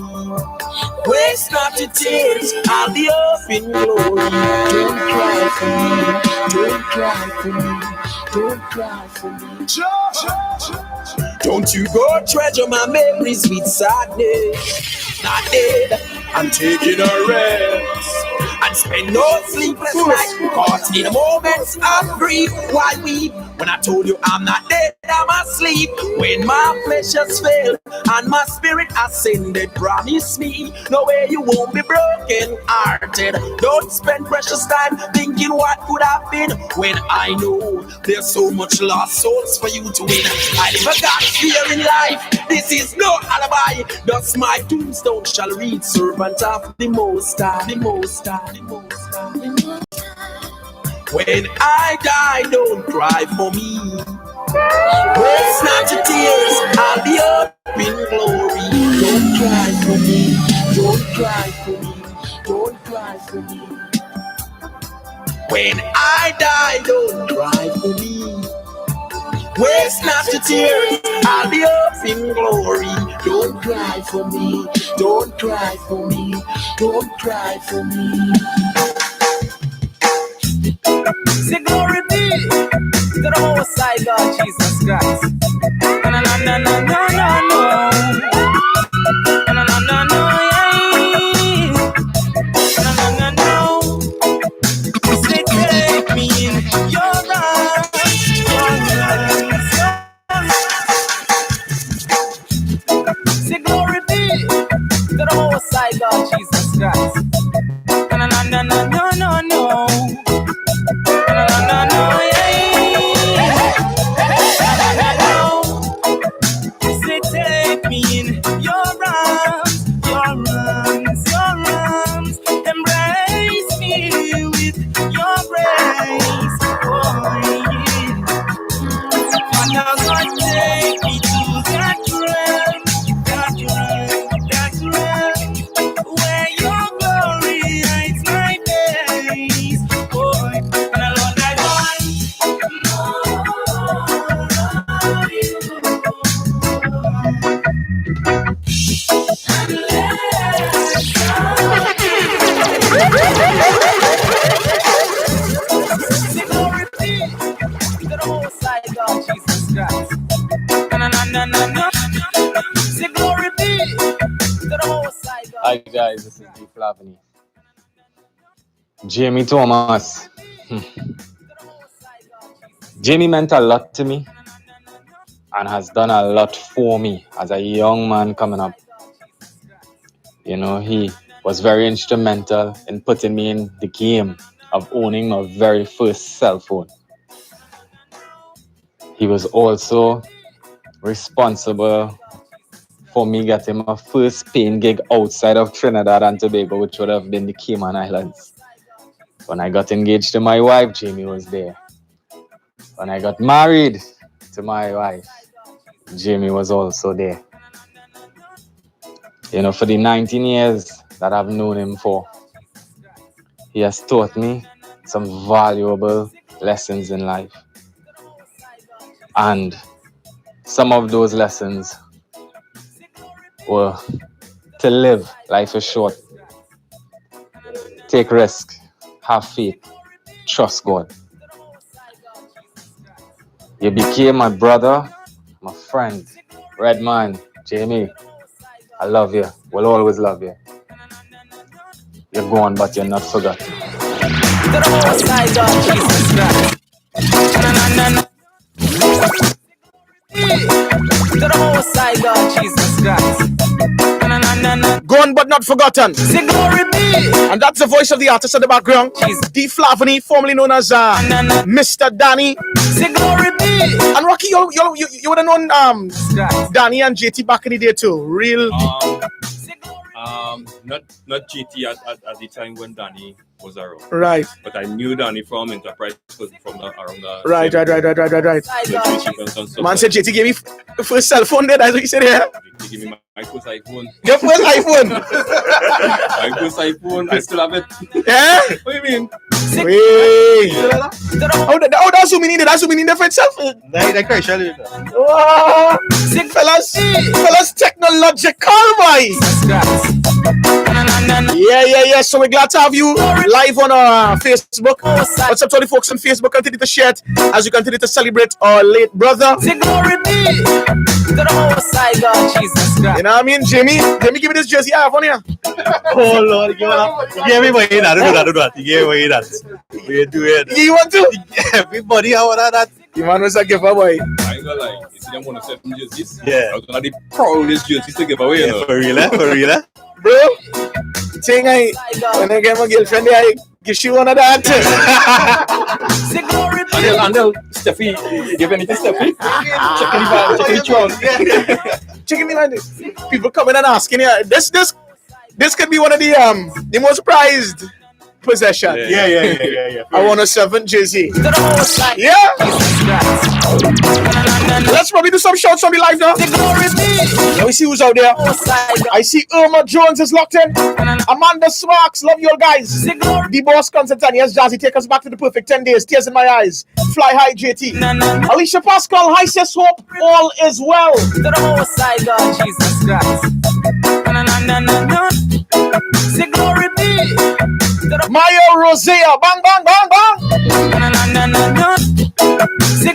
Speaker 14: Waste not your tears, I'll be open with glory. Don't cry for me, don't cry for me, don't cry for me. Don't you go treasure my memories with sadness. Not dead, I'm taking a rest and spend no sleepless nights. Caught in moments of grief. Why weep when I told you I'm not dead, I'm asleep? When my pleasures fail and my spirit ascended, promise me no way you won't be broken hearted. Don't spend precious time thinking what could have been when I know there's so much lost souls for you to win. I never got fear in life, this is no alibi. Thus my tombstone shall read, servant of the Most High, the Most High, the Most High, the Most High. When I die, don't cry for me. Waste not your tears, I'll be up in glory. Don't cry for me, don't cry for me, don't cry for me. When I die, don't cry for me. Waste not your tears, I'll be up in glory. Don't cry for me, don't cry for me, don't cry for me.
Speaker 8: Say glory be to the Most High God Jesus Christ. No, no, no, no, no, no, no. No, no, no, no, yeah. No, no, no, no. Say take me in your arms, Say glory be to the Most High God Jesus Christ. No, no, no, no, no, no, no.
Speaker 4: Flavany. Jamie Thomas. Jamie meant a lot to me and has done a lot for me as a young man coming up. You know, he was very instrumental in putting me in the game of owning my very first cell phone. He was also responsible for me getting my first paying gig outside of Trinidad and Tobago, which would have been the Cayman Islands. When I got engaged to my wife, Jamie was there. When I got married to my wife, Jamie was also there. You know, for the 19 years that I've known him for, he has taught me some valuable lessons in life. And some of those lessons were to live. Life is short. Take risk. Have faith. Trust God. You became my brother, my friend, Red Man, Jamie. I love you. Will always love you. You're gone, but you're not forgotten.
Speaker 9: Gone but not forgotten. And that's the voice of the artist in the background. D. Flavany, formerly known as Mr. Danny. And Rocky, you would have known Danny and JT back in the day too. Real.
Speaker 3: Not GT at the time when Danny was around.
Speaker 9: Right.
Speaker 3: But I knew Danny from Enterprise from around the
Speaker 9: Right. Man said JT gave me first cell phone there. That's what he said here.
Speaker 3: He gave me my first iPhone.
Speaker 9: Your first iPhone?
Speaker 3: My first iPhone. I still have it.
Speaker 9: Yeah?
Speaker 3: What do you mean?
Speaker 9: Wait. Oh, that's what we need. That's what we need for itself. Oh, fellas, technological, boy. Yeah. So we're glad to have you live on our Facebook. What's up to all the folks on Facebook? Continue to share it as you continue to celebrate our late brother. You know what I mean, Jimmy? Let me give me this jersey I have on here.
Speaker 5: Oh Lord, give me away that. Do that. You gave away that. We do it.
Speaker 9: You want to?
Speaker 5: Everybody, how about that?
Speaker 9: The man was a giveaway.
Speaker 3: I ain't gonna lie. You see them one of 7 jerseys?
Speaker 5: Yeah.
Speaker 3: I was one of the proudest jerseys to give away.
Speaker 5: Yeah, for real.
Speaker 9: Bro, thing when I get my girlfriend, I give you one of that.
Speaker 3: Andel, Steffi, give anything, Steffi?
Speaker 9: Checking the man. People coming and asking, this could be one of the most prized possession.
Speaker 5: Yeah.
Speaker 9: I want a 7 jersey. Yeah. Let's probably do some shots on the live now. Let me see who's out there. I see Irma Jones is locked in. Amanda Smarks, love you all guys. The Boss Constantine, yes, Jazzy, take us back to the perfect 10 days. Tears in my eyes. Fly high, JT. Alicia Pascal, hi sis, hope all is well. Jesus Christ. Glory be. Maya Rosea, bang, bang, bang, bang.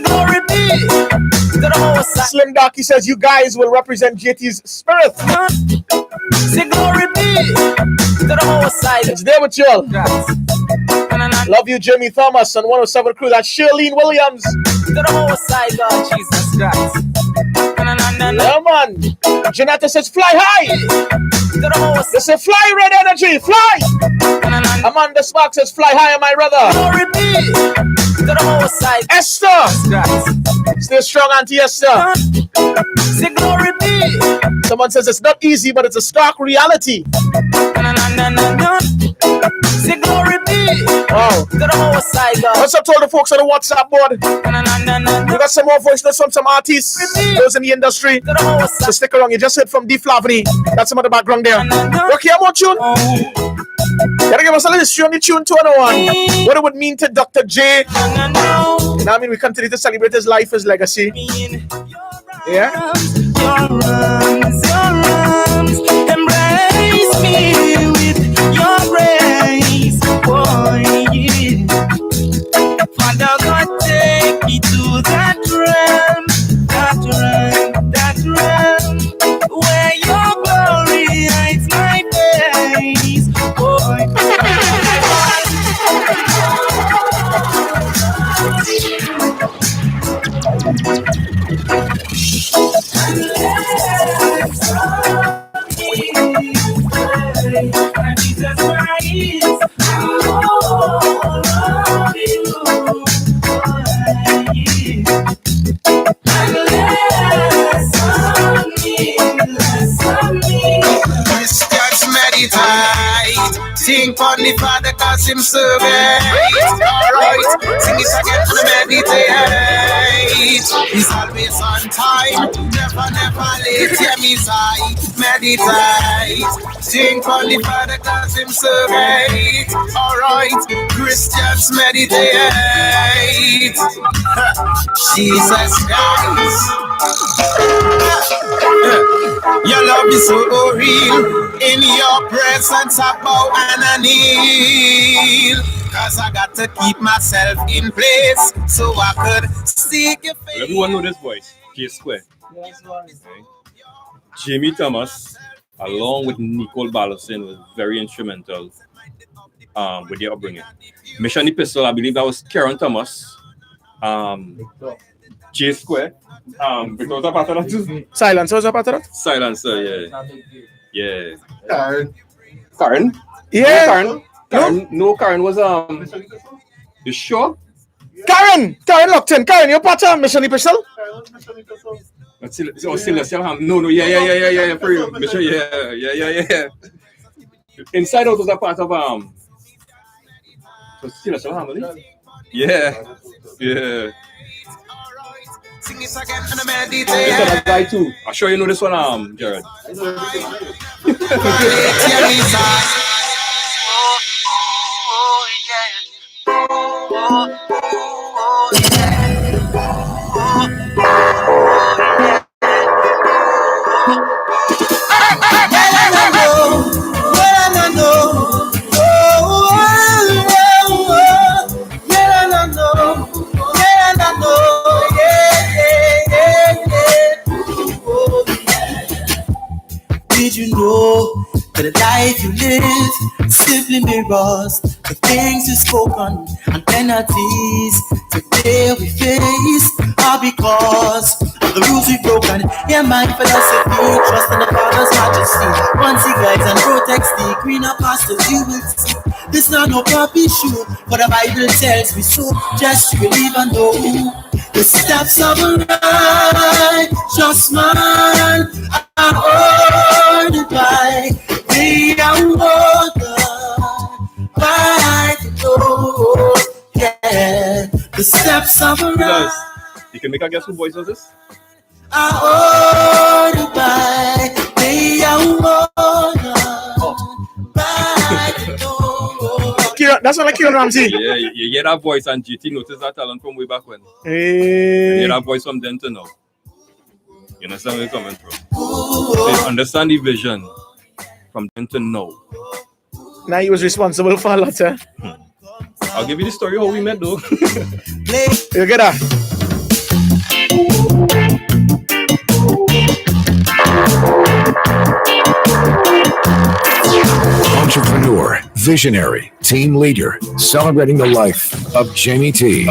Speaker 9: Glory be. Slim Darky says you guys will represent JT's spirit. Glory be. It's there with y'all. Love you, Jimmy Thomas on 107 Crew. That's Shirlene Williams. Jesus Christ. Yeah, man. Janetta says fly high. They say fly, red energy, fly. Amanda Sparks says fly high, my brother. Esther, stay strong, Auntie Esther. Someone says it's not easy, but it's a stark reality. Wow. What's up to all the folks on the WhatsApp board? We got some more voice notes from some artists, those in the industry. So stick around. You just heard from D. Flavany. That's some of the background there. Okay, I'm on tune. Gotta give us a little history on the tune 201. What it would mean to Dr. J. You know what I mean? We continue to celebrate his life, his legacy. Yeah? Your arms, embrace me with your grace. Boy, Father God, take me to that realm, where your glory hides my face. Oh,
Speaker 14: for the Father cause him serve it. Alright, sing it again and meditate. He's always on time, never late. Yeah, me's I meditate. Sing for the Father cause him serve it. Alright, Christians meditate. Jesus Christ. Your love is so real. In your presence I bow and I kneel. Cause I got to keep myself in place so I could seek your face.
Speaker 3: Everyone know this voice, J Square. Okay. Jamie Thomas, along with Nicole Ballison, was very instrumental with their upbringing. Mission Epistle, I believe that was Karen Thomas. J Square. Victor was a part of that too.
Speaker 16: Silence was a part of that?
Speaker 3: Silencer, yeah.
Speaker 16: Karen?
Speaker 3: Yeah.
Speaker 16: No,
Speaker 3: Karen was you sure?
Speaker 16: Karen locked in. Karen, you're part of Mission Epistle?
Speaker 3: Celestial Ham. No, yeah, for real. Mission, yeah. Inside Out was a part of Celestial Ham, yeah.
Speaker 14: Sing it again and meditate.
Speaker 3: That guy too. I'm sure you know this one, Jared.
Speaker 14: Did you know that the life you live simply mirrors the things you spoken and penalties today we face are because of the rules we've broken. Yeah, my philosophy, trust in the Father's majesty. Once he guides and protects the greener pastures you will see. This not no puppy shoe, but the Bible tells me so. Just to believe and know the steps of a righteous man are ordered by the water, by the Lord. Yeah, the steps of a righteous.
Speaker 3: You can make a guess who voice was this?
Speaker 14: Are ordered by the water, by the Lord.
Speaker 16: That's what I Kieran Ramsey.
Speaker 3: Yeah, you hear that voice and GT notice that talent from way back when.
Speaker 16: Hey.
Speaker 3: You hear that voice from then to now. You understand where you're coming from? So you understand the vision from then to now.
Speaker 16: Now he was responsible for a lot, eh?
Speaker 3: I'll give you the story how we met though.
Speaker 16: You get that?
Speaker 2: Entrepreneur, visionary, team leader, celebrating the life of Jamie T.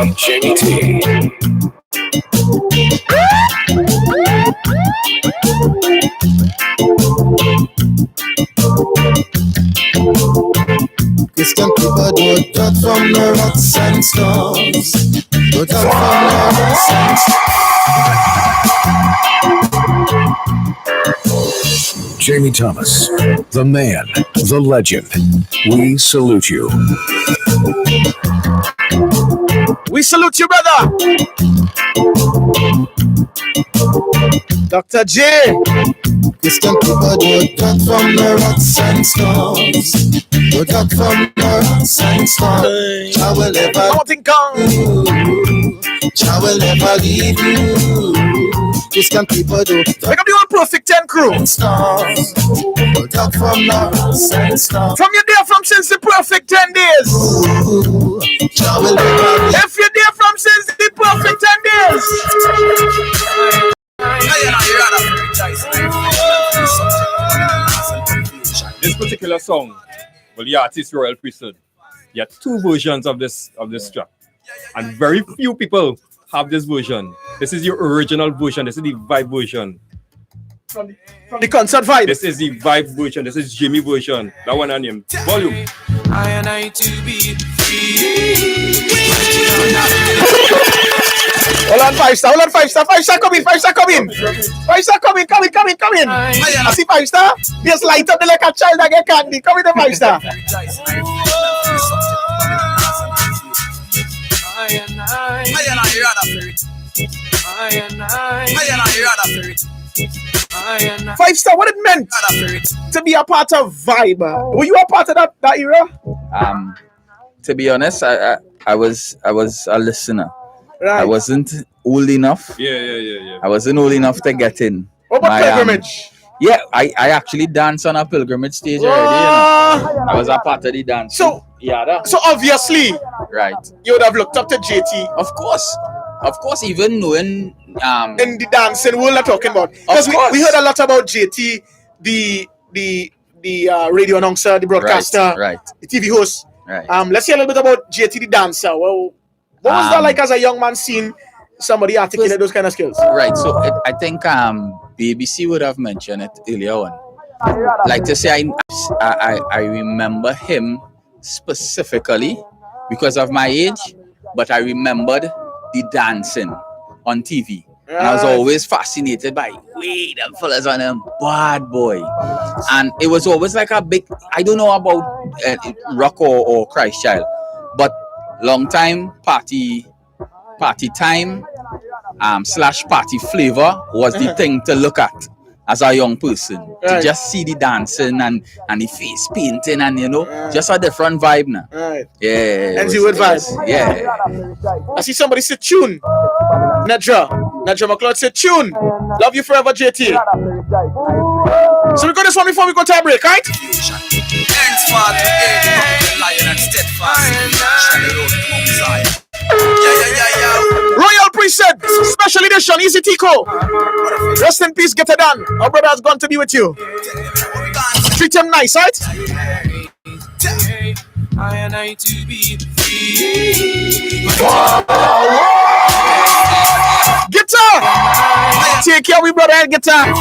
Speaker 14: Christian people don't talk from the rocks and stones. Don't talk from the rocks and stones.
Speaker 2: Jamie Thomas, the man, the legend. We salute you.
Speaker 16: We salute you, brother. Dr. J.
Speaker 14: Christian people don't talk from the rocks and stones. Don't talk from the rocks and stones. Jah will ever Jah will never leave you. Christian people do.
Speaker 16: Pick up the old Perfect 10 crew.
Speaker 14: Don't talk from the rocks and stones.
Speaker 16: From your day from since the Perfect 10 days.
Speaker 14: Jah will never leave.
Speaker 16: If you're there from since the Perfect 10 days.
Speaker 3: This particular song, well, the artist Royal Priesthood, there are two versions of this track, and very few people have this version. This is your original version. This is the vibe version.
Speaker 16: From the concert vibe.
Speaker 3: This is the vibe version. This is Jimmy version. That one on him. Volume.
Speaker 14: I and I to be free.
Speaker 16: Hold on, 5 star. Hold on, 5 star. 5 star come in. 5 star come in. 5 star come in. I see 5 star. Just light up the like a child that get candy. Come in the 5 star. Five star, what it meant to be a part of Vibe? Were you a part of that era?
Speaker 10: To be honest, I was a listener.
Speaker 16: Right.
Speaker 10: I wasn't old enough.
Speaker 3: Yeah.
Speaker 10: I wasn't old enough to get in.
Speaker 16: What about pilgrimage?
Speaker 10: Yeah, I actually danced on a pilgrimage stage already. You know? I was a part of the dance.
Speaker 16: So obviously,
Speaker 10: right,
Speaker 16: you would have looked up to JT.
Speaker 10: Of course, even knowing
Speaker 16: in the dancing world, we're talking about, because we heard a lot about JT, the radio announcer, the broadcaster,
Speaker 10: right,
Speaker 16: the TV host.
Speaker 10: Right.
Speaker 16: Let's hear a little bit about JT, the dancer. Well, what was that like as a young man seeing somebody articulate those kind of skills?
Speaker 10: Right. So I think BBC would have mentioned it earlier on. Like to say, I remember him specifically because of my age, but I remembered the dancing on TV. And I was always fascinated by, wait, them fellas on them bad boy. And it was always like a big, I don't know about rock or Christ child, but long time party time / party flavor was the thing to look at as a young person.
Speaker 16: Right.
Speaker 10: To just see the dancing and the face painting and just a different vibe now.
Speaker 16: Right.
Speaker 10: Yeah.
Speaker 16: And you would vibe.
Speaker 10: Yeah.
Speaker 16: I see somebody say tune. Nedra McLeod said tune. Love you forever, JT. So we got this one before we go to a break, right? Royal Priesthood, special edition, Easy Tico. Rest in peace, get it done. Our brother has gone to be with you. Treat him nice, right?
Speaker 8: I and I to be free.
Speaker 16: Guitar! Take care, we brother, guitar.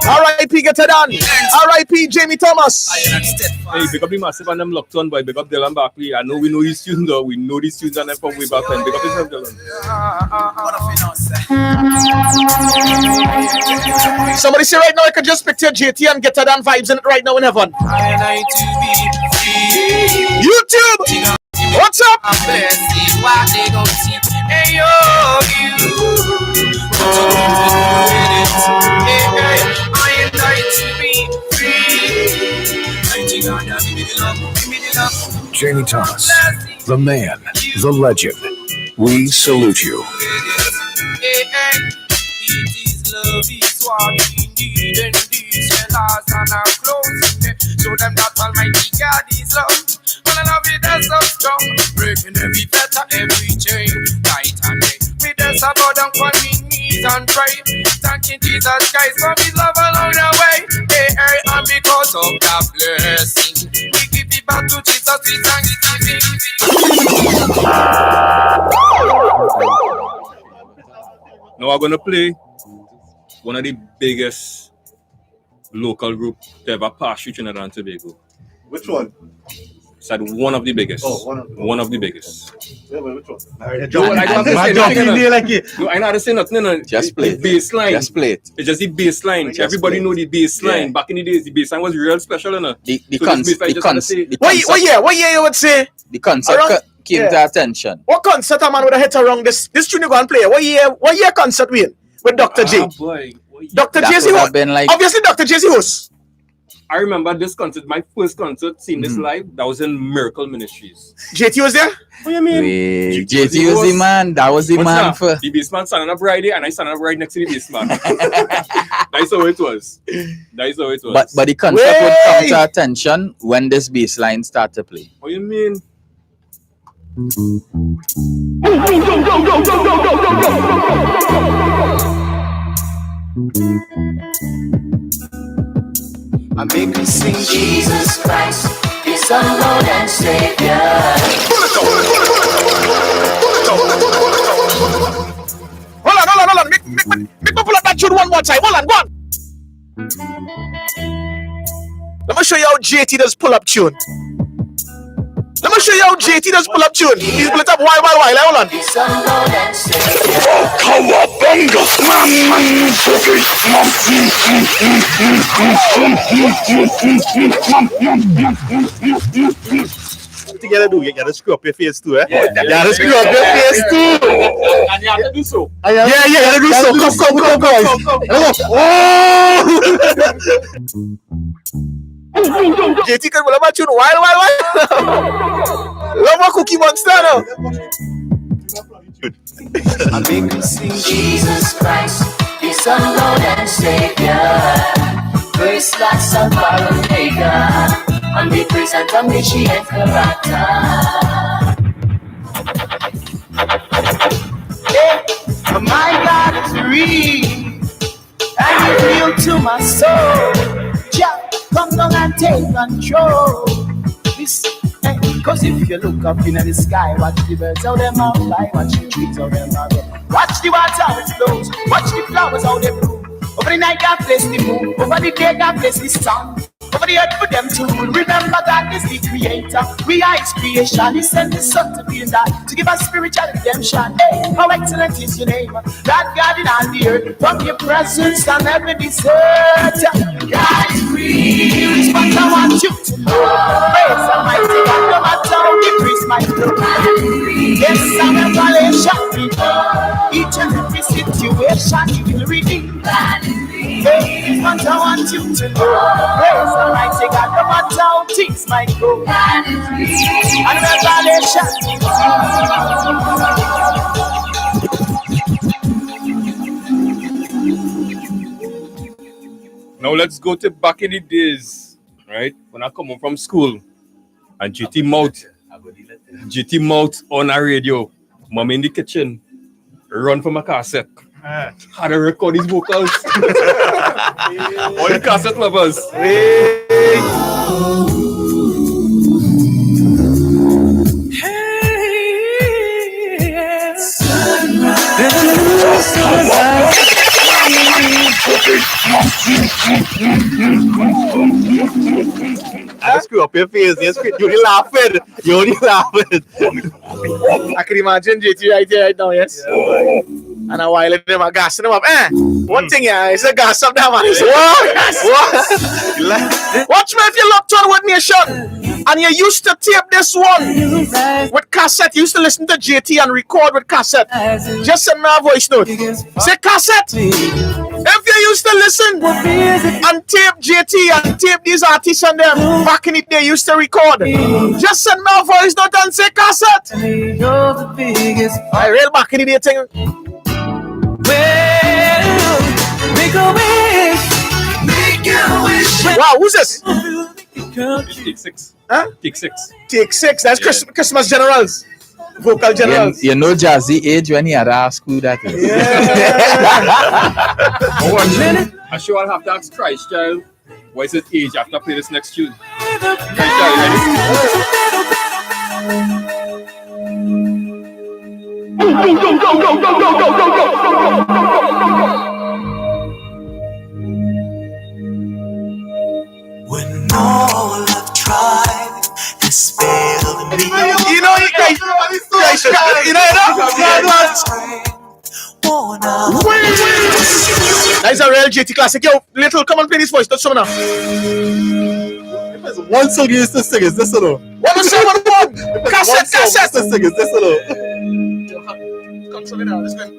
Speaker 16: R.I.P. get it done. R.I.P. Jamie Thomas.
Speaker 3: Hey, big up the massive and them locked on, boy. Big up Dylan Barkley. I know we know his tunes, though. We know these tunes and them from way back then. Big up yourself, Dylan.
Speaker 16: Somebody say right now I could just picture JT and get it done vibes in it right now in heaven. YouTube! What's up?
Speaker 8: Hey, yo,
Speaker 2: Jamie Thomas, the man, the legend. We salute you.
Speaker 8: Show them that Almighty God is love. Well, I love it, that's so strong. Breaking every fetter, every chain. Night and day. We just about them on me knees and pray. Thanking Jesus Christ for his love along the way. Hey, and because of that blessing, we give it back to Jesus. We thank you.
Speaker 3: Now I'm gonna play one of the biggest local group to ever pass through Trinidad and Tobago.
Speaker 12: Which one?
Speaker 3: Said one of the biggest.
Speaker 12: Oh,
Speaker 3: one of the biggest.
Speaker 12: Yeah, but which one?
Speaker 3: No, I don't have to say nothing. No, I don't have to say nothing. No.
Speaker 10: Just play it.
Speaker 3: Baseline.
Speaker 10: Just play it.
Speaker 3: It's just the baseline. Everybody know the baseline.
Speaker 10: Yeah.
Speaker 3: Back in the days, the baseline was real special, you know.
Speaker 16: What year you would say?
Speaker 10: The concept came to attention.
Speaker 16: What concert a man would have hit around this tune you go and play? What year concert with Dr. J?
Speaker 3: Boy.
Speaker 16: Dr.
Speaker 10: That
Speaker 16: J's
Speaker 10: would have
Speaker 16: host.
Speaker 10: been like-
Speaker 16: Obviously Dr. J's host.
Speaker 3: I remember this concert, my first concert, seeing this live, that was in Miracle Ministries.
Speaker 16: JT was there?
Speaker 3: What do you mean?
Speaker 10: Wait, JT was the man. That was the
Speaker 3: What's
Speaker 10: man
Speaker 3: that?
Speaker 10: for.
Speaker 3: The bassman standing up right there, and I standing up right next to the bassman. That's how it was. That's how it was.
Speaker 10: But the concept would come to attention when this bass line start to play.
Speaker 3: What do you mean?
Speaker 8: I make me sing Jesus Christ is our Lord and Savior.
Speaker 16: Hold on. Make me pull up that tune one more time. Hold on, go on. Let me show you how JT does pull up tune. Let gonna show you how JT does pull up tune. He's pull it up while. Hold on. You gotta screw up your face too, eh? Yeah, you gotta screw up your face too.
Speaker 3: And you have to do so.
Speaker 16: Yeah, you gotta do so. Come, guys. Oh! JT can pull up a tune while. Love a Cookie Monster now.
Speaker 8: I make you sing Jesus Christ, the Son, Lord and Savior. First, last, and Omega, omnipresent, omniscient character. Yeah, my God is real, and He's real to my soul. Jah, come down and take control. Cause if you look up in the sky, watch the birds how them are fly, watch the trees how them are grow, watch the water how it flows, watch the flowers how they bloom. Over the night God bless the moon, over the day God bless the sun, over the earth for them to rule. Remember God is the creator, we are His creation. He sent His Son to be that, to give us spiritual redemption. Hey, how excellent is your name, God in all the earth. From your presence and every desert, God is real, is what I want you to know. Praise Almighty God, no matter how decrease my flow. Yes, I'm a revelation. Each and every situation He will redeem. Hey, it's what I want you to know. Praise Almighty God, no matter how things might go. And revelation.
Speaker 3: Now let's go to back in the days, right? When I come home from school and GT mouth on a radio, mom in the kitchen, run from a cassette. How to record his vocals. All the cassette lovers.
Speaker 16: I screw up your face. You're laughing. I can imagine JT right here right now, yes? And a while in them are gassing them up. One thing, it's a gas up there, man. What? Watch me if you locked on with Nation and you used to tape this one with cassette. You used to listen to JT and record with cassette. Just send me a voice note. Say cassette. If you used to listen and tape JT and tape these artists and them back in the day, used to record. Just send me a voice note and say cassette. I real back in the day thing.
Speaker 8: Well, make a wish.
Speaker 16: Wow, who's this?
Speaker 3: Take six.
Speaker 16: Huh?
Speaker 3: Take six.
Speaker 16: Take six. That's Christmas generals. Vocal generals.
Speaker 10: You know Jazzy age when he had to ask who that is.
Speaker 3: I'm sure I'll have to ask Christ, child. What is his age after I play this next tune? Christ, child, ready?
Speaker 8: Go. When all I've tried has failed me.
Speaker 16: You know, you guys, that's a real JT classic. Yo, Little, come and play this voice. Touch some now.
Speaker 5: One song you used to sing, is this or no?
Speaker 16: What was one? Cassette.
Speaker 5: One song you used to sing, is this or no?
Speaker 16: Come, slow it down. Listen.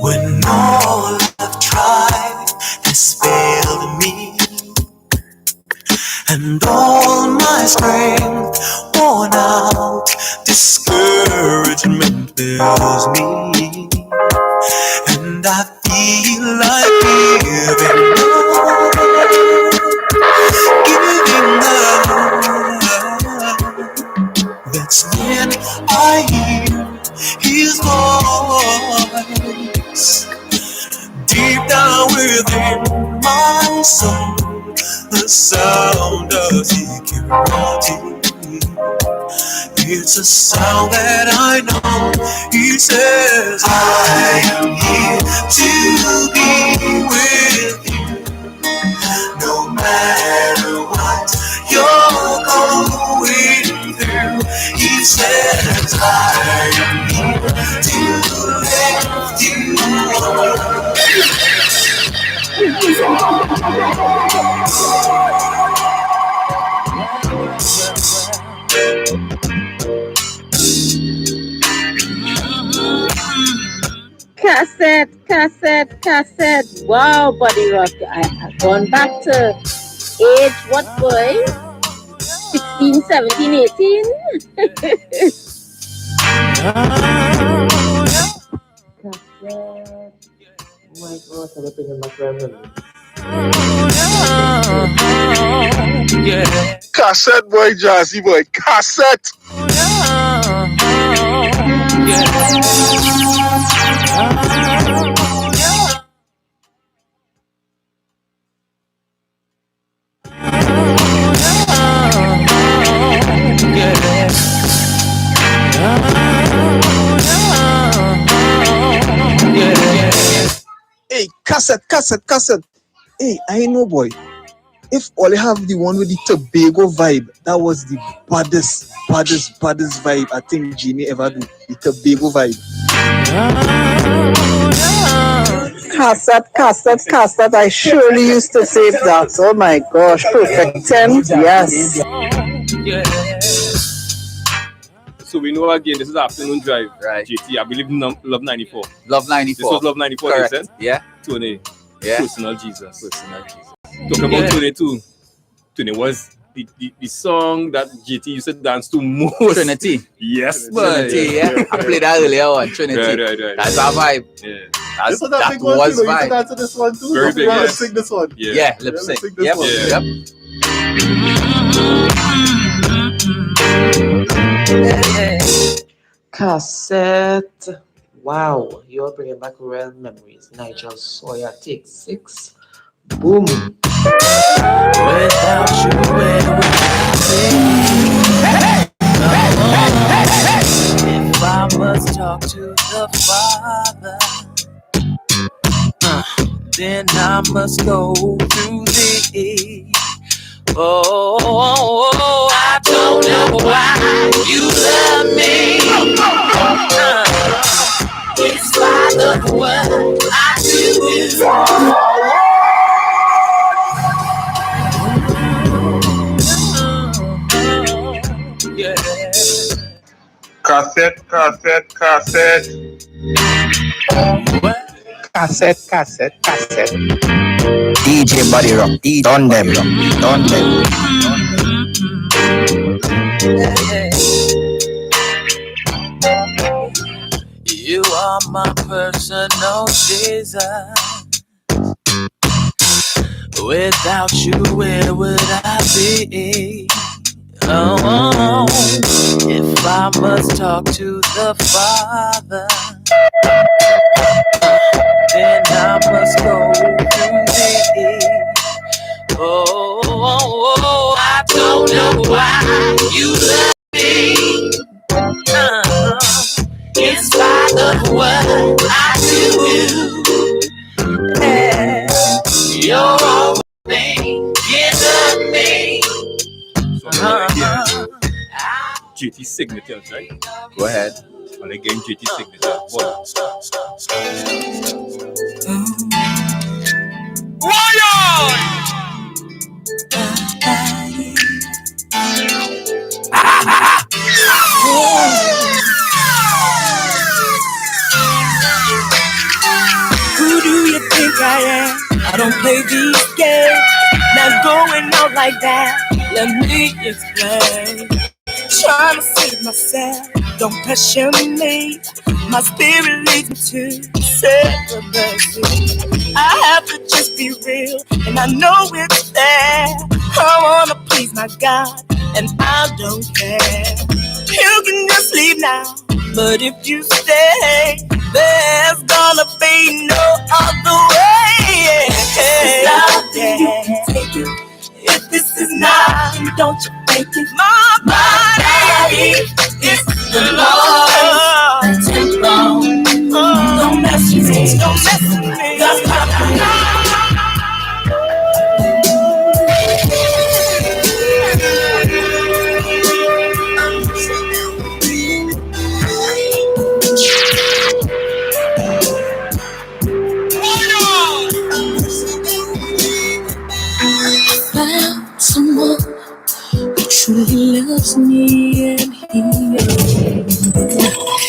Speaker 8: When all I've tried has failed me, and all my strength worn out, discouragement fills me, and I feel like giving up. That's when I hear His voice deep down within my soul. The sound of security. It's a sound that I know. He says, I am here to be with you.
Speaker 11: matter what you're going through, He says I am here to lift you up.
Speaker 12: Cassette. Wow, Buddy Rock. I've gone back to age, what boy? 16, 17, 18? Cassette. Oh my God, I'm bringing my memory.
Speaker 16: Yeah. Cassette boy, Jazzy boy, cassette.
Speaker 9: Hey, cassette. Hey, I know, boy. If only have the one with the Tobago vibe, that was the baddest vibe I think Jimmy ever do. The Tobago vibe.
Speaker 17: Cassette. I surely used to save that. Oh my gosh, perfect 10. Yes.
Speaker 3: So we know again, this is Afternoon Drive. Right. JT, I believe Love 94.
Speaker 10: Love 94.
Speaker 3: This was Love 94,
Speaker 10: correct.
Speaker 3: You said?
Speaker 10: Yeah.
Speaker 3: Tony.
Speaker 10: Yeah.
Speaker 3: Personal Jesus. Talk about Tony too. Tony was the song that JT used to dance to most.
Speaker 10: Trinity.
Speaker 3: Yes,
Speaker 10: Trinity, yeah. I played that earlier on, Trinity.
Speaker 3: Right.
Speaker 10: That's our vibe.
Speaker 3: Yeah.
Speaker 10: That was vibe.
Speaker 16: You dance to this one too.
Speaker 3: Very big, yes.
Speaker 16: Sing this one.
Speaker 10: Yeah, lip sync. Yep.
Speaker 17: Cassette. Wow, you're bringing back real memories. Nigel Sawyer, take 6. Boom.
Speaker 11: Without you, where would I be? If I must talk to the Father, then I must go through thee. Oh, I don't know why you love me. In spite of what I do. Yeah.
Speaker 16: Cassette.
Speaker 1: DJ Buddy Rock, done them.
Speaker 11: You are my personal Jesus. Without you, where would I be? Oh, if I must talk to the Father, then I must go through thee. Oh, I don't know why you love me. In spite of what I do, yeah, you're always in me.
Speaker 3: JT signatures, right?
Speaker 10: Go ahead.
Speaker 3: Well, again, JT signature. What?
Speaker 11: Who do you think I am? I don't play these games. Not going out like that. Let me explain. Trying to save myself. Don't pressure me. My spirit leads me to celibacy. I have to just be real, and I know it's there. I wanna please my God, and I don't care. You can just leave now, but if you stay, there's gonna be no other way. Take it. If this is not, then don't you think it's my body? It's the Lord's temple. Don't mess with me. Don't mess with me.
Speaker 8: truly loves me and he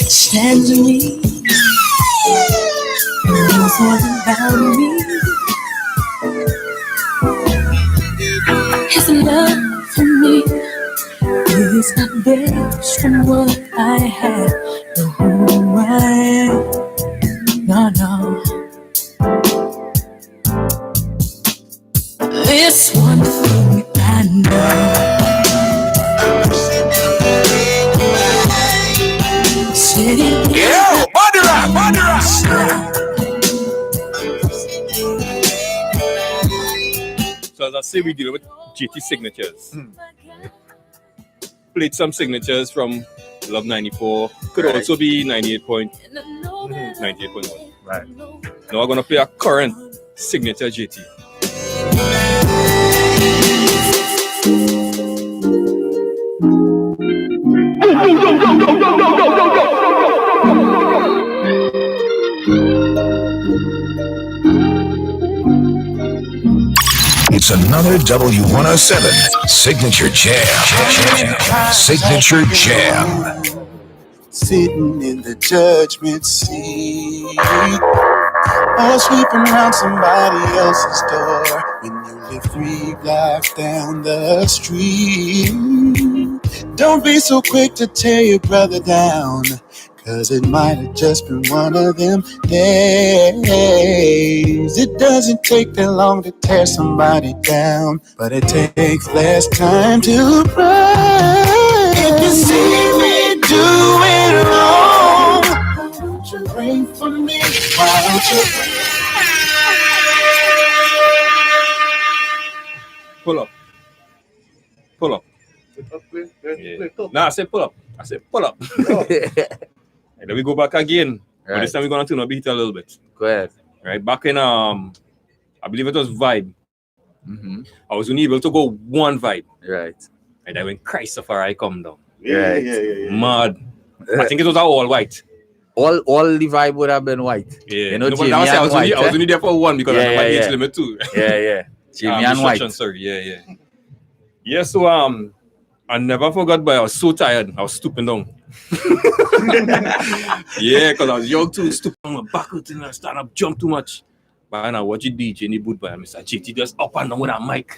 Speaker 8: stands with me, knows all about me. His love for me is not based on what I have, or who I am. No, no. This one thing I know.
Speaker 2: Yo, body rock, body rock.
Speaker 3: So as I say, we deal with GT signatures. Played some signatures from Love 94. Could also be 98.1.
Speaker 7: Right.
Speaker 3: Now I'm gonna play a current signature GT.
Speaker 2: It's another W107 Signature Jam. Signature Jam.
Speaker 13: Sitting in the judgment seat, or sweeping around somebody else's door when you live 3 blocks down the street. Don't be so quick to tear your brother down, 'cause it might have just been one of them days. It doesn't take that long to tear somebody down, but it takes less time to pray. If you see me doing wrong, why don't you pray for me? Why don't you
Speaker 3: Pull up. Pull up. Yeah. Nah, I said pull up. I said pull up. And then we go back again. Right. But this time we're gonna turn up beat a little bit.
Speaker 10: Go ahead.
Speaker 3: Right, back in I believe it was Vibe.
Speaker 10: Mm-hmm.
Speaker 3: I was only able to go one vibe.
Speaker 10: Right.
Speaker 3: And then when Christopher I come down.
Speaker 10: Yeah.
Speaker 3: Mad. I think it was all white.
Speaker 10: All the vibe would have been white.
Speaker 3: Yeah.
Speaker 10: You know,
Speaker 3: No,
Speaker 10: Jamie
Speaker 3: I was
Speaker 10: white,
Speaker 3: only there for one because I know my age limit too.
Speaker 10: Yeah. Jamie and white.
Speaker 3: Sorry. Yeah. Yeah, so I never forgot, but I was so tired. I was stooping down. Yeah, because I was young too, stooping on my back and I stand up, jump too much. But when I watch the DJ in the booth by Mr. JT just up and down with a mic.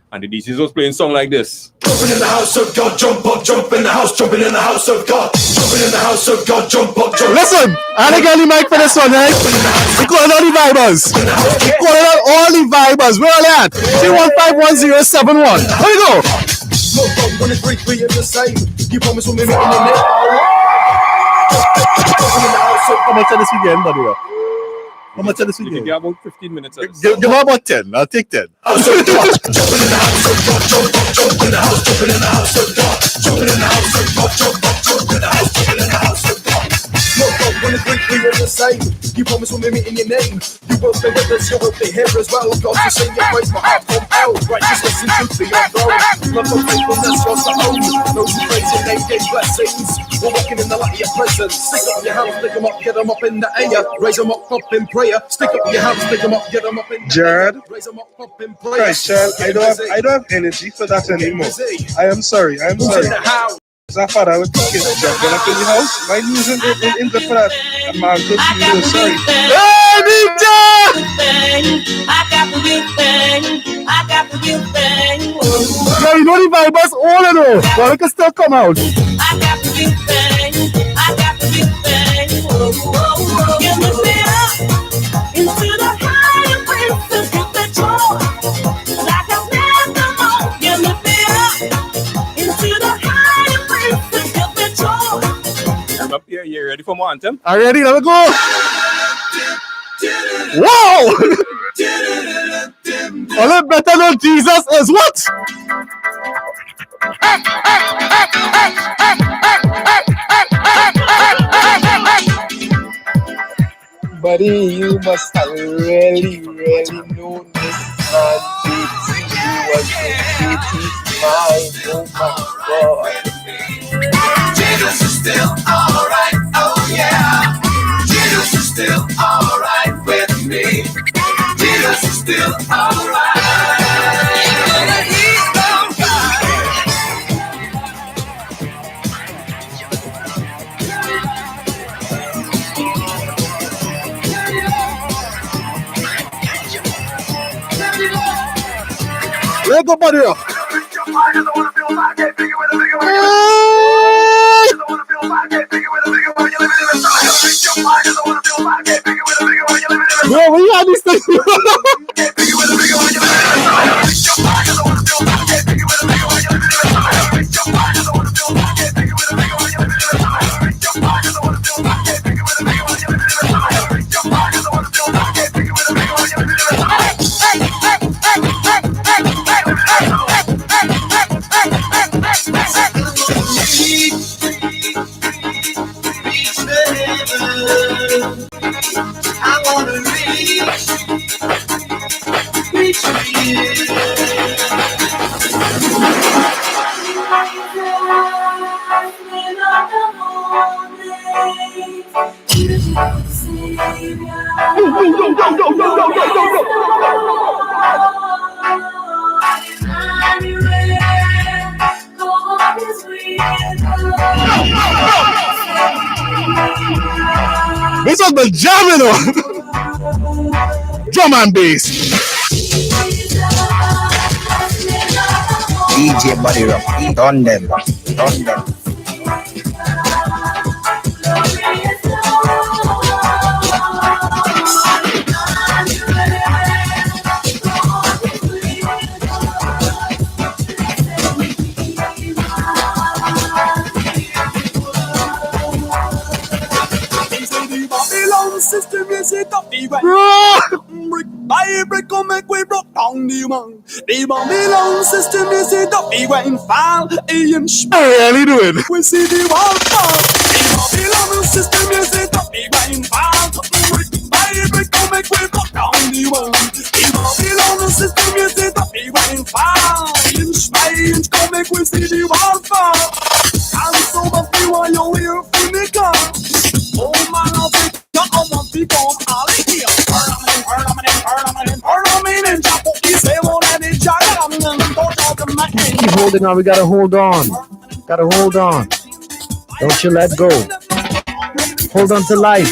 Speaker 3: And the DJ was playing song like this.
Speaker 11: Jumping in the house of God, jump up, jump in the house, jumping in the house of God, jumping in the house of God, jump up, jump.
Speaker 16: Listen, I ain't got any mic for this one, right? We calling all the vibers. We calling out all the vibers. Where are they at? 3151071. Here we go.
Speaker 11: No problem, when it's 3 in the same. You promise we'll be meeting in there.
Speaker 16: How much of this weekend, buddy? How much of this weekend?
Speaker 3: You can get about 15 minutes of this.
Speaker 16: Give me about 10. I'll take 10.
Speaker 11: Jumping in the house of God, jump in the house, jumping in the house of God, jumping in the house of God, jump in the house, jumping in the house of God. No problem, when it's 3 in the same. You promise we'll be meeting your name. You will stay with us, you will be here as well. God to sing your praise, my heart compelled. Righteousness and truth be your throne. Love and faithfulness, yours to own. Those who praise your name gain blessings. We're walking in the light of your presence. Stick up your hands, stick them up, get them up in the air. Raise them up in prayer. Stick up your hands, stick them up, get them up in the
Speaker 15: Jared,
Speaker 11: air. Raise them up in prayer.
Speaker 15: Christ, child, I don't have energy for that anymore. I am sorry. Zafar, I was thinking of that. When I came to the house, my news in the flat. And my uncle, I'm sorry.
Speaker 8: Hey, I got the real thing. I got the real thing.
Speaker 16: Yeah, you know the vibers all in all. But we can still come out.
Speaker 8: I got the real thing. I got the real thing. You lift me up into the higher places with the joy. Like I've never known. You lift me up into the higher places with the joy.
Speaker 3: I'm up here. You ready for more anthem?
Speaker 16: Are you ready? Let me go. Wow! All it better than Jesus is what?
Speaker 13: Buddy, you must have really known this man, JT. He was JT's mind. Oh my God.
Speaker 11: Jesus is still alright, oh yeah. Jesus is still alright with me. Jesus is still alright.
Speaker 16: Let go, buddy. Bro, we had this thing.
Speaker 11: I wanna reach
Speaker 16: This was the jamming on. Drum and bass.
Speaker 1: DJ Body Rock. Done them. Done them.
Speaker 11: System is it up the way. Brick by brick, come make we broke down the man. The Babylon system is it up the way. Fall in
Speaker 16: How you doing?
Speaker 11: We see the wall fall. The Babylon system is it up the way. Fall brick by brick, come make we broke down the man. The Babylon system is it up the way. Fall inch by inch, come make we see the wall fall. And so much you want your ear for the car. Oh man, I'll take
Speaker 9: Keep holding on. We gotta hold on. Gotta hold on. Don't you let go. Hold on to life.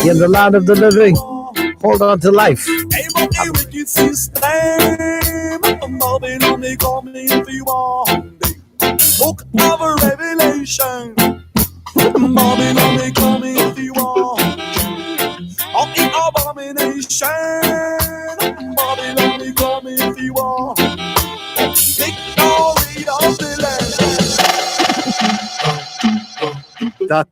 Speaker 9: You're in the land of the living. Hold on to life.
Speaker 11: Book of Revelation. Babylon, they call me if you want. Of the abomination. Babylon, they call me if you want. Victory of the land.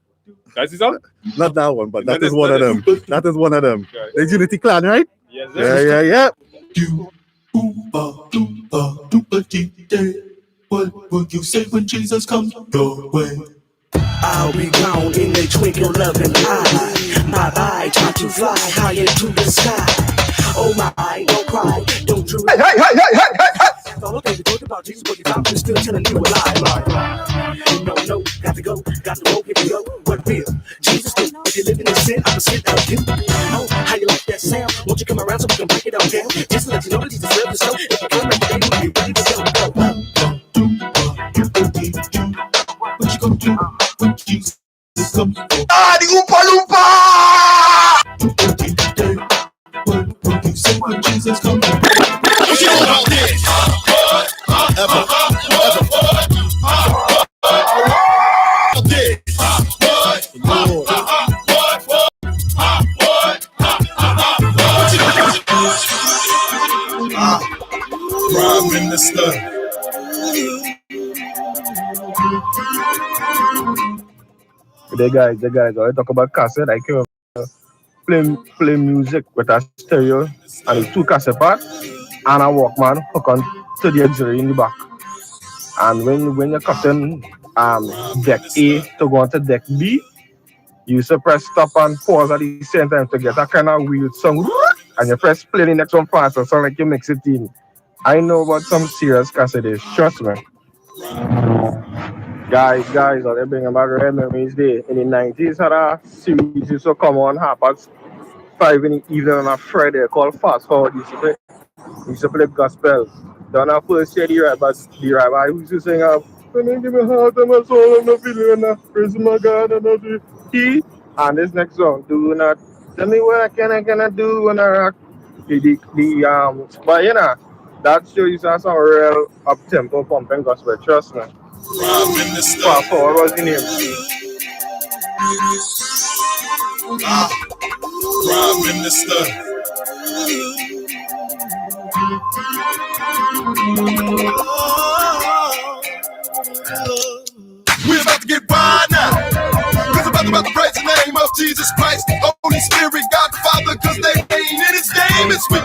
Speaker 16: That
Speaker 3: is up?
Speaker 16: Not that one, but that is one of them. That is one of them. The Unity Clan, right?
Speaker 3: Yes,
Speaker 16: Yeah.
Speaker 11: What would you say when Jesus comes your way? I'll be gone in a twinkle of an eye. My eye time to fly high into the sky. Oh my, don't cry, don't you? Hey! Thought okay, you talked about Jesus, but you're still telling you a lie. No, got to go, here we go. What will Jesus do? If you're living in sin, I'm a sin of you. Oh, how you like that sound? Won't you come around so we can break it all down? Just to let you know that Jesus served the soul. If you come back today, we'll be ready to go. What you gonna do when Jesus comes?
Speaker 16: The Oompa Loompa!
Speaker 11: What will you say when Jesus comes?
Speaker 16: What you know about this?
Speaker 11: Prime Minister.
Speaker 15: The guys, I talk about cassette. I came play music with a stereo and a 2 cassette part and a Walkman hook on to the auxiliary in the back. And when you're cutting deck A to go on to deck B, you used to press stop and pause at the same time to get a kind of weird song. And you press play the next one faster, sound like you mix it in. I know about some serious cassettes, trust me. Guys, they bring back memories there. In the 90s, had a series used to come on 5:30 in the evening on a Friday called Fast Forward. Used to play gospel. Then our first year, the rabbi used to sing "Give me heart and my soul and my feeling and praise my God and the key." And this next song, do not tell me what I cannot do when I rock. But you know, that show you saw some real up-tempo pumping gospel, trust me. Fast forward was the name.
Speaker 11: Prime Minister. We're about to get wild now. Cause about to praise the name of Jesus Christ, Holy Spirit, God the Father, cause they ain't in his name. It's with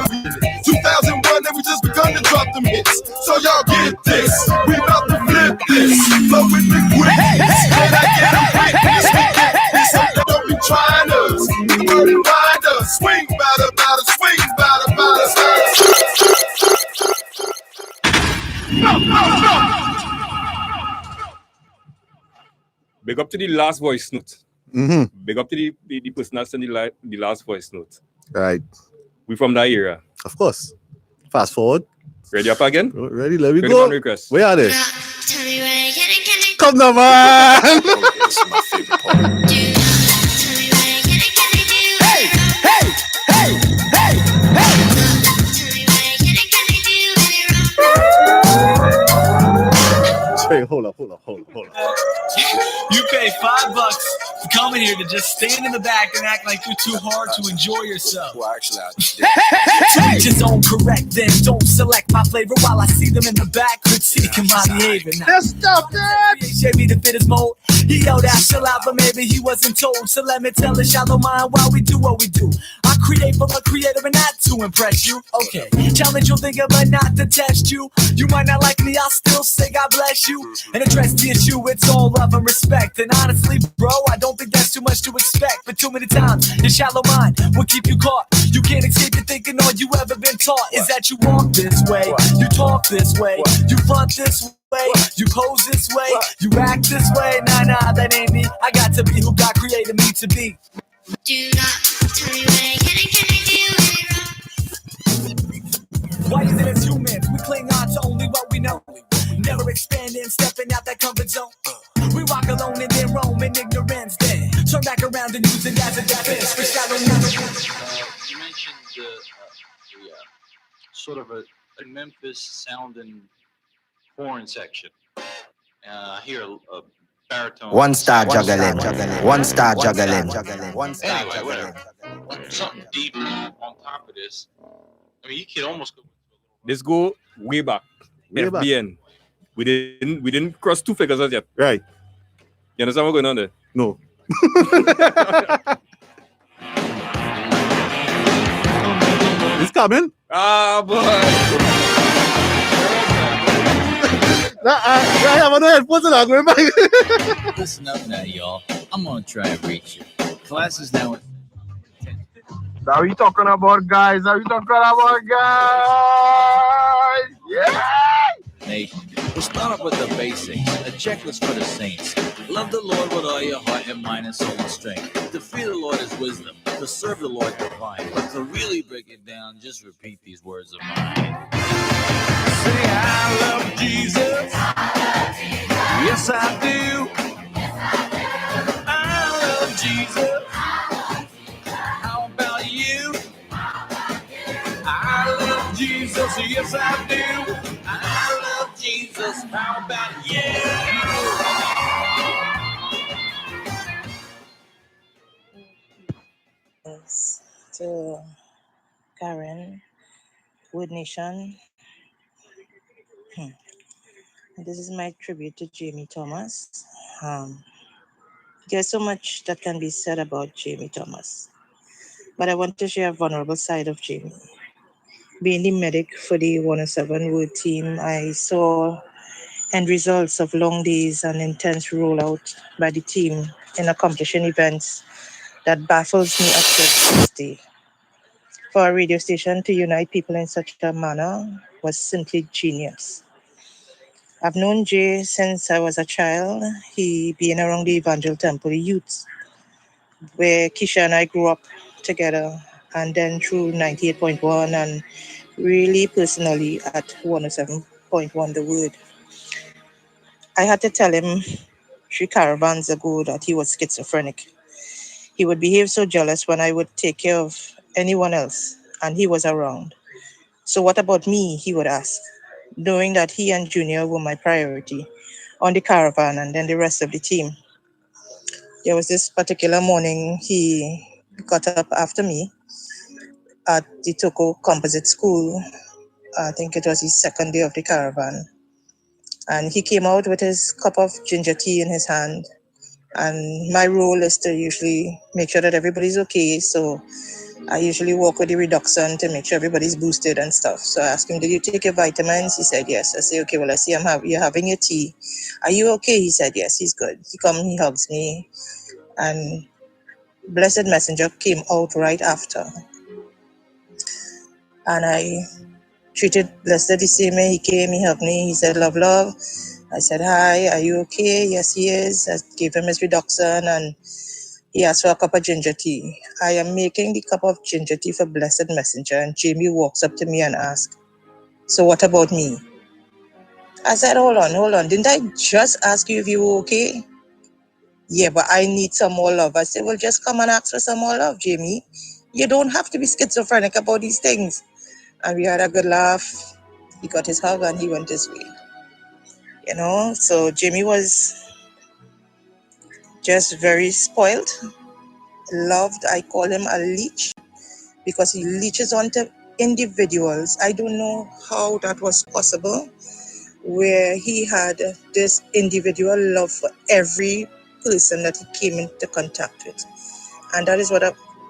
Speaker 11: 2001 and we just begun to drop them hits. So y'all get this. We about to flip this. Flow with the quickness. Can I get a witness? We get this. Don't be trying us. The word and ride us. Swing, bada, bada, swing, bada, bada,
Speaker 3: Big up to the last voice note.
Speaker 6: Mm-hmm.
Speaker 3: Big up to the person that sent the last voice note.
Speaker 6: Right.
Speaker 3: We from that era.
Speaker 6: Of course. Fast forward.
Speaker 3: Ready up again?
Speaker 6: Ready, let me
Speaker 3: Ready
Speaker 6: go.
Speaker 3: on request.
Speaker 6: Where are they? Come now, man.
Speaker 11: This is my favorite part.
Speaker 8: Hey, hey, hey, hey, hey.
Speaker 6: Hey, hold up.
Speaker 18: You pay $5 for coming here to just stand in the back and act like you're too hard to enjoy yourself.
Speaker 11: Well, actually,
Speaker 18: Switch your zone correct, then don't select my flavor while I see them in the back critiquing my behavior. Now,
Speaker 6: let's stop that.
Speaker 18: Shake me to fit his mold. He yelled out, chill out, but maybe he wasn't told. So let me tell a shallow mind while we do what we do. I create for the creator and not to impress you. Okay, challenge your thinker, but not to test you. You might not like me, I'll still say God bless you and address the issue. It's all love and respect. And honestly, bro, I don't think that's too much to expect. But too many times, your shallow mind will keep you caught. You can't escape your thinking. All you ever been taught is that you walk this way, you talk this way, you front this way, you pose this way, you act this way. Nah, that ain't me. I got to be who God created me to be. Do not tell me what can I do. Why is it as humans we cling on to only what we know? Never expanding, stepping out that comfort zone. We walk alone and then roam in ignorance. Then turn back around and use it as a defense for shallow knowledge.
Speaker 19: You mentioned sort of a Memphis sounding horn section. I hear a baritone.
Speaker 1: One star juggling. One star juggling.
Speaker 19: Anyway, something deep on top of this. I mean, you could almost go.
Speaker 3: This go way back.
Speaker 6: Way back.
Speaker 3: FBN. We didn't cross two figures as yet.
Speaker 6: Right.
Speaker 3: You understand what's going on there?
Speaker 6: No. It's coming.
Speaker 3: Ah, boy.
Speaker 6: I have no headphones and I'm going back.
Speaker 23: Listen up now, y'all. I'm gonna try and reach you. Class is now.
Speaker 15: Are we talking about guys? Yeah!
Speaker 23: Nation. We'll start off with the basics. A checklist for the saints. Love the Lord with all your heart and mind and soul and strength. To fear the Lord is wisdom. To serve the Lord divine. But to really break it down, just repeat these words of mine.
Speaker 11: say I love Jesus. Yes, I do. I love Jesus. How about you? I love Jesus. Yes, I do. I love Jesus. How about you?
Speaker 24: Yes, to Karen, Wood Nation. This is my tribute to Jamie Thomas. There's so much that can be said about Jamie Thomas, but I want to share a vulnerable side of Jamie. Being the medic for the 107 Wood team, I saw end results of long days and intense rollout by the team in accomplishing events that baffles me up to this day. For a radio station to unite people in such a manner was simply genius. I've known Jay since I was a child. He being around the Evangel Temple youth, where Keisha and I grew up together, and then through 98.1 and really personally at 107.1 The Word. I had to tell him 3 caravans ago that he was schizophrenic. He would behave so jealous when I would take care of anyone else, and he was around. So what about me, he would ask, knowing that he and Junior were my priority on the Caravan and then the rest of the team. There was this particular morning he got up after me at the Toko Composite School. I think it was his second day of the Caravan. And he came out with his cup of ginger tea in his hand. And my role is to usually make sure that everybody's okay. So I usually walk with the reduction to make sure everybody's boosted and stuff. So I asked him, did you take your vitamins? He said, yes. I say, okay, well, I see you're having your tea. Are you okay? He said, yes, he's good. He hugs me. And Blessed Messenger came out right after. And I treated Blessed the same way. He came, he hugged me. He said, love, love. I said, hi, are you okay? Yes, he is. I gave him his reduction and he asked for a cup of ginger tea. I am making the cup of ginger tea for Blessed Messenger, and Jamie walks up to me and asks, so what about me? I said, hold on. Didn't I just ask you if you were okay? Yeah, but I need some more love. I said, well, just come and ask for some more love, Jamie. You don't have to be schizophrenic about these things. And we had a good laugh. He got his hug and he went his way. So Jamie was just very spoiled, loved. I call him a leech because he leeches onto individuals. I don't know how that was possible, where he had this individual love for every person that he came into contact with. And that is what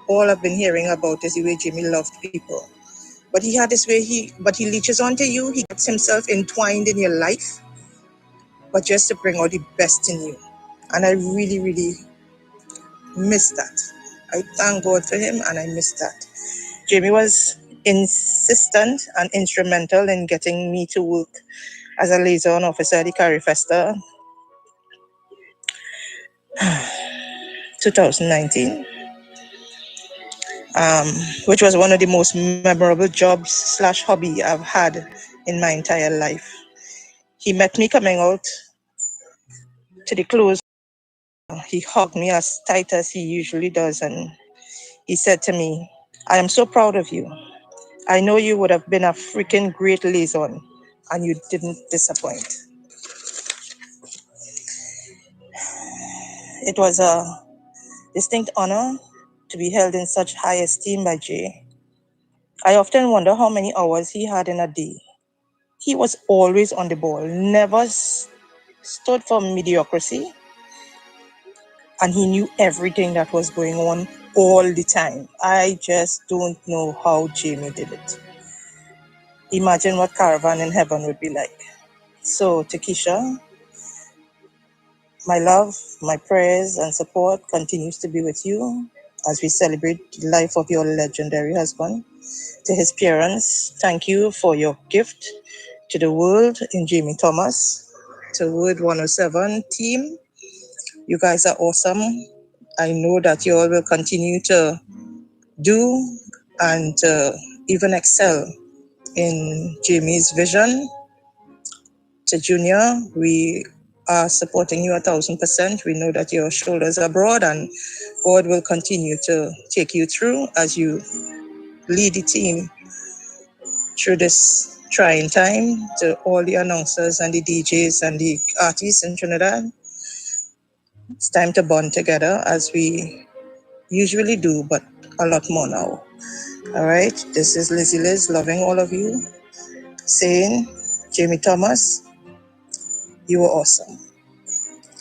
Speaker 24: all I've been hearing about is the way Jamie loved people. But he had this way, he leeches onto you. He gets himself entwined in your life, but just to bring out the best in you. And I really, really miss that. I thank God for him and I miss that. Jamie was insistent and instrumental in getting me to work as a liaison officer at the Carry Festa 2019, which was one of the most memorable jobs / hobby I've had in my entire life. He met me coming out to the close. He hugged me as tight as he usually does, and he said to me, I am so proud of you. I know you would have been a freaking great liaison, and you didn't disappoint. It was a distinct honor to be held in such high esteem by Jay. I often wonder how many hours he had in a day. He was always on the ball, never stood for mediocrity, and he knew everything that was going on all the time. I just don't know how Jamie did it. Imagine what Caravan in heaven would be like. So, Takesha, my love, my prayers and support continues to be with you as we celebrate the life of your legendary husband. To his parents, thank you for your gift to the world in Jamie Thomas. To Word 107 team, you guys are awesome. I know that you all will continue to do and even excel in Jamie's vision. To Junior, we are supporting you 1,000%. We know that your shoulders are broad and God will continue to take you through as you lead the team through this trying time. To all the announcers and the DJs and the artists in Trinidad, it's time to bond together as we usually do, but a lot more now. All right, this is Lizzie Liz, loving all of you, saying, Jamie Thomas, you were awesome.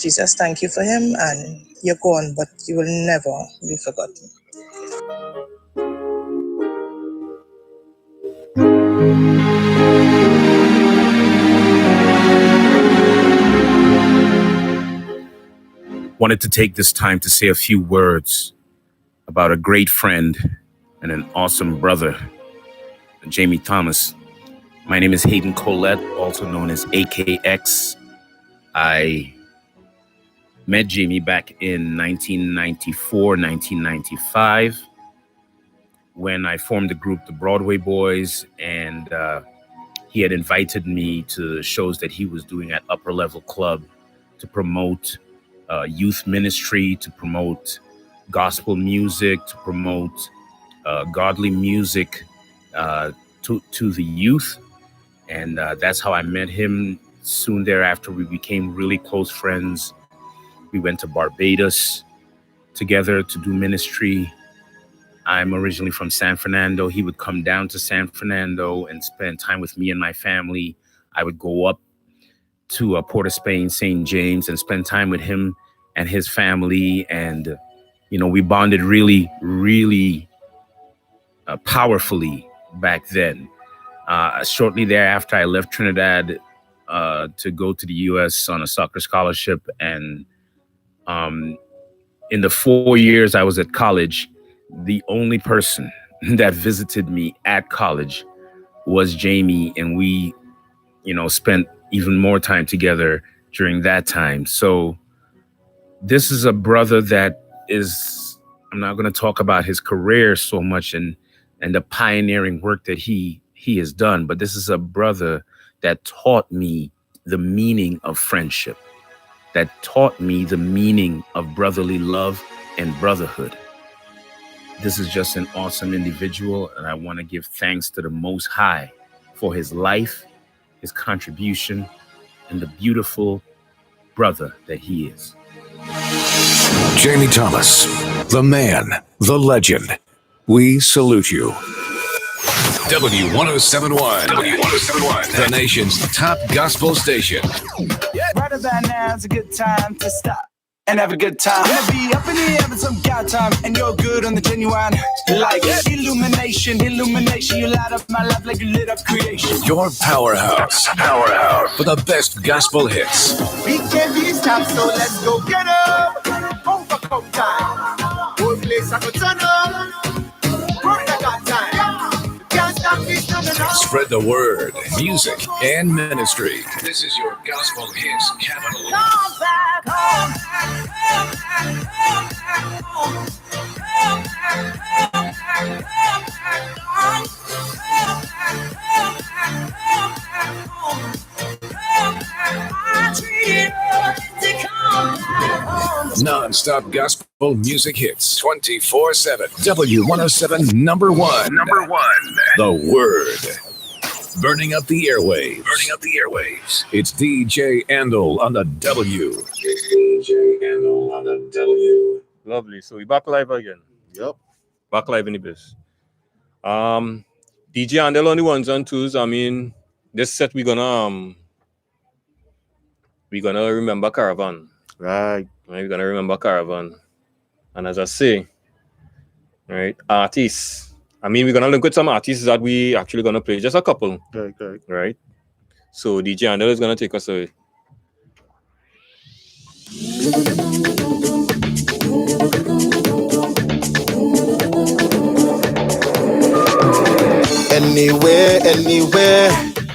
Speaker 24: Jesus, thank you for him, and you're gone, but you will never be forgotten.
Speaker 4: Wanted to take this time to say a few words about a great friend and an awesome brother, Jamie Thomas. My name is Hayden Colette, also known as AKX. I met Jamie back in 1994, 1995, when I formed the group, the Broadway Boys, and he had invited me to shows that he was doing at Upper Level Club to promote youth ministry, to promote gospel music, to promote godly music to the youth. And that's how I met him. Soon thereafter, we became really close friends. We went to Barbados together to do ministry. I'm originally from San Fernando. He would come down to San Fernando and spend time with me and my family. I would go up to Port of Spain, St. James, and spend time with him and his family. And, we bonded really, really powerfully back then. Shortly thereafter, I left Trinidad to go to the U.S. on a soccer scholarship. And in the 4 years I was at college, the only person that visited me at college was Jamie. And we, spent even more time together during that time. So this is a brother that I'm not going to talk about his career so much and the pioneering work that he has done, but this is a brother that taught me the meaning of friendship, that taught me the meaning of brotherly love and brotherhood. This is just an awesome individual, and I want to give thanks to the Most High for his life, his contribution, and the beautiful brother that he is.
Speaker 2: Jamie Thomas, the man, the legend. We salute you. W1071, the nation's top gospel station.
Speaker 18: Right about now is a good time to stop and have a good time. Gonna be up in the air with some God time, and you're good on the genuine. Like illumination, you light up my life like you lit up creation.
Speaker 2: Your powerhouse for the best gospel hits.
Speaker 18: We can't be stopped, so let's go get up. Overcome time. Whole place I could turn up. Work I got time. Can't stop me coming up.
Speaker 2: Spread the word, music, and ministry. This is your gospel hits capital.
Speaker 18: Come back home.
Speaker 2: Non-stop gospel music hits 24/7. W107 number one. The Word. Burning up the airwaves. It's DJ Andal on the W.
Speaker 3: Lovely. So we back live again.
Speaker 7: Yep.
Speaker 3: Back live in the biz. DJ Andal on the ones and twos. I mean, this set we're gonna remember Caravan.
Speaker 7: Right.
Speaker 3: We're gonna remember Caravan. And as I say, right, artists. I mean, we're gonna link with some artists that we actually gonna play. Just a couple.
Speaker 7: Okay.
Speaker 3: Right. So DJ Andal is gonna take us away.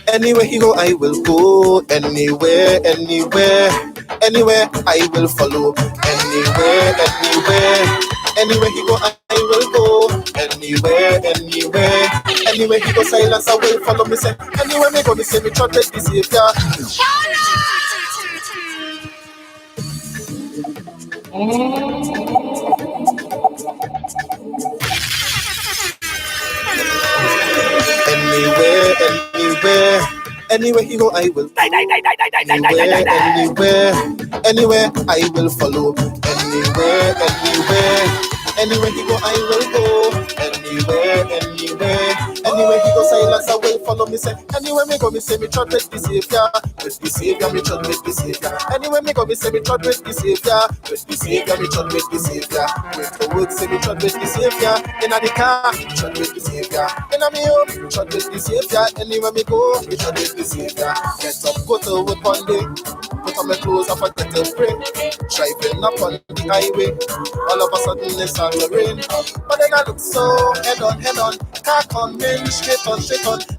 Speaker 14: Anywhere he go, I will go. Anywhere I will follow. Anywhere he go, I will go. Anywhere he go, silence, I will follow. Me say, anywhere me go, me say me trust the Savior. Anywhere he go, I will. Anywhere I will follow. Anywhere he go, I will go. Anywhere he go, silence, I will follow. Me say, anywhere me go, me say me trust with the Savior. With the Savior, me trust with the Savior. Anywhere me go, me say me trust with the Savior. With the Savior, me trust with the Savior. With the work, say me trust with the Savior. In the car, trust with the Savior. In my home, trust with the Savior. Anywhere me go, me trust with the Savior. Get up, go to work one day. Put on my clothes and forget to pray. Driving up on the highway. All of a sudden it starts to rain. But then I look so head on. Car coming straight on.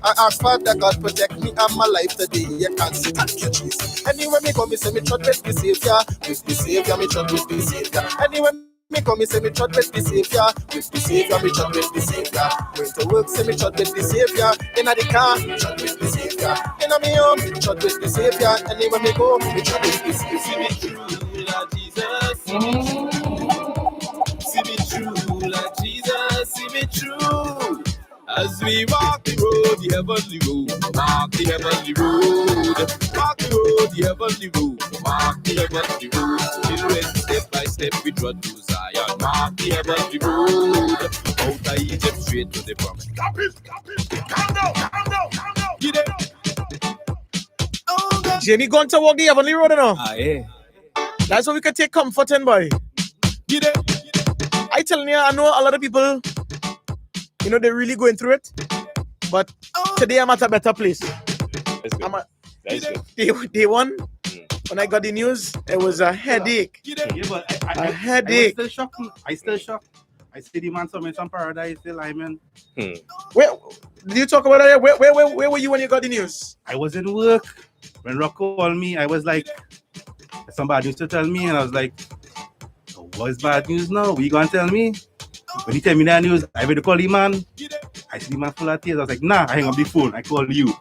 Speaker 14: I ask Father God protect me and my life today. You can't sit and catch this. Anywhere me go, me say me trust with the Savior. With the Savior, me trust with the Savior. Anywhere me go, me say me trust with the Savior. With the Savior, me trust with the Savior. Going to work, say me trust with the Savior. In the car, trust with the Savior. In my home, trust with the Savior. Anywhere me go, me trust with the Savior.
Speaker 18: See me through, Lord Jesus. See me through, Lord Jesus. See me through. As we walk the road,
Speaker 11: heavenly road. Walk the heavenly road. Walk the road, the heavenly road. Walk the heavenly road. Children, step by step we trod to Zion. Walk the heavenly road. Out of Egypt straight to the promise. Stop it, stop it. Calm down, calm down, calm down. Get it.
Speaker 16: Jamie going to walk the heavenly road, you know?
Speaker 11: Yeah.
Speaker 16: That's what we can take comfort in, boy.
Speaker 11: Get it.
Speaker 16: I telling you, I know a lot of people, you know, they're really going through it. But today I'm at a better place.
Speaker 3: That's good.
Speaker 16: Day one, when I got the news, it was a headache.
Speaker 5: Yeah, but
Speaker 16: A headache.
Speaker 5: I was still shocked. I still shocked. I see the man submit some paradise still, I mean.
Speaker 16: Where did you talk about that? Where were you when you got the news?
Speaker 5: I was in work. When Rock called me, I was like, somebody used to tell me, and I was like, oh, what's bad news now? What you gonna tell me? When he tell me that news, I went to call the man. I see the man full of tears. I was like, nah, I hang up the phone. I called you.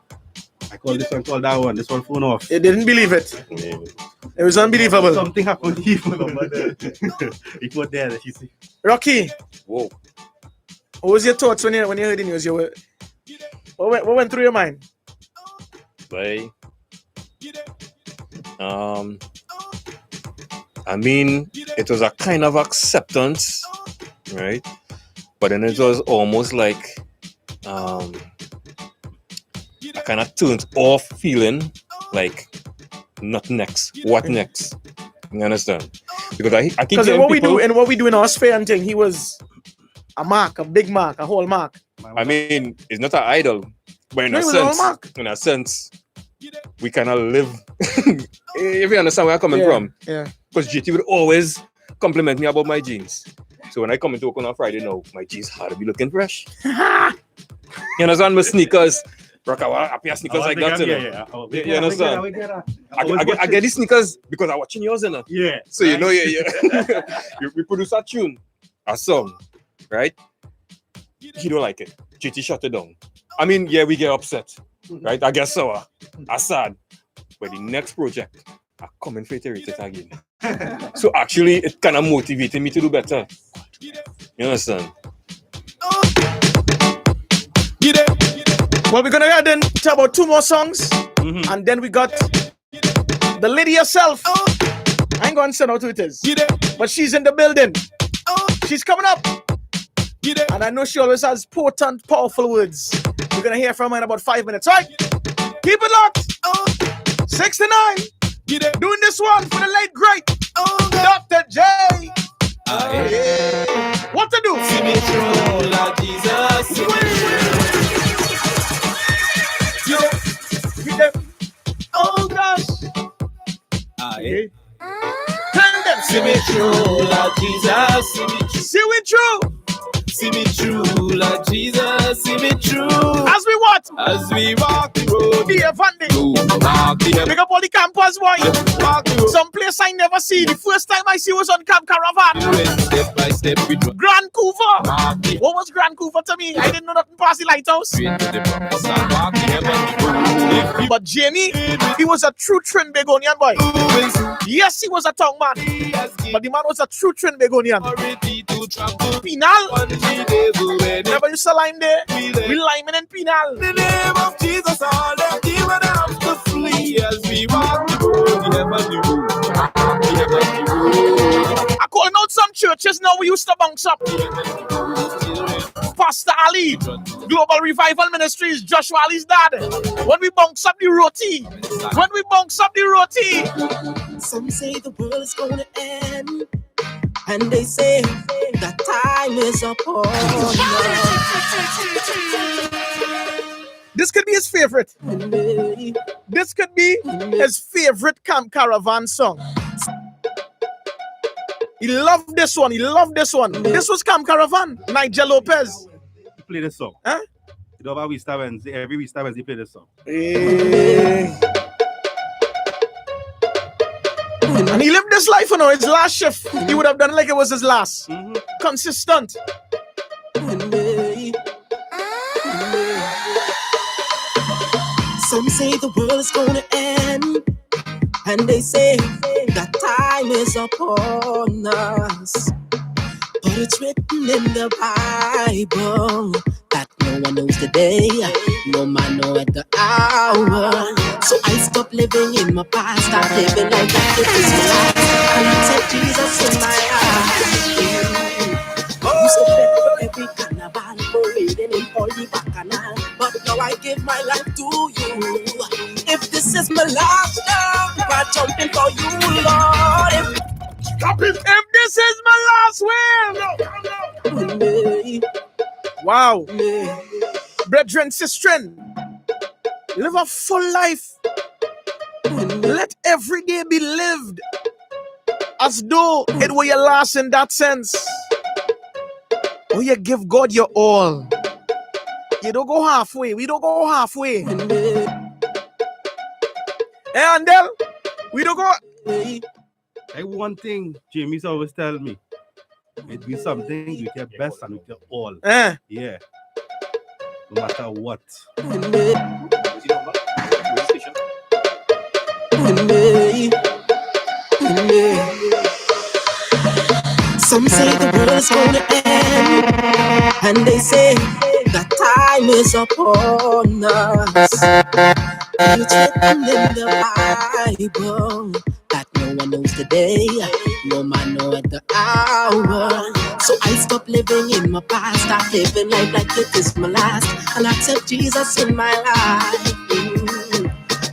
Speaker 5: I called this one, called that one. This one phone off.
Speaker 16: You didn't believe it. It was unbelievable.
Speaker 5: Something happened. He put there. You see.
Speaker 16: Rocky.
Speaker 3: Whoa.
Speaker 16: What was your thoughts when you heard the news? What went through your mind?
Speaker 3: But I mean, it was a kind of acceptance, right? But then it was almost like a kind of turned off feeling, like not next. What next? You understand? Because I keep
Speaker 16: Because
Speaker 3: telling people,
Speaker 16: what we do in our sphere and thing, he was a mark, a big mark, a whole mark.
Speaker 3: I mean, it's not an idol, but
Speaker 16: No, he was all mark.
Speaker 3: in a sense, we kind of live. If you understand where I'm coming from,
Speaker 16: Yeah.
Speaker 3: because GT would always compliment me about my jeans. So when I come into work on a Friday now, my jeans hard to be looking fresh. You understand? My sneakers, rock a pair of sneakers like that. You understand? I get these sneakers because I'm watching yours, you know.
Speaker 5: Yeah.
Speaker 3: So you know, we produce a tune, a song, right? He don't like it. GT shut it down. I mean, yeah, we get upset, right? I get sour, I sad. But the next project, I come and reiterate it again. So actually, it kind of motivated me to do better. You understand?
Speaker 16: Well, we're gonna go then talk about two more songs, and then we got the lady herself. I ain't gonna say out who it is, but she's in the building. She's coming up, and I know she always has potent, powerful words. We're gonna hear from her in about 5 minutes. Right? Keep it locked. 69. Doing this one for the late great Dr. J. What to do?
Speaker 11: See me through, Lord Jesus. See me
Speaker 16: Oh gosh. Tell them.
Speaker 11: See me through, Lord Jesus. See me through.
Speaker 16: See me through.
Speaker 11: See me through, Lord Jesus. See me through.
Speaker 16: As we what?
Speaker 11: As we walk the road.
Speaker 16: The Evangeline. Pick up all the campers, boy. Some place I never see. The first time I see was on Camp Caravan.
Speaker 11: Step by step we drop.
Speaker 16: Grand Couva. What was Grand Couva to me? I didn't know nothing past the lighthouse. But Jamie, he was a true Trinbagonian boy. Yes, he was a tongue man. But the man was a true Trinbagonian. Penal. Never used to lime there. We liming in Penal.
Speaker 11: The name of Jesus, all them demons have to flee as we walk the road.
Speaker 16: I calling out some churches now we used to bounce up. Pastor Ali, Global Revival Ministries, Joshua Ali's dad. When we bounce up the roti.
Speaker 18: Some say the world is gonna end, and they say that time is upon us.
Speaker 16: This could be his favorite. This could be his favorite Camp Caravan song. He loved this one. This was Camp Caravan. Nigel Lopez.
Speaker 5: He played this song.
Speaker 16: Huh?
Speaker 5: You know about Wednesday, every Wednesday he played this song.
Speaker 16: And he lived this life, you know, his last shift. He would have done it like it was his last. Consistent.
Speaker 18: Some say the world is gonna end, and they say that time is upon us. But it's written in the Bible that no one knows the day, no man know at the hour. So I stop living in my past, start living like that it is my life. And accept Jesus in my heart. You said that for every carnival, parading in all the bacchanal, but now I give my life to you. If this is my last love, I'm jumping for you, Lord.
Speaker 16: If this is my last will. Wow. Brethren, sistren, live a full life. Let every day be lived as though it were your last in that sense. Oh, you give God your all. You don't go halfway. We don't go halfway. And then we don't go.
Speaker 5: Like one thing Jamie's always tell me, it be something with your best and with your all. Yeah. No matter what.
Speaker 18: Some say the world's gonna end, and they say that time is upon us. It's written in the Bible that no one knows the day, no man know at the hour. So I stop living in my past, start living life like it is my last, and accept Jesus in my life.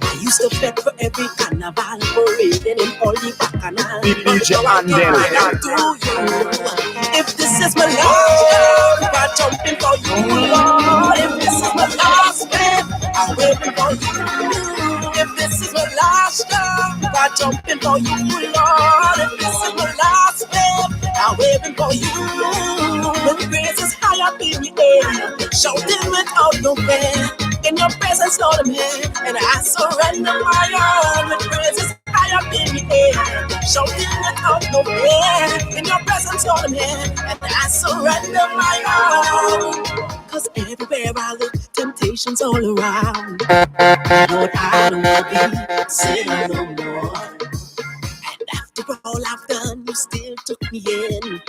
Speaker 18: I used to beg for every carnival, parading in all the bacchanal. But now I give my life to you. If this is my last love, I'm jumping for you, Lord. If this is my last step, I'm waiting for you. If this is my last love, I'm jumping for you, Lord. If this is my last step, I'm waiting for you. When praises high up in the air, shouting without no fear. In your presence, Lord, I'm here, and I surrender my all. With praises high up in the air, shouting without no fear. In your presence, Lord, I'm here, and I surrender my all. Cause everywhere I look, temptation's all around. Lord, I don't want to be sinning no more. And after all I've done, you still took me in.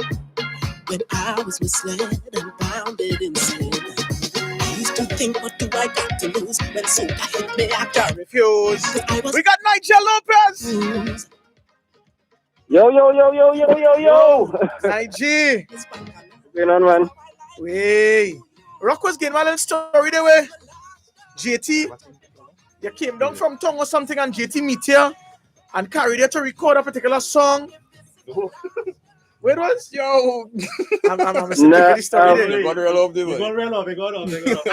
Speaker 18: When I was misled and bounded in sin, I used to think, what do I got to lose? When soon I hit me, I can't refuse.
Speaker 16: We got Nigel Lopez.
Speaker 15: Yo.
Speaker 16: IG.
Speaker 15: What's going on, man?
Speaker 16: Wey. Rock was getting my little story there way. JT, you came down from Tongue or something and JT meet you and carried you to record a particular song. Where was? Yo. I'm the story there.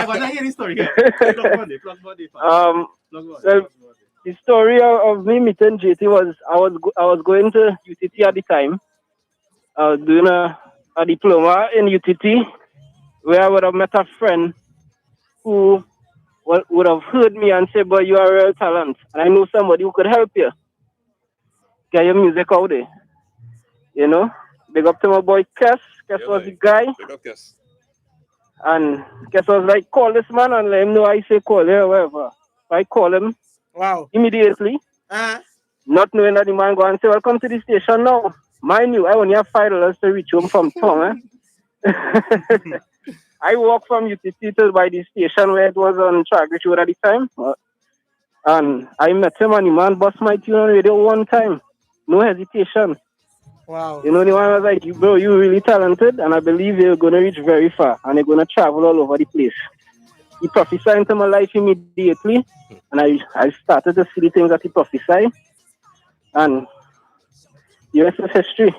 Speaker 5: I wanna hear the story.
Speaker 15: The story of me meeting JT was I was going to UTT at the time. I was doing a diploma in UTT where I would have met a friend who would have heard me and say, "Boy, you are a real talent, and I know somebody who could help you get your music out there." You know, big up to my boy Kes. Kes was the guy.
Speaker 3: Big up, Kes.
Speaker 15: And Kes was like, "Call this man and let him know I say call here, whatever." So I call him.
Speaker 16: Wow.
Speaker 15: Immediately. Not knowing that the man go and say, "Welcome to the station now." Mind you, I only have $5 to reach home from Tongue. I walked from UTT to by the station where it was on Chagrin Road at the time. And I met him and the man bust my tune on radio one time. No hesitation.
Speaker 16: Wow.
Speaker 15: You know, the man was like, "Bro, you're really talented and I believe you're going to reach very far and you're going to travel all over the place." He prophesied into my life immediately and I started to see the things that he prophesied. And the rest is history.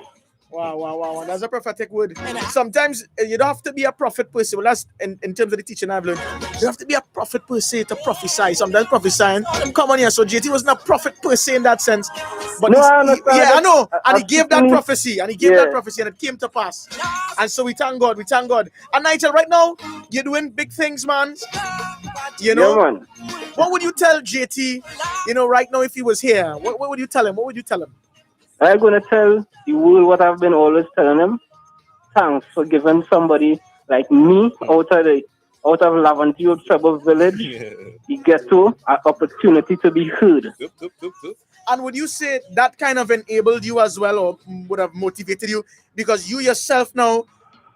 Speaker 16: Wow. That's a prophetic word. Sometimes you don't have to be a prophet per se. Well, that's in terms of the teaching I've learned. You don't have to be a prophet per se to prophesy. Sometimes prophesying, come on here. So JT wasn't a prophet per se in that sense. But
Speaker 15: no,
Speaker 16: I know. And he gave that prophecy. And it came to pass. And so we thank God. And Nigel, right now, you're doing big things, man. You know?
Speaker 15: Yeah, man.
Speaker 16: What would you tell JT, right now if he was here? What would you tell him?
Speaker 15: I'm going to tell the world what I've been always telling him. Thanks for giving somebody like me out of Laventille Treble Village, the ghetto, an opportunity to be heard.
Speaker 16: And would you say that kind of enabled you as well, or would have motivated you? Because you yourself now,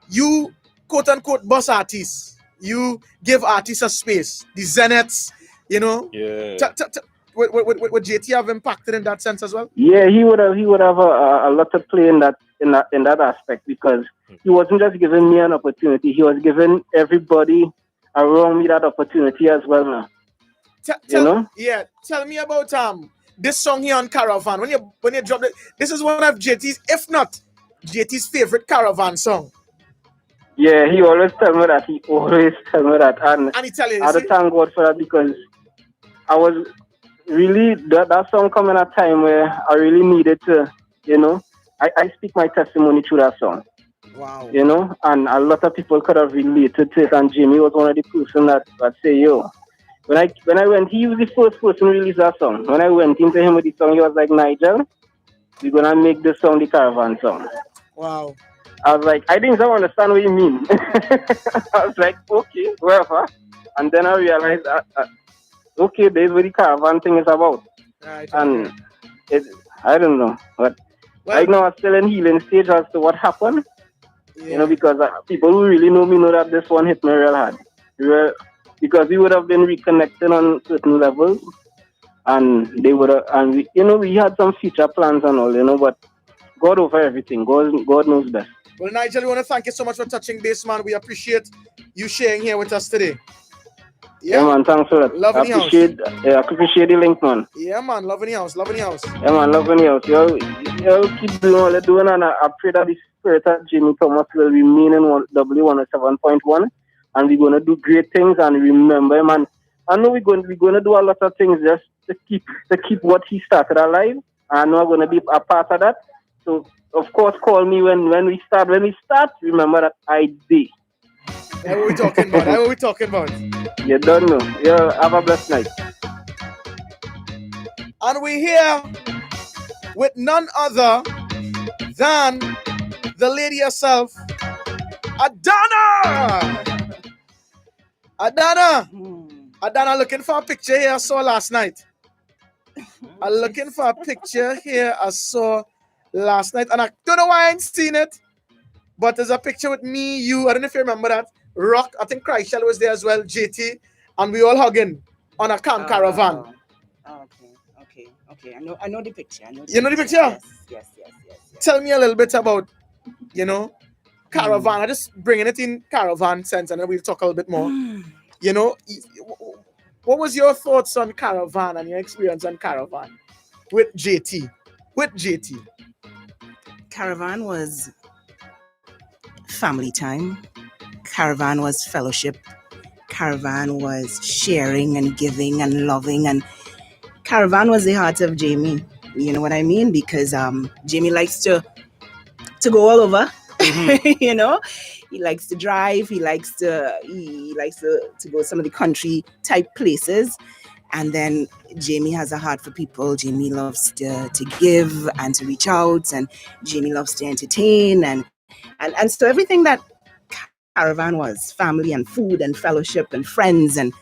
Speaker 16: you quote-unquote boss artist. you give artists a space. The Zeniths, you know.
Speaker 3: Yeah.
Speaker 16: Would JT have impacted in that sense as well?
Speaker 15: Yeah, he would have a lot to play in that aspect, because he wasn't just giving me an opportunity; he was giving everybody around me that opportunity as well. Now,
Speaker 16: Yeah. Tell me about this song here on Caravan. When you drop it, this is one of JT's, if not JT's favorite Caravan song.
Speaker 15: Yeah, he always tell me that. And
Speaker 16: he tell you,
Speaker 15: I had to thank God for that, because I was really that song come in a time where I really needed to, I speak my testimony through that song.
Speaker 16: Wow.
Speaker 15: And a lot of people could have related to it, and Jimmy was one of the person that say, yo, when I went, he was the first person to release that song. When I went into him with the song, he was like, Nigel, we're gonna make this song the Caravan song.
Speaker 16: Wow.
Speaker 15: I was like, I didn't understand what you mean. I was like, okay, whatever. And then I realized, okay, this is what the Caravan thing is about.
Speaker 16: Right,
Speaker 15: and I don't know, but right now I'm still in healing stage as to what happened. Because people who really know me know that this one hit me real hard. Because we would have been reconnecting on certain levels, and they would have, and we had some future plans and all, but God over everything. God knows best.
Speaker 16: Well, Nigel, we want to thank you so much for touching base, man. We appreciate you sharing here with us today.
Speaker 15: Yeah, man, thanks for that. I appreciate the link, man.
Speaker 16: Yeah, man, loving the house.
Speaker 15: Yeah, man, loving the house. Yo, keep doing what you're doing, and I pray that the spirit of Jimmy Thomas will remain in W107.1, and we're gonna do great things. And remember, man, I know we're gonna do a lot of things just to keep what he started alive. I know I'm gonna be a part of that. So, of course, call me when we start. When we start, remember that I did.
Speaker 16: That's what we're talking about.
Speaker 15: You don't know. Yeah, have a blessed night.
Speaker 16: And we're here with none other than the lady herself, Adana. Adana, looking for a picture here I saw last night. I'm looking for a picture here I saw last night, and I don't know why I ain't seen it, but there's a picture with me, you, I don't know if you remember that, Rock, I think Chrysler was there as well, JT, and we all hugging on a Caravan.
Speaker 12: Okay. I know the picture.
Speaker 16: You know the picture?
Speaker 12: Yes.
Speaker 16: Tell me a little bit about, Caravan. I'm just bringing it in Caravan sense, and then we'll talk a little bit more. What was your thoughts on Caravan and your experience on Caravan with JT?
Speaker 12: Caravan was family time. Caravan was fellowship. Caravan was sharing and giving and loving, and Caravan was the heart of Jamie. You know what I mean? Because Jamie likes to go all over. Mm-hmm. He likes to drive. He likes to go some of the country type places. And then Jamie has a heart for people. Jamie loves to give and to reach out, and Jamie loves to entertain, and so everything that Caravan was, family and food and fellowship and friends, and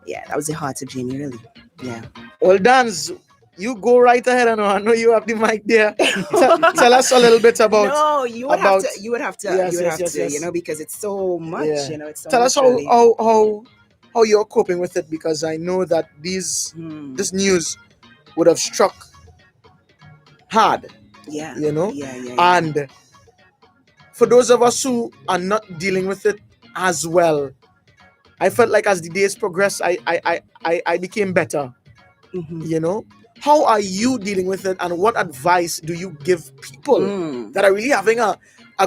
Speaker 12: that was the heart of Jamie, really. Yeah.
Speaker 16: Well, Dans, you go right ahead. I know you have the mic there. Tell us a little bit about.
Speaker 12: No, you would have to, because it's so much.
Speaker 16: Yeah.
Speaker 12: It's so
Speaker 16: tell
Speaker 12: much
Speaker 16: us
Speaker 12: really.
Speaker 16: how you're coping with it, because I know that this news would have struck hard.
Speaker 12: Yeah.
Speaker 16: Yeah. And for those of us who are not dealing with it as well, I felt like as the days progressed, I became better.
Speaker 12: Mm-hmm.
Speaker 16: How are you dealing with it, and what advice do you give people that are really having a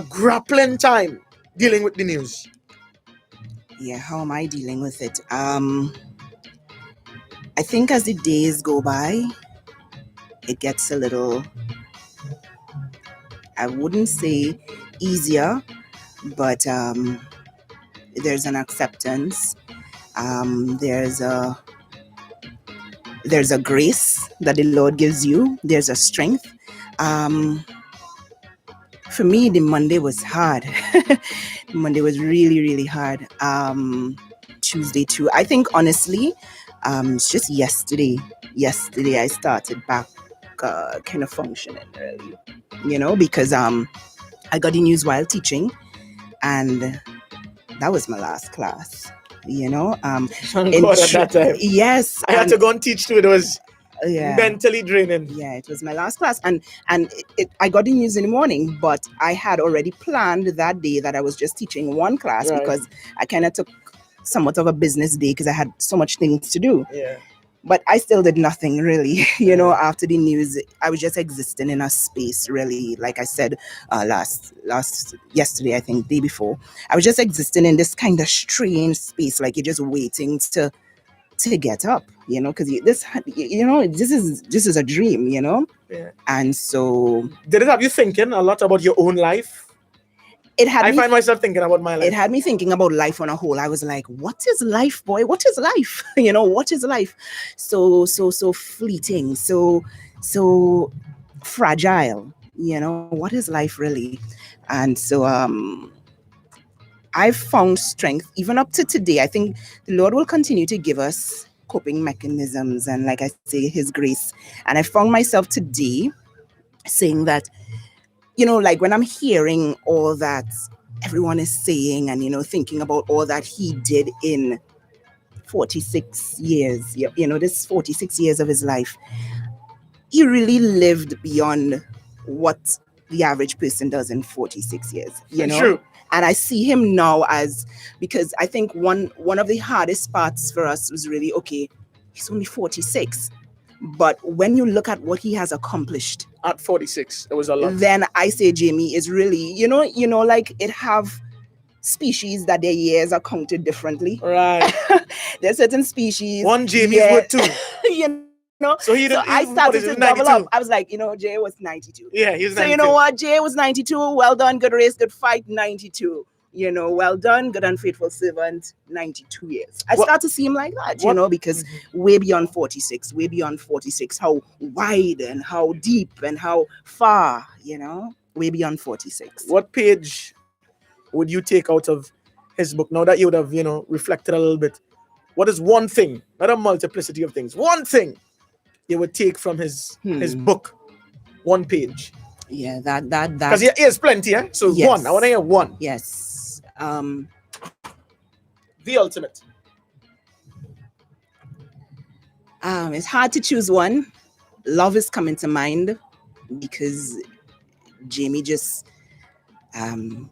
Speaker 16: grappling time dealing with the news?
Speaker 12: Yeah, how am I dealing with it? I think as the days go by, it gets a little, I wouldn't say easier, but there's an acceptance. There's a grace that the Lord gives you. There's a strength. For me, the Monday was hard. Monday was really, really hard. Tuesday too. I think honestly, it's just yesterday. Yesterday I started back kind of functioning really, because I got the news while teaching, and that was my last class. You know,
Speaker 16: Thank God at that time.
Speaker 12: Yes,
Speaker 16: I had to go and teach too. It was
Speaker 12: yeah,
Speaker 16: mentally draining.
Speaker 12: Yeah, it was my last class, and I got the news in the morning, but I had already planned that day that I was just teaching one class
Speaker 16: Right.
Speaker 12: because I kind of took somewhat of a business day because I had so much things to do.
Speaker 16: Yeah.
Speaker 12: But I still did nothing really, you know, after the news. I was just existing in a space really, like I said yesterday, I think, day before. I was just existing in this kind of strange space, like you're just waiting to get up, you know, because this is a dream, you know.
Speaker 16: Yeah.
Speaker 12: And so
Speaker 16: did it have you thinking a lot about your own life? I find myself thinking about my life.
Speaker 12: It had me thinking about life on a whole. I was like, what is life, boy? What is life? You know, what is life? So fleeting, so fragile, you know, what is life really? And so I've found strength even up to today. I think the Lord will continue to give us coping mechanisms and, like I say, his grace. And I found myself today saying that, you know, like when I'm hearing all that everyone is saying and, you know, thinking about all that he did in 46 years, you know, this 46 years of his life, he really lived beyond what the average person does in 46 years, you know?
Speaker 16: True.
Speaker 12: And I see him now because I think one of the hardest parts for us was really, okay, he's only 46. But when you look at what he has accomplished
Speaker 16: at 46, it was a lot.
Speaker 12: Then I say Jamie is really, you know, like it have species that their years are counted differently.
Speaker 16: Right.
Speaker 12: There's certain species.
Speaker 16: One Jamie's worth two.
Speaker 12: You know.
Speaker 16: So
Speaker 12: I started to double up. I was like, you know, Jay was 92.
Speaker 16: Yeah, he was 92.
Speaker 12: So you know what? Jay was 92. Well done. Good race. Good fight. 92. You know, well done, good and faithful servant, 92 years. I start to see him like that, you know, because way beyond 46, how wide and how deep and how far, you know, way beyond 46.
Speaker 16: What page would you take out of his book now that you would have, you know, reflected a little bit? What is one thing, not a multiplicity of things, one thing you would take from his book? One page.
Speaker 12: Yeah, that.
Speaker 16: Because he has plenty, eh? So yes. One. I want to hear one.
Speaker 12: Yes.
Speaker 16: The ultimate.
Speaker 12: It's hard to choose one. Love is coming to mind because Jamie just, you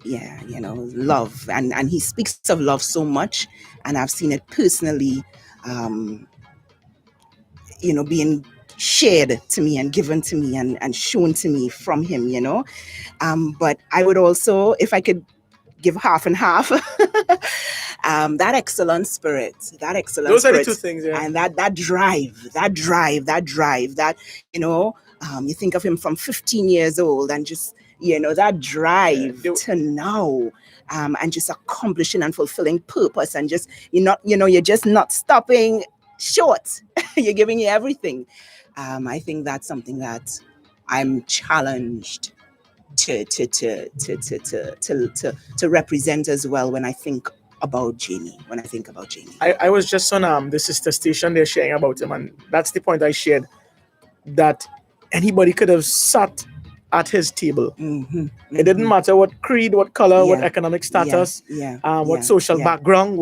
Speaker 12: know, love. And he speaks of love so much. And I've seen it personally, you know, being shared to me and given to me and shown to me from him, you know. But I would also, if I could give half and half, that excellent spirit,
Speaker 16: those are the two things, yeah.
Speaker 12: And that drive, that, you know, you think of him from 15 years old and just, you know, that drive to now, and just accomplishing and fulfilling purpose and just, you're just not stopping short. You're giving you everything. I think that's something that I'm challenged to represent as well when I think about Jamie.
Speaker 16: I was just on the sister station, they're sharing about him, and that's the point I shared, that anybody could have sat at his table. It didn't matter what creed, what color, what economic status, what social background,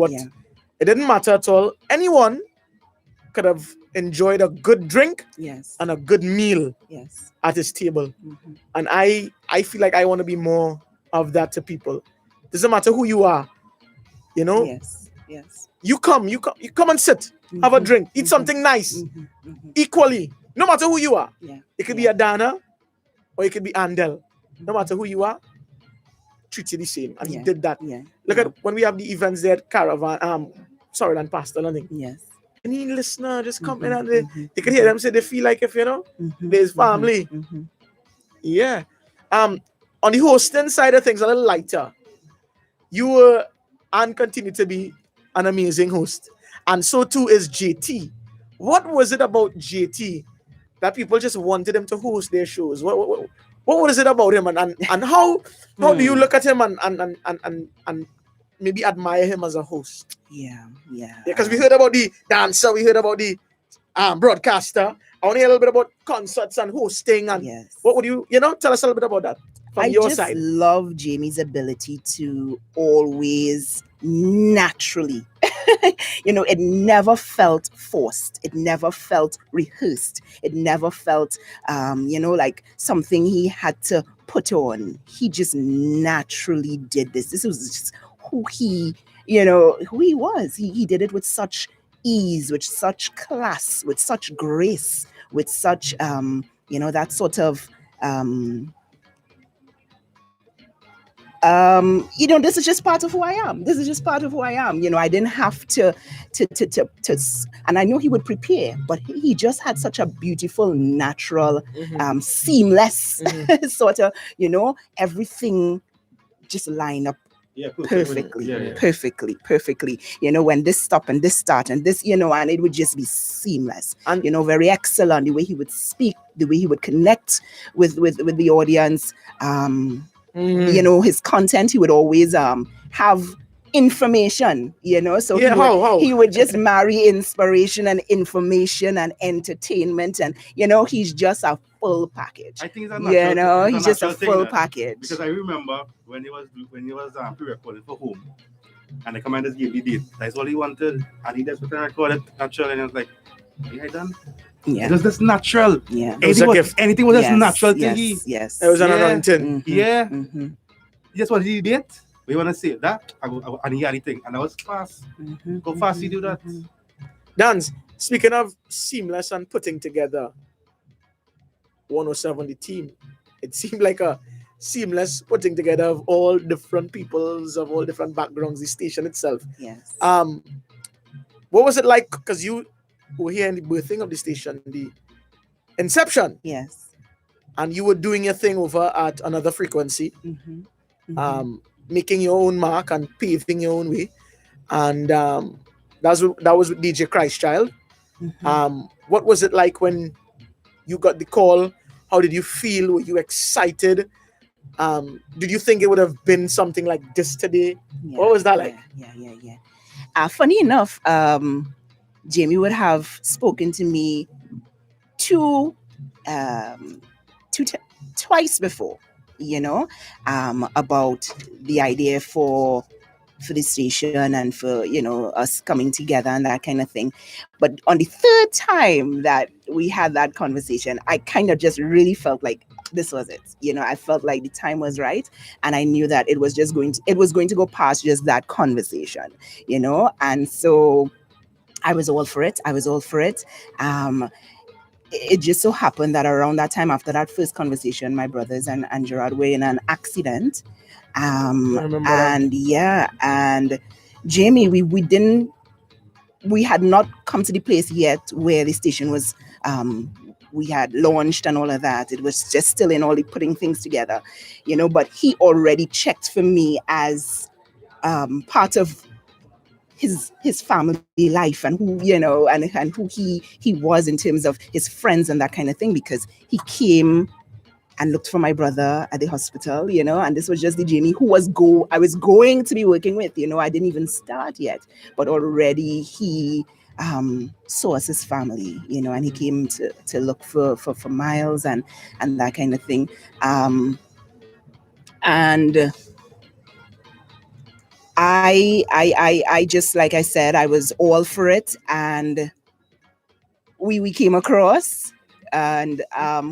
Speaker 16: it didn't matter at all. Anyone could have enjoyed a good drink and a good meal at his table. And I feel like I want to be more of that to people. Doesn't matter who you are, you know.
Speaker 12: Yes.
Speaker 16: You come and sit, have a drink, eat something nice, equally, no matter who you are. It could be Adana or it could be Andel. No matter who you are, treat you the same. And he did that. Look at when we have the events there at Caravan, and Pastor Learning. Any listener just come in and they could hear them say they feel like if, you know, there's family. Yeah. On the hosting side of things, a little lighter. You were and continue to be an amazing host. And so too is JT. What was it about JT that people just wanted him to host their shows? What was it about him? And how do you look at him and maybe admire him as a host? Because we heard about the dancer, we heard about the broadcaster. I want to hear a little bit about concerts and hosting and what would you tell us a little bit about that? from your
Speaker 12: just
Speaker 16: side?
Speaker 12: love Jamie's ability to always naturally, it never felt forced. It never felt rehearsed. It never felt, like something he had to put on. He just naturally did this. This was just who he was. He did it with such ease, with such class, with such grace, with such, that sort of, this is just part of who I am. This is just part of who I am. I didn't have to, and I know he would prepare, but he just had such a beautiful, natural, seamless sort of, everything just line up perfectly. When this stop and this start and this, and it would just be seamless. And very excellent. The way he would speak, the way he would connect with the audience. His content, he would always have information, so he would just marry inspiration and information and entertainment, and he's just a full package.
Speaker 5: I think it's
Speaker 12: he's just a full package.
Speaker 5: Because I remember when he was pre-recording for home, and the commanders gave the date. That's all he wanted, and he just put and recorded natural, and I was like, "Yeah, done."
Speaker 12: Yeah,
Speaker 5: it was just natural.
Speaker 12: Yeah,
Speaker 5: anything was just natural to he.
Speaker 12: Yes,
Speaker 16: it was an anointing.
Speaker 5: Yeah, just what he did. We want to say that, and he had anything, and I was fast. How fast he do that?
Speaker 16: Dance. Speaking of seamless and putting together 107, the team, it seemed like a seamless putting together of all different peoples, of all different backgrounds, the station itself.
Speaker 12: Yes.
Speaker 16: What was it like? Because you were here in the birthing of the station, the inception.
Speaker 12: Yes.
Speaker 16: And you were doing your thing over at another frequency, making your own mark and paving your own way. And that was with DJ Christchild. What was it like when you got the call? How did you feel? Were you excited? Did you think it would have been something like this today?
Speaker 12: Yeah,
Speaker 16: what was that like?
Speaker 12: Yeah. Funny enough, Jamie would have spoken to me twice before, about the idea for the station and for us coming together and that kind of thing. But on the third time that we had that conversation, I kind of just really felt like this was it. I felt like the time was right, and I knew that it was going to go past just that conversation, and so I was all for it. It just so happened that around that time, after that first conversation, my brothers and Gerard were in an accident. And Jamie, we had not come to the place yet where the station was, we had launched and all of that. It was just still in all the putting things together, but he already checked for me as part of his family life and who, and who he was in terms of his friends and that kind of thing, because he came and looked for my brother at the hospital, and this was just the Jamie who I was going to be working with, I didn't even start yet, but already he saw us as family, and he came to look for Miles and that kind of thing. And I just, like I said, I was all for it, and we came across. And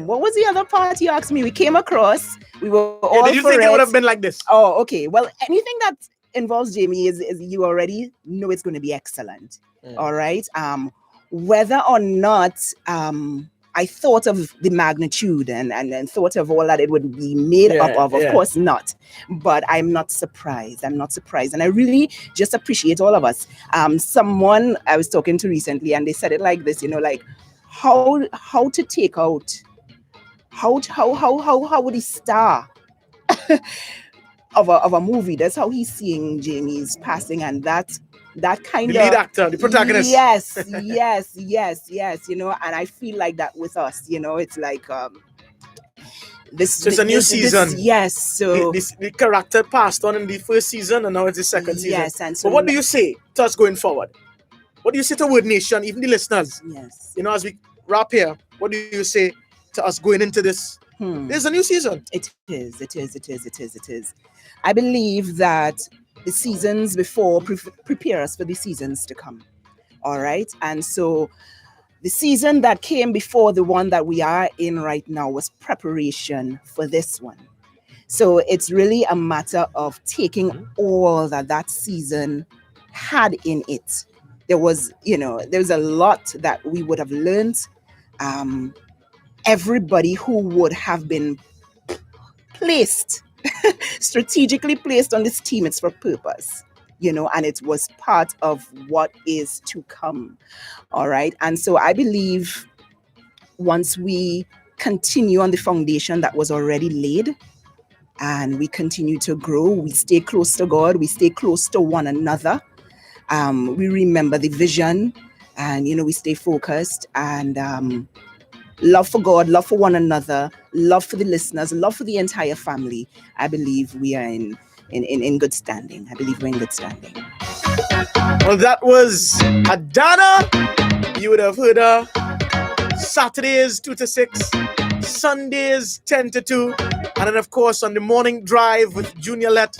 Speaker 12: what was the other part you asked me? We came across. We were all
Speaker 16: did you think it would have been like this?
Speaker 12: Oh, okay. Well, anything that involves Jamie is you already know it's going to be excellent. All right. Whether or not I thought of the magnitude and thought of all that it would be made up of course not. But I'm not surprised. And I really just appreciate all of us. Someone I was talking to recently, and they said it like this, like how to take out, how would he star of a movie? That's how he's seeing Jamie's passing, and that kind of
Speaker 16: the lead actor, the protagonist.
Speaker 12: Yes. And I feel like that with us, it's like this.
Speaker 16: It's a new season.
Speaker 12: Yes. So
Speaker 16: the character passed on in the first season, and now it's the second season.
Speaker 12: Yes, and so
Speaker 16: but what do you say to us going forward? What do you say to Word Nation, even the listeners?
Speaker 12: Yes.
Speaker 16: As we wrap here, what do you say to us going into this There's a new season.
Speaker 12: It is. I believe that the seasons before prepare us for the seasons to come. All right. And so the season that came before the one that we are in right now was preparation for this one. So it's really a matter of taking all that season had in it. There was a lot that we would have learned. Everybody who would have been placed, strategically placed on this team, it's for purpose, and it was part of what is to come. All right. And so I believe once we continue on the foundation that was already laid, and we continue to grow, we stay close to God, we stay close to one another, we remember the vision, and we stay focused, and love for God, love for one another, love for the listeners, love for the entire family. I believe we are in good standing. I believe we're in good standing.
Speaker 16: Well, that was Adana. You would have heard her Saturdays 2 to 6, Sundays 10 to 2, and then of course on the morning drive with Junior Let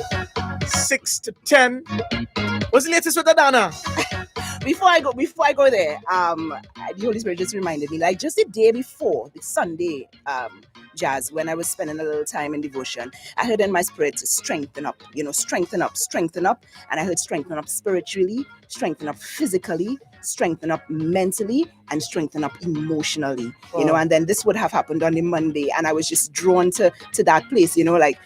Speaker 16: 6 to 10. What's the latest with Adana?
Speaker 12: Before I go there, the Holy Spirit just reminded me, like just the day before, the Sunday, Jazz, when I was spending a little time in devotion, I heard in my spirit to strengthen up, strengthen up. And I heard strengthen up spiritually, strengthen up physically, strengthen up mentally, and strengthen up emotionally, and then this would have happened on the Monday. And I was just drawn to that place, like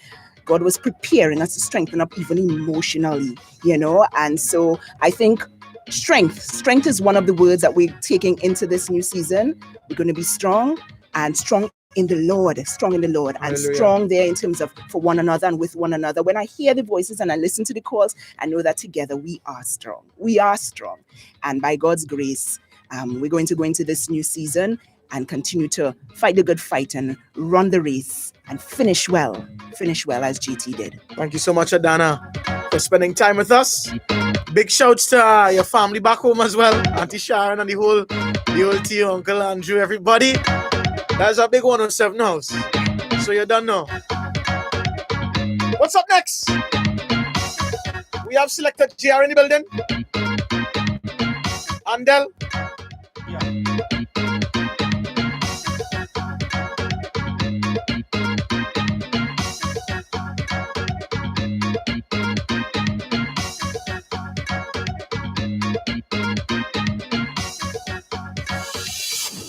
Speaker 12: God was preparing us to strengthen up even emotionally, and so I think Strength is one of the words that we're taking into this new season. We're going to be strong and strong in the Lord, and Hallelujah. Strong there in terms of for one another and with one another. When I hear the voices and I listen to the calls, I know that together we are strong. And by God's grace, we're going to go into this new season and continue to fight the good fight and run the race and finish well as GT did.
Speaker 16: Thank you so much, Adana, for spending time with us. Big shouts to your family back home as well, Auntie Sharon and the whole team, Uncle Andrew, everybody. That's a big 107 house. So you don't know. What's up next? We have selected JR in the building. Andel.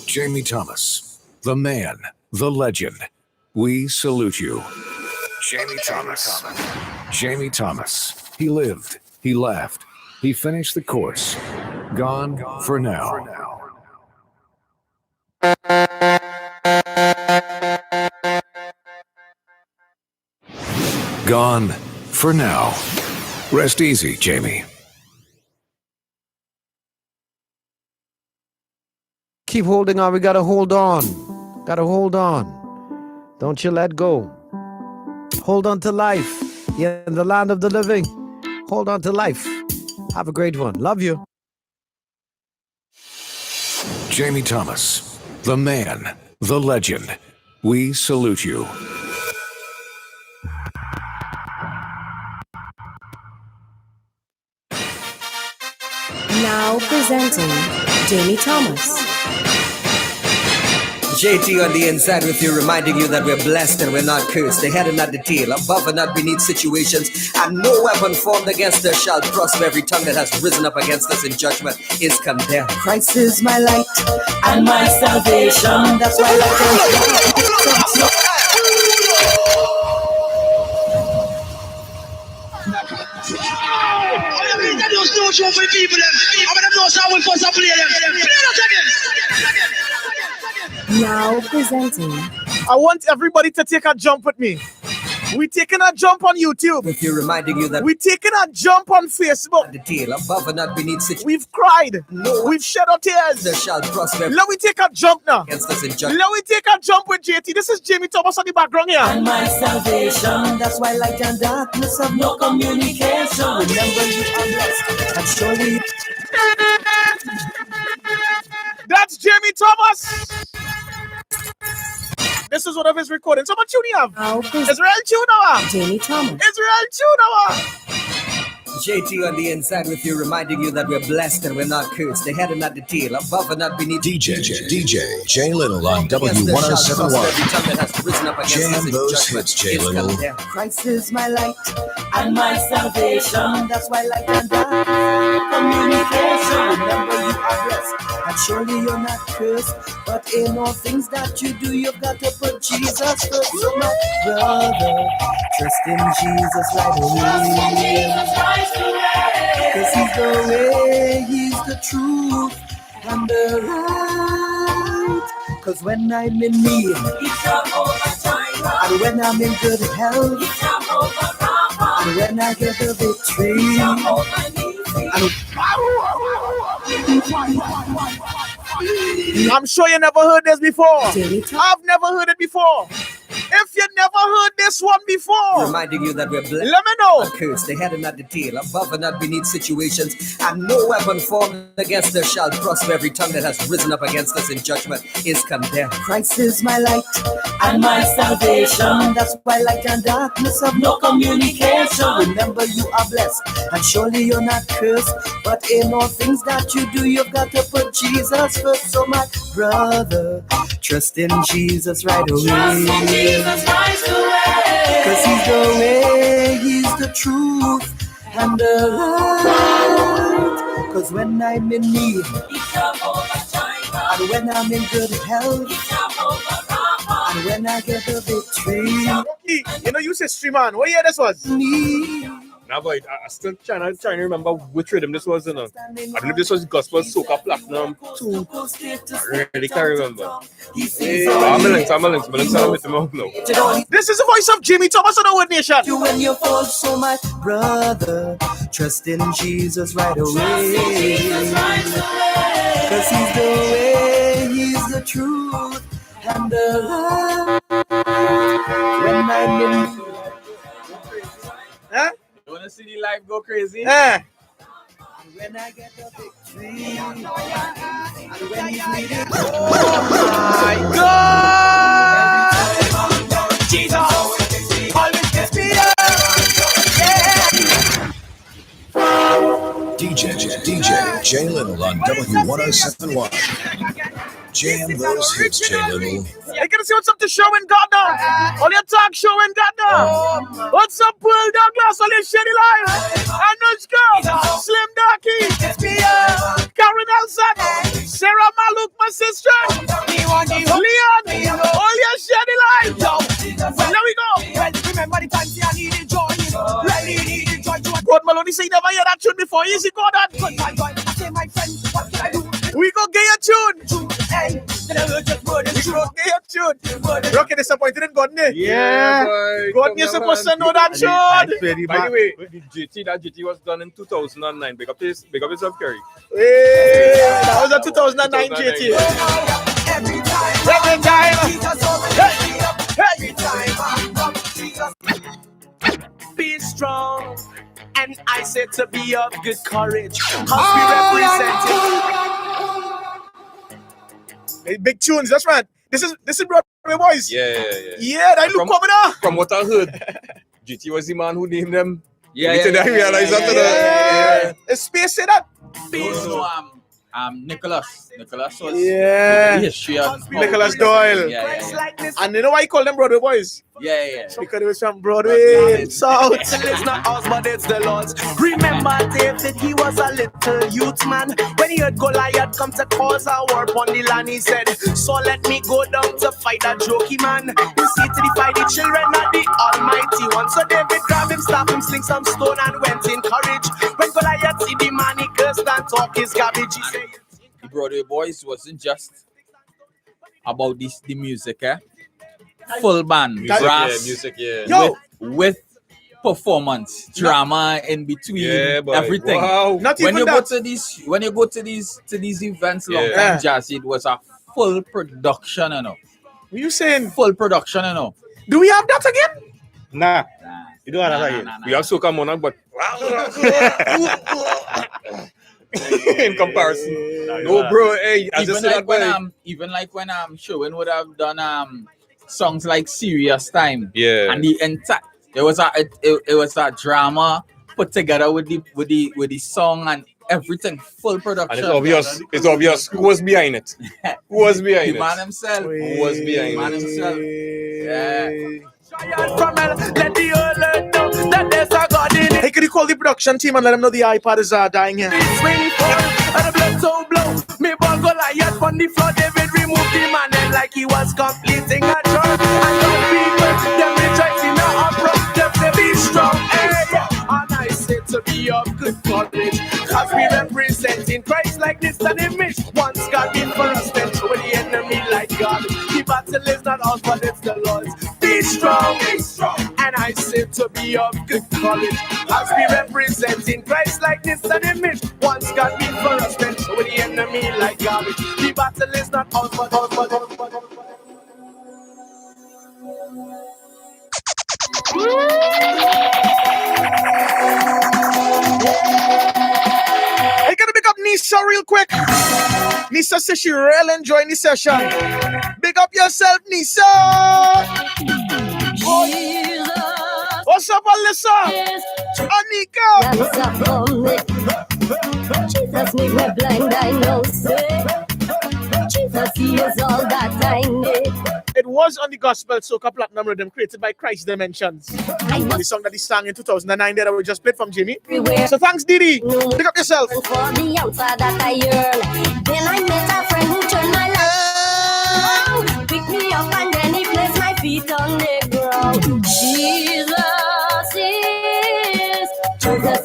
Speaker 2: Jamie Thomas, the man, the legend. We salute you. Jamie Thomas. Jamie Thomas. He lived, he laughed, he finished the course. Gone for now. Gone for now. Rest easy, Jamie.
Speaker 17: Keep holding on. We gotta hold on. Don't you let go. Hold on to life. You're in the land of the living. Hold on to life. Have a great one. Love you.
Speaker 2: Jamie Thomas, the man, the legend. We salute you.
Speaker 20: Now presenting Jamie Thomas.
Speaker 21: JT on the inside with you, reminding you that we're blessed and we're not cursed. The head and not the tail, above and not beneath situations. And no weapon formed against us shall prosper. Every tongue that has risen up against us in judgment is condemned.
Speaker 20: Christ is my light and my salvation. That's why I like Now presenting.
Speaker 16: I want everybody to take a jump with me. We taking a jump on YouTube.
Speaker 21: With you, reminding you that
Speaker 16: we taking a jump on Facebook.
Speaker 21: The tail, above and not beneath situations.
Speaker 16: We've cried. We've shed our tears.
Speaker 21: There shall prosper.
Speaker 16: Let me take a jump now.
Speaker 21: Against us in judgment.
Speaker 16: Let me take a jump with JT. This is Jamie Thomas on the background here.
Speaker 20: And my salvation. That's why light and darkness have no communication. Remember you are blessed. And surely.
Speaker 16: That's Jamie Thomas. This is one of his recordings. How much tune you have?
Speaker 21: Oh,
Speaker 16: Israel tune now.
Speaker 21: Jamie Thomas.
Speaker 16: Israel tune now.
Speaker 21: JT on the inside with you, reminding you that we're blessed and we're not cursed. The head and not the tail, above and not beneath.
Speaker 2: DJ J Little on W1071. Jam those hits, J Little.
Speaker 21: Christ is my light and my salvation. That's why light and dark communication. Remember you are blessed and surely you're not cursed. But in all things that you do, you've got to put Jesus first. So my brother, trust in Jesus right away. Cause he's the way, he's the truth, and the light. Cause when I'm in need, and when I'm in good health, and when I get the victory,
Speaker 16: I'm sure you never heard this before. I've never heard it before. If you never heard this one before,
Speaker 21: reminding you that we're blessed.
Speaker 16: Let me know.
Speaker 21: Cursed, the head and not the tail, above and not beneath situations, and no weapon formed against us shall prosper. Every tongue that has risen up against us in judgment is condemned. Christ is my light and my salvation. That's why light and darkness have no communication. Remember you are blessed, and surely you're not cursed. But in all things that you do, you've got to put Jesus first. So my brother, trust in Jesus right away. Cause he's the way, he's the truth, and the light. Cause when I'm in need, and when I'm in good health, and when I get the victory.
Speaker 16: You know, you say stream on. What year this was?
Speaker 3: Nah, but I still trying to remember which rhythm this was, you know. I believe this was Gospel Soca Platinum 2. I really can't remember. I'm a links with them out now.
Speaker 16: This is the voice of Jimmy Thomas on the Word Nation.
Speaker 21: You when you fall so much, brother, trust in Jesus right away. Cause he's the way, he's the truth, and the light. When I'm in.
Speaker 16: Huh?
Speaker 9: You wanna see the life go crazy?
Speaker 16: Yeah.
Speaker 21: When I get the victory, and when he's leading,
Speaker 16: oh my God! Jesus, always gets me up.
Speaker 2: DJ J Little on W1071. Jam those hits, J Little.
Speaker 16: Hey, gonna see what's up to Sherwin Gardner. On your talk, Sherwin Gardner. What's up, Will Douglas? On your shady life. Anushka, Slim Darky, Karen Elson, Sarah Maluk, my sister, Leon, all your shady life. There we go.
Speaker 18: Remember the times I needed joy.
Speaker 16: God Maloney say never hear that tune before. Easy, go on.
Speaker 18: My friend, what can I do?
Speaker 16: We go get your tune.
Speaker 18: Hey, just word is true.
Speaker 16: Get your tune. Rocky disappointed in Godney.
Speaker 3: Yeah, boy.
Speaker 16: God, you're supposed to know that tune.
Speaker 3: By the way, the GT, that GT was done in 2009. Big up yourself, Kerry.
Speaker 16: Hey, that was a 2009 GT. Every time.
Speaker 18: Be strong. And I said to be of good courage. Cause we represent.
Speaker 16: Hey, big tunes, that's right. This is Broadway Boys.
Speaker 3: Yeah.
Speaker 16: Yeah, that look coming up.
Speaker 3: From what I heard, GT was the man who named them.
Speaker 9: Yeah.
Speaker 3: I realized after
Speaker 16: that. Space say that.
Speaker 9: Nicholas was
Speaker 16: the
Speaker 9: history of
Speaker 16: Nicholas Doyle.
Speaker 9: Yeah.
Speaker 16: And you know why you call them Broadway Boys?
Speaker 9: Yeah.
Speaker 16: Because it was from Broadway, South.
Speaker 18: It's not us, but it's the Lord's. Remember David, he was a little youth man. When he heard Goliath come to cause a war upon the land, he said, so let me go down to fight that jokey man. You see to defy the children of the Almighty One. So David grabbed him, stabbed him, sling some stone and went in courage. When Goliath see the man, he cursed and talk his garbage. He said,
Speaker 9: the Broadway Boys wasn't just about the music, full band, brass,
Speaker 3: music,
Speaker 9: with performance, drama in between, everything.
Speaker 3: Wow.
Speaker 9: When you go to these events, long time jazz, it was a full production, you know.
Speaker 16: What you saying?
Speaker 9: Full production, you know.
Speaker 16: Do we have that again?
Speaker 5: Nah. You don't have that again.
Speaker 3: We have Soca Monarch, but in comparison. No, bro. Hey,
Speaker 9: even like when Sherwin would have done songs like Serious Time.
Speaker 3: Yeah.
Speaker 9: And the entire it was a drama put together with the song and everything, full production.
Speaker 3: And it's obvious who was behind it. Who was behind
Speaker 9: the
Speaker 3: it?
Speaker 9: man himself.
Speaker 3: Who was behind
Speaker 9: The man
Speaker 3: it?
Speaker 9: himself. Yeah.
Speaker 16: Hey, could you call the production team and let them know the iPad is dying here?
Speaker 11: So blow, me ball go like on the floor. David removed the man and like he was completing a chore. And some people, them rejoicing in a uproar. Them say be strong, hey. And I say to be of good courage, cause we representing Christ like this and image. Once God did for us, then show the enemy like God. The battle is not ours, but it's the Lord's. Be strong, be strong. And I say to be of good courage, as we representing Christ like this and image. Once God did for us, then show the enemy like God. The battle is not ours, but
Speaker 16: Hey, can you pick up Nisa real quick? Nisa says she really enjoying the session. Big up yourself, Nisa. What's up, Alyssa? Anika.
Speaker 8: Jesus make me blind, I know, say. Jesus, he is all that I need.
Speaker 16: It was on the Gospel Soca Platinum Rhythm created by Christ Dimensions. The song that he sang in 2009 that we just played from Jimmy. So thanks, Didi. Pick up yourself.
Speaker 8: For the answer that I yearn. Then I met a friend who turned my life. Pick me up and then he placed my feet on the ground. Jesus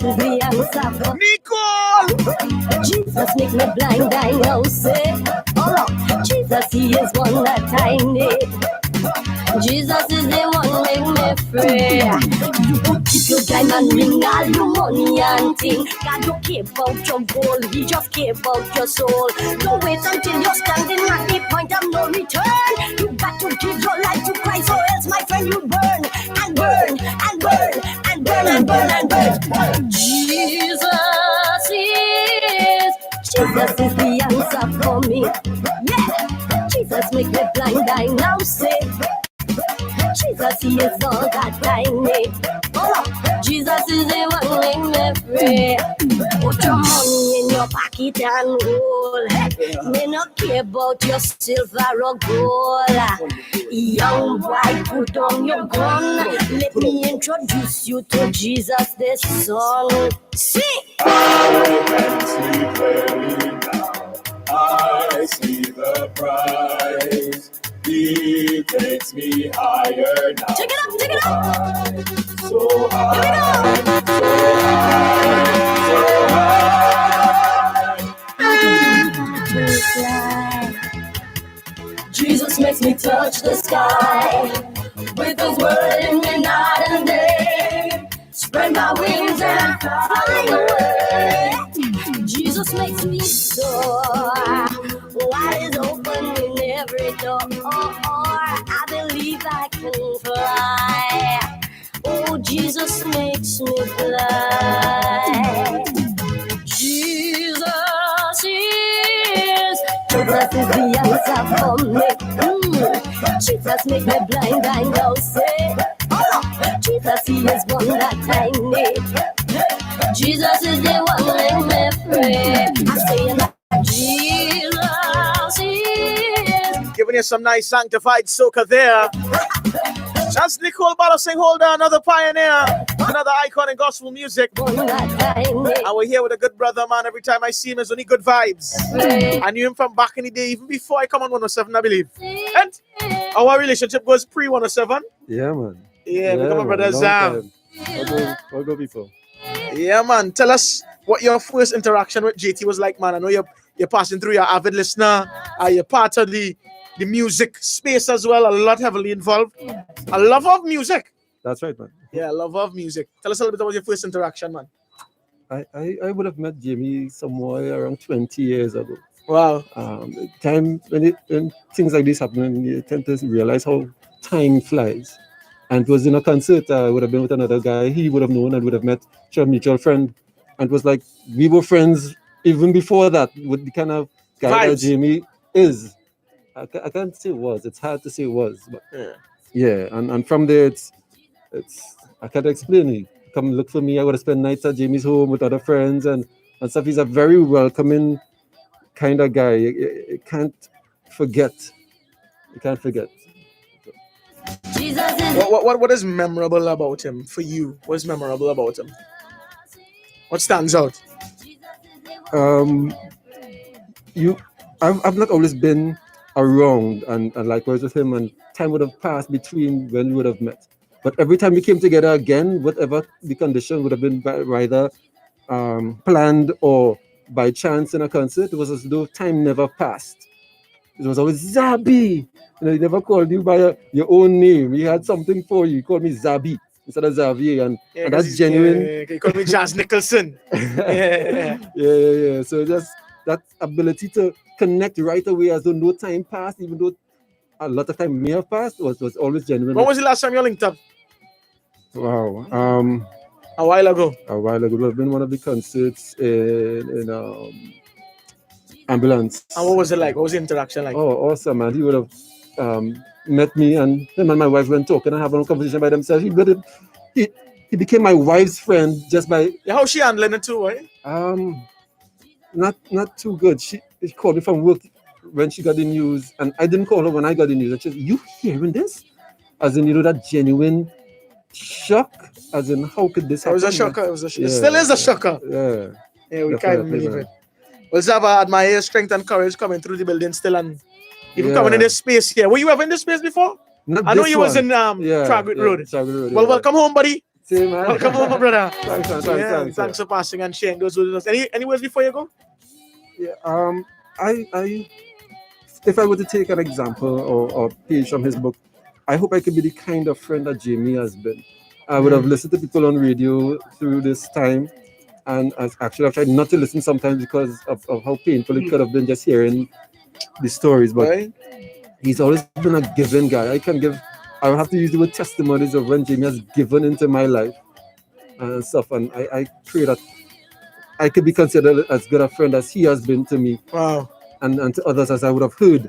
Speaker 8: is the answer.
Speaker 16: Nicole!
Speaker 8: Jesus make me blind, I know, say. Jesus, he is one that I need. Jesus is the one make me free. You don't keep your diamond ring, all your money and thing. God don't care about your gold, he just care about your soul. Don't wait until you're standing at the point of no return. You got to give your life to Christ, or else, my friend, you burn and burn and burn and burn and burn and burn. Jesus is the answer for me. Yeah, Jesus make me blind, I now say. Jesus, he is all that I need. Jesus is the one make me free. Put your money in your pocket and hold. Me not care about your silver or gold. Young boy, put on your gun. Let me introduce you to Jesus the Son. Sing!
Speaker 11: I can see clearly now. I see the prize. He takes me higher now.
Speaker 8: Take it up.
Speaker 11: So high, so high.
Speaker 8: Jesus makes me touch the sky with his word in me night and day. Spread my wings and fly away. Jesus makes me soar. Wide open in every door. I believe I can fly. Oh, Jesus makes me fly. Jesus is the answer for me. Jesus make me blind, I know, say. Jesus, he is one that I need. Jesus is the one make me free. I say that Jesus is.
Speaker 16: Giving you some nice sanctified soca there. That's Nicole Bottle saying, hold on, another pioneer, another icon in gospel music. And we're here with a good brother, man. Every time I see him, it's only good vibes. I knew him from back in the day, even before I come on 107, I believe. And our relationship goes pre-107.
Speaker 10: Yeah, man.
Speaker 16: Yeah, we come on, brother Zam.
Speaker 10: I'll go before.
Speaker 16: Yeah, man. Tell us what your first interaction with JT was like, man. I know you're passing through, you're an avid listener. You're part of the music space as well, a lot heavily involved. A love of music.
Speaker 10: That's right, man.
Speaker 16: Yeah, love of music. Tell us a little bit about your first interaction, man.
Speaker 10: I would have met Jimmy somewhere around 20 years ago.
Speaker 16: Wow.
Speaker 10: Time when things like this happen, you tend to realize how time flies. And it was in a concert. I would have been with another guy. He would have known and would have met a mutual friend. And it was like we were friends even before that with the kind of guy that Jimmy is. I can't say was. It's hard to say was, but yeah. And from there, it's I can't explain it. Come look for me. I gotta spend nights at Jamie's home with other friends and stuff. He's a very welcoming kind of guy. You can't forget. You can't forget.
Speaker 16: What is memorable about him for you? What's memorable about him? What stands out?
Speaker 10: I've not always been around and likewise with him, and time would have passed between when we would have met. But every time we came together again, whatever the condition would have been either planned or by chance in a concert, it was as though time never passed. It was always Zabi. He never called you by your own name. He had something for you. He called me Zabi instead of Xavier, and that's genuine.
Speaker 16: He called me Jazz Nicholson.
Speaker 10: Yeah. So just that ability to connect right away as though no time passed, even though a lot of time may have passed, was always genuine.
Speaker 16: When was the last time you linked up?
Speaker 10: Wow.
Speaker 16: A while ago.
Speaker 10: It would have been one of the concerts in Ambulance.
Speaker 16: And what was it like? What was the interaction like?
Speaker 10: Oh, awesome, man. He would have met me, and him and my wife went talking and having a conversation by themselves. He became my wife's friend just by...
Speaker 16: Yeah, how's she handling it too, right?
Speaker 10: Not too good. She called me from work when she got the news, and I didn't call her when I got the news. And she said, "You hearing this?" As in, that genuine shock, as in, how could this happen?
Speaker 16: It was a shocker. It still is a shocker. Yeah, we can't believe it. Well, Zava, admire your strength and courage coming through the building still, and even coming in this space here. Were you ever in this space before? I know you was in Tragwood Road. Well, welcome home, buddy.
Speaker 10: See, man.
Speaker 16: Welcome home, my brother.
Speaker 10: Thanks.
Speaker 16: Thanks for passing and sharing those with us. Any words before you go?
Speaker 10: Yeah. If I were to take an example or page from his book, I hope I could be the kind of friend that Jamie has been. I would have listened to people on radio through this time, and I've tried not to listen sometimes because of how painful it could have been just hearing the stories. But he's always been a giving guy. I will have to use the word testimonies of when Jamie has given into my life and stuff. And I pray that I could be considered as good a friend as he has been to me.
Speaker 16: Wow.
Speaker 10: And to others as I would have heard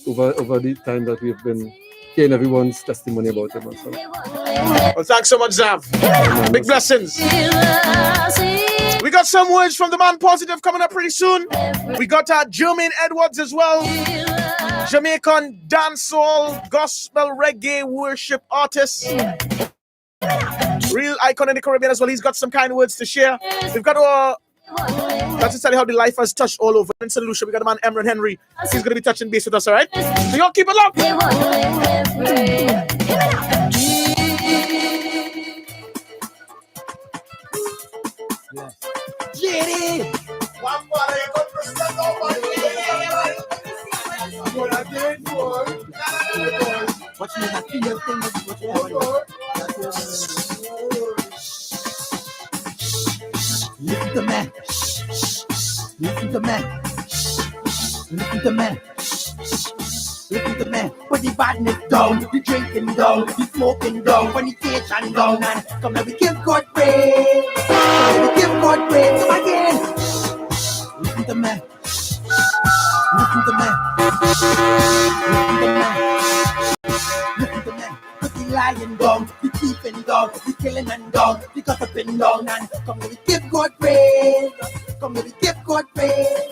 Speaker 10: over the time that we've been hearing everyone's testimony about him. And so.
Speaker 16: Well, thanks so much, Zav. Big blessings. We got some words from the man Positive coming up pretty soon. We got Jermaine Edwards as well. Jamaican dancehall, gospel, reggae, worship artist. Real icon in the Caribbean as well. He's got some kind words to share. We've got that's to tell you how the life has touched all over. In St. Lucia, we got the man Emran Henry. He's going to be touching base with us, all right? So y'all keep it locked.
Speaker 20: Listen to man. Listen to man. Listen to man. Listen to man. Put the badness down, the drinking down, the smoking down, fornication down, and come now we give God praise. We give God praise. Come again. Listen to man. Listen to man. Listen to man. Listen to man. Put the lying down, the thieving down, the killing and down, the gossiping down, and come now we give God praise. Come now we give God praise.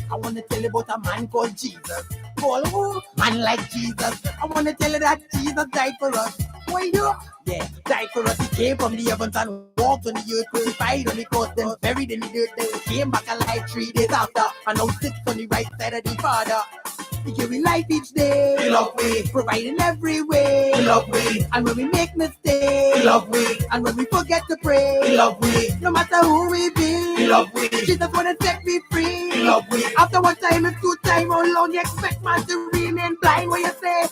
Speaker 20: I want to tell you about a man called Jesus. Call who? Man like Jesus. I want to tell you that Jesus died for us. Why you? Yeah, died for us. He came from the heavens and walked on the earth, crucified on the cross, then buried in the dirt. Then he came back alive 3 days after, and now sits on the right side of the Father. He give me life each day. We love we. Providing every way. We love we. And when we make mistakes, we love we. And when we forget to pray, we love we. No matter who we be, we love we. Jesus wanna set me free, we love we. After one time it's good time, how long you expect man to remain blind? What you say?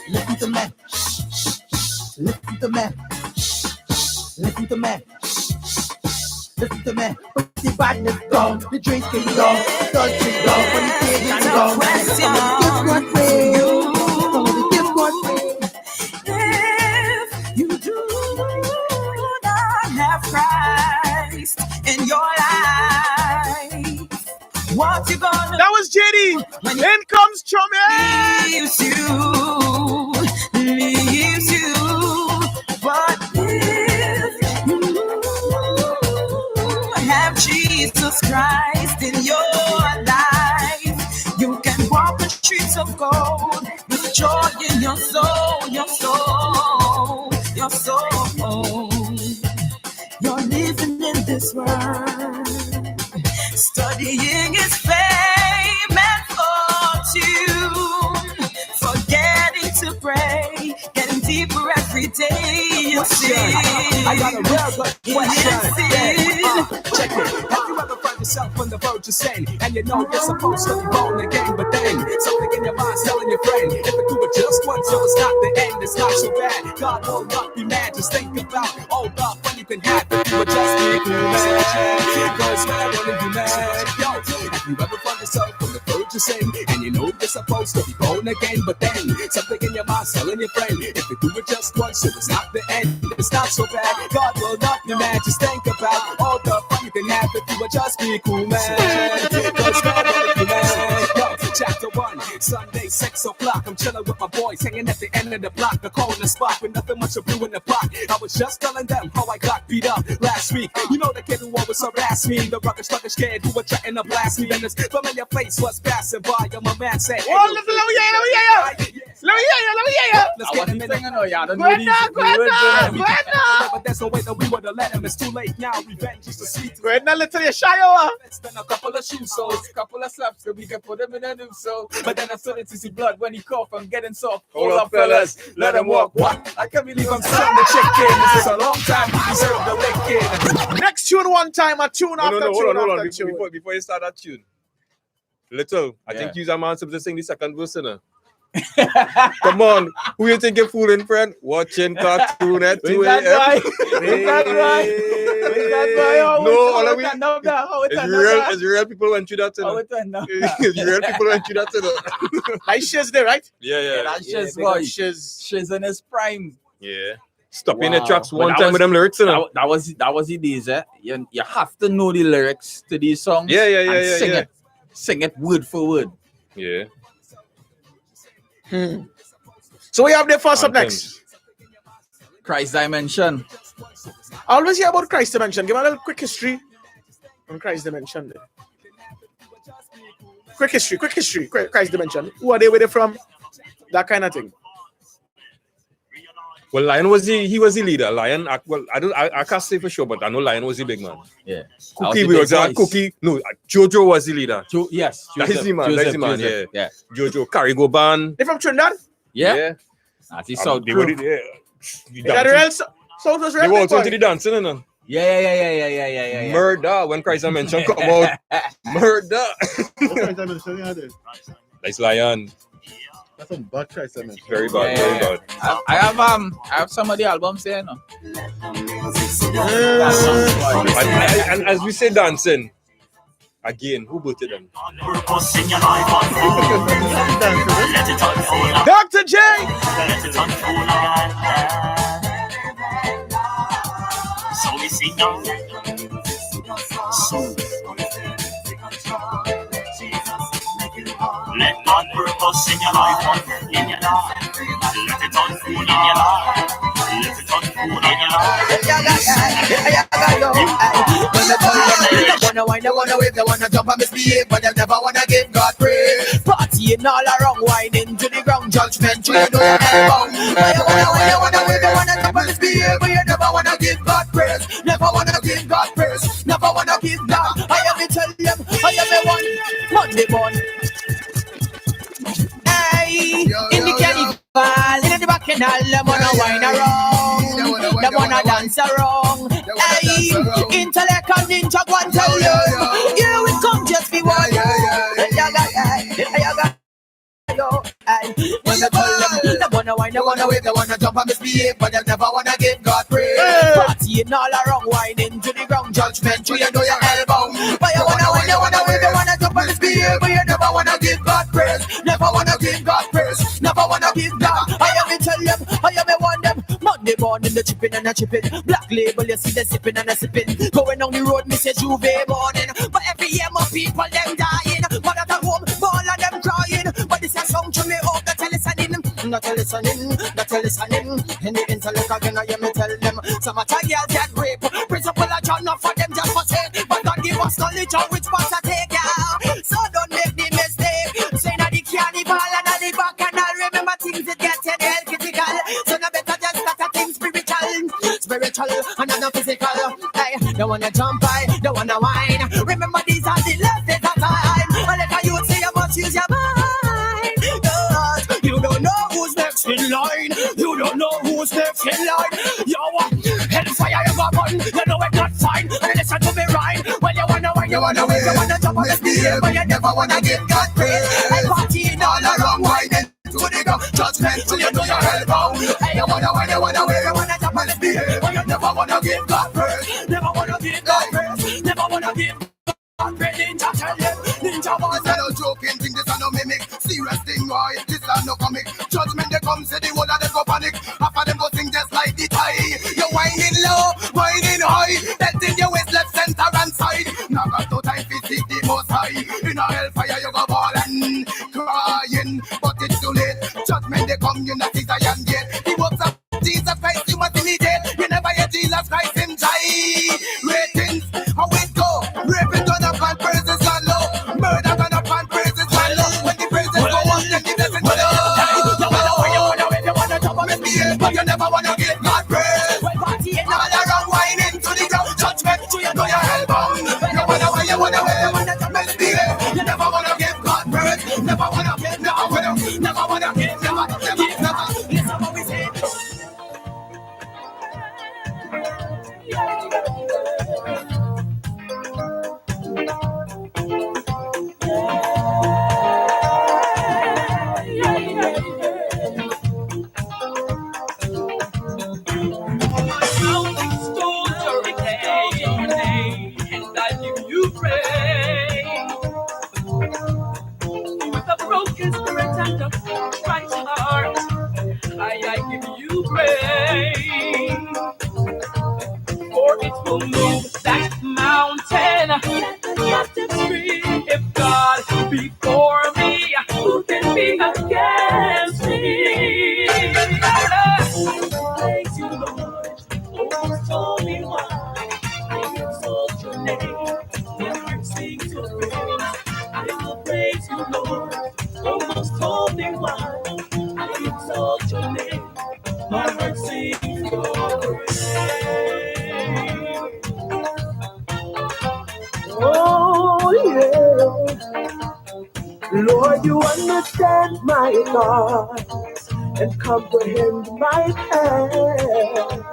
Speaker 20: Listen to me. Listen to me. Listen to me. Listen to me. Put the badness down, the drinking down, the adultery down, fornication down. Come on, give God praise. Come on, give God praise.
Speaker 18: If you do not have Christ in your life, what you gonna?
Speaker 16: That was JD. In comes show me.
Speaker 18: Leaves you, but if you have Jesus Christ in your life, you can walk the streets of gold with joy in your soul, your soul, your soul. You're living in this world, studying His fame and fortune, forgetting to pray, getting deeper every day. You see,
Speaker 11: I got a real good question. Check it. Have you ever found yourself on the verge of sin, and you know you're supposed to be born again, but then something in your mind's telling your friend, if you do it just once, yo, it's not the end, it's not so bad. God will not be mad. Just think about all the fun you can have if you would just be cool, man. Because man, I wanna be mad. Yo, have you ever found yourself on the verge of sin, and you know you're supposed to be born again, but then something in your mind's telling your friend, if you do it just once, so it's not the end, it's not so bad. God will not be mad. Just think about all the fun you can have if you would just be cool, man. Because man, I wanna be mad. Yo, chapter 1, Sunday, 6 o'clock. I'm chilling with my boys, hanging at the end of the block, the corner spot with nothing much of blue in the pot. I was just telling them how I got beat up last week. You know the kid who always harassed me, the rugged, sluggish kid who was trying to blast me, and his familiar face was passing by. And my man said, hey,
Speaker 16: oh, listen, let me hear you.
Speaker 11: Let's get him in there. But there's no way that we would have let him. It's too late now. Revenge is the sweet.
Speaker 16: Go ahead now, let's tell you, Shayo.
Speaker 11: Spend a couple of shoe soles, couple of slaps, so we can put him in a new soul. But then I started to see blood when he coughed. I'm getting soft. Hold up, fellas. Let him walk. What? I can't believe I'm selling the chicken. This is a long time. We deserve the licking.
Speaker 16: Next tune one time, a tune after tune.
Speaker 3: Hold on. Before you start that tune. Little, I think you're a man supposed to sing the second verse, now. Come on, who you think you're fooling, friend? Watching cartoon at 2 a.m. No, all of it's real people went through that. It's real people went through that.
Speaker 16: Like Shiz there, right?
Speaker 3: Yeah.
Speaker 9: That's Shiz, boy. Shiz in his prime.
Speaker 3: Yeah. Stopping the tracks one time with them lyrics.
Speaker 9: That was the days, eh? You have to know the lyrics to these songs.
Speaker 3: Yeah.
Speaker 9: Sing it word for word.
Speaker 3: Yeah.
Speaker 16: So we have the first up next.
Speaker 9: Christ Dimension.
Speaker 16: I always hear about Christ Dimension. Give me a little quick history on Christ Dimension. Quick history. Christ Dimension. Who are they? Where they from? That kind of thing.
Speaker 3: Well, Lion was he was the leader. Lion, I can't say for sure, but I know Lion was the big man.
Speaker 9: Yeah.
Speaker 3: Cookie, Cookie. No, Jojo was the leader.
Speaker 9: Yes.
Speaker 3: That's the man. Yeah. Jojo, Carrigo Band.
Speaker 16: They from Trinidad?
Speaker 9: Yeah. That's the South.
Speaker 3: They were the
Speaker 16: South.
Speaker 3: They were also to the dancing, you know.
Speaker 9: Yeah.
Speaker 3: Murder when Christ Dimension come out. Murder. That's Lion.
Speaker 10: That's some bad Christ Dimension.
Speaker 3: Very bad, very bad.
Speaker 9: I have some of the albums there, no.
Speaker 3: And as we say dancing, again, who booted them?
Speaker 16: Dr. J!
Speaker 11: So we sing now. Let God purpose in your life, in your life. Let it unfold in your life. Let it unfold in your life.
Speaker 18: They wanna wave, they wanna jump and misbehave, but they never wanna give God praise. Partying all around, whining to the ground, judgment to you know your elbow. They wanna wave, they wanna jump and misbehave, but you never wanna give God praise. Never wanna give God praise. Never wanna give God. I am to tell them, I am the one. Monday morning. In the carnival, in the bacchanal, them wanna wine around, them wanna dance around. Hey, intellect and ninja, go and tell you, here we come just be one. When they tell them, they wanna wine, they wanna wave, they wanna jump and misbehave, but they never wanna give God praise. Partying all around, whining to the ground, judgment to you know your elbow. But you wanna wine, you wanna wave, you wanna jump and misbehave, but you never wanna give God praise. Never wanna give God praise. Never wanna give God. I am to tell them, I am one them. Monday morning, the chipping and the chipping. Black label, you see the sipping and the sipping. Going on the road, me say Juve morning. But every year, more people them dying. But at home, all of them crying. But this is me hope that you're listening. Not you listening, not you listening. In the intellect again, I hear me tell them. Some of your girls get raped. Principle of John, not for them just for sake. But God give us knowledge on which path to take, yeah. So don't make the mistake. Say that the carnival and the bacchanal. Remember things that get to the hell critical. So no better just start a thing spiritual and not physical. Hey, don't wanna jump high, don't wanna whine. Remember these are the last days of time. And let you say you must use your mind. Cause you don't know who's next in line. You don't know who's next in line. Yo, hellfire you got burn. You know it's not fine. And listen to me right. When you wanna win, you wanna win, you wanna jump on the stage, but you never wanna give God praise. And partying all around whining to the ground. Judgment till you do your hell bound. Hey, you wanna win, you wanna win, you wanna jump on the stage, but you never wanna give God praise. Never wanna give God praise. Never wanna give God praise. Ninja tell them, ninja boys.
Speaker 14: This are no joking thing, this are no mimic. Serious thing, why? This are no comic. Judgment they come, say the whole of them go panic. After them go sing just like the tie. You're whining low, whining high. That thing your waist left, center and side. Now got no time to seek the most high. In a hellfire you go ballin', crying, but it's too late. Judgment they come, you not see Zion yet. The works of Jesus Christ you must imitate. You never hear Jesus Christ him die. Ratings, how it go? Raping gone up and praises gone low. Murder gone up and praises gone low. When the praises go up, then the blessings go low. But you never wanna give God praise. All around whining to the ground. Judgment to you know your hell bound. You wanna misbehave. You never wanna give God praise. Never wanna give, never wanna give, never. Listen what we say.
Speaker 11: And I give you praise. With a broken spirit and a right heart, I give you praise. For it will move that mountain. Let it free. If God be for me, who can be against me? Praise you, Lord. Oh, show me why. I exalt your name. My heart sings your praise. I will praise you, Lord. Almost told me why. I exalt your name. My heart sings your praise.
Speaker 18: Oh, yeah. Lord, you understand my thoughts and comprehend my path.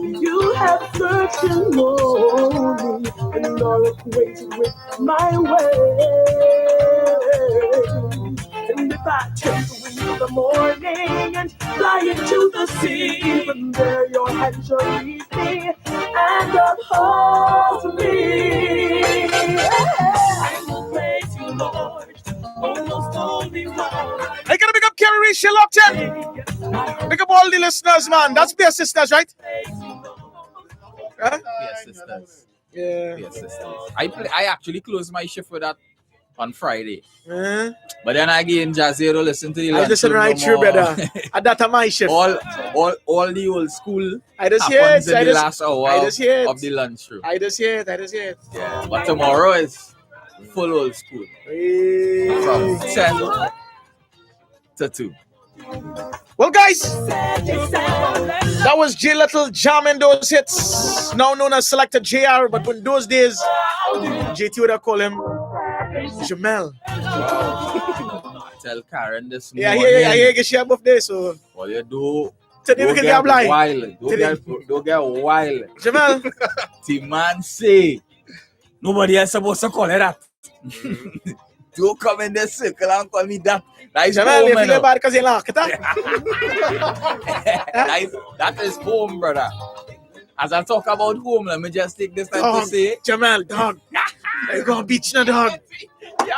Speaker 18: You have searched and known me and are acquainted with my ways. And if I take the wings of the morning and fly into the sea, even there your hand shall lead me and uphold me. I will praise you, Lord. Almost only one.
Speaker 16: I gotta pick up Kerry Reese, you locked in. Pick up all the listeners, man. That's Beer Sisters, right? Huh?
Speaker 9: Yes, sisters.
Speaker 16: Yeah.
Speaker 9: Yes, sisters. I actually closed my shift with that on Friday. But then again, Jazero listen to the
Speaker 16: I listen right through, brother. At that my shift.
Speaker 9: All the old school
Speaker 16: I just hear
Speaker 9: happens
Speaker 16: it.
Speaker 9: in the last hour
Speaker 16: I just hear it.
Speaker 9: of the lunch room.
Speaker 16: I just hear it.
Speaker 9: Yeah. But tomorrow is full old school. From 10 to 2.
Speaker 16: Well, guys, that was J Little jamming those hits, now known as Selected JR, but in those days, JT would have called him Jamel.
Speaker 9: Tell Karen this
Speaker 16: Yeah,
Speaker 9: morning.
Speaker 16: I hear she have birthday, so
Speaker 9: What you do?
Speaker 16: today we can get blind.
Speaker 9: Wild. Don't get wild.
Speaker 16: Jamel.
Speaker 9: The man say nobody else supposed to call it that. Don't come in this circle and call me that. That is
Speaker 16: Jamel,
Speaker 9: home,
Speaker 16: you feel bad because you lock it up.
Speaker 9: that is home, brother. As I talk about home, let me just take this time to say,
Speaker 16: Jamel, dog. I go beach na dog.
Speaker 9: Yeah,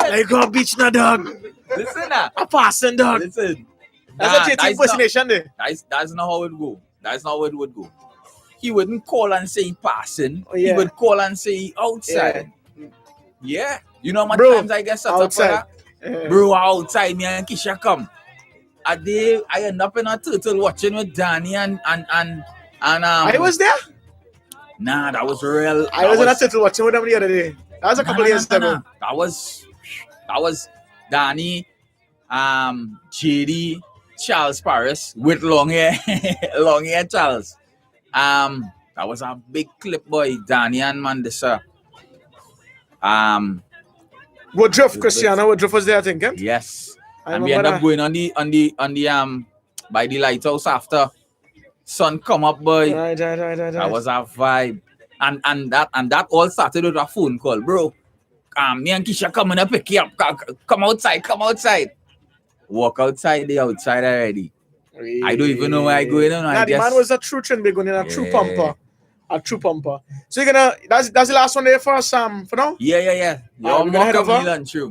Speaker 16: I go beach na dog.
Speaker 9: Listen,
Speaker 16: a passing dog.
Speaker 9: Listen.
Speaker 16: That's a JT impersonation there.
Speaker 9: That's not how it go. That's not how it would go. He wouldn't call and say he passing.
Speaker 16: Oh, yeah.
Speaker 9: He would call and say he outside. Yeah. You know how many times I get set
Speaker 16: outside.
Speaker 9: up for that? Bro, outside me and Kisha come. I end up in a turtle watching with Danny and
Speaker 16: I was there.
Speaker 9: Nah, that was real.
Speaker 16: I was in a turtle watching with them the other day. That was a couple of years ago.
Speaker 9: That was Danny, JD, Charles Paris with long hair, long hair Charles. That was a big clip, boy. Danny and Mandisa.
Speaker 16: Woodruff, Christiana Woodruff was there, I think.
Speaker 9: Yes. And we end up going on the by the lighthouse after sun come up, boy.
Speaker 16: Right.
Speaker 9: That was a vibe. And that all started with a phone call, bro. Me and Kisha coming to pick you up. Come outside. Walk outside, they outside already. I don't even know where I going on.
Speaker 16: Nah, the man was a true trend big one in a true pumper. A true pumper. So you're gonna that's the last one there for us, for now?
Speaker 9: Yeah.
Speaker 16: We're gonna head over.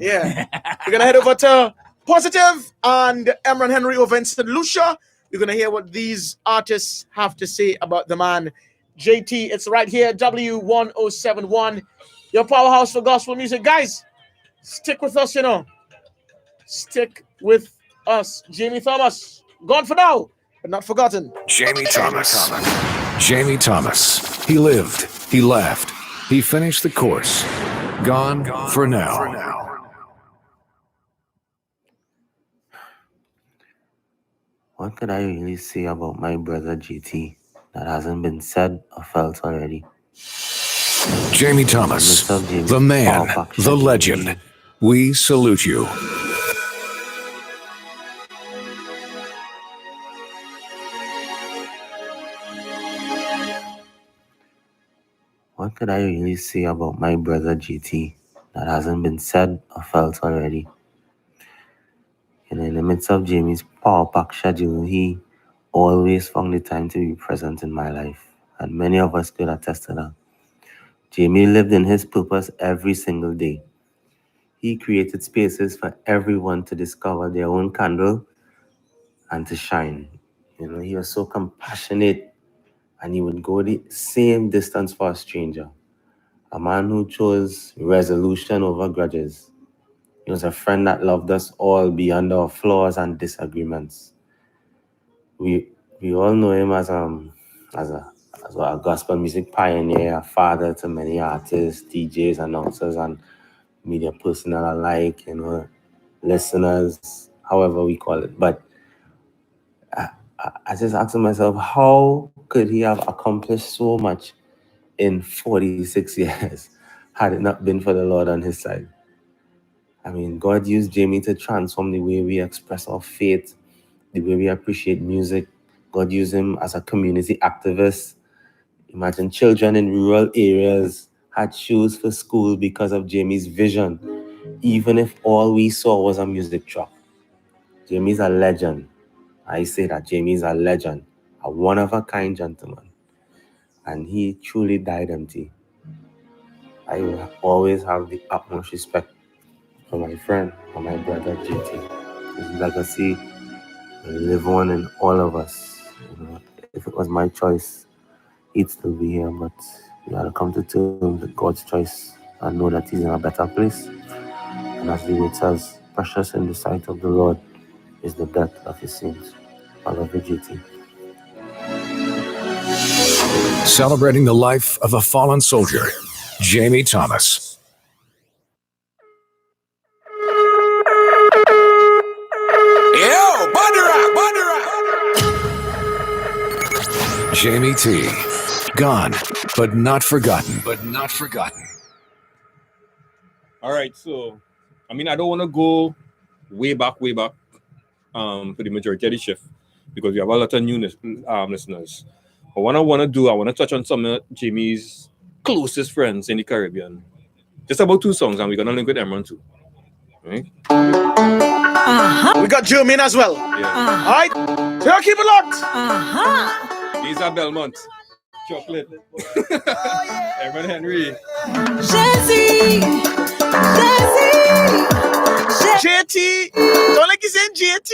Speaker 16: Yeah. We're gonna head over to Positive and Emran Henry over in St. Lucia. We're gonna hear what these artists have to say about the man. JT, it's right here, W1071, your powerhouse for gospel music. Guys, stick with us, Stick with us. Jamie Thomas, gone for now, but not forgotten.
Speaker 2: Jamie Thomas. Jamie Thomas. He lived, he laughed, he finished the course. Gone for now.
Speaker 1: What could I really say about my brother GT that hasn't been said or felt already?
Speaker 2: Jamie Thomas, the man, the legend. We salute you.
Speaker 1: What could I really say about my brother GT that hasn't been said or felt already? In the midst of Jamie's power-packed schedule, he always found the time to be present in my life, and many of us could attest to that. Jamie lived in his purpose every single day. He created spaces for everyone to discover their own candle and to shine. He was so compassionate, and he would go the same distance for a stranger. A man who chose resolution over grudges. He was a friend that loved us all beyond our flaws and disagreements. We all know him as a gospel music pioneer, a father to many artists, DJs, announcers, and media personnel alike, listeners, however we call it. But I just asked myself, how could he have accomplished so much in 46 years had it not been for the Lord on his side? I mean, God used Jamie to transform the way we express our faith, the way we appreciate music. God used him as a community activist. Imagine children in rural areas had shoes for school because of Jamie's vision, even if all we saw was a music truck. Jamie's a legend. I say that Jamie's a legend, a one-of-a-kind gentleman. And he truly died empty. I will always have the utmost respect for my friend, for my brother GT. His legacy will live on in all of us. If it was my choice, he'd still be here, but we gotta come to terms with God's choice and know that he's in a better place. And as the word says, precious in the sight of the Lord is the death of his saints. I love you, GT.
Speaker 2: Celebrating the life of a fallen soldier, Jamie Thomas. Jamie T. Gone, but not forgotten.
Speaker 3: All right, so I don't want to go way back for the majority of the shift because we have a lot of new listeners. But what I want to touch on some of Jamie's closest friends in the Caribbean. Just about 2 songs, and we're gonna link with Emran too. Right?
Speaker 16: We got Jermaine as well.
Speaker 3: Yeah.
Speaker 16: All right, so keep it locked.
Speaker 3: These are Belmont. Chocolate. Evan Henry.
Speaker 16: JT. Don't like you saying JT.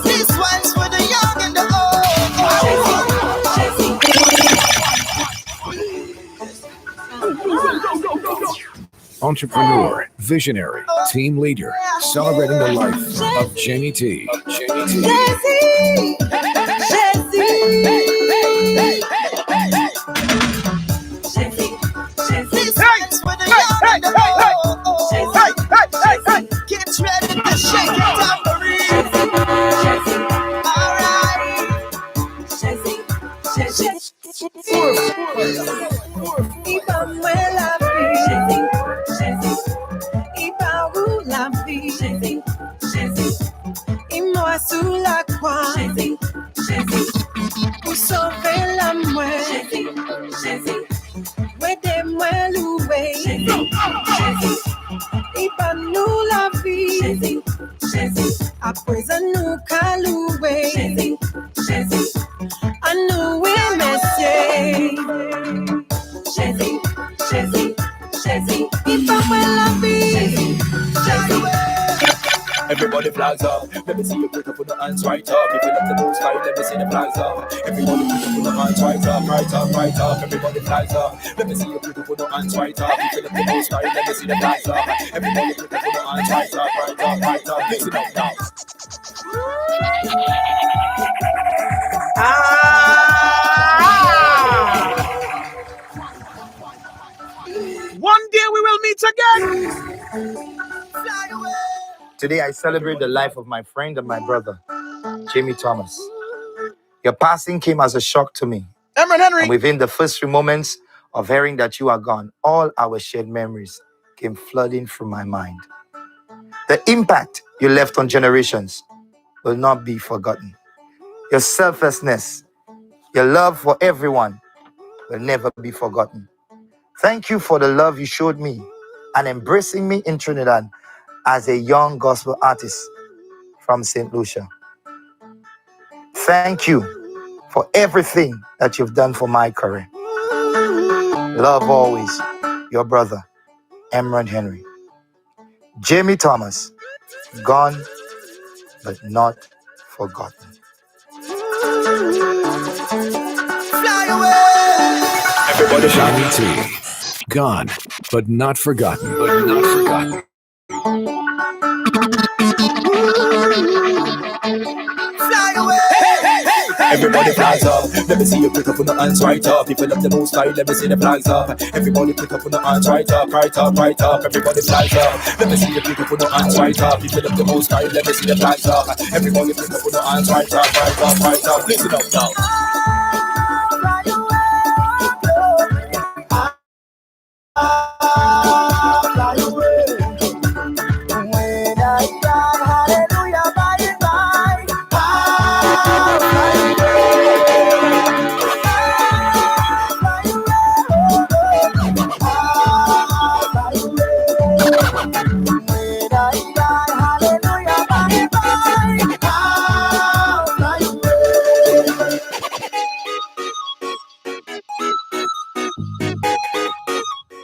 Speaker 18: This one's for the young and the old.
Speaker 2: On entrepreneur, visionary, team leader, celebrating the life of Jamie T.
Speaker 18: Get ready to shake it down, I praise a new Kaluwe. I know we messy. If I will love
Speaker 11: Everybody flags up. Let me see you put up on the hands right up. If you love the most high, let me see the flags up. Everybody put up on the hands right up, right up, right up. Everybody flags up. Let me see you put up on the hands right up. If you love the most high, let me see the flags up. Everybody put up on the hands right up, right up, right up. Listen up now.
Speaker 16: One day we will meet again.
Speaker 6: Today I celebrate the life of my friend and my brother, Jamie Thomas. Your passing came as a shock to me.
Speaker 16: Henry.
Speaker 6: And within the first few moments of hearing that you are gone, all our shared memories came flooding through my mind. The impact you left on generations will not be forgotten. Your selflessness, your love for everyone will never be forgotten. Thank you for the love you showed me and embracing me in Trinidad as a young gospel artist from St. Lucia. Thank you for everything that you've done for my career. Love always, your brother, Emerald Henry. Jamie Thomas, gone but not forgotten.
Speaker 2: Everybody Jamie T. Gone, but not forgotten.
Speaker 11: Everybody flags up. Let me see you put up on the hands right up. If you love the most high, let me see the flags up. Everybody put up on the hands right up, right up, right up. Everybody flags up. Let me see you put up on the hands right up. If you love the most high, let me see the flags up. Everybody put up on the hands right up, right up, right up. Listen up now.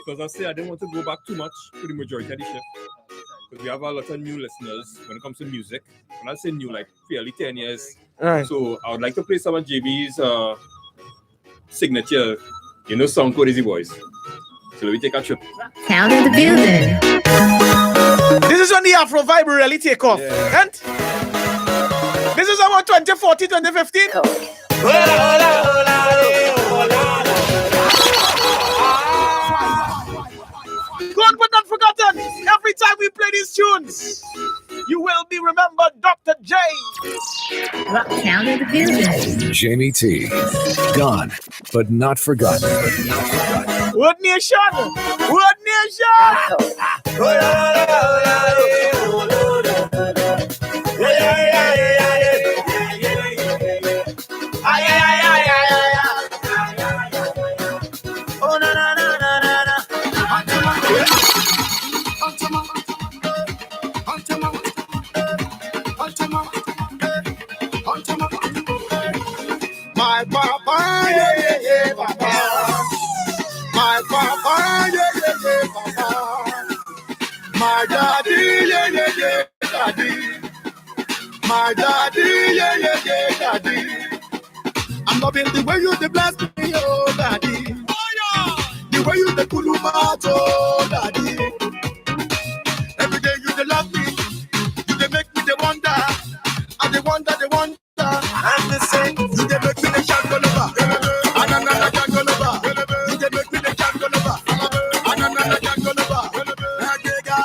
Speaker 3: Because I say I didn't want to go back too much to the majority of the shift. Because we have a lot of new listeners when it comes to music. When I say new, like fairly 10 years.
Speaker 7: Right.
Speaker 3: So I would like to play some of JB's signature, song called Easy Boys. So let me take a trip.
Speaker 13: Count in the building.
Speaker 16: This is when the Afro vibe really take off.
Speaker 3: Yeah.
Speaker 16: And this is about 2014, 2015. God but not forgotten. Every time we play these tunes, you will be remembered, Dr. J.
Speaker 13: Count in the building.
Speaker 2: Jamie T. Gone, but not forgotten.
Speaker 16: What nation? What nation?
Speaker 14: My papa, yeah, yeah, yeah, papa. My papa, yeah, yeah, yeah, papa. My daddy, yeah, yeah, yeah, daddy. My daddy, yeah, yeah, yeah, daddy. I'm loving the way you dey bless me, oh, daddy. The way you dey cool my oh, daddy.
Speaker 11: me say, you dey make me the can't go over. And another can't go over. You dey make me the can't go over. And another can't go over. Agega.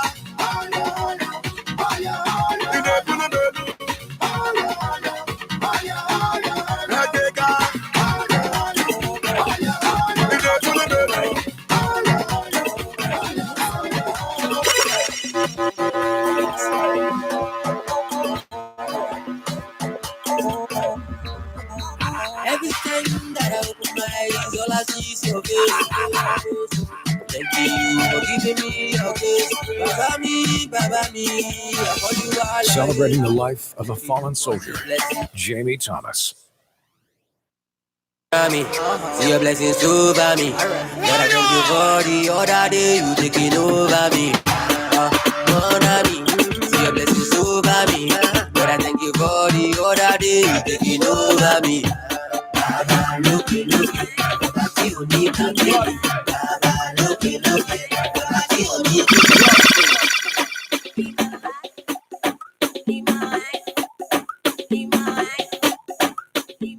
Speaker 11: You dey pull me baby. Agega. You dey pull me baby.
Speaker 18: Every time that I open my eyes, all I see is your face. Thank you for giving me your grace. Baba me, I call you all.
Speaker 2: Celebrating the life of a fallen soldier, Jamie Thomas.
Speaker 18: Me. See your blessings over me. Lord, I thank you for the other day you taking over me. See your blessings over me. Lord, I thank you for the other day you taking over me. Look, you need to be. Look, you need to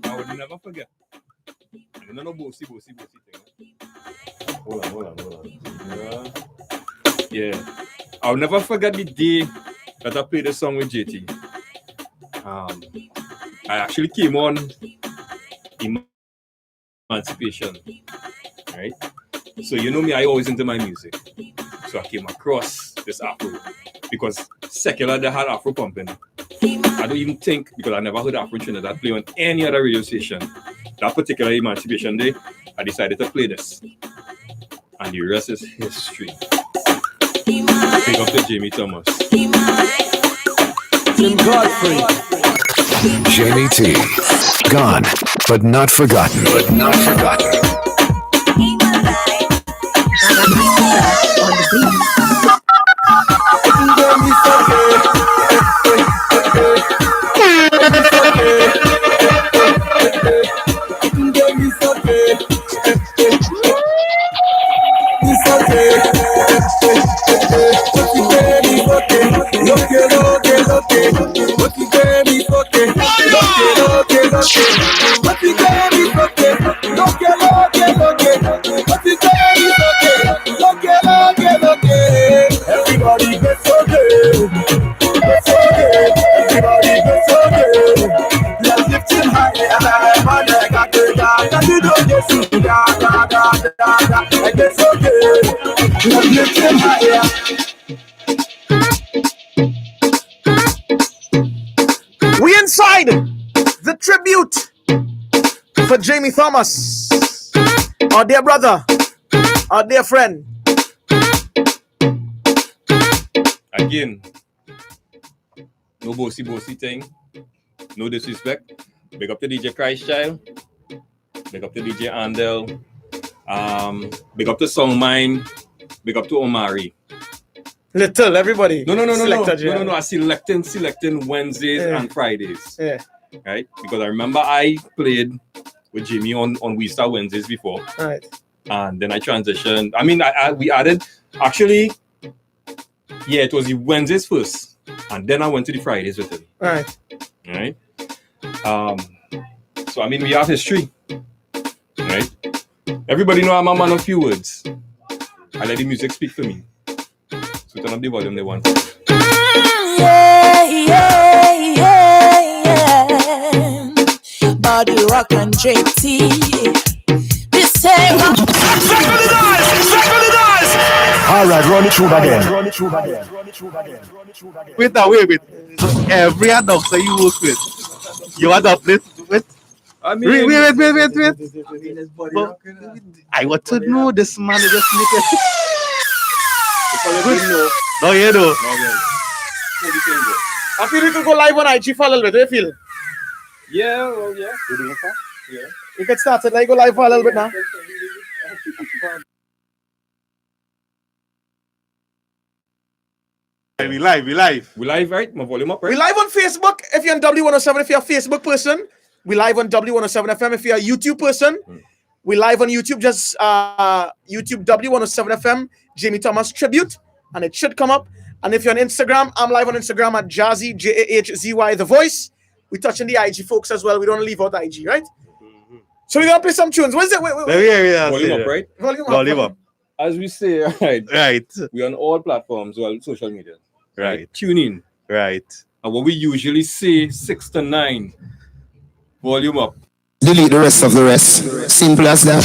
Speaker 3: I would never forget. No, bossy thing. Hold on. Yeah. I'll never forget the day that I played a song with JT. I actually came on Emancipation, right? So you know me, I always into my music. So I came across this Afro because secular they had Afro pumping. I don't even think, because I never heard Afro Trinidad play on any other radio station. That particular Emancipation Day, I decided to play this. And the rest is history. Pick up to Jamie Thomas.
Speaker 2: Tim Godfrey. Jamie T. Gone, but not forgotten.
Speaker 11: Everybody gets okay. Everybody gets okay. Let's lift him high and I get okay. Let's lift him higher.
Speaker 16: We inside the tribute for Jamie Thomas, our dear brother, our dear friend.
Speaker 3: Again, no bossy thing, no disrespect. Big up to DJ Christ Child, big up to DJ Andel, big up to Songmine, big up to Omari.
Speaker 16: Little, everybody.
Speaker 3: No. I selecting Wednesdays and Fridays.
Speaker 16: Yeah.
Speaker 3: Right? Because I remember I played with Jimmy on We Star Wednesdays before.
Speaker 16: Right.
Speaker 3: And then I transitioned. I mean, we added, actually, yeah, it was the Wednesdays first. And then I went to the Fridays with him.
Speaker 16: Right.
Speaker 3: Right? So, I mean, we have history. Right? Everybody know I'm a man of few words. I let the music speak for me. So turn up the volume they want.
Speaker 18: Body rock and JT. This time.
Speaker 11: All right, run it through again.
Speaker 5: Wait. So every doctor you work with, you adopt it with.
Speaker 3: I mean,
Speaker 5: wait. But I want to know this man is just naked. No, you know.
Speaker 16: I feel we could go live on IG for a little bit. What do you feel?
Speaker 3: Yeah, well, yeah.
Speaker 16: We get started. Like go live for a little bit now.
Speaker 5: We live.
Speaker 3: We live, right? My volume up, right?
Speaker 16: We live on Facebook. If you're on W107, if you're a Facebook person. We live on W107 FM. If you're a YouTube person, we live on YouTube. Just YouTube W107 FM, Jamie Thomas Tribute, and it should come up. And if you're on Instagram, I'm live on Instagram at Jazzy, Jahzy The Voice. we touching the IG folks as well. We don't leave out IG, right? So we're gonna play some tunes. What is it? Wait.
Speaker 3: Volume up, right?
Speaker 16: Volume up.
Speaker 3: As we say, right. We're on all platforms, well, social media. Right. Tune in.
Speaker 19: Right.
Speaker 3: And what we usually say, 6 to 9. Volume up.
Speaker 2: Delete the rest of the rest. Simple as that.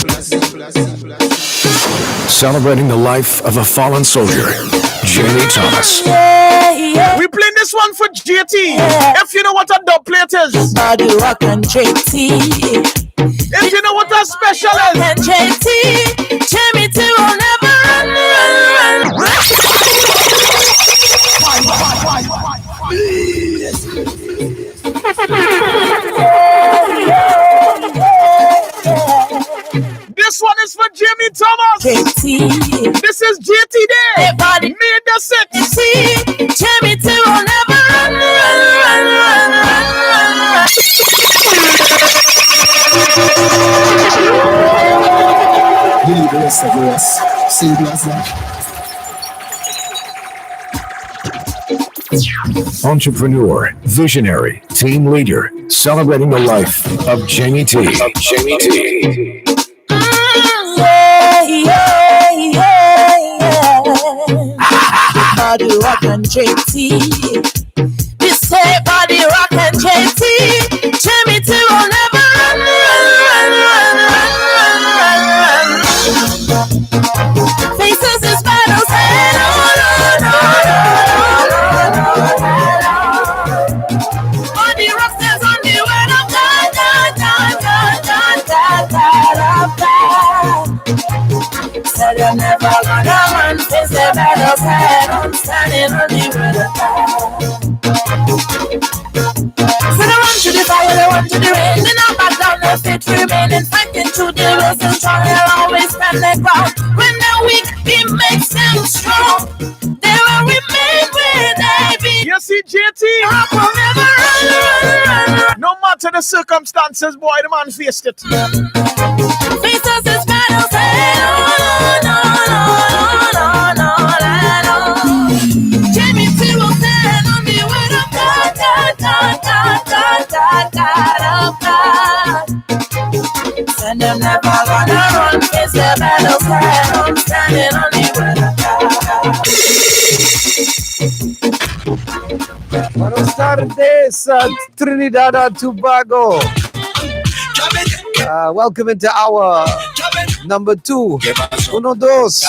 Speaker 2: Celebrating the life of a fallen soldier, Jamie Thomas.
Speaker 16: We playing this one for JT. If you know what a dub plate is.
Speaker 22: Body rock and JT.
Speaker 16: If you know what a special is.
Speaker 22: And JT. Jamie T will never run.
Speaker 16: This one is for Jamie Thomas.
Speaker 22: JT.
Speaker 16: This is JT Day.
Speaker 22: Everybody
Speaker 16: made the set.
Speaker 22: Jamie T will never run.
Speaker 2: Delete the rest of the rest. Simple as that. Entrepreneur, visionary, team leader, celebrating the life of Jamie T.
Speaker 22: Body rock and JT. This say body rock and JT. Jamie T will never run. Faces is battles head on. Body rock says on the word of God. Said you're never gonna run. Face the battles head on. Standing on the word of God. So they run to the fire, they run to the rain. They not back down, no fit remaining. Fighting to the rest and strong. They'll always stand their ground. When they're weak, it makes them strong. They will remain where they be.
Speaker 16: You see, JT.
Speaker 22: Rock will never run.
Speaker 16: No matter the circumstances, boy, the man faced it.
Speaker 22: Faces is battles head on. Jamie T will stand on the word of God. And they're never gonna run. Face the battles head on. Standing on the word of God.
Speaker 17: Buenas tardes, Trinidad and Tobago. Welcome into our number 2. Uno, dos.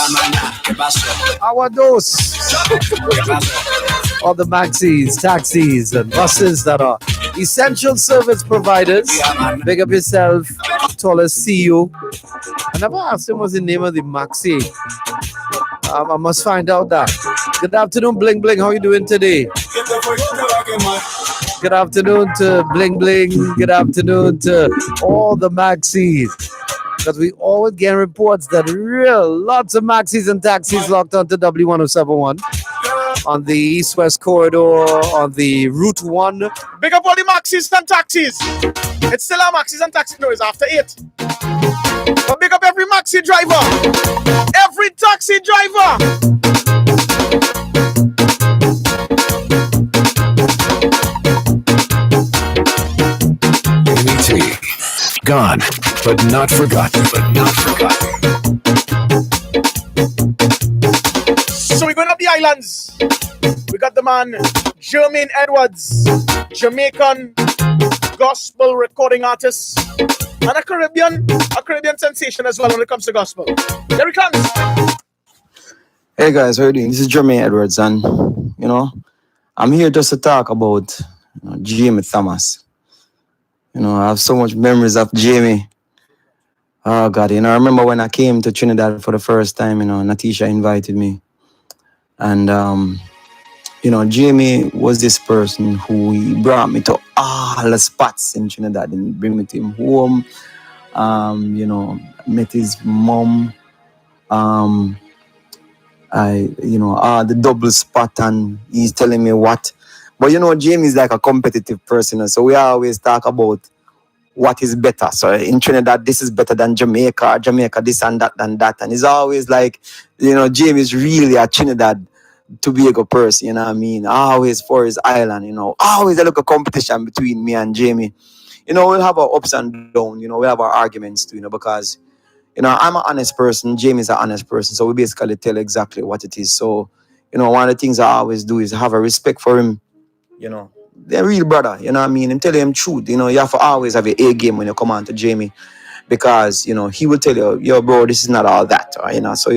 Speaker 17: Our dos. All the maxis, taxis, and buses that are essential service providers. Big up yourself. Tallest CEO. I never asked him what's the name of the maxi. I must find out that. Good afternoon, Bling Bling. How you doing today? Good afternoon to Bling Bling. Good afternoon to all the maxis. Because we always get reports that lots of maxis and taxis locked onto W1071 on the east-west corridor, on the Route 1.
Speaker 16: Big up all the maxis and taxis. It's still our maxis and taxis. No, it's after 8. But big up every maxi driver. Every taxi driver.
Speaker 2: Jamie T. Gone, but not forgotten.
Speaker 16: So we're going up the islands. We got the man Jermaine Edwards, Jamaican gospel recording artist, and a Caribbean sensation as well when it comes to gospel. There he comes.
Speaker 23: Hey guys, how are you doing? This is Jermaine Edwards, and I'm here just to talk about Jamie Thomas. I have so much memories of Jamie. Oh God, I remember when I came to Trinidad for the first time, Natisha invited me. And, Jamie was this person who he brought me to all the spots in Trinidad and bring me to him home. Met his mom. The double spot, and he's telling me what. But Jamie is like a competitive person, so we always talk about what is better. So in Trinidad, this is better than Jamaica, this and that and that. And it's always like, Jamie is really a Trinidad to be a good person, you know what I mean? Always for his island, you know. Always a little competition between me and Jamie. You know, we'll have our ups and downs, you know, we'll have our arguments too, you know, because, you know, I'm an honest person, Jamie's an honest person, so we basically tell exactly what it is. So, you know, one of the things I always do is have a respect for him, you know. They're real brother, you know what I mean? And tell him truth, you know, you have to always have your A game when you come on to Jamie, because, you know, he will tell you, yo, bro, this is not all that, you know. So,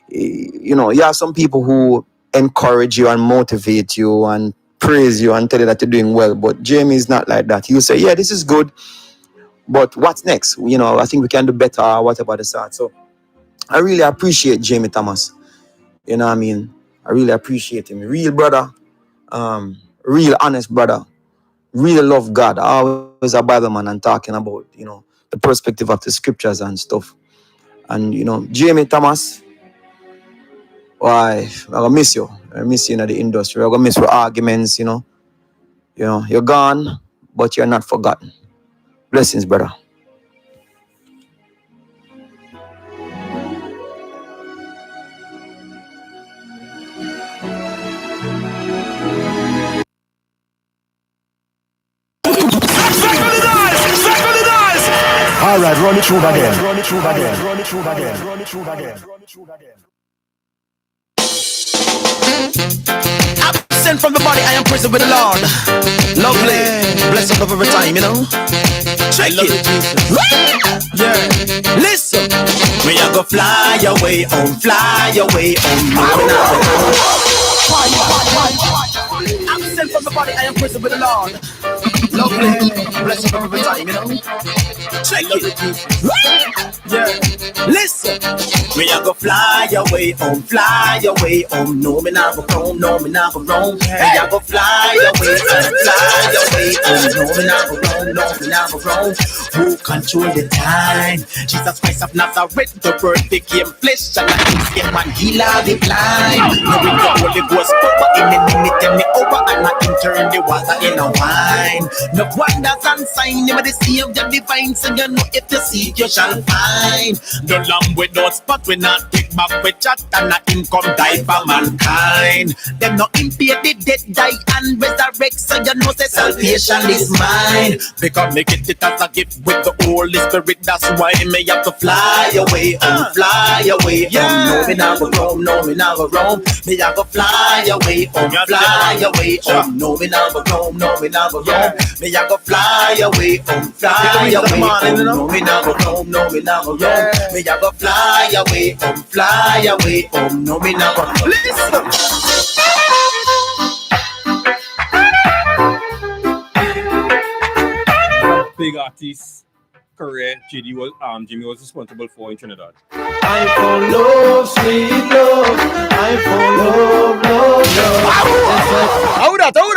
Speaker 23: you know, you have some people who encourage you and motivate you and praise you and tell you that you're doing well, but Jamie is not like that. He'll say, yeah, this is good, but what's next? You know, I think we can do better or whatever the sort. So I really appreciate Jamie Thomas. You know what I mean? I really appreciate him. Real brother, real honest brother, really love God. I always a Bible man and talking about, you know, the perspective of the scriptures and stuff. And, you know, Jamie Thomas, why, I'm gonna miss you. I miss you in the industry. I'm gonna miss your arguments, you know. You know, you're gone, but you're not forgotten. Blessings, brother.
Speaker 11: All right, run it through again. Run it through again. Run it through again. Run it through again. Run it through again.
Speaker 18: Absent from the body, I am present with the Lord. Lovely, bless up every time, you know. Check it. Yeah. Listen, we are gonna fly away home, fly away home. Absent from the body, I am present with the Lord. Lovely, bless up every time, you know. Check it. Yeah. Listen, we are gonna fly away home, fly away home. No, me not go roam, no, me not go roam. We are gonna fly away home, fly away home. No, me not go roam, no, me not go roam. Who control the time? Jesus Christ of Nazareth, the word became flesh, and I came and heal all the blind. Now we go Holy Ghost power in a minute, tell me over, and I can turn the water in a wine. No wonders and sign, never the Savior divine, so you know if you seek you shall find. The lamb without spot, we not take back with chat, and not him come die for mankind. Them not impede the dead, die and resurrect, so you know say salvation is mine. Because make it as a gift with the Holy Spirit, that's why me have to fly away home, fly away home. No, me not go roam, no, me not go roam. Me have to fly away home, fly away home. No, me not go roam, no, me not go roam. Me have to fly away home, fly away home. No, me not go roam, no, me not go roam. Me have to fly away home, fly away home. No, me not go roam. Listen.
Speaker 3: Big artist career Jimmy was responsible for in Trinidad.
Speaker 17: I found love, sweet love. I found love.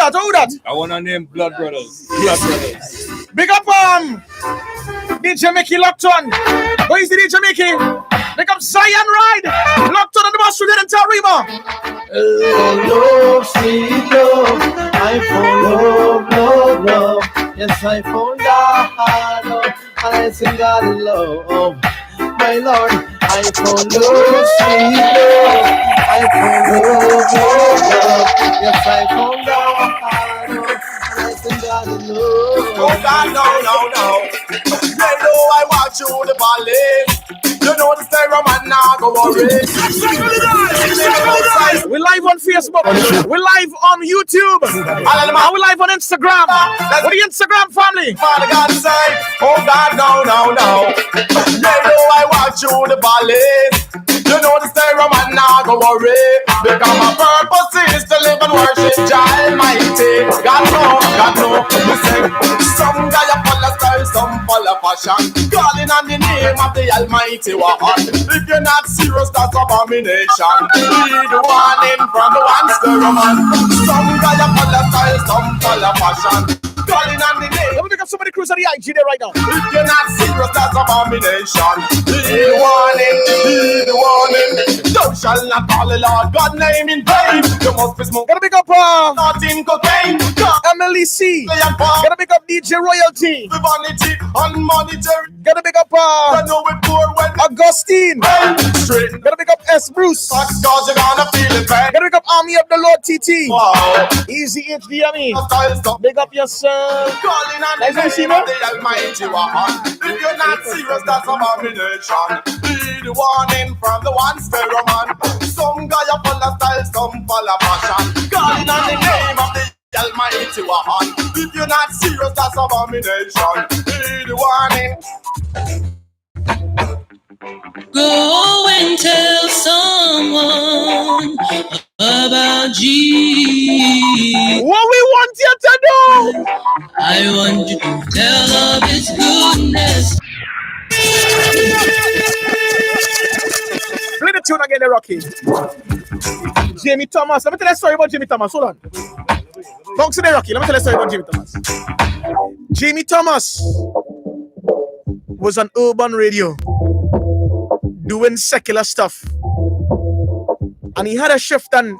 Speaker 16: How that?
Speaker 3: I want to name Blood Brothers. Blood Brothers.
Speaker 16: Big up, DJ Mickey locked on. Where is the DJ Mickey? Big up Zion Ride. Locked on the bus through the entire river.
Speaker 17: Love, sweet love. I found love. Yes, I found love. And I sing God love. My Lord, I found love, sweet love. I found love. Yes, I found love. And I sing God love.
Speaker 11: Oh God, no. You know I want you to believe. You know the stereo man now go worry.
Speaker 16: We're live on Facebook. We're live on YouTube. And we're live on Instagram. What the Instagram family?
Speaker 11: Father God say, oh God, no. You know I want you to believe. You know the stereo man now go worry. Because my purpose is to live and worship Jah Almighty. God no. Listen, some guy full of style, some full of fashion. Calling on the name of the Almighty one. If you're not serious, that's abomination. Lead the warning from the one stereo man. Some guy full of style, some full of fashion. Calling on the name.
Speaker 16: Let me pick up somebody cruise on the IG there right now.
Speaker 11: If you're not serious, that's abomination. Lead the warning.
Speaker 14: Thou shall not call the Lord God name in vain. You must be smoking.
Speaker 16: Gotta pick up
Speaker 14: not in cocaine.
Speaker 16: Emily C. Gotta pick up DJ Royalty.
Speaker 14: Vanity, unmonetary.
Speaker 16: Gotta pick up Augustine.
Speaker 14: Straight.
Speaker 16: Gotta pick up S. Bruce.
Speaker 14: Cause you're gonna feel it, man.
Speaker 16: Gotta pick up Army of the Lord TT.
Speaker 14: Wow.
Speaker 16: Easy HD, I mean. Big up yourself.
Speaker 14: Calling on the name of the Almighty One. If you're not serious, that's abomination. Be the warning from the one sparrow man. Some guy are full of style, some full of fashion. Calling on the name of the Almighty One. If you're not serious, that's abomination. Be the warning.
Speaker 4: Go and tell someone about Jesus.
Speaker 16: What we want you to do?
Speaker 4: I want you to tell of His goodness.
Speaker 16: Play the tune again, the Rocky. Jamie Thomas. Let me tell you a story about Jamie Thomas. Hold on. Bounce to the Rocky. Let me tell you a story about Jamie Thomas. Jamie Thomas was on urban radio doing secular stuff. And he had a shift and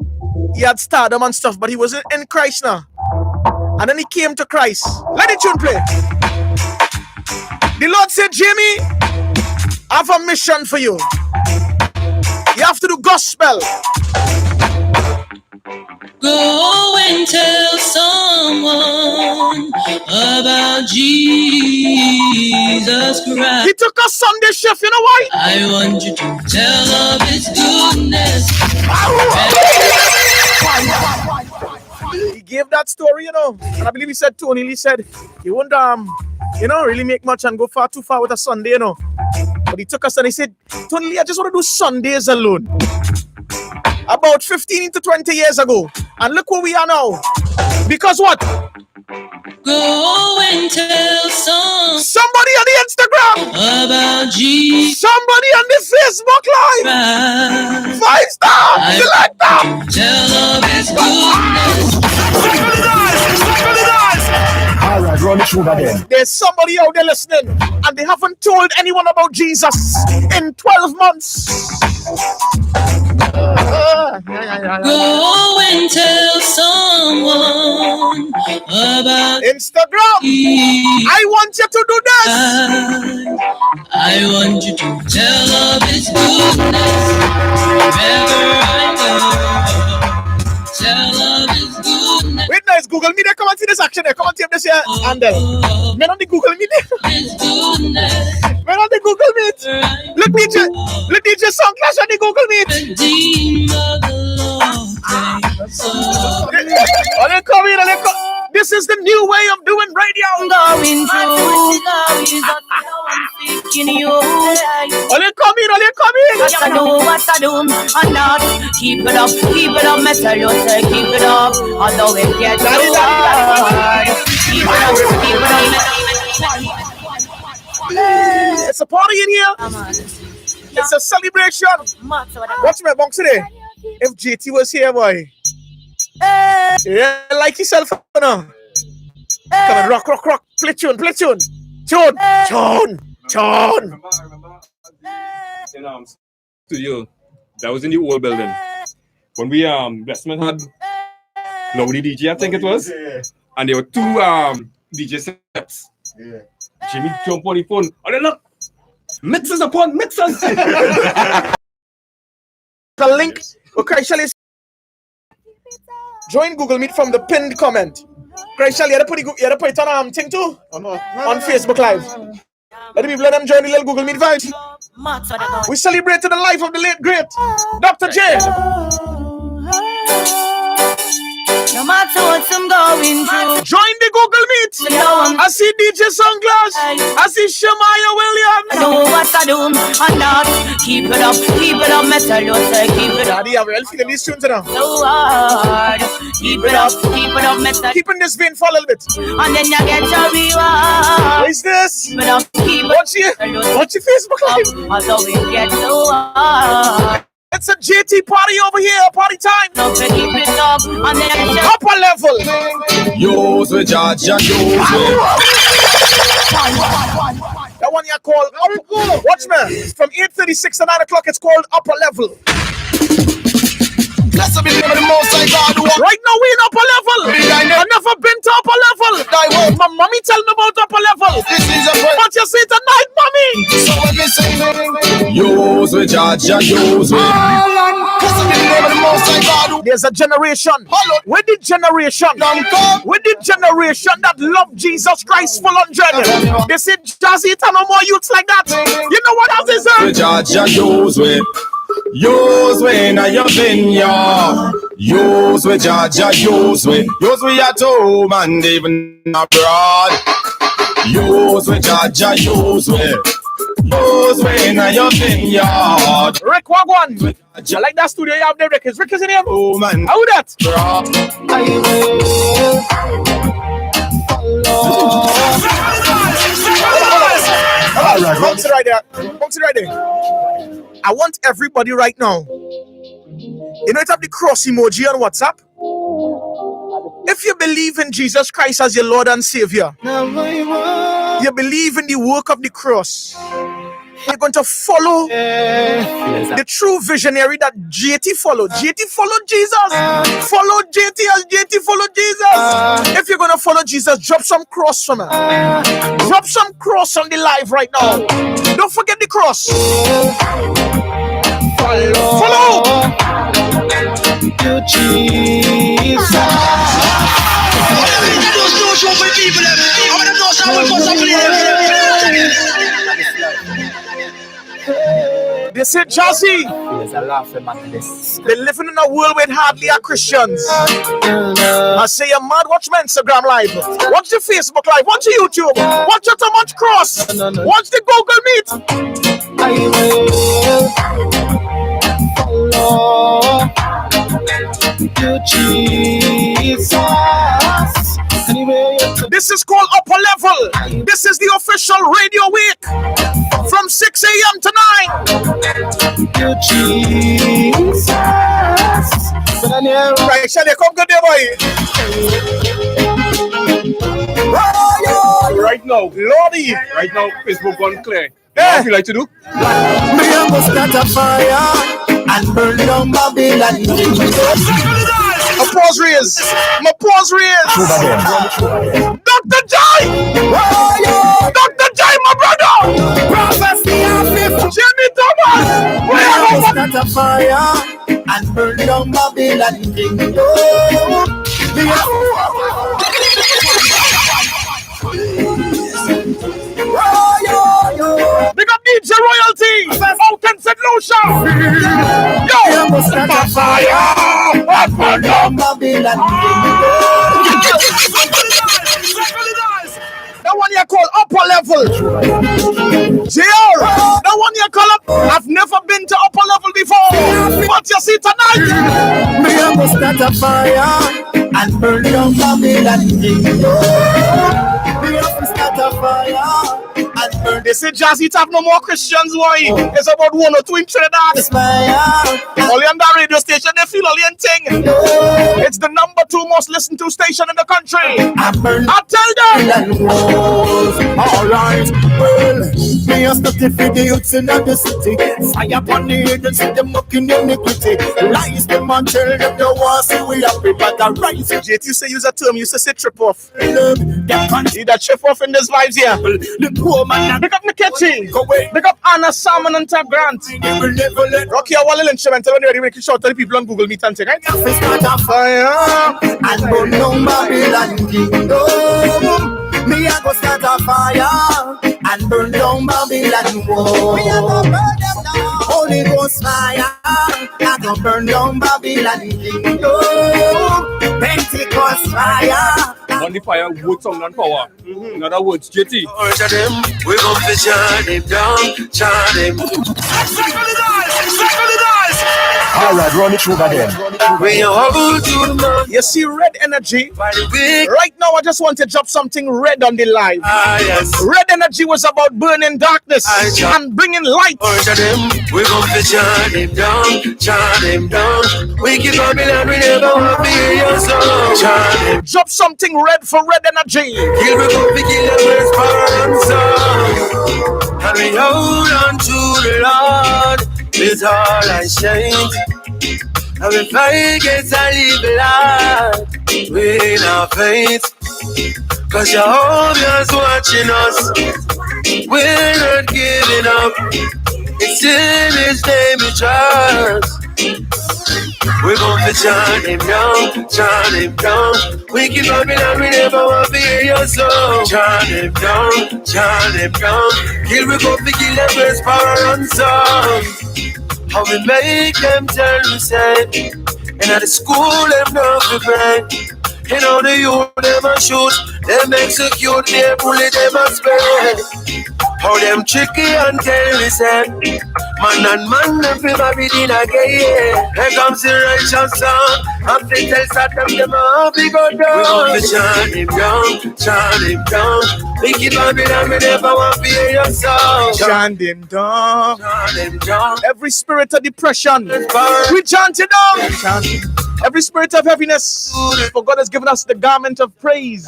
Speaker 16: he had stardom and stuff, but he wasn't in Christ now. And then he came to Christ. Let the tune play. The Lord said, Jamie, I have a mission for you. You have to do gospel.
Speaker 4: Go and tell someone about Jesus Christ.
Speaker 16: He took a Sunday shift, you know why?
Speaker 4: I want you to tell of His goodness.
Speaker 16: He gave that story, you know, and I believe he said Tony Lee said he wouldn't really make much and go too far with a Sunday, you know. But he took us and he said, Tony Lee, I just want to do Sundays alone. About 15 to 20 years ago. And look where we are now. Because what?
Speaker 4: Go and tell
Speaker 16: somebody on the Instagram
Speaker 4: about Jesus.
Speaker 16: Somebody on the Facebook Live. 5 stars. You like that?
Speaker 4: Tell of His goodness.
Speaker 16: Alright, run it through again. There's somebody out there listening, and they haven't told anyone about Jesus in 12 months.
Speaker 4: Go and tell someone about
Speaker 16: Instagram. I want you to do this.
Speaker 4: I want you to tell of His goodness. Wherever I go, tell of His goodness.
Speaker 16: Wait, nice Google me there. Come and see this action there. Come and tape this here handle. Men on the Google Meet. Men on the Google Meet. Look DJ Song Clash on the Google Meet. This is the new way of doing radio.
Speaker 22: Going through. What I do, and not keep it up, me tell you, say keep it up, although it gets so hard. Keep it up.
Speaker 16: It's a party in here. It's a celebration. Watch me, Bonk today. If JT was here, boy. Yeah, like yourself, you know. Come on, rock. Play tune. Tune.
Speaker 3: In studio, that was in the old building. When we Bestman had Lowdy DJ, I think it was, and there were 2 DJ sets.
Speaker 5: Yeah.
Speaker 3: Jimmy jump on the phone. Oh, then look, mixers upon mixers.
Speaker 16: The link. Okay, shall I join Google Meet from the pinned comment? Craig, shall you put it on thing too? On Facebook Live. Let the people let them join the little Google Meet vibes. We celebrated the life of the late great Dr. J.
Speaker 22: No matter what I'm going through.
Speaker 16: Join the Google Meet. I see DJ Sunglass. I see Shamaya Williams.
Speaker 22: I know what I do. And not keep it up, me tell you, say keep it up.
Speaker 16: Daddy, I'm really feeling these tunes now.
Speaker 22: So hard. Keep it up, me tell you.
Speaker 16: Keeping this vein for a little bit.
Speaker 22: And then you get your reward.
Speaker 16: What is this?
Speaker 22: Keep it up,
Speaker 16: What's your Facebook Live?
Speaker 22: Although it gets so hard.
Speaker 16: It's a JT party over here, party time.
Speaker 22: No, keep it up, and then
Speaker 16: upper level.
Speaker 11: Use with Georgia,
Speaker 16: That one you call watch me. From 8:36 to 9 o'clock, it's called upper level.
Speaker 14: Blessed be the name of the Most High God.
Speaker 16: Right now we in upper level. I never been to upper level. My mommy tell me about upper level.
Speaker 14: This is a prayer.
Speaker 16: But you see tonight, mommy.
Speaker 14: So when we sing,
Speaker 11: Use with Georgia, use with.
Speaker 14: blessed be the name of the Most High God.
Speaker 16: There's a generation. With the generation. With the generation that love Jesus Christ full 100. They say Jazzy, it no more youths like that. You know what else is
Speaker 11: With Georgia, use with. Use with in your vineyard. Use with Georgia, use with. Use with at home and even abroad. Use with Georgia, use with. Use with in your vineyard.
Speaker 16: Rick Wagwan. I like that studio you have there, Rick. Is Rick is in here?
Speaker 11: Oh man.
Speaker 16: How that? Bounce it right there. Bounce it right there. I want everybody right now. You know, it have the cross emoji on WhatsApp. If you believe in Jesus Christ as your Lord and Savior, you believe in the work of the cross, you're going to follow the true visionary that JT followed. JT followed Jesus. Follow JT as JT followed Jesus. If you're going to follow Jesus, drop some cross from her. Drop some cross on the live right now. Don't forget the cross. Follow. They say Jazzy. They're living in a world with hardly are Christians. I say you're mad. Watch my Instagram live. Watch the Facebook live. Watch the YouTube. Watch your too much cross. Watch the Google Meet.
Speaker 14: I will follow you, Jesus.
Speaker 16: This is called Upper Level. This is the official radio week from 6 a.m. to 9.
Speaker 14: You, Jesus.
Speaker 16: Right, shall they come good there, boy?
Speaker 3: Right now,
Speaker 16: Lordy.
Speaker 3: Right now, Facebook gone clear. What you like to do?
Speaker 14: Me a go start a fire and burn down Babylon.
Speaker 16: My paws raised. My paws raised. Dr. Jai. Dr. Jai, my brother.
Speaker 14: Prophecy of
Speaker 16: Jimmy Thomas.
Speaker 14: Me a go start a fire and burn down Babylon.
Speaker 16: Big up DJ Royalty. Fuentes and Lucia. Yo.
Speaker 14: Start a fire and burn down Babylon.
Speaker 16: That one you call Upper Level. JR. That one you call up. I've never been to Upper Level before. But you see tonight.
Speaker 14: Me a go start a fire and burn down Babylon. Me a go start a fire.
Speaker 16: They say Jazzy have no more Christians, why? It's about one or two in Trinidad. Only on that radio station, they feel only thing. It's the number 2 most listened to station in the country. I tell them.
Speaker 14: Alright, well, me a study for the youths in the city. Fire upon the head and see them mucking iniquity. Lies them and tell them they want to see we happy, but I rise.
Speaker 16: JT, you say use a term, you say trip off. See that trip off in this vibes here.
Speaker 14: The poor man.
Speaker 16: Pick up Nkechi. Pick up Anna Salmon and Tab Grant. Rocky, I want a little instrumental when you're ready. Make it shout to the people on Google Meet and thing, right?
Speaker 14: Start a fire and burn down Babylon kingdom. Me a go start a fire and burn down Babylon wall. Me a go burn them down. Holy Ghost fire, I go burn down Babylon kingdom. Pentecost fire.
Speaker 3: On the fire, wood, sound, and power. In other words, JT.
Speaker 11: Order them, we gon' fi chant them down, chant them.
Speaker 14: Alright, run it through again.
Speaker 11: We are good to the man.
Speaker 16: You see red energy? Right now, I just want to drop something red on the live.
Speaker 11: Yes.
Speaker 16: Red energy was about burning darkness and bringing light.
Speaker 11: Order them, we gon' fi chant them down, chant them down. We keep Babylon, we never want to hear your song. Chant them.
Speaker 16: Drop something red for red energy.
Speaker 11: Kill we go fi kill them with sponsor. And we hold on to the Lord with all our strength.
Speaker 12: And we fight against our evil heart. We in our faith, cause your Jehovah's watching us. We're not giving up. It's in His name we trust. We're gonna chant Him down, chant Him down. We keep Babylon, we never want to hear your song. Chant Him down, chant Him down. Kill we go to kill them first power and song. How we make them tell me say, and at the school them know to pray. You know the youth them a shoot, them execute, they bullet them a spray. How them tricky and tell me say, man and man them feel my beating again. Here comes the righteous son, and they tell Satan them how we go down. We want to chant Him down, chant Him down. We keep on being and we never want to hear your song.
Speaker 16: Chant Him down.
Speaker 12: Chant Him down.
Speaker 16: Every spirit of depression, we chant it down. Chant it. Every spirit of heaviness, for God has given us the garment of praise.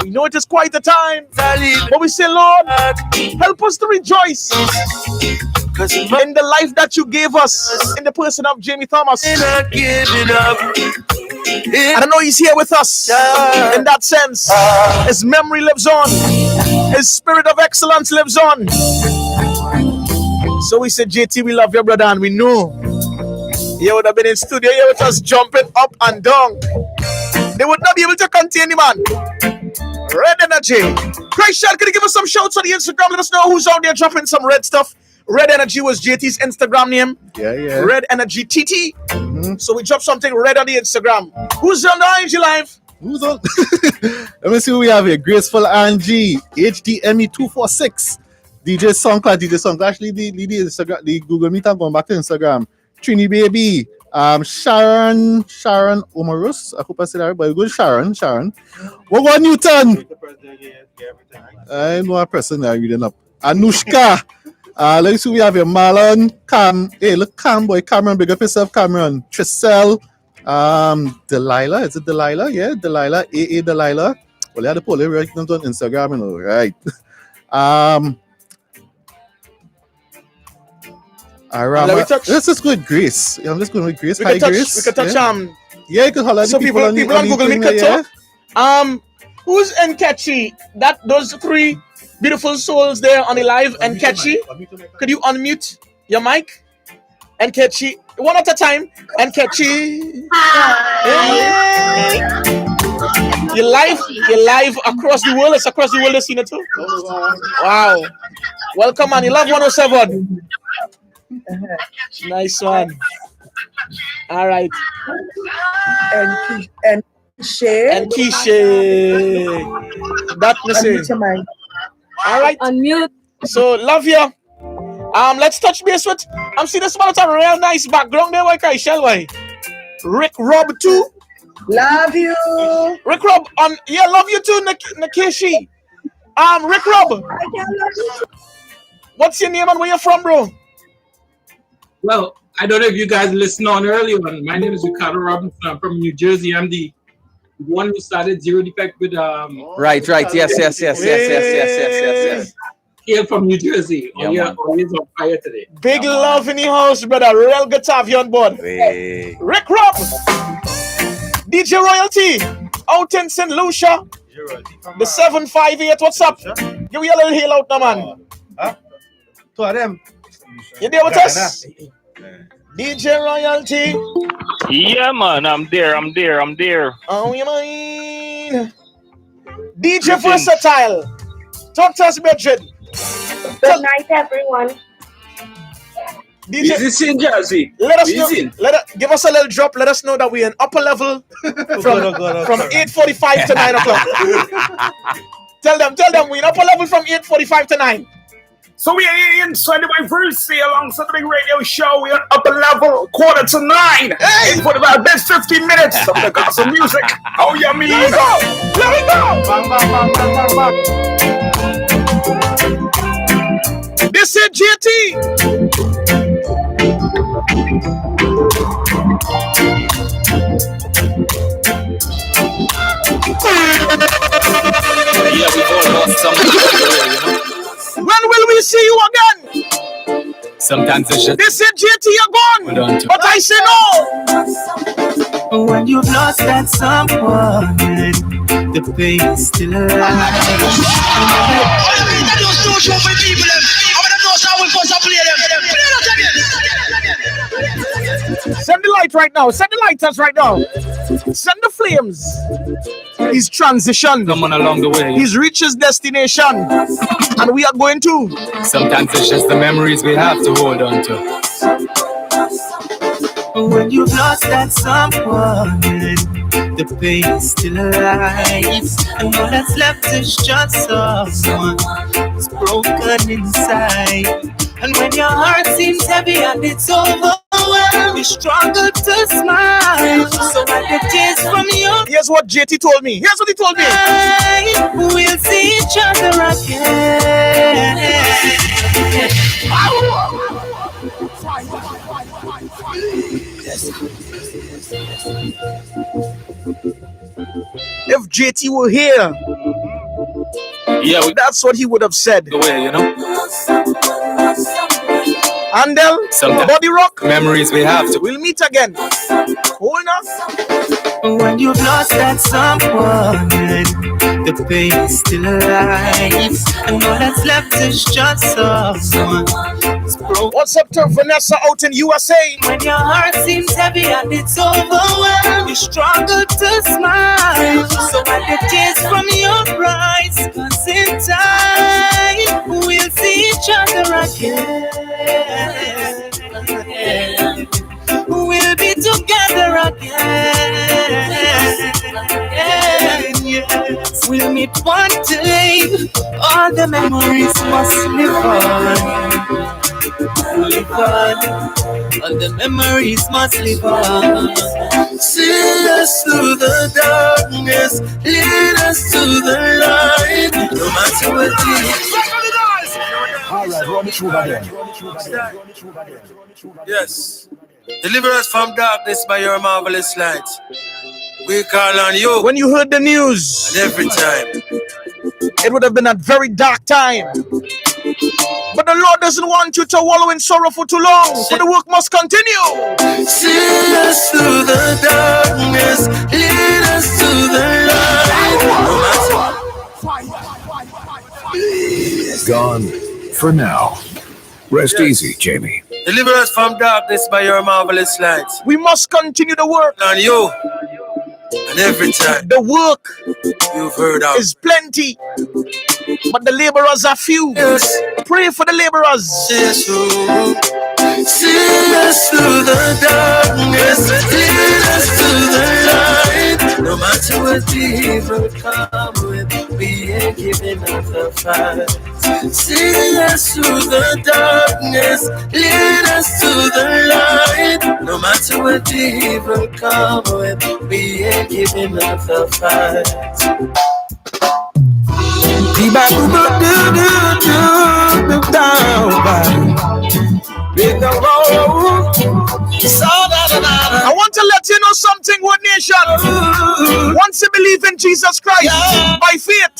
Speaker 16: We know it is quite a time, but we say, Lord, help us to rejoice in the life that you gave us in the person of Jamie Thomas. And I know he's here with us in that sense. His memory lives on. His spirit of excellence lives on. So we said, JT, we love your brother, and we know you would have been in studio here with us jumping up and down. They would not be able to contain the man. Red Energy. Christ, can you give us some shouts on the Instagram? Let us know who's out there dropping some red stuff. Red Energy was JT's Instagram name.
Speaker 5: Yeah.
Speaker 16: Red Energy TT. So we dropped something red on the Instagram. Who's on the IG Live?
Speaker 5: Who's on? Let me see who we have here. Graceful Angie, HDME246. DJ Songclass. Actually, the Instagram, the Google Meet, I'm going back to Instagram. Trini Baby, Sharon Omarus. I hope I said that right, but good Sharon. What about Newton? I know a person that I'm reading up. Anushka. Let's see, we have here Marlon, Cam. Hey, look, Cam boy, Cameron, big up yourself, Cameron. Tricel, Delilah. Is it Delilah? Yeah, Delilah. AA Delilah. Well, they had the poll right on Instagram, you know, right? Let's just go with Grace. Yeah, let's go with Grace. Hi, Grace.
Speaker 16: We can touch
Speaker 5: yeah, you can holler at
Speaker 16: so
Speaker 5: the people on
Speaker 16: Google Meet can talk. Who's Nkechi? Those three beautiful souls there on the live. Nkechi, could you unmute your mic? Nkechi, one at a time. Nkechi. Hey. You're live across the world. It's across the world, the scene too. Wow. Welcome, man. You love 107. Nice one. All right.
Speaker 15: And Kishe.
Speaker 16: That message. All right.
Speaker 15: Unmute.
Speaker 16: So love you. Let's touch base with. I'm seeing this one with a real nice background there. Why can't shall we? Rick Rob too.
Speaker 15: Love you.
Speaker 16: Rick Rob. Yeah, love you too, Nakeshi. Rick Rob. What's your name and where you from, bro?
Speaker 19: Well, I don't know if you guys listened on earlier on. My name is Ricardo Robinson. I'm from New Jersey. I'm the one who started Zero Defect with
Speaker 9: Right. Yes.
Speaker 19: Here from New Jersey. Yeah, always on fire today.
Speaker 16: Big love in the house, brother. Real good to have you on board.
Speaker 9: Hey.
Speaker 16: Rick Rob, DJ Royalty, out in St. Lucia. The 758. What's up? Give me a little hail out now, man.
Speaker 5: Two of them.
Speaker 16: You there with us? DJ Royalty.
Speaker 24: Yeah, man, I'm there.
Speaker 16: Oh, you mind? DJ Versatile. Talk to us, Bridget.
Speaker 25: Good night, everyone.
Speaker 16: DJ
Speaker 24: St. Jersey.
Speaker 16: Let us know. Give us a little drop. Let us know that we're in upper level from 8:45 to 9 o'clock. Tell them we're in upper level from 8:45 to 9.
Speaker 24: So we are in Sunday by Thursday alongside the big radio show. We're at upper level, 8:45. Hey! For about best 15 minutes of the gospel music. Oh, yeah, me.
Speaker 16: Let it go! Bang, bang, bang, bang, bang, bang. This is GT.
Speaker 24: Yeah, we all lost something.
Speaker 16: When will we see you again?
Speaker 18: Sometimes it's just
Speaker 16: They say JT you're gone, but I say no.
Speaker 18: when you've lost that someone, the pain is still alive.
Speaker 16: Send the light right now. Send the lighters right now. Send the flames. He's transitioned.
Speaker 18: Someone along the way.
Speaker 16: He's reached his destination. And we are going to.
Speaker 18: Sometimes it's just the memories we have to hold on to. When you've lost that someone, the pain is still alive. And all that's left is just someone who's broken inside. And when your heart seems heavy and it's overwhelmed, you struggle to smile. So that the tears from your
Speaker 16: Here's what JT told me. Here's what he told me.
Speaker 18: we'll see each other again.
Speaker 16: If JT were here, that's what he would have said.
Speaker 18: The way, you know.
Speaker 16: Andel, Body Rock,
Speaker 18: memories we have to.
Speaker 16: We'll meet again. Hold on.
Speaker 18: When you've lost that someone, the pain is still alive. And all that's left is just someone.
Speaker 16: What's up to Vanessa out in USA?
Speaker 18: When your heart seems heavy and it's overwhelmed, you struggle to smile. So wipe the tears from your eyes, 'cause in time we'll see each other again. We'll be together again. Yes, we'll meet one day. All the memories must live on. Live on. All the memories must live on. See us through the darkness, lead us to the light. No matter what it is.
Speaker 12: Alright, run it through again. Yes. Deliver us from darkness by your marvelous light. We call on you.
Speaker 16: When you heard the news,
Speaker 12: and every time,
Speaker 16: it would have been a very dark time. But the Lord doesn't want you to wallow in sorrow for too long, for the work must continue.
Speaker 12: see us through the darkness, lead us to the light.
Speaker 2: Gone for now. Rest easy, Jamie.
Speaker 12: Deliver us from darkness by your marvelous light.
Speaker 16: We must continue the work.
Speaker 12: On you. And every time.
Speaker 16: The work
Speaker 12: you've heard of
Speaker 16: is plenty, but the laborers are few.
Speaker 12: Yes.
Speaker 16: Pray for the laborers.
Speaker 12: Yes, see us through the darkness, lead us to the light. No matter what people come with, we ain't giving up the fight. See us through the darkness, lead us to the light. No matter what people come with, we ain't giving up the fight.
Speaker 16: I want to let you know something, Wood Nation. Once you believe in Jesus Christ by faith,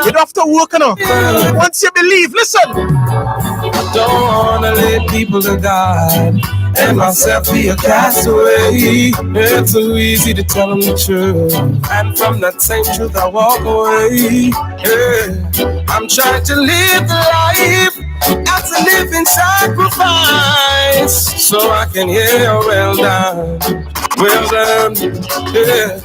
Speaker 16: you don't have to work enough. Once you believe, listen.
Speaker 12: I don't wanna let people to God and myself be a castaway. It's so easy to tell them the truth, and from that same truth I walk away. Yeah. I'm trying to live the life as a living sacrifice, so I can hear well done, yeah.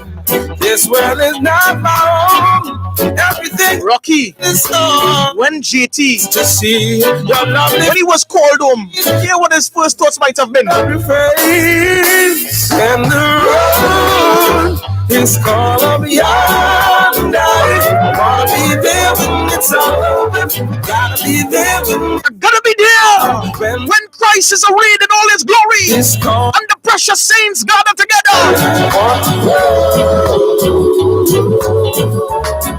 Speaker 12: This world is not my own. Everything
Speaker 16: Rocky
Speaker 12: is on.
Speaker 16: When JT
Speaker 12: to see your love,
Speaker 16: when he was called home, hear what his first thoughts might have been.
Speaker 12: Every face and the road is call of yonder. I wanna be there when it's all over. Gotta be there when
Speaker 16: gotta be there when Christ is arrayed in all his glory, and the precious saints gather together.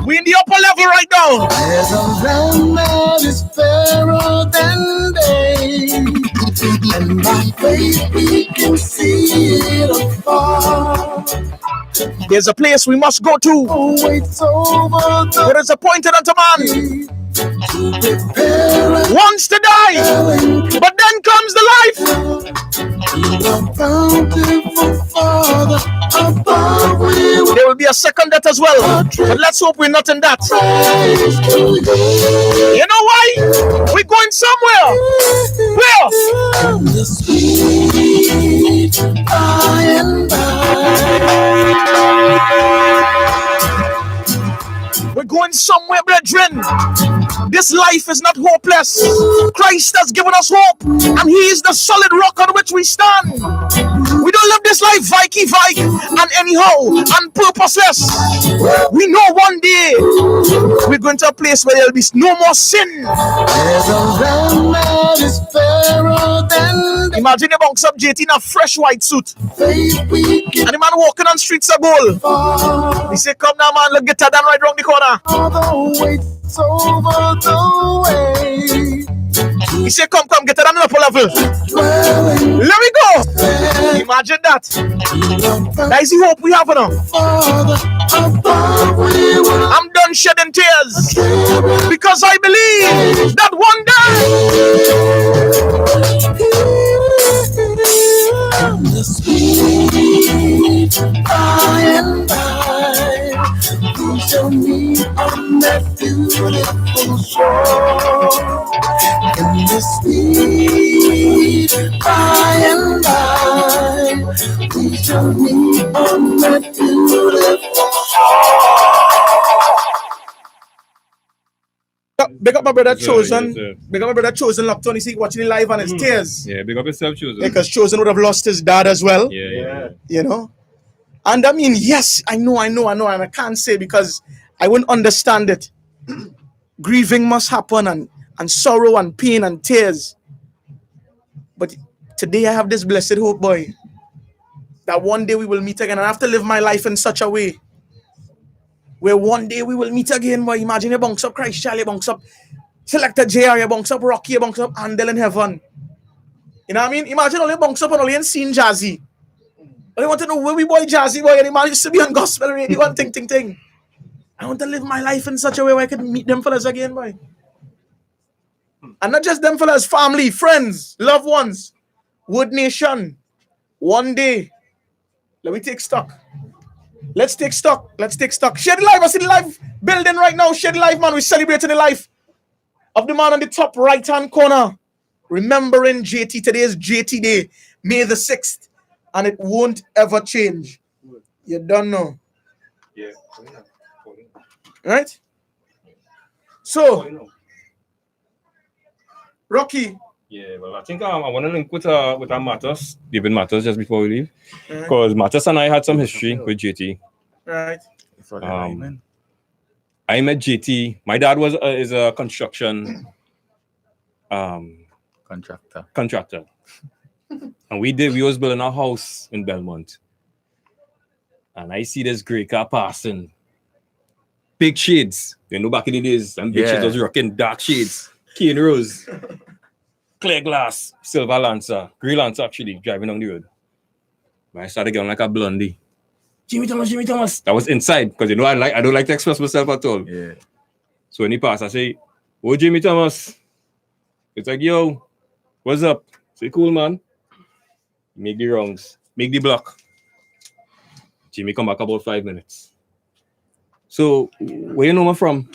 Speaker 16: We in the upper level right now.
Speaker 12: There's a land that is fairer than day, and by faith we can see it afar.
Speaker 16: There's a place we must go to.
Speaker 12: Oh, it's over
Speaker 16: what is appointed unto man Once to die, but then comes the life. There will be a second death as well, but let's hope we're not in that. You know why? We're going somewhere. Where? We're going somewhere, brethren. This life is not hopeless. Christ has given us hope, and He is the solid rock on which we stand. We don't live this life vikey and anyhow and purposeless. We know one day we're going to a place where there'll be no more sin. Imagine the bunks up JT in a fresh white suit, and the man walking on streets of gold. He say, "Come now, man, look, get that done right round the corner." He said, come, get it on the upper level. Let me go. Imagine that. That is the hope we have now. I'm done shedding tears because I believe that one day I and I shall meet on that beautiful shore. In the sweet by and by, we shall meet on that beautiful shore. Big up my brother Chosen. Big up my brother Chosen. Locked on, he's watching it live on his tears.
Speaker 3: Yeah, big up yourself, Chosen.
Speaker 16: Because Chosen would have lost his dad as well.
Speaker 3: Yeah.
Speaker 16: You know? And I mean, yes, I know, and I can't say because I wouldn't understand it. Grieving must happen, and sorrow and pain and tears. But today I have this blessed hope, boy, that one day we will meet again. And I have to live my life in such a way where one day we will meet again. Boy, imagine you bunks up Christ Charlie, bunks up Selector JR, you bunks up Rocky, you bunks up Andel in heaven. You know what I mean? Imagine only bunks up and only seen Jazzy. I want to know where we boy Jazzy boy, and the man used to be on gospel radio and ting. I want to live my life in such a way where I can meet them fellas again, boy. And not just them fellas, family, friends, loved ones, Wood Nation. One day, let me take stock. Let's take stock. Shed Life, I see the life building right now. Shed Life, man, we're celebrating the life of the man on the top right-hand corner. Remembering JT, today is JT Day, May the 6th. And it won't ever change. You don't know.
Speaker 3: Yeah.
Speaker 16: Right? So, Rocky.
Speaker 3: Yeah, well, I think I want to link with Matos, David Matos, just before we leave. Because Matos and I had some history with JT.
Speaker 16: Right.
Speaker 3: I met JT. My dad is a construction contractor. And we was building a house in Belmont. And I see this gray car passing. Big shades. You know, back in the days, and big shades was rocking dark shades. Cane Rose. Clear glass. Silver Lancer. Grey Lancer, actually, driving on the road. But I started getting like a blondie. Jimmy Thomas. That was inside. Because, you know, I don't like to express myself at all.
Speaker 9: Yeah.
Speaker 3: So when he passed, I say, "Oh, Jimmy Thomas." It's like, "Yo, what's up?" Say, "Cool, man." Make the rounds. Make the block. Jimmy come back about 5 minutes. So, where you know me from?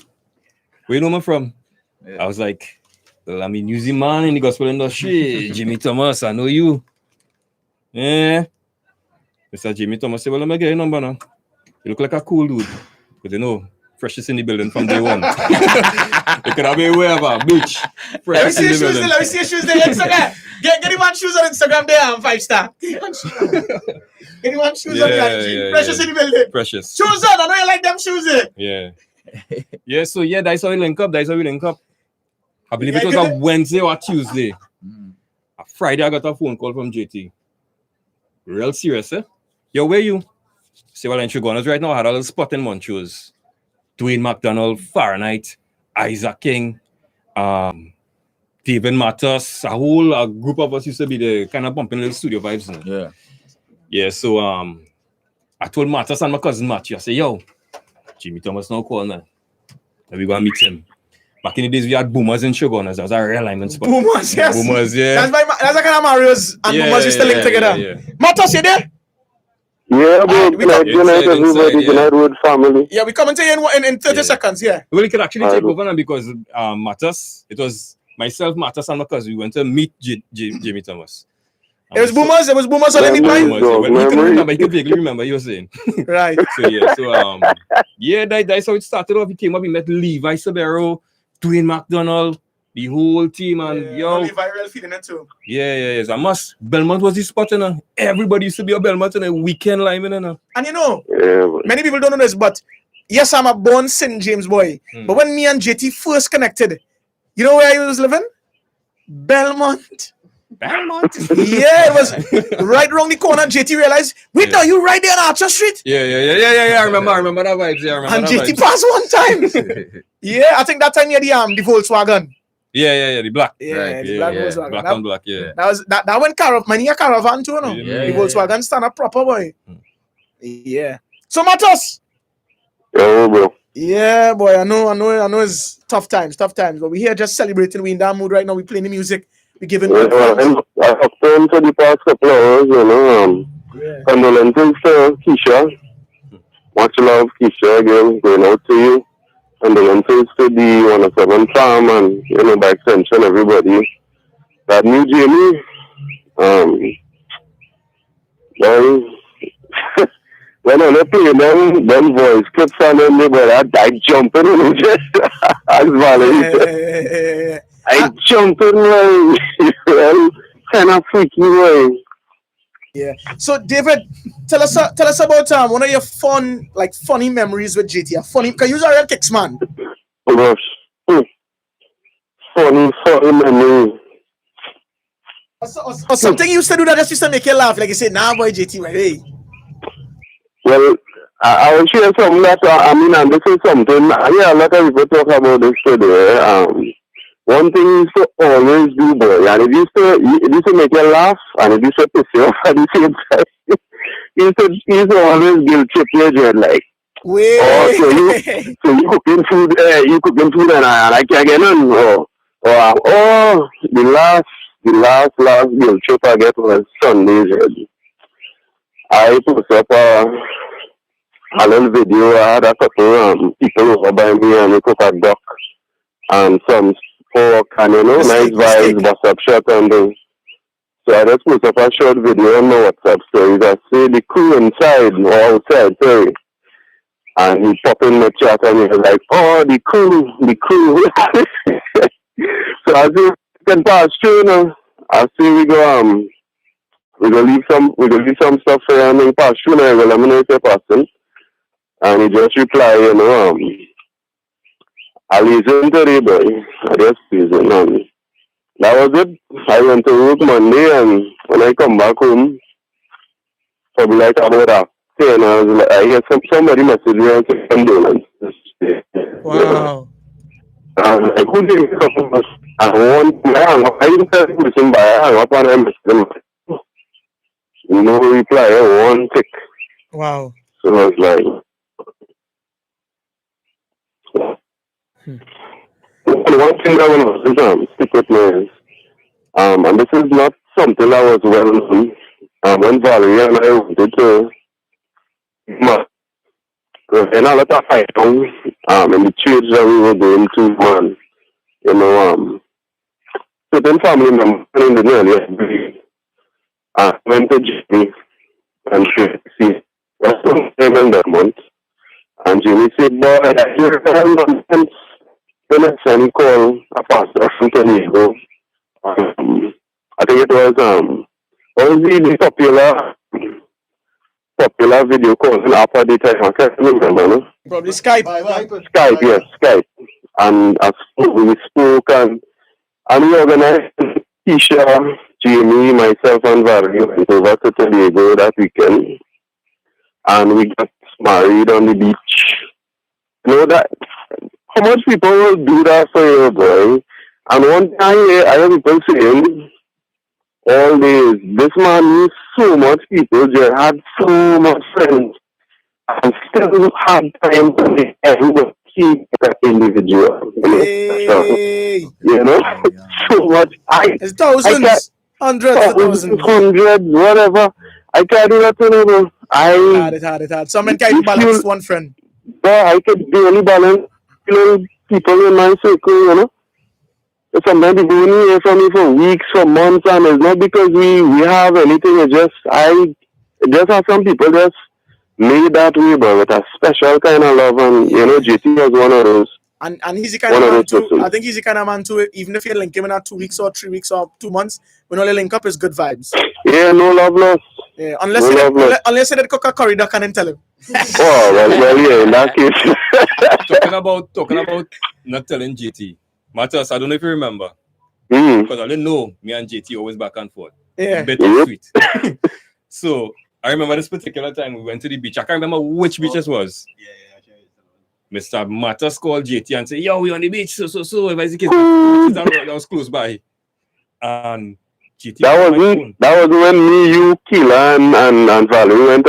Speaker 3: Yeah. I was like, "Well, I'm a New Zealand man in the gospel industry. Jimmy Thomas, I know you." Yeah. Mr. Jimmy Thomas said, "Well, let me get your number now. You look like a cool dude." Because you know, freshest in the building from day one. You could have been wherever, bitch.
Speaker 16: Let me see your shoes there. Instagram. Get the one shoes on Instagram there and 5-star. Get the one shoes on there. Precious in the building.
Speaker 3: Precious.
Speaker 16: Shoes on. I know you like them shoes there.
Speaker 3: Yeah. Yeah, that's how we link up. I believe it was a Wednesday or a Tuesday. A Friday, I got a phone call from JT. Real serious, eh? Yo, where you? Say, well, in Chigonas right now, I had a little spot in Montrose. Dwayne McDonald, Fahrenheit, Isaac King, David Matos, a whole group of us used to be the kind of bumping little studio vibes.
Speaker 9: Yeah.
Speaker 3: Yeah, so I told Matos and my cousin Matthew, I said, "Yo, Jimmy Thomas now call now. And we gonna meet him." Back in the days, we had boomers and showgunners. That was our realignment spot.
Speaker 16: Boomers, yes.
Speaker 3: Boomers, yeah.
Speaker 16: That's the kind of Marios and boomers used to link together.
Speaker 3: Yeah.
Speaker 16: Matos, you there?
Speaker 24: Yeah, bro. Good night, everybody. Good night, road family.
Speaker 16: Yeah, we coming to you in 30 seconds, yeah.
Speaker 3: Well, we could actually take over now because Matas, it was myself, Matas, and my cousin. We went to meet Jamie Thomas.
Speaker 16: It was boomers on any point.
Speaker 3: Well, he couldn't remember, he could vaguely remember, he was saying.
Speaker 16: Right.
Speaker 3: That's how it started off. He came up, he met Levi Sabero, Dwayne McDonald, the whole team, and
Speaker 16: Levi real feeling it too.
Speaker 3: Yeah. Belmont was the spot, you know. Everybody used to be a Belmont on a weekend live, you know.
Speaker 16: And you know, many people don't know this, but yes, I'm a born St. James boy. But when me and JT first connected, you know where I was living? Belmont. Yeah, it was right around the corner. JT realized, wait, now you right there on Archer Street?
Speaker 3: Yeah. I remember that vibes. Yeah, I remember
Speaker 16: and
Speaker 3: that
Speaker 16: JT
Speaker 3: vibes.
Speaker 16: passed one time. Yeah, I think that time he had the Volkswagen.
Speaker 3: Yeah, the black.
Speaker 16: Yeah,
Speaker 3: right.
Speaker 16: the black Volkswagen.
Speaker 3: Black on black, yeah.
Speaker 16: That went Caravan too, no?
Speaker 3: Yeah.
Speaker 16: The Volkswagen stand up proper, boy. Yeah. So Matos.
Speaker 24: Yeah, bro.
Speaker 16: Yeah, boy. I know it's tough times, but we here just celebrating. We in that mood right now. We playing the music. We giving.
Speaker 24: I have turned for the past couple hours, you know. Condolences to Keisha. Much love, Keisha, again, going out to you. Condolences to the 107 farm and, you know, by extension, everybody. That new Jamie, when I play them voice clips on me, but I jump in and just, as Valerie I jump in like, kind of freaky way.
Speaker 16: Yeah. So David, tell us about one of your funny memories with JT. Funny, because you're a real kicks man.
Speaker 24: Oh gosh. Funny memory.
Speaker 16: Or something you used to do that just used to make you laugh, like you say, nah boy JT, right? Hey.
Speaker 24: Well, I will share something that and this is something I hear a lot of people talk about this today. One thing is to always do, boy, and it used to make you laugh, and it used to piss you off at the same time. it used to always guilt trip your dread, like, so you cooking food, and I can't get none, the last guilt trip I get was Sundays. I put up a little video. I had a couple people over by me, and we cook a duck and some pork, and you know, nice vibes, WhatsApp shot and things. So I just put up a short video on my WhatsApp stories. I see the crew inside or outside, sorry. And he popped in the chat and he was like, oh, the crew. So I see we can pass through, you know. I see we go leave some stuff here and then pass through now. Well, I'm gonna say passing. And he just reply, you know, I listen to the boy. I just listen, and that was it. I went to work Monday, and when I come back home, probably like about after 10, I hear somebody message me and say condolence.
Speaker 16: Wow.
Speaker 24: I was like, who did you come from? I didn't tell the person, but I hung up and I messaged them. No reply, one tick.
Speaker 16: Wow.
Speaker 24: So I was like, one thing I want to stick with me is, and this is not something that was well known. When Valerie and I wanted to, in a lot of fight in the church that we were going to, man, you know, certain family members in the earlier went to Jimmy and see what's the name in that month. And Jimmy said, boy, you're nonsense. The next time he called a pastor from Toledo. I think it was the popular video calling after the time. I can't remember, no?
Speaker 16: Probably Skype.
Speaker 24: Skype, yes, Skype. And we spoke and we organized Keisha, Jamie, myself, and Valerie went over to Toledo that weekend. And we got married on the beach. You know that? How much people will do that for you, boy? And one time I hear people saying, all days, this man knew so much people, just had so much friends, and still had time to meet everyone. see that individual. You know, so much.
Speaker 16: It's thousands, hundreds of thousands,
Speaker 24: whatever. I can't do that, you know.
Speaker 16: It hard. Someone can't balance one friend.
Speaker 24: Yeah, I could barely balance, people in my circle, you know. Sometimes people only hear from me for weeks, for months, and it's not because we have anything. It's just just have some people just made that way, but with a special kind of love, and JT was one of those.
Speaker 16: And he's the kind of man too. I think he's the kind of man too. Even if you link him in 2 weeks or 3 weeks or 2 months, when only link up is good vibes.
Speaker 24: Yeah, no love lost.
Speaker 16: Yeah, unless you did cook a curry duck and then tell him.
Speaker 24: Oh well, yeah. In that case,
Speaker 3: talking about not telling JT. Matters, I don't know if you remember. Because I didn't know me and JT always back and forth.
Speaker 16: Yeah.
Speaker 3: Bit of sweet. So I remember this particular time we went to the beach. I can't remember which beach it was. Mr. Matters called JT and said, "Yo, we on the beach. So if I see kids, that was close by." And JT.
Speaker 24: That was when me, you, Keela, and Valerie went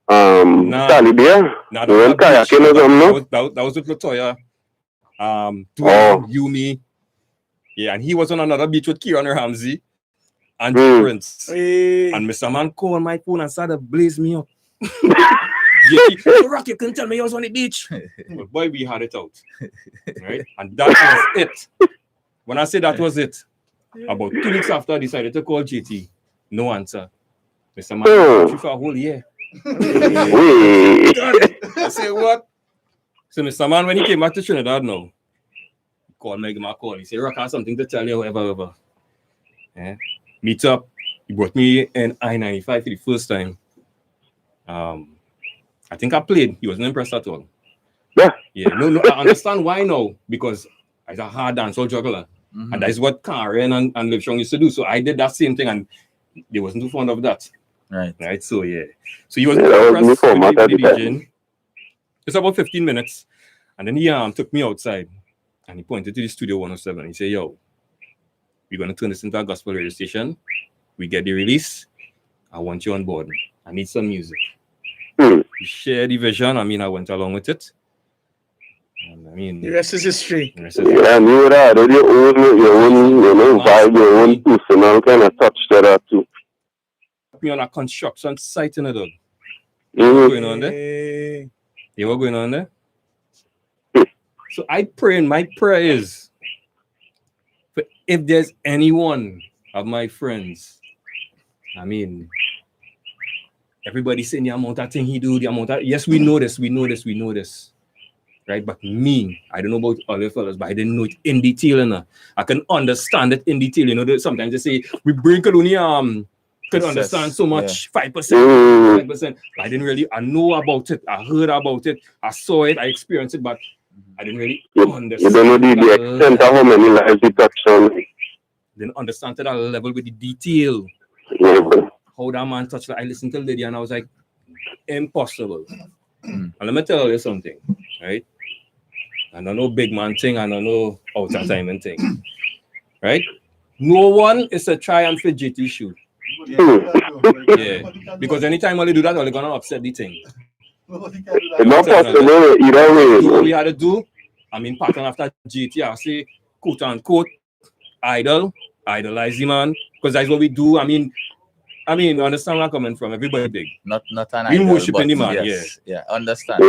Speaker 24: Talibia. We went kayaking or something.
Speaker 3: That was with Latoya. You, me. Yeah, and he was on another beach with Kieran Ramsey and Prince. And Mr. Man called my phone and started blaze me up. JT, Rock, you couldn't tell me I was on the beach. But boy, we had it out. Right? And that was it. When I say that was it, about 2 weeks after I decided to call JT, no answer. Mr. Man, for a whole year. I say, what? So Mr. Man, when he came back to Trinidad now, he called me, give me a call. He said, Rock, I have something to tell you, whatever. Yeah. Meet up. He brought me in I-95 for the first time. I think I played. He wasn't impressed at all. Yeah. No, I understand why now. Because I was a hard dancehall juggler. Mm-hmm. And that is what Karen and Liv Strong used to do. So I did that same thing and they wasn't too fond of that. Right. So yeah. So he wasn't impressed with the DJing. It's about 15 minutes. And then he took me outside and he pointed to the Studio 107. He said, "Yo, we're going to turn this into a gospel radio station. We get the release. I want you on board. I need some music." We shared the vision. I mean, I went along with it. And I mean,
Speaker 16: the rest is history.
Speaker 24: And you would add your own vibe, your own personal kind of touch to that too.
Speaker 3: Me on a construction site in a dog. You know what's going on there? You know what's going on there? So I pray, and my prayer is, if there's anyone of my friends, I mean, everybody saying the amount of thing he do, the amount of, yes, we know this. Right? But me, I don't know about other fellas, but I didn't know it in detail enough. I can understand it in detail. You know, sometimes they say, we bring only could understand so much, 5%. I didn't really, I know about it, I heard about it, I saw it, I experienced it, but I didn't really understand.
Speaker 24: You don't know the extent of how many lives you touched on.
Speaker 3: Didn't understand to that level with the detail. How that man touched that. I listened to the lady and I was like, impossible. And let me tell you something, right? I don't know big man thing, I don't know out of time thing. Right? No one is a try and fit GT shoot. Yeah. Because anytime they do that, they're gonna upset the thing.
Speaker 24: It's not possible either way.
Speaker 3: What we had to do, I mean, pattern after GT, I say, quote unquote, idolize the man, because that's what we do. I mean, understand where I'm coming from. Everybody big.
Speaker 9: Not an
Speaker 3: we
Speaker 9: idol,
Speaker 3: worshiping the man.
Speaker 9: Yes. Yeah. Understood.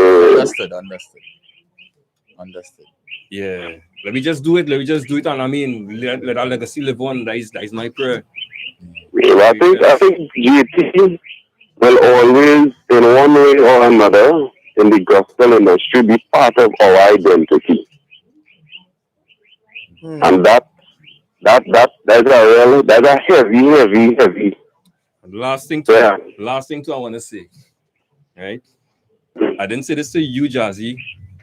Speaker 3: Yeah. Let me just do it. And I mean, let our legacy live on. That is my prayer.
Speaker 24: Well, I think GT will always, in one way or another, in the gospel industry, be part of our identity. And that's a heavy.
Speaker 3: Last thing I want to say, right? I didn't say this to you, Jazzy.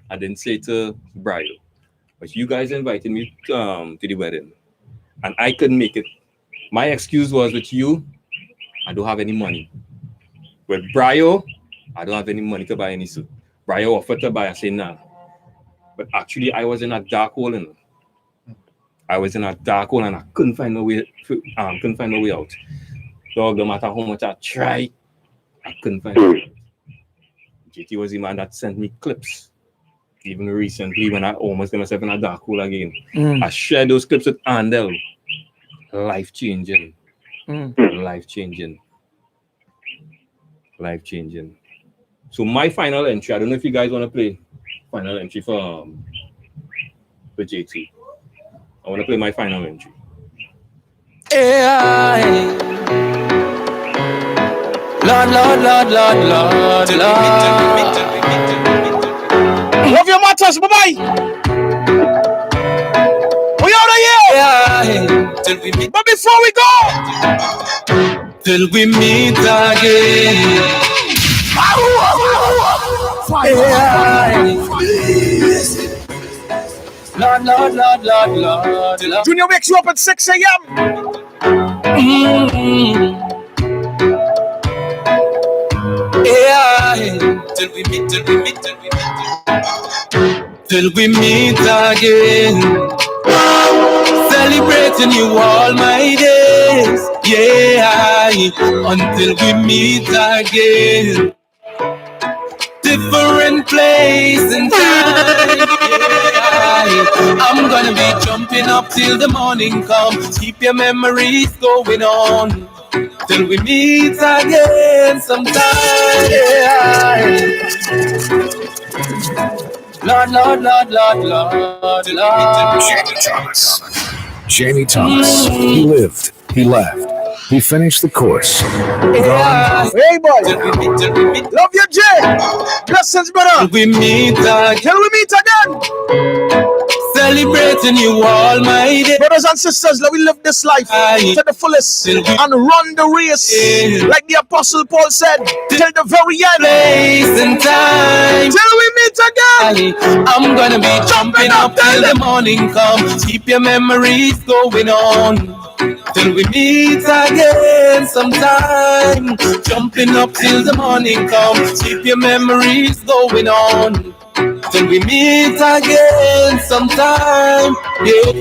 Speaker 3: I didn't say it to Brian. But you guys invited me to the wedding. And I couldn't make it. My excuse was with you, I don't have any money. With Brio, I don't have any money to buy any suit. Brio offered to buy, I said nah. But actually, I was in a dark hole. And I couldn't find no way out. So no matter how much I tried, I couldn't find it. JT was the man that sent me clips even recently when I almost got myself in a dark hole again.
Speaker 17: Mm.
Speaker 3: I shared those clips with Andel. Life changing.
Speaker 17: Mm.
Speaker 3: Life changing. Life changing. So my final entry, I don't know if you guys want to play final entry for JT. I want to play my final entry.
Speaker 12: Yeah. Lord.
Speaker 16: Love your matters, bye-bye. We out of here.
Speaker 12: Yeah. Till we meet.
Speaker 16: But before we go,
Speaker 12: till we meet again. Lord.
Speaker 16: Junior wakes you up at 6 a.m.
Speaker 12: Yeah. Till we meet. Till we meet again. Celebrating you all my days. Yeah. Until we meet again. Different place and time. Yeah. I'm gonna be jumping up till the morning comes. Keep your memories going on till we meet again sometime. Yeah. Lord.
Speaker 2: Jamie Thomas. He lived. He laughed. He finished the course.
Speaker 16: Yeah. Hey, boy. Love you, Jay. Blessings, brother.
Speaker 12: Till we meet
Speaker 16: again.
Speaker 12: Celebrating you all my days.
Speaker 16: Brothers and sisters, let we live this life to the fullest and run the race. Like the Apostle Paul said, till the very end.
Speaker 12: Place and time.
Speaker 16: Till we meet again.
Speaker 12: I'm gonna be jumping up till the morning comes. Keep your memories going on till we meet again sometime. Jumping up till the morning comes. Keep your memories going on till we meet again sometime. Yeah.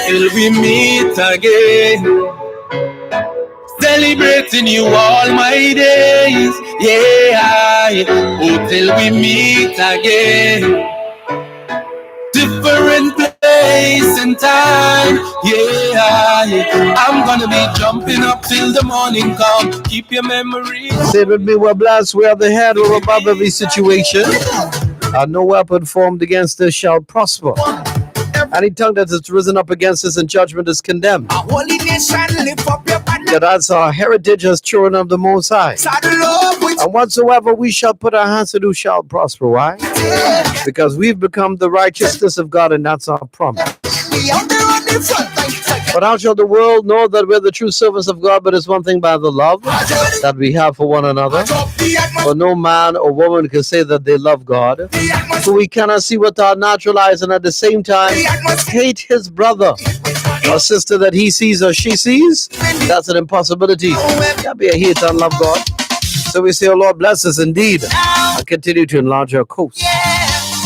Speaker 12: Till we meet again. Celebrating you all my days. Yeah. Oh, till we meet again. Different place and time. Yeah. I'm gonna be jumping up till the morning come. Keep your memories.
Speaker 17: Say it with me, we're blessed. We are the head. We're above every situation. No weapon formed against us shall prosper. Any tongue that is risen up against us in judgment is condemned. Yeah, that's our heritage as children of the Most High. And whatsoever we shall put our hands to do shall prosper. Why? Because we've become the righteousness of God, and that's our promise. But how shall the world know that we're the true servants of God? But it's one thing by the love that we have for one another. For no man or woman can say that they love God, for we cannot see with our natural eyes and at the same time hate his brother or sister that he sees or she sees. That's an impossibility. Can't be a hater and love God. So we say, oh Lord, bless us indeed and continue to enlarge our coast.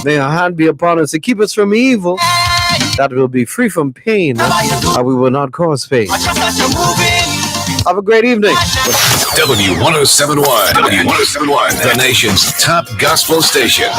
Speaker 17: May your hand be upon us to keep us from evil, that will be free from pain, and we will not cause pain. Have a great evening.
Speaker 2: W1071, the nation's top gospel station.